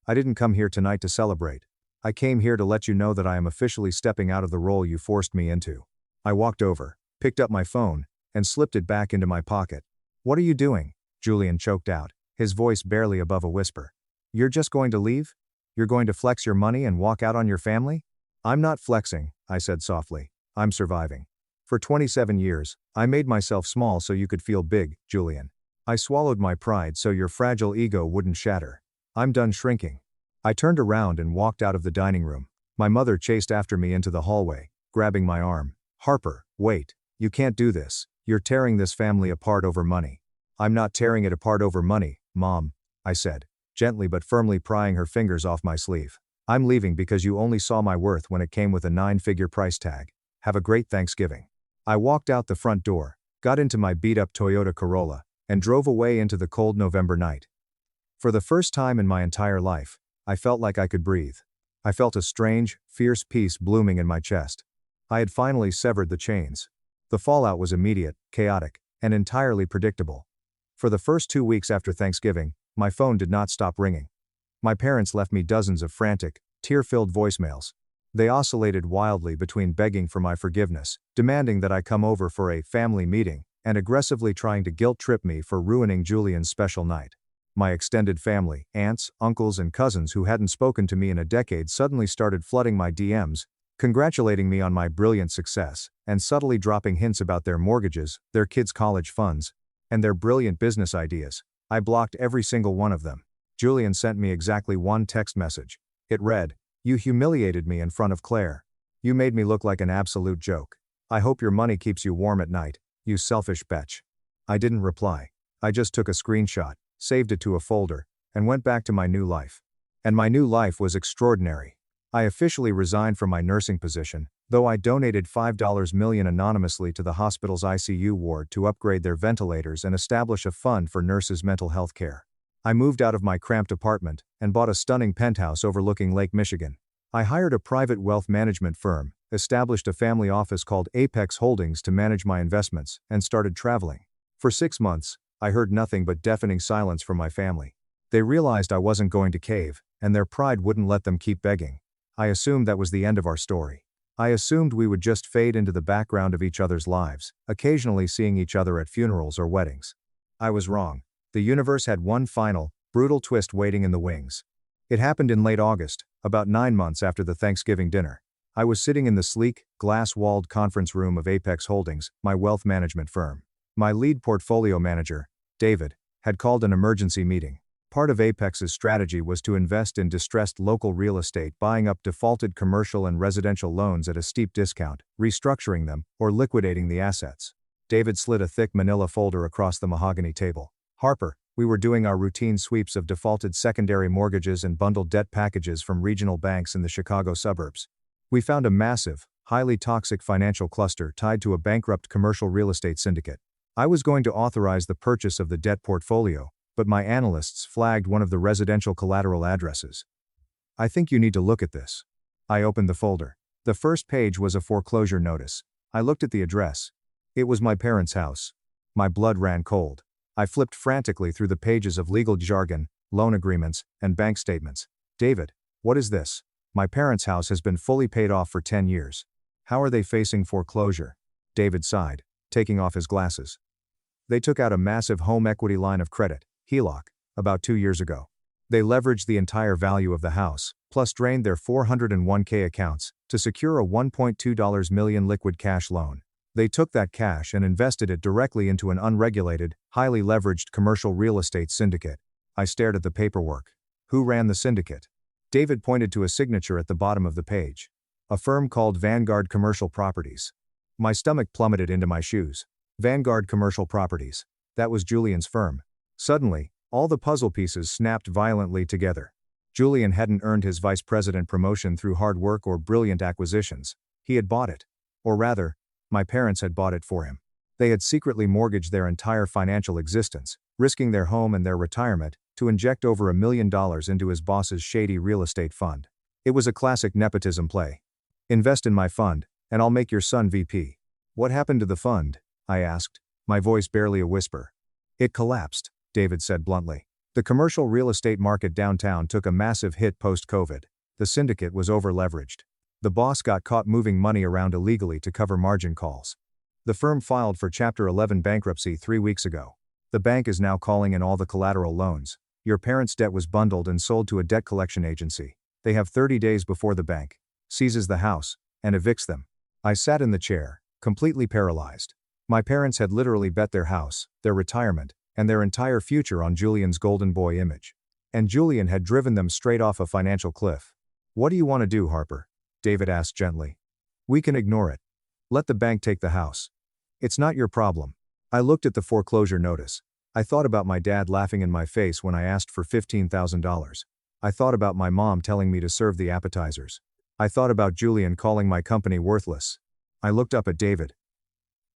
I didn't come here tonight to celebrate. I came here to let you know that I am officially stepping out of the role you forced me into. I walked over, picked up my phone, and slipped it back into my pocket. What are you doing? Julian choked out, his voice barely above a whisper. You're just going to leave? You're going to flex your money and walk out on your family? I'm not flexing, I said softly. I'm surviving. For 27 years, I made myself small so you could feel big, Julian. I swallowed my pride so your fragile ego wouldn't shatter. I'm done shrinking. I turned around and walked out of the dining room. My mother chased after me into the hallway, grabbing my arm. Harper, wait. You can't do this. You're tearing this family apart over money. I'm not tearing it apart over money, Mom, I said, gently but firmly prying her fingers off my sleeve. I'm leaving because you only saw my worth when it came with a 9-figure price tag. Have a great Thanksgiving. I walked out the front door, got into my beat-up Toyota Corolla, and drove away into the cold November night. For the first time in my entire life, I felt like I could breathe. I felt a strange, fierce peace blooming in my chest. I had finally severed the chains. The fallout was immediate, chaotic, and entirely predictable. For the first 2 weeks after Thanksgiving, my phone did not stop ringing. My parents left me dozens of frantic, tear-filled voicemails. They oscillated wildly between begging for my forgiveness, demanding that I come over for a family meeting, and aggressively trying to guilt-trip me for ruining Julian's special night. My extended family, aunts, uncles, and cousins who hadn't spoken to me in a decade suddenly started flooding my DMs, congratulating me on my brilliant success, and subtly dropping hints about their mortgages, their kids' college funds, and their brilliant business ideas. I blocked every single one of them. Julian sent me exactly one text message. It read, "You humiliated me in front of Claire. You made me look like an absolute joke. I hope your money keeps you warm at night, you selfish bitch." I didn't reply. I just took a screenshot, saved it to a folder, and went back to my new life. And my new life was extraordinary. I officially resigned from my nursing position, though I donated $5 million anonymously to the hospital's ICU ward to upgrade their ventilators and establish a fund for nurses' mental health care. I moved out of my cramped apartment and bought a stunning penthouse overlooking Lake Michigan. I hired a private wealth management firm, established a family office called Apex Holdings to manage my investments, and started traveling. For 6 months, I heard nothing but deafening silence from my family. They realized I wasn't going to cave, and their pride wouldn't let them keep begging. I assumed that was the end of our story. I assumed we would just fade into the background of each other's lives, occasionally seeing each other at funerals or weddings. I was wrong. The universe had one final, brutal twist waiting in the wings. It happened in late August, about 9 months after the Thanksgiving dinner. I was sitting in the sleek, glass-walled conference room of Apex Holdings, my wealth management firm. My lead portfolio manager, David, had called an emergency meeting. Part of Apex's strategy was to invest in distressed local real estate, buying up defaulted commercial and residential loans at a steep discount, restructuring them, or liquidating the assets. David slid a thick manila folder across the mahogany table. "Harper, we were doing our routine sweeps of defaulted secondary mortgages and bundled debt packages from regional banks in the Chicago suburbs. We found a massive, highly toxic financial cluster tied to a bankrupt commercial real estate syndicate. I was going to authorize the purchase of the debt portfolio, but my analysts flagged one of the residential collateral addresses. I think you need to look at this." I opened the folder. The first page was a foreclosure notice. I looked at the address. It was my parents' house. My blood ran cold. I flipped frantically through the pages of legal jargon, loan agreements, and bank statements. "David, what is this? My parents' house has been fully paid off for 10 years. How are they facing foreclosure?" David sighed, taking off his glasses. "They took out a massive home equity line of credit, HELOC, about 2 years ago. They leveraged the entire value of the house, plus drained their 401k accounts, to secure a $1.2 million liquid cash loan. They took that cash and invested it directly into an unregulated, highly leveraged commercial real estate syndicate." I stared at the paperwork. "Who ran the syndicate?" David pointed to a signature at the bottom of the page. "A firm called Vanguard Commercial Properties." My stomach plummeted into my shoes. Vanguard Commercial Properties. That was Julian's firm. Suddenly, all the puzzle pieces snapped violently together. Julian hadn't earned his vice president promotion through hard work or brilliant acquisitions. He had bought it. Or rather, my parents had bought it for him. They had secretly mortgaged their entire financial existence, risking their home and their retirement to inject over $1 million into his boss's shady real estate fund. It was a classic nepotism play. Invest in my fund, and I'll make your son VP. What happened to the fund? I asked, my voice barely a whisper. It collapsed, David said bluntly. The commercial real estate market downtown took a massive hit post-COVID. The syndicate was over-leveraged. The boss got caught moving money around illegally to cover margin calls. The firm filed for Chapter 11 bankruptcy 3 weeks ago. The bank is now calling in all the collateral loans. Your parents' debt was bundled and sold to a debt collection agency. They have 30 days before the bank seizes the house and evicts them. I sat in the chair, completely paralyzed. My parents had literally bet their house, their retirement, and their entire future on Julian's golden boy image. And Julian had driven them straight off a financial cliff. What do you want to do, Harper? David asked gently. We can ignore it. Let the bank take the house. It's not your problem. I looked at the foreclosure notice. I thought about my dad laughing in my face when I asked for $15,000. I thought about my mom telling me to serve the appetizers. I thought about Julian calling my company worthless. I looked up at David.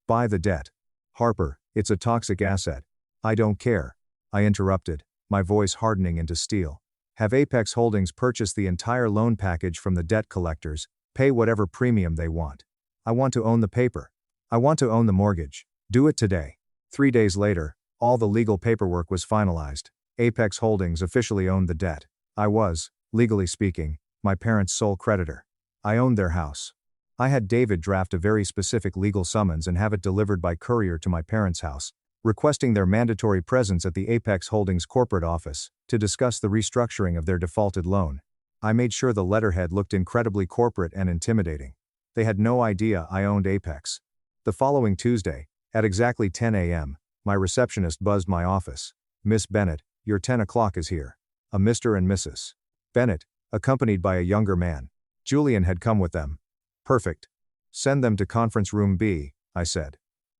Buy the debt. Harper, it's a toxic asset. I don't care. I interrupted, my voice hardening into steel. Have Apex Holdings purchase the entire loan package from the debt collectors, pay whatever premium they want. I want to own the paper. I want to own the mortgage. Do it today. 3 days later, all the legal paperwork was finalized. Apex Holdings officially owned the debt. I was, legally speaking, my parents' sole creditor. I owned their house. I had David draft a very specific legal summons and have it delivered by courier to my parents' house, requesting their mandatory presence at the Apex Holdings corporate office to discuss the restructuring of their defaulted loan. I made sure the letterhead looked incredibly corporate and intimidating. They had no idea I owned Apex. The following Tuesday, at exactly 10 a.m., my receptionist buzzed my office. Miss Bennett, your 10 o'clock is here. A Mr. and Mrs. Bennett, accompanied by a younger man. Julian had come with them. Perfect. Send them to conference room B, I said.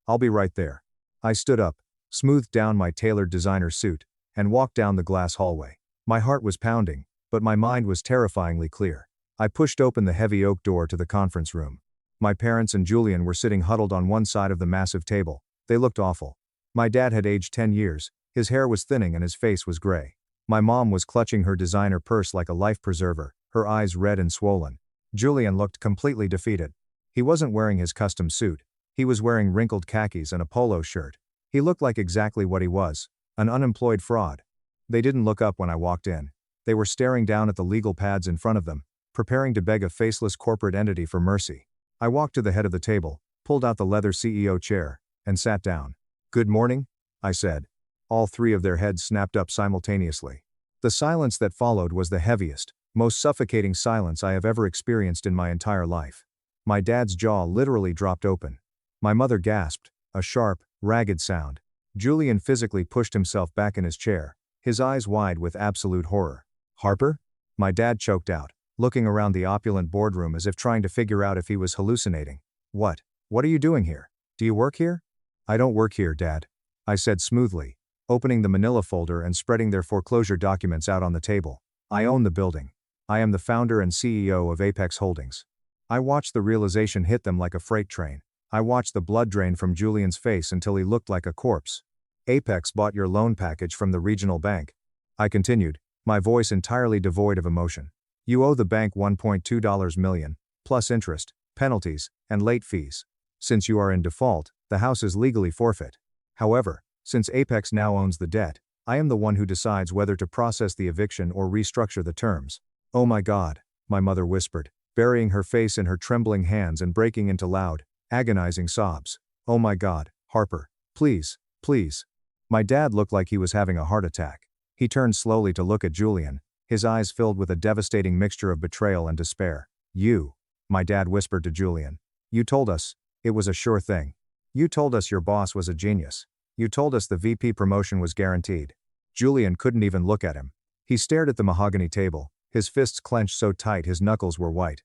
I'll be right there. I stood up, smoothed down my tailored designer suit, and walked down the glass hallway. My heart was pounding, but my mind was terrifyingly clear. I pushed open the heavy oak door to the conference room. My parents and Julian were sitting huddled on one side of the massive table. They looked awful. My dad had aged 10 years, his hair was thinning and his face was gray. My mom was clutching her designer purse like a life preserver, her eyes red and swollen. Julian looked completely defeated. He wasn't wearing his custom suit. He was wearing wrinkled khakis and a polo shirt. He looked like exactly what he was, an unemployed fraud. They didn't look up when I walked in. They were staring down at the legal pads in front of them, preparing to beg a faceless corporate entity for mercy. I walked to the head of the table, pulled out the leather CEO chair, and sat down. Good morning, I said. All three of their heads snapped up simultaneously. The silence that followed was the heaviest, most suffocating silence I have ever experienced in my entire life. My dad's jaw literally dropped open. My mother gasped, a sharp, ragged sound. Julian physically pushed himself back in his chair, his eyes wide with absolute horror. Harper? My dad choked out, looking around the opulent boardroom as if trying to figure out if he was hallucinating. What are you doing here? Do you work here? I don't work here, Dad, I said smoothly, opening the manila folder and spreading their foreclosure documents out on the table. I own the building. I am the founder and CEO of Apex Holdings. I watched the realization hit them like a freight train. I watched the blood drain from Julian's face until he looked like a corpse. Apex bought your loan package from the regional bank. I continued, my voice entirely devoid of emotion. You owe the bank $1.2 million, plus interest, penalties, and late fees. Since you are in default, the house is legally forfeit. However, since Apex now owns the debt, I am the one who decides whether to process the eviction or restructure the terms. Oh my God, my mother whispered, burying her face in her trembling hands and breaking into loud, agonizing sobs. Oh my God, Harper, please, please. My dad looked like he was having a heart attack. He turned slowly to look at Julian, his eyes filled with a devastating mixture of betrayal and despair. You, my dad whispered to Julian. You told us, it was a sure thing. You told us your boss was a genius. You told us the VP promotion was guaranteed. Julian couldn't even look at him. He stared at the mahogany table, his fists clenched so tight his knuckles were white.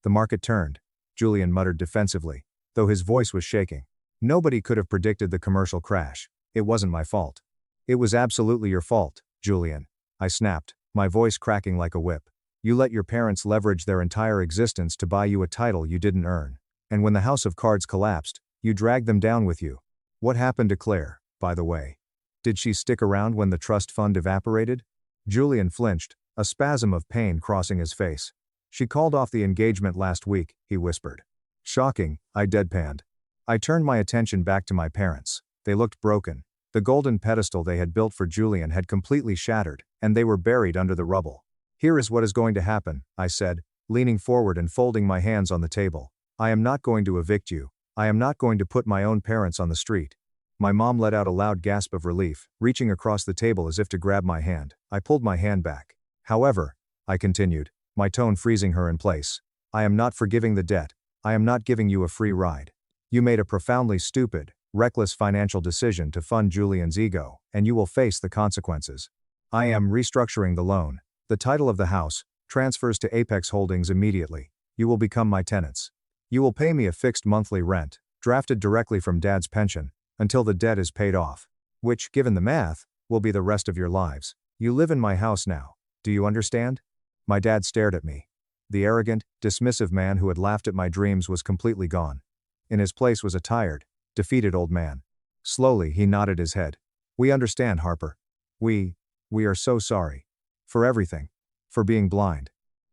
The market turned, Julian muttered defensively, though his voice was shaking. Nobody could have predicted the commercial crash. It wasn't my fault. It was absolutely your fault, Julian, I snapped, my voice cracking like a whip. You let your parents leverage their entire existence to buy you a title you didn't earn. And when the house of cards collapsed, you dragged them down with you. What happened to Claire, by the way? Did she stick around when the trust fund evaporated? Julian flinched, a spasm of pain crossing his face. She called off the engagement last week, he whispered. Shocking, I deadpanned. I turned my attention back to my parents. They looked broken. The golden pedestal they had built for Julian had completely shattered, and they were buried under the rubble. Here is what is going to happen, I said, leaning forward and folding my hands on the table. I am not going to evict you. I am not going to put my own parents on the street. My mom let out a loud gasp of relief, reaching across the table as if to grab my hand. I pulled my hand back. However, I continued, my tone freezing her in place. I am not forgiving the debt. I am not giving you a free ride. You made a profoundly stupid, reckless financial decision to fund Julian's ego, and you will face the consequences. I am restructuring the loan. The title of the house transfers to Apex Holdings immediately. You will become my tenants. You will pay me a fixed monthly rent, drafted directly from Dad's pension, until the debt is paid off. Which, given the math, will be the rest of your lives. You live in my house now. Do you understand? My dad stared at me. The arrogant, dismissive man who had laughed at my dreams was completely gone. In his place was a tired, defeated old man. Slowly he nodded his head. We understand, Harper. We are so sorry. For everything. For being blind.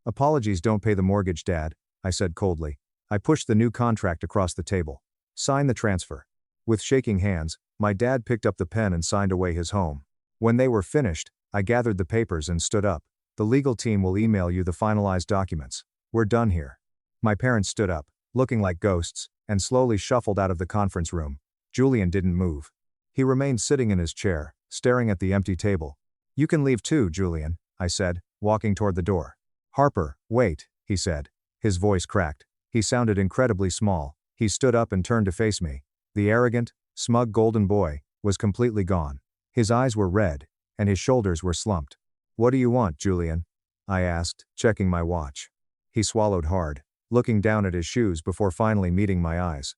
Apologies don't pay the mortgage, Dad, I said coldly. I pushed the new contract across the table. Sign the transfer. With shaking hands, my dad picked up the pen and signed away his home. When they were finished, I gathered the papers and stood up. The legal team will email you the finalized documents. We're done here. My parents stood up, looking like ghosts, and slowly shuffled out of the conference room. Julian didn't move. He remained sitting in his chair, staring at the empty table. You can leave too, Julian, I said, walking toward the door. Harper, wait, he said. His voice cracked. He sounded incredibly small. He stood up and turned to face me. The arrogant, smug golden boy was completely gone. His eyes were red, and his shoulders were slumped. What do you want, Julian? I asked, checking my watch. He swallowed hard, looking down at his shoes before finally meeting my eyes.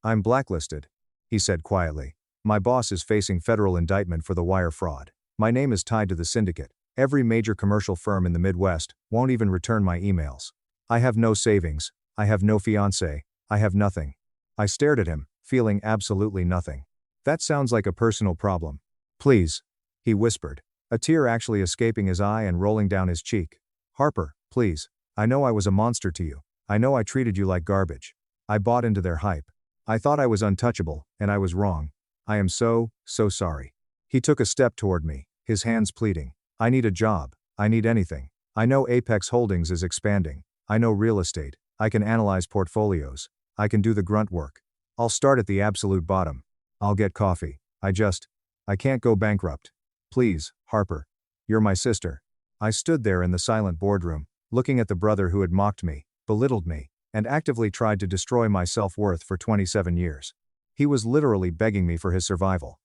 I'm blacklisted, he said quietly. My boss is facing federal indictment for the wire fraud. My name is tied to the syndicate. Every major commercial firm in the Midwest won't even return my emails. I have no savings. I have no fiancé. I have nothing. I stared at him, feeling absolutely nothing. That sounds like a personal problem. Please, he whispered, a tear actually escaping his eye and rolling down his cheek. Harper, please. I know I was a monster to you. I know I treated you like garbage. I bought into their hype. I thought I was untouchable, and I was wrong. I am so sorry. He took a step toward me, his hands pleading. I need a job. I need anything. I know Apex Holdings is expanding. I know real estate. I can analyze portfolios. I can do the grunt work. I'll start at the absolute bottom. I'll get coffee. I can't go bankrupt. Please, Harper. You're my sister. I stood there in the silent boardroom, looking at the brother who had mocked me, belittled me, and actively tried to destroy my self-worth for 27 years. He was literally begging me for his survival.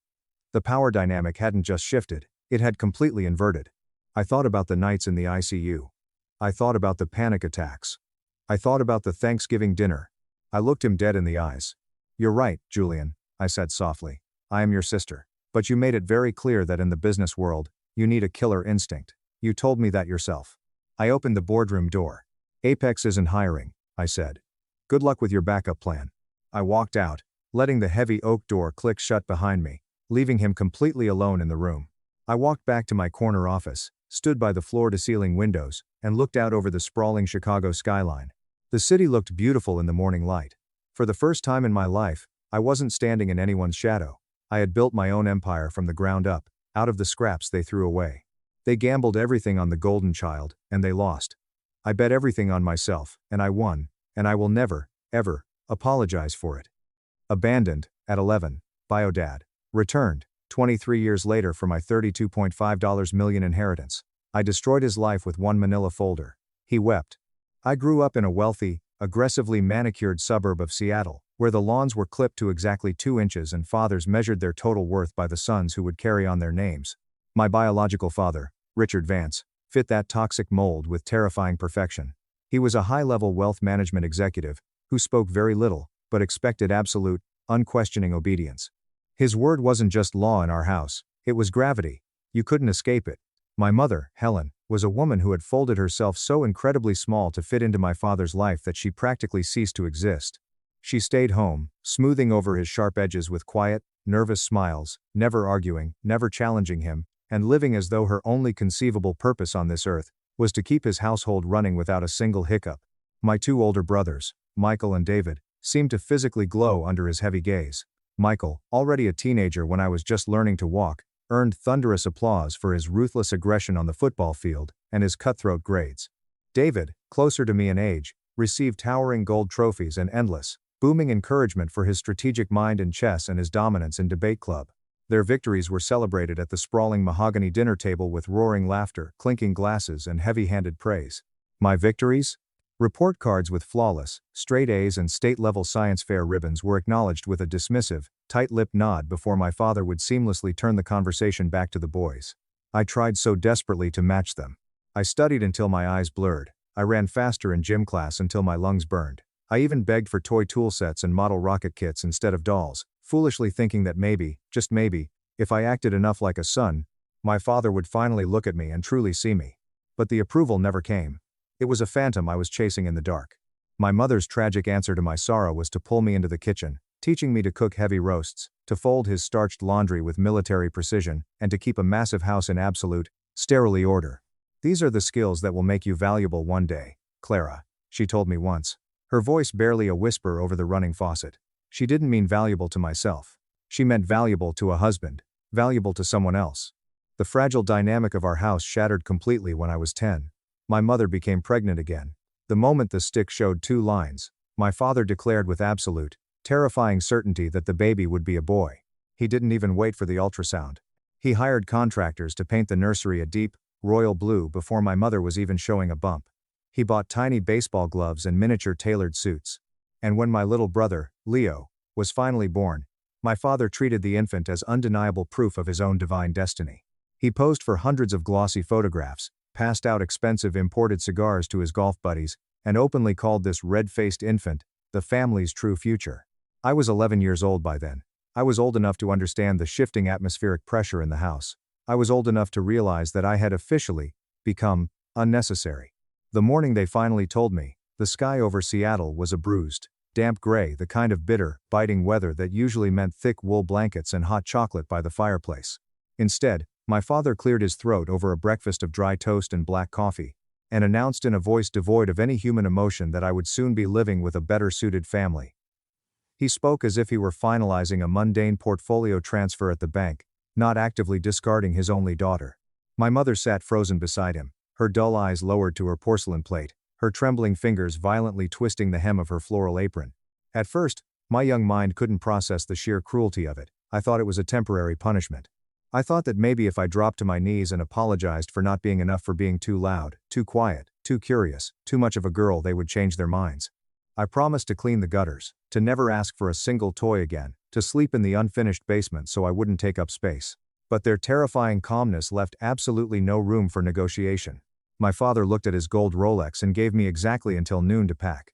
The power dynamic hadn't just shifted, it had completely inverted. I thought about the nights in the ICU. I thought about the panic attacks. I thought about the Thanksgiving dinner. I looked him dead in the eyes. You're right, Julian, I said softly. I am your sister. But you made it very clear that in the business world, you need a killer instinct. You told me that yourself. I opened the boardroom door. Apex isn't hiring, I said. Good luck with your backup plan. I walked out, letting the heavy oak door click shut behind me, leaving him completely alone in the room. I walked back to my corner office, stood by the floor-to-ceiling windows, and looked out over the sprawling Chicago skyline. The city looked beautiful in the morning light. For the first time in my life, I wasn't standing in anyone's shadow. I had built my own empire from the ground up, out of the scraps they threw away. They gambled everything on the golden child, and they lost. I bet everything on myself, and I won, and I will never, ever, apologize for it. Abandoned, at 11, Biodad. Returned, 23 years later for my $32.5 million inheritance. I destroyed his life with one manila folder. He wept. I grew up in a wealthy, aggressively manicured suburb of Seattle, where the lawns were clipped to exactly 2 inches and fathers measured their total worth by the sons who would carry on their names. My biological father, Richard Vance, fit that toxic mold with terrifying perfection. He was a high-level wealth management executive, who spoke very little, but expected absolute, unquestioning obedience. His word wasn't just law in our house, it was gravity. You couldn't escape it. My mother, Helen, was a woman who had folded herself so incredibly small to fit into my father's life that she practically ceased to exist. She stayed home, smoothing over his sharp edges with quiet, nervous smiles, never arguing, never challenging him, and living as though her only conceivable purpose on this earth was to keep his household running without a single hiccup. My two older brothers, Michael and David, seemed to physically glow under his heavy gaze. Michael, already a teenager when I was just learning to walk, earned thunderous applause for his ruthless aggression on the football field and his cutthroat grades. David, closer to me in age, received towering gold trophies and endless, booming encouragement for his strategic mind in chess and his dominance in debate club. Their victories were celebrated at the sprawling mahogany dinner table with roaring laughter, clinking glasses, and heavy-handed praise. My victories? Report cards with flawless, straight A's and state-level science fair ribbons were acknowledged with a dismissive, tight-lipped nod before my father would seamlessly turn the conversation back to the boys. I tried so desperately to match them. I studied until my eyes blurred. I ran faster in gym class until my lungs burned. I even begged for toy tool sets and model rocket kits instead of dolls, foolishly thinking that maybe, just maybe, if I acted enough like a son, my father would finally look at me and truly see me. But the approval never came. It was a phantom I was chasing in the dark. My mother's tragic answer to my sorrow was to pull me into the kitchen, teaching me to cook heavy roasts, to fold his starched laundry with military precision, and to keep a massive house in absolute, sterile order. These are the skills that will make you valuable one day, Clara, she told me once, her voice barely a whisper over the running faucet. She didn't mean valuable to myself. She meant valuable to a husband, valuable to someone else. The fragile dynamic of our house shattered completely when I was 10. My mother became pregnant again. The moment the stick showed 2 lines, my father declared with absolute, terrifying certainty that the baby would be a boy. He didn't even wait for the ultrasound. He hired contractors to paint the nursery a deep, royal blue before my mother was even showing a bump. He bought tiny baseball gloves and miniature tailored suits. And when my little brother, Leo, was finally born, my father treated the infant as undeniable proof of his own divine destiny. He posed for hundreds of glossy photographs, passed out expensive imported cigars to his golf buddies, and openly called this red-faced infant the family's true future. I was 11 years old by then. I was old enough to understand the shifting atmospheric pressure in the house. I was old enough to realize that I had officially become unnecessary. The morning they finally told me, the sky over Seattle was a bruised, damp gray, the kind of bitter, biting weather that usually meant thick wool blankets and hot chocolate by the fireplace. Instead, my father cleared his throat over a breakfast of dry toast and black coffee, and announced in a voice devoid of any human emotion that I would soon be living with a better-suited family. He spoke as if he were finalizing a mundane portfolio transfer at the bank, not actively discarding his only daughter. My mother sat frozen beside him, her dull eyes lowered to her porcelain plate, her trembling fingers violently twisting the hem of her floral apron. At first, my young mind couldn't process the sheer cruelty of it. I thought it was a temporary punishment. I thought that maybe if I dropped to my knees and apologized for not being enough, for being too loud, too quiet, too curious, too much of a girl, they would change their minds. I promised to clean the gutters, to never ask for a single toy again, to sleep in the unfinished basement so I wouldn't take up space. But their terrifying calmness left absolutely no room for negotiation. My father looked at his gold Rolex and gave me exactly until noon to pack.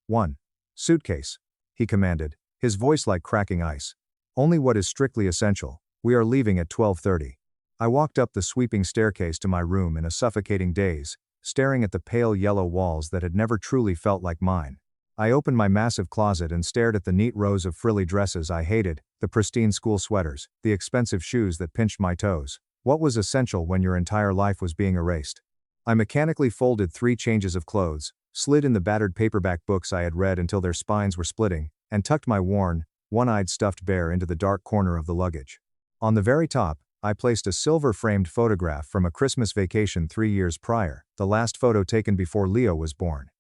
1. Suitcase, he commanded, his voice like cracking ice. Only what is strictly essential. We are leaving at 12:30. I walked up the sweeping staircase to my room in a suffocating daze, staring at the pale yellow walls that had never truly felt like mine. I opened my massive closet and stared at the neat rows of frilly dresses I hated, the pristine school sweaters, the expensive shoes that pinched my toes. What was essential when your entire life was being erased? I mechanically folded 3 changes of clothes, slid in the battered paperback books I had read until their spines were splitting, and tucked my worn, one-eyed stuffed bear into the dark corner of the luggage. On the very top, I placed a silver-framed photograph from a Christmas vacation 3 years prior, the last photo taken before Leo was born.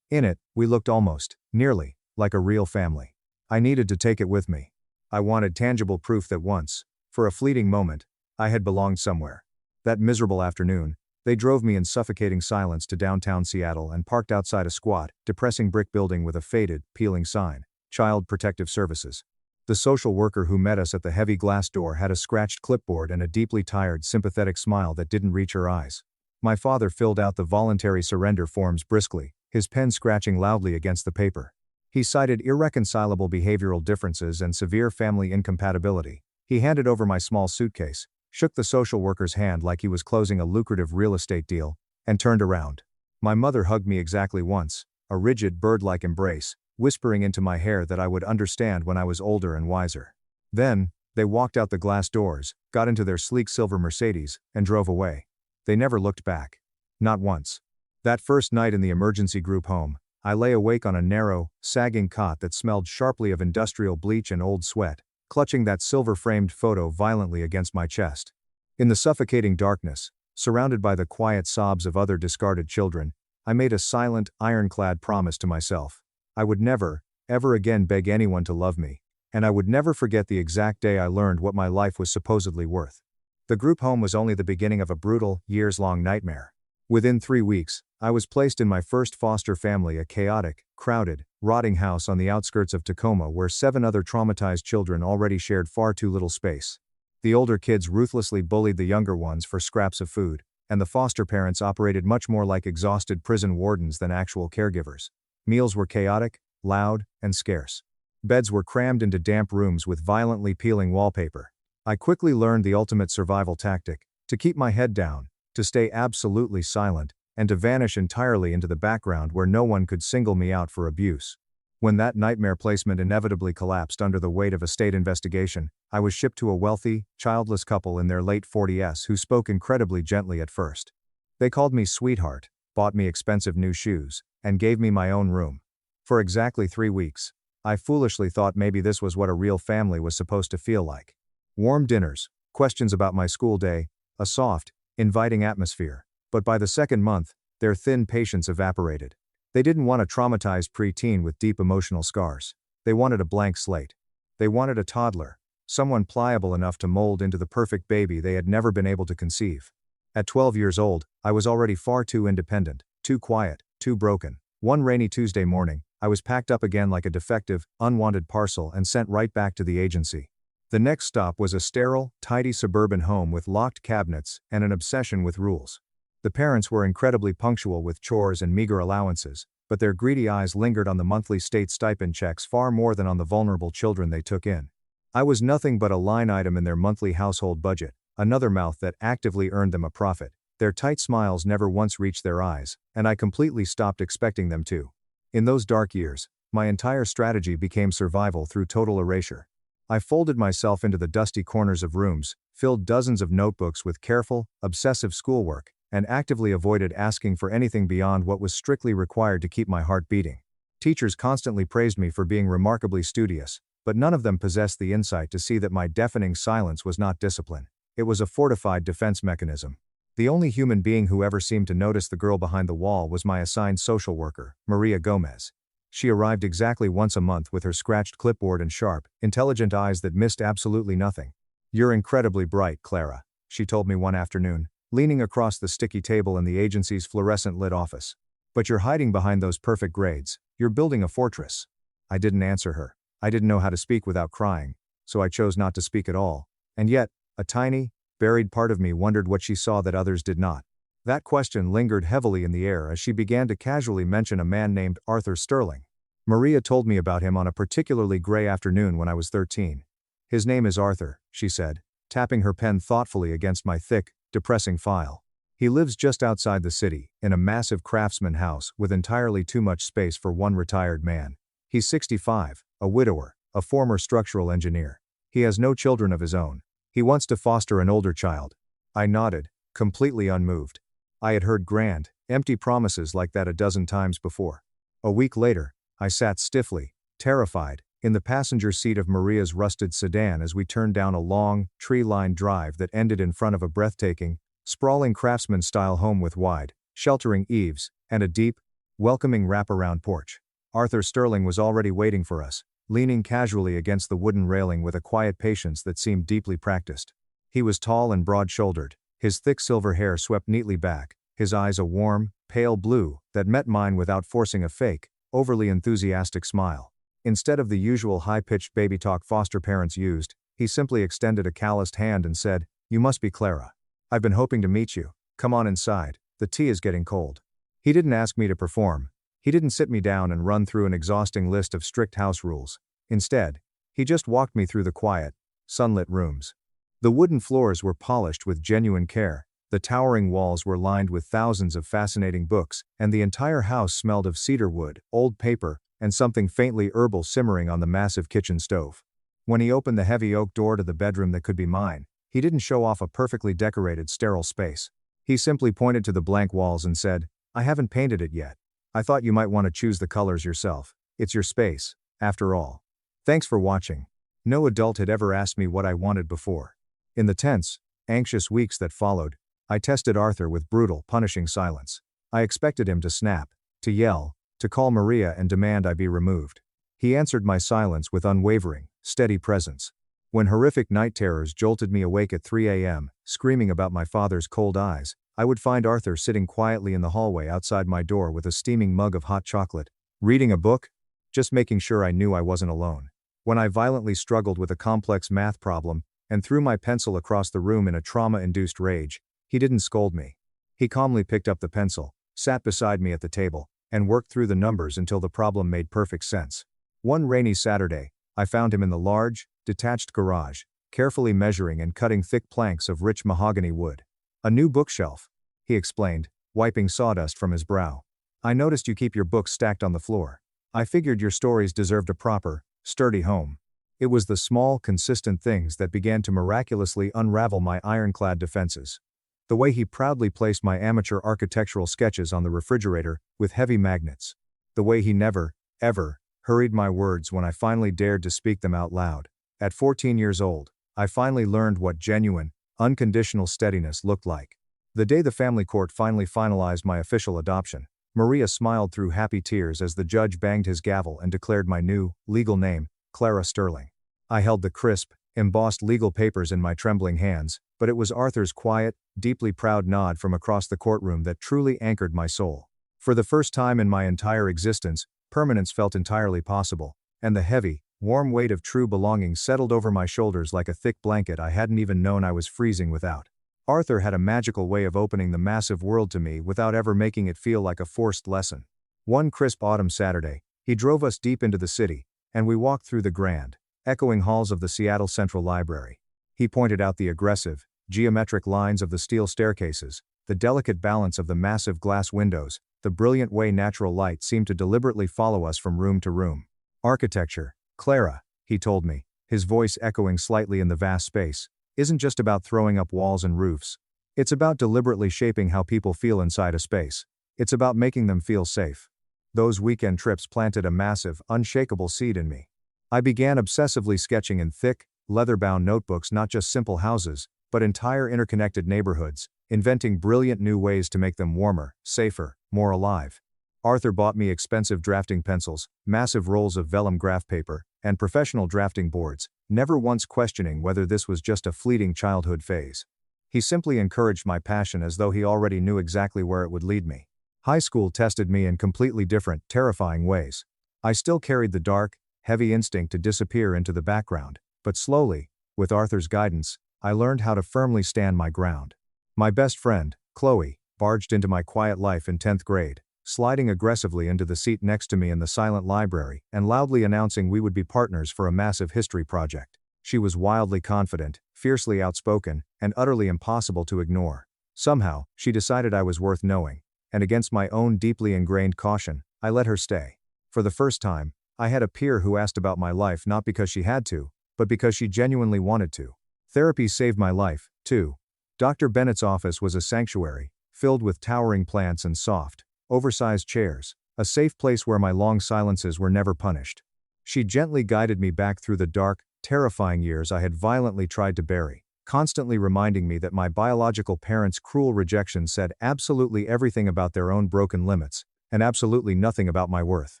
In it, we looked almost, nearly, like a real family. I needed to take it with me. I wanted tangible proof that once, for a fleeting moment, I had belonged somewhere. That miserable afternoon, they drove me in suffocating silence to downtown Seattle and parked outside a squat, depressing brick building with a faded, peeling sign, Child Protective Services. The social worker who met us at the heavy glass door had a scratched clipboard and a deeply tired, sympathetic smile that didn't reach her eyes. My father filled out the voluntary surrender forms briskly, his pen scratching loudly against the paper. He cited irreconcilable behavioral differences and severe family incompatibility. He handed over my small suitcase, shook the social worker's hand like he was closing a lucrative real estate deal, and turned around. My mother hugged me exactly once, a rigid bird-like embrace, whispering into my hair that I would understand when I was older and wiser. Then, they walked out the glass doors, got into their sleek silver Mercedes, and drove away. They never looked back. Not once. That first night in the emergency group home, I lay awake on a narrow, sagging cot that smelled sharply of industrial bleach and old sweat, clutching that silver-framed photo violently against my chest. In the suffocating darkness, surrounded by the quiet sobs of other discarded children, I made a silent, ironclad promise to myself. I would never, ever again beg anyone to love me, and I would never forget the exact day I learned what my life was supposedly worth. The group home was only the beginning of a brutal, years-long nightmare. Within 3 weeks, I was placed in my first foster family, a chaotic, crowded, rotting house on the outskirts of Tacoma where 7 other traumatized children already shared far too little space. The older kids ruthlessly bullied the younger ones for scraps of food, and the foster parents operated much more like exhausted prison wardens than actual caregivers. Meals were chaotic, loud, and scarce. Beds were crammed into damp rooms with violently peeling wallpaper. I quickly learned the ultimate survival tactic: to keep my head down, to stay absolutely silent, and to vanish entirely into the background where no one could single me out for abuse. When that nightmare placement inevitably collapsed under the weight of a state investigation, I was shipped to a wealthy, childless couple in their late 40s who spoke incredibly gently at first. They called me sweetheart, bought me expensive new shoes, and gave me my own room. For exactly 3 weeks, I foolishly thought maybe this was what a real family was supposed to feel like. Warm dinners, questions about my school day, a soft, inviting atmosphere. But by the second month, their thin patience evaporated. They didn't want a traumatized preteen with deep emotional scars. They wanted a blank slate. They wanted a toddler, someone pliable enough to mold into the perfect baby they had never been able to conceive. At 12 years old, I was already far too independent, too quiet, too broken. One rainy Tuesday morning, I was packed up again like a defective, unwanted parcel and sent right back to the agency. The next stop was a sterile, tidy suburban home with locked cabinets and an obsession with rules. The parents were incredibly punctual with chores and meager allowances, but their greedy eyes lingered on the monthly state stipend checks far more than on the vulnerable children they took in. I was nothing but a line item in their monthly household budget, another mouth that actively earned them a profit. Their tight smiles never once reached their eyes, and I completely stopped expecting them to. In those dark years, my entire strategy became survival through total erasure. I folded myself into the dusty corners of rooms, filled dozens of notebooks with careful, obsessive schoolwork, and actively avoided asking for anything beyond what was strictly required to keep my heart beating. Teachers constantly praised me for being remarkably studious, but none of them possessed the insight to see that my deafening silence was not discipline. It was a fortified defense mechanism. The only human being who ever seemed to notice the girl behind the wall was my assigned social worker, Maria Gomez. She arrived exactly once a month with her scratched clipboard and sharp, intelligent eyes that missed absolutely nothing. "You're incredibly bright, Clara," she told me one afternoon, leaning across the sticky table in the agency's fluorescent-lit office. "But you're hiding behind those perfect grades. You're building a fortress." I didn't answer her. I didn't know how to speak without crying, so I chose not to speak at all. And yet, a tiny, buried part of me wondered what she saw that others did not. That question lingered heavily in the air as she began to casually mention a man named Arthur Sterling. Maria told me about him on a particularly gray afternoon when I was 13. "His name is Arthur," she said, tapping her pen thoughtfully against my thick, depressing file. "He lives just outside the city, in a massive craftsman house with entirely too much space for one retired man. He's 65, a widower, a former structural engineer. He has no children of his own. He wants to foster an older child." I nodded, completely unmoved. I had heard grand, empty promises like that a dozen times before. A week later, I sat stiffly, terrified, in the passenger seat of Maria's rusted sedan as we turned down a long, tree-lined drive that ended in front of a breathtaking, sprawling craftsman-style home with wide, sheltering eaves, and a deep, welcoming wraparound porch. Arthur Sterling was already waiting for us, leaning casually against the wooden railing with a quiet patience that seemed deeply practiced. He was tall and broad-shouldered, his thick silver hair swept neatly back, his eyes a warm, pale blue that met mine without forcing a fake, overly enthusiastic smile. Instead of the usual high-pitched baby talk foster parents used, he simply extended a calloused hand and said, "You must be Clara. I've been hoping to meet you. Come on inside, the tea is getting cold." He didn't ask me to perform. He didn't sit me down and run through an exhausting list of strict house rules. Instead, he just walked me through the quiet, sunlit rooms. The wooden floors were polished with genuine care, the towering walls were lined with thousands of fascinating books, and the entire house smelled of cedar wood, old paper, and something faintly herbal simmering on the massive kitchen stove. When he opened the heavy oak door to the bedroom that could be mine, he didn't show off a perfectly decorated sterile space. He simply pointed to the blank walls and said, "I haven't painted it yet. I thought you might want to choose the colors yourself. It's your space, after all." Thanks for watching. No adult had ever asked me what I wanted before. In the tense, anxious weeks that followed, I tested Arthur with brutal, punishing silence. I expected him to snap, to yell, to call Maria and demand I be removed. He answered my silence with unwavering, steady presence. When horrific night terrors jolted me awake at 3 a.m., screaming about my father's cold eyes, I would find Arthur sitting quietly in the hallway outside my door with a steaming mug of hot chocolate. Reading a book? Just making sure I knew I wasn't alone. When I violently struggled with a complex math problem, and threw my pencil across the room in a trauma-induced rage, he didn't scold me. He calmly picked up the pencil, sat beside me at the table, and worked through the numbers until the problem made perfect sense. One rainy Saturday, I found him in the large, detached garage, carefully measuring and cutting thick planks of rich mahogany wood. "A new bookshelf," he explained, wiping sawdust from his brow. "I noticed you keep your books stacked on the floor. I figured your stories deserved a proper, sturdy home." It was the small, consistent things that began to miraculously unravel my ironclad defenses. The way he proudly placed my amateur architectural sketches on the refrigerator with heavy magnets. The way he never, ever, hurried my words when I finally dared to speak them out loud. At 14 years old, I finally learned what genuine, unconditional steadiness looked like. The day the family court finally finalized my official adoption, Maria smiled through happy tears as the judge banged his gavel and declared my new, legal name, Clara Sterling. I held the crisp, embossed legal papers in my trembling hands, but it was Arthur's quiet, deeply proud nod from across the courtroom that truly anchored my soul. For the first time in my entire existence, permanence felt entirely possible, and the heavy, warm weight of true belonging settled over my shoulders like a thick blanket I hadn't even known I was freezing without. Arthur had a magical way of opening the massive world to me without ever making it feel like a forced lesson. One crisp autumn Saturday, he drove us deep into the city, and we walked through the grand, echoing halls of the Seattle Central Library. He pointed out the aggressive, geometric lines of the steel staircases, the delicate balance of the massive glass windows, the brilliant way natural light seemed to deliberately follow us from room to room. "Architecture, Clara," he told me, his voice echoing slightly in the vast space, "isn't just about throwing up walls and roofs. It's about deliberately shaping how people feel inside a space. It's about making them feel safe." Those weekend trips planted a massive, unshakable seed in me. I began obsessively sketching in thick, leather-bound notebooks not just simple houses, but entire interconnected neighborhoods, inventing brilliant new ways to make them warmer, safer, more alive. Arthur bought me expensive drafting pencils, massive rolls of vellum graph paper, and professional drafting boards, never once questioning whether this was just a fleeting childhood phase. He simply encouraged my passion as though he already knew exactly where it would lead me. High school tested me in completely different, terrifying ways. I still carried the dark, heavy instinct to disappear into the background, but slowly, with Arthur's guidance, I learned how to firmly stand my ground. My best friend, Chloe, barged into my quiet life in 10th grade, sliding aggressively into the seat next to me in the silent library and loudly announcing we would be partners for a massive history project. She was wildly confident, fiercely outspoken, and utterly impossible to ignore. Somehow, she decided I was worth knowing, and against my own deeply ingrained caution, I let her stay. For the first time, I had a peer who asked about my life not because she had to, but because she genuinely wanted to. Therapy saved my life, too. Dr. Bennett's office was a sanctuary, filled with towering plants and soft, oversized chairs, a safe place where my long silences were never punished. She gently guided me back through the dark, terrifying years I had violently tried to bury, constantly reminding me that my biological parents' cruel rejection said absolutely everything about their own broken limits, and absolutely nothing about my worth.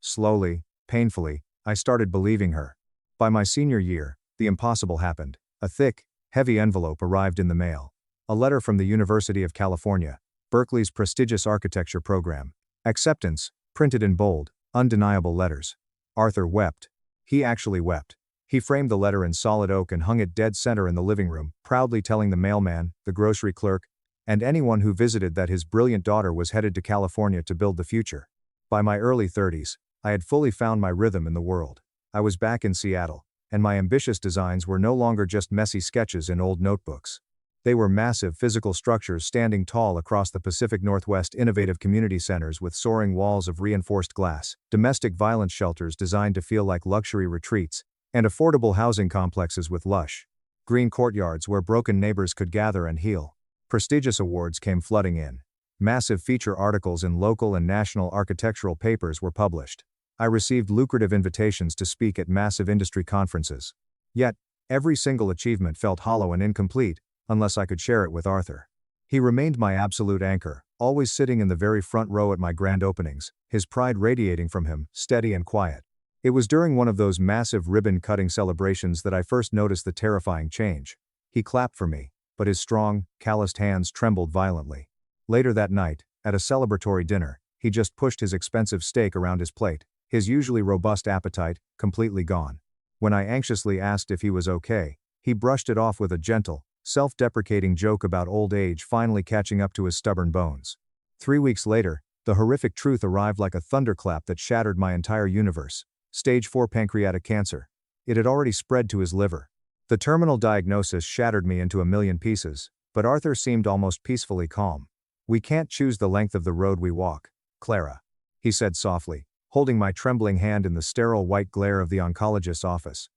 Slowly, painfully, I started believing her. By my senior year, the impossible happened. A thick, heavy envelope arrived in the mail. A letter from the University of California, Berkeley's prestigious architecture program. Acceptance, printed in bold, undeniable letters. Arthur wept. He actually wept. He framed the letter in solid oak and hung it dead center in the living room, proudly telling the mailman, the grocery clerk, and anyone who visited that his brilliant daughter was headed to California to build the future. By my early 30s, I had fully found my rhythm in the world. I was back in Seattle, and my ambitious designs were no longer just messy sketches in old notebooks. They were massive physical structures standing tall across the Pacific Northwest, innovative community centers with soaring walls of reinforced glass, domestic violence shelters designed to feel like luxury retreats, and affordable housing complexes with lush, green courtyards where broken neighbors could gather and heal. Prestigious awards came flooding in. Massive feature articles in local and national architectural papers were published. I received lucrative invitations to speak at massive industry conferences. Yet, every single achievement felt hollow and incomplete, unless I could share it with Arthur. He remained my absolute anchor, always sitting in the very front row at my grand openings, his pride radiating from him, steady and quiet. It was during one of those massive ribbon-cutting celebrations that I first noticed the terrifying change. He clapped for me, but his strong, calloused hands trembled violently. Later that night, at a celebratory dinner, he just pushed his expensive steak around his plate, his usually robust appetite completely gone. When I anxiously asked if he was okay, he brushed it off with a gentle, self-deprecating joke about old age finally catching up to his stubborn bones. 3 weeks later, the horrific truth arrived like a thunderclap that shattered my entire universe. Stage 4 pancreatic cancer. It had already spread to his liver. The terminal diagnosis shattered me into a million pieces, but Arthur seemed almost peacefully calm. "We can't choose the length of the road we walk, Clara," he said softly, holding my trembling hand in the sterile white glare of the oncologist's office.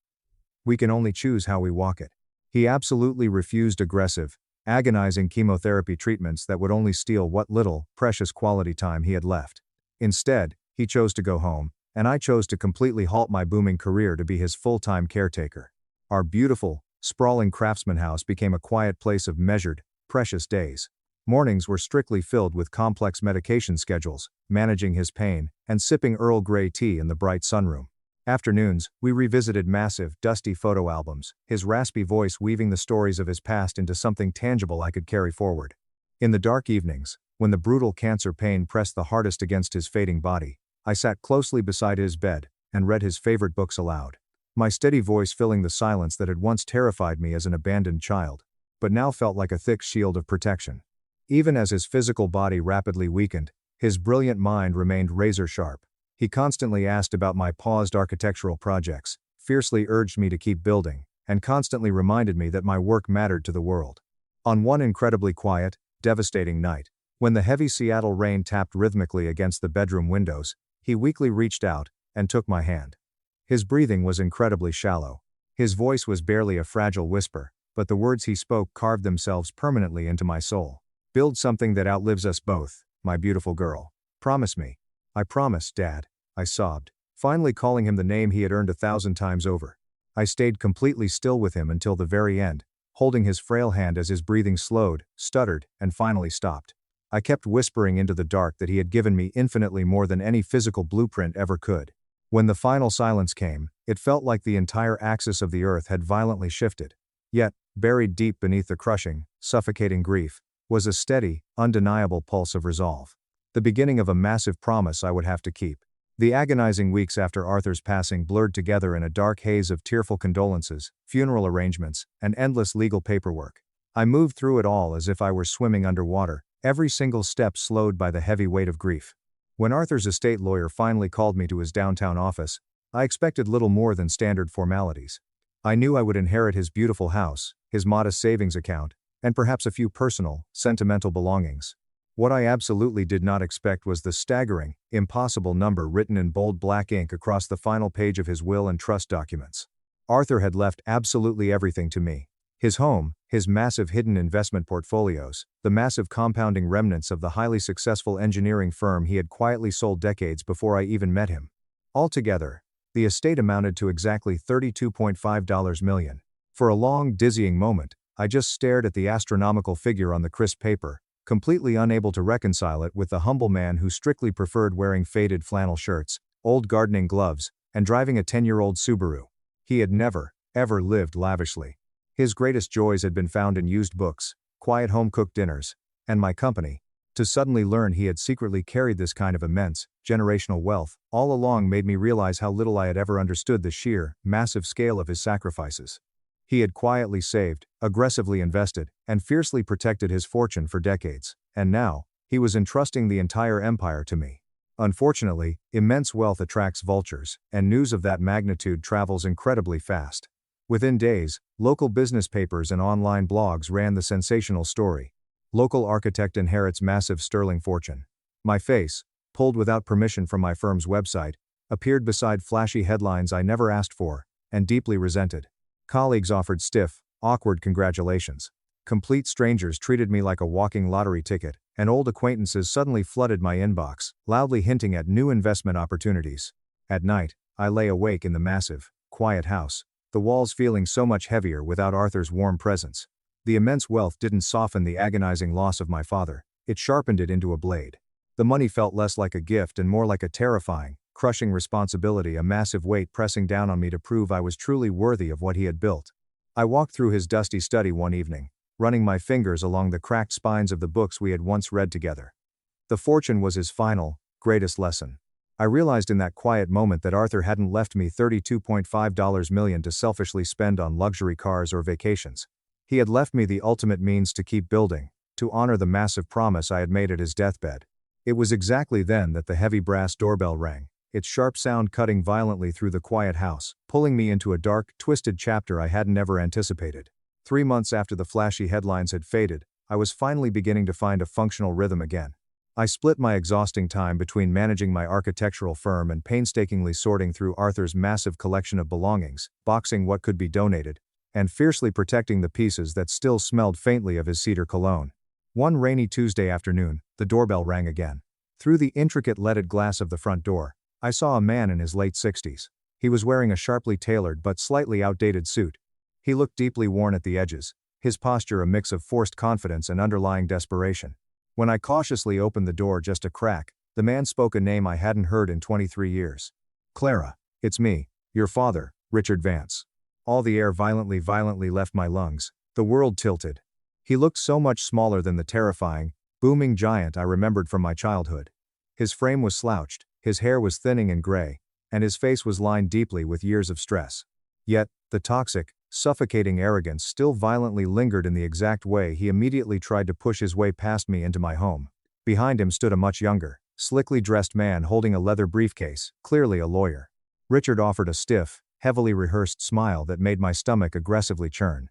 "We can only choose how we walk it." He absolutely refused aggressive, agonizing chemotherapy treatments that would only steal what little, precious quality time he had left. Instead, he chose to go home, and I chose to completely halt my booming career to be his full-time caretaker. Our beautiful, sprawling craftsman house became a quiet place of measured, precious days. Mornings were strictly filled with complex medication schedules, managing his pain, and sipping Earl Grey tea in the bright sunroom. Afternoons, we revisited massive, dusty photo albums, his raspy voice weaving the stories of his past into something tangible I could carry forward. In the dark evenings, when the brutal cancer pain pressed the hardest against his fading body, I sat closely beside his bed and read his favorite books aloud. My steady voice filling the silence that had once terrified me as an abandoned child, but now felt like a thick shield of protection. Even as his physical body rapidly weakened, his brilliant mind remained razor-sharp. He constantly asked about my paused architectural projects, fiercely urged me to keep building, and constantly reminded me that my work mattered to the world. On one incredibly quiet, devastating night, when the heavy Seattle rain tapped rhythmically against the bedroom windows, he weakly reached out and took my hand. His breathing was incredibly shallow. His voice was barely a fragile whisper, but the words he spoke carved themselves permanently into my soul. "Build something that outlives us both, my beautiful girl. Promise me." "I promise, Dad," I sobbed, finally calling him the name he had earned 1,000 times over. I stayed completely still with him until the very end, holding his frail hand as his breathing slowed, stuttered, and finally stopped. I kept whispering into the dark that he had given me infinitely more than any physical blueprint ever could. When the final silence came, it felt like the entire axis of the earth had violently shifted. Yet, buried deep beneath the crushing, suffocating grief, was a steady, undeniable pulse of resolve. The beginning of a massive promise I would have to keep. The agonizing weeks after Arthur's passing blurred together in a dark haze of tearful condolences, funeral arrangements, and endless legal paperwork. I moved through it all as if I were swimming underwater, every single step slowed by the heavy weight of grief. When Arthur's estate lawyer finally called me to his downtown office, I expected little more than standard formalities. I knew I would inherit his beautiful house, his modest savings account, and perhaps a few personal, sentimental belongings. What I absolutely did not expect was the staggering, impossible number written in bold black ink across the final page of his will and trust documents. Arthur had left absolutely everything to me. His home, his massive hidden investment portfolios, the massive compounding remnants of the highly successful engineering firm he had quietly sold decades before I even met him. Altogether, the estate amounted to exactly $32.5 million. For a long, dizzying moment, I just stared at the astronomical figure on the crisp paper, completely unable to reconcile it with the humble man who strictly preferred wearing faded flannel shirts, old gardening gloves, and driving a 10-year-old Subaru. He had never, ever lived lavishly. His greatest joys had been found in used books, quiet home-cooked dinners, and my company. To suddenly learn he had secretly carried this kind of immense, generational wealth, all along made me realize how little I had ever understood the sheer, massive scale of his sacrifices. He had quietly saved, aggressively invested, and fiercely protected his fortune for decades, and now, he was entrusting the entire empire to me. Unfortunately, immense wealth attracts vultures, and news of that magnitude travels incredibly fast. Within days, local business papers and online blogs ran the sensational story. Local architect inherits massive sterling fortune. My face, pulled without permission from my firm's website, appeared beside flashy headlines I never asked for, and deeply resented. Colleagues offered stiff, awkward congratulations. Complete strangers treated me like a walking lottery ticket, and old acquaintances suddenly flooded my inbox, loudly hinting at new investment opportunities. At night, I lay awake in the massive, quiet house, the walls feeling so much heavier without Arthur's warm presence. The immense wealth didn't soften the agonizing loss of my father, it sharpened it into a blade. The money felt less like a gift and more like a terrifying, crushing responsibility, a massive weight pressing down on me to prove I was truly worthy of what he had built. I walked through his dusty study one evening, running my fingers along the cracked spines of the books we had once read together. The fortune was his final, greatest lesson. I realized in that quiet moment that Arthur hadn't left me $32.5 million to selfishly spend on luxury cars or vacations. He had left me the ultimate means to keep building, to honor the massive promise I had made at his deathbed. It was exactly then that the heavy brass doorbell rang, its sharp sound cutting violently through the quiet house, pulling me into a dark, twisted chapter I hadn't ever anticipated. 3 months after the flashy headlines had faded, I was finally beginning to find a functional rhythm again. I split my exhausting time between managing my architectural firm and painstakingly sorting through Arthur's massive collection of belongings, boxing what could be donated, and fiercely protecting the pieces that still smelled faintly of his cedar cologne. One rainy Tuesday afternoon, the doorbell rang again. Through the intricate leaded glass of the front door, I saw a man in his late 60s. He was wearing a sharply tailored but slightly outdated suit. He looked deeply worn at the edges, his posture a mix of forced confidence and underlying desperation. When I cautiously opened the door just a crack, the man spoke a name I hadn't heard in 23 years. "Clara, it's me, your father, Richard Vance." All the air violently left my lungs, the world tilted. He looked so much smaller than the terrifying, booming giant I remembered from my childhood. His frame was slouched, his hair was thinning and gray, and his face was lined deeply with years of stress. Yet, the toxic, suffocating arrogance still violently lingered in the exact way he immediately tried to push his way past me into my home. Behind him stood a much younger, slickly dressed man holding a leather briefcase, clearly a lawyer. Richard offered a stiff, heavily rehearsed smile that made my stomach aggressively churn.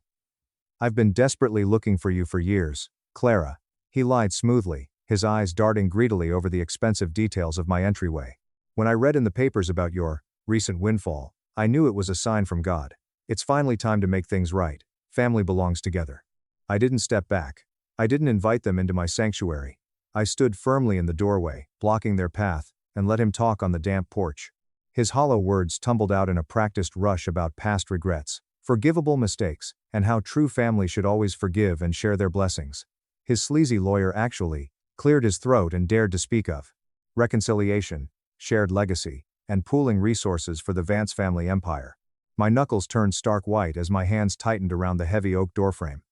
"I've been desperately looking for you for years, Clara," he lied smoothly, his eyes darting greedily over the expensive details of my entryway. "When I read in the papers about your recent windfall, I knew it was a sign from God. It's finally time to make things right. Family belongs together." I didn't step back. I didn't invite them into my sanctuary. I stood firmly in the doorway, blocking their path, and let him talk on the damp porch. His hollow words tumbled out in a practiced rush about past regrets, forgivable mistakes, and how true family should always forgive and share their blessings. His sleazy lawyer actually cleared his throat and dared to speak of reconciliation, shared legacy, and pooling resources for the Vance family empire. My knuckles turned stark white as my hands tightened around the heavy oak doorframe.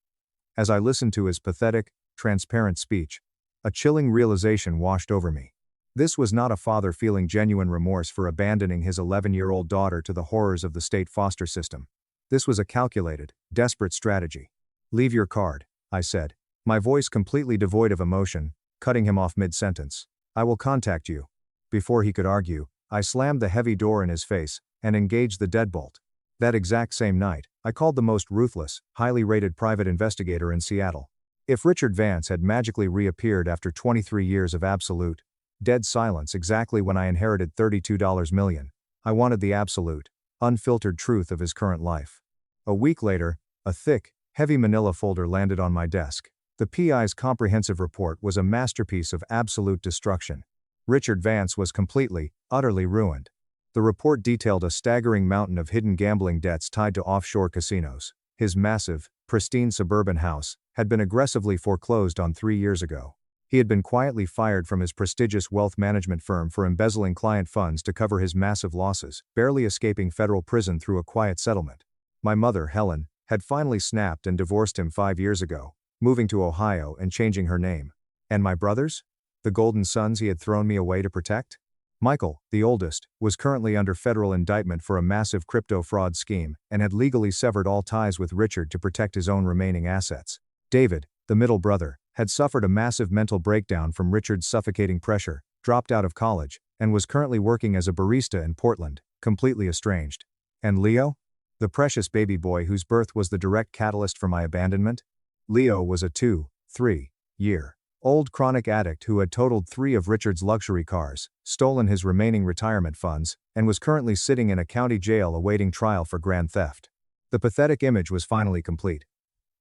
As I listened to his pathetic, transparent speech, a chilling realization washed over me. This was not a father feeling genuine remorse for abandoning his 11-year-old daughter to the horrors of the state foster system. This was a calculated, desperate strategy. "Leave your card," I said, my voice completely devoid of emotion, cutting him off mid-sentence. "I will contact you." Before he could argue, I slammed the heavy door in his face and engaged the deadbolt. That exact same night, I called the most ruthless, highly rated private investigator in Seattle. If Richard Vance had magically reappeared after 23 years of absolute, dead silence exactly when I inherited $32 million, I wanted the absolute, unfiltered truth of his current life. A week later, a thick, heavy manila folder landed on my desk. The PI's comprehensive report was a masterpiece of absolute destruction. Richard Vance was completely, utterly ruined. The report detailed a staggering mountain of hidden gambling debts tied to offshore casinos. His massive, pristine suburban house had been aggressively foreclosed on 3 years ago. He had been quietly fired from his prestigious wealth management firm for embezzling client funds to cover his massive losses, barely escaping federal prison through a quiet settlement. My mother, Helen, had finally snapped and divorced him 5 years ago, moving to Ohio and changing her name. And my brothers? The golden sons he had thrown me away to protect? Michael, the oldest, was currently under federal indictment for a massive crypto fraud scheme and had legally severed all ties with Richard to protect his own remaining assets. David, the middle brother, had suffered a massive mental breakdown from Richard's suffocating pressure, dropped out of college, and was currently working as a barista in Portland, completely estranged. And Leo? The precious baby boy whose birth was the direct catalyst for my abandonment? Leo was a 2-3-year Old chronic addict who had totaled 3 of Richard's luxury cars, stolen his remaining retirement funds, and was currently sitting in a county jail awaiting trial for grand theft. The pathetic image was finally complete.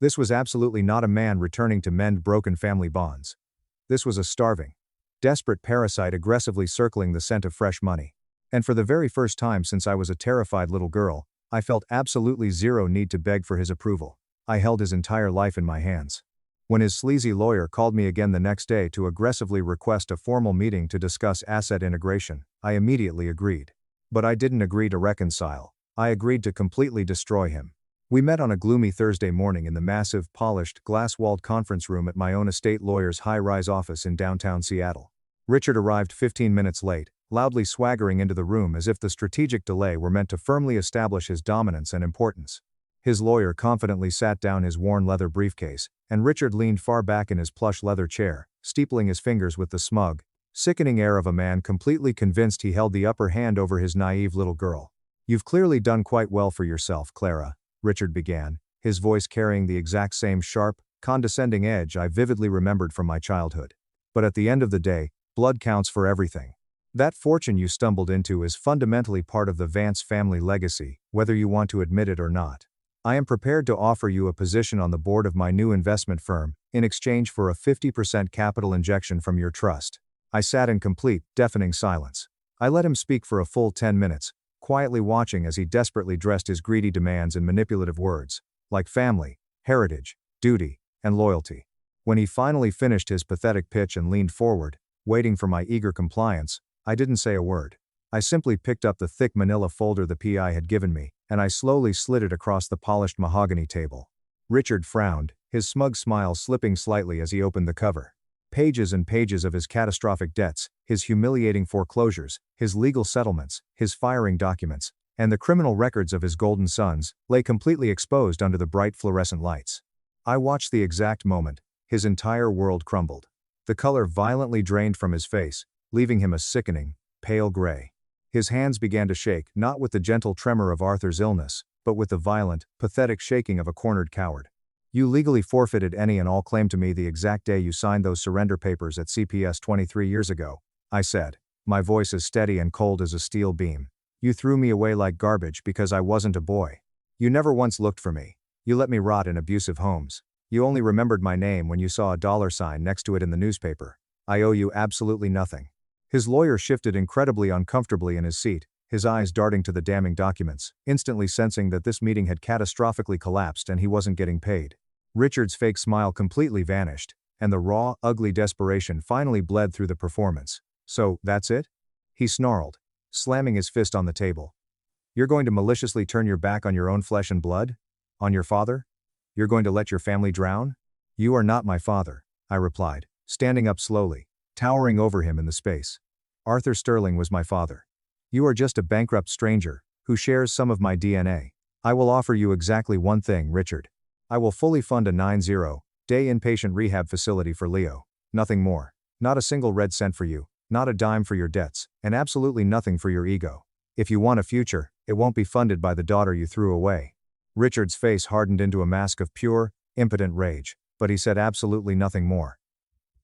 This was absolutely not a man returning to mend broken family bonds. This was a starving, desperate parasite aggressively circling the scent of fresh money. And for the very first time since I was a terrified little girl, I felt absolutely zero need to beg for his approval. I held his entire life in my hands. When his sleazy lawyer called me again the next day to aggressively request a formal meeting to discuss asset integration, I immediately agreed. But I didn't agree to reconcile. I agreed to completely destroy him. We met on a gloomy Thursday morning in the massive, polished, glass-walled conference room at my own estate lawyer's high-rise office in downtown Seattle. Richard arrived 15 minutes late, loudly swaggering into the room as if the strategic delay were meant to firmly establish his dominance and importance. His lawyer confidently sat down his worn leather briefcase, and Richard leaned far back in his plush leather chair, steepling his fingers with the smug, sickening air of a man completely convinced he held the upper hand over his naive little girl. "You've clearly done quite well for yourself, Clara," Richard began, his voice carrying the exact same sharp, condescending edge I vividly remembered from my childhood. "But at the end of the day, blood counts for everything. That fortune you stumbled into is fundamentally part of the Vance family legacy, whether you want to admit it or not. I am prepared to offer you a position on the board of my new investment firm, in exchange for a 50% capital injection from your trust." I sat in complete, deafening silence. I let him speak for a full 10 minutes, quietly watching as he desperately dressed his greedy demands in manipulative words, like family, heritage, duty, and loyalty. When he finally finished his pathetic pitch and leaned forward, waiting for my eager compliance, I didn't say a word. I simply picked up the thick manila folder the PI had given me, and I slowly slid it across the polished mahogany table. Richard frowned, his smug smile slipping slightly as he opened the cover. Pages and pages of his catastrophic debts, his humiliating foreclosures, his legal settlements, his firing documents, and the criminal records of his golden sons, lay completely exposed under the bright fluorescent lights. I watched the exact moment his entire world crumbled. The color violently drained from his face, leaving him a sickening, pale gray. His hands began to shake, not with the gentle tremor of Arthur's illness, but with the violent, pathetic shaking of a cornered coward. "You legally forfeited any and all claim to me the exact day you signed those surrender papers at CPS 23 years ago," I said, my voice as steady and cold as a steel beam. "You threw me away like garbage because I wasn't a boy. You never once looked for me. You let me rot in abusive homes. You only remembered my name when you saw a dollar sign next to it in the newspaper. I owe you absolutely nothing." His lawyer shifted incredibly uncomfortably in his seat, his eyes darting to the damning documents, instantly sensing that this meeting had catastrophically collapsed and he wasn't getting paid. Richard's fake smile completely vanished, and the raw, ugly desperation finally bled through the performance. "So, that's it?" he snarled, slamming his fist on the table. "You're going to maliciously turn your back on your own flesh and blood? On your father? You're going to let your family drown?" "You are not my father," I replied, standing up slowly, towering over him in the space. "Arthur Sterling was my father. You are just a bankrupt stranger, who shares some of my DNA. I will offer you exactly one thing, Richard. I will fully fund a 90-day inpatient rehab facility for Leo. Nothing more. Not a single red cent for you, not a dime for your debts, and absolutely nothing for your ego. If you want a future, it won't be funded by the daughter you threw away." Richard's face hardened into a mask of pure, impotent rage, but he said absolutely nothing more.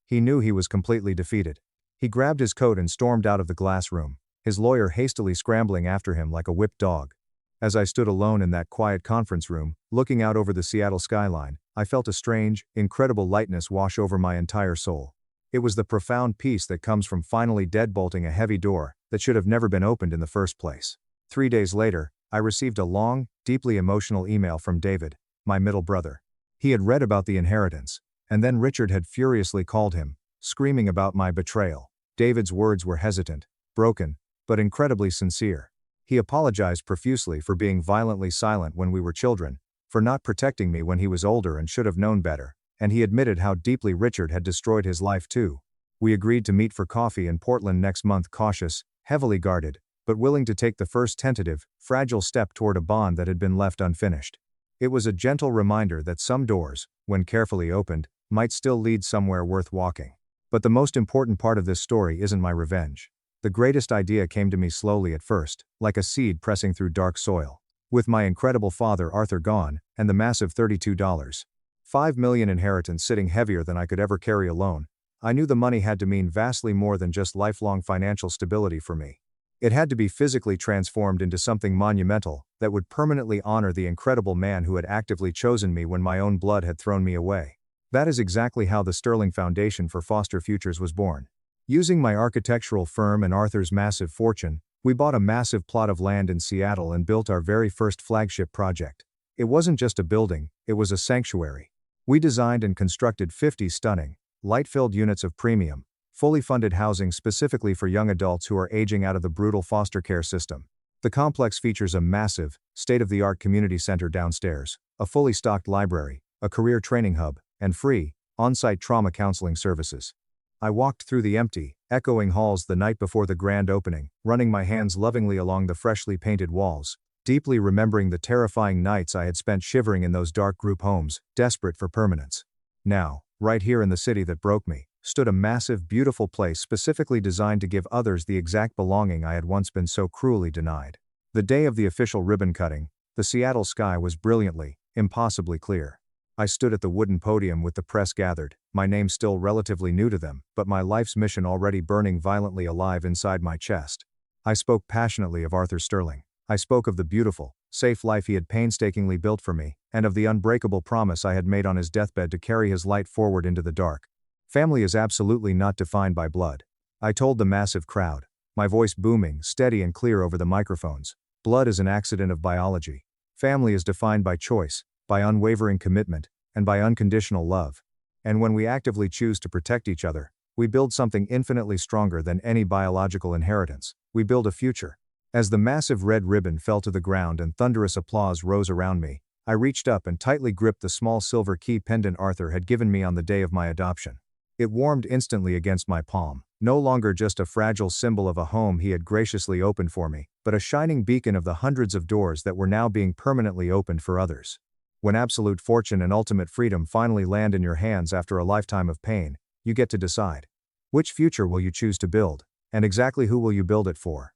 He knew he was completely defeated. He grabbed his coat and stormed out of the glass room, his lawyer hastily scrambling after him like a whipped dog. As I stood alone in that quiet conference room, looking out over the Seattle skyline, I felt a strange, incredible lightness wash over my entire soul. It was the profound peace that comes from finally deadbolting a heavy door that should have never been opened in the first place. 3 days later, I received a long, deeply emotional email from David, my middle brother. He had read about the inheritance, and then Richard had furiously called him, screaming about my betrayal. David's words were hesitant, broken, but incredibly sincere. He apologized profusely for being violently silent when we were children, for not protecting me when he was older and should have known better, and he admitted how deeply Richard had destroyed his life too. We agreed to meet for coffee in Portland next month, cautious, heavily guarded, but willing to take the first tentative, fragile step toward a bond that had been left unfinished. It was a gentle reminder that some doors, when carefully opened, might still lead somewhere worth walking. But the most important part of this story isn't my revenge. The greatest idea came to me slowly at first, like a seed pressing through dark soil. With my incredible father Arthur gone, and the massive $32.5 million inheritance sitting heavier than I could ever carry alone, I knew the money had to mean vastly more than just lifelong financial stability for me. It had to be physically transformed into something monumental that would permanently honor the incredible man who had actively chosen me when my own blood had thrown me away. That is exactly how the Sterling Foundation for Foster Futures was born. Using my architectural firm and Arthur's massive fortune, we bought a massive plot of land in Seattle and built our very first flagship project. It wasn't just a building, it was a sanctuary. We designed and constructed 50 stunning, light-filled units of premium, fully funded housing specifically for young adults who are aging out of the brutal foster care system. The complex features a massive, state-of-the-art community center downstairs, a fully stocked library, a career training hub, and free, on-site trauma counseling services. I walked through the empty, echoing halls the night before the grand opening, running my hands lovingly along the freshly painted walls, deeply remembering the terrifying nights I had spent shivering in those dark group homes, desperate for permanence. Now, right here in the city that broke me, stood a massive, beautiful place specifically designed to give others the exact belonging I had once been so cruelly denied. The day of the official ribbon cutting, the Seattle sky was brilliantly, impossibly clear. I stood at the wooden podium with the press gathered, my name still relatively new to them, but my life's mission already burning violently alive inside my chest. I spoke passionately of Arthur Sterling. I spoke of the beautiful, safe life he had painstakingly built for me, and of the unbreakable promise I had made on his deathbed to carry his light forward into the dark. Family is absolutely not defined by blood. I told the massive crowd, my voice booming, steady and clear over the microphones. Blood is an accident of biology. Family is defined by choice, by unwavering commitment, and by unconditional love. And when we actively choose to protect each other, we build something infinitely stronger than any biological inheritance. We build a future. As the massive red ribbon fell to the ground and thunderous applause rose around me, I reached up and tightly gripped the small silver key pendant Arthur had given me on the day of my adoption. It warmed instantly against my palm, no longer just a fragile symbol of a home he had graciously opened for me, but a shining beacon of the hundreds of doors that were now being permanently opened for others. When absolute fortune and ultimate freedom finally land in your hands after a lifetime of pain, you get to decide. Which future will you choose to build, and exactly who will you build it for?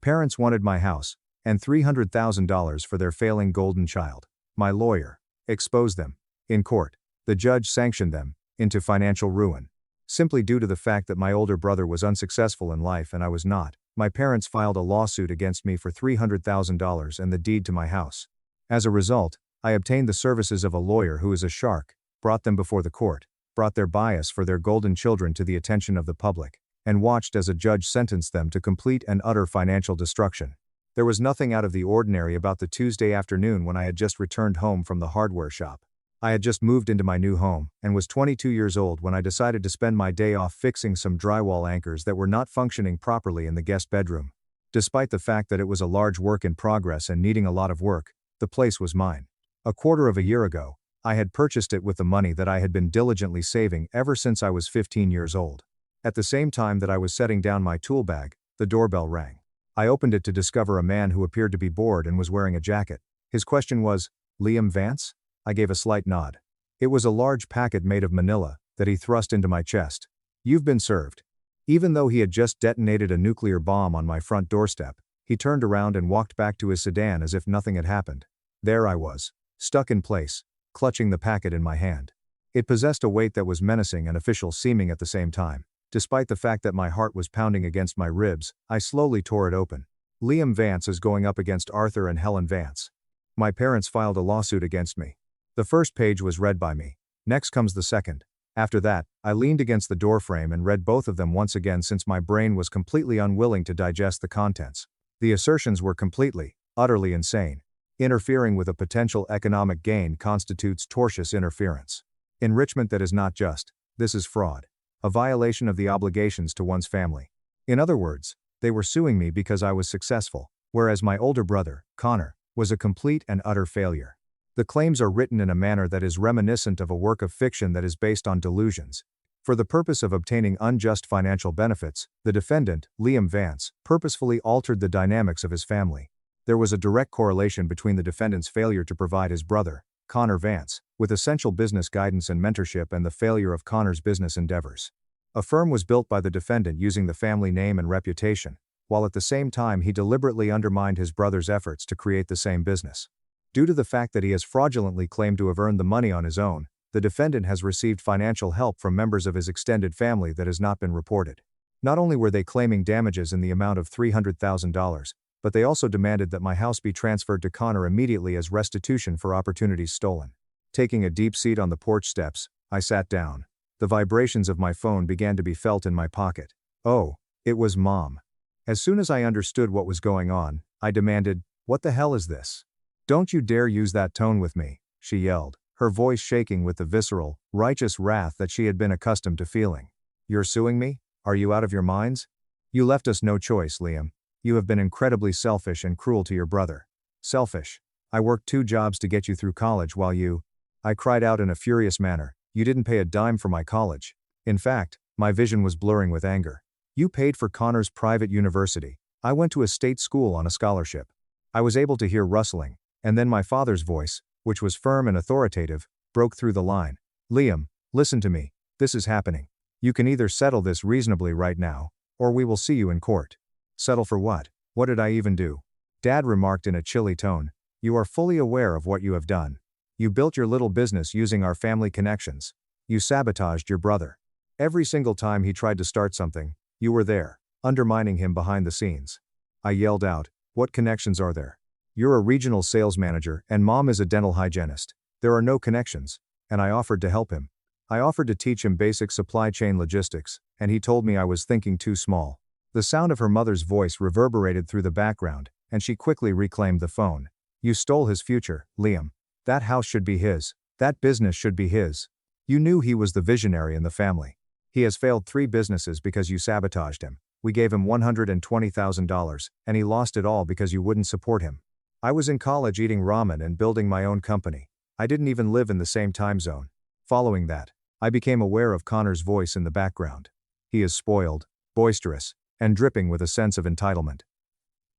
Parents wanted my house, and $300,000 for their failing golden child. My lawyer exposed them. In court, the judge sanctioned them into financial ruin. Simply due to the fact that my older brother was unsuccessful in life and I was not, my parents filed a lawsuit against me for $300,000 and the deed to my house. As a result, I obtained the services of a lawyer who is a shark, brought them before the court, brought their bias for their golden children to the attention of the public, and watched as a judge sentenced them to complete and utter financial destruction. There was nothing out of the ordinary about the Tuesday afternoon when I had just returned home from the hardware shop. I had just moved into my new home, and was 22 years old when I decided to spend my day off fixing some drywall anchors that were not functioning properly in the guest bedroom. Despite the fact that it was a large work in progress and needing a lot of work, the place was mine. A quarter of a year ago, I had purchased it with the money that I had been diligently saving ever since I was 15 years old. At the same time that I was setting down my tool bag, the doorbell rang. I opened it to discover a man who appeared to be bored and was wearing a jacket. His question was, "Liam Vance?" I gave a slight nod. It was a large packet made of manila that he thrust into my chest. "You've been served." Even though he had just detonated a nuclear bomb on my front doorstep, he turned around and walked back to his sedan as if nothing had happened. There I was, stuck in place, clutching the packet in my hand. It possessed a weight that was menacing and official seeming at the same time. Despite the fact that my heart was pounding against my ribs, I slowly tore it open. Liam Vance is going up against Arthur and Helen Vance. My parents filed a lawsuit against me. The first page was read by me. Next comes the second. After that, I leaned against the doorframe and read both of them once again since my brain was completely unwilling to digest the contents. The assertions were completely, utterly insane. Interfering with a potential economic gain constitutes tortious interference. Enrichment that is not just. This is fraud. A violation of the obligations to one's family. In other words, they were suing me because I was successful, whereas my older brother, Connor, was a complete and utter failure. The claims are written in a manner that is reminiscent of a work of fiction that is based on delusions. For the purpose of obtaining unjust financial benefits, the defendant, Liam Vance, purposefully altered the dynamics of his family. There was a direct correlation between the defendant's failure to provide his brother, Connor Vance, with essential business guidance and mentorship and the failure of Connor's business endeavors. A firm was built by the defendant using the family name and reputation, while at the same time he deliberately undermined his brother's efforts to create the same business. Due to the fact that he has fraudulently claimed to have earned the money on his own, The defendant has received financial help from members of his extended family that has not been reported. Not only were they claiming damages in the amount of $300,000, but they also demanded that my house be transferred to Connor immediately as restitution for opportunities stolen. Taking a deep seat on the porch steps, I sat down. The vibrations of my phone began to be felt in my pocket. Oh, it was Mom. As soon as I understood what was going on, I demanded, "What the hell is this? Don't you dare use that tone with me," she yelled, her voice shaking with the visceral, righteous wrath that she had been accustomed to feeling. "You're suing me? Are you out of your minds? You left us no choice, Liam. You have been incredibly selfish and cruel to your brother." "Selfish? I worked 2 jobs to get you through college while you..." I cried out in a furious manner. "You didn't pay a dime for my college." In fact, my vision was blurring with anger. "You paid for Connor's private university. I went to a state school on a scholarship." I was able to hear rustling, and then my father's voice, which was firm and authoritative, broke through the line. "Liam, listen to me. This is happening. You can either settle this reasonably right now, or we will see you in court." "Settle for what? What did I even do?" Dad remarked in a chilly tone. "You are fully aware of what you have done. You built your little business using our family connections. You sabotaged your brother. Every single time he tried to start something, you were there, undermining him behind the scenes." I yelled out, "What connections are there? You're a regional sales manager and Mom is a dental hygienist. There are no connections." And I offered to help him. I offered to teach him basic supply chain logistics, and he told me I was thinking too small. The sound of her mother's voice reverberated through the background, and she quickly reclaimed the phone. "You stole his future, Liam. That house should be his. That business should be his. You knew he was the visionary in the family. He has failed 3 businesses because you sabotaged him. We gave him $120,000, and he lost it all because you wouldn't support him. I was in college eating ramen and building my own company. I didn't even live in the same time zone." Following that, I became aware of Connor's voice in the background. "He is spoiled, boisterous, and dripping with a sense of entitlement.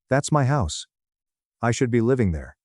That's my house. I should be living there.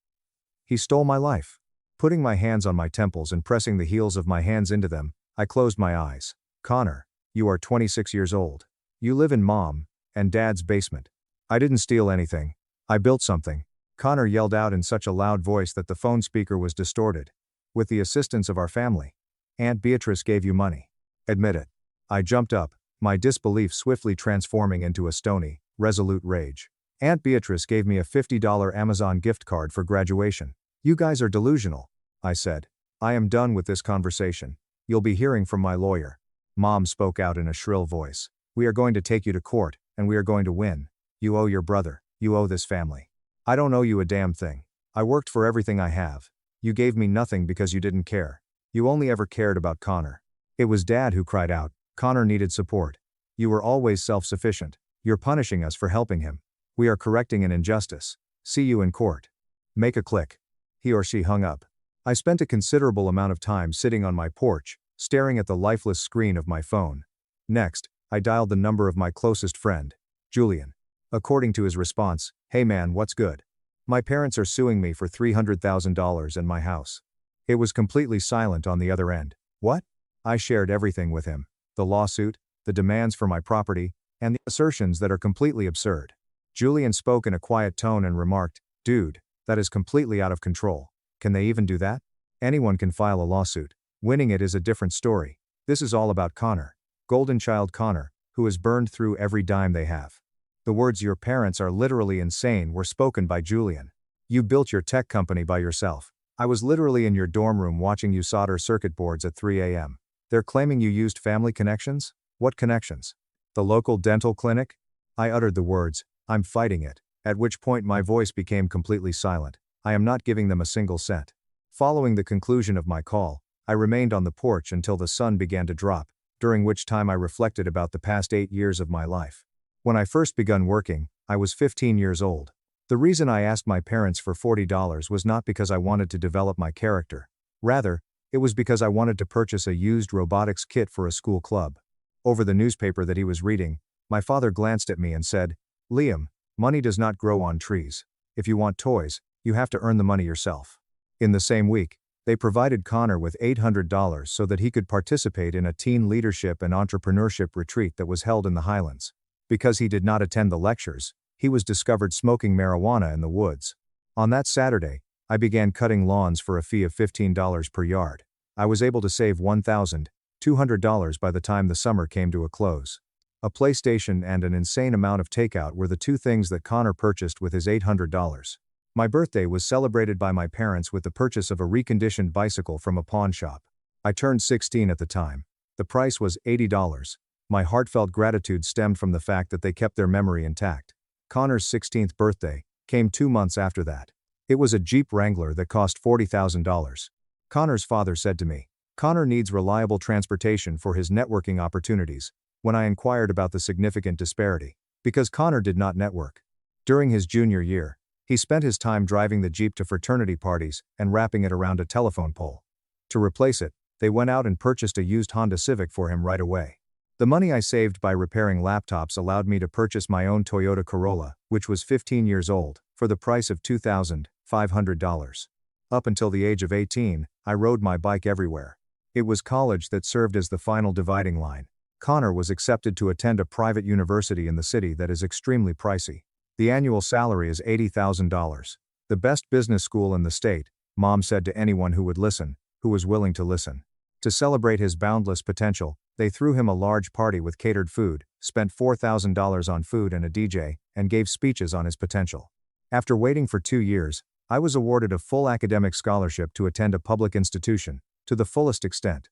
He stole my life." Putting my hands on my temples and pressing the heels of my hands into them, I closed my eyes. "Connor, you are 26 years old. You live in Mom and Dad's basement." "I didn't steal anything. I built something," Connor yelled out in such a loud voice that the phone speaker was distorted. "With the assistance of our family. Aunt Beatrice gave you money. Admit it." I jumped up, my disbelief swiftly transforming into a stony, resolute rage. "Aunt Beatrice gave me a $50 Amazon gift card for graduation." "You guys are delusional," I said. "I am done with this conversation. You'll be hearing from my lawyer." Mom spoke out in a shrill voice. "We are going to take you to court, and we are going to win. You owe your brother. You owe this family." "I don't owe you a damn thing. I worked for everything I have. You gave me nothing because you didn't care. You only ever cared about Connor." It was Dad who cried out, "Connor needed support. You were always self-sufficient. You're punishing us for helping him. We are correcting an injustice. See you in court." "Make a click." He or she hung up. I spent a considerable amount of time sitting on my porch, staring at the lifeless screen of my phone. Next, I dialed the number of my closest friend, Julian. According to his response, "Hey man, what's good? My parents are suing me for $300,000 and my house." It was completely silent on the other end. "What?" I shared everything with him. The lawsuit, the demands for my property, and the assertions that are completely absurd. Julian spoke in a quiet tone and remarked, "Dude, that is completely out of control. Can they even do that? Anyone can file a lawsuit. Winning it is a different story. This is all about Connor. Golden child Connor, who has burned through every dime they have." The words "your parents are literally insane" were spoken by Julian. "You built your tech company by yourself. I was literally in your dorm room watching you solder circuit boards at 3 a.m. They're claiming you used family connections? What connections? The local dental clinic?" I uttered the words, "I'm fighting it," at which point my voice became completely silent. "I am not giving them a single cent." Following the conclusion of my call, I remained on the porch until the sun began to drop, during which time I reflected about the past 8 years of my life. When I first begun working, I was 15 years old. The reason I asked my parents for $40 was not because I wanted to develop my character. Rather, it was because I wanted to purchase a used robotics kit for a school club. Over the newspaper that he was reading, my father glanced at me and said, "Liam, money does not grow on trees. If you want toys, you have to earn the money yourself." In the same week, they provided Connor with $800 so that he could participate in a teen leadership and entrepreneurship retreat that was held in the Highlands. Because he did not attend the lectures, he was discovered smoking marijuana in the woods. On that Saturday, I began cutting lawns for a fee of $15 per yard. I was able to save $1,200 by the time the summer came to a close. A PlayStation and an insane amount of takeout were the two things that Connor purchased with his $800. My birthday was celebrated by my parents with the purchase of a reconditioned bicycle from a pawn shop. I turned 16 at the time. The price was $80. My heartfelt gratitude stemmed from the fact that they kept their memory intact. Connor's 16th birthday came 2 months after that. It was a Jeep Wrangler that cost $40,000. Connor's father said to me, "Connor needs reliable transportation for his networking opportunities," when I inquired about the significant disparity. Because Connor did not network. During his junior year, he spent his time driving the Jeep to fraternity parties and wrapping it around a telephone pole. To replace it, they went out and purchased a used Honda Civic for him right away. The money I saved by repairing laptops allowed me to purchase my own Toyota Corolla, which was 15 years old, for the price of $2,500. Up until the age of 18, I rode my bike everywhere. It was college that served as the final dividing line. Connor was accepted to attend a private university in the city that is extremely pricey. The annual salary is $80,000. The best business school in the state, Mom said to anyone who would listen, who was willing to listen. To celebrate his boundless potential, they threw him a large party with catered food, spent $4,000 on food and a DJ, and gave speeches on his potential. After waiting for 2 years, I was awarded a full academic scholarship to attend a public institution, to the fullest extent.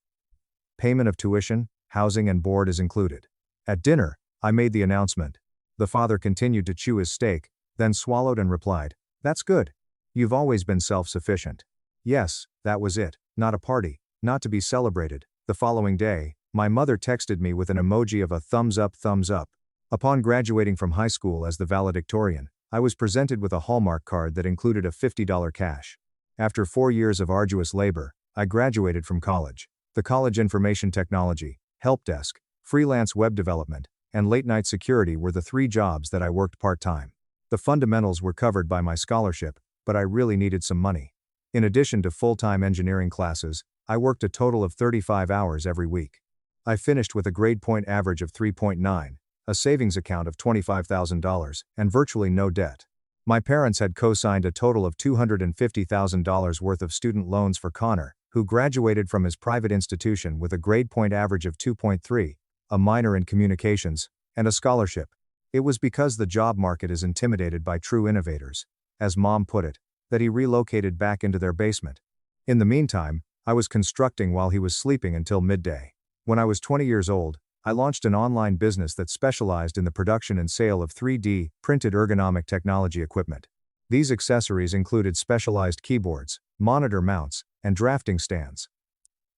Payment of tuition, housing and board is included. At dinner, I made the announcement. The father continued to chew his steak, then swallowed and replied, "That's good. You've always been self-sufficient." Yes, that was it, not a party, not to be celebrated. The following day, my mother texted me with an emoji of a thumbs up, thumbs up. Upon graduating from high school as the valedictorian, I was presented with a Hallmark card that included a $50 cash. After 4 years of arduous labor, I graduated from college. The college information technology, help desk, freelance web development, and late-night security were the 3 jobs that I worked part-time. The fundamentals were covered by my scholarship, but I really needed some money. In addition to full-time engineering classes, I worked a total of 35 hours every week. I finished with a grade point average of 3.9, a savings account of $25,000, and virtually no debt. My parents had co-signed a total of $250,000 worth of student loans for Connor, who graduated from his private institution with a grade point average of 2.3, a minor in communications, and a scholarship. It was because the job market is intimidated by true innovators, as Mom put it, that he relocated back into their basement. In the meantime, I was constructing while he was sleeping until midday. When I was 20 years old, I launched an online business that specialized in the production and sale of 3D printed ergonomic technology equipment. These accessories included specialized keyboards, monitor mounts, and drafting stands.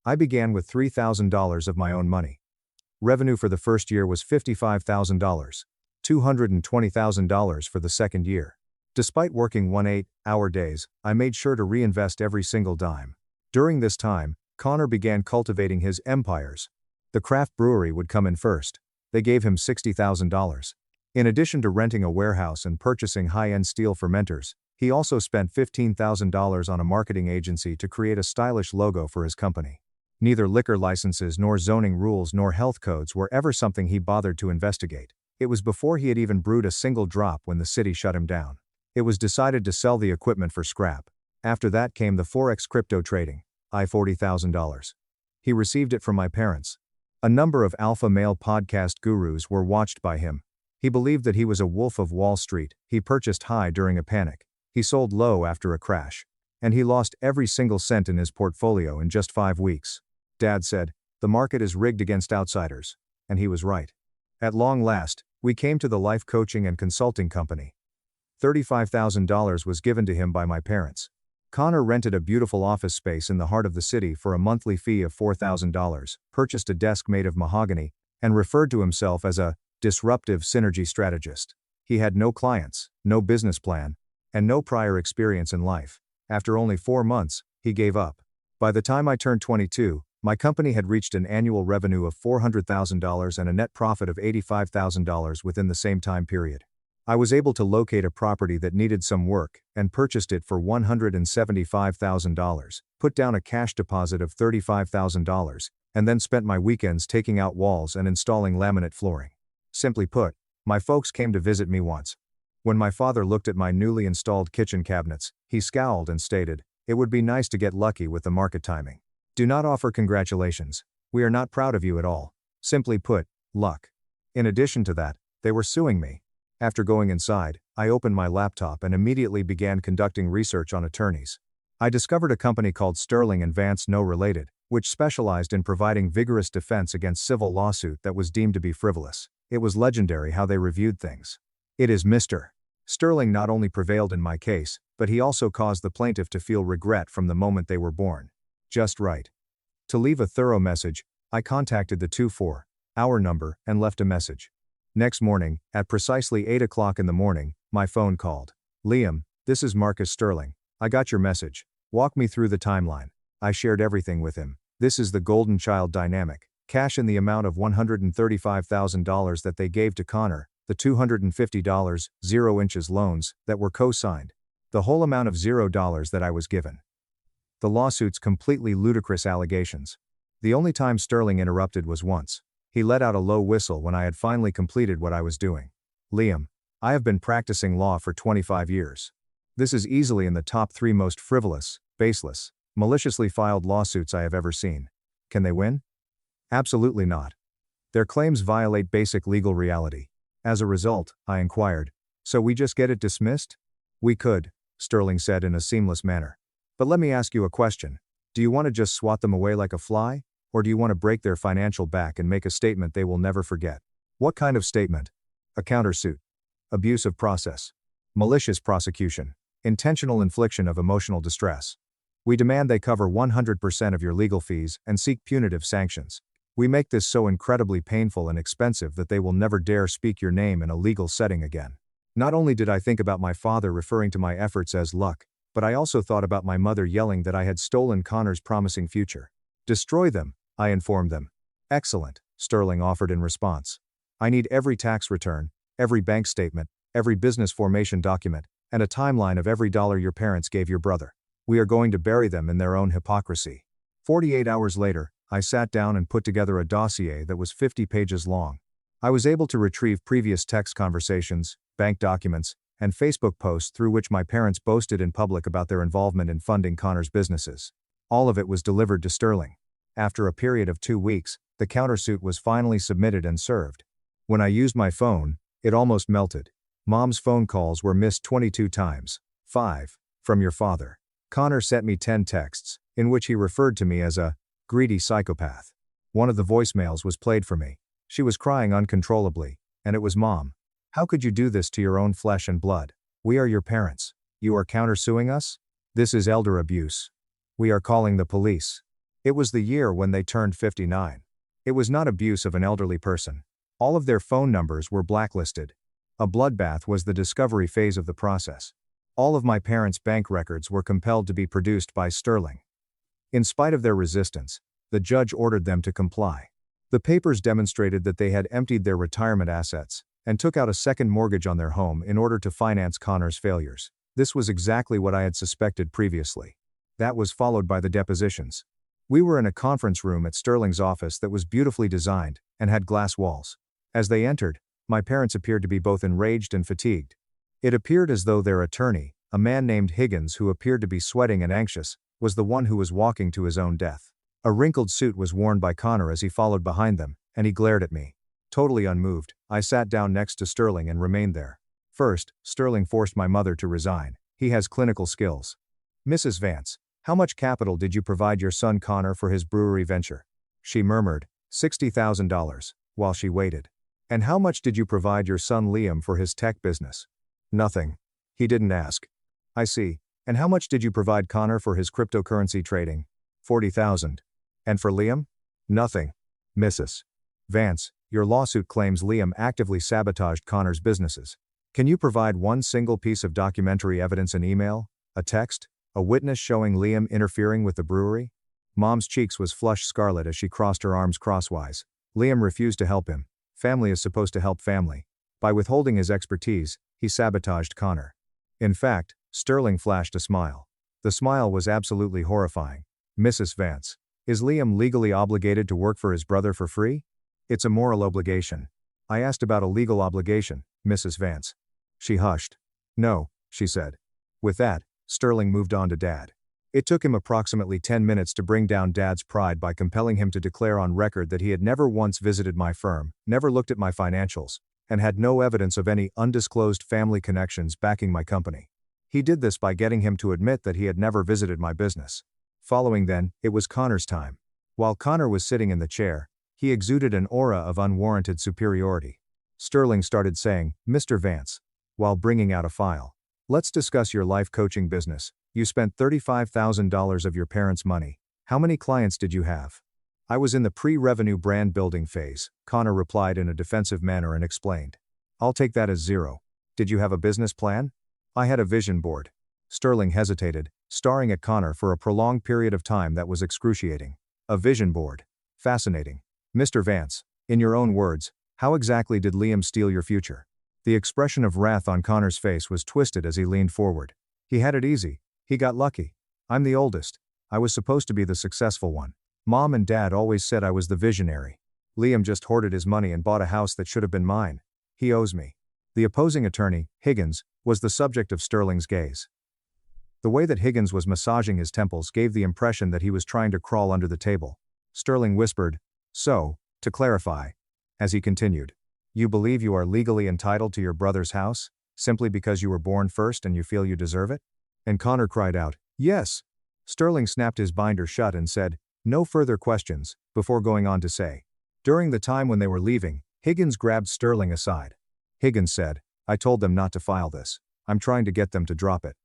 I began with $3,000 of my own money. Revenue for the first year was $55,000, $220,000 for the second year. Despite working 8-hour days, I made sure to reinvest every single dime. During this time, Connor began cultivating his empires. The craft brewery would come in first. They gave him $60,000. In addition to renting a warehouse and purchasing high-end steel fermenters, he also spent $15,000 on a marketing agency to create a stylish logo for his company. Neither liquor licenses nor zoning rules nor health codes were ever something he bothered to investigate. It was before he had even brewed a single drop when the city shut him down. It was decided to sell the equipment for scrap. After that came the Forex crypto trading, $40,000. He received it from my parents. A number of alpha male podcast gurus were watched by him. He believed that he was a wolf of Wall Street. He purchased high during a panic. He sold low after a crash. And he lost every single cent in his portfolio in just 5 weeks. Dad said, "The market is rigged against outsiders." And he was right. At long last, we came to the life coaching and consulting company. $35,000 was given to him by my parents. Connor rented a beautiful office space in the heart of the city for a monthly fee of $4,000, purchased a desk made of mahogany, and referred to himself as a disruptive synergy strategist. He had no clients, no business plan, and no prior experience in life. After only 4 months, he gave up. By the time I turned 22, my company had reached an annual revenue of $400,000 and a net profit of $85,000 within the same time period. I was able to locate a property that needed some work and purchased it for $175,000, put down a cash deposit of $35,000, and then spent my weekends taking out walls and installing laminate flooring. Simply put, my folks came to visit me once. When my father looked at my newly installed kitchen cabinets, he scowled and stated, "It would be nice to get lucky with the market timing." Do not offer congratulations. We are not proud of you at all. Simply put, luck. In addition to that, they were suing me. After going inside, I opened my laptop and immediately began conducting research on attorneys. I discovered a company called Sterling and Vance No Related, which specialized in providing vigorous defense against civil lawsuit that was deemed to be frivolous. It was legendary how they reviewed things. It is Mr. Sterling not only prevailed in my case, but he also caused the plaintiff to feel regret from the moment they were born. Just right. To leave a thorough message, I contacted the 24-hour number and left a message. Next morning, at precisely 8 o'clock in the morning, my phone called. Liam, this is Marcus Sterling. I got your message. Walk me through the timeline. I shared everything with him. This is the golden child dynamic. Cash in the amount of $135,000 that they gave to Connor, the $250, 0 inches loans, that were co-signed. The whole amount of $0 that I was given. The lawsuit's completely ludicrous allegations. The only time Sterling interrupted was once. He let out a low whistle when I had finally completed what I was doing. Liam, I have been practicing law for 25 years. This is easily in the top 3 most frivolous, baseless, maliciously filed lawsuits I have ever seen. Can they win? Absolutely not. Their claims violate basic legal reality. As a result, I inquired, so we just get it dismissed? We could, Sterling said in a seamless manner. But let me ask you a question. Do you want to just swat them away like a fly? Or do you want to break their financial back and make a statement they will never forget? What kind of statement? A countersuit. Abuse of process. Malicious prosecution. Intentional infliction of emotional distress. We demand they cover 100% of your legal fees and seek punitive sanctions. We make this so incredibly painful and expensive that they will never dare speak your name in a legal setting again. Not only did I think about my father referring to my efforts as luck, but I also thought about my mother yelling that I had stolen Connor's promising future. Destroy them, I informed them. Excellent, Sterling offered in response. I need every tax return, every bank statement, every business formation document, and a timeline of every dollar your parents gave your brother. We are going to bury them in their own hypocrisy. 48 hours later, I sat down and put together a dossier that was 50 pages long. I was able to retrieve previous text conversations, bank documents, and Facebook posts through which my parents boasted in public about their involvement in funding Connor's businesses. All of it was delivered to Sterling. After a period of 2 weeks, the countersuit was finally submitted and served. When I used my phone, it almost melted. Mom's phone calls were missed 22 times. 5. From your father. Connor sent me 10 texts, in which he referred to me as a greedy psychopath. One of the voicemails was played for me. She was crying uncontrollably, and it was Mom. How could you do this to your own flesh and blood? We are your parents. You are countersuing us? This is elder abuse. We are calling the police. It was the year when they turned 59. It was not abuse of an elderly person. All of their phone numbers were blacklisted. A bloodbath was the discovery phase of the process. All of my parents' bank records were compelled to be produced by Sterling. In spite of their resistance, the judge ordered them to comply. The papers demonstrated that they had emptied their retirement assets and took out a second mortgage on their home in order to finance Connor's failures. This was exactly what I had suspected previously. That was followed by the depositions. We were in a conference room at Sterling's office that was beautifully designed and had glass walls. As they entered, my parents appeared to be both enraged and fatigued. It appeared as though their attorney, a man named Higgins who appeared to be sweating and anxious, was the one who was walking to his own death. A wrinkled suit was worn by Connor as he followed behind them, and he glared at me. Totally unmoved, I sat down next to Sterling and remained there. First, Sterling forced my mother to resign. He has clinical skills. Mrs. Vance, how much capital did you provide your son Connor for his brewery venture? She murmured, $60,000, while she waited. And how much did you provide your son Liam for his tech business? Nothing. He didn't ask. I see. And how much did you provide Connor for his cryptocurrency trading? $40,000. And for Liam? Nothing. Mrs. Vance, your lawsuit claims Liam actively sabotaged Connor's businesses. Can you provide one single piece of documentary evidence, an email, a text, a witness showing Liam interfering with the brewery? Mom's cheeks was flushed scarlet as she crossed her arms crosswise. Liam refused to help him. Family is supposed to help family. By withholding his expertise, he sabotaged Connor. In fact, Sterling flashed a smile. The smile was absolutely horrifying. Mrs. Vance, is Liam legally obligated to work for his brother for free? It's a moral obligation. I asked about a legal obligation, Mrs. Vance. She hushed. No, she said. With that, Sterling moved on to Dad. It took him approximately 10 minutes to bring down Dad's pride by compelling him to declare on record that he had never once visited my firm, never looked at my financials, and had no evidence of any undisclosed family connections backing my company. He did this by getting him to admit that he had never visited my business. Following then, it was Connor's time. While Connor was sitting in the chair, he exuded an aura of unwarranted superiority. Sterling started saying, "Mr. Vance," while bringing out a file. "Let's discuss your life coaching business. You spent $35,000 of your parents' money. How many clients did you have?" "I was in the pre-revenue brand building phase," Connor replied in a defensive manner and explained. "I'll take that as zero. Did you have a business plan?" "I had a vision board." Sterling hesitated, staring at Connor for a prolonged period of time that was excruciating. "A vision board. Fascinating. Mr. Vance, in your own words, how exactly did Liam steal your future?" The expression of wrath on Connor's face was twisted as he leaned forward. "He had it easy. He got lucky. I'm the oldest. I was supposed to be the successful one. Mom and Dad always said I was the visionary. Liam just hoarded his money and bought a house that should have been mine. He owes me." The opposing attorney, Higgins, was the subject of Sterling's gaze. The way that Higgins was massaging his temples gave the impression that he was trying to crawl under the table. Sterling whispered, "So, to clarify," as he continued, "you believe you are legally entitled to your brother's house, simply because you were born first and you feel you deserve it?" And Connor cried out, "Yes." Sterling snapped his binder shut and said, "No further questions," before going on to say, "During the time when they were leaving, Higgins grabbed Sterling aside. Higgins said, 'I told them not to file this. I'm trying to get them to drop it.'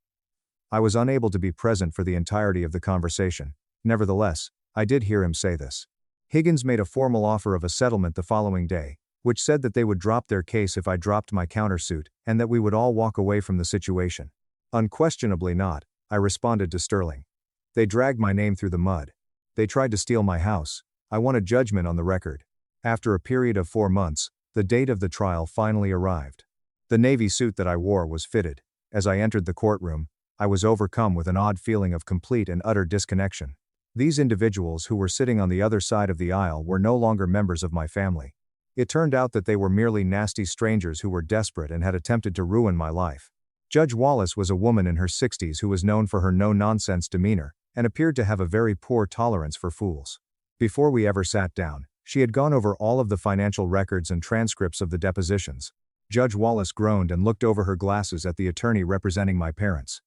I was unable to be present for the entirety of the conversation. Nevertheless, I did hear him say this. Higgins made a formal offer of a settlement the following day, which said that they would drop their case if I dropped my countersuit, and that we would all walk away from the situation." "Unquestionably not," I responded to Sterling. "They dragged my name through the mud. They tried to steal my house. I won a judgment on the record. After a period of 4 months, the date of the trial finally arrived. The navy suit that I wore was fitted. As I entered the courtroom, I was overcome with an odd feeling of complete and utter disconnection. These individuals who were sitting on the other side of the aisle were no longer members of my family. It turned out that they were merely nasty strangers who were desperate and had attempted to ruin my life. Judge Wallace was a woman in her 60s who was known for her no-nonsense demeanor, and appeared to have a very poor tolerance for fools. Before we ever sat down, she had gone over all of the financial records and transcripts of the depositions. Judge Wallace groaned and looked over her glasses at the attorney representing my parents.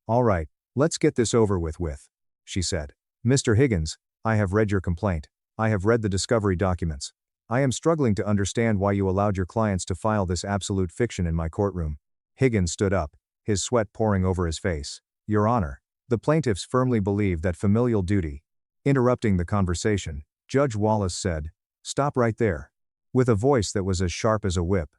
"All right, let's get this over with, she said. "Mr. Higgins, I have read your complaint. I have read the discovery documents. I am struggling to understand why you allowed your clients to file this absolute fiction in my courtroom." Higgins stood up, his sweat pouring over his face. "Your Honor, the plaintiffs firmly believe that familial duty." Interrupting the conversation, Judge Wallace said, "Stop right there," with a voice that was as sharp as a whip.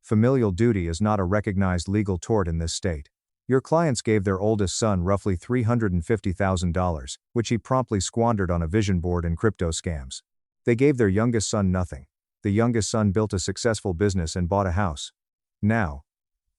"Familial duty is not a recognized legal tort in this state. Your clients gave their oldest son roughly $350,000, which he promptly squandered on a vision board and crypto scams. They gave their youngest son nothing. The youngest son built a successful business and bought a house. Now,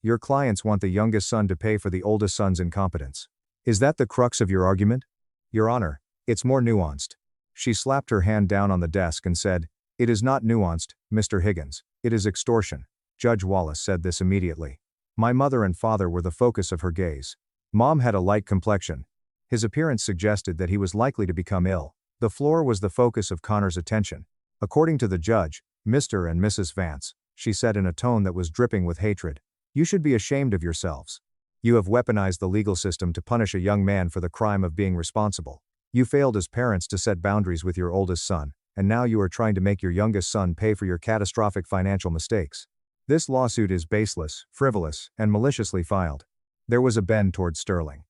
your clients want the youngest son to pay for the oldest son's incompetence. Is that the crux of your argument?" "Your Honor, it's more nuanced." She slapped her hand down on the desk and said, "It is not nuanced, Mr. Higgins. It is extortion." Judge Wallace said this immediately. My mother and father were the focus of her gaze. Mom had a light complexion. His appearance suggested that he was likely to become ill. The floor was the focus of Connor's attention. "According to the judge, Mr. and Mrs. Vance," she said in a tone that was dripping with hatred, "you should be ashamed of yourselves. You have weaponized the legal system to punish a young man for the crime of being responsible. You failed as parents to set boundaries with your oldest son, and now you are trying to make your youngest son pay for your catastrophic financial mistakes. This lawsuit is baseless, frivolous, and maliciously filed." There was a bend toward Sterling.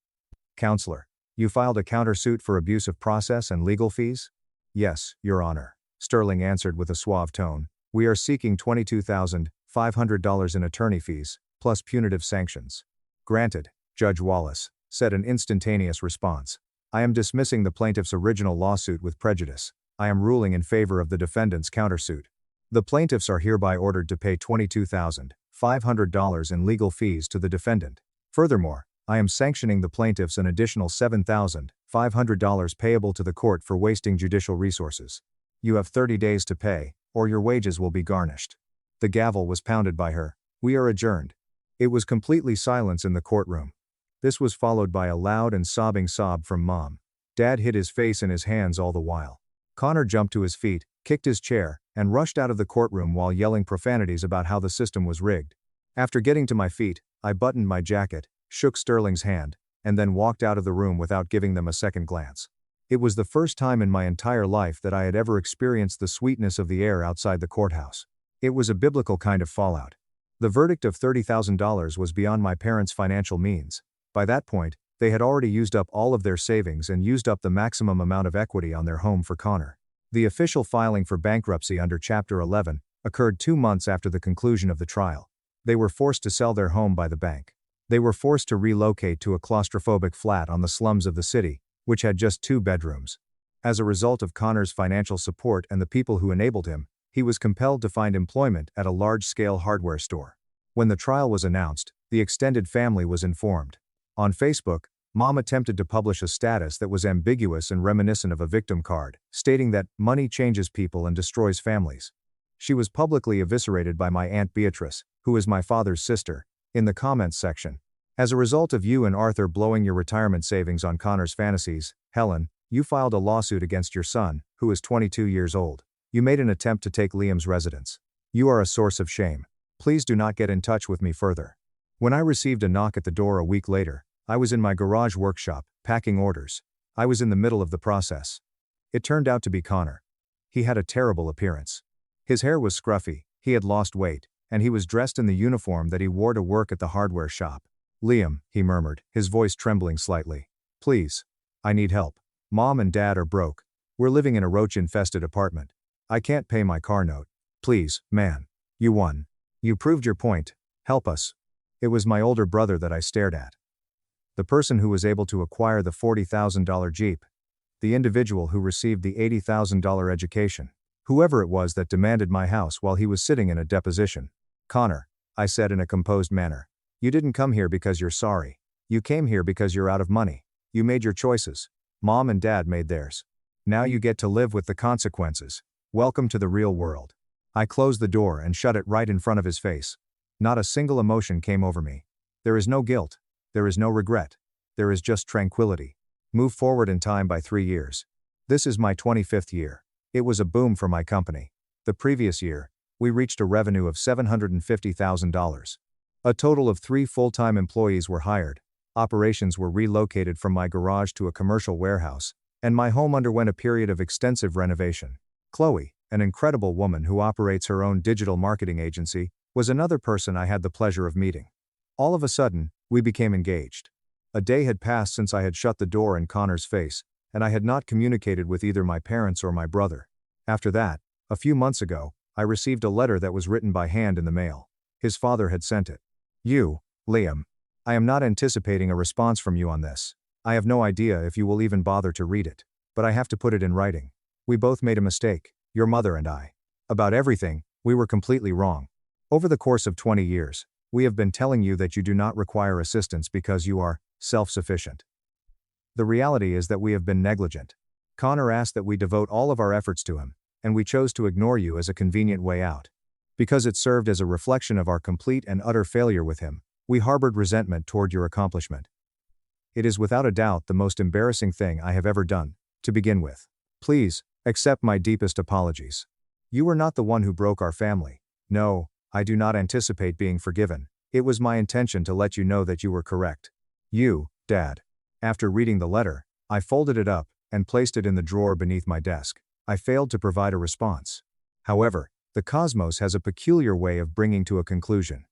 "Counselor, you filed a countersuit for abuse of process and legal fees?" "Yes, Your Honor," Sterling answered with a suave tone. "We are seeking $22,500 in attorney fees, plus punitive sanctions." "Granted," Judge Wallace said in instantaneous response. "I am dismissing the plaintiff's original lawsuit with prejudice. I am ruling in favor of the defendant's countersuit. The plaintiffs are hereby ordered to pay $22,500 in legal fees to the defendant. Furthermore, I am sanctioning the plaintiffs an additional $7,500 payable to the court for wasting judicial resources. You have 30 days to pay, or your wages will be garnished." The gavel was pounded by her. "We are adjourned." It was completely silence in the courtroom. This was followed by a loud and sobbing sob from Mom. Dad hid his face in his hands all the while. Connor jumped to his feet, kicked his chair, and rushed out of the courtroom while yelling profanities about how the system was rigged. After getting to my feet, I buttoned my jacket, shook Sterling's hand, and then walked out of the room without giving them a second glance. It was the first time in my entire life that I had ever experienced the sweetness of the air outside the courthouse. It was a biblical kind of fallout. The verdict of $30,000 was beyond my parents' financial means. By that point, they had already used up all of their savings and used up the maximum amount of equity on their home for Connor. The official filing for bankruptcy under Chapter 11 occurred 2 months after the conclusion of the trial. They were forced to sell their home by the bank. They were forced to relocate to a claustrophobic flat on the slums of the city, which had just 2 bedrooms. As a result of Connor's financial support and the people who enabled him, he was compelled to find employment at a large-scale hardware store. When the trial was announced, the extended family was informed. On Facebook, Mom attempted to publish a status that was ambiguous and reminiscent of a victim card, stating that money changes people and destroys families. She was publicly eviscerated by my Aunt Beatrice, who is my father's sister, in the comments section. As a result of you and Arthur blowing your retirement savings on Connor's fantasies, Helen, you filed a lawsuit against your son, who is 22 years old. You made an attempt to take Liam's residence. You are a source of shame. Please do not get in touch with me further. When I received a knock at the door a week later, I was in my garage workshop, packing orders. I was in the middle of the process. It turned out to be Connor. He had a terrible appearance. His hair was scruffy, he had lost weight, and he was dressed in the uniform that he wore to work at the hardware shop. Liam, he murmured, his voice trembling slightly. Please. I need help. Mom and Dad are broke. We're living in a roach-infested apartment. I can't pay my car note. Please, man. You won. You proved your point. Help us. It was my older brother that I stared at. The person who was able to acquire the $40,000 Jeep. The individual who received the $80,000 education. Whoever it was that demanded my house while he was sitting in a deposition. Connor, I said in a composed manner. You didn't come here because you're sorry. You came here because you're out of money. You made your choices. Mom and Dad made theirs. Now you get to live with the consequences. Welcome to the real world. I closed the door and shut it right in front of his face. Not a single emotion came over me. There is no guilt. There is no regret. There is just tranquility. Move forward in time by 3 years. This is my 25th year. It was a boom for my company. The previous year, we reached a revenue of $750,000. A total of 3 full-time employees were hired. Operations were relocated from my garage to a commercial warehouse, and my home underwent a period of extensive renovation. Chloe, an incredible woman who operates her own digital marketing agency, was another person I had the pleasure of meeting. All of a sudden, we became engaged. A day had passed since I had shut the door in Connor's face, and I had not communicated with either my parents or my brother. After that, a few months ago, I received a letter that was written by hand in the mail. His father had sent it. You, Liam. I am not anticipating a response from you on this. I have no idea if you will even bother to read it, but I have to put it in writing. We both made a mistake, your mother and I. About everything, we were completely wrong. Over the course of 20 years, we have been telling you that you do not require assistance because you are self-sufficient. The reality is that we have been negligent. Connor asked that we devote all of our efforts to him, and we chose to ignore you as a convenient way out. Because it served as a reflection of our complete and utter failure with him, we harbored resentment toward your accomplishment. It is without a doubt the most embarrassing thing I have ever done, to begin with. Please, accept my deepest apologies. You were not the one who broke our family. No, I do not anticipate being forgiven. It was my intention to let you know that you were correct. You, Dad. After reading the letter, I folded it up and placed it in the drawer beneath my desk. I failed to provide a response. However, the cosmos has a peculiar way of bringing to a conclusion.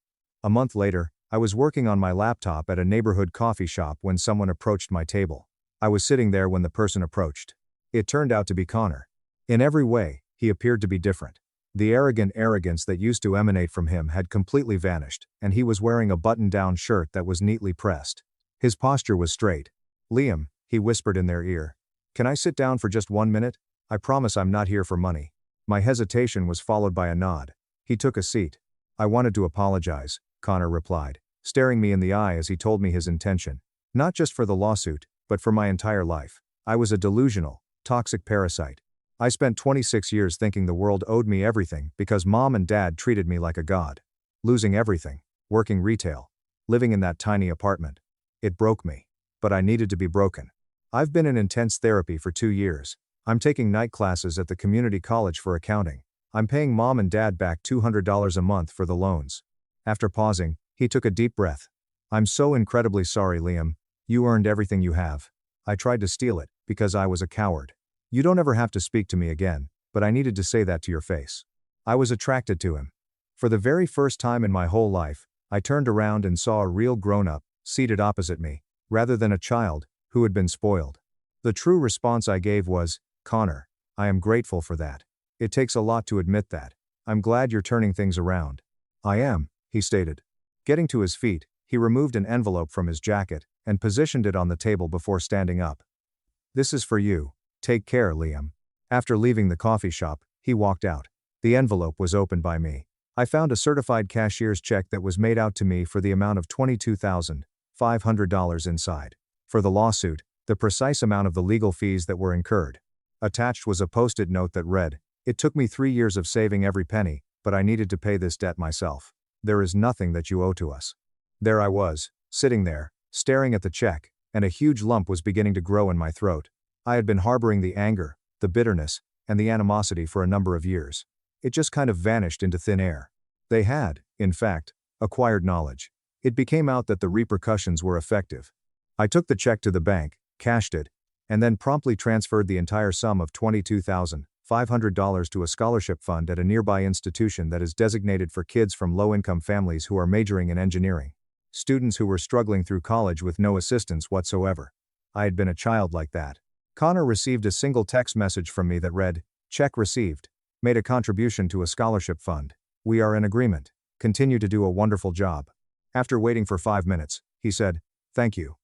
A month later, I was working on my laptop at a neighborhood coffee shop when someone approached my table. I was sitting there when the person approached. It turned out to be Connor. In every way, he appeared to be different. The arrogant arrogance that used to emanate from him had completely vanished, and he was wearing a button-down shirt that was neatly pressed. His posture was straight. Liam, he whispered in their ear. Can I sit down for just 1 minute? I promise I'm not here for money. My hesitation was followed by a nod. He took a seat. I wanted to apologize, Connor replied, staring me in the eye as he told me his intention. Not just for the lawsuit, but for my entire life. I was a delusional, toxic parasite. I spent 26 years thinking the world owed me everything because Mom and Dad treated me like a god. Losing everything, working retail, living in that tiny apartment. It broke me. But I needed to be broken. I've been in intense therapy for 2 years. I'm taking night classes at the community college for accounting. I'm paying mom and dad back $200 a month for the loans. After pausing, he took a deep breath. I'm so incredibly sorry, Liam. You earned everything you have. I tried to steal it, because I was a coward. You don't ever have to speak to me again, but I needed to say that to your face. I was attracted to him. For the very first time in my whole life, I turned around and saw a real grown-up, seated opposite me, rather than a child, who had been spoiled. The true response I gave was, Connor, I am grateful for that. It takes a lot to admit that. I'm glad you're turning things around. I am, he stated. Getting to his feet, he removed an envelope from his jacket, and positioned it on the table before standing up. This is for you. Take care, Liam. After leaving the coffee shop, he walked out. The envelope was opened by me. I found a certified cashier's check that was made out to me for the amount of $22,500 inside. For the lawsuit, the precise amount of the legal fees that were incurred. Attached was a post-it note that read, "It took me 3 years of saving every penny, but I needed to pay this debt myself. There is nothing that you owe to us." There I was, sitting there, staring at the check, and a huge lump was beginning to grow in my throat. I had been harboring the anger, the bitterness, and the animosity for a number of years. It just kind of vanished into thin air. They had, in fact, acquired knowledge. It became out that the repercussions were effective. I took the check to the bank, cashed it, and then promptly transferred the entire sum of $22,500 to a scholarship fund at a nearby institution that is designated for kids from low-income families who are majoring in engineering. Students who were struggling through college with no assistance whatsoever. I had been a child like that. Connor received a single text message from me that read, "Check received. Made a contribution to a scholarship fund. We are in agreement. Continue to do a wonderful job." After waiting for 5 minutes, he said, "Thank you.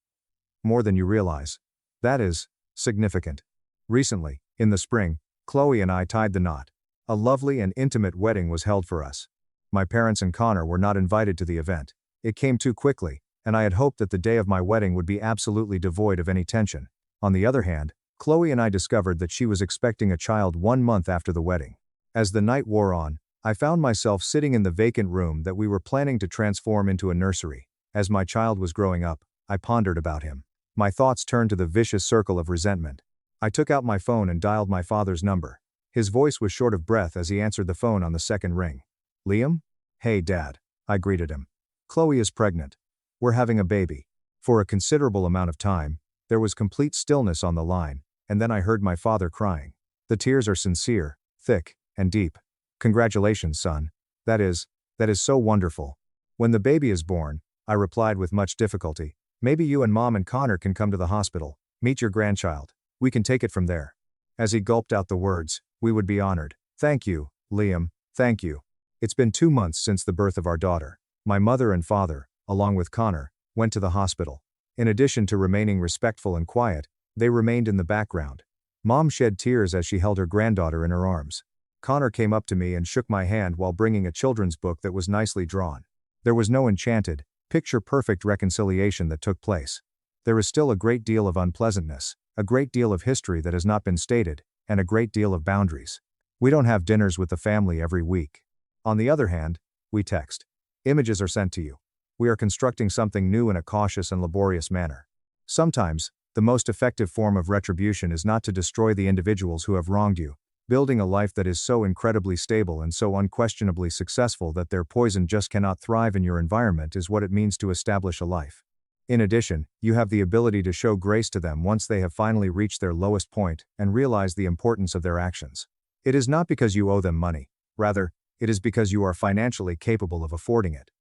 More than you realize." That is significant. Recently, in the spring, Chloe and I tied the knot. A lovely and intimate wedding was held for us. My parents and Connor were not invited to the event. It came too quickly, and I had hoped that the day of my wedding would be absolutely devoid of any tension. On the other hand, Chloe and I discovered that she was expecting a child 1 month after the wedding. As the night wore on, I found myself sitting in the vacant room that we were planning to transform into a nursery. As my child was growing up, I pondered about him. My thoughts turned to the vicious circle of resentment. I took out my phone and dialed my father's number. His voice was short of breath as he answered the phone on the second ring. "Liam? Hey, Dad," I greeted him. "Chloe is pregnant. We're having a baby." For a considerable amount of time, there was complete stillness on the line, and then I heard my father crying. The tears are sincere, thick, and deep. "Congratulations, son. That is so wonderful." "When the baby is born," I replied with much difficulty, "maybe you and Mom and Connor can come to the hospital, meet your grandchild. We can take it from there." As he gulped out the words, "We would be honored." "Thank you, Liam, thank you." It's been 2 months since the birth of our daughter. My mother and father, along with Connor, went to the hospital. In addition to remaining respectful and quiet, they remained in the background. Mom shed tears as she held her granddaughter in her arms. Connor came up to me and shook my hand while bringing a children's book that was nicely drawn. There was no enchanted, picture-perfect reconciliation that took place. There is still a great deal of unpleasantness, a great deal of history that has not been stated, and a great deal of boundaries. We don't have dinners with the family every week. On the other hand, we text. Images are sent to you. We are constructing something new in a cautious and laborious manner. Sometimes, the most effective form of retribution is not to destroy the individuals who have wronged you. Building a life that is so incredibly stable and so unquestionably successful that their poison just cannot thrive in your environment is what it means to establish a life. In addition, you have the ability to show grace to them once they have finally reached their lowest point and realize the importance of their actions. It is not because you owe them money, rather, it is because you are financially capable of affording it.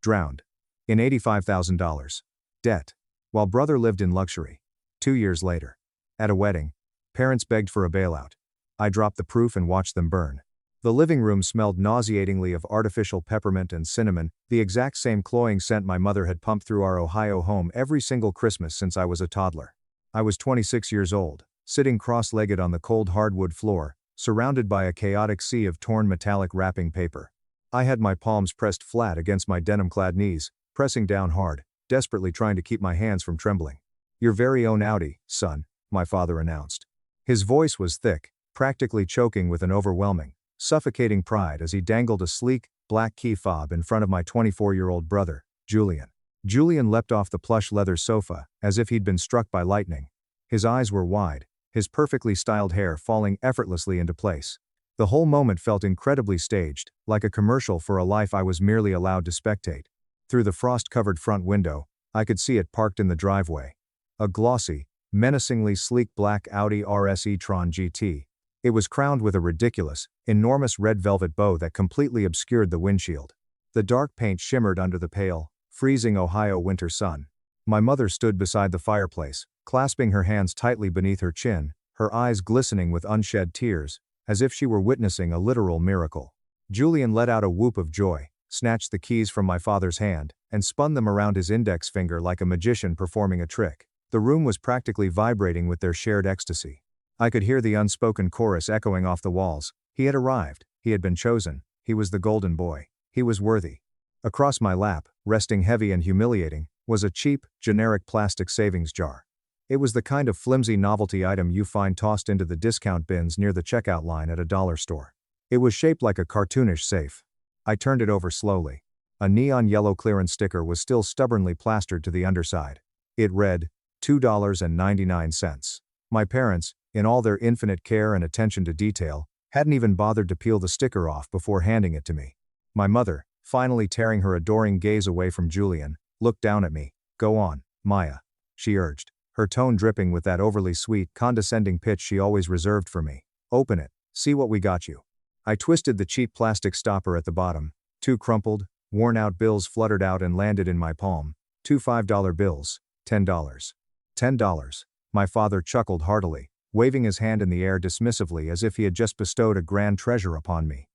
Drowned in $85,000 debt, while brother lived in luxury. 2 years later, at a wedding, parents begged for a bailout. I dropped the proof and watched them burn. The living room smelled nauseatingly of artificial peppermint and cinnamon, the exact same cloying scent my mother had pumped through our Ohio home every single Christmas since I was a toddler. I was 26 years old, sitting cross-legged on the cold hardwood floor, surrounded by a chaotic sea of torn metallic wrapping paper. I had my palms pressed flat against my denim-clad knees, pressing down hard, desperately trying to keep my hands from trembling. "Your very own Audi, son," my father announced. His voice was thick, practically choking with an overwhelming, suffocating pride as he dangled a sleek, black key fob in front of my 24-year-old brother, Julian. Julian leapt off the plush leather sofa, as if he'd been struck by lightning. His eyes were wide, his perfectly styled hair falling effortlessly into place. The whole moment felt incredibly staged, like a commercial for a life I was merely allowed to spectate. Through the frost-covered front window, I could see it parked in the driveway. A glossy, menacingly sleek black Audi RS e-tron GT. It was crowned with a ridiculous, enormous red velvet bow that completely obscured the windshield. The dark paint shimmered under the pale, freezing Ohio winter sun. My mother stood beside the fireplace, clasping her hands tightly beneath her chin, her eyes glistening with unshed tears, as if she were witnessing a literal miracle. Julian let out a whoop of joy, snatched the keys from my father's hand, and spun them around his index finger like a magician performing a trick. The room was practically vibrating with their shared ecstasy. I could hear the unspoken chorus echoing off the walls. He had arrived, he had been chosen, he was the golden boy, he was worthy. Across my lap, resting heavy and humiliating, was a cheap, generic plastic savings jar. It was the kind of flimsy novelty item you find tossed into the discount bins near the checkout line at a dollar store. It was shaped like a cartoonish safe. I turned it over slowly. A neon yellow clearance sticker was still stubbornly plastered to the underside. It read, $2.99. My parents, in all their infinite care and attention to detail, hadn't even bothered to peel the sticker off before handing it to me. My mother, finally tearing her adoring gaze away from Julian, looked down at me. "Go on, Maya," she urged, her tone dripping with that overly sweet, condescending pitch she always reserved for me. "Open it, see what we got you." I twisted the cheap plastic stopper at the bottom. 2 crumpled, worn-out bills fluttered out and landed in my palm. 2 $5 bills, $10. $10. My father chuckled heartily, waving his hand in the air dismissively as if he had just bestowed a grand treasure upon me.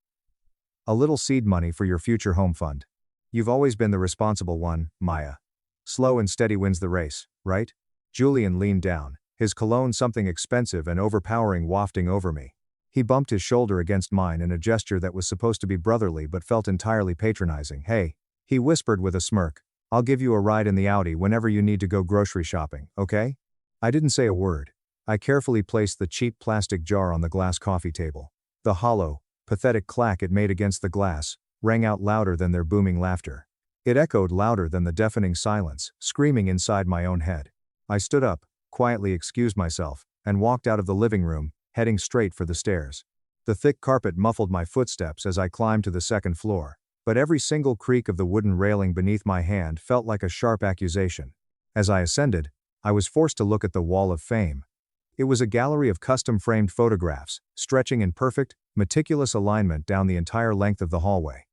"A little seed money for your future home fund. You've always been the responsible one, Maya. Slow and steady wins the race, right?" Julian leaned down, his cologne something expensive and overpowering wafting over me. He bumped his shoulder against mine in a gesture that was supposed to be brotherly but felt entirely patronizing. "Hey," he whispered with a smirk, "I'll give you a ride in the Audi whenever you need to go grocery shopping, okay?" I didn't say a word. I carefully placed the cheap plastic jar on the glass coffee table. The hollow, pathetic clack it made against the glass rang out louder than their booming laughter. It echoed louder than the deafening silence, screaming inside my own head. I stood up, quietly excused myself, and walked out of the living room, heading straight for the stairs. The thick carpet muffled my footsteps as I climbed to the second floor, but every single creak of the wooden railing beneath my hand felt like a sharp accusation. As I ascended, I was forced to look at the Wall of Fame. It was a gallery of custom-framed photographs, stretching in perfect, meticulous alignment down the entire length of the hallway.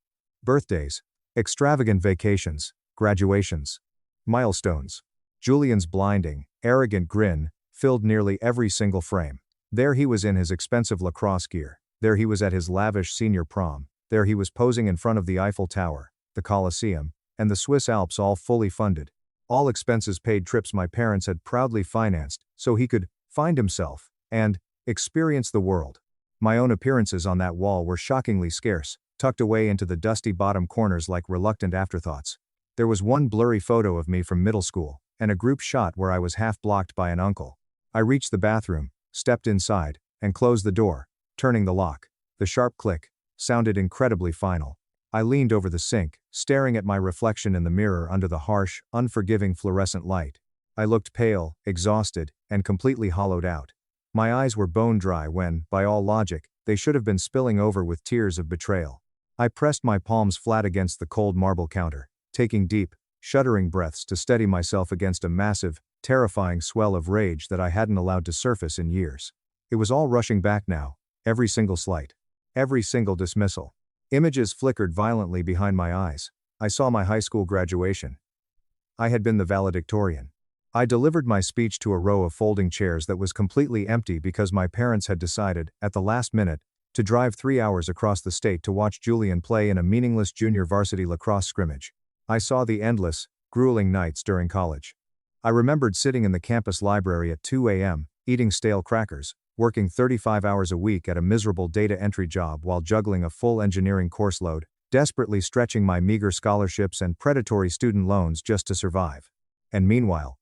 Birthdays, extravagant vacations, graduations, milestones. Julian's blinding, arrogant grin filled nearly every single frame. There he was in his expensive lacrosse gear. There he was at his lavish senior prom. There he was posing in front of the Eiffel Tower, the Colosseum, and the Swiss Alps, all fully funded. All expenses paid, trips my parents had proudly financed so he could find himself and experience the world. My own appearances on that wall were shockingly scarce, tucked away into the dusty bottom corners like reluctant afterthoughts. There was one blurry photo of me from middle school, and a group shot where I was half blocked by an uncle. I reached the bathroom, stepped inside, and closed the door, turning the lock. The sharp click sounded incredibly final. I leaned over the sink, staring at my reflection in the mirror under the harsh, unforgiving fluorescent light. I looked pale, exhausted, and completely hollowed out. My eyes were bone dry when, by all logic, they should have been spilling over with tears of betrayal. I pressed my palms flat against the cold marble counter, taking deep, shuddering breaths to steady myself against a massive, terrifying swell of rage that I hadn't allowed to surface in years. It was all rushing back now, every single slight, every single dismissal. Images flickered violently behind my eyes. I saw my high school graduation. I had been the valedictorian. I delivered my speech to a row of folding chairs that was completely empty because my parents had decided, at the last minute, to drive 3 hours across the state to watch Julian play in a meaningless junior varsity lacrosse scrimmage. I saw the endless, grueling nights during college. I remembered sitting in the campus library at 2 a.m., eating stale crackers, working 35 hours a week at a miserable data entry job while juggling a full engineering course load, desperately stretching my meager scholarships and predatory student loans just to survive. And meanwhile,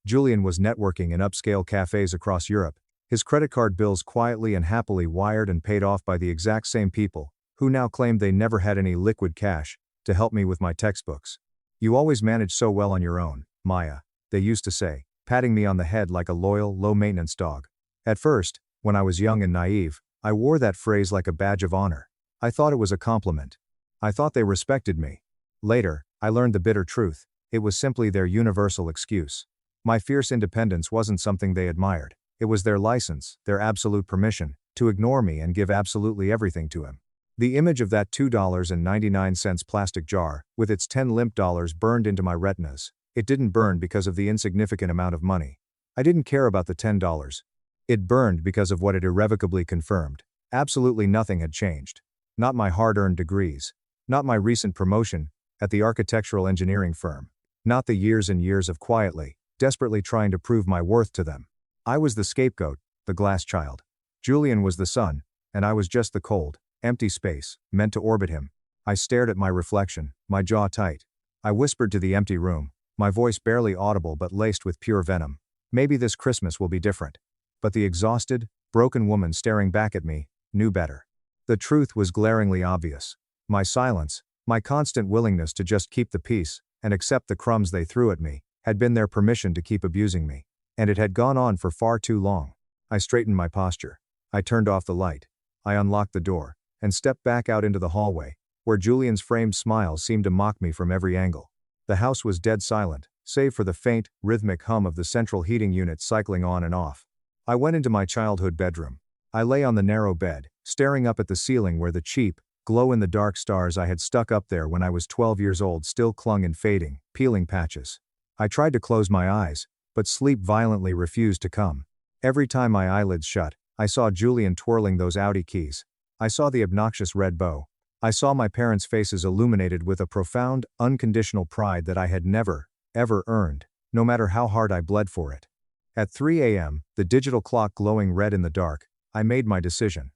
Julian was networking in upscale cafes across Europe, his credit card bills quietly and happily wired and paid off by the exact same people who now claimed they never had any liquid cash to help me with my textbooks. "You always manage so well on your own, Maya," they used to say, patting me on the head like a loyal, low-maintenance dog. At first, when I was young and naive, I wore that phrase like a badge of honor. I thought it was a compliment. I thought they respected me. Later, I learned the bitter truth. It was simply their universal excuse. My fierce independence wasn't something they admired. It was their license, their absolute permission, to ignore me and give absolutely everything to him. The image of that $2.99 plastic jar, with its 10 limp dollars burned into my retinas. It didn't burn because of the insignificant amount of money. I didn't care about the $10. It burned because of what it irrevocably confirmed. Absolutely nothing had changed. Not my hard-earned degrees. Not my recent promotion at the architectural engineering firm. Not the years and years of quietly, desperately trying to prove my worth to them. I was the scapegoat, the glass child. Julian was the sun, and I was just the cold, empty space, meant to orbit him. I stared at my reflection, my jaw tight. I whispered to the empty room, my voice barely audible but laced with pure venom. Maybe this Christmas will be different. But the exhausted, broken woman staring back at me knew better. The truth was glaringly obvious. My silence, my constant willingness to just keep the peace and accept the crumbs they threw at me, had been their permission to keep abusing me. And it had gone on for far too long. I straightened my posture. I turned off the light. I unlocked the door and stepped back out into the hallway, where Julian's framed smile seemed to mock me from every angle. The house was dead silent, save for the faint, rhythmic hum of the central heating unit cycling on and off. I went into my childhood bedroom. I lay on the narrow bed, staring up at the ceiling where the cheap, glow-in-the-dark stars I had stuck up there when I was 12 years old still clung in fading, peeling patches. I tried to close my eyes, but sleep violently refused to come. Every time my eyelids shut, I saw Julian twirling those Audi keys. I saw the obnoxious red bow. I saw my parents' faces illuminated with a profound, unconditional pride that I had never, ever earned, no matter how hard I bled for it. At 3 a.m., the digital clock glowing red in the dark, I made my decision.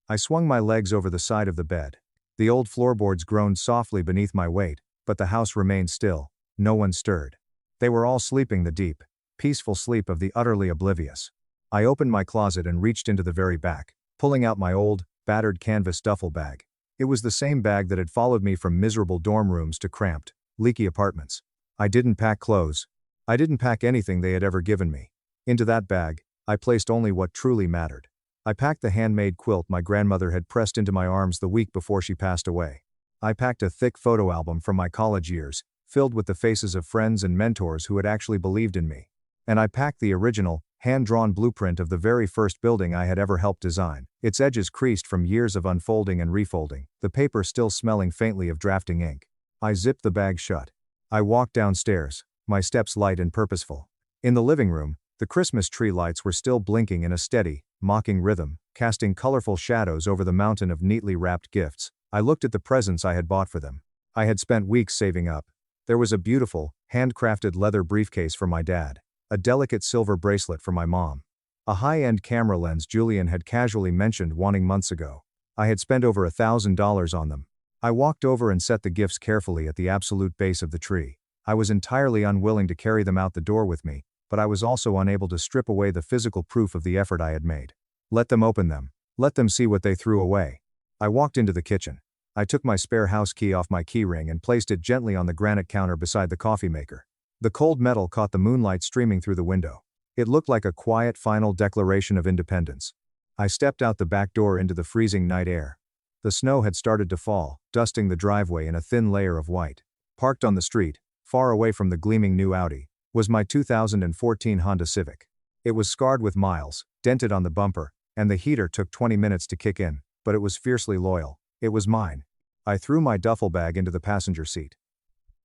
I swung my legs over the side of the bed. The old floorboards groaned softly beneath my weight, but the house remained still. No one stirred. They were all sleeping the deep, peaceful sleep of the utterly oblivious. I opened my closet and reached into the very back, pulling out my old, battered canvas duffel bag. It was the same bag that had followed me from miserable dorm rooms to cramped, leaky apartments. I didn't pack clothes. I didn't pack anything they had ever given me. Into that bag, I placed only what truly mattered. I packed the handmade quilt my grandmother had pressed into my arms the week before she passed away. I packed a thick photo album from my college years, filled with the faces of friends and mentors who had actually believed in me. And I packed the original, hand-drawn blueprint of the very first building I had ever helped design, its edges creased from years of unfolding and refolding, the paper still smelling faintly of drafting ink. I zipped the bag shut. I walked downstairs, my steps light and purposeful. In the living room, the Christmas tree lights were still blinking in a steady, mocking rhythm, casting colorful shadows over the mountain of neatly wrapped gifts. I looked at the presents I had bought for them. I had spent weeks saving up. There was a beautiful, handcrafted leather briefcase for my dad, a delicate silver bracelet for my mom, a high-end camera lens Julian had casually mentioned wanting months ago. I had spent over $1,000 on them. I walked over and set the gifts carefully at the absolute base of the tree. I was entirely unwilling to carry them out the door with me, but I was also unable to strip away the physical proof of the effort I had made. Let them open them. Let them see what they threw away. I walked into the kitchen. I took my spare house key off my key ring and placed it gently on the granite counter beside the coffee maker. The cold metal caught the moonlight streaming through the window. It looked like a quiet final declaration of independence. I stepped out the back door into the freezing night air. The snow had started to fall, dusting the driveway in a thin layer of white. Parked on the street, far away from the gleaming new Audi, was my 2014 Honda Civic. It was scarred with miles, dented on the bumper, and the heater took 20 minutes to kick in, but it was fiercely loyal. It was mine. I threw my duffel bag into the passenger seat.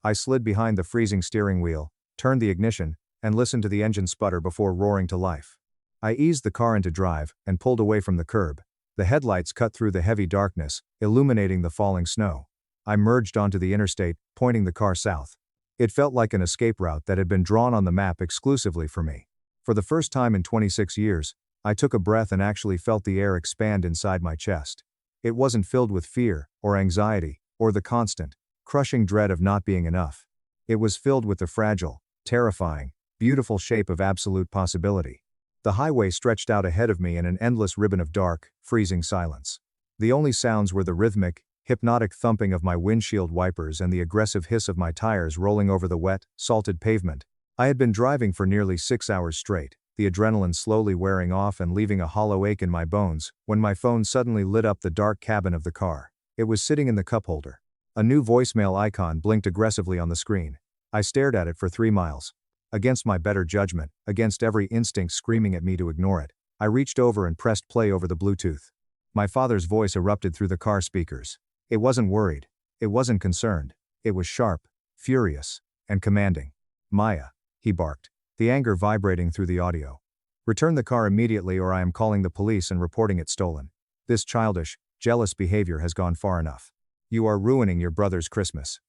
I slid behind the freezing steering wheel, turned the ignition, and listened to the engine sputter before roaring to life. I eased the car into drive and pulled away from the curb. The headlights cut through the heavy darkness, illuminating the falling snow. I merged onto the interstate, pointing the car south. It felt like an escape route that had been drawn on the map exclusively for me. For the first time in 26 years, I took a breath and actually felt the air expand inside my chest. It wasn't filled with fear, or anxiety, or the constant, crushing dread of not being enough. It was filled with the fragile, terrifying, beautiful shape of absolute possibility. The highway stretched out ahead of me in an endless ribbon of dark, freezing silence. The only sounds were the rhythmic, hypnotic thumping of my windshield wipers and the aggressive hiss of my tires rolling over the wet, salted pavement. I had been driving for nearly 6 hours straight, the adrenaline slowly wearing off and leaving a hollow ache in my bones, when my phone suddenly lit up the dark cabin of the car. It was sitting in the cup holder. A new voicemail icon blinked aggressively on the screen. I stared at it for 3 miles. Against my better judgment, against every instinct screaming at me to ignore it, I reached over and pressed play over the Bluetooth. My father's voice erupted through the car speakers. It wasn't worried. It wasn't concerned. It was sharp, furious, and commanding. "Maya," he barked, the anger vibrating through the audio. "Return the car immediately or I am calling the police and reporting it stolen. This childish, jealous behavior has gone far enough. You are ruining your brother's Christmas.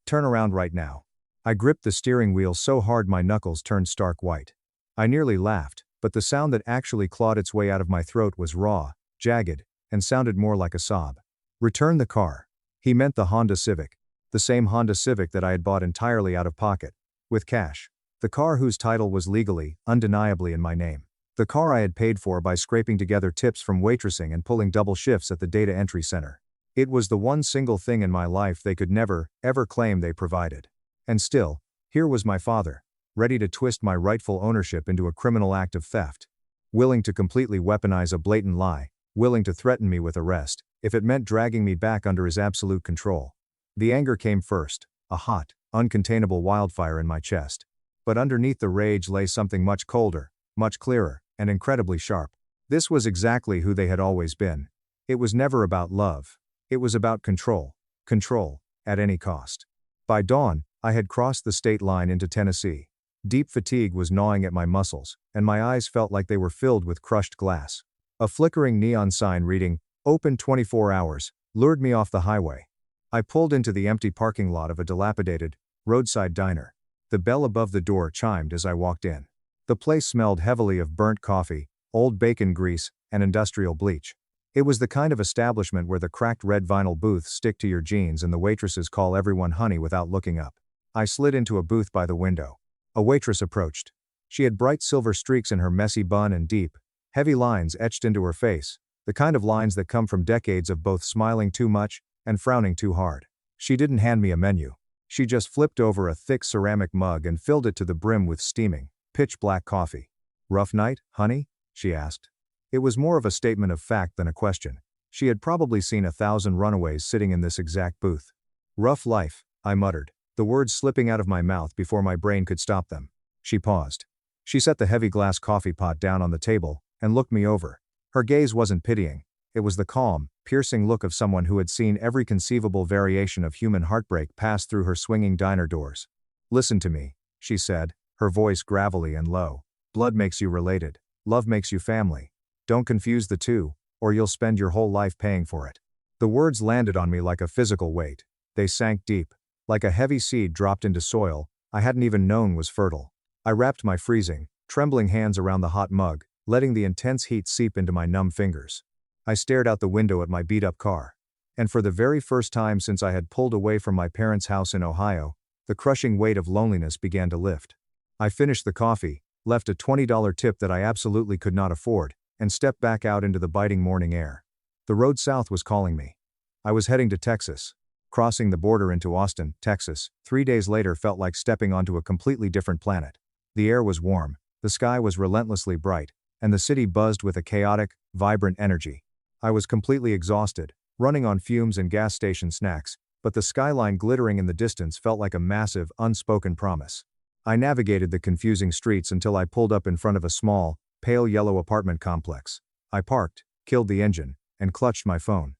Turn around right now." I gripped the steering wheel so hard my knuckles turned stark white. I nearly laughed, but the sound that actually clawed its way out of my throat was raw, jagged, and sounded more like a sob. Return the car. He meant the Honda Civic. The same Honda Civic that I had bought entirely out of pocket. With cash. The car whose title was legally, undeniably in my name. The car I had paid for by scraping together tips from waitressing and pulling double shifts at the data entry center. It was the one single thing in my life they could never, ever claim they provided. And still, here was my father, ready to twist my rightful ownership into a criminal act of theft. Willing to completely weaponize a blatant lie, willing to threaten me with arrest, if it meant dragging me back under his absolute control. The anger came first, a hot, uncontainable wildfire in my chest. But underneath the rage lay something much colder, much clearer, and incredibly sharp. This was exactly who they had always been. It was never about love. It was about control. Control, at any cost. By dawn, I had crossed the state line into Tennessee. Deep fatigue was gnawing at my muscles, and my eyes felt like they were filled with crushed glass. A flickering neon sign reading, "Open 24 hours, lured me off the highway. I pulled into the empty parking lot of a dilapidated, roadside diner. The bell above the door chimed as I walked in. The place smelled heavily of burnt coffee, old bacon grease, and industrial bleach. It was the kind of establishment where the cracked red vinyl booths stick to your jeans and the waitresses call everyone honey without looking up. I slid into a booth by the window. A waitress approached. She had bright silver streaks in her messy bun and deep, heavy lines etched into her face, the kind of lines that come from decades of both smiling too much and frowning too hard. She didn't hand me a menu. She just flipped over a thick ceramic mug and filled it to the brim with steaming, pitch-black coffee. "Rough night, honey?" she asked. It was more of a statement of fact than a question. She had probably seen 1,000 runaways sitting in this exact booth. "Rough life," I muttered, the words slipping out of my mouth before my brain could stop them. She paused. She set the heavy glass coffee pot down on the table and looked me over. Her gaze wasn't pitying. It was the calm, piercing look of someone who had seen every conceivable variation of human heartbreak pass through her swinging diner doors. "Listen to me," she said, her voice gravelly and low. "Blood makes you related. Love makes you family. Don't confuse the two, or you'll spend your whole life paying for it." The words landed on me like a physical weight. They sank deep, like a heavy seed dropped into soil I hadn't even known was fertile. I wrapped my freezing, trembling hands around the hot mug, letting the intense heat seep into my numb fingers. I stared out the window at my beat-up car. And for the very first time since I had pulled away from my parents' house in Ohio, the crushing weight of loneliness began to lift. I finished the coffee, left a $20 tip that I absolutely could not afford, and stepped back out into the biting morning air. The road south was calling me. I was heading to Texas. Crossing the border into Austin, Texas, 3 days later felt like stepping onto a completely different planet. The air was warm, the sky was relentlessly bright, and the city buzzed with a chaotic, vibrant energy. I was completely exhausted, running on fumes and gas station snacks, but the skyline glittering in the distance felt like a massive, unspoken promise. I navigated the confusing streets until I pulled up in front of a small, pale yellow apartment complex. I parked, killed the engine, and clutched my phone.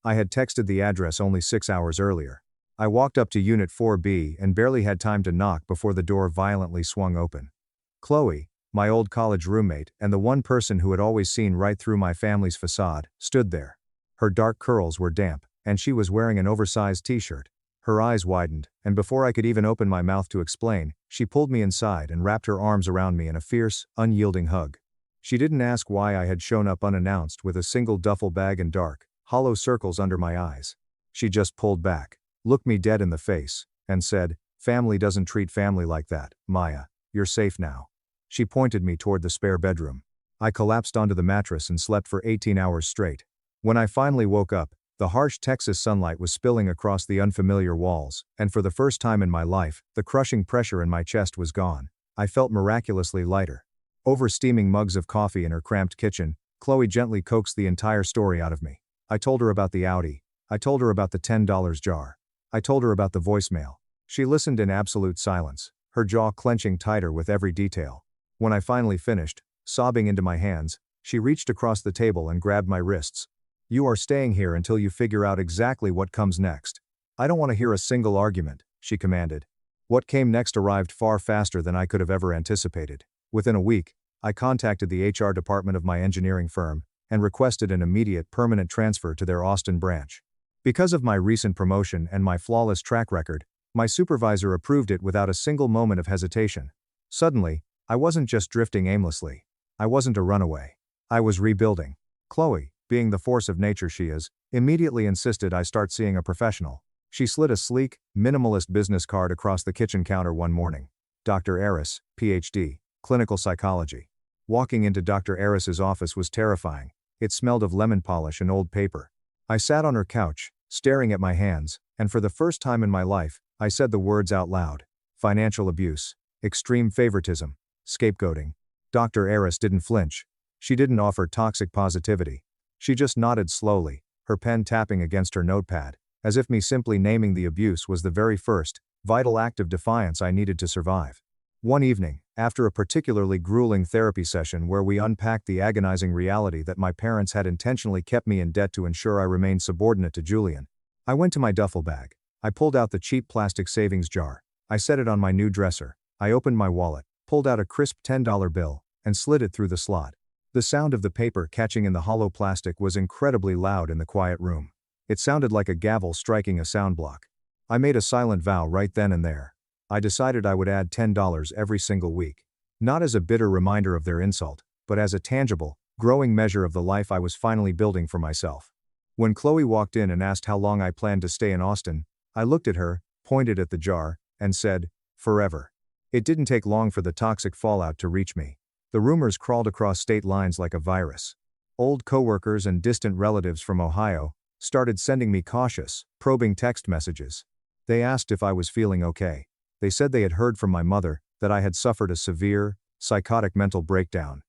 I had texted the address only 6 hours earlier. I walked up to Unit 4B and barely had time to knock before the door violently swung open. Chloe, my old college roommate and the one person who had always seen right through my family's facade, stood there. Her dark curls were damp, and she was wearing an oversized t-shirt. Her eyes widened, and before I could even open my mouth to explain, she pulled me inside and wrapped her arms around me in a fierce, unyielding hug. She didn't ask why I had shown up unannounced with a single duffel bag and dark, hollow circles under my eyes. She just pulled back, looked me dead in the face, and said, "Family doesn't treat family like that, Maya. You're safe now." She pointed me toward the spare bedroom. I collapsed onto the mattress and slept for 18 hours straight. When I finally woke up, The harsh Texas sunlight was spilling across the unfamiliar walls, and for the first time in my life, the crushing pressure in my chest was gone. I felt miraculously lighter. Over steaming mugs of coffee in her cramped kitchen, Chloe gently coaxed the entire story out of me. I told her about the Audi. I told her about the $10 jar. I told her about the voicemail. She listened in absolute silence, her jaw clenching tighter with every detail. When I finally finished, sobbing into my hands, she reached across the table and grabbed my wrists. "You are staying here until you figure out exactly what comes next. I don't want to hear a single argument," she commanded. What came next arrived far faster than I could have ever anticipated. Within a week, I contacted the HR department of my engineering firm and requested an immediate permanent transfer to their Austin branch. Because of my recent promotion and my flawless track record, my supervisor approved it without a single moment of hesitation. Suddenly, I wasn't just drifting aimlessly. I wasn't a runaway. I was rebuilding. Chloe, being the force of nature she is, immediately insisted I start seeing a professional. She slid a sleek, minimalist business card across the kitchen counter one morning. Dr. Aris, Ph.D., Clinical Psychology. Walking into Dr. Aris's office was terrifying. It smelled of lemon polish and old paper. I sat on her couch, staring at my hands, and for the first time in my life, I said the words out loud. Financial abuse. Extreme favoritism. Scapegoating. Dr. Aris didn't flinch. She didn't offer toxic positivity. She just nodded slowly, her pen tapping against her notepad, as if me simply naming the abuse was the very first, vital act of defiance I needed to survive. One evening, after a particularly grueling therapy session where we unpacked the agonizing reality that my parents had intentionally kept me in debt to ensure I remained subordinate to Julian, I went to my duffel bag. I pulled out the cheap plastic savings jar. I set it on my new dresser. I opened my wallet, pulled out a crisp $10 bill, and slid it through the slot. The sound of the paper catching in the hollow plastic was incredibly loud in the quiet room. It sounded like a gavel striking a sound block. I made a silent vow right then and there. I decided I would add $10 every single week. Not as a bitter reminder of their insult, but as a tangible, growing measure of the life I was finally building for myself. When Chloe walked in and asked how long I planned to stay in Austin, I looked at her, pointed at the jar, and said, "Forever." It didn't take long for the toxic fallout to reach me. The rumors crawled across state lines like a virus. Old coworkers and distant relatives from Ohio started sending me cautious, probing text messages. They asked if I was feeling okay. They said they had heard from my mother that I had suffered a severe, psychotic mental breakdown.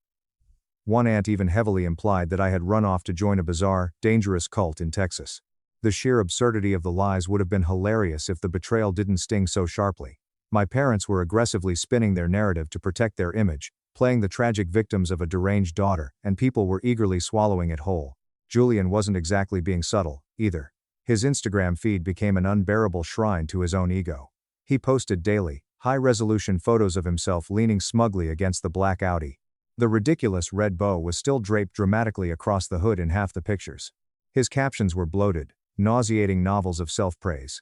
One aunt even heavily implied that I had run off to join a bizarre, dangerous cult in Texas. The sheer absurdity of the lies would have been hilarious if the betrayal didn't sting so sharply. My parents were aggressively spinning their narrative to protect their image, playing the tragic victims of a deranged daughter, and people were eagerly swallowing it whole. Julian wasn't exactly being subtle, either. His Instagram feed became an unbearable shrine to his own ego. He posted daily, high-resolution photos of himself leaning smugly against the black Audi. The ridiculous red bow was still draped dramatically across the hood in half the pictures. His captions were bloated, nauseating novels of self-praise.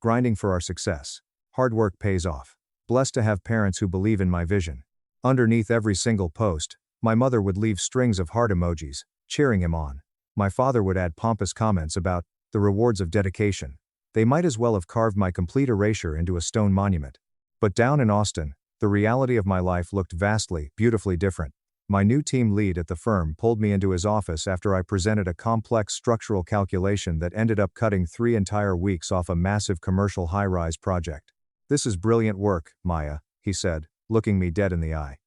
Grinding for our success. Hard work pays off. Blessed to have parents who believe in my vision. Underneath every single post, my mother would leave strings of heart emojis, cheering him on. My father would add pompous comments about the rewards of dedication. They might as well have carved my complete erasure into a stone monument. But down in Austin, the reality of my life looked vastly, beautifully different. My new team lead at the firm pulled me into his office after I presented a complex structural calculation that ended up cutting 3 entire weeks off a massive commercial high-rise project. "This is brilliant work, Maya," he said, looking me dead in the eye.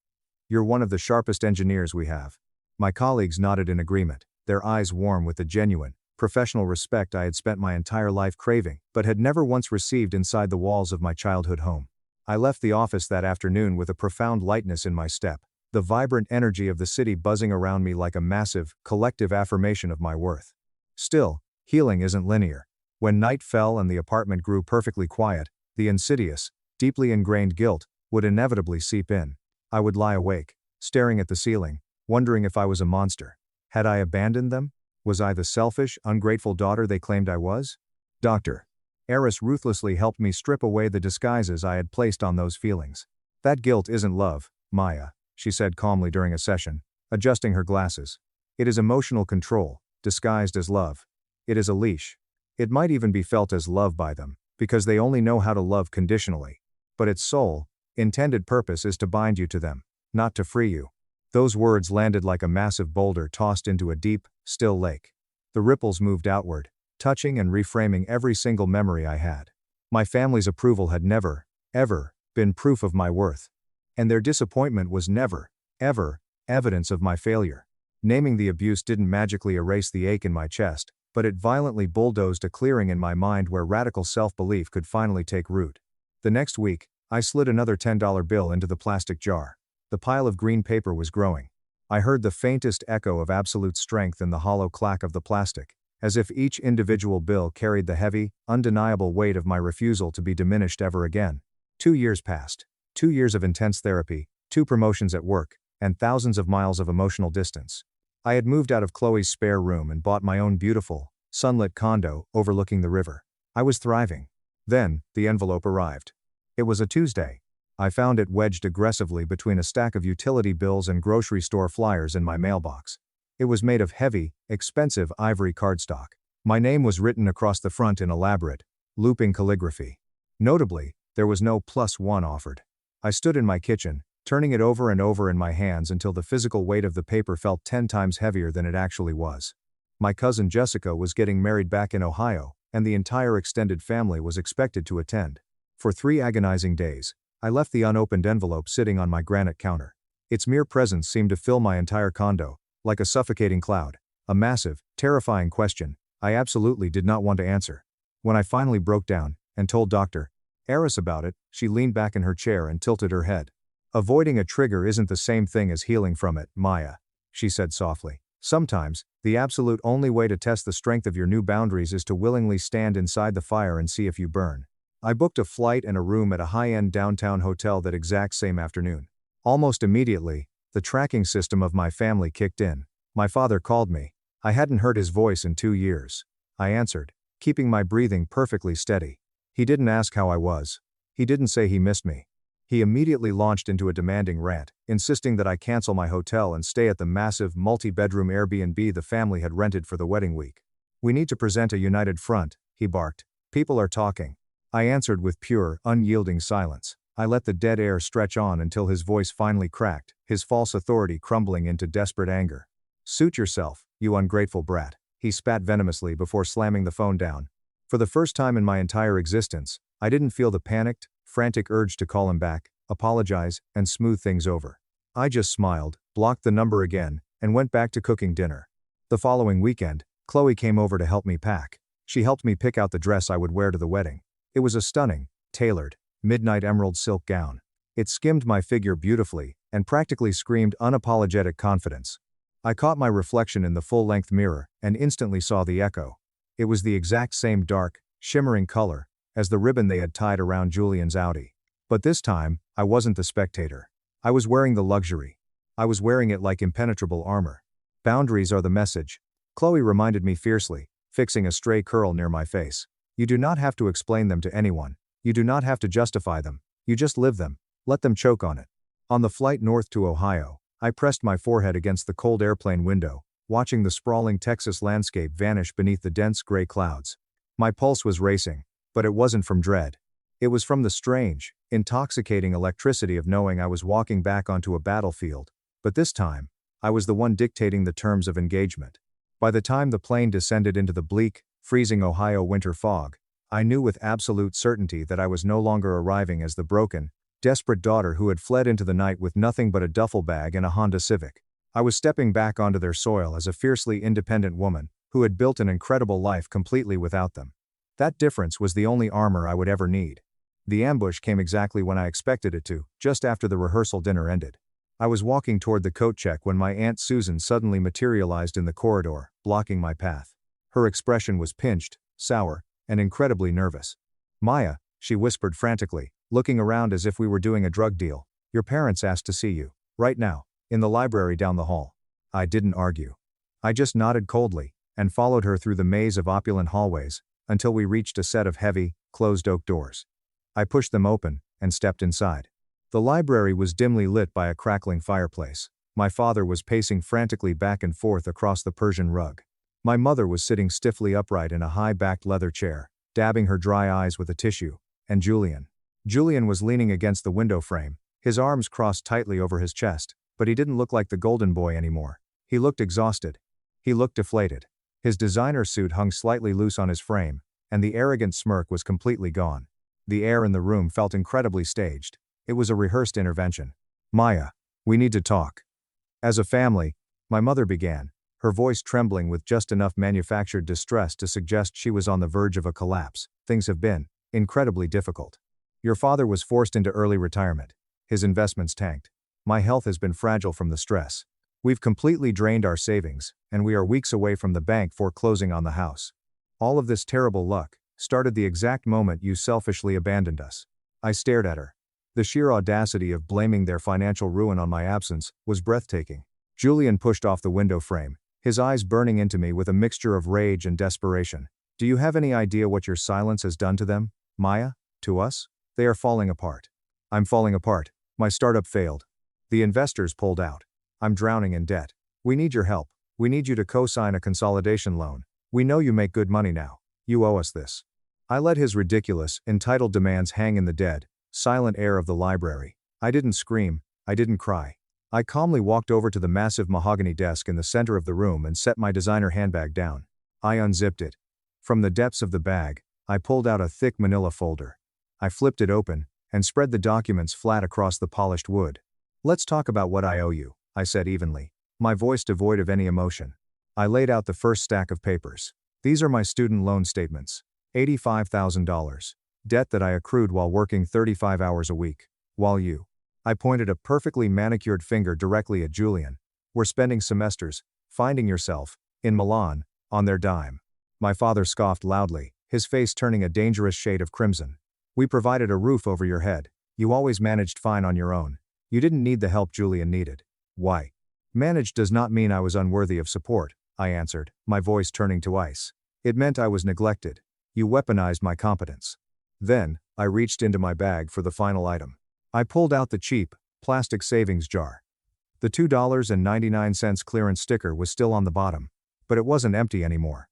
"You're one of the sharpest engineers we have." My colleagues nodded in agreement, their eyes warm with the genuine, professional respect I had spent my entire life craving, but had never once received inside the walls of my childhood home. I left the office that afternoon with a profound lightness in my step, the vibrant energy of the city buzzing around me like a massive, collective affirmation of my worth. Still, healing isn't linear. When night fell and the apartment grew perfectly quiet, the insidious, deeply ingrained guilt would inevitably seep in. I would lie awake, staring at the ceiling, wondering if I was a monster. Had I abandoned them? Was I the selfish, ungrateful daughter they claimed I was? Dr. Aris ruthlessly helped me strip away the disguises I had placed on those feelings. "That guilt isn't love, Maya," she said calmly during a session, adjusting her glasses. "It is emotional control, disguised as love. It is a leash. It might even be felt as love by them, because they only know how to love conditionally. But its sole, intended purpose is to bind you to them, not to free you." Those words landed like a massive boulder tossed into a deep, still lake. The ripples moved outward, touching and reframing every single memory I had. My family's approval had never, ever, been proof of my worth. And their disappointment was never, ever, evidence of my failure. Naming the abuse didn't magically erase the ache in my chest, but it violently bulldozed a clearing in my mind where radical self-belief could finally take root. The next week, I slid another $10 bill into the plastic jar. The pile of green paper was growing. I heard the faintest echo of absolute strength in the hollow clack of the plastic, as if each individual bill carried the heavy, undeniable weight of my refusal to be diminished ever again. 2 years passed. 2 years of intense therapy, 2 promotions at work, and thousands of miles of emotional distance. I had moved out of Chloe's spare room and bought my own beautiful, sunlit condo overlooking the river. I was thriving. Then, the envelope arrived. It was a Tuesday. I found it wedged aggressively between a stack of utility bills and grocery store flyers in my mailbox. It was made of heavy, expensive ivory cardstock. My name was written across the front in elaborate, looping calligraphy. Notably, there was no +1 offered. I stood in my kitchen, turning it over and over in my hands until the physical weight of the paper felt 10 times heavier than it actually was. My cousin Jessica was getting married back in Ohio, and the entire extended family was expected to attend. For 3 agonizing days, I left the unopened envelope sitting on my granite counter. Its mere presence seemed to fill my entire condo, like a suffocating cloud. A massive, terrifying question I absolutely did not want to answer. When I finally broke down and told Dr. Eris about it, she leaned back in her chair and tilted her head. "Avoiding a trigger isn't the same thing as healing from it, Maya," she said softly. "Sometimes, the absolute only way to test the strength of your new boundaries is to willingly stand inside the fire and see if you burn." I booked a flight and a room at a high-end downtown hotel that exact same afternoon. Almost immediately, the tracking system of my family kicked in. My father called me. I hadn't heard his voice in 2 years. I answered, keeping my breathing perfectly steady. He didn't ask how I was. He didn't say he missed me. He immediately launched into a demanding rant, insisting that I cancel my hotel and stay at the massive, multi-bedroom Airbnb the family had rented for the wedding week. "We need to present a united front," he barked. "People are talking." I answered with pure, unyielding silence. I let the dead air stretch on until his voice finally cracked, his false authority crumbling into desperate anger. "Suit yourself, you ungrateful brat," he spat venomously before slamming the phone down. For the first time in my entire existence, I didn't feel the panicked, frantic urge to call him back, apologize, and smooth things over. I just smiled, blocked the number again, and went back to cooking dinner. The following weekend, Chloe came over to help me pack. She helped me pick out the dress I would wear to the wedding. It was a stunning, tailored, midnight emerald silk gown. It skimmed my figure beautifully, and practically screamed unapologetic confidence. I caught my reflection in the full-length mirror, and instantly saw the echo. It was the exact same dark, shimmering color as the ribbon they had tied around Julian's Audi. But this time, I wasn't the spectator. I was wearing the luxury. I was wearing it like impenetrable armor. "Boundaries are the message," Chloe reminded me fiercely, fixing a stray curl near my face. "You do not have to explain them to anyone. You do not have to justify them. You just live them. Let them choke on it." On the flight north to Ohio, I pressed my forehead against the cold airplane window, watching the sprawling Texas landscape vanish beneath the dense gray clouds. My pulse was racing, but it wasn't from dread. It was from the strange, intoxicating electricity of knowing I was walking back onto a battlefield, but this time, I was the one dictating the terms of engagement. By the time the plane descended into the bleak, freezing Ohio winter fog, I knew with absolute certainty that I was no longer arriving as the broken, desperate daughter who had fled into the night with nothing but a duffel bag and a Honda Civic. I was stepping back onto their soil as a fiercely independent woman, who had built an incredible life completely without them. That difference was the only armor I would ever need. The ambush came exactly when I expected it to, just after the rehearsal dinner ended. I was walking toward the coat check when my Aunt Susan suddenly materialized in the corridor, blocking my path. Her expression was pinched, sour, and incredibly nervous. "Maya," she whispered frantically, looking around as if we were doing a drug deal, "your parents asked to see you, right now, in the library down the hall." I didn't argue. I just nodded coldly, and followed her through the maze of opulent hallways, until we reached a set of heavy, closed oak doors. I pushed them open, and stepped inside. The library was dimly lit by a crackling fireplace. My father was pacing frantically back and forth across the Persian rug. My mother was sitting stiffly upright in a high-backed leather chair, dabbing her dry eyes with a tissue, and Julian was leaning against the window frame, his arms crossed tightly over his chest, but he didn't look like the golden boy anymore. He looked exhausted. He looked deflated. His designer suit hung slightly loose on his frame, and the arrogant smirk was completely gone. The air in the room felt incredibly staged. It was a rehearsed intervention. "Maya, we need to talk." As a family, my mother began, her voice trembling with just enough manufactured distress to suggest she was on the verge of a collapse. "Things have been incredibly difficult. Your father was forced into early retirement. His investments tanked. My health has been fragile from the stress. We've completely drained our savings, and we are weeks away from the bank foreclosing on the house. All of this terrible luck started the exact moment you selfishly abandoned us." I stared at her. The sheer audacity of blaming their financial ruin on my absence was breathtaking. Julian pushed off the window frame, his eyes burning into me with a mixture of rage and desperation. "Do you have any idea what your silence has done to them, Maya? To us? They are falling apart." "I'm falling apart. My startup failed. The investors pulled out. I'm drowning in debt. We need your help. We need you to co-sign a consolidation loan. We know you make good money now. You owe us this." I let his ridiculous, entitled demands hang in the dead, silent air of the library. I didn't scream, I didn't cry. I calmly walked over to the massive mahogany desk in the center of the room and set my designer handbag down. I unzipped it. From the depths of the bag, I pulled out a thick manila folder. I flipped it open, and spread the documents flat across the polished wood. "Let's talk about what I owe you," I said evenly, my voice devoid of any emotion. I laid out the first stack of papers. "These are my student loan statements. $85,000. Debt that I accrued while working 35 hours a week. While you," I pointed a perfectly manicured finger directly at Julian, "were spending semesters, finding yourself, in Milan, on their dime." My father scoffed loudly, his face turning a dangerous shade of crimson. "We provided a roof over your head. You always managed fine on your own. You didn't need the help Julian needed." "Why? Managed does not mean I was unworthy of support," I answered, my voice turning to ice. "It meant I was neglected. You weaponized my competence." Then, I reached into my bag for the final item. I pulled out the cheap, plastic savings jar. The $2.99 clearance sticker was still on the bottom, but it wasn't empty anymore.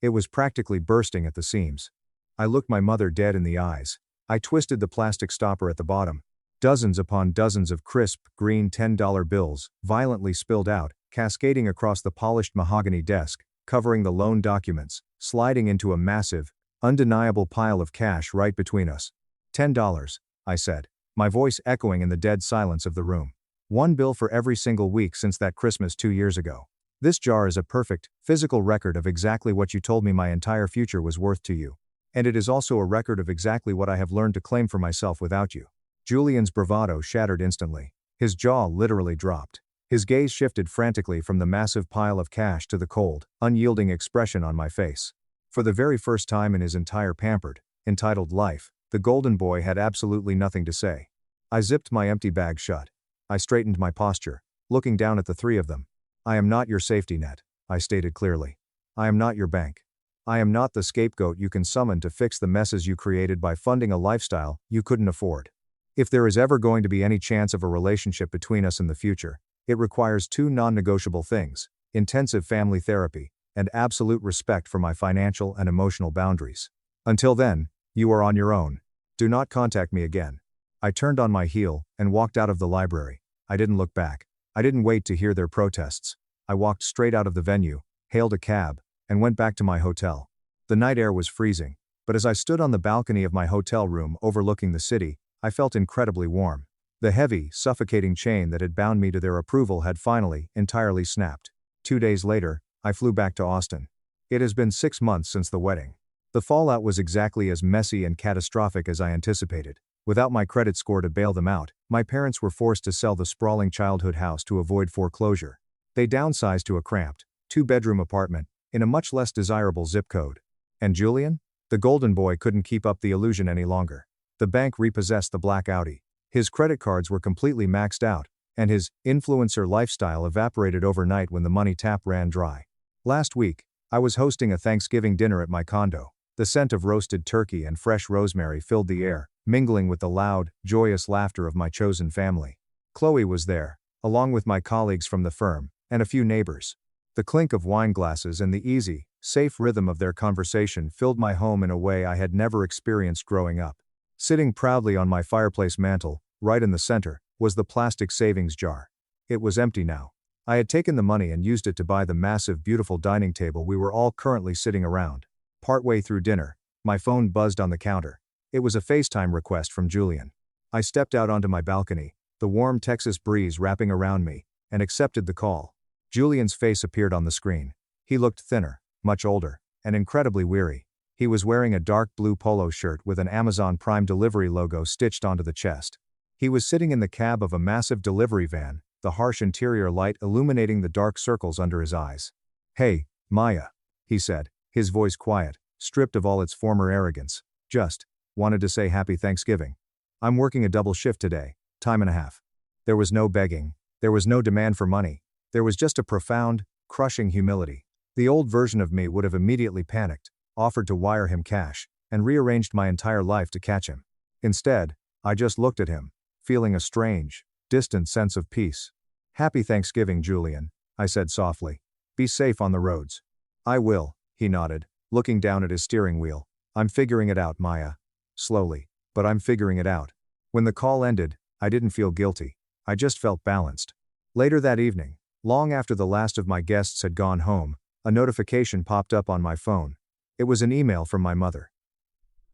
It was practically bursting at the seams. I looked my mother dead in the eyes. I twisted the plastic stopper at the bottom. Dozens upon dozens of crisp, green $10 bills violently spilled out, cascading across the polished mahogany desk, covering the loan documents, sliding into a massive, undeniable pile of cash right between us. $10, I said, my voice echoing in the dead silence of the room. One bill for every single week since that Christmas 2 years ago. This jar is a perfect, physical record of exactly what you told me my entire future was worth to you. And it is also a record of exactly what I have learned to claim for myself without you." Julian's bravado shattered instantly. His jaw literally dropped. His gaze shifted frantically from the massive pile of cash to the cold, unyielding expression on my face. For the very first time in his entire pampered, entitled life, the golden boy had absolutely nothing to say. I zipped my empty bag shut. I straightened my posture, looking down at the three of them. "I am not your safety net," I stated clearly. "I am not your bank. I am not the scapegoat you can summon to fix the messes you created by funding a lifestyle you couldn't afford. If there is ever going to be any chance of a relationship between us in the future, it requires two non-negotiable things: intensive family therapy, and absolute respect for my financial and emotional boundaries. Until then, you are on your own. Do not contact me again." I turned on my heel and walked out of the library. I didn't look back. I didn't wait to hear their protests. I walked straight out of the venue, hailed a cab, and went back to my hotel. The night air was freezing, but as I stood on the balcony of my hotel room overlooking the city, I felt incredibly warm. The heavy, suffocating chain that had bound me to their approval had finally, entirely snapped. 2 days later, I flew back to Austin. It has been 6 months since the wedding. The fallout was exactly as messy and catastrophic as I anticipated. Without my credit score to bail them out, my parents were forced to sell the sprawling childhood house to avoid foreclosure. They downsized to a cramped, 2-bedroom apartment, in a much less desirable zip code. And Julian? The golden boy couldn't keep up the illusion any longer. The bank repossessed the black Audi. His credit cards were completely maxed out, and his influencer lifestyle evaporated overnight when the money tap ran dry. Last week, I was hosting a Thanksgiving dinner at my condo. The scent of roasted turkey and fresh rosemary filled the air, mingling with the loud, joyous laughter of my chosen family. Chloe was there, along with my colleagues from the firm, and a few neighbors. The clink of wine glasses and the easy, safe rhythm of their conversation filled my home in a way I had never experienced growing up. Sitting proudly on my fireplace mantel, right in the center, was the plastic savings jar. It was empty now. I had taken the money and used it to buy the massive, beautiful dining table we were all currently sitting around. Partway through dinner, my phone buzzed on the counter. It was a FaceTime request from Julian. I stepped out onto my balcony, the warm Texas breeze wrapping around me, and accepted the call. Julian's face appeared on the screen. He looked thinner, much older, and incredibly weary. He was wearing a dark blue polo shirt with an Amazon Prime delivery logo stitched onto the chest. He was sitting in the cab of a massive delivery van, the harsh interior light illuminating the dark circles under his eyes. "Hey, Maya," he said, his voice quiet, stripped of all its former arrogance. "Just wanted to say happy Thanksgiving. I'm working a double shift today, time and a half." There was no begging. There was no demand for money. There was just a profound, crushing humility. The old version of me would have immediately panicked, offered to wire him cash, and rearranged my entire life to catch him. Instead, I just looked at him, feeling a strange, distant sense of peace. "Happy Thanksgiving, Julian," I said softly. "Be safe on the roads." "I will," he nodded, looking down at his steering wheel. "I'm figuring it out, Maya. Slowly, but I'm figuring it out." When the call ended, I didn't feel guilty. I just felt balanced. Later that evening, long after the last of my guests had gone home, a notification popped up on my phone. It was an email from my mother.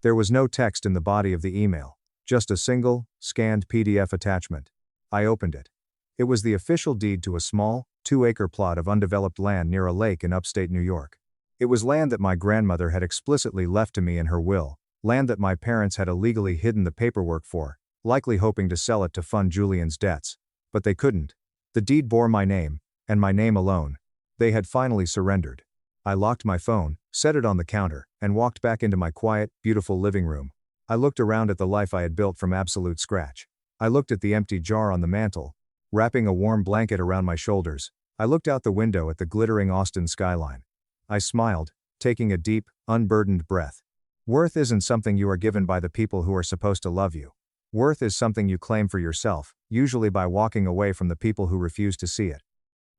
There was no text in the body of the email, just a single, scanned PDF attachment. I opened it. It was the official deed to a small, 2-acre plot of undeveloped land near a lake in upstate New York. It was land that my grandmother had explicitly left to me in her will, land that my parents had illegally hidden the paperwork for, likely hoping to sell it to fund Julian's debts. But they couldn't. The deed bore my name, and my name alone. They had finally surrendered. I locked my phone, set it on the counter, and walked back into my quiet, beautiful living room. I looked around at the life I had built from absolute scratch. I looked at the empty jar on the mantel, wrapping a warm blanket around my shoulders. I looked out the window at the glittering Austin skyline. I smiled, taking a deep, unburdened breath. Worth isn't something you are given by the people who are supposed to love you. Worth is something you claim for yourself, usually by walking away from the people who refuse to see it.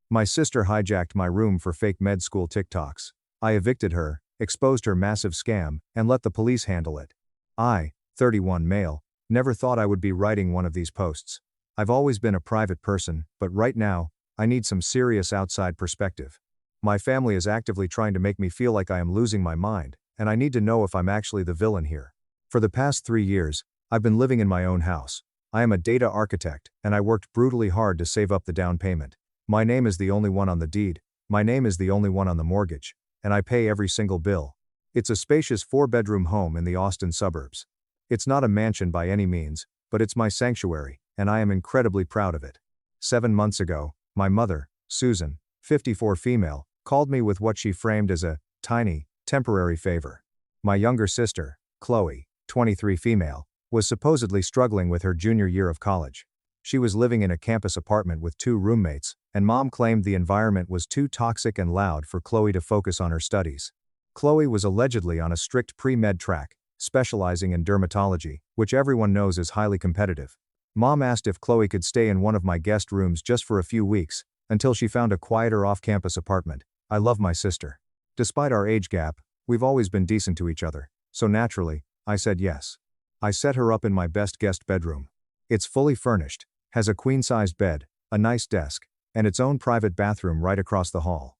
My sister hijacked my room for fake med school TikToks. I evicted her, exposed her massive scam, and let the police handle it. I, 31 male, never thought I would be writing one of these posts. I've always been a private person, but right now, I need some serious outside perspective. My family is actively trying to make me feel like I am losing my mind, and I need to know if I'm actually the villain here. For the past 3 years, I've been living in my own house. I am a data architect, and I worked brutally hard to save up the down payment. My name is the only one on the deed, my name is the only one on the mortgage, and I pay every single bill. It's a spacious 4-bedroom home in the Austin suburbs. It's not a mansion by any means, but it's my sanctuary, and I am incredibly proud of it. 7 months ago, my mother, Susan, 54 female, called me with what she framed as a tiny, temporary favor. My younger sister, Chloe, 23 female, was supposedly struggling with her junior year of college. She was living in a campus apartment with 2 roommates, and mom claimed the environment was too toxic and loud for Chloe to focus on her studies. Chloe was allegedly on a strict pre-med track, specializing in dermatology, which everyone knows is highly competitive. Mom asked if Chloe could stay in one of my guest rooms just for a few weeks, until she found a quieter off-campus apartment. I love my sister. Despite our age gap, we've always been decent to each other, so naturally, I said yes. I set her up in my best guest bedroom. It's fully furnished, has a queen-sized bed, a nice desk, and its own private bathroom right across the hall.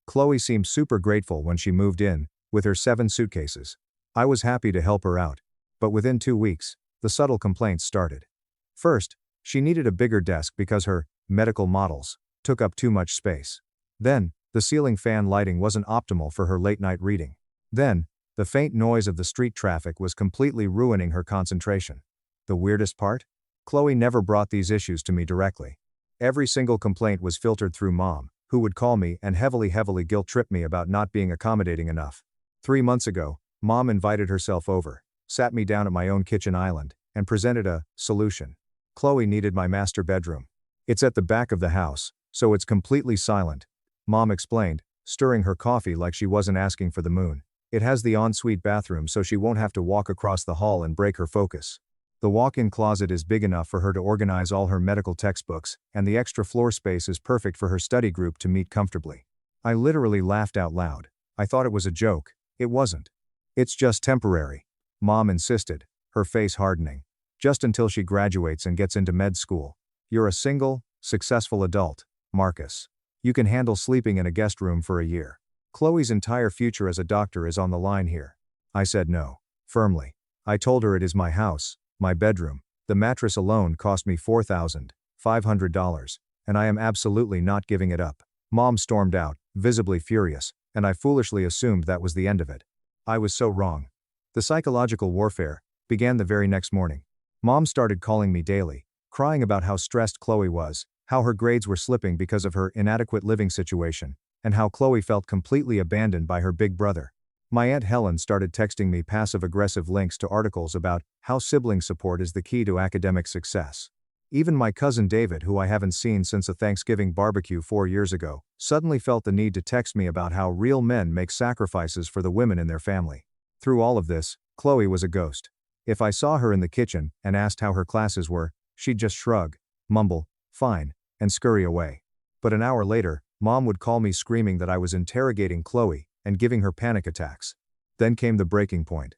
Chloe seemed super grateful when she moved in, with her 7 suitcases. I was happy to help her out. But within 2 weeks, the subtle complaints started. First, she needed a bigger desk because her medical models took up too much space. Then, the ceiling fan lighting wasn't optimal for her late-night reading. Then, the faint noise of the street traffic was completely ruining her concentration. The weirdest part? Chloe never brought these issues to me directly. Every single complaint was filtered through mom, who would call me and heavily guilt-trip me about not being accommodating enough. 3 months ago, mom invited herself over, sat me down at my own kitchen island, and presented a solution. Chloe needed my master bedroom. It's at the back of the house, so it's completely silent. Mom explained, stirring her coffee like she wasn't asking for the moon. It has the ensuite bathroom so she won't have to walk across the hall and break her focus. The walk-in closet is big enough for her to organize all her medical textbooks, and the extra floor space is perfect for her study group to meet comfortably. I literally laughed out loud. I thought it was a joke. It wasn't. It's just temporary. Mom insisted, her face hardening. Just until she graduates and gets into med school. You're a single, successful adult. Marcus. You can handle sleeping in a guest room for a year. Chloe's entire future as a doctor is on the line here. I said no. Firmly. I told her it is my house, my bedroom. The mattress alone cost me $4,500, and I am absolutely not giving it up. Mom stormed out, visibly furious, and I foolishly assumed that was the end of it. I was so wrong. The psychological warfare began the very next morning. Mom started calling me daily, crying about how stressed Chloe was, how her grades were slipping because of her inadequate living situation, and how Chloe felt completely abandoned by her big brother. My Aunt Helen started texting me passive-aggressive links to articles about how sibling support is the key to academic success. Even my cousin David, who I haven't seen since a Thanksgiving barbecue 4 years ago, suddenly felt the need to text me about how real men make sacrifices for the women in their family. Through all of this, Chloe was a ghost. If I saw her in the kitchen and asked how her classes were, she'd just shrug, mumble, "Fine," and scurry away. But an hour later, Mom would call me screaming that I was interrogating Chloe and giving her panic attacks. Then came the breaking point.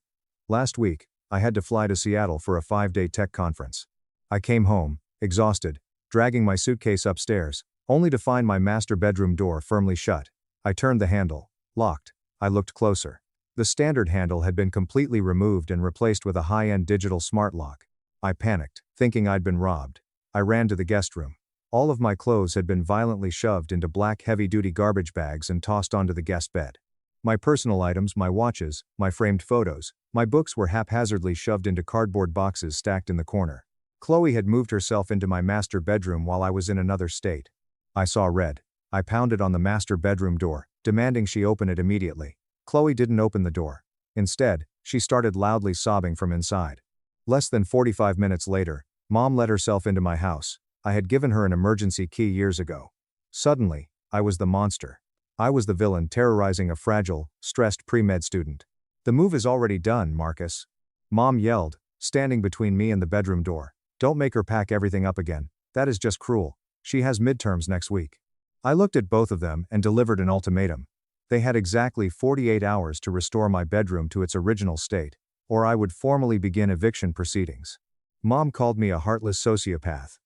Last week, I had to fly to Seattle for a 5-day tech conference. I came home, exhausted, dragging my suitcase upstairs, only to find my master bedroom door firmly shut. I turned the handle. Locked. I looked closer. The standard handle had been completely removed and replaced with a high-end digital smart lock. I panicked, thinking I'd been robbed. I ran to the guest room. All of my clothes had been violently shoved into black heavy-duty garbage bags and tossed onto the guest bed. My personal items, my watches, my framed photos, my books were haphazardly shoved into cardboard boxes stacked in the corner. Chloe had moved herself into my master bedroom while I was in another state. I saw red. I pounded on the master bedroom door, demanding she open it immediately. Chloe didn't open the door. Instead, she started loudly sobbing from inside. Less than 45 minutes later, Mom let herself into my house. I had given her an emergency key years ago. Suddenly, I was the monster. I was the villain terrorizing a fragile, stressed pre-med student. "The move is already done, Marcus," Mom yelled, standing between me and the bedroom door. "Don't make her pack everything up again. That is just cruel. She has midterms next week." I looked at both of them and delivered an ultimatum. They had exactly 48 hours to restore my bedroom to its original state, or I would formally begin eviction proceedings. Mom called me a heartless sociopath.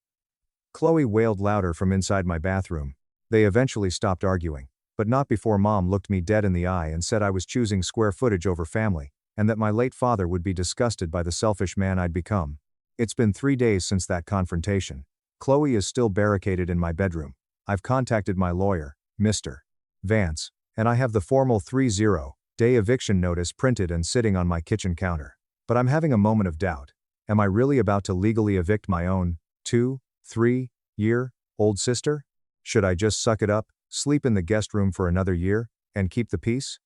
Chloe wailed louder from inside my bathroom. They eventually stopped arguing, but not before Mom looked me dead in the eye and said I was choosing square footage over family, and that my late father would be disgusted by the selfish man I'd become. It's been 3 days since that confrontation. Chloe is still barricaded in my bedroom. I've contacted my lawyer, Mr. Vance, and I have the formal 30-day eviction notice printed and sitting on my kitchen counter. But I'm having a moment of doubt. Am I really about to legally evict my own 2-3-year-old sister? Should I just suck it up, sleep in the guest room for another year, and keep the peace?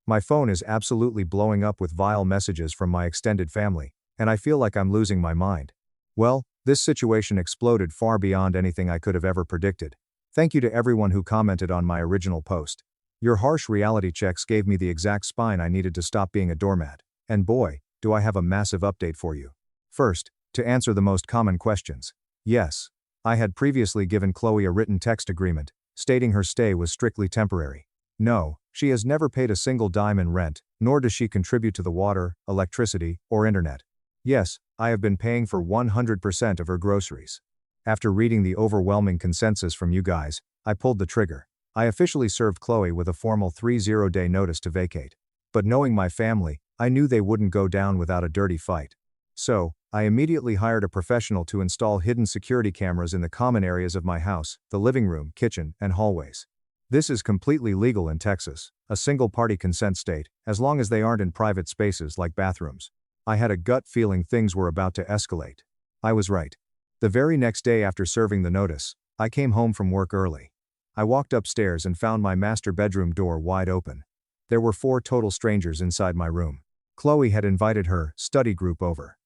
My phone is absolutely blowing up with vile messages from my extended family, and I feel like I'm losing my mind. Well, this situation exploded far beyond anything I could have ever predicted. Thank you to everyone who commented on my original post. Your harsh reality checks gave me the exact spine I needed to stop being a doormat. And boy, do I have a massive update for you. First, to answer the most common questions. Yes, I had previously given Chloe a written text agreement, stating her stay was strictly temporary. No, she has never paid a single dime in rent, nor does she contribute to the water, electricity, or internet. Yes, I have been paying for 100% of her groceries. After reading the overwhelming consensus from you guys, I pulled the trigger. I officially served Chloe with a formal 30-day notice to vacate. But knowing my family, I knew they wouldn't go down without a dirty fight. So, I immediately hired a professional to install hidden security cameras in the common areas of my house, the living room, kitchen, and hallways. This is completely legal in Texas, a single-party consent state, as long as they aren't in private spaces like bathrooms. I had a gut feeling things were about to escalate. I was right. The very next day after serving the notice, I came home from work early. I walked upstairs and found my master bedroom door wide open. There were 4 total strangers inside my room. Chloe had invited her study group over.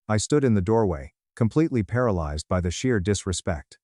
I stood in the doorway, completely paralyzed by the sheer disrespect.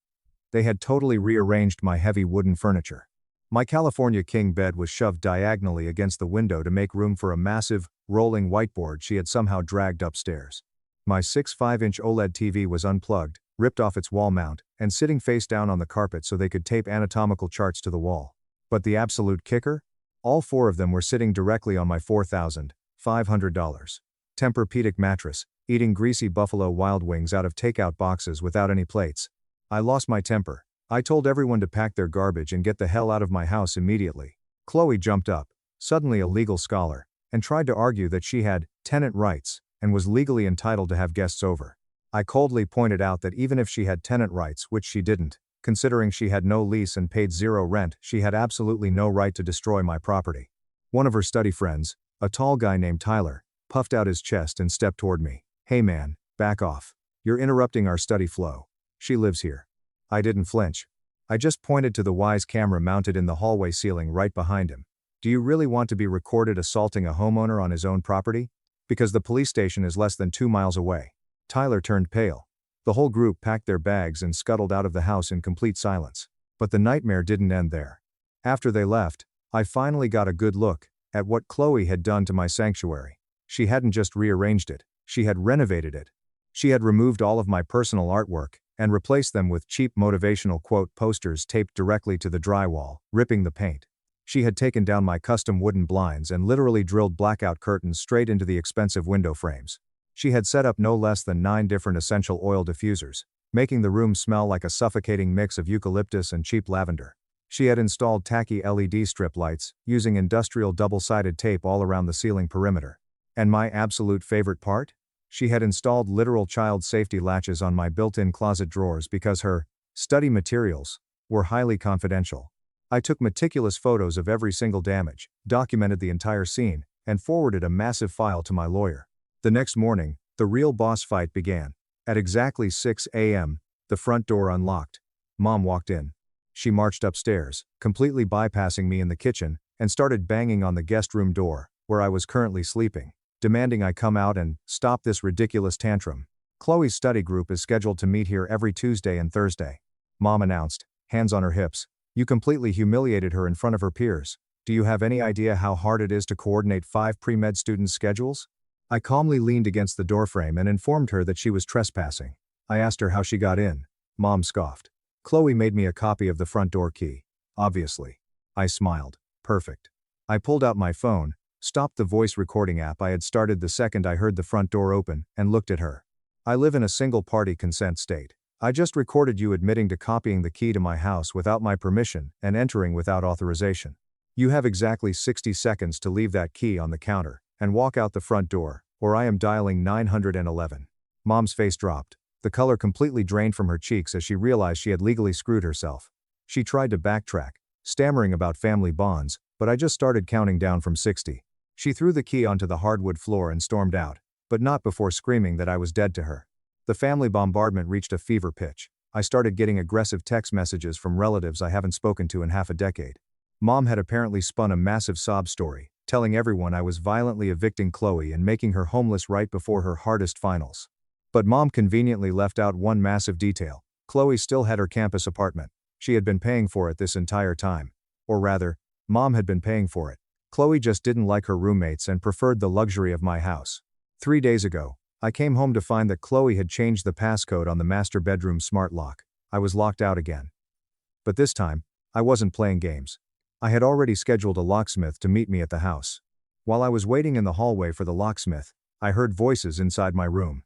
They had totally rearranged my heavy wooden furniture. My California king bed was shoved diagonally against the window to make room for a massive, rolling whiteboard she had somehow dragged upstairs. My 6.5-inch OLED TV was unplugged, ripped off its wall mount, and sitting face down on the carpet so they could tape anatomical charts to the wall. But the absolute kicker? All 4 of them were sitting directly on my $4,500 Tempur-Pedic mattress, eating greasy Buffalo Wild Wings out of takeout boxes without any plates. I lost my temper. I told everyone to pack their garbage and get the hell out of my house immediately. Chloe jumped up, suddenly a legal scholar, and tried to argue that she had tenant rights and was legally entitled to have guests over. I coldly pointed out that even if she had tenant rights, which she didn't, considering she had no lease and paid zero rent, she had absolutely no right to destroy my property. One of her study friends, a tall guy named Tyler, puffed out his chest and stepped toward me. "Hey man, back off. You're interrupting our study flow. She lives here." I didn't flinch. I just pointed to the Wise camera mounted in the hallway ceiling right behind him. "Do you really want to be recorded assaulting a homeowner on his own property? Because the police station is less than 2 miles away." Tyler turned pale. The whole group packed their bags and scuttled out of the house in complete silence. But the nightmare didn't end there. After they left, I finally got a good look at what Chloe had done to my sanctuary. She hadn't just rearranged it, she had renovated it. She had removed all of my personal artwork and replaced them with cheap motivational quote posters taped directly to the drywall, ripping the paint. She had taken down my custom wooden blinds and literally drilled blackout curtains straight into the expensive window frames. She had set up no less than 9 different essential oil diffusers, making the room smell like a suffocating mix of eucalyptus and cheap lavender. She had installed tacky LED strip lights, using industrial double-sided tape all around the ceiling perimeter. And my absolute favorite part? She had installed literal child safety latches on my built-in closet drawers because her study materials were highly confidential. I took meticulous photos of every single damage, documented the entire scene, and forwarded a massive file to my lawyer. The next morning, the real boss fight began. At exactly 6 a.m., the front door unlocked. Mom walked in. She marched upstairs, completely bypassing me in the kitchen, and started banging on the guest room door, where I was currently sleeping, demanding I come out and stop this ridiculous tantrum. "Chloe's study group is scheduled to meet here every Tuesday and Thursday," Mom announced, hands on her hips. "You completely humiliated her in front of her peers. Do you have any idea how hard it is to coordinate 5 pre-med students' schedules?" I calmly leaned against the doorframe and informed her that she was trespassing. I asked her how she got in. Mom scoffed. "Chloe made me a copy of the front door key. Obviously." I smiled. Perfect. I pulled out my phone, stopped the voice recording app I had started the second I heard the front door open, and looked at her. "I live in a single-party consent state. I just recorded you admitting to copying the key to my house without my permission and entering without authorization. You have exactly 60 seconds to leave that key on the counter and walk out the front door, or I am dialing 911. Mom's face dropped. The color completely drained from her cheeks as she realized she had legally screwed herself. She tried to backtrack, stammering about family bonds, but I just started counting down from 60. She threw the key onto the hardwood floor and stormed out, but not before screaming that I was dead to her. The family bombardment reached a fever pitch. I started getting aggressive text messages from relatives I haven't spoken to in half a decade. Mom had apparently spun a massive sob story, telling everyone I was violently evicting Chloe and making her homeless right before her hardest finals. But Mom conveniently left out one massive detail. Chloe still had her campus apartment. She had been paying for it this entire time. Or rather, Mom had been paying for it. Chloe just didn't like her roommates and preferred the luxury of my house. 3 days ago, I came home to find that Chloe had changed the passcode on the master bedroom smart lock. I was locked out again. But this time, I wasn't playing games. I had already scheduled a locksmith to meet me at the house. While I was waiting in the hallway for the locksmith, I heard voices inside my room.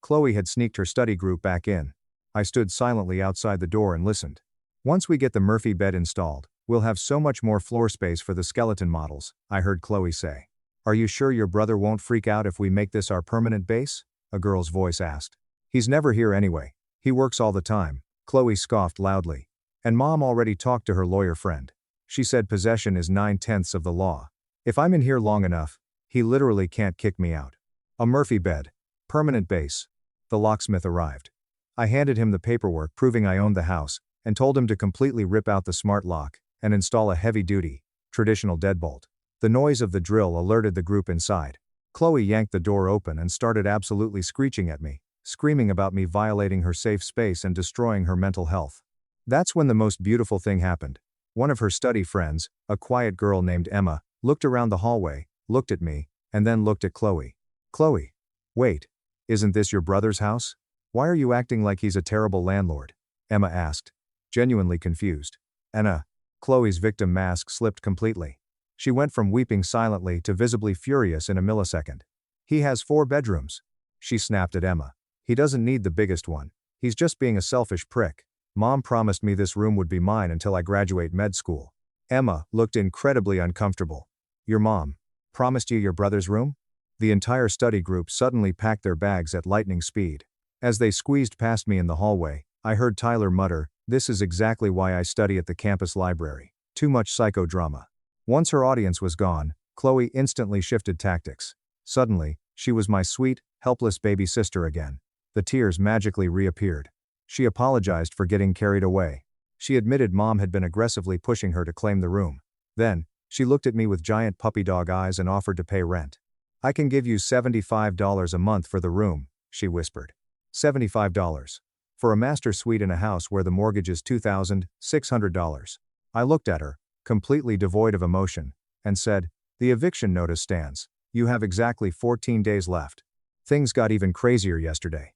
Chloe had sneaked her study group back in. I stood silently outside the door and listened. "Once we get the Murphy bed installed, we'll have so much more floor space for the skeleton models," I heard Chloe say. "Are you sure your brother won't freak out if we make this our permanent base?" a girl's voice asked. "He's never here anyway. He works all the time," Chloe scoffed loudly. "And Mom already talked to her lawyer friend. She said possession is 9/10 of the law. If I'm in here long enough, he literally can't kick me out." A Murphy bed. Permanent base. The locksmith arrived. I handed him the paperwork proving I owned the house, and told him to completely rip out the smart lock and install a heavy-duty, traditional deadbolt. The noise of the drill alerted the group inside. Chloe yanked the door open and started absolutely screeching at me, screaming about me violating her safe space and destroying her mental health. That's when the most beautiful thing happened. One of her study friends, a quiet girl named Emma, looked around the hallway, looked at me, and then looked at Chloe. "Chloe. Wait. Isn't this your brother's house? Why are you acting like he's a terrible landlord?" Emma asked, genuinely confused. Anna. Chloe's victim mask slipped completely. She went from weeping silently to visibly furious in a millisecond. "He has 4 bedrooms. She snapped at Emma. "He doesn't need the biggest one. He's just being a selfish prick." Mom promised me this room would be mine until I graduate med school. Emma looked incredibly uncomfortable. Your mom promised you your brother's room? The entire study group suddenly packed their bags at lightning speed. As they squeezed past me in the hallway, I heard Tyler mutter, "This is exactly why I study at the campus library. Too much psychodrama." Once her audience was gone, Chloe instantly shifted tactics. Suddenly, she was my sweet, helpless baby sister again. The tears magically reappeared. She apologized for getting carried away. She admitted Mom had been aggressively pushing her to claim the room. Then, she looked at me with giant puppy dog eyes and offered to pay rent. "I can give you $75 a month for the room," she whispered. $75. For a master suite in a house where the mortgage is $2,600. I looked at her, completely devoid of emotion, and said, "The eviction notice stands. You have exactly 14 days left." Things got even crazier yesterday.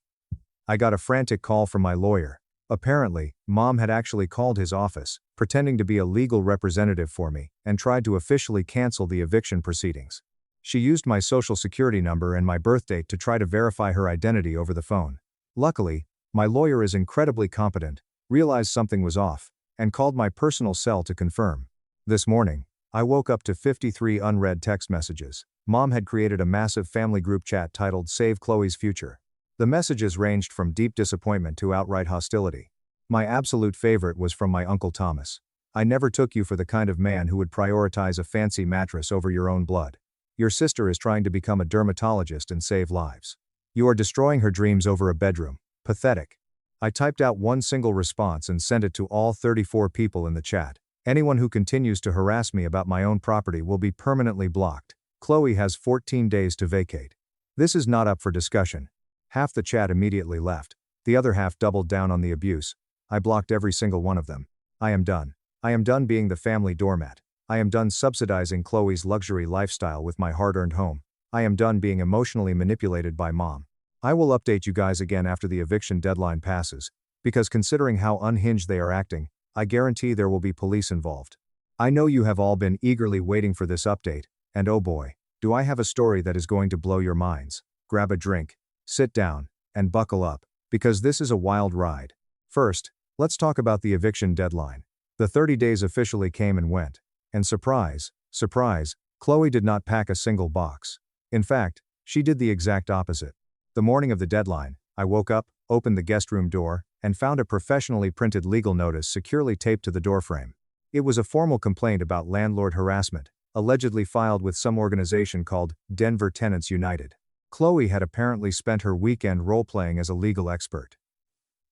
I got a frantic call from my lawyer. Apparently, Mom had actually called his office, pretending to be a legal representative for me, and tried to officially cancel the eviction proceedings. She used my social security number and my birth date to try to verify her identity over the phone. Luckily, my lawyer is incredibly competent, realized something was off, and called my personal cell to confirm. This morning, I woke up to 53 unread text messages. Mom had created a massive family group chat titled "Save Chloe's Future." The messages ranged from deep disappointment to outright hostility. My absolute favorite was from my Uncle Thomas. "I never took you for the kind of man who would prioritize a fancy mattress over your own blood. Your sister is trying to become a dermatologist and save lives. You are destroying her dreams over a bedroom. Pathetic." I typed out one single response and sent it to all 34 people in the chat. "Anyone who continues to harass me about my own property will be permanently blocked. Chloe has 14 days to vacate." This is not up for discussion. Half the chat immediately left. The other half doubled down on the abuse. I blocked every single one of them. I am done. I am done being the family doormat. I am done subsidizing Chloe's luxury lifestyle with my hard-earned home. I am done being emotionally manipulated by Mom. I will update you guys again after the eviction deadline passes, because considering how unhinged they are acting, I guarantee there will be police involved. I know you have all been eagerly waiting for this update, and oh boy, do I have a story that is going to blow your minds. Grab a drink, sit down, and buckle up, because this is a wild ride. First, let's talk about the eviction deadline. The 30 days officially came and went. And surprise, surprise, Chloe did not pack a single box. In fact, she did the exact opposite. The morning of the deadline, I woke up, opened the guest room door, and found a professionally printed legal notice securely taped to the doorframe. It was a formal complaint about landlord harassment, allegedly filed with some organization called Denver Tenants United. Chloe had apparently spent her weekend role-playing as a legal expert.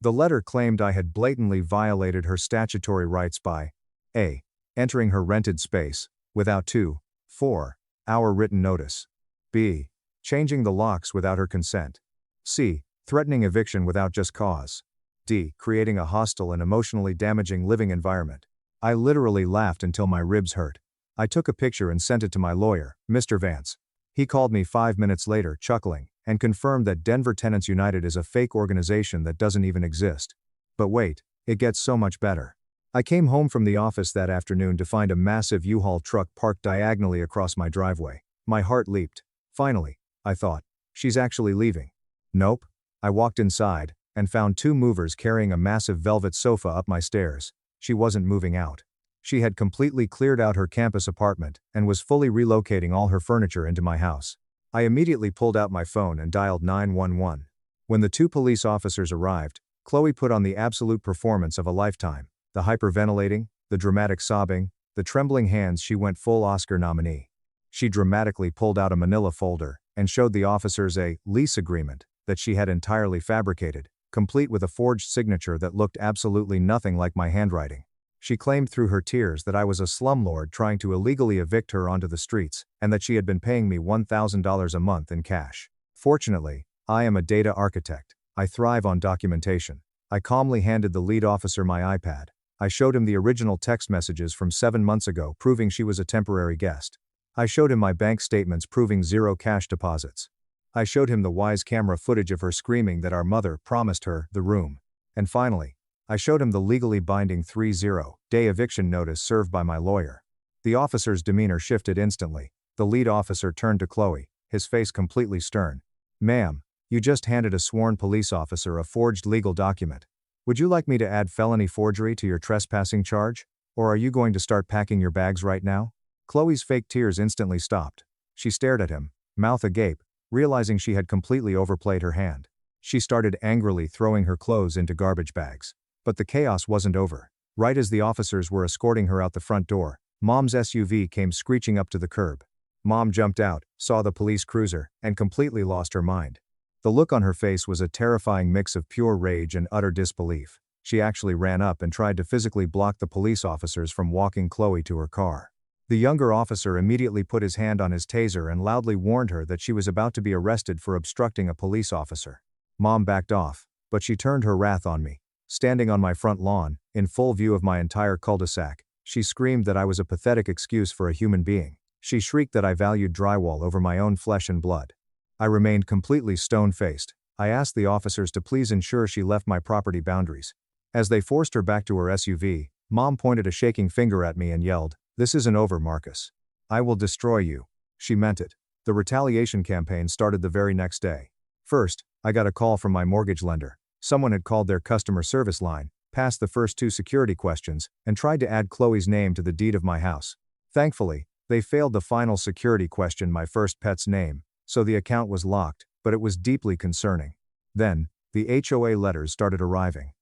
The letter claimed I had blatantly violated her statutory rights by a. entering her rented space, without 4-hour written notice. B. changing the locks without her consent. C. threatening eviction without just cause. D. creating a hostile and emotionally damaging living environment. I literally laughed until my ribs hurt. I took a picture and sent it to my lawyer, Mr. Vance. He called me 5 minutes later, chuckling, and confirmed that Denver Tenants United is a fake organization that doesn't even exist. But wait, it gets so much better. I came home from the office that afternoon to find a massive U-Haul truck parked diagonally across my driveway. My heart leaped. Finally, I thought, she's actually leaving. Nope. I walked inside, and found 2 movers carrying a massive velvet sofa up my stairs. She wasn't moving out. She had completely cleared out her campus apartment, and was fully relocating all her furniture into my house. I immediately pulled out my phone and dialed 911. When the 2 police officers arrived, Chloe put on the absolute performance of a lifetime. The hyperventilating, the dramatic sobbing, the trembling hands. She went full Oscar nominee. She dramatically pulled out a manila folder, and showed the officers a lease agreement that she had entirely fabricated, complete with a forged signature that looked absolutely nothing like my handwriting. She claimed through her tears that I was a slumlord trying to illegally evict her onto the streets, and that she had been paying me $1,000 a month in cash. Fortunately, I am a data architect. I thrive on documentation. I calmly handed the lead officer my iPad. I showed him the original text messages from 7 months ago proving she was a temporary guest. I showed him my bank statements proving 0 cash deposits. I showed him the Wise camera footage of her screaming that our mother promised her the room. And finally, I showed him the legally binding 30-day eviction notice served by my lawyer. The officer's demeanor shifted instantly. The lead officer turned to Chloe, his face completely stern. "Ma'am, you just handed a sworn police officer a forged legal document. Would you like me to add felony forgery to your trespassing charge? Or are you going to start packing your bags right now? Chloe's fake tears instantly stopped. She stared at him, mouth agape, realizing she had completely overplayed her hand. She started angrily throwing her clothes into garbage bags. But the chaos wasn't over. Right as the officers were escorting her out the front door, Mom's SUV came screeching up to the curb. Mom jumped out, saw the police cruiser, and completely lost her mind. The look on her face was a terrifying mix of pure rage and utter disbelief. She actually ran up and tried to physically block the police officers from walking Chloe to her car. The younger officer immediately put his hand on his taser and loudly warned her that she was about to be arrested for obstructing a police officer. Mom backed off, but she turned her wrath on me. Standing on my front lawn, in full view of my entire cul-de-sac, she screamed that I was a pathetic excuse for a human being. She shrieked that I valued drywall over my own flesh and blood. I remained completely stone-faced. I asked the officers to please ensure she left my property boundaries. As they forced her back to her SUV, Mom pointed a shaking finger at me and yelled, "This isn't over, Marcus. I will destroy you." She meant it. The retaliation campaign started the very next day. First, I got a call from my mortgage lender. Someone had called their customer service line, passed the first 2 security questions, and tried to add Chloe's name to the deed of my house. Thankfully, they failed the final security question, my first pet's name, so the account was locked, but it was deeply concerning. Then, the HOA letters started arriving.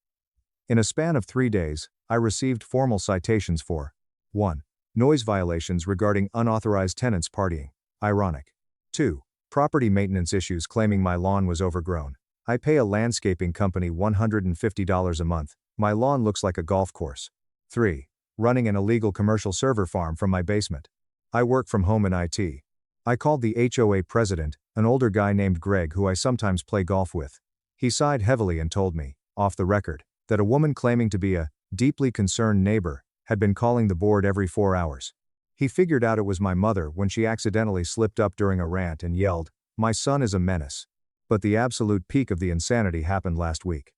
In a span of 3 days, I received formal citations for 1. Noise violations regarding unauthorized tenants partying. Ironic. 2. Property maintenance issues claiming my lawn was overgrown. I pay a landscaping company $150 a month. My lawn looks like a golf course. 3. Running an illegal commercial server farm from my basement. I work from home in IT. I called the HOA president, an older guy named Greg who I sometimes play golf with. He sighed heavily and told me, off the record, that a woman claiming to be a deeply concerned neighbor had been calling the board every 4 hours. He figured out it was my mother when she accidentally slipped up during a rant and yelled, "My son is a menace." But the absolute peak of the insanity happened last week.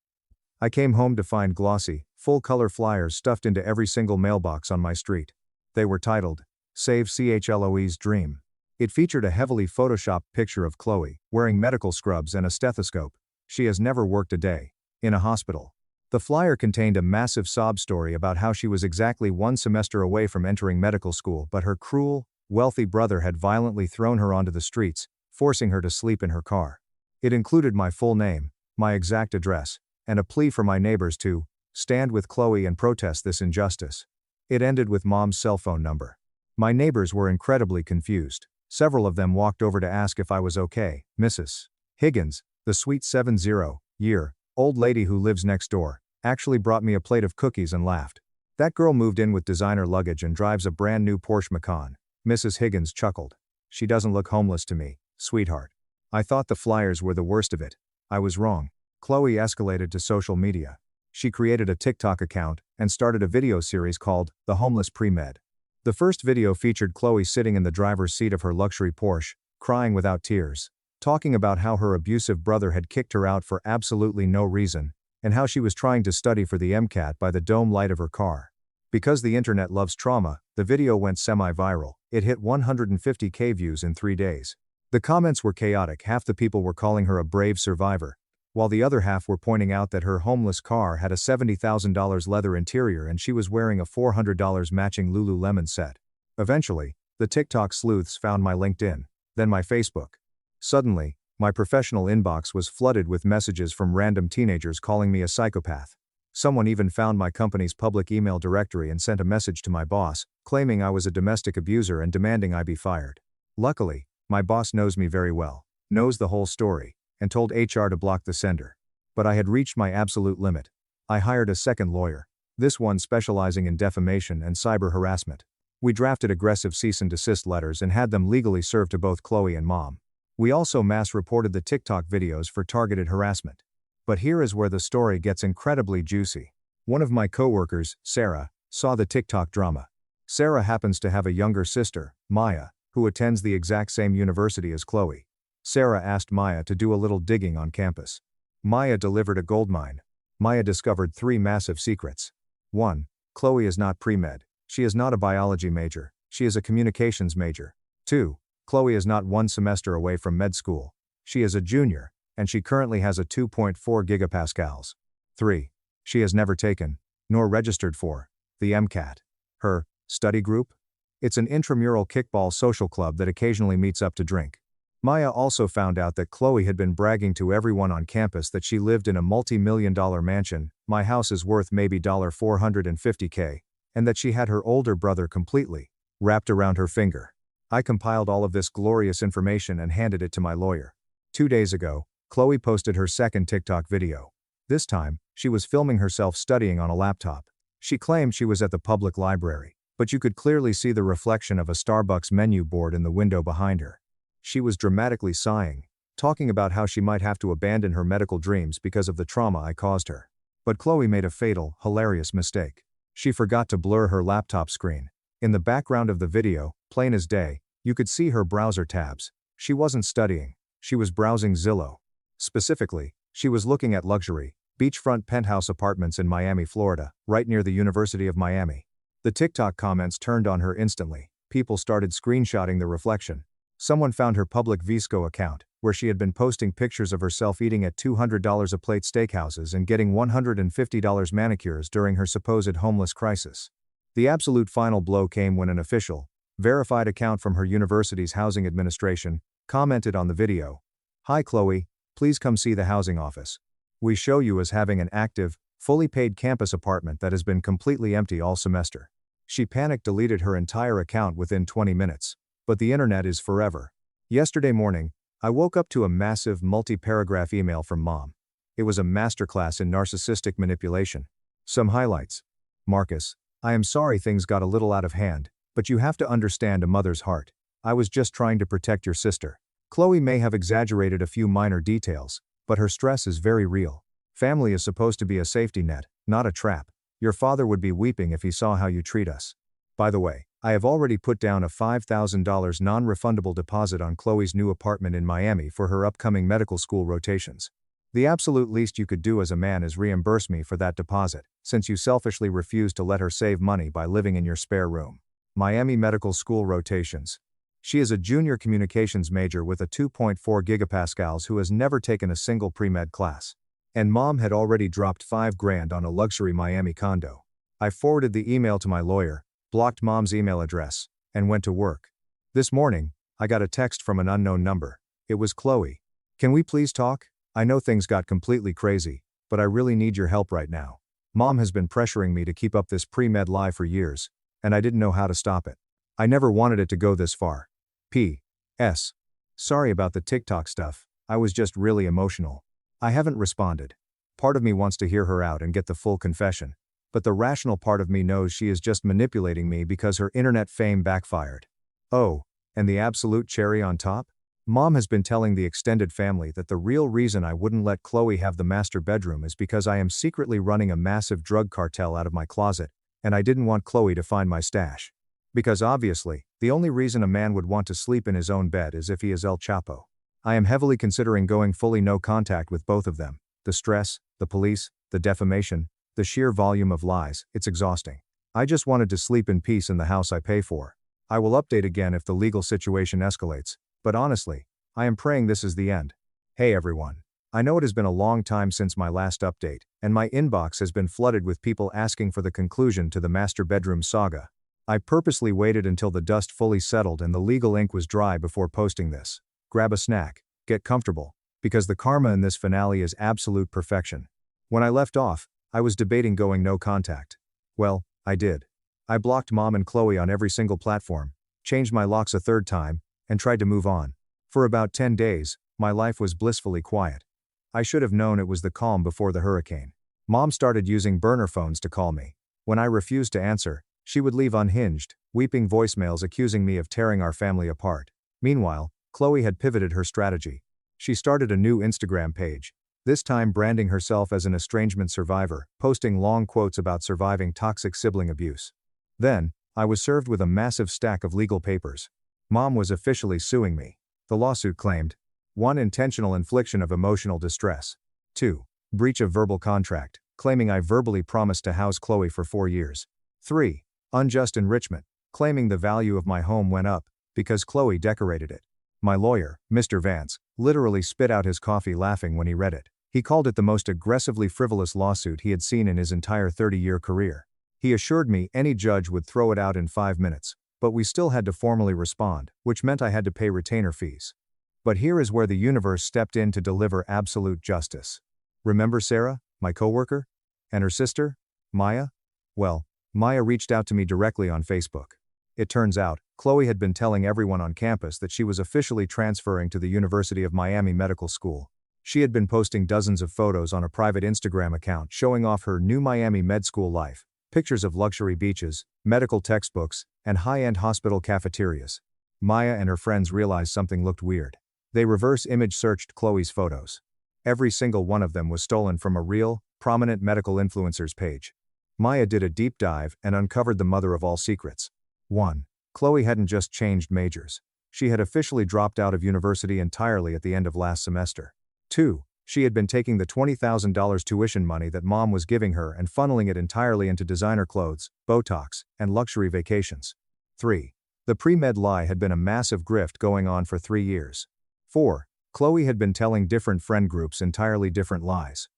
I came home to find glossy, full-color flyers stuffed into every single mailbox on my street. They were titled, "Save CHLOE's Dream." It featured a heavily photoshopped picture of Chloe, wearing medical scrubs and a stethoscope. She has never worked a day in a hospital. The flyer contained a massive sob story about how she was exactly 1 semester away from entering medical school, but her cruel, wealthy brother had violently thrown her onto the streets, forcing her to sleep in her car. It included my full name, my exact address, and a plea for my neighbors to stand with Chloe and protest this injustice. It ended with Mom's cell phone number. My neighbors were incredibly confused. Several of them walked over to ask if I was okay. Mrs. Higgins, the sweet 70-year-old lady who lives next door, actually brought me a plate of cookies and laughed. "That girl moved in with designer luggage and drives a brand new Porsche Macan." Mrs. Higgins chuckled. "She doesn't look homeless to me, sweetheart." I thought the flyers were the worst of it. I was wrong. Chloe escalated to social media. She created a TikTok account and started a video series called The Homeless Pre-Med. The first video featured Chloe sitting in the driver's seat of her luxury Porsche, crying without tears, talking about how her abusive brother had kicked her out for absolutely no reason, and how she was trying to study for the MCAT by the dome light of her car. Because the internet loves trauma, the video went semi-viral. It hit 150K views in 3 days. The comments were chaotic. Half the people were calling her a brave survivor, while the other half were pointing out that her homeless car had a $70,000 leather interior and she was wearing a $400 matching Lululemon set. Eventually, the TikTok sleuths found my LinkedIn, then my Facebook. Suddenly, my professional inbox was flooded with messages from random teenagers calling me a psychopath. Someone even found my company's public email directory and sent a message to my boss, claiming I was a domestic abuser and demanding I be fired. Luckily, my boss knows me very well, knows the whole story, and told HR to block the sender. But I had reached my absolute limit. I hired a second lawyer, this one specializing in defamation and cyber harassment. We drafted aggressive cease and desist letters and had them legally served to both Chloe and Mom. We also mass reported the TikTok videos for targeted harassment. But here is where the story gets incredibly juicy. One of my coworkers, Sarah, saw the TikTok drama. Sarah happens to have a younger sister, Maya, who attends the exact same university as Chloe. Sarah asked Maya to do a little digging on campus. Maya delivered a goldmine. Maya discovered 3 massive secrets. 1. Chloe is not pre-med. She is not a biology major. She is a communications major. 2. Chloe is not 1 semester away from med school. She is a junior, and she currently has a 2.4 gigapascals. 3. She has never taken, nor registered for, the MCAT. Her study group? It's an intramural kickball social club that occasionally meets up to drink. Maya also found out that Chloe had been bragging to everyone on campus that she lived in a multi-million-dollar mansion, my house is worth maybe $450K, and that she had her older brother completely wrapped around her finger. I compiled all of this glorious information and handed it to my lawyer. 2 days ago, Chloe posted her second TikTok video. This time, she was filming herself studying on a laptop. She claimed she was at the public library, but you could clearly see the reflection of a Starbucks menu board in the window behind her. She was dramatically sighing, talking about how she might have to abandon her medical dreams because of the trauma I caused her. But Chloe made a fatal, hilarious mistake. She forgot to blur her laptop screen. In the background of the video, plain as day, you could see her browser tabs. She wasn't studying, she was browsing Zillow. Specifically, she was looking at luxury, beachfront penthouse apartments in Miami, Florida, right near the University of Miami. The TikTok comments turned on her instantly. People started screenshotting the reflection. Someone found her public VSCO account, where she had been posting pictures of herself eating at $200 a plate steakhouses and getting $150 manicures during her supposed homeless crisis. The absolute final blow came when an official, verified account from her university's housing administration, commented on the video. "Hi Chloe, please come see the housing office. We show you as having an active, fully paid campus apartment that has been completely empty all semester." She panicked, deleted her entire account within 20 minutes. But the internet is forever. Yesterday morning, I woke up to a massive multi-paragraph email from Mom. It was a masterclass in narcissistic manipulation. Some highlights. "Marcus, I am sorry things got a little out of hand, but you have to understand a mother's heart. I was just trying to protect your sister. Chloe may have exaggerated a few minor details, but her stress is very real. Family is supposed to be a safety net, not a trap. Your father would be weeping if he saw how you treat us. By the way, I have already put down a $5,000 non-refundable deposit on Chloe's new apartment in Miami for her upcoming medical school rotations. The absolute least you could do as a man is reimburse me for that deposit, since you selfishly refused to let her save money by living in your spare room. Miami Medical School rotations. She is a junior communications major with a 2.4 gigapascals who has never taken a single pre-med class. And Mom had already dropped $5,000 on a luxury Miami condo. I forwarded the email to my lawyer, blocked Mom's email address, and went to work. This morning, I got a text from an unknown number. It was Chloe. "Can we please talk? I know things got completely crazy, but I really need your help right now. Mom has been pressuring me to keep up this pre-med lie for years, and I didn't know how to stop it. I never wanted it to go this far. P.S. Sorry about the TikTok stuff, I was just really emotional." I haven't responded. Part of me wants to hear her out and get the full confession. But the rational part of me knows she is just manipulating me because her internet fame backfired. Oh, and the absolute cherry on top? Mom has been telling the extended family that the real reason I wouldn't let Chloe have the master bedroom is because I am secretly running a massive drug cartel out of my closet, and I didn't want Chloe to find my stash. Because obviously, the only reason a man would want to sleep in his own bed is if he is El Chapo. I am heavily considering going fully no contact with both of them. The stress, the police, the defamation, the sheer volume of lies, it's exhausting. I just wanted to sleep in peace in the house I pay for. I will update again if the legal situation escalates, but honestly, I am praying this is the end. Hey everyone. I know it has been a long time since my last update, and my inbox has been flooded with people asking for the conclusion to the master bedroom saga. I purposely waited until the dust fully settled and the legal ink was dry before posting this. Grab a snack, get comfortable, because the karma in this finale is absolute perfection. When I left off, I was debating going no contact. Well, I did. I blocked Mom and Chloe on every single platform, changed my locks a third time, and tried to move on. For about 10 days, my life was blissfully quiet. I should have known it was the calm before the hurricane. Mom started using burner phones to call me. When I refused to answer, she would leave unhinged, weeping voicemails accusing me of tearing our family apart. Meanwhile, Chloe had pivoted her strategy. She started a new Instagram page. This time branding herself as an estrangement survivor, posting long quotes about surviving toxic sibling abuse. Then, I was served with a massive stack of legal papers. Mom was officially suing me. The lawsuit claimed 1. Intentional infliction of emotional distress. 2. Breach of verbal contract, claiming I verbally promised to house Chloe for 4 years. 3. Unjust enrichment, claiming the value of my home went up because Chloe decorated it. My lawyer, Mr. Vance, literally spit out his coffee laughing when he read it. He called it the most aggressively frivolous lawsuit he had seen in his entire 30-year career. He assured me any judge would throw it out in 5 minutes, but we still had to formally respond, which meant I had to pay retainer fees. But here is where the universe stepped in to deliver absolute justice. Remember Sarah, my coworker? And her sister, Maya? Well, Maya reached out to me directly on Facebook. It turns out, Chloe had been telling everyone on campus that she was officially transferring to the University of Miami Medical School. She had been posting dozens of photos on a private Instagram account showing off her new Miami med school life, pictures of luxury beaches, medical textbooks, and high-end hospital cafeterias. Maya and her friends realized something looked weird. They reverse image searched Chloe's photos. Every single one of them was stolen from a real, prominent medical influencer's page. Maya did a deep dive and uncovered the mother of all secrets. 1. Chloe hadn't just changed majors. She had officially dropped out of university entirely at the end of last semester. 2. She had been taking the $20,000 tuition money that mom was giving her and funneling it entirely into designer clothes, Botox, and luxury vacations. 3. The pre-med lie had been a massive grift going on for 3 years. 4. Chloe had been telling different friend groups entirely different lies.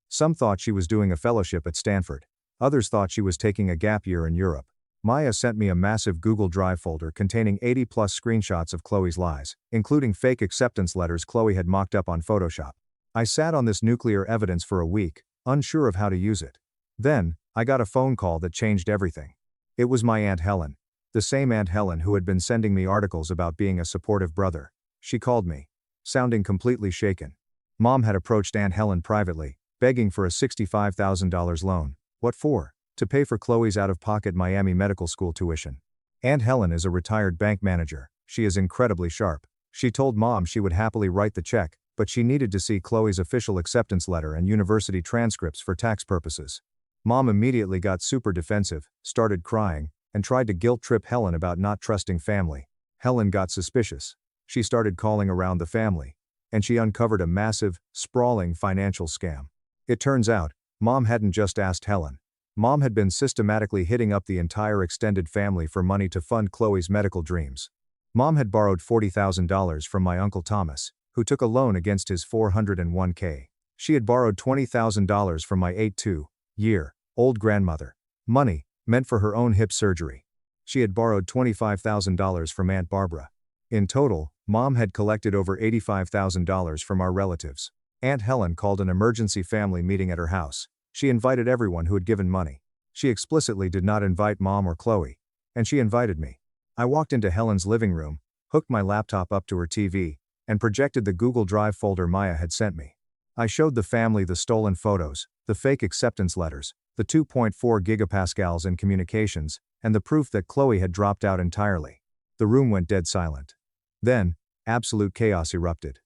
Some thought she was doing a fellowship at Stanford. Others thought she was taking a gap year in Europe. Maya sent me a massive Google Drive folder containing 80+ screenshots of Chloe's lies, including fake acceptance letters Chloe had mocked up on Photoshop. I sat on this nuclear evidence for a week, unsure of how to use it. Then, I got a phone call that changed everything. It was my Aunt Helen. The same Aunt Helen who had been sending me articles about being a supportive brother. She called me, sounding completely shaken. Mom had approached Aunt Helen privately, begging for a $65,000 loan. What for? To pay for Chloe's out-of-pocket Miami medical school tuition. Aunt Helen is a retired bank manager. She is incredibly sharp. She told Mom she would happily write the check, but she needed to see Chloe's official acceptance letter and university transcripts for tax purposes. Mom immediately got super defensive, started crying, and tried to guilt-trip Helen about not trusting family. Helen got suspicious. She started calling around the family, and she uncovered a massive, sprawling financial scam. It turns out, Mom hadn't just asked Helen. Mom had been systematically hitting up the entire extended family for money to fund Chloe's medical dreams. Mom had borrowed $40,000 from my Uncle Thomas, who took a loan against his 401k. She had borrowed $20,000 from my 82-year-old grandmother. Money, meant for her own hip surgery. She had borrowed $25,000 from Aunt Barbara. In total, Mom had collected over $85,000 from our relatives. Aunt Helen called an emergency family meeting at her house. She invited everyone who had given money. She explicitly did not invite Mom or Chloe. And she invited me. I walked into Helen's living room, hooked my laptop up to her TV, and projected the Google Drive folder Maya had sent me. I showed the family the stolen photos, the fake acceptance letters, the 2.4 gigapascals in communications, and the proof that Chloe had dropped out entirely. The room went dead silent. Then, absolute chaos erupted.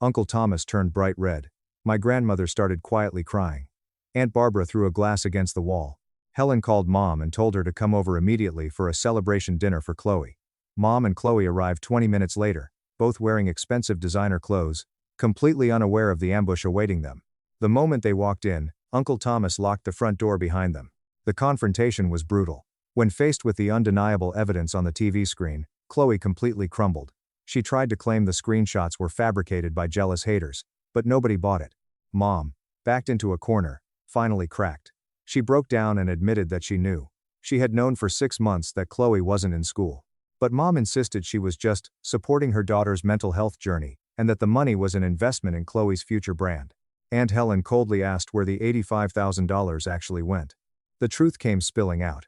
Uncle Thomas turned bright red. My grandmother started quietly crying. Aunt Barbara threw a glass against the wall. Helen called Mom and told her to come over immediately for a celebration dinner for Chloe. Mom and Chloe arrived 20 minutes later, both wearing expensive designer clothes, completely unaware of the ambush awaiting them. The moment they walked in, Uncle Thomas locked the front door behind them. The confrontation was brutal. When faced with the undeniable evidence on the TV screen, Chloe completely crumbled. She tried to claim the screenshots were fabricated by jealous haters, but nobody bought it. Mom, backed into a corner, finally cracked. She broke down and admitted that she knew. She had known for 6 months that Chloe wasn't in school. But Mom insisted she was just supporting her daughter's mental health journey, and that the money was an investment in Chloe's future brand. Aunt Helen coldly asked where the $85,000 actually went. The truth came spilling out.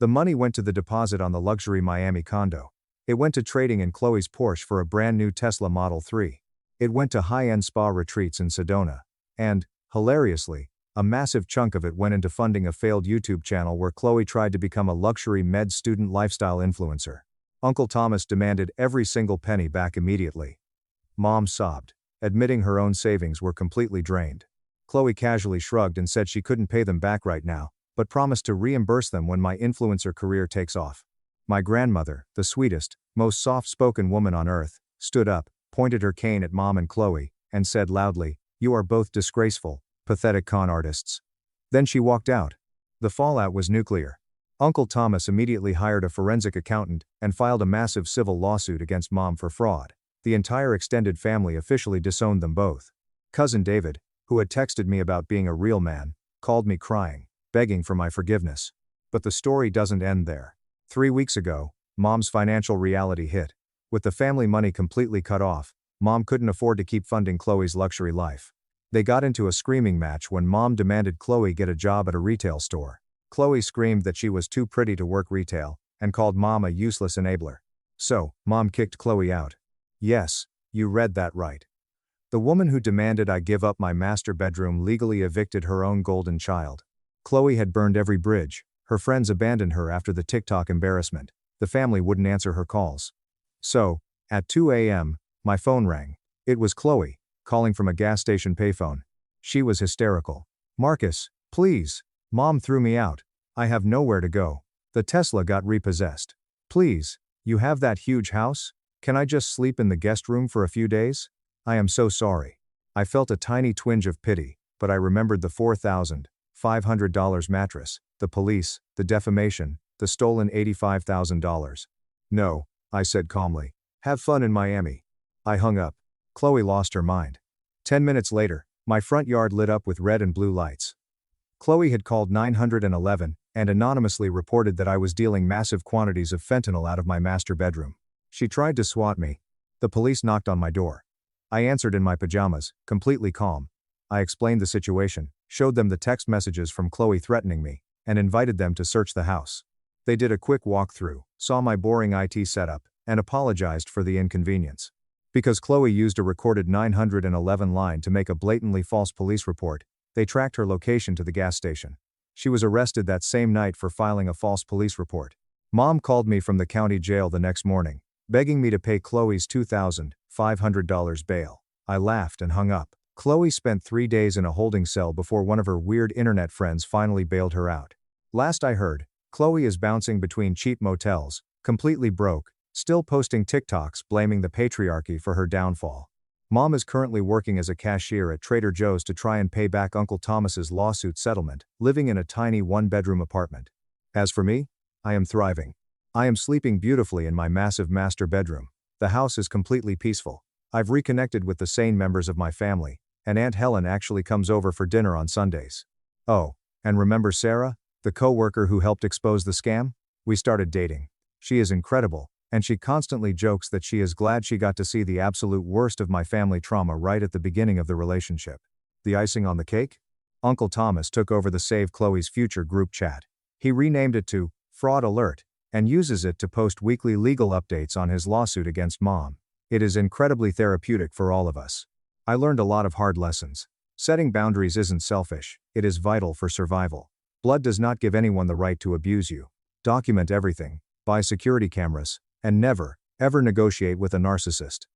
The money went to the deposit on the luxury Miami condo. It went to trading in Chloe's Porsche for a brand new Tesla Model 3. It went to high-end spa retreats in Sedona. And, hilariously, a massive chunk of it went into funding a failed YouTube channel where Chloe tried to become a luxury med student lifestyle influencer. Uncle Thomas demanded every single penny back immediately. Mom sobbed, admitting her own savings were completely drained. Chloe casually shrugged and said she couldn't pay them back right now, but promised to reimburse them when my influencer career takes off. My grandmother, the sweetest, most soft-spoken woman on earth, stood up, pointed her cane at Mom and Chloe, and said loudly, "You are both disgraceful, pathetic con artists." Then she walked out. The fallout was nuclear. Uncle Thomas immediately hired a forensic accountant and filed a massive civil lawsuit against Mom for fraud. The entire extended family officially disowned them both. Cousin David, who had texted me about being a real man, called me crying, begging for my forgiveness. But the story doesn't end there. 3 weeks ago, Mom's financial reality hit. With the family money completely cut off, Mom couldn't afford to keep funding Chloe's luxury life. They got into a screaming match when Mom demanded Chloe get a job at a retail store. Chloe screamed that she was too pretty to work retail, and called Mom a useless enabler. So, Mom kicked Chloe out. Yes, you read that right. The woman who demanded I give up my master bedroom legally evicted her own golden child. Chloe had burned every bridge. Her friends abandoned her after the TikTok embarrassment. The family wouldn't answer her calls. So, at 2 a.m., my phone rang. It was Chloe, calling from a gas station payphone. She was hysterical. Marcus, please. Mom threw me out. I have nowhere to go. The Tesla got repossessed. Please, you have that huge house? Can I just sleep in the guest room for a few days? I am so sorry. I felt a tiny twinge of pity, but I remembered the $4,500 mattress, the police, the defamation, the stolen $85,000. No, I said calmly. Have fun in Miami. I hung up. Chloe lost her mind. 10 minutes later, my front yard lit up with red and blue lights. Chloe had called 911 and anonymously reported that I was dealing massive quantities of fentanyl out of my master bedroom. She tried to swat me. The police knocked on my door. I answered in my pajamas, completely calm. I explained the situation, showed them the text messages from Chloe threatening me, and invited them to search the house. They did a quick walkthrough, saw my boring IT setup, and apologized for the inconvenience. Because Chloe used a recorded 911 line to make a blatantly false police report, they tracked her location to the gas station. She was arrested that same night for filing a false police report. Mom called me from the county jail the next morning, begging me to pay Chloe's $2,500 bail. I laughed and hung up. Chloe spent 3 days in a holding cell before one of her weird internet friends finally bailed her out. Last I heard, Chloe is bouncing between cheap motels, completely broke, still posting TikToks blaming the patriarchy for her downfall. Mom is currently working as a cashier at Trader Joe's to try and pay back Uncle Thomas's lawsuit settlement, living in a tiny one-bedroom apartment. As for me, I am thriving. I am sleeping beautifully in my massive master bedroom. The house is completely peaceful. I've reconnected with the sane members of my family, and Aunt Helen actually comes over for dinner on Sundays. Oh, and remember Sarah, the co-worker who helped expose the scam? We started dating. She is incredible, and she constantly jokes that she is glad she got to see the absolute worst of my family trauma right at the beginning of the relationship. The icing on the cake? Uncle Thomas took over the Save Chloe's Future group chat. He renamed it to Fraud Alert, and uses it to post weekly legal updates on his lawsuit against Mom. It is incredibly therapeutic for all of us. I learned a lot of hard lessons. Setting boundaries isn't selfish, it is vital for survival. Blood does not give anyone the right to abuse you. Document everything, buy security cameras, and never, ever negotiate with a narcissist.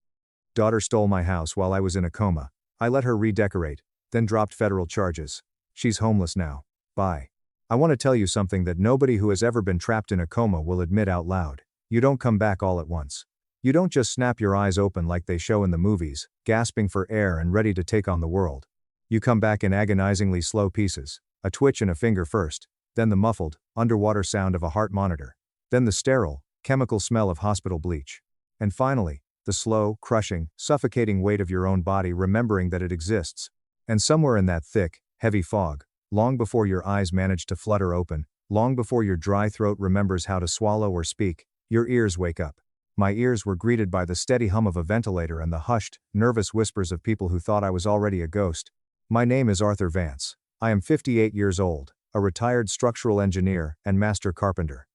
Daughter stole my house while I was in a coma. I let her redecorate, then dropped federal charges. She's homeless now. Bye. I want to tell you something that nobody who has ever been trapped in a coma will admit out loud. You don't come back all at once. You don't just snap your eyes open like they show in the movies, gasping for air and ready to take on the world. You come back in agonizingly slow pieces, a twitch in a finger first, then the muffled, underwater sound of a heart monitor, then the sterile, chemical smell of hospital bleach. And finally, the slow, crushing, suffocating weight of your own body remembering that it exists. And somewhere in that thick, heavy fog, long before your eyes manage to flutter open, long before your dry throat remembers how to swallow or speak, your ears wake up. My ears were greeted by the steady hum of a ventilator and the hushed, nervous whispers of people who thought I was already a ghost. My name is Arthur Vance. I am 58 years old, a retired structural engineer and master carpenter.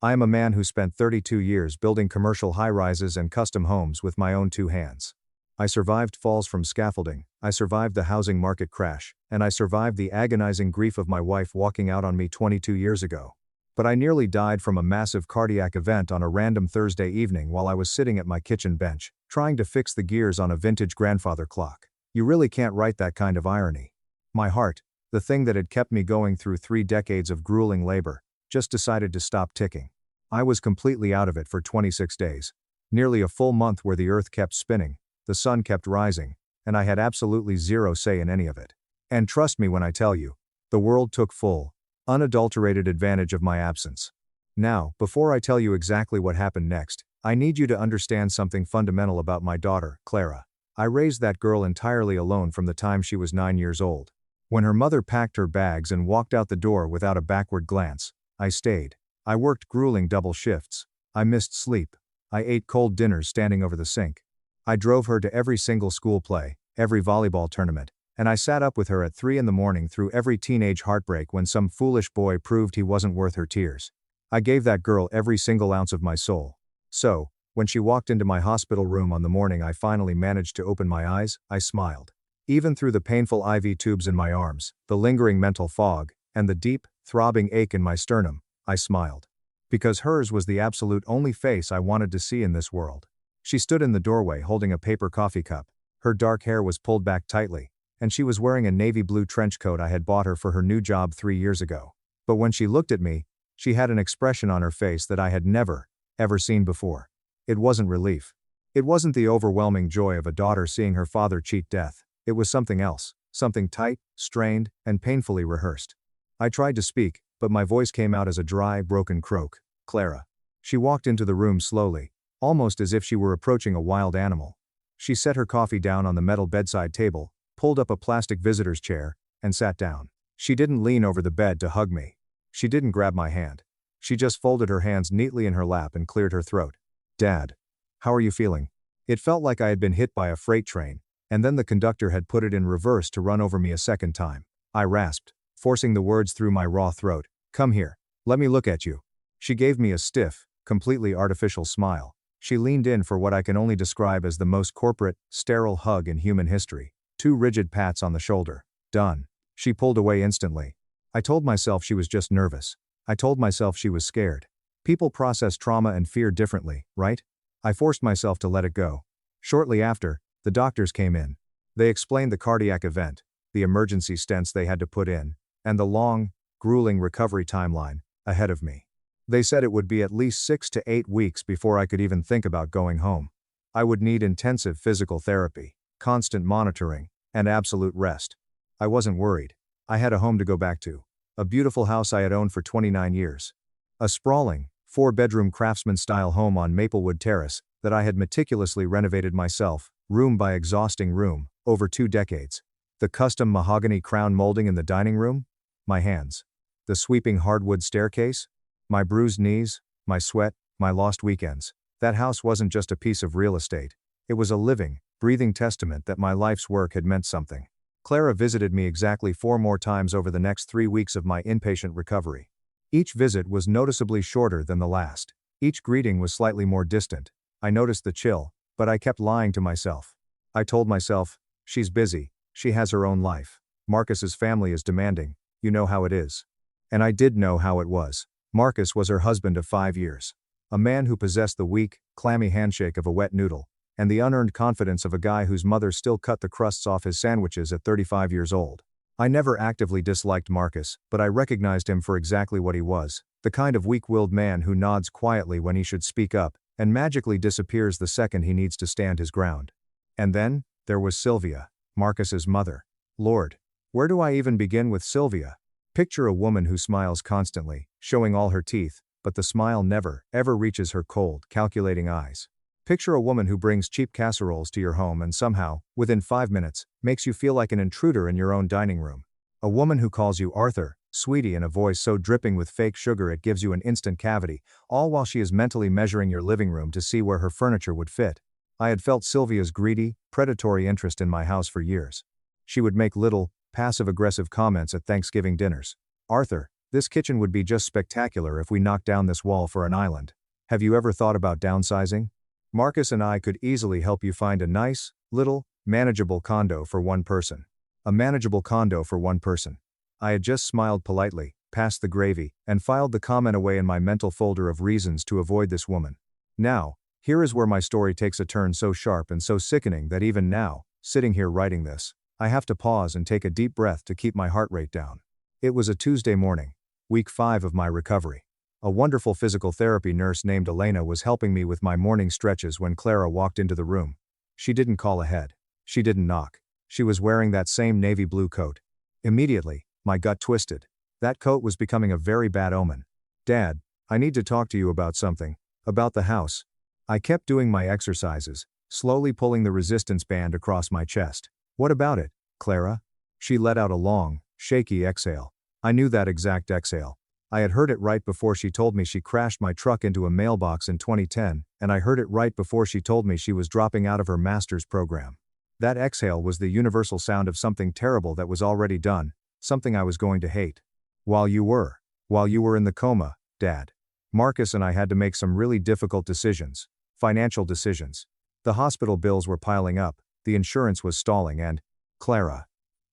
I am a man who spent 32 years building commercial high-rises and custom homes with my own 2 hands. I survived falls from scaffolding, I survived the housing market crash, and I survived the agonizing grief of my wife walking out on me 22 years ago. But I nearly died from a massive cardiac event on a random Thursday evening while I was sitting at my kitchen bench, trying to fix the gears on a vintage grandfather clock. You really can't write that kind of irony. My heart, the thing that had kept me going through 3 decades of grueling labor, just decided to stop ticking. I was completely out of it for 26 days. Nearly a full month where the earth kept spinning, the sun kept rising, and I had absolutely zero say in any of it. And trust me when I tell you, the world took full, unadulterated advantage of my absence. Now, before I tell you exactly what happened next, I need you to understand something fundamental about my daughter, Clara. I raised that girl entirely alone from the time she was 9 years old. When her mother packed her bags and walked out the door without a backward glance, I stayed. I worked grueling double shifts. I missed sleep. I ate cold dinners standing over the sink. I drove her to every single school play, every volleyball tournament, and I sat up with her at 3 in the morning through every teenage heartbreak when some foolish boy proved he wasn't worth her tears. I gave that girl every single ounce of my soul. So, when she walked into my hospital room on the morning I finally managed to open my eyes, I smiled. Even through the painful IV tubes in my arms, the lingering mental fog, and the deep, throbbing ache in my sternum, I smiled. Because hers was the absolute only face I wanted to see in this world. She stood in the doorway holding a paper coffee cup. Her dark hair was pulled back tightly, and she was wearing a navy blue trench coat I had bought her for her new job 3 years ago. But when she looked at me, she had an expression on her face that I had never, ever seen before. It wasn't relief. It wasn't the overwhelming joy of a daughter seeing her father cheat death. It was something else, something tight, strained, and painfully rehearsed. I tried to speak, but my voice came out as a dry, broken croak. Clara. She walked into the room slowly, almost as if she were approaching a wild animal. She set her coffee down on the metal bedside table, pulled up a plastic visitor's chair, and sat down. She didn't lean over the bed to hug me. She didn't grab my hand. She just folded her hands neatly in her lap and cleared her throat. Dad. How are you feeling? It felt like I had been hit by a freight train, and then the conductor had put it in reverse to run over me a second time. I rasped, forcing the words through my raw throat. Come here. Let me look at you. She gave me a stiff, completely artificial smile. She leaned in for what I can only describe as the most corporate, sterile hug in human history. 2 rigid pats on the shoulder. Done. She pulled away instantly. I told myself she was just nervous. I told myself she was scared. People process trauma and fear differently, right? I forced myself to let it go. Shortly after, the doctors came in. They explained the cardiac event, the emergency stents they had to put in, and the long, grueling recovery timeline ahead of me. They said it would be at least 6 to 8 weeks before I could even think about going home. I would need intensive physical therapy, constant monitoring, and absolute rest. I wasn't worried. I had a home to go back to. A beautiful house I had owned for 29 years. A sprawling, 4-bedroom craftsman-style home on Maplewood Terrace that I had meticulously renovated myself, room by exhausting room, over 2 decades. The custom mahogany crown molding in the dining room? My hands. The sweeping hardwood staircase? My bruised knees, my sweat, my lost weekends. That house wasn't just a piece of real estate. It was a living, breathing testament that my life's work had meant something. Clara visited me exactly 4 more times over the next 3 weeks of my inpatient recovery. Each visit was noticeably shorter than the last. Each greeting was slightly more distant. I noticed the chill, but I kept lying to myself. I told myself, she's busy, she has her own life. Marcus's family is demanding, you know how it is. And I did know how it was. Marcus was her husband of 5 years. A man who possessed the weak, clammy handshake of a wet noodle, and the unearned confidence of a guy whose mother still cut the crusts off his sandwiches at 35 years old. I never actively disliked Marcus, but I recognized him for exactly what he was, the kind of weak-willed man who nods quietly when he should speak up, and magically disappears the second he needs to stand his ground. And then, there was Sylvia, Marcus's mother. Lord, where do I even begin with Sylvia? Picture a woman who smiles constantly, showing all her teeth, but the smile never, ever reaches her cold, calculating eyes. Picture a woman who brings cheap casseroles to your home and somehow, within 5 minutes, makes you feel like an intruder in your own dining room. A woman who calls you Arthur, sweetie in a voice so dripping with fake sugar it gives you an instant cavity, all while she is mentally measuring your living room to see where her furniture would fit. I had felt Sylvia's greedy, predatory interest in my house for years. She would make little, passive-aggressive comments at Thanksgiving dinners. Arthur, this kitchen would be just spectacular if we knocked down this wall for an island. Have you ever thought about downsizing? Marcus and I could easily help you find a nice, little, manageable condo for one person. A manageable condo for one person. I had just smiled politely, passed the gravy, and filed the comment away in my mental folder of reasons to avoid this woman. Now, here is where my story takes a turn so sharp and so sickening that even now, sitting here writing this, I have to pause and take a deep breath to keep my heart rate down. It was a Tuesday morning, week 5 of my recovery. A wonderful physical therapy nurse named Elena was helping me with my morning stretches when Clara walked into the room. She didn't call ahead. She didn't knock. She was wearing that same navy blue coat. Immediately, my gut twisted. That coat was becoming a very bad omen. Dad, I need to talk to you about something. About the house. I kept doing my exercises, slowly pulling the resistance band across my chest. What about it, Clara? She let out a long, shaky exhale. I knew that exact exhale. I had heard it right before she told me she crashed my truck into a mailbox in 2010, and I heard it right before she told me she was dropping out of her master's program. That exhale was the universal sound of something terrible that was already done, something I was going to hate. While you were in the coma, Dad, Marcus and I had to make some really difficult decisions, financial decisions. The hospital bills were piling up, the insurance was stalling, and Clara.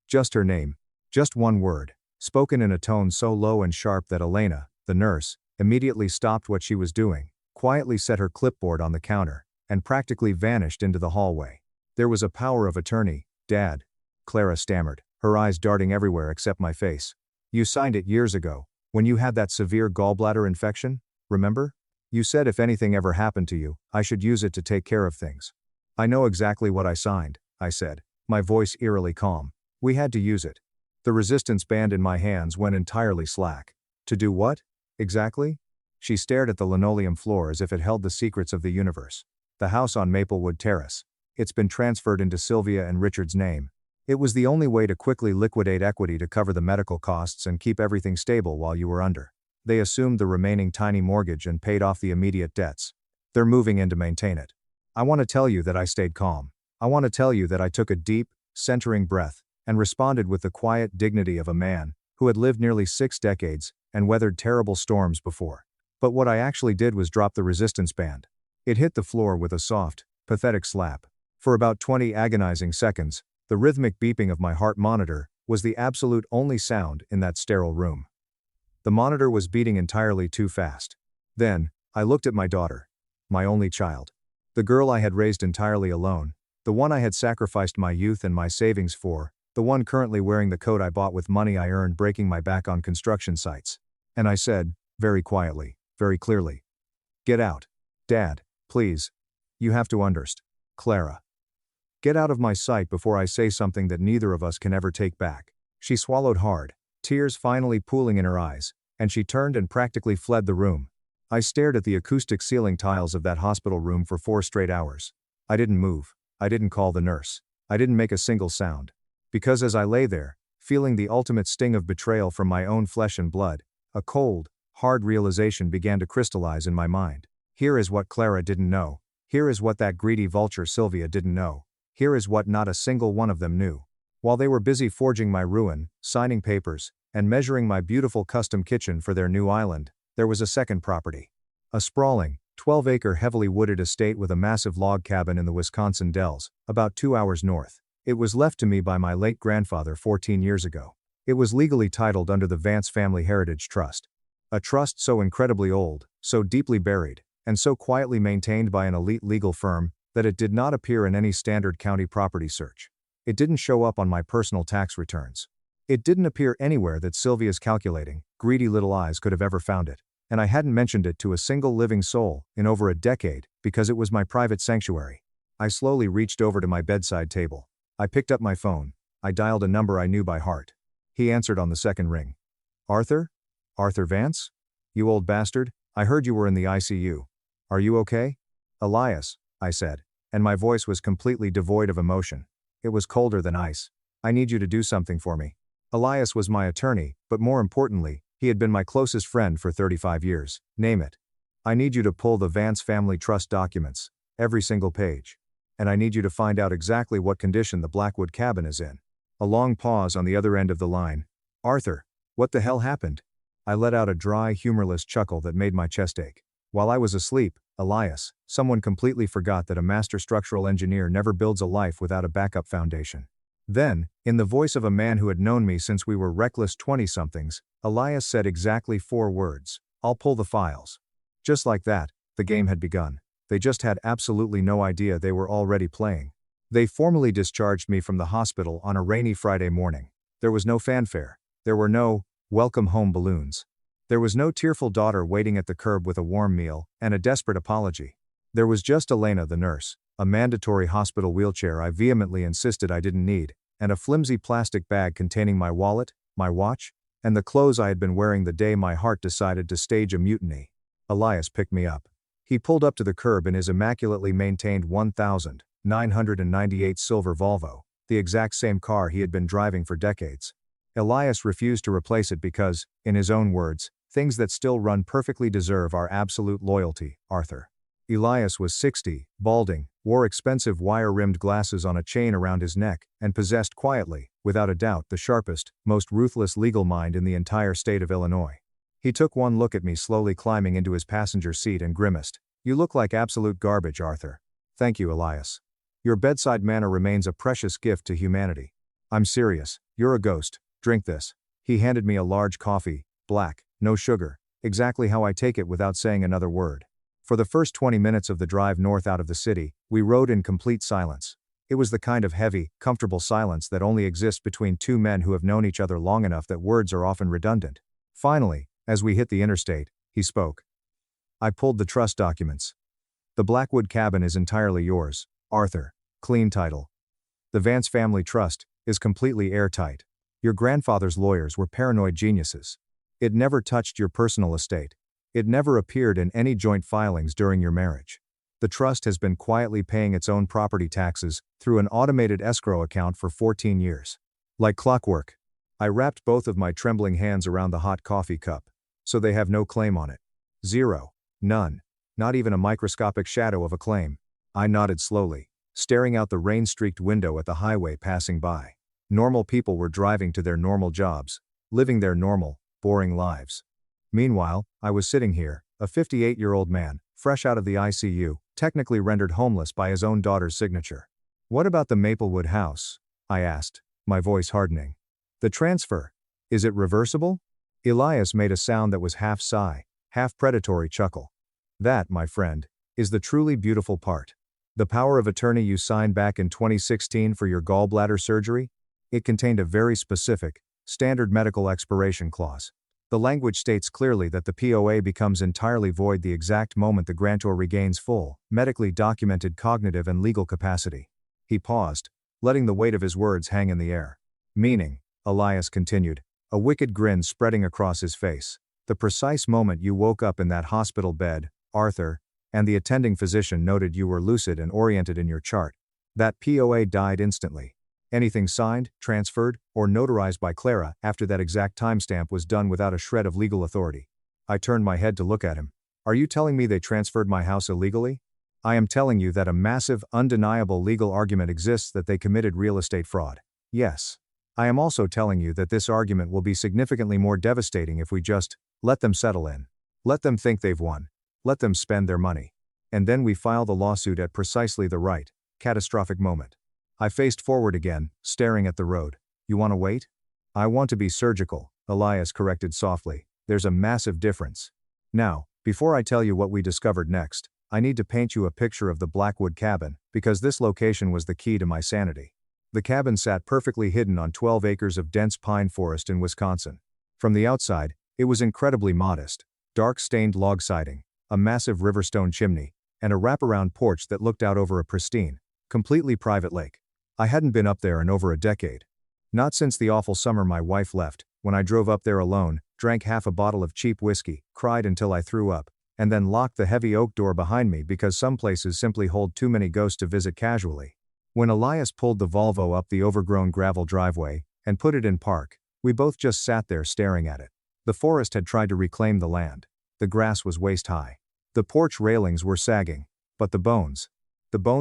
Just her name. Just one word, spoken in a tone so low and sharp that Elena, the nurse, immediately stopped what she was doing, quietly set her clipboard on the counter, and practically vanished into the hallway. There was a power of attorney, Dad. Clara stammered, her eyes darting everywhere except my face. You signed it years ago, when you had that severe gallbladder infection, remember? You said if anything ever happened to you, I should use it to take care of things. I know exactly what I signed, I said, my voice eerily calm. We had to use it. The resistance band in my hands went entirely slack. To do what? Exactly? She stared at the linoleum floor as if it held the secrets of the universe. The house on Maplewood Terrace. It's been transferred into Sylvia and Richard's name. It was the only way to quickly liquidate equity to cover the medical costs and keep everything stable while you were under. They assumed the remaining tiny mortgage and paid off the immediate debts. They're moving in to maintain it. I want to tell you that I stayed calm. I want to tell you that I took a deep, centering breath, and responded with the quiet dignity of a man who had lived nearly 6 decades and weathered terrible storms before. But what I actually did was drop the resistance band. It hit the floor with a soft, pathetic slap. For about 20 agonizing seconds, the rhythmic beeping of my heart monitor was the absolute only sound in that sterile room. The monitor was beating entirely too fast. Then, I looked at my daughter. My only child. The girl I had raised entirely alone. The one I had sacrificed my youth and my savings for. The one currently wearing the coat I bought with money I earned breaking my back on construction sites. And I said, very quietly, very clearly. Get out. Dad, please. You have to understand. Clara. Get out of my sight before I say something that neither of us can ever take back. She swallowed hard, tears finally pooling in her eyes, and she turned and practically fled the room. I stared at the acoustic ceiling tiles of that hospital room for 4 straight hours. I didn't move. I didn't call the nurse. I didn't make a single sound. Because as I lay there, feeling the ultimate sting of betrayal from my own flesh and blood, a cold, hard realization began to crystallize in my mind. Here is what Clara didn't know. Here is what that greedy vulture Sylvia didn't know. Here is what not a single one of them knew. While they were busy forging my ruin, signing papers, and measuring my beautiful custom kitchen for their new island, there was a second property. A sprawling, 12-acre heavily wooded estate with a massive log cabin in the Wisconsin Dells, about 2 hours north. It was left to me by my late grandfather 14 years ago. It was legally titled under the Vance Family Heritage Trust. A trust so incredibly old, so deeply buried, and so quietly maintained by an elite legal firm, that it did not appear in any standard county property search. It didn't show up on my personal tax returns. It didn't appear anywhere that Sylvia's calculating, greedy little eyes could have ever found it, and I hadn't mentioned it to a single living soul in over a decade because it was my private sanctuary. I slowly reached over to my bedside table. I picked up my phone. I dialed a number I knew by heart. He answered on the second ring. Arthur? Arthur Vance? You old bastard, I heard you were in the ICU. Are you okay? Elias, I said, and my voice was completely devoid of emotion. It was colder than ice. I need you to do something for me. Elias was my attorney, but more importantly, he had been my closest friend for 35 years. Name it. I need you to pull the Vance Family Trust documents, every single page. And I need you to find out exactly what condition the Blackwood cabin is in. A long pause on the other end of the line. Arthur, what the hell happened? I let out a dry, humorless chuckle that made my chest ache. While I was asleep, Elias, someone completely forgot that a master structural engineer never builds a life without a backup foundation. Then, in the voice of a man who had known me since we were reckless 20-somethings, Elias said exactly 4 words. I'll pull the files. Just like that, the game had begun. They just had absolutely no idea they were already playing. They formally discharged me from the hospital on a rainy Friday morning. There was no fanfare. There were no welcome home balloons. There was no tearful daughter waiting at the curb with a warm meal and a desperate apology. There was just Elena the nurse, a mandatory hospital wheelchair I vehemently insisted I didn't need, and a flimsy plastic bag containing my wallet, my watch, and the clothes I had been wearing the day my heart decided to stage a mutiny. Elias picked me up. He pulled up to the curb in his immaculately maintained 1998 silver Volvo, the exact same car he had been driving for decades. Elias refused to replace it because, in his own words, things that still run perfectly deserve our absolute loyalty, Arthur. Elias was 60, balding, wore expensive wire-rimmed glasses on a chain around his neck, and possessed quietly, without a doubt, the sharpest, most ruthless legal mind in the entire state of Illinois. He took one look at me slowly climbing into his passenger seat and grimaced. "You look like absolute garbage, Arthur." "Thank you, Elias. Your bedside manner remains a precious gift to humanity." "I'm serious, you're a ghost, drink this." He handed me a large coffee, black, no sugar, exactly how I take it without saying another word. For the first 20 minutes of the drive north out of the city, we rode in complete silence. It was the kind of heavy, comfortable silence that only exists between two men who have known each other long enough that words are often redundant. Finally, as we hit the interstate, he spoke. "I pulled the trust documents. The Blackwood cabin is entirely yours, Arthur, clean title. The Vance family trust is completely airtight. Your grandfather's lawyers were paranoid geniuses. It never touched your personal estate. It never appeared in any joint filings during your marriage. The trust has been quietly paying its own property taxes through an automated escrow account for 14 years. Like clockwork." I wrapped both of my trembling hands around the hot coffee cup. "So they have no claim on it?" "Zero. None. Not even a microscopic shadow of a claim." I nodded slowly, staring out the rain-streaked window at the highway passing by. Normal people were driving to their normal jobs, living their normal, boring lives. Meanwhile, I was sitting here, a 58-year-old man, fresh out of the ICU, technically rendered homeless by his own daughter's signature. "What about the Maplewood house?" I asked, my voice hardening. "The transfer. Is it reversible?" Elias made a sound that was half sigh, half predatory chuckle. "That, my friend, is the truly beautiful part. The power of attorney you signed back in 2016 for your gallbladder surgery? It contained a very specific, standard medical expiration clause. The language states clearly that the POA becomes entirely void the exact moment the grantor regains full, medically documented cognitive and legal capacity." He paused, letting the weight of his words hang in the air. "Meaning," Elias continued, a wicked grin spreading across his face, "the precise moment you woke up in that hospital bed, Arthur, and the attending physician noted you were lucid and oriented in your chart, that POA died instantly. Anything signed, transferred, or notarized by Clara after that exact timestamp was done without a shred of legal authority." I turned my head to look at him. "Are you telling me they transferred my house illegally?" "I am telling you that a massive, undeniable legal argument exists that they committed real estate fraud. Yes. I am also telling you that this argument will be significantly more devastating if we just let them settle in. Let them think they've won. Let them spend their money. And then we file the lawsuit at precisely the right, catastrophic moment." I faced forward again, staring at the road. "You want to wait?" "I want to be surgical," Elias corrected softly. "There's a massive difference. Now, before I tell you what we discovered next, I need to paint you a picture of the Blackwood cabin, because this location was the key to my sanity. The cabin sat perfectly hidden on 12 acres of dense pine forest in Wisconsin. From the outside, it was incredibly modest. Dark stained log siding, a massive riverstone chimney, and a wraparound porch that looked out over a pristine, completely private lake. I hadn't been up there in over a decade. Not since the awful summer my wife left, when I drove up there alone, drank half a bottle of cheap whiskey, cried until I threw up, and then locked the heavy oak door behind me because some places simply hold too many ghosts to visit casually. When Elias pulled the Volvo up the overgrown gravel driveway and put it in park, we both just sat there staring at it. The forest had tried to reclaim the land. The grass was waist high. The porch railings were sagging. But the bones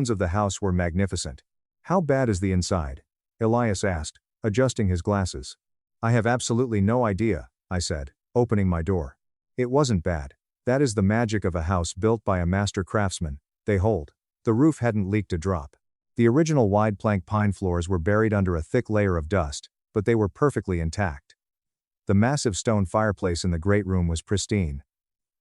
of the house were magnificent. "How bad is the inside?" Elias asked, adjusting his glasses. "I have absolutely no idea," I said, opening my door. "It wasn't bad. That is the magic of a house built by a master craftsman. They hold. The roof hadn't leaked a drop. The original wide plank pine floors were buried under a thick layer of dust, but they were perfectly intact. The massive stone fireplace in the great room was pristine.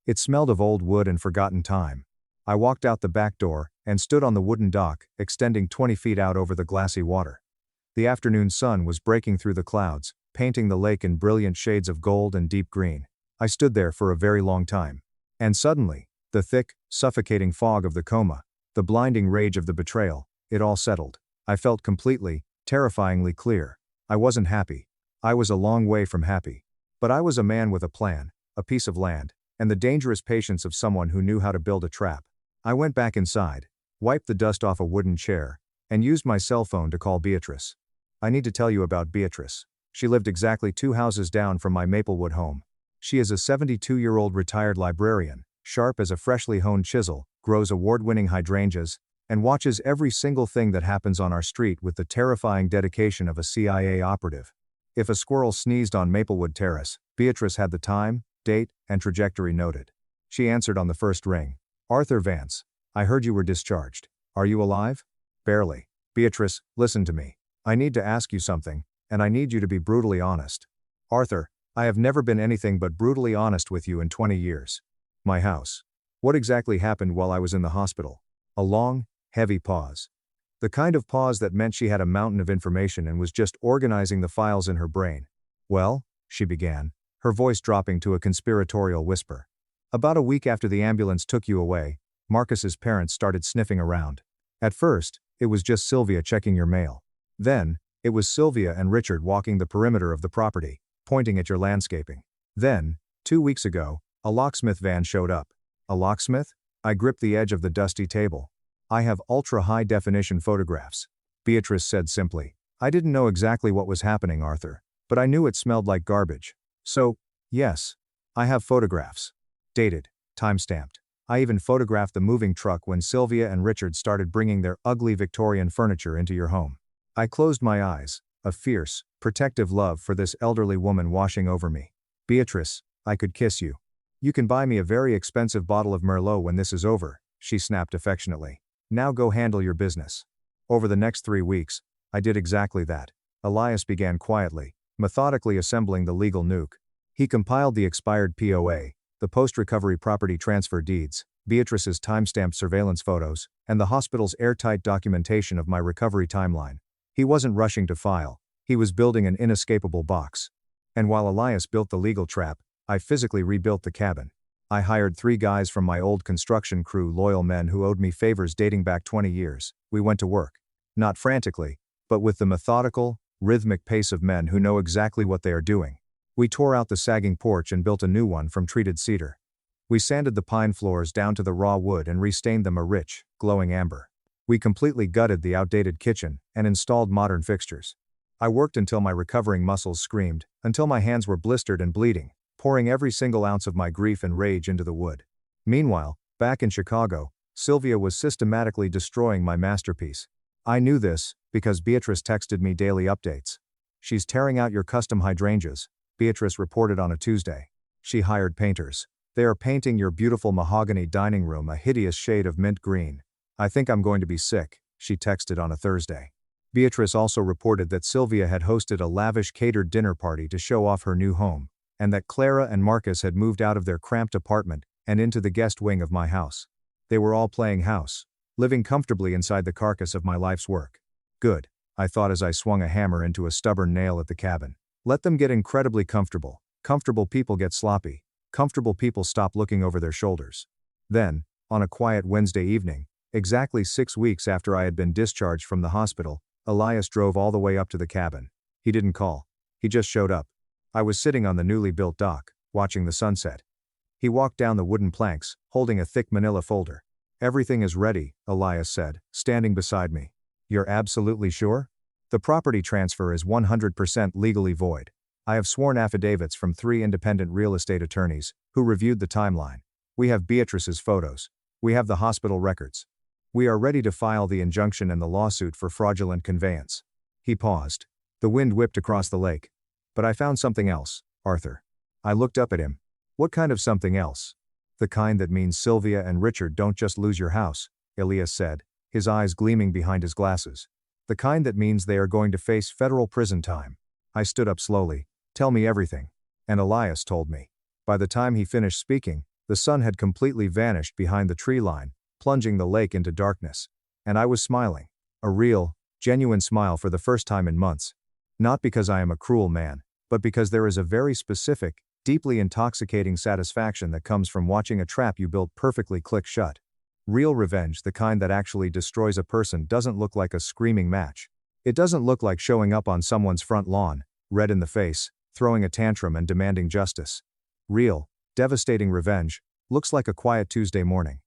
It smelled of old wood and forgotten time. I walked out the back door and stood on the wooden dock, extending 20 feet out over the glassy water. The afternoon sun was breaking through the clouds, painting the lake in brilliant shades of gold and deep green. I stood there for a very long time. And suddenly, the thick, suffocating fog of the coma, the blinding rage of the betrayal, it all settled. I felt completely, terrifyingly clear. I wasn't happy. I was a long way from happy. But I was a man with a plan, a piece of land, and the dangerous patience of someone who knew how to build a trap. I went back inside, wiped the dust off a wooden chair, and used my cell phone to call Beatrice. I need to tell you about Beatrice. She lived exactly 2 houses down from my Maplewood home. She is a 72-year-old retired librarian, sharp as a freshly honed chisel, grows award-winning hydrangeas, and watches every single thing that happens on our street with the terrifying dedication of a CIA operative. If a squirrel sneezed on Maplewood Terrace, Beatrice had the time, date, and trajectory noted. She answered on the first ring. Arthur Vance, I heard you were discharged. Are you alive? Barely. Beatrice, listen to me. I need to ask you something, and I need you to be brutally honest. Arthur, I have never been anything but brutally honest with you in 20 years. My house. What exactly happened while I was in the hospital? A long, heavy pause. The kind of pause that meant she had a mountain of information and was just organizing the files in her brain. Well, she began, her voice dropping to a conspiratorial whisper. About a week after the ambulance took you away, Marcus's parents started sniffing around. At first, it was just Sylvia checking your mail. Then, it was Sylvia and Richard walking the perimeter of the property, pointing at your landscaping. Then, 2 weeks ago, a locksmith van showed up. A locksmith? I gripped the edge of the dusty table. I have ultra-high-definition photographs. Beatrice said simply. I didn't know exactly what was happening, Arthur, but I knew it smelled like garbage. So, yes, I have photographs. Dated, time-stamped. I even photographed the moving truck when Sylvia and Richard started bringing their ugly Victorian furniture into your home. I closed my eyes, a fierce, protective love for this elderly woman washing over me. Beatrice, I could kiss you. You can buy me a very expensive bottle of Merlot when this is over, she snapped affectionately. Now go handle your business. Over the next 3 weeks, I did exactly that. Elias began quietly, methodically assembling the legal nuke. He compiled the expired POA, the post-recovery property transfer deeds, Beatrice's time-stamped surveillance photos, and the hospital's airtight documentation of my recovery timeline. He wasn't rushing to file, he was building an inescapable box. And while Elias built the legal trap, I physically rebuilt the cabin. I hired 3 guys from my old construction crew, loyal men who owed me favors dating back 20 years. We went to work. Not frantically, but with the methodical, rhythmic pace of men who know exactly what they are doing. We tore out the sagging porch and built a new one from treated cedar. We sanded the pine floors down to the raw wood and restained them a rich, glowing amber. We completely gutted the outdated kitchen and installed modern fixtures. I worked until my recovering muscles screamed, until my hands were blistered and bleeding, pouring every single ounce of my grief and rage into the wood. Meanwhile, back in Chicago, Sylvia was systematically destroying my masterpiece. I knew this, because Beatrice texted me daily updates. She's tearing out your custom hydrangeas, Beatrice reported on a Tuesday. She hired painters. They are painting your beautiful mahogany dining room a hideous shade of mint green. I think I'm going to be sick, she texted on a Thursday. Beatrice also reported that Sylvia had hosted a lavish catered dinner party to show off her new home, and that Clara and Marcus had moved out of their cramped apartment and into the guest wing of my house. They were all playing house, living comfortably inside the carcass of my life's work. Good, I thought as I swung a hammer into a stubborn nail at the cabin. Let them get incredibly comfortable. Comfortable people get sloppy. Comfortable people stop looking over their shoulders. Then, on a quiet Wednesday evening, exactly 6 weeks after I had been discharged from the hospital, Elias drove all the way up to the cabin. He didn't call. He just showed up. I was sitting on the newly built dock, watching the sunset. He walked down the wooden planks, holding a thick manila folder. Everything is ready, Elias said, standing beside me. You're absolutely sure? The property transfer is 100% legally void. I have sworn affidavits from 3 independent real estate attorneys, who reviewed the timeline. We have Beatrice's photos. We have the hospital records. We are ready to file the injunction and the lawsuit for fraudulent conveyance. He paused. The wind whipped across the lake. But I found something else, Arthur. I looked up at him. What kind of something else? The kind that means Sylvia and Richard don't just lose your house, Elias said, his eyes gleaming behind his glasses. The kind that means they are going to face federal prison time. I stood up slowly. Tell me everything. And Elias told me. By the time he finished speaking, the sun had completely vanished behind the tree line, plunging the lake into darkness. And I was smiling. A real, genuine smile for the first time in months. Not because I am a cruel man, but because there is a very specific, deeply intoxicating satisfaction that comes from watching a trap you built perfectly click shut. Real revenge, the kind that actually destroys a person, doesn't look like a screaming match. It doesn't look like showing up on someone's front lawn, red in the face, throwing a tantrum and demanding justice. Real, Devastating revenge. Looks like a quiet Tuesday morning.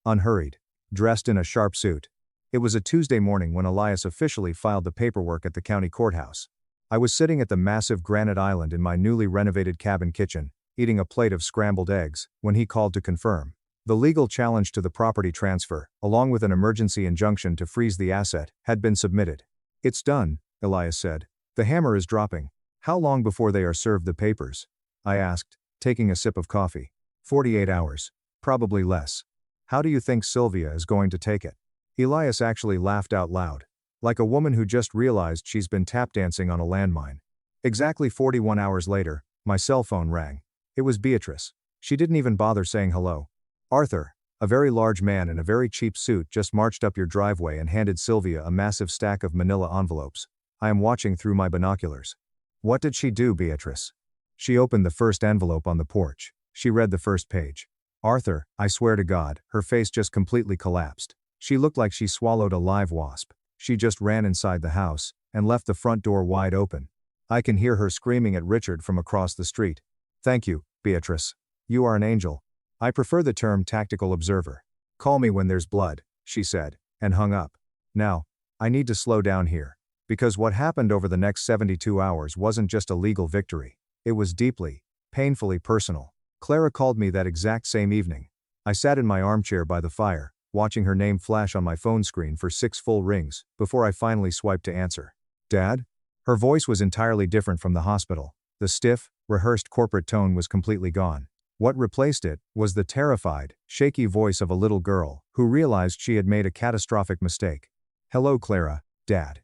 Unhurried. Dressed in a sharp suit. It was a Tuesday morning when Elias officially filed the paperwork at the county courthouse. I was sitting at the massive granite island in my newly renovated cabin kitchen, eating a plate of scrambled eggs, when he called to confirm. The legal challenge to the property transfer, along with an emergency injunction to freeze the asset, had been submitted. "It's done," Elias said. "The hammer is dropping. How long before they are served the papers?" I asked, taking a sip of coffee. 48 hours. Probably less. How do you think Sylvia is going to take it? Elias actually laughed out loud. Like a woman who just realized she's been tap dancing on a landmine. Exactly 41 hours later, my cell phone rang. It was Beatrice. She didn't even bother saying hello. "Arthur, a very large man in a very cheap suit just marched up your driveway and handed Sylvia a massive stack of manila envelopes. I am watching through my binoculars." "What did she do, Beatrice?" "She opened the first envelope on the porch. She read the first page. Arthur, I swear to God, her face just completely collapsed. She looked like she swallowed a live wasp. She just ran inside the house and left the front door wide open. I can hear her screaming at Richard from across the street. Thank you, Beatrice. You are an angel. I prefer the term tactical observer. Call me when there's blood," she said, and hung up. Now, I need to slow down here. Because what happened over the next 72 hours wasn't just a legal victory. It was deeply, painfully personal. Clara called me that exact same evening. I sat in my armchair by the fire, watching her name flash on my phone screen for 6 full rings, before I finally swiped to answer. "Dad?" Her voice was entirely different from the hospital. The stiff, rehearsed corporate tone was completely gone. What replaced it was the terrified, shaky voice of a little girl who realized she had made a catastrophic mistake. "Hello, Clara, Dad.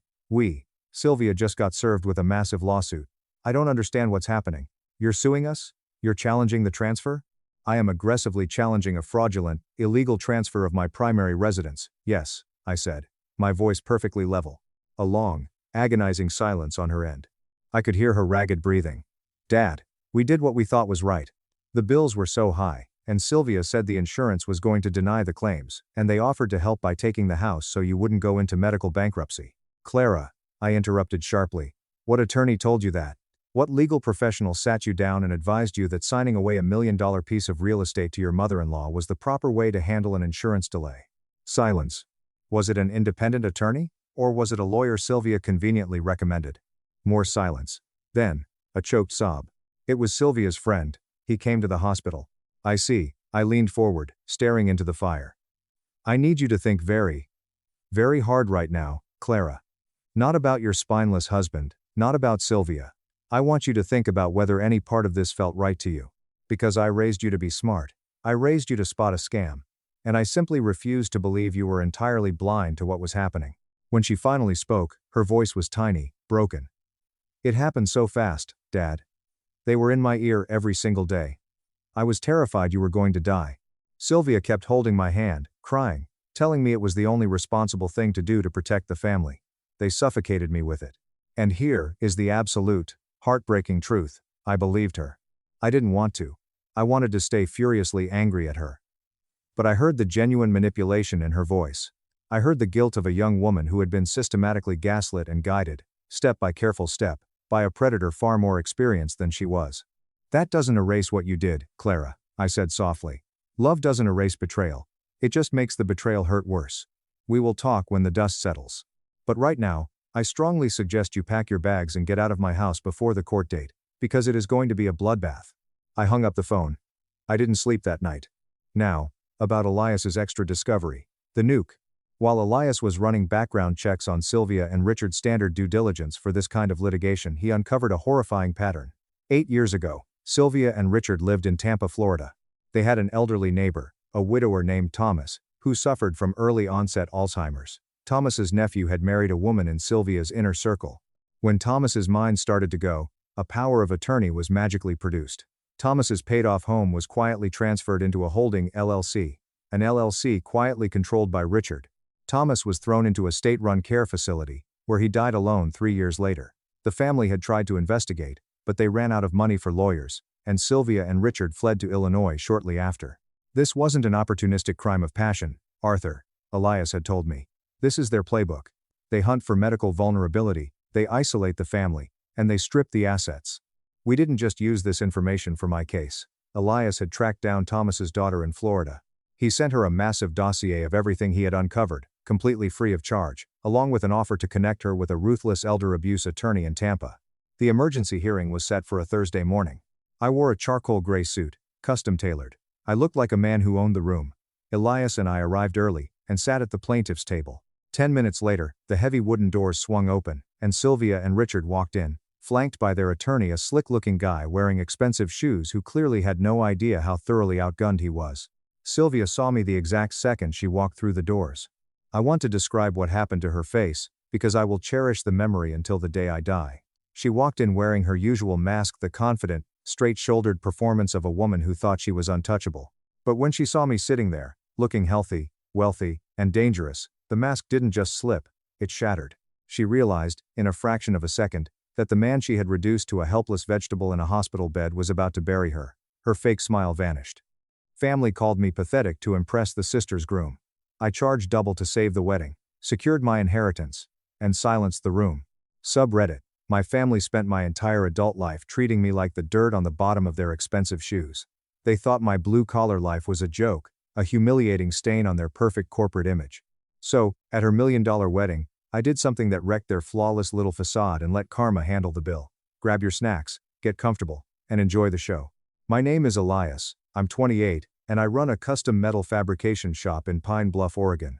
Sylvia just got served with a massive lawsuit. I don't understand what's happening. You're suing us? You're challenging the transfer?" "I am aggressively challenging a fraudulent, illegal transfer of my primary residence, yes," I said, my voice perfectly level. A long, agonizing silence on her end. I could hear her ragged breathing. "Dad, we did what we thought was right. The bills were so high, and Sylvia said the insurance was going to deny the claims, and they offered to help by taking the house so you wouldn't go into medical bankruptcy." "Clara," I interrupted sharply. "What attorney told you that? What legal professional sat you down and advised you that signing away $1 million piece of real estate to your mother-in-law was the proper way to handle an insurance delay?" Silence. Was it an independent attorney? Or was it a lawyer Sylvia conveniently recommended? More silence. Then, a choked sob. "It was Sylvia's friend. He came to the hospital." "I see." I leaned forward, staring into the fire. "I need you to think very, very hard right now, Clara. Not about your spineless husband, not about Sylvia. I want you to think about whether any part of this felt right to you. Because I raised you to be smart. I raised you to spot a scam. And I simply refused to believe you were entirely blind to what was happening." When she finally spoke, her voice was tiny, broken. "It happened so fast, Dad. They were in my ear every single day. I was terrified you were going to die. Sylvia kept holding my hand, crying, telling me it was the only responsible thing to do to protect the family. They suffocated me with it. And here is the absolute, heartbreaking truth. I believed her. I didn't want to. I wanted to stay furiously angry at her. But I heard the genuine manipulation in her voice. I heard the guilt of a young woman who had been systematically gaslit and guided, step by careful step, by a predator far more experienced than she was. "That doesn't erase what you did, Clara," I said softly. "Love doesn't erase betrayal. It just makes the betrayal hurt worse. We will talk when the dust settles. But right now, I strongly suggest you pack your bags and get out of my house before the court date, because it is going to be a bloodbath." I hung up the phone. I didn't sleep that night. Now, about Elias's extra discovery. The nuke. While Elias was running background checks on Sylvia and Richard's standard due diligence for this kind of litigation, he uncovered a horrifying pattern. 8 years ago, Sylvia and Richard lived in Tampa, Florida. They had an elderly neighbor, a widower named Thomas, who suffered from early onset Alzheimer's. Thomas's nephew had married a woman in Sylvia's inner circle. When Thomas's mind started to go, a power of attorney was magically produced. Thomas's paid-off home was quietly transferred into a holding LLC, an LLC quietly controlled by Richard. Thomas was thrown into a state-run care facility, where he died alone 3 years later. The family had tried to investigate, but they ran out of money for lawyers, and Sylvia and Richard fled to Illinois shortly after. "This wasn't an opportunistic crime of passion, Arthur," Elias had told me. "This is their playbook. They hunt for medical vulnerability, they isolate the family, and they strip the assets. We didn't just use this information for my case. Elias had tracked down Thomas's daughter in Florida. He sent her a massive dossier of everything he had uncovered, completely free of charge, along with an offer to connect her with a ruthless elder abuse attorney in Tampa. The emergency hearing was set for a Thursday morning. I wore a charcoal gray suit, custom tailored. I looked like a man who owned the room. Elias and I arrived early, and sat at the plaintiff's table. 10 minutes later, the heavy wooden doors swung open, and Sylvia and Richard walked in, flanked by their attorney, a slick-looking guy wearing expensive shoes who clearly had no idea how thoroughly outgunned he was. Sylvia saw me the exact second she walked through the doors. I want to describe what happened to her face, because I will cherish the memory until the day I die. She walked in wearing her usual mask, the confident, straight-shouldered performance of a woman who thought she was untouchable. But when she saw me sitting there, looking healthy, wealthy, and dangerous, the mask didn't just slip, it shattered. She realized, in a fraction of a second, that the man she had reduced to a helpless vegetable in a hospital bed was about to bury her. Her fake smile vanished. Family called me pathetic to impress the sister's groom. I charged double to save the wedding, secured my inheritance, and silenced the room. Subreddit: my family spent my entire adult life treating me like the dirt on the bottom of their expensive shoes. They thought my blue-collar life was a joke, a humiliating stain on their perfect corporate image. So, at her million-dollar wedding, I did something that wrecked their flawless little facade and let karma handle the bill. Grab your snacks, get comfortable, and enjoy the show. My name is Elias, I'm 28, and I run a custom metal fabrication shop in Pine Bluff, Oregon.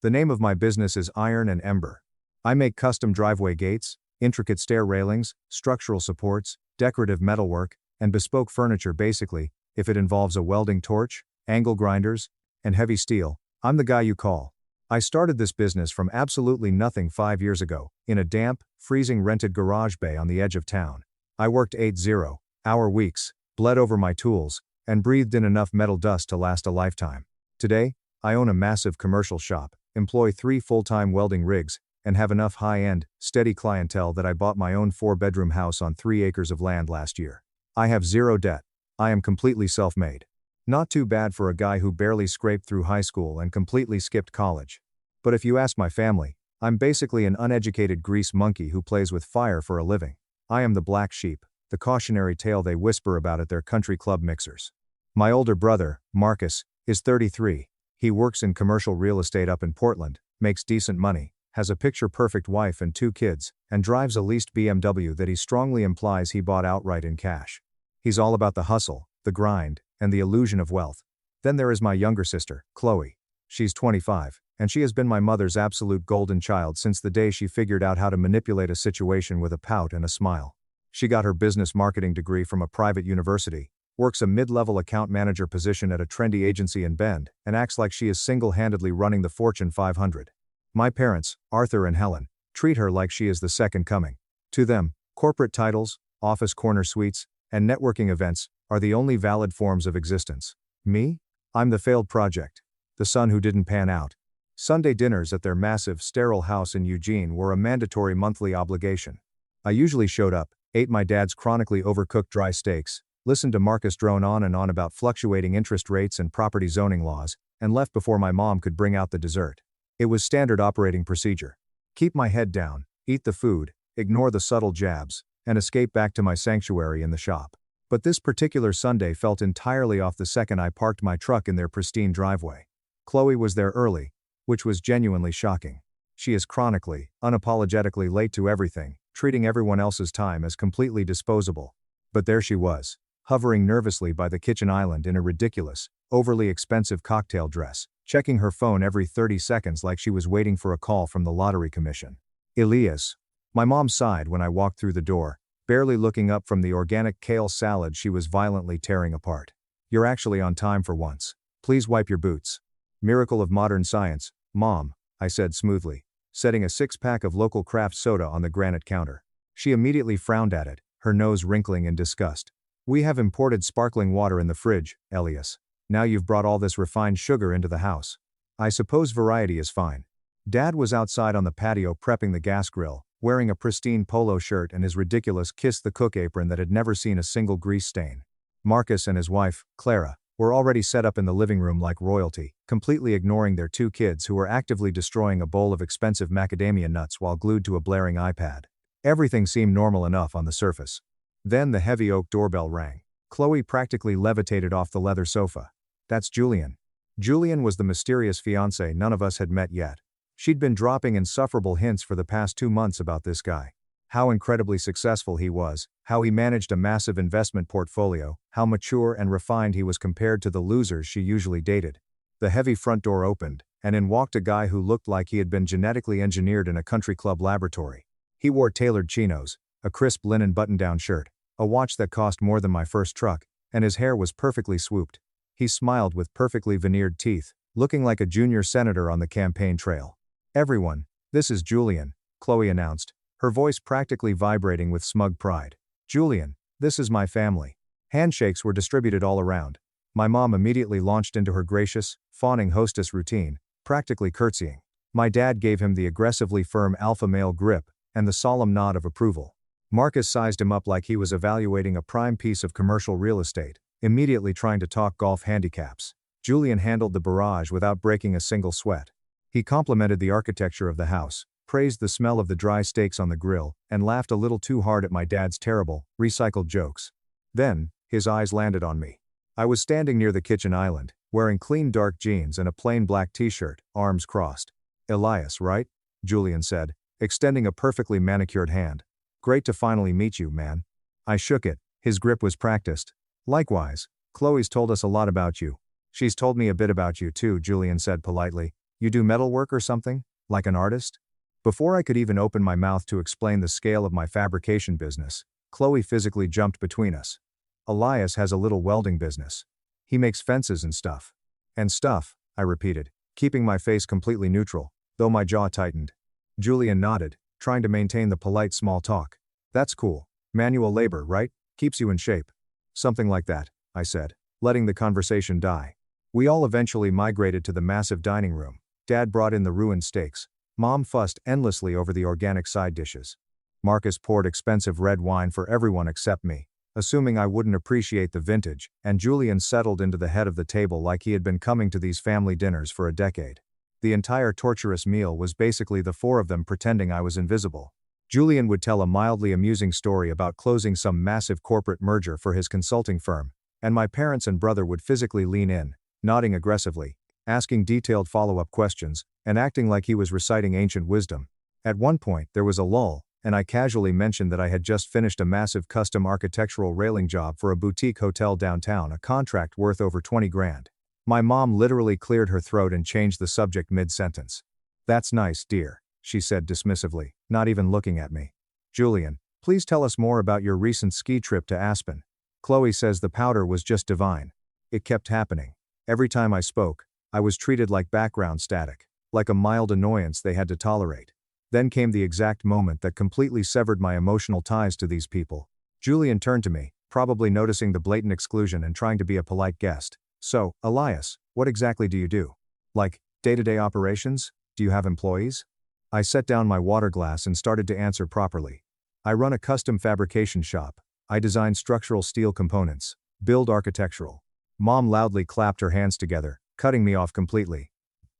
The name of my business is Iron and Ember. I make custom driveway gates, intricate stair railings, structural supports, decorative metalwork, and bespoke furniture. Basically, if it involves a welding torch, angle grinders, and heavy steel, I'm the guy you call. I started this business from absolutely nothing 5 years ago, in a damp, freezing rented garage bay on the edge of town. I worked 8-0-hour weeks, bled over my tools, and breathed in enough metal dust to last a lifetime. Today, I own a massive commercial shop, employ 3 full-time welding rigs, and have enough high-end, steady clientele that I bought my own 4-bedroom house on 3 acres of land last year. I have zero debt. I am completely self-made. Not too bad for a guy who barely scraped through high school and completely skipped college. But if you ask my family, I'm basically an uneducated grease monkey who plays with fire for a living. I am the black sheep, the cautionary tale they whisper about at their country club mixers. My older brother, Marcus, is 33. He works in commercial real estate up in Portland, makes decent money, has a picture-perfect wife and 2 kids, and drives a leased BMW that he strongly implies he bought outright in cash. He's all about the hustle, the grind, and the illusion of wealth. Then there is my younger sister, Chloe. She's 25, and she has been my mother's absolute golden child since the day she figured out how to manipulate a situation with a pout and a smile. She got her business marketing degree from a private university, works a mid-level account manager position at a trendy agency in Bend, and acts like she is single-handedly running the Fortune 500. My parents, Arthur and Helen, treat her like she is the second coming. To them, corporate titles, office corner suites, and networking events are the only valid forms of existence. Me? I'm the failed project. The son who didn't pan out. Sunday dinners at their massive, sterile house in Eugene were a mandatory monthly obligation. I usually showed up, ate my dad's chronically overcooked dry steaks, listened to Marcus drone on and on about fluctuating interest rates and property zoning laws, and left before my mom could bring out the dessert. It was standard operating procedure. Keep my head down, eat the food, ignore the subtle jabs, and escape back to my sanctuary in the shop. But this particular Sunday felt entirely off the second I parked my truck in their pristine driveway. Chloe was there early, which was genuinely shocking. She is chronically, unapologetically late to everything, treating everyone else's time as completely disposable. But there she was, hovering nervously by the kitchen island in a ridiculous, overly expensive cocktail dress, checking her phone every 30 seconds like she was waiting for a call from the lottery commission. Elias. My mom sighed when I walked through the door, barely looking up from the organic kale salad she was violently tearing apart. You're actually on time for once. Please wipe your boots. Miracle of modern science, Mom, I said smoothly, setting a 6-pack of local craft soda on the granite counter. She immediately frowned at it, her nose wrinkling in disgust. We have imported sparkling water in the fridge, Elias. Now you've brought all this refined sugar into the house. I suppose variety is fine. Dad was outside on the patio prepping the gas grill, wearing a pristine polo shirt and his ridiculous kiss the cook apron that had never seen a single grease stain. Marcus and his wife, Clara, were already set up in the living room like royalty, completely ignoring their 2 kids who were actively destroying a bowl of expensive macadamia nuts while glued to a blaring iPad. Everything seemed normal enough on the surface. Then the heavy oak doorbell rang. Chloe practically levitated off the leather sofa. That's Julian. Julian was the mysterious fiancé none of us had met yet. She'd been dropping insufferable hints for the past 2 months about this guy. How incredibly successful he was, how he managed a massive investment portfolio, how mature and refined he was compared to the losers she usually dated. The heavy front door opened, and in walked a guy who looked like he had been genetically engineered in a country club laboratory. He wore tailored chinos, a crisp linen button-down shirt, a watch that cost more than my first truck, and his hair was perfectly swooped. He smiled with perfectly veneered teeth, looking like a junior senator on the campaign trail. "Everyone, this is Julian," Chloe announced, her voice practically vibrating with smug pride. "Julian, this is my family." Handshakes were distributed all around. My mom immediately launched into her gracious, fawning hostess routine, practically curtsying. My dad gave him the aggressively firm alpha male grip, and the solemn nod of approval. Marcus sized him up like he was evaluating a prime piece of commercial real estate, immediately trying to talk golf handicaps. Julian handled the barrage without breaking a single sweat. He complimented the architecture of the house, praised the smell of the dry steaks on the grill, and laughed a little too hard at my dad's terrible, recycled jokes. Then, his eyes landed on me. I was standing near the kitchen island, wearing clean dark jeans and a plain black t-shirt, arms crossed. "Elias, right?" Julian said, extending a perfectly manicured hand. "Great to finally meet you, man." I shook it, his grip was practiced. "Likewise, Chloe's told us a lot about you." "She's told me a bit about you too," Julian said politely. "You do metalwork or something? Like an artist?" Before I could even open my mouth to explain the scale of my fabrication business, Chloe physically jumped between us. "Elias has a little welding business. He makes fences and stuff." "And stuff," I repeated, keeping my face completely neutral, though my jaw tightened. Julian nodded, trying to maintain the polite small talk. "That's cool. Manual labor, right? Keeps you in shape." "Something like that," I said, letting the conversation die. We all eventually migrated to the massive dining room. Dad brought in the ruined steaks. Mom fussed endlessly over the organic side dishes. Marcus poured expensive red wine for everyone except me, assuming I wouldn't appreciate the vintage, and Julian settled into the head of the table like he had been coming to these family dinners for a decade. The entire torturous meal was basically the four of them pretending I was invisible. Julian would tell a mildly amusing story about closing some massive corporate merger for his consulting firm, and my parents and brother would physically lean in, nodding aggressively, asking detailed follow-up questions, and acting like he was reciting ancient wisdom. At one point, there was a lull, and I casually mentioned that I had just finished a massive custom architectural railing job for a boutique hotel downtown, a contract worth over 20 grand. My mom literally cleared her throat and changed the subject mid-sentence. "That's nice, dear," she said dismissively, not even looking at me. "Julian, please tell us more about your recent ski trip to Aspen. Chloe says the powder was just divine." It kept happening. Every time I spoke, I was treated like background static, like a mild annoyance they had to tolerate. Then came the exact moment that completely severed my emotional ties to these people. Julian turned to me, probably noticing the blatant exclusion and trying to be a polite guest. "So, Elias, what exactly do you do? Like, day-to-day operations? Do you have employees?" I set down my water glass and started to answer properly. "I run a custom fabrication shop. I design structural steel components, build architectural." Mom loudly clapped her hands together, cutting me off completely.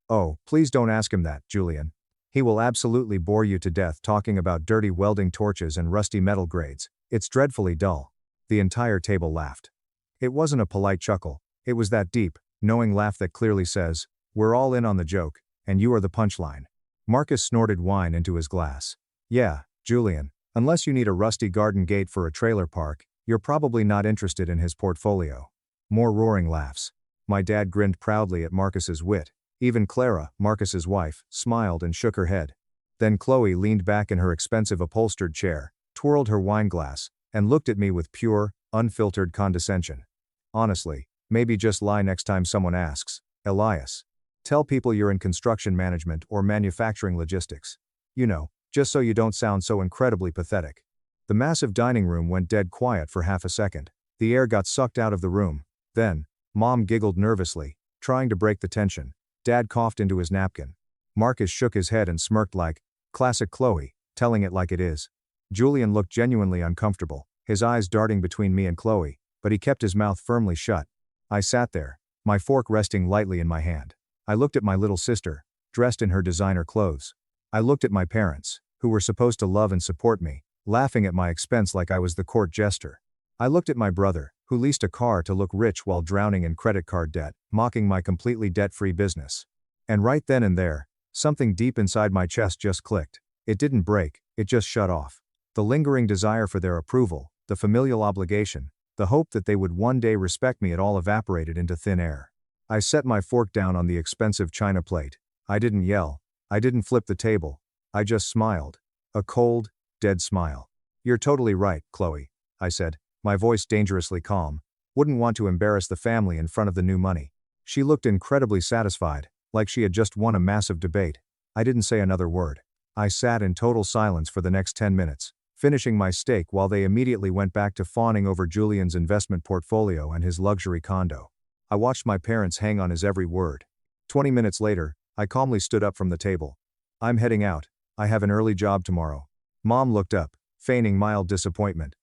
"Oh, please don't ask him that, Julian. He will absolutely bore you to death talking about dirty welding torches and rusty metal grades. It's dreadfully dull." The entire table laughed. It wasn't a polite chuckle, it was that deep, knowing laugh that clearly says, "We're all in on the joke, and you are the punchline." Marcus snorted wine into his glass. "Yeah, Julian, unless you need a rusty garden gate for a trailer park, you're probably not interested in his portfolio." More roaring laughs. My dad grinned proudly at Marcus's wit. Even Clara, Marcus's wife, smiled and shook her head. Then Chloe leaned back in her expensive upholstered chair, twirled her wine glass, and looked at me with pure, unfiltered condescension. "Honestly, maybe just lie next time someone asks, Elias. Tell people you're in construction management or manufacturing logistics. You know, just so you don't sound so incredibly pathetic." The massive dining room went dead quiet for half a second. The air got sucked out of the room. Then, Mom giggled nervously, trying to break the tension. Dad coughed into his napkin. Marcus shook his head and smirked like, "Classic Chloe, telling it like it is." Julian looked genuinely uncomfortable, his eyes darting between me and Chloe, but he kept his mouth firmly shut. I sat there, my fork resting lightly in my hand. I looked at my little sister, dressed in her designer clothes. I looked at my parents, who were supposed to love and support me, laughing at my expense like I was the court jester. I looked at my brother, who leased a car to look rich while drowning in credit card debt, mocking my completely debt-free business. And right then and there, something deep inside my chest just clicked. It didn't break, it just shut off. The lingering desire for their approval, the familial obligation, the hope that they would one day respect me, it all evaporated into thin air. I set my fork down on the expensive china plate. I didn't yell. I didn't flip the table. I just smiled. A cold, dead smile. "You're totally right, Chloe," I said, my voice dangerously calm. "Wouldn't want to embarrass the family in front of the new money." She looked incredibly satisfied, like she had just won a massive debate. I didn't say another word. I sat in total silence for the next 10 minutes, finishing my steak while they immediately went back to fawning over Julian's investment portfolio and his luxury condo. I watched my parents hang on his every word. 20 minutes later, I calmly stood up from the table. "I'm heading out. I have an early job tomorrow." Mom looked up, feigning mild disappointment.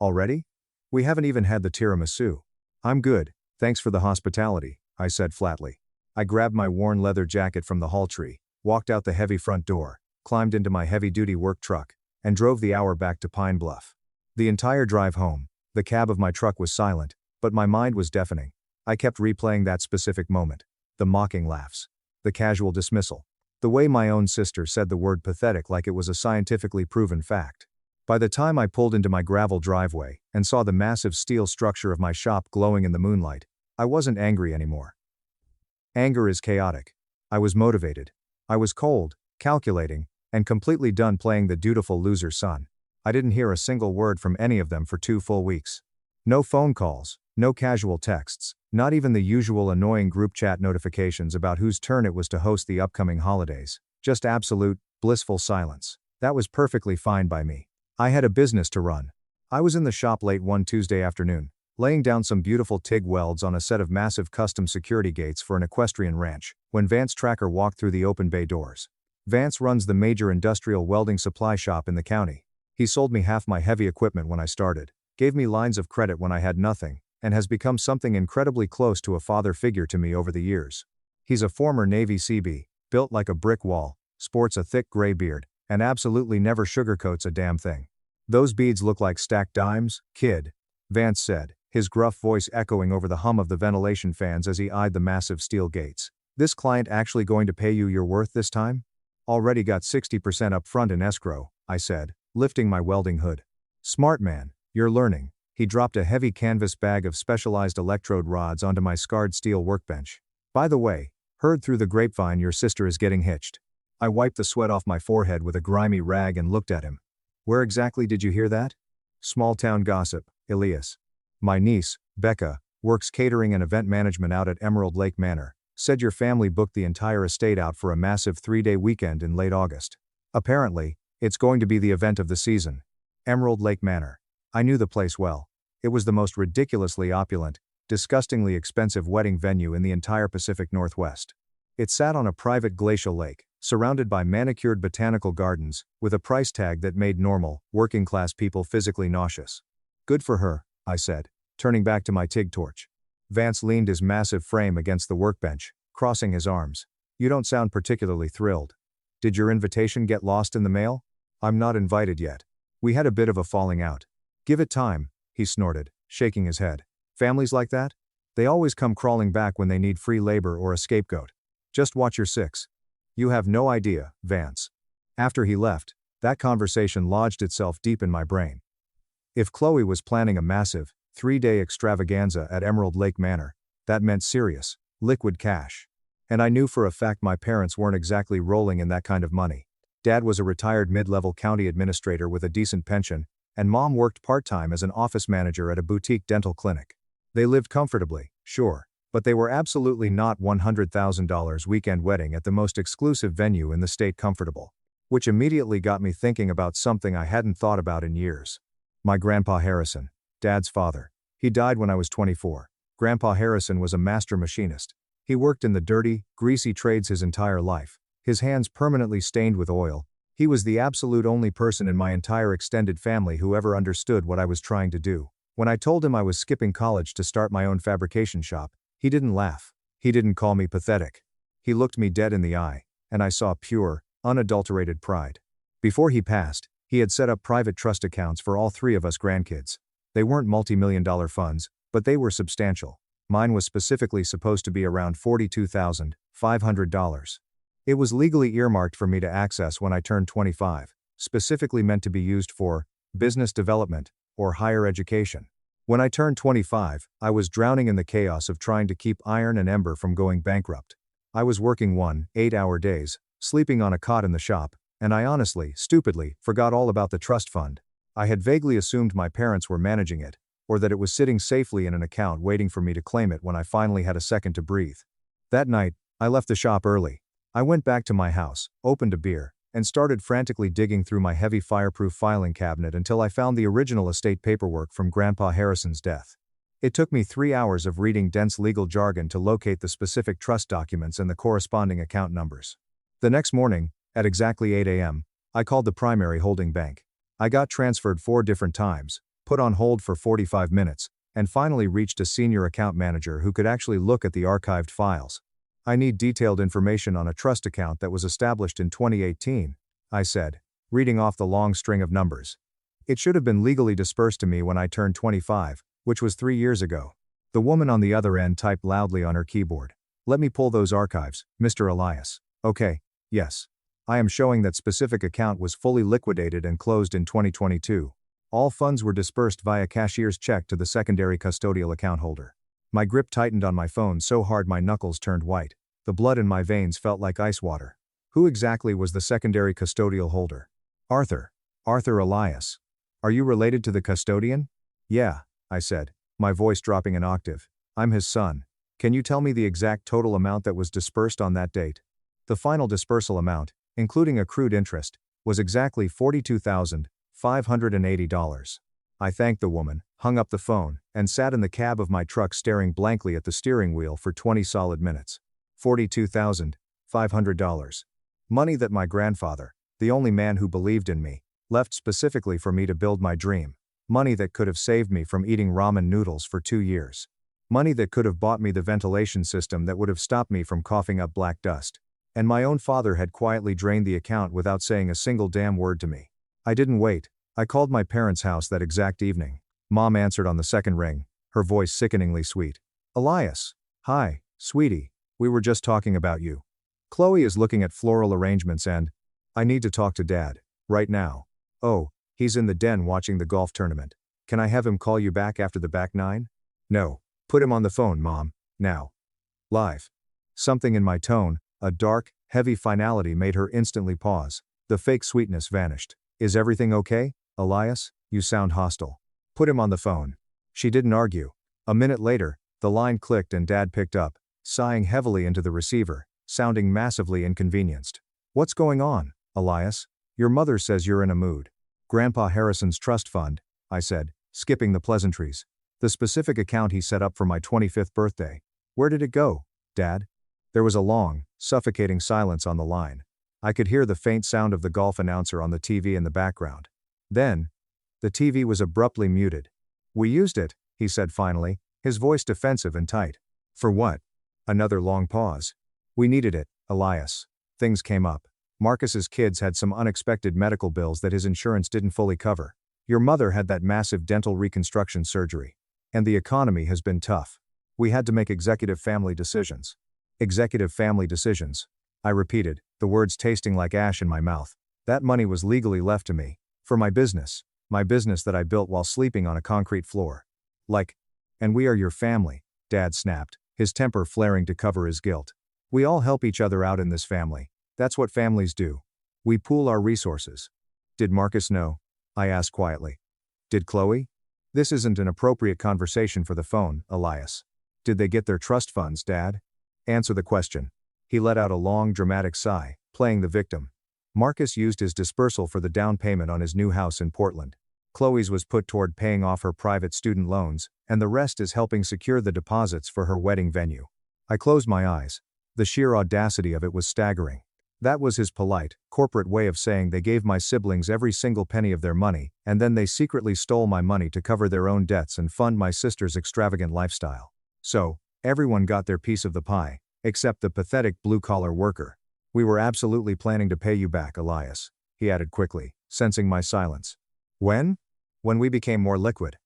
"Already? We haven't even had the tiramisu." "I'm good, thanks for the hospitality," I said flatly. I grabbed my worn leather jacket from the hall tree, walked out the heavy front door, climbed into my heavy-duty work truck, and drove the hour back to Pine Bluff. The entire drive home, the cab of my truck was silent, but my mind was deafening. I kept replaying that specific moment. The mocking laughs. The casual dismissal. The way my own sister said the word pathetic like it was a scientifically proven fact. By the time I pulled into my gravel driveway and saw the massive steel structure of my shop glowing in the moonlight, I wasn't angry anymore. Anger is chaotic. I was motivated. I was cold, calculating, and completely done playing the dutiful loser son. I didn't hear a single word from any of them for 2 full weeks. No phone calls, no casual texts, not even the usual annoying group chat notifications about whose turn it was to host the upcoming holidays. Just absolute, blissful silence. That was perfectly fine by me. I had a business to run. I was in the shop late one Tuesday afternoon, laying down some beautiful TIG welds on a set of massive custom security gates for an equestrian ranch, when Vance Tracker walked through the open bay doors. Vance runs the major industrial welding supply shop in the county. He sold me half my heavy equipment when I started, gave me lines of credit when I had nothing, and has become something incredibly close to a father figure to me over the years. He's a former Navy Seabee, built like a brick wall, sports a thick gray beard, and absolutely never sugarcoats a damn thing. "Those beads look like stacked dimes, kid," Vance said, his gruff voice echoing over the hum of the ventilation fans as he eyed the massive steel gates. "This client actually going to pay you your worth this time?" "Already got 60% up front in escrow," I said, lifting my welding hood. "Smart man, you're learning." He dropped a heavy canvas bag of specialized electrode rods onto my scarred steel workbench. "By the way, heard through the grapevine your sister is getting hitched." I wiped the sweat off my forehead with a grimy rag and looked at him. "Where exactly did you hear that?" "Small town gossip, Elias. My niece, Becca, works catering and event management out at Emerald Lake Manor, said your family booked the entire estate out for a massive 3-day weekend in late August. Apparently, it's going to be the event of the season." Emerald Lake Manor. I knew the place well. It was the most ridiculously opulent, disgustingly expensive wedding venue in the entire Pacific Northwest. It sat on a private glacial lake, surrounded by manicured botanical gardens, with a price tag that made normal, working-class people physically nauseous. "Good for her," I said, turning back to my TIG torch. Vance leaned his massive frame against the workbench, crossing his arms. "You don't sound particularly thrilled. Did your invitation get lost in the mail?" "I'm not invited yet. We had a bit of a falling out." "Give it time," he snorted, shaking his head. "Families like that? They always come crawling back when they need free labor or a scapegoat. Just watch your six." "You have no idea, Vance." After he left, that conversation lodged itself deep in my brain. If Chloe was planning a massive, 3-day extravaganza at Emerald Lake Manor, that meant serious, liquid cash. And I knew for a fact my parents weren't exactly rolling in that kind of money. Dad was a retired mid-level county administrator with a decent pension, and Mom worked part-time as an office manager at a boutique dental clinic. They lived comfortably, sure, but they were absolutely not $100,000 weekend wedding at the most exclusive venue in the state comfortable. Which immediately got me thinking about something I hadn't thought about in years. My Grandpa Harrison, Dad's father. He died when I was 24. Grandpa Harrison was a master machinist. He worked in the dirty, greasy trades his entire life, his hands permanently stained with oil. He was the absolute only person in my entire extended family who ever understood what I was trying to do. When I told him I was skipping college to start my own fabrication shop, he didn't laugh. He didn't call me pathetic. He looked me dead in the eye, and I saw pure, unadulterated pride. Before he passed, he had set up private trust accounts for all 3 of us grandkids. They weren't multi-million-dollar funds, But they were substantial. Mine was specifically supposed to be around $42,500. It was legally earmarked for me to access when I turned 25, specifically meant to be used for business development or higher education. When I turned 25, I was drowning in the chaos of trying to keep Iron and Ember from going bankrupt. I was working 8-hour days, sleeping on a cot in the shop, and I honestly, stupidly, forgot all about the trust fund. I had vaguely assumed my parents were managing it, or that it was sitting safely in an account waiting for me to claim it when I finally had a second to breathe. That night, I left the shop early. I went back to my house, opened a beer, and started frantically digging through my heavy fireproof filing cabinet until I found the original estate paperwork from Grandpa Harrison's death. It took me 3 hours of reading dense legal jargon to locate the specific trust documents and the corresponding account numbers. The next morning, at exactly 8 a.m., I called the primary holding bank. I got transferred 4 different times, put on hold for 45 minutes, and finally reached a senior account manager who could actually look at the archived files. "I need detailed information on a trust account that was established in 2018, I said, reading off the long string of numbers. It should have been legally dispersed to me when I turned 25, which was 3 years ago. The woman on the other end typed loudly on her keyboard. "Let me pull those archives, Mr. Elias." "Okay, yes. I am showing that specific account was fully liquidated and closed in 2022. All funds were dispersed via cashier's check to the secondary custodial account holder." My grip tightened on my phone so hard my knuckles turned white. The blood in my veins felt like ice water. Who exactly was the secondary custodial holder? "Arthur. Arthur Elias. Are you related to the custodian?" "Yeah," I said, my voice dropping an octave. "I'm his son. Can you tell me the exact total amount that was dispersed on that date?" The final dispersal amount, including accrued interest, was exactly $42,580. I thanked the woman, hung up the phone, and sat in the cab of my truck staring blankly at the steering wheel for 20 solid minutes. $42,500. Money that my grandfather, the only man who believed in me, left specifically for me to build my dream. Money that could have saved me from eating ramen noodles for 2 years. Money that could have bought me the ventilation system that would have stopped me from coughing up black dust. And my own father had quietly drained the account without saying a single damn word to me. I didn't wait. I called my parents' house that exact evening. Mom answered on the second ring, her voice sickeningly sweet. "Elias. Hi, sweetie. We were just talking about you. Chloe is looking at floral arrangements and I need to talk to Dad, right now." "Oh, he's in the den watching the golf tournament. Can I have him call you back after the back nine?" "No. Put him on the phone, Mom. Now." "Live." Something in my tone, a dark, heavy finality made her instantly pause. The fake sweetness vanished. "Is everything okay, Elias? You sound hostile. Put him on the phone." She didn't argue. A minute later, the line clicked and Dad picked up, sighing heavily into the receiver, sounding massively inconvenienced. "What's going on, Elias? Your mother says you're in a mood." "Grandpa Harrison's trust fund," I said, skipping the pleasantries. "The specific account he set up for my 25th birthday. Where did it go, Dad?" There was a long, suffocating silence on the line. I could hear the faint sound of the golf announcer on the TV in the background. Then, the TV was abruptly muted. "We used it," he said finally, his voice defensive and tight. "For what?" Another long pause. "We needed it, Elias. Things came up. Marcus's kids had some unexpected medical bills that his insurance didn't fully cover. Your mother had that massive dental reconstruction surgery. And the economy has been tough. We had to make executive family decisions." "Executive family decisions," I repeated, the words tasting like ash in my mouth. That money was legally left to me. For my business that I built while sleeping on a concrete floor. And we are your family," Dad snapped, his temper flaring to cover his guilt. "We all help each other out in this family. That's what families do. We pool our resources." "Did Marcus know?" I asked quietly. "Did Chloe?" "This isn't an appropriate conversation for the phone, Elias. Did they get their trust funds, Dad?" "Answer the question." He let out a long, dramatic sigh, playing the victim. "Marcus used his dispersal for the down payment on his new house in Portland. Chloe's was put toward paying off her private student loans, and the rest is helping secure the deposits for her wedding venue." I closed my eyes. The sheer audacity of it was staggering. That was his polite, corporate way of saying they gave my siblings every single penny of their money, and then they secretly stole my money to cover their own debts and fund my sister's extravagant lifestyle. So, everyone got their piece of the pie, except the pathetic blue-collar worker. "We were absolutely planning to pay you back, Elias," he added quickly, sensing my silence. "When?" "When we became more liquid.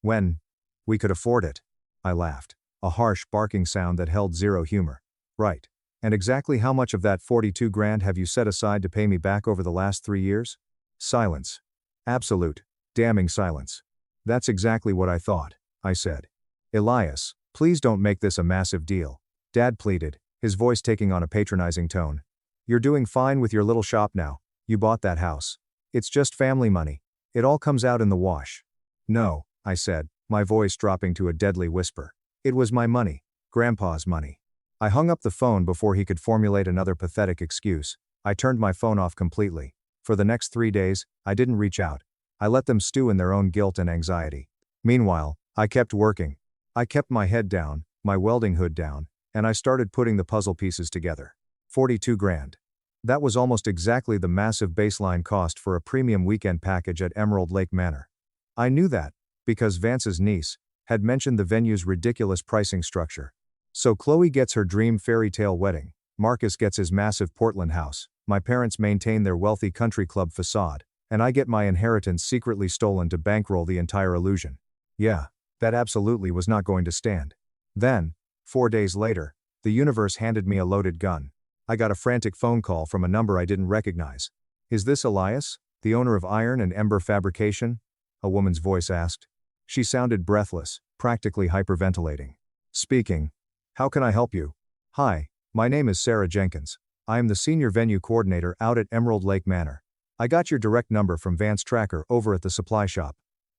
When we could afford it." I laughed. A harsh, barking sound that held zero humor. Right. And exactly how much of that 42 grand have you set aside to pay me back over the last 3 years? Silence. Absolute, damning silence. That's exactly what I thought, I said. Elias, please don't make this a massive deal. Dad pleaded, his voice taking on a patronizing tone. You're doing fine with your little shop now. You bought that house. It's just family money. It all comes out in the wash. No, I said, my voice dropping to a deadly whisper. It was my money. Grandpa's money. I hung up the phone before he could formulate another pathetic excuse. I turned my phone off completely. For the next 3 days, I didn't reach out. I let them stew in their own guilt and anxiety. Meanwhile, I kept working. I kept my head down, my welding hood down, and I started putting the puzzle pieces together. 42 grand. That was almost exactly the massive baseline cost for a premium weekend package at Emerald Lake Manor. I knew that, because Vance's niece had mentioned the venue's ridiculous pricing structure. So Chloe gets her dream fairy tale wedding, Marcus gets his massive Portland house, my parents maintain their wealthy country club facade, and I get my inheritance secretly stolen to bankroll the entire illusion. Yeah, that absolutely was not going to stand. Then, 4 days later, the universe handed me a loaded gun. I got a frantic phone call from a number I didn't recognize. Is this Elias, the owner of Iron and Ember Fabrication? A woman's voice asked. She sounded breathless, practically hyperventilating. Speaking. How can I help you? Hi, my name is Sarah Jenkins. I am the senior venue coordinator out at Emerald Lake Manor. I got your direct number from Vance Tracker over at the supply shop.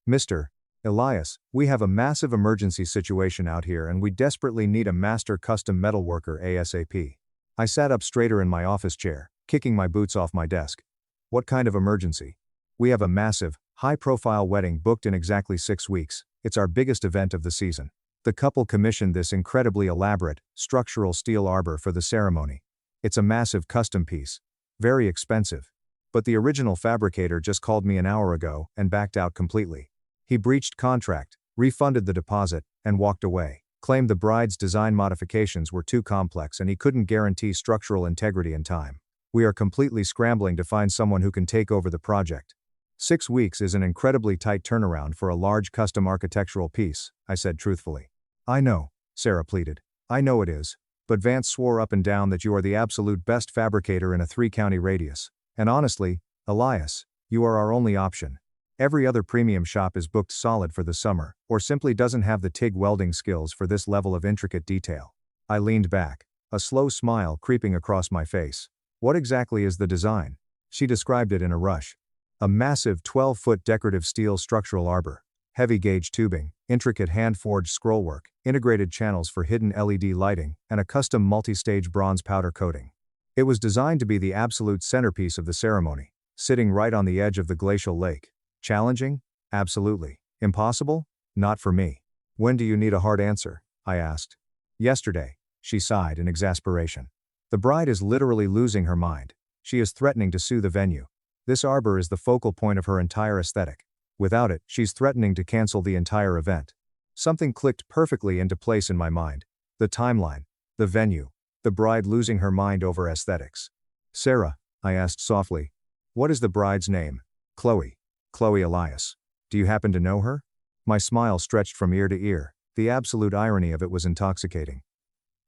Mr. Elias, we have a massive emergency situation out here and we desperately need a master custom metalworker ASAP. I sat up straighter in my office chair, kicking my boots off my desk. What kind of emergency? We have a massive, high-profile wedding booked in exactly 6 weeks. It's our biggest event of the season. The couple commissioned this incredibly elaborate, structural steel arbor for the ceremony. It's a massive custom piece. Very expensive. But the original fabricator just called me an hour ago and backed out completely. He breached contract, refunded the deposit, and walked away. Claimed the bride's design modifications were too complex and he couldn't guarantee structural integrity in time. We are completely scrambling to find someone who can take over the project. 6 weeks is an incredibly tight turnaround for a large custom architectural piece, I said truthfully. I know, Sarah pleaded. I know it is. But Vance swore up and down that you are the absolute best fabricator in a 3-county radius. And honestly, Elias, you are our only option. Every other premium shop is booked solid for the summer, or simply doesn't have the TIG welding skills for this level of intricate detail. I leaned back, a slow smile creeping across my face. What exactly is the design? She described it in a rush. A massive 12-foot decorative steel structural arbor. Heavy gauge tubing, intricate hand-forged scrollwork, integrated channels for hidden LED lighting, and a custom multi-stage bronze powder coating. It was designed to be the absolute centerpiece of the ceremony, sitting right on the edge of the glacial lake. Challenging? Absolutely. Impossible? Not for me. When do you need a hard answer? I asked. Yesterday, she sighed in exasperation. The bride is literally losing her mind. She is threatening to sue the venue. This arbor is the focal point of her entire aesthetic. Without it, she's threatening to cancel the entire event. Something clicked perfectly into place in my mind. The timeline, the venue, the bride losing her mind over aesthetics. Sarah, I asked softly. What is the bride's name? Chloe. Chloe Elias. Do you happen to know her? My smile stretched from ear to ear. The absolute irony of it was intoxicating.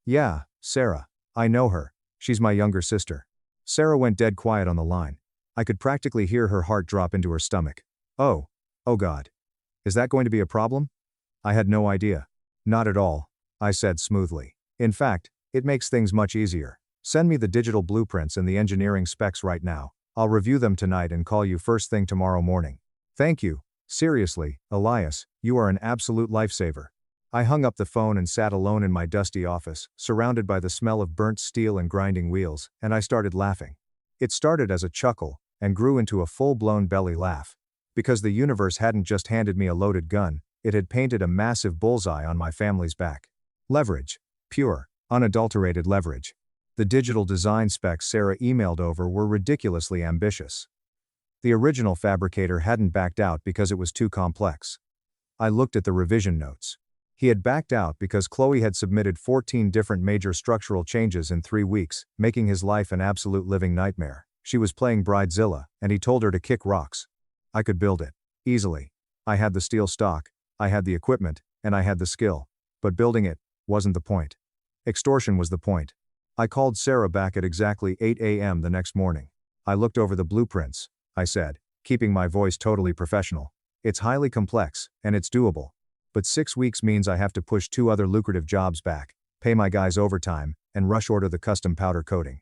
Yeah, Sarah. I know her. She's my younger sister. Sarah went dead quiet on the line. I could practically hear her heart drop into her stomach. Oh God. Is that going to be a problem? I had no idea. Not at all, I said smoothly. In fact, it makes things much easier. Send me the digital blueprints and the engineering specs right now. I'll review them tonight and call you first thing tomorrow morning. Thank you. Seriously, Elias, you are an absolute lifesaver. I hung up the phone and sat alone in my dusty office, surrounded by the smell of burnt steel and grinding wheels, and I started laughing. It started as a chuckle, and grew into a full-blown belly laugh. Because the universe hadn't just handed me a loaded gun, it had painted a massive bullseye on my family's back. Leverage. Pure, unadulterated leverage. The digital design specs Sarah emailed over were ridiculously ambitious. The original fabricator hadn't backed out because it was too complex. I looked at the revision notes. He had backed out because Chloe had submitted 14 different major structural changes in 3 weeks, making his life an absolute living nightmare. She was playing Bridezilla, and he told her to kick rocks. I could build it. Easily. I had the steel stock, I had the equipment, and I had the skill. But building it wasn't the point. Extortion was the point. I called Sarah back at exactly 8 a.m. the next morning. I looked over the blueprints, I said, keeping my voice totally professional. It's highly complex, and it's doable. But 6 weeks means I have to push 2 other lucrative jobs back, pay my guys overtime, and rush order the custom powder coating.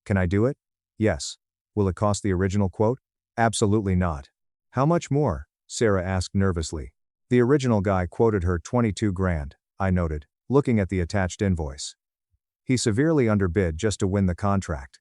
Can I do it? Yes. Will it cost the original quote? Absolutely not. How much more? Sarah asked nervously. The original guy quoted her 22 grand, I noted, looking at the attached invoice. He severely underbid just to win the contract.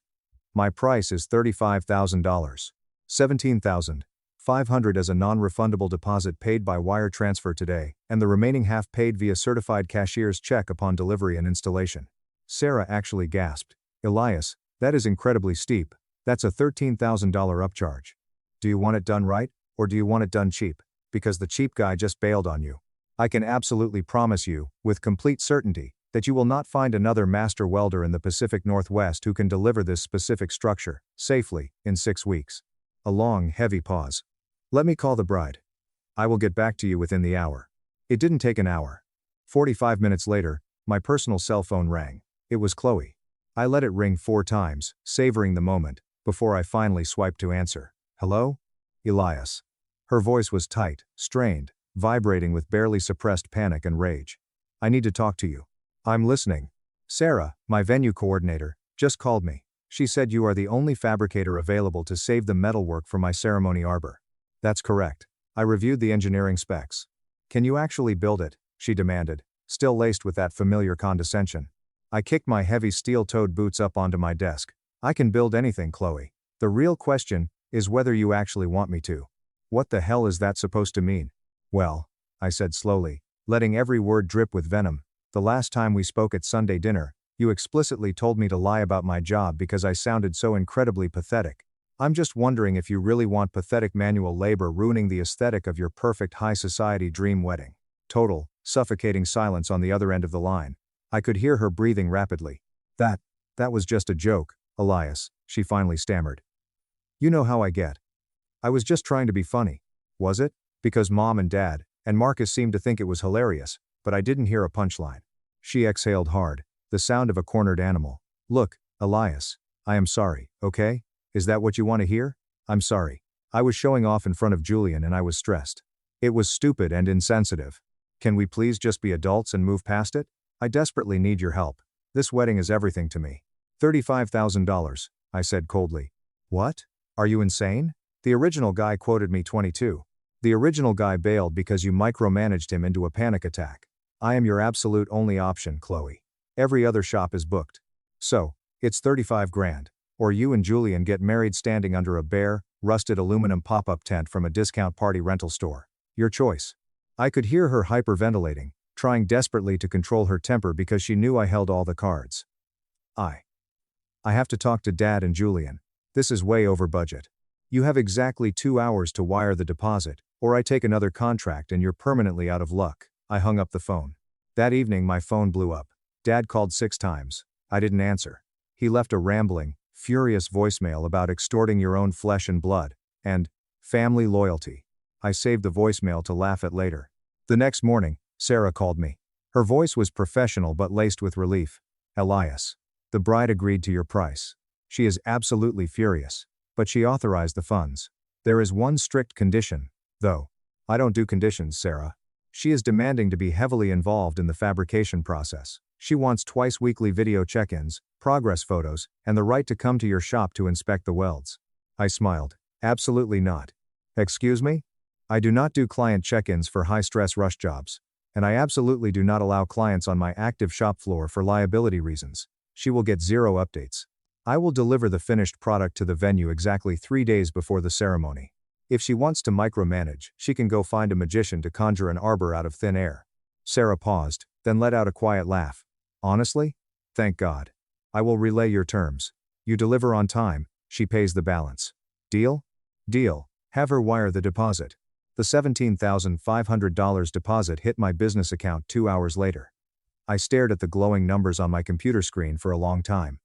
My price is $35,000. $17,500 as a non-refundable deposit paid by wire transfer today, and the remaining half paid via certified cashier's check upon delivery and installation. Sarah actually gasped. Elias, that is incredibly steep. That's a $13,000 upcharge. Do you want it done right, or do you want it done cheap? Because the cheap guy just bailed on you. I can absolutely promise you, with complete certainty, that you will not find another master welder in the Pacific Northwest who can deliver this specific structure, safely, in 6 weeks. A long, heavy pause. Let me call the bride. I will get back to you within the hour. It didn't take an hour. 45 minutes later, my personal cell phone rang. It was Chloe. I let it ring 4 times, savoring the moment, before I finally swiped to answer. Hello? Elias. Her voice was tight, strained, vibrating with barely suppressed panic and rage. I need to talk to you. I'm listening. Sarah, my venue coordinator, just called me. She said you are the only fabricator available to save the metalwork for my ceremony arbor. That's correct. I reviewed the engineering specs. Can you actually build it? She demanded, still laced with that familiar condescension. I kicked my heavy steel-toed boots up onto my desk. I can build anything, Chloe. The real question is whether you actually want me to. What the hell is that supposed to mean? Well, I said slowly, letting every word drip with venom. The last time we spoke at Sunday dinner, you explicitly told me to lie about my job because I sounded so incredibly pathetic. I'm just wondering if you really want pathetic manual labor ruining the aesthetic of your perfect high society dream wedding. Total, suffocating silence on the other end of the line. I could hear her breathing rapidly. That was just a joke, Elias, she finally stammered. You know how I get. I was just trying to be funny. Was it? Because Mom and Dad, and Marcus seemed to think it was hilarious, but I didn't hear a punchline. She exhaled hard, the sound of a cornered animal. Look, Elias, I am sorry, okay? Is that what you want to hear? I'm sorry. I was showing off in front of Julian and I was stressed. It was stupid and insensitive. Can we please just be adults and move past it? I desperately need your help. This wedding is everything to me. $35,000, I said coldly. What? Are you insane? The original guy quoted me 22. The original guy bailed because you micromanaged him into a panic attack. I am your absolute only option, Chloe. Every other shop is booked. So, it's 35 grand. Or you and Julian get married standing under a bare, rusted aluminum pop-up tent from a discount party rental store. Your choice. I could hear her hyperventilating, trying desperately to control her temper because she knew I held all the cards. I have to talk to Dad and Julian. This is way over budget. You have exactly 2 hours to wire the deposit, or I take another contract and you're permanently out of luck. I hung up the phone. That evening my phone blew up. Dad called 6 times. I didn't answer. He left a rambling, furious voicemail about extorting your own flesh and blood, and family loyalty. I saved the voicemail to laugh at later. The next morning, Sarah called me. Her voice was professional but laced with relief. Elias. The bride agreed to your price. She is absolutely furious. But she authorized the funds. There is one strict condition, though. I don't do conditions, Sarah. She is demanding to be heavily involved in the fabrication process. She wants twice-weekly video check-ins, progress photos, and the right to come to your shop to inspect the welds. I smiled. Absolutely not. Excuse me? I do not do client check-ins for high-stress rush jobs. And I absolutely do not allow clients on my active shop floor for liability reasons. She will get 0 updates. I will deliver the finished product to the venue exactly 3 days before the ceremony. If she wants to micromanage, she can go find a magician to conjure an arbor out of thin air. Sarah paused, then let out a quiet laugh. Honestly? Thank God. I will relay your terms. You deliver on time, she pays the balance. Deal? Deal. Have her wire the deposit. The $17,500 deposit hit my business account 2 hours later. I stared at the glowing numbers on my computer screen for a long time.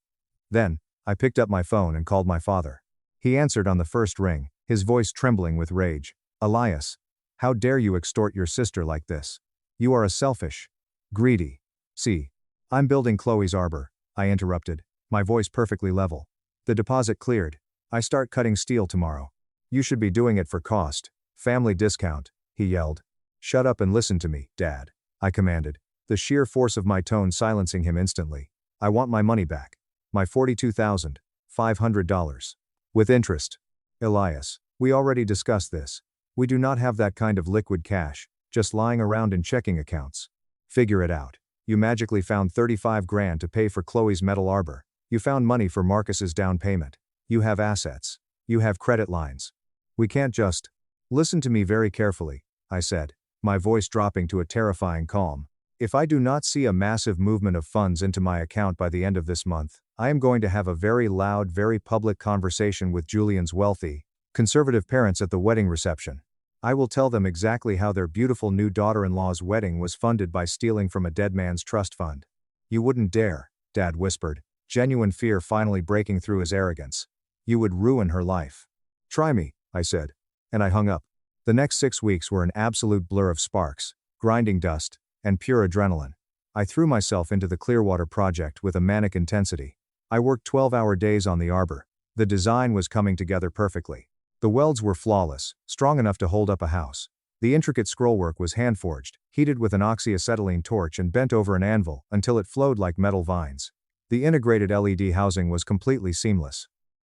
Then, I picked up my phone and called my father. He answered on the first ring, his voice trembling with rage. Elias, how dare you extort your sister like this? You are a selfish, Greedy. See. I'm building Chloe's arbor, I interrupted, my voice perfectly level. The deposit cleared. I start cutting steel tomorrow. You should be doing it for cost. Family discount, he yelled. Shut up and listen to me, Dad, I commanded, the sheer force of my tone silencing him instantly. I want my money back. My $42,500. With interest. Elias, we already discussed this. We do not have that kind of liquid cash, just lying around in checking accounts. Figure it out. You magically found 35 grand to pay for Chloe's metal arbor. You found money for Marcus's down payment. You have assets. You have credit lines. We can't just. Listen to me very carefully, I said, my voice dropping to a terrifying calm. If I do not see a massive movement of funds into my account by the end of this month, I am going to have a very loud, very public conversation with Julian's wealthy, conservative parents at the wedding reception. I will tell them exactly how their beautiful new daughter-in-law's wedding was funded by stealing from a dead man's trust fund. You wouldn't dare, Dad whispered, genuine fear finally breaking through his arrogance. You would ruin her life. Try me, I said. And I hung up. The next 6 weeks were an absolute blur of sparks, grinding dust, and pure adrenaline. I threw myself into the Clearwater project with a manic intensity. I worked 12-hour days on the arbor. The design was coming together perfectly. The welds were flawless, strong enough to hold up a house. The intricate scrollwork was hand-forged, heated with an oxyacetylene torch and bent over an anvil until it flowed like metal vines. The integrated LED housing was completely seamless.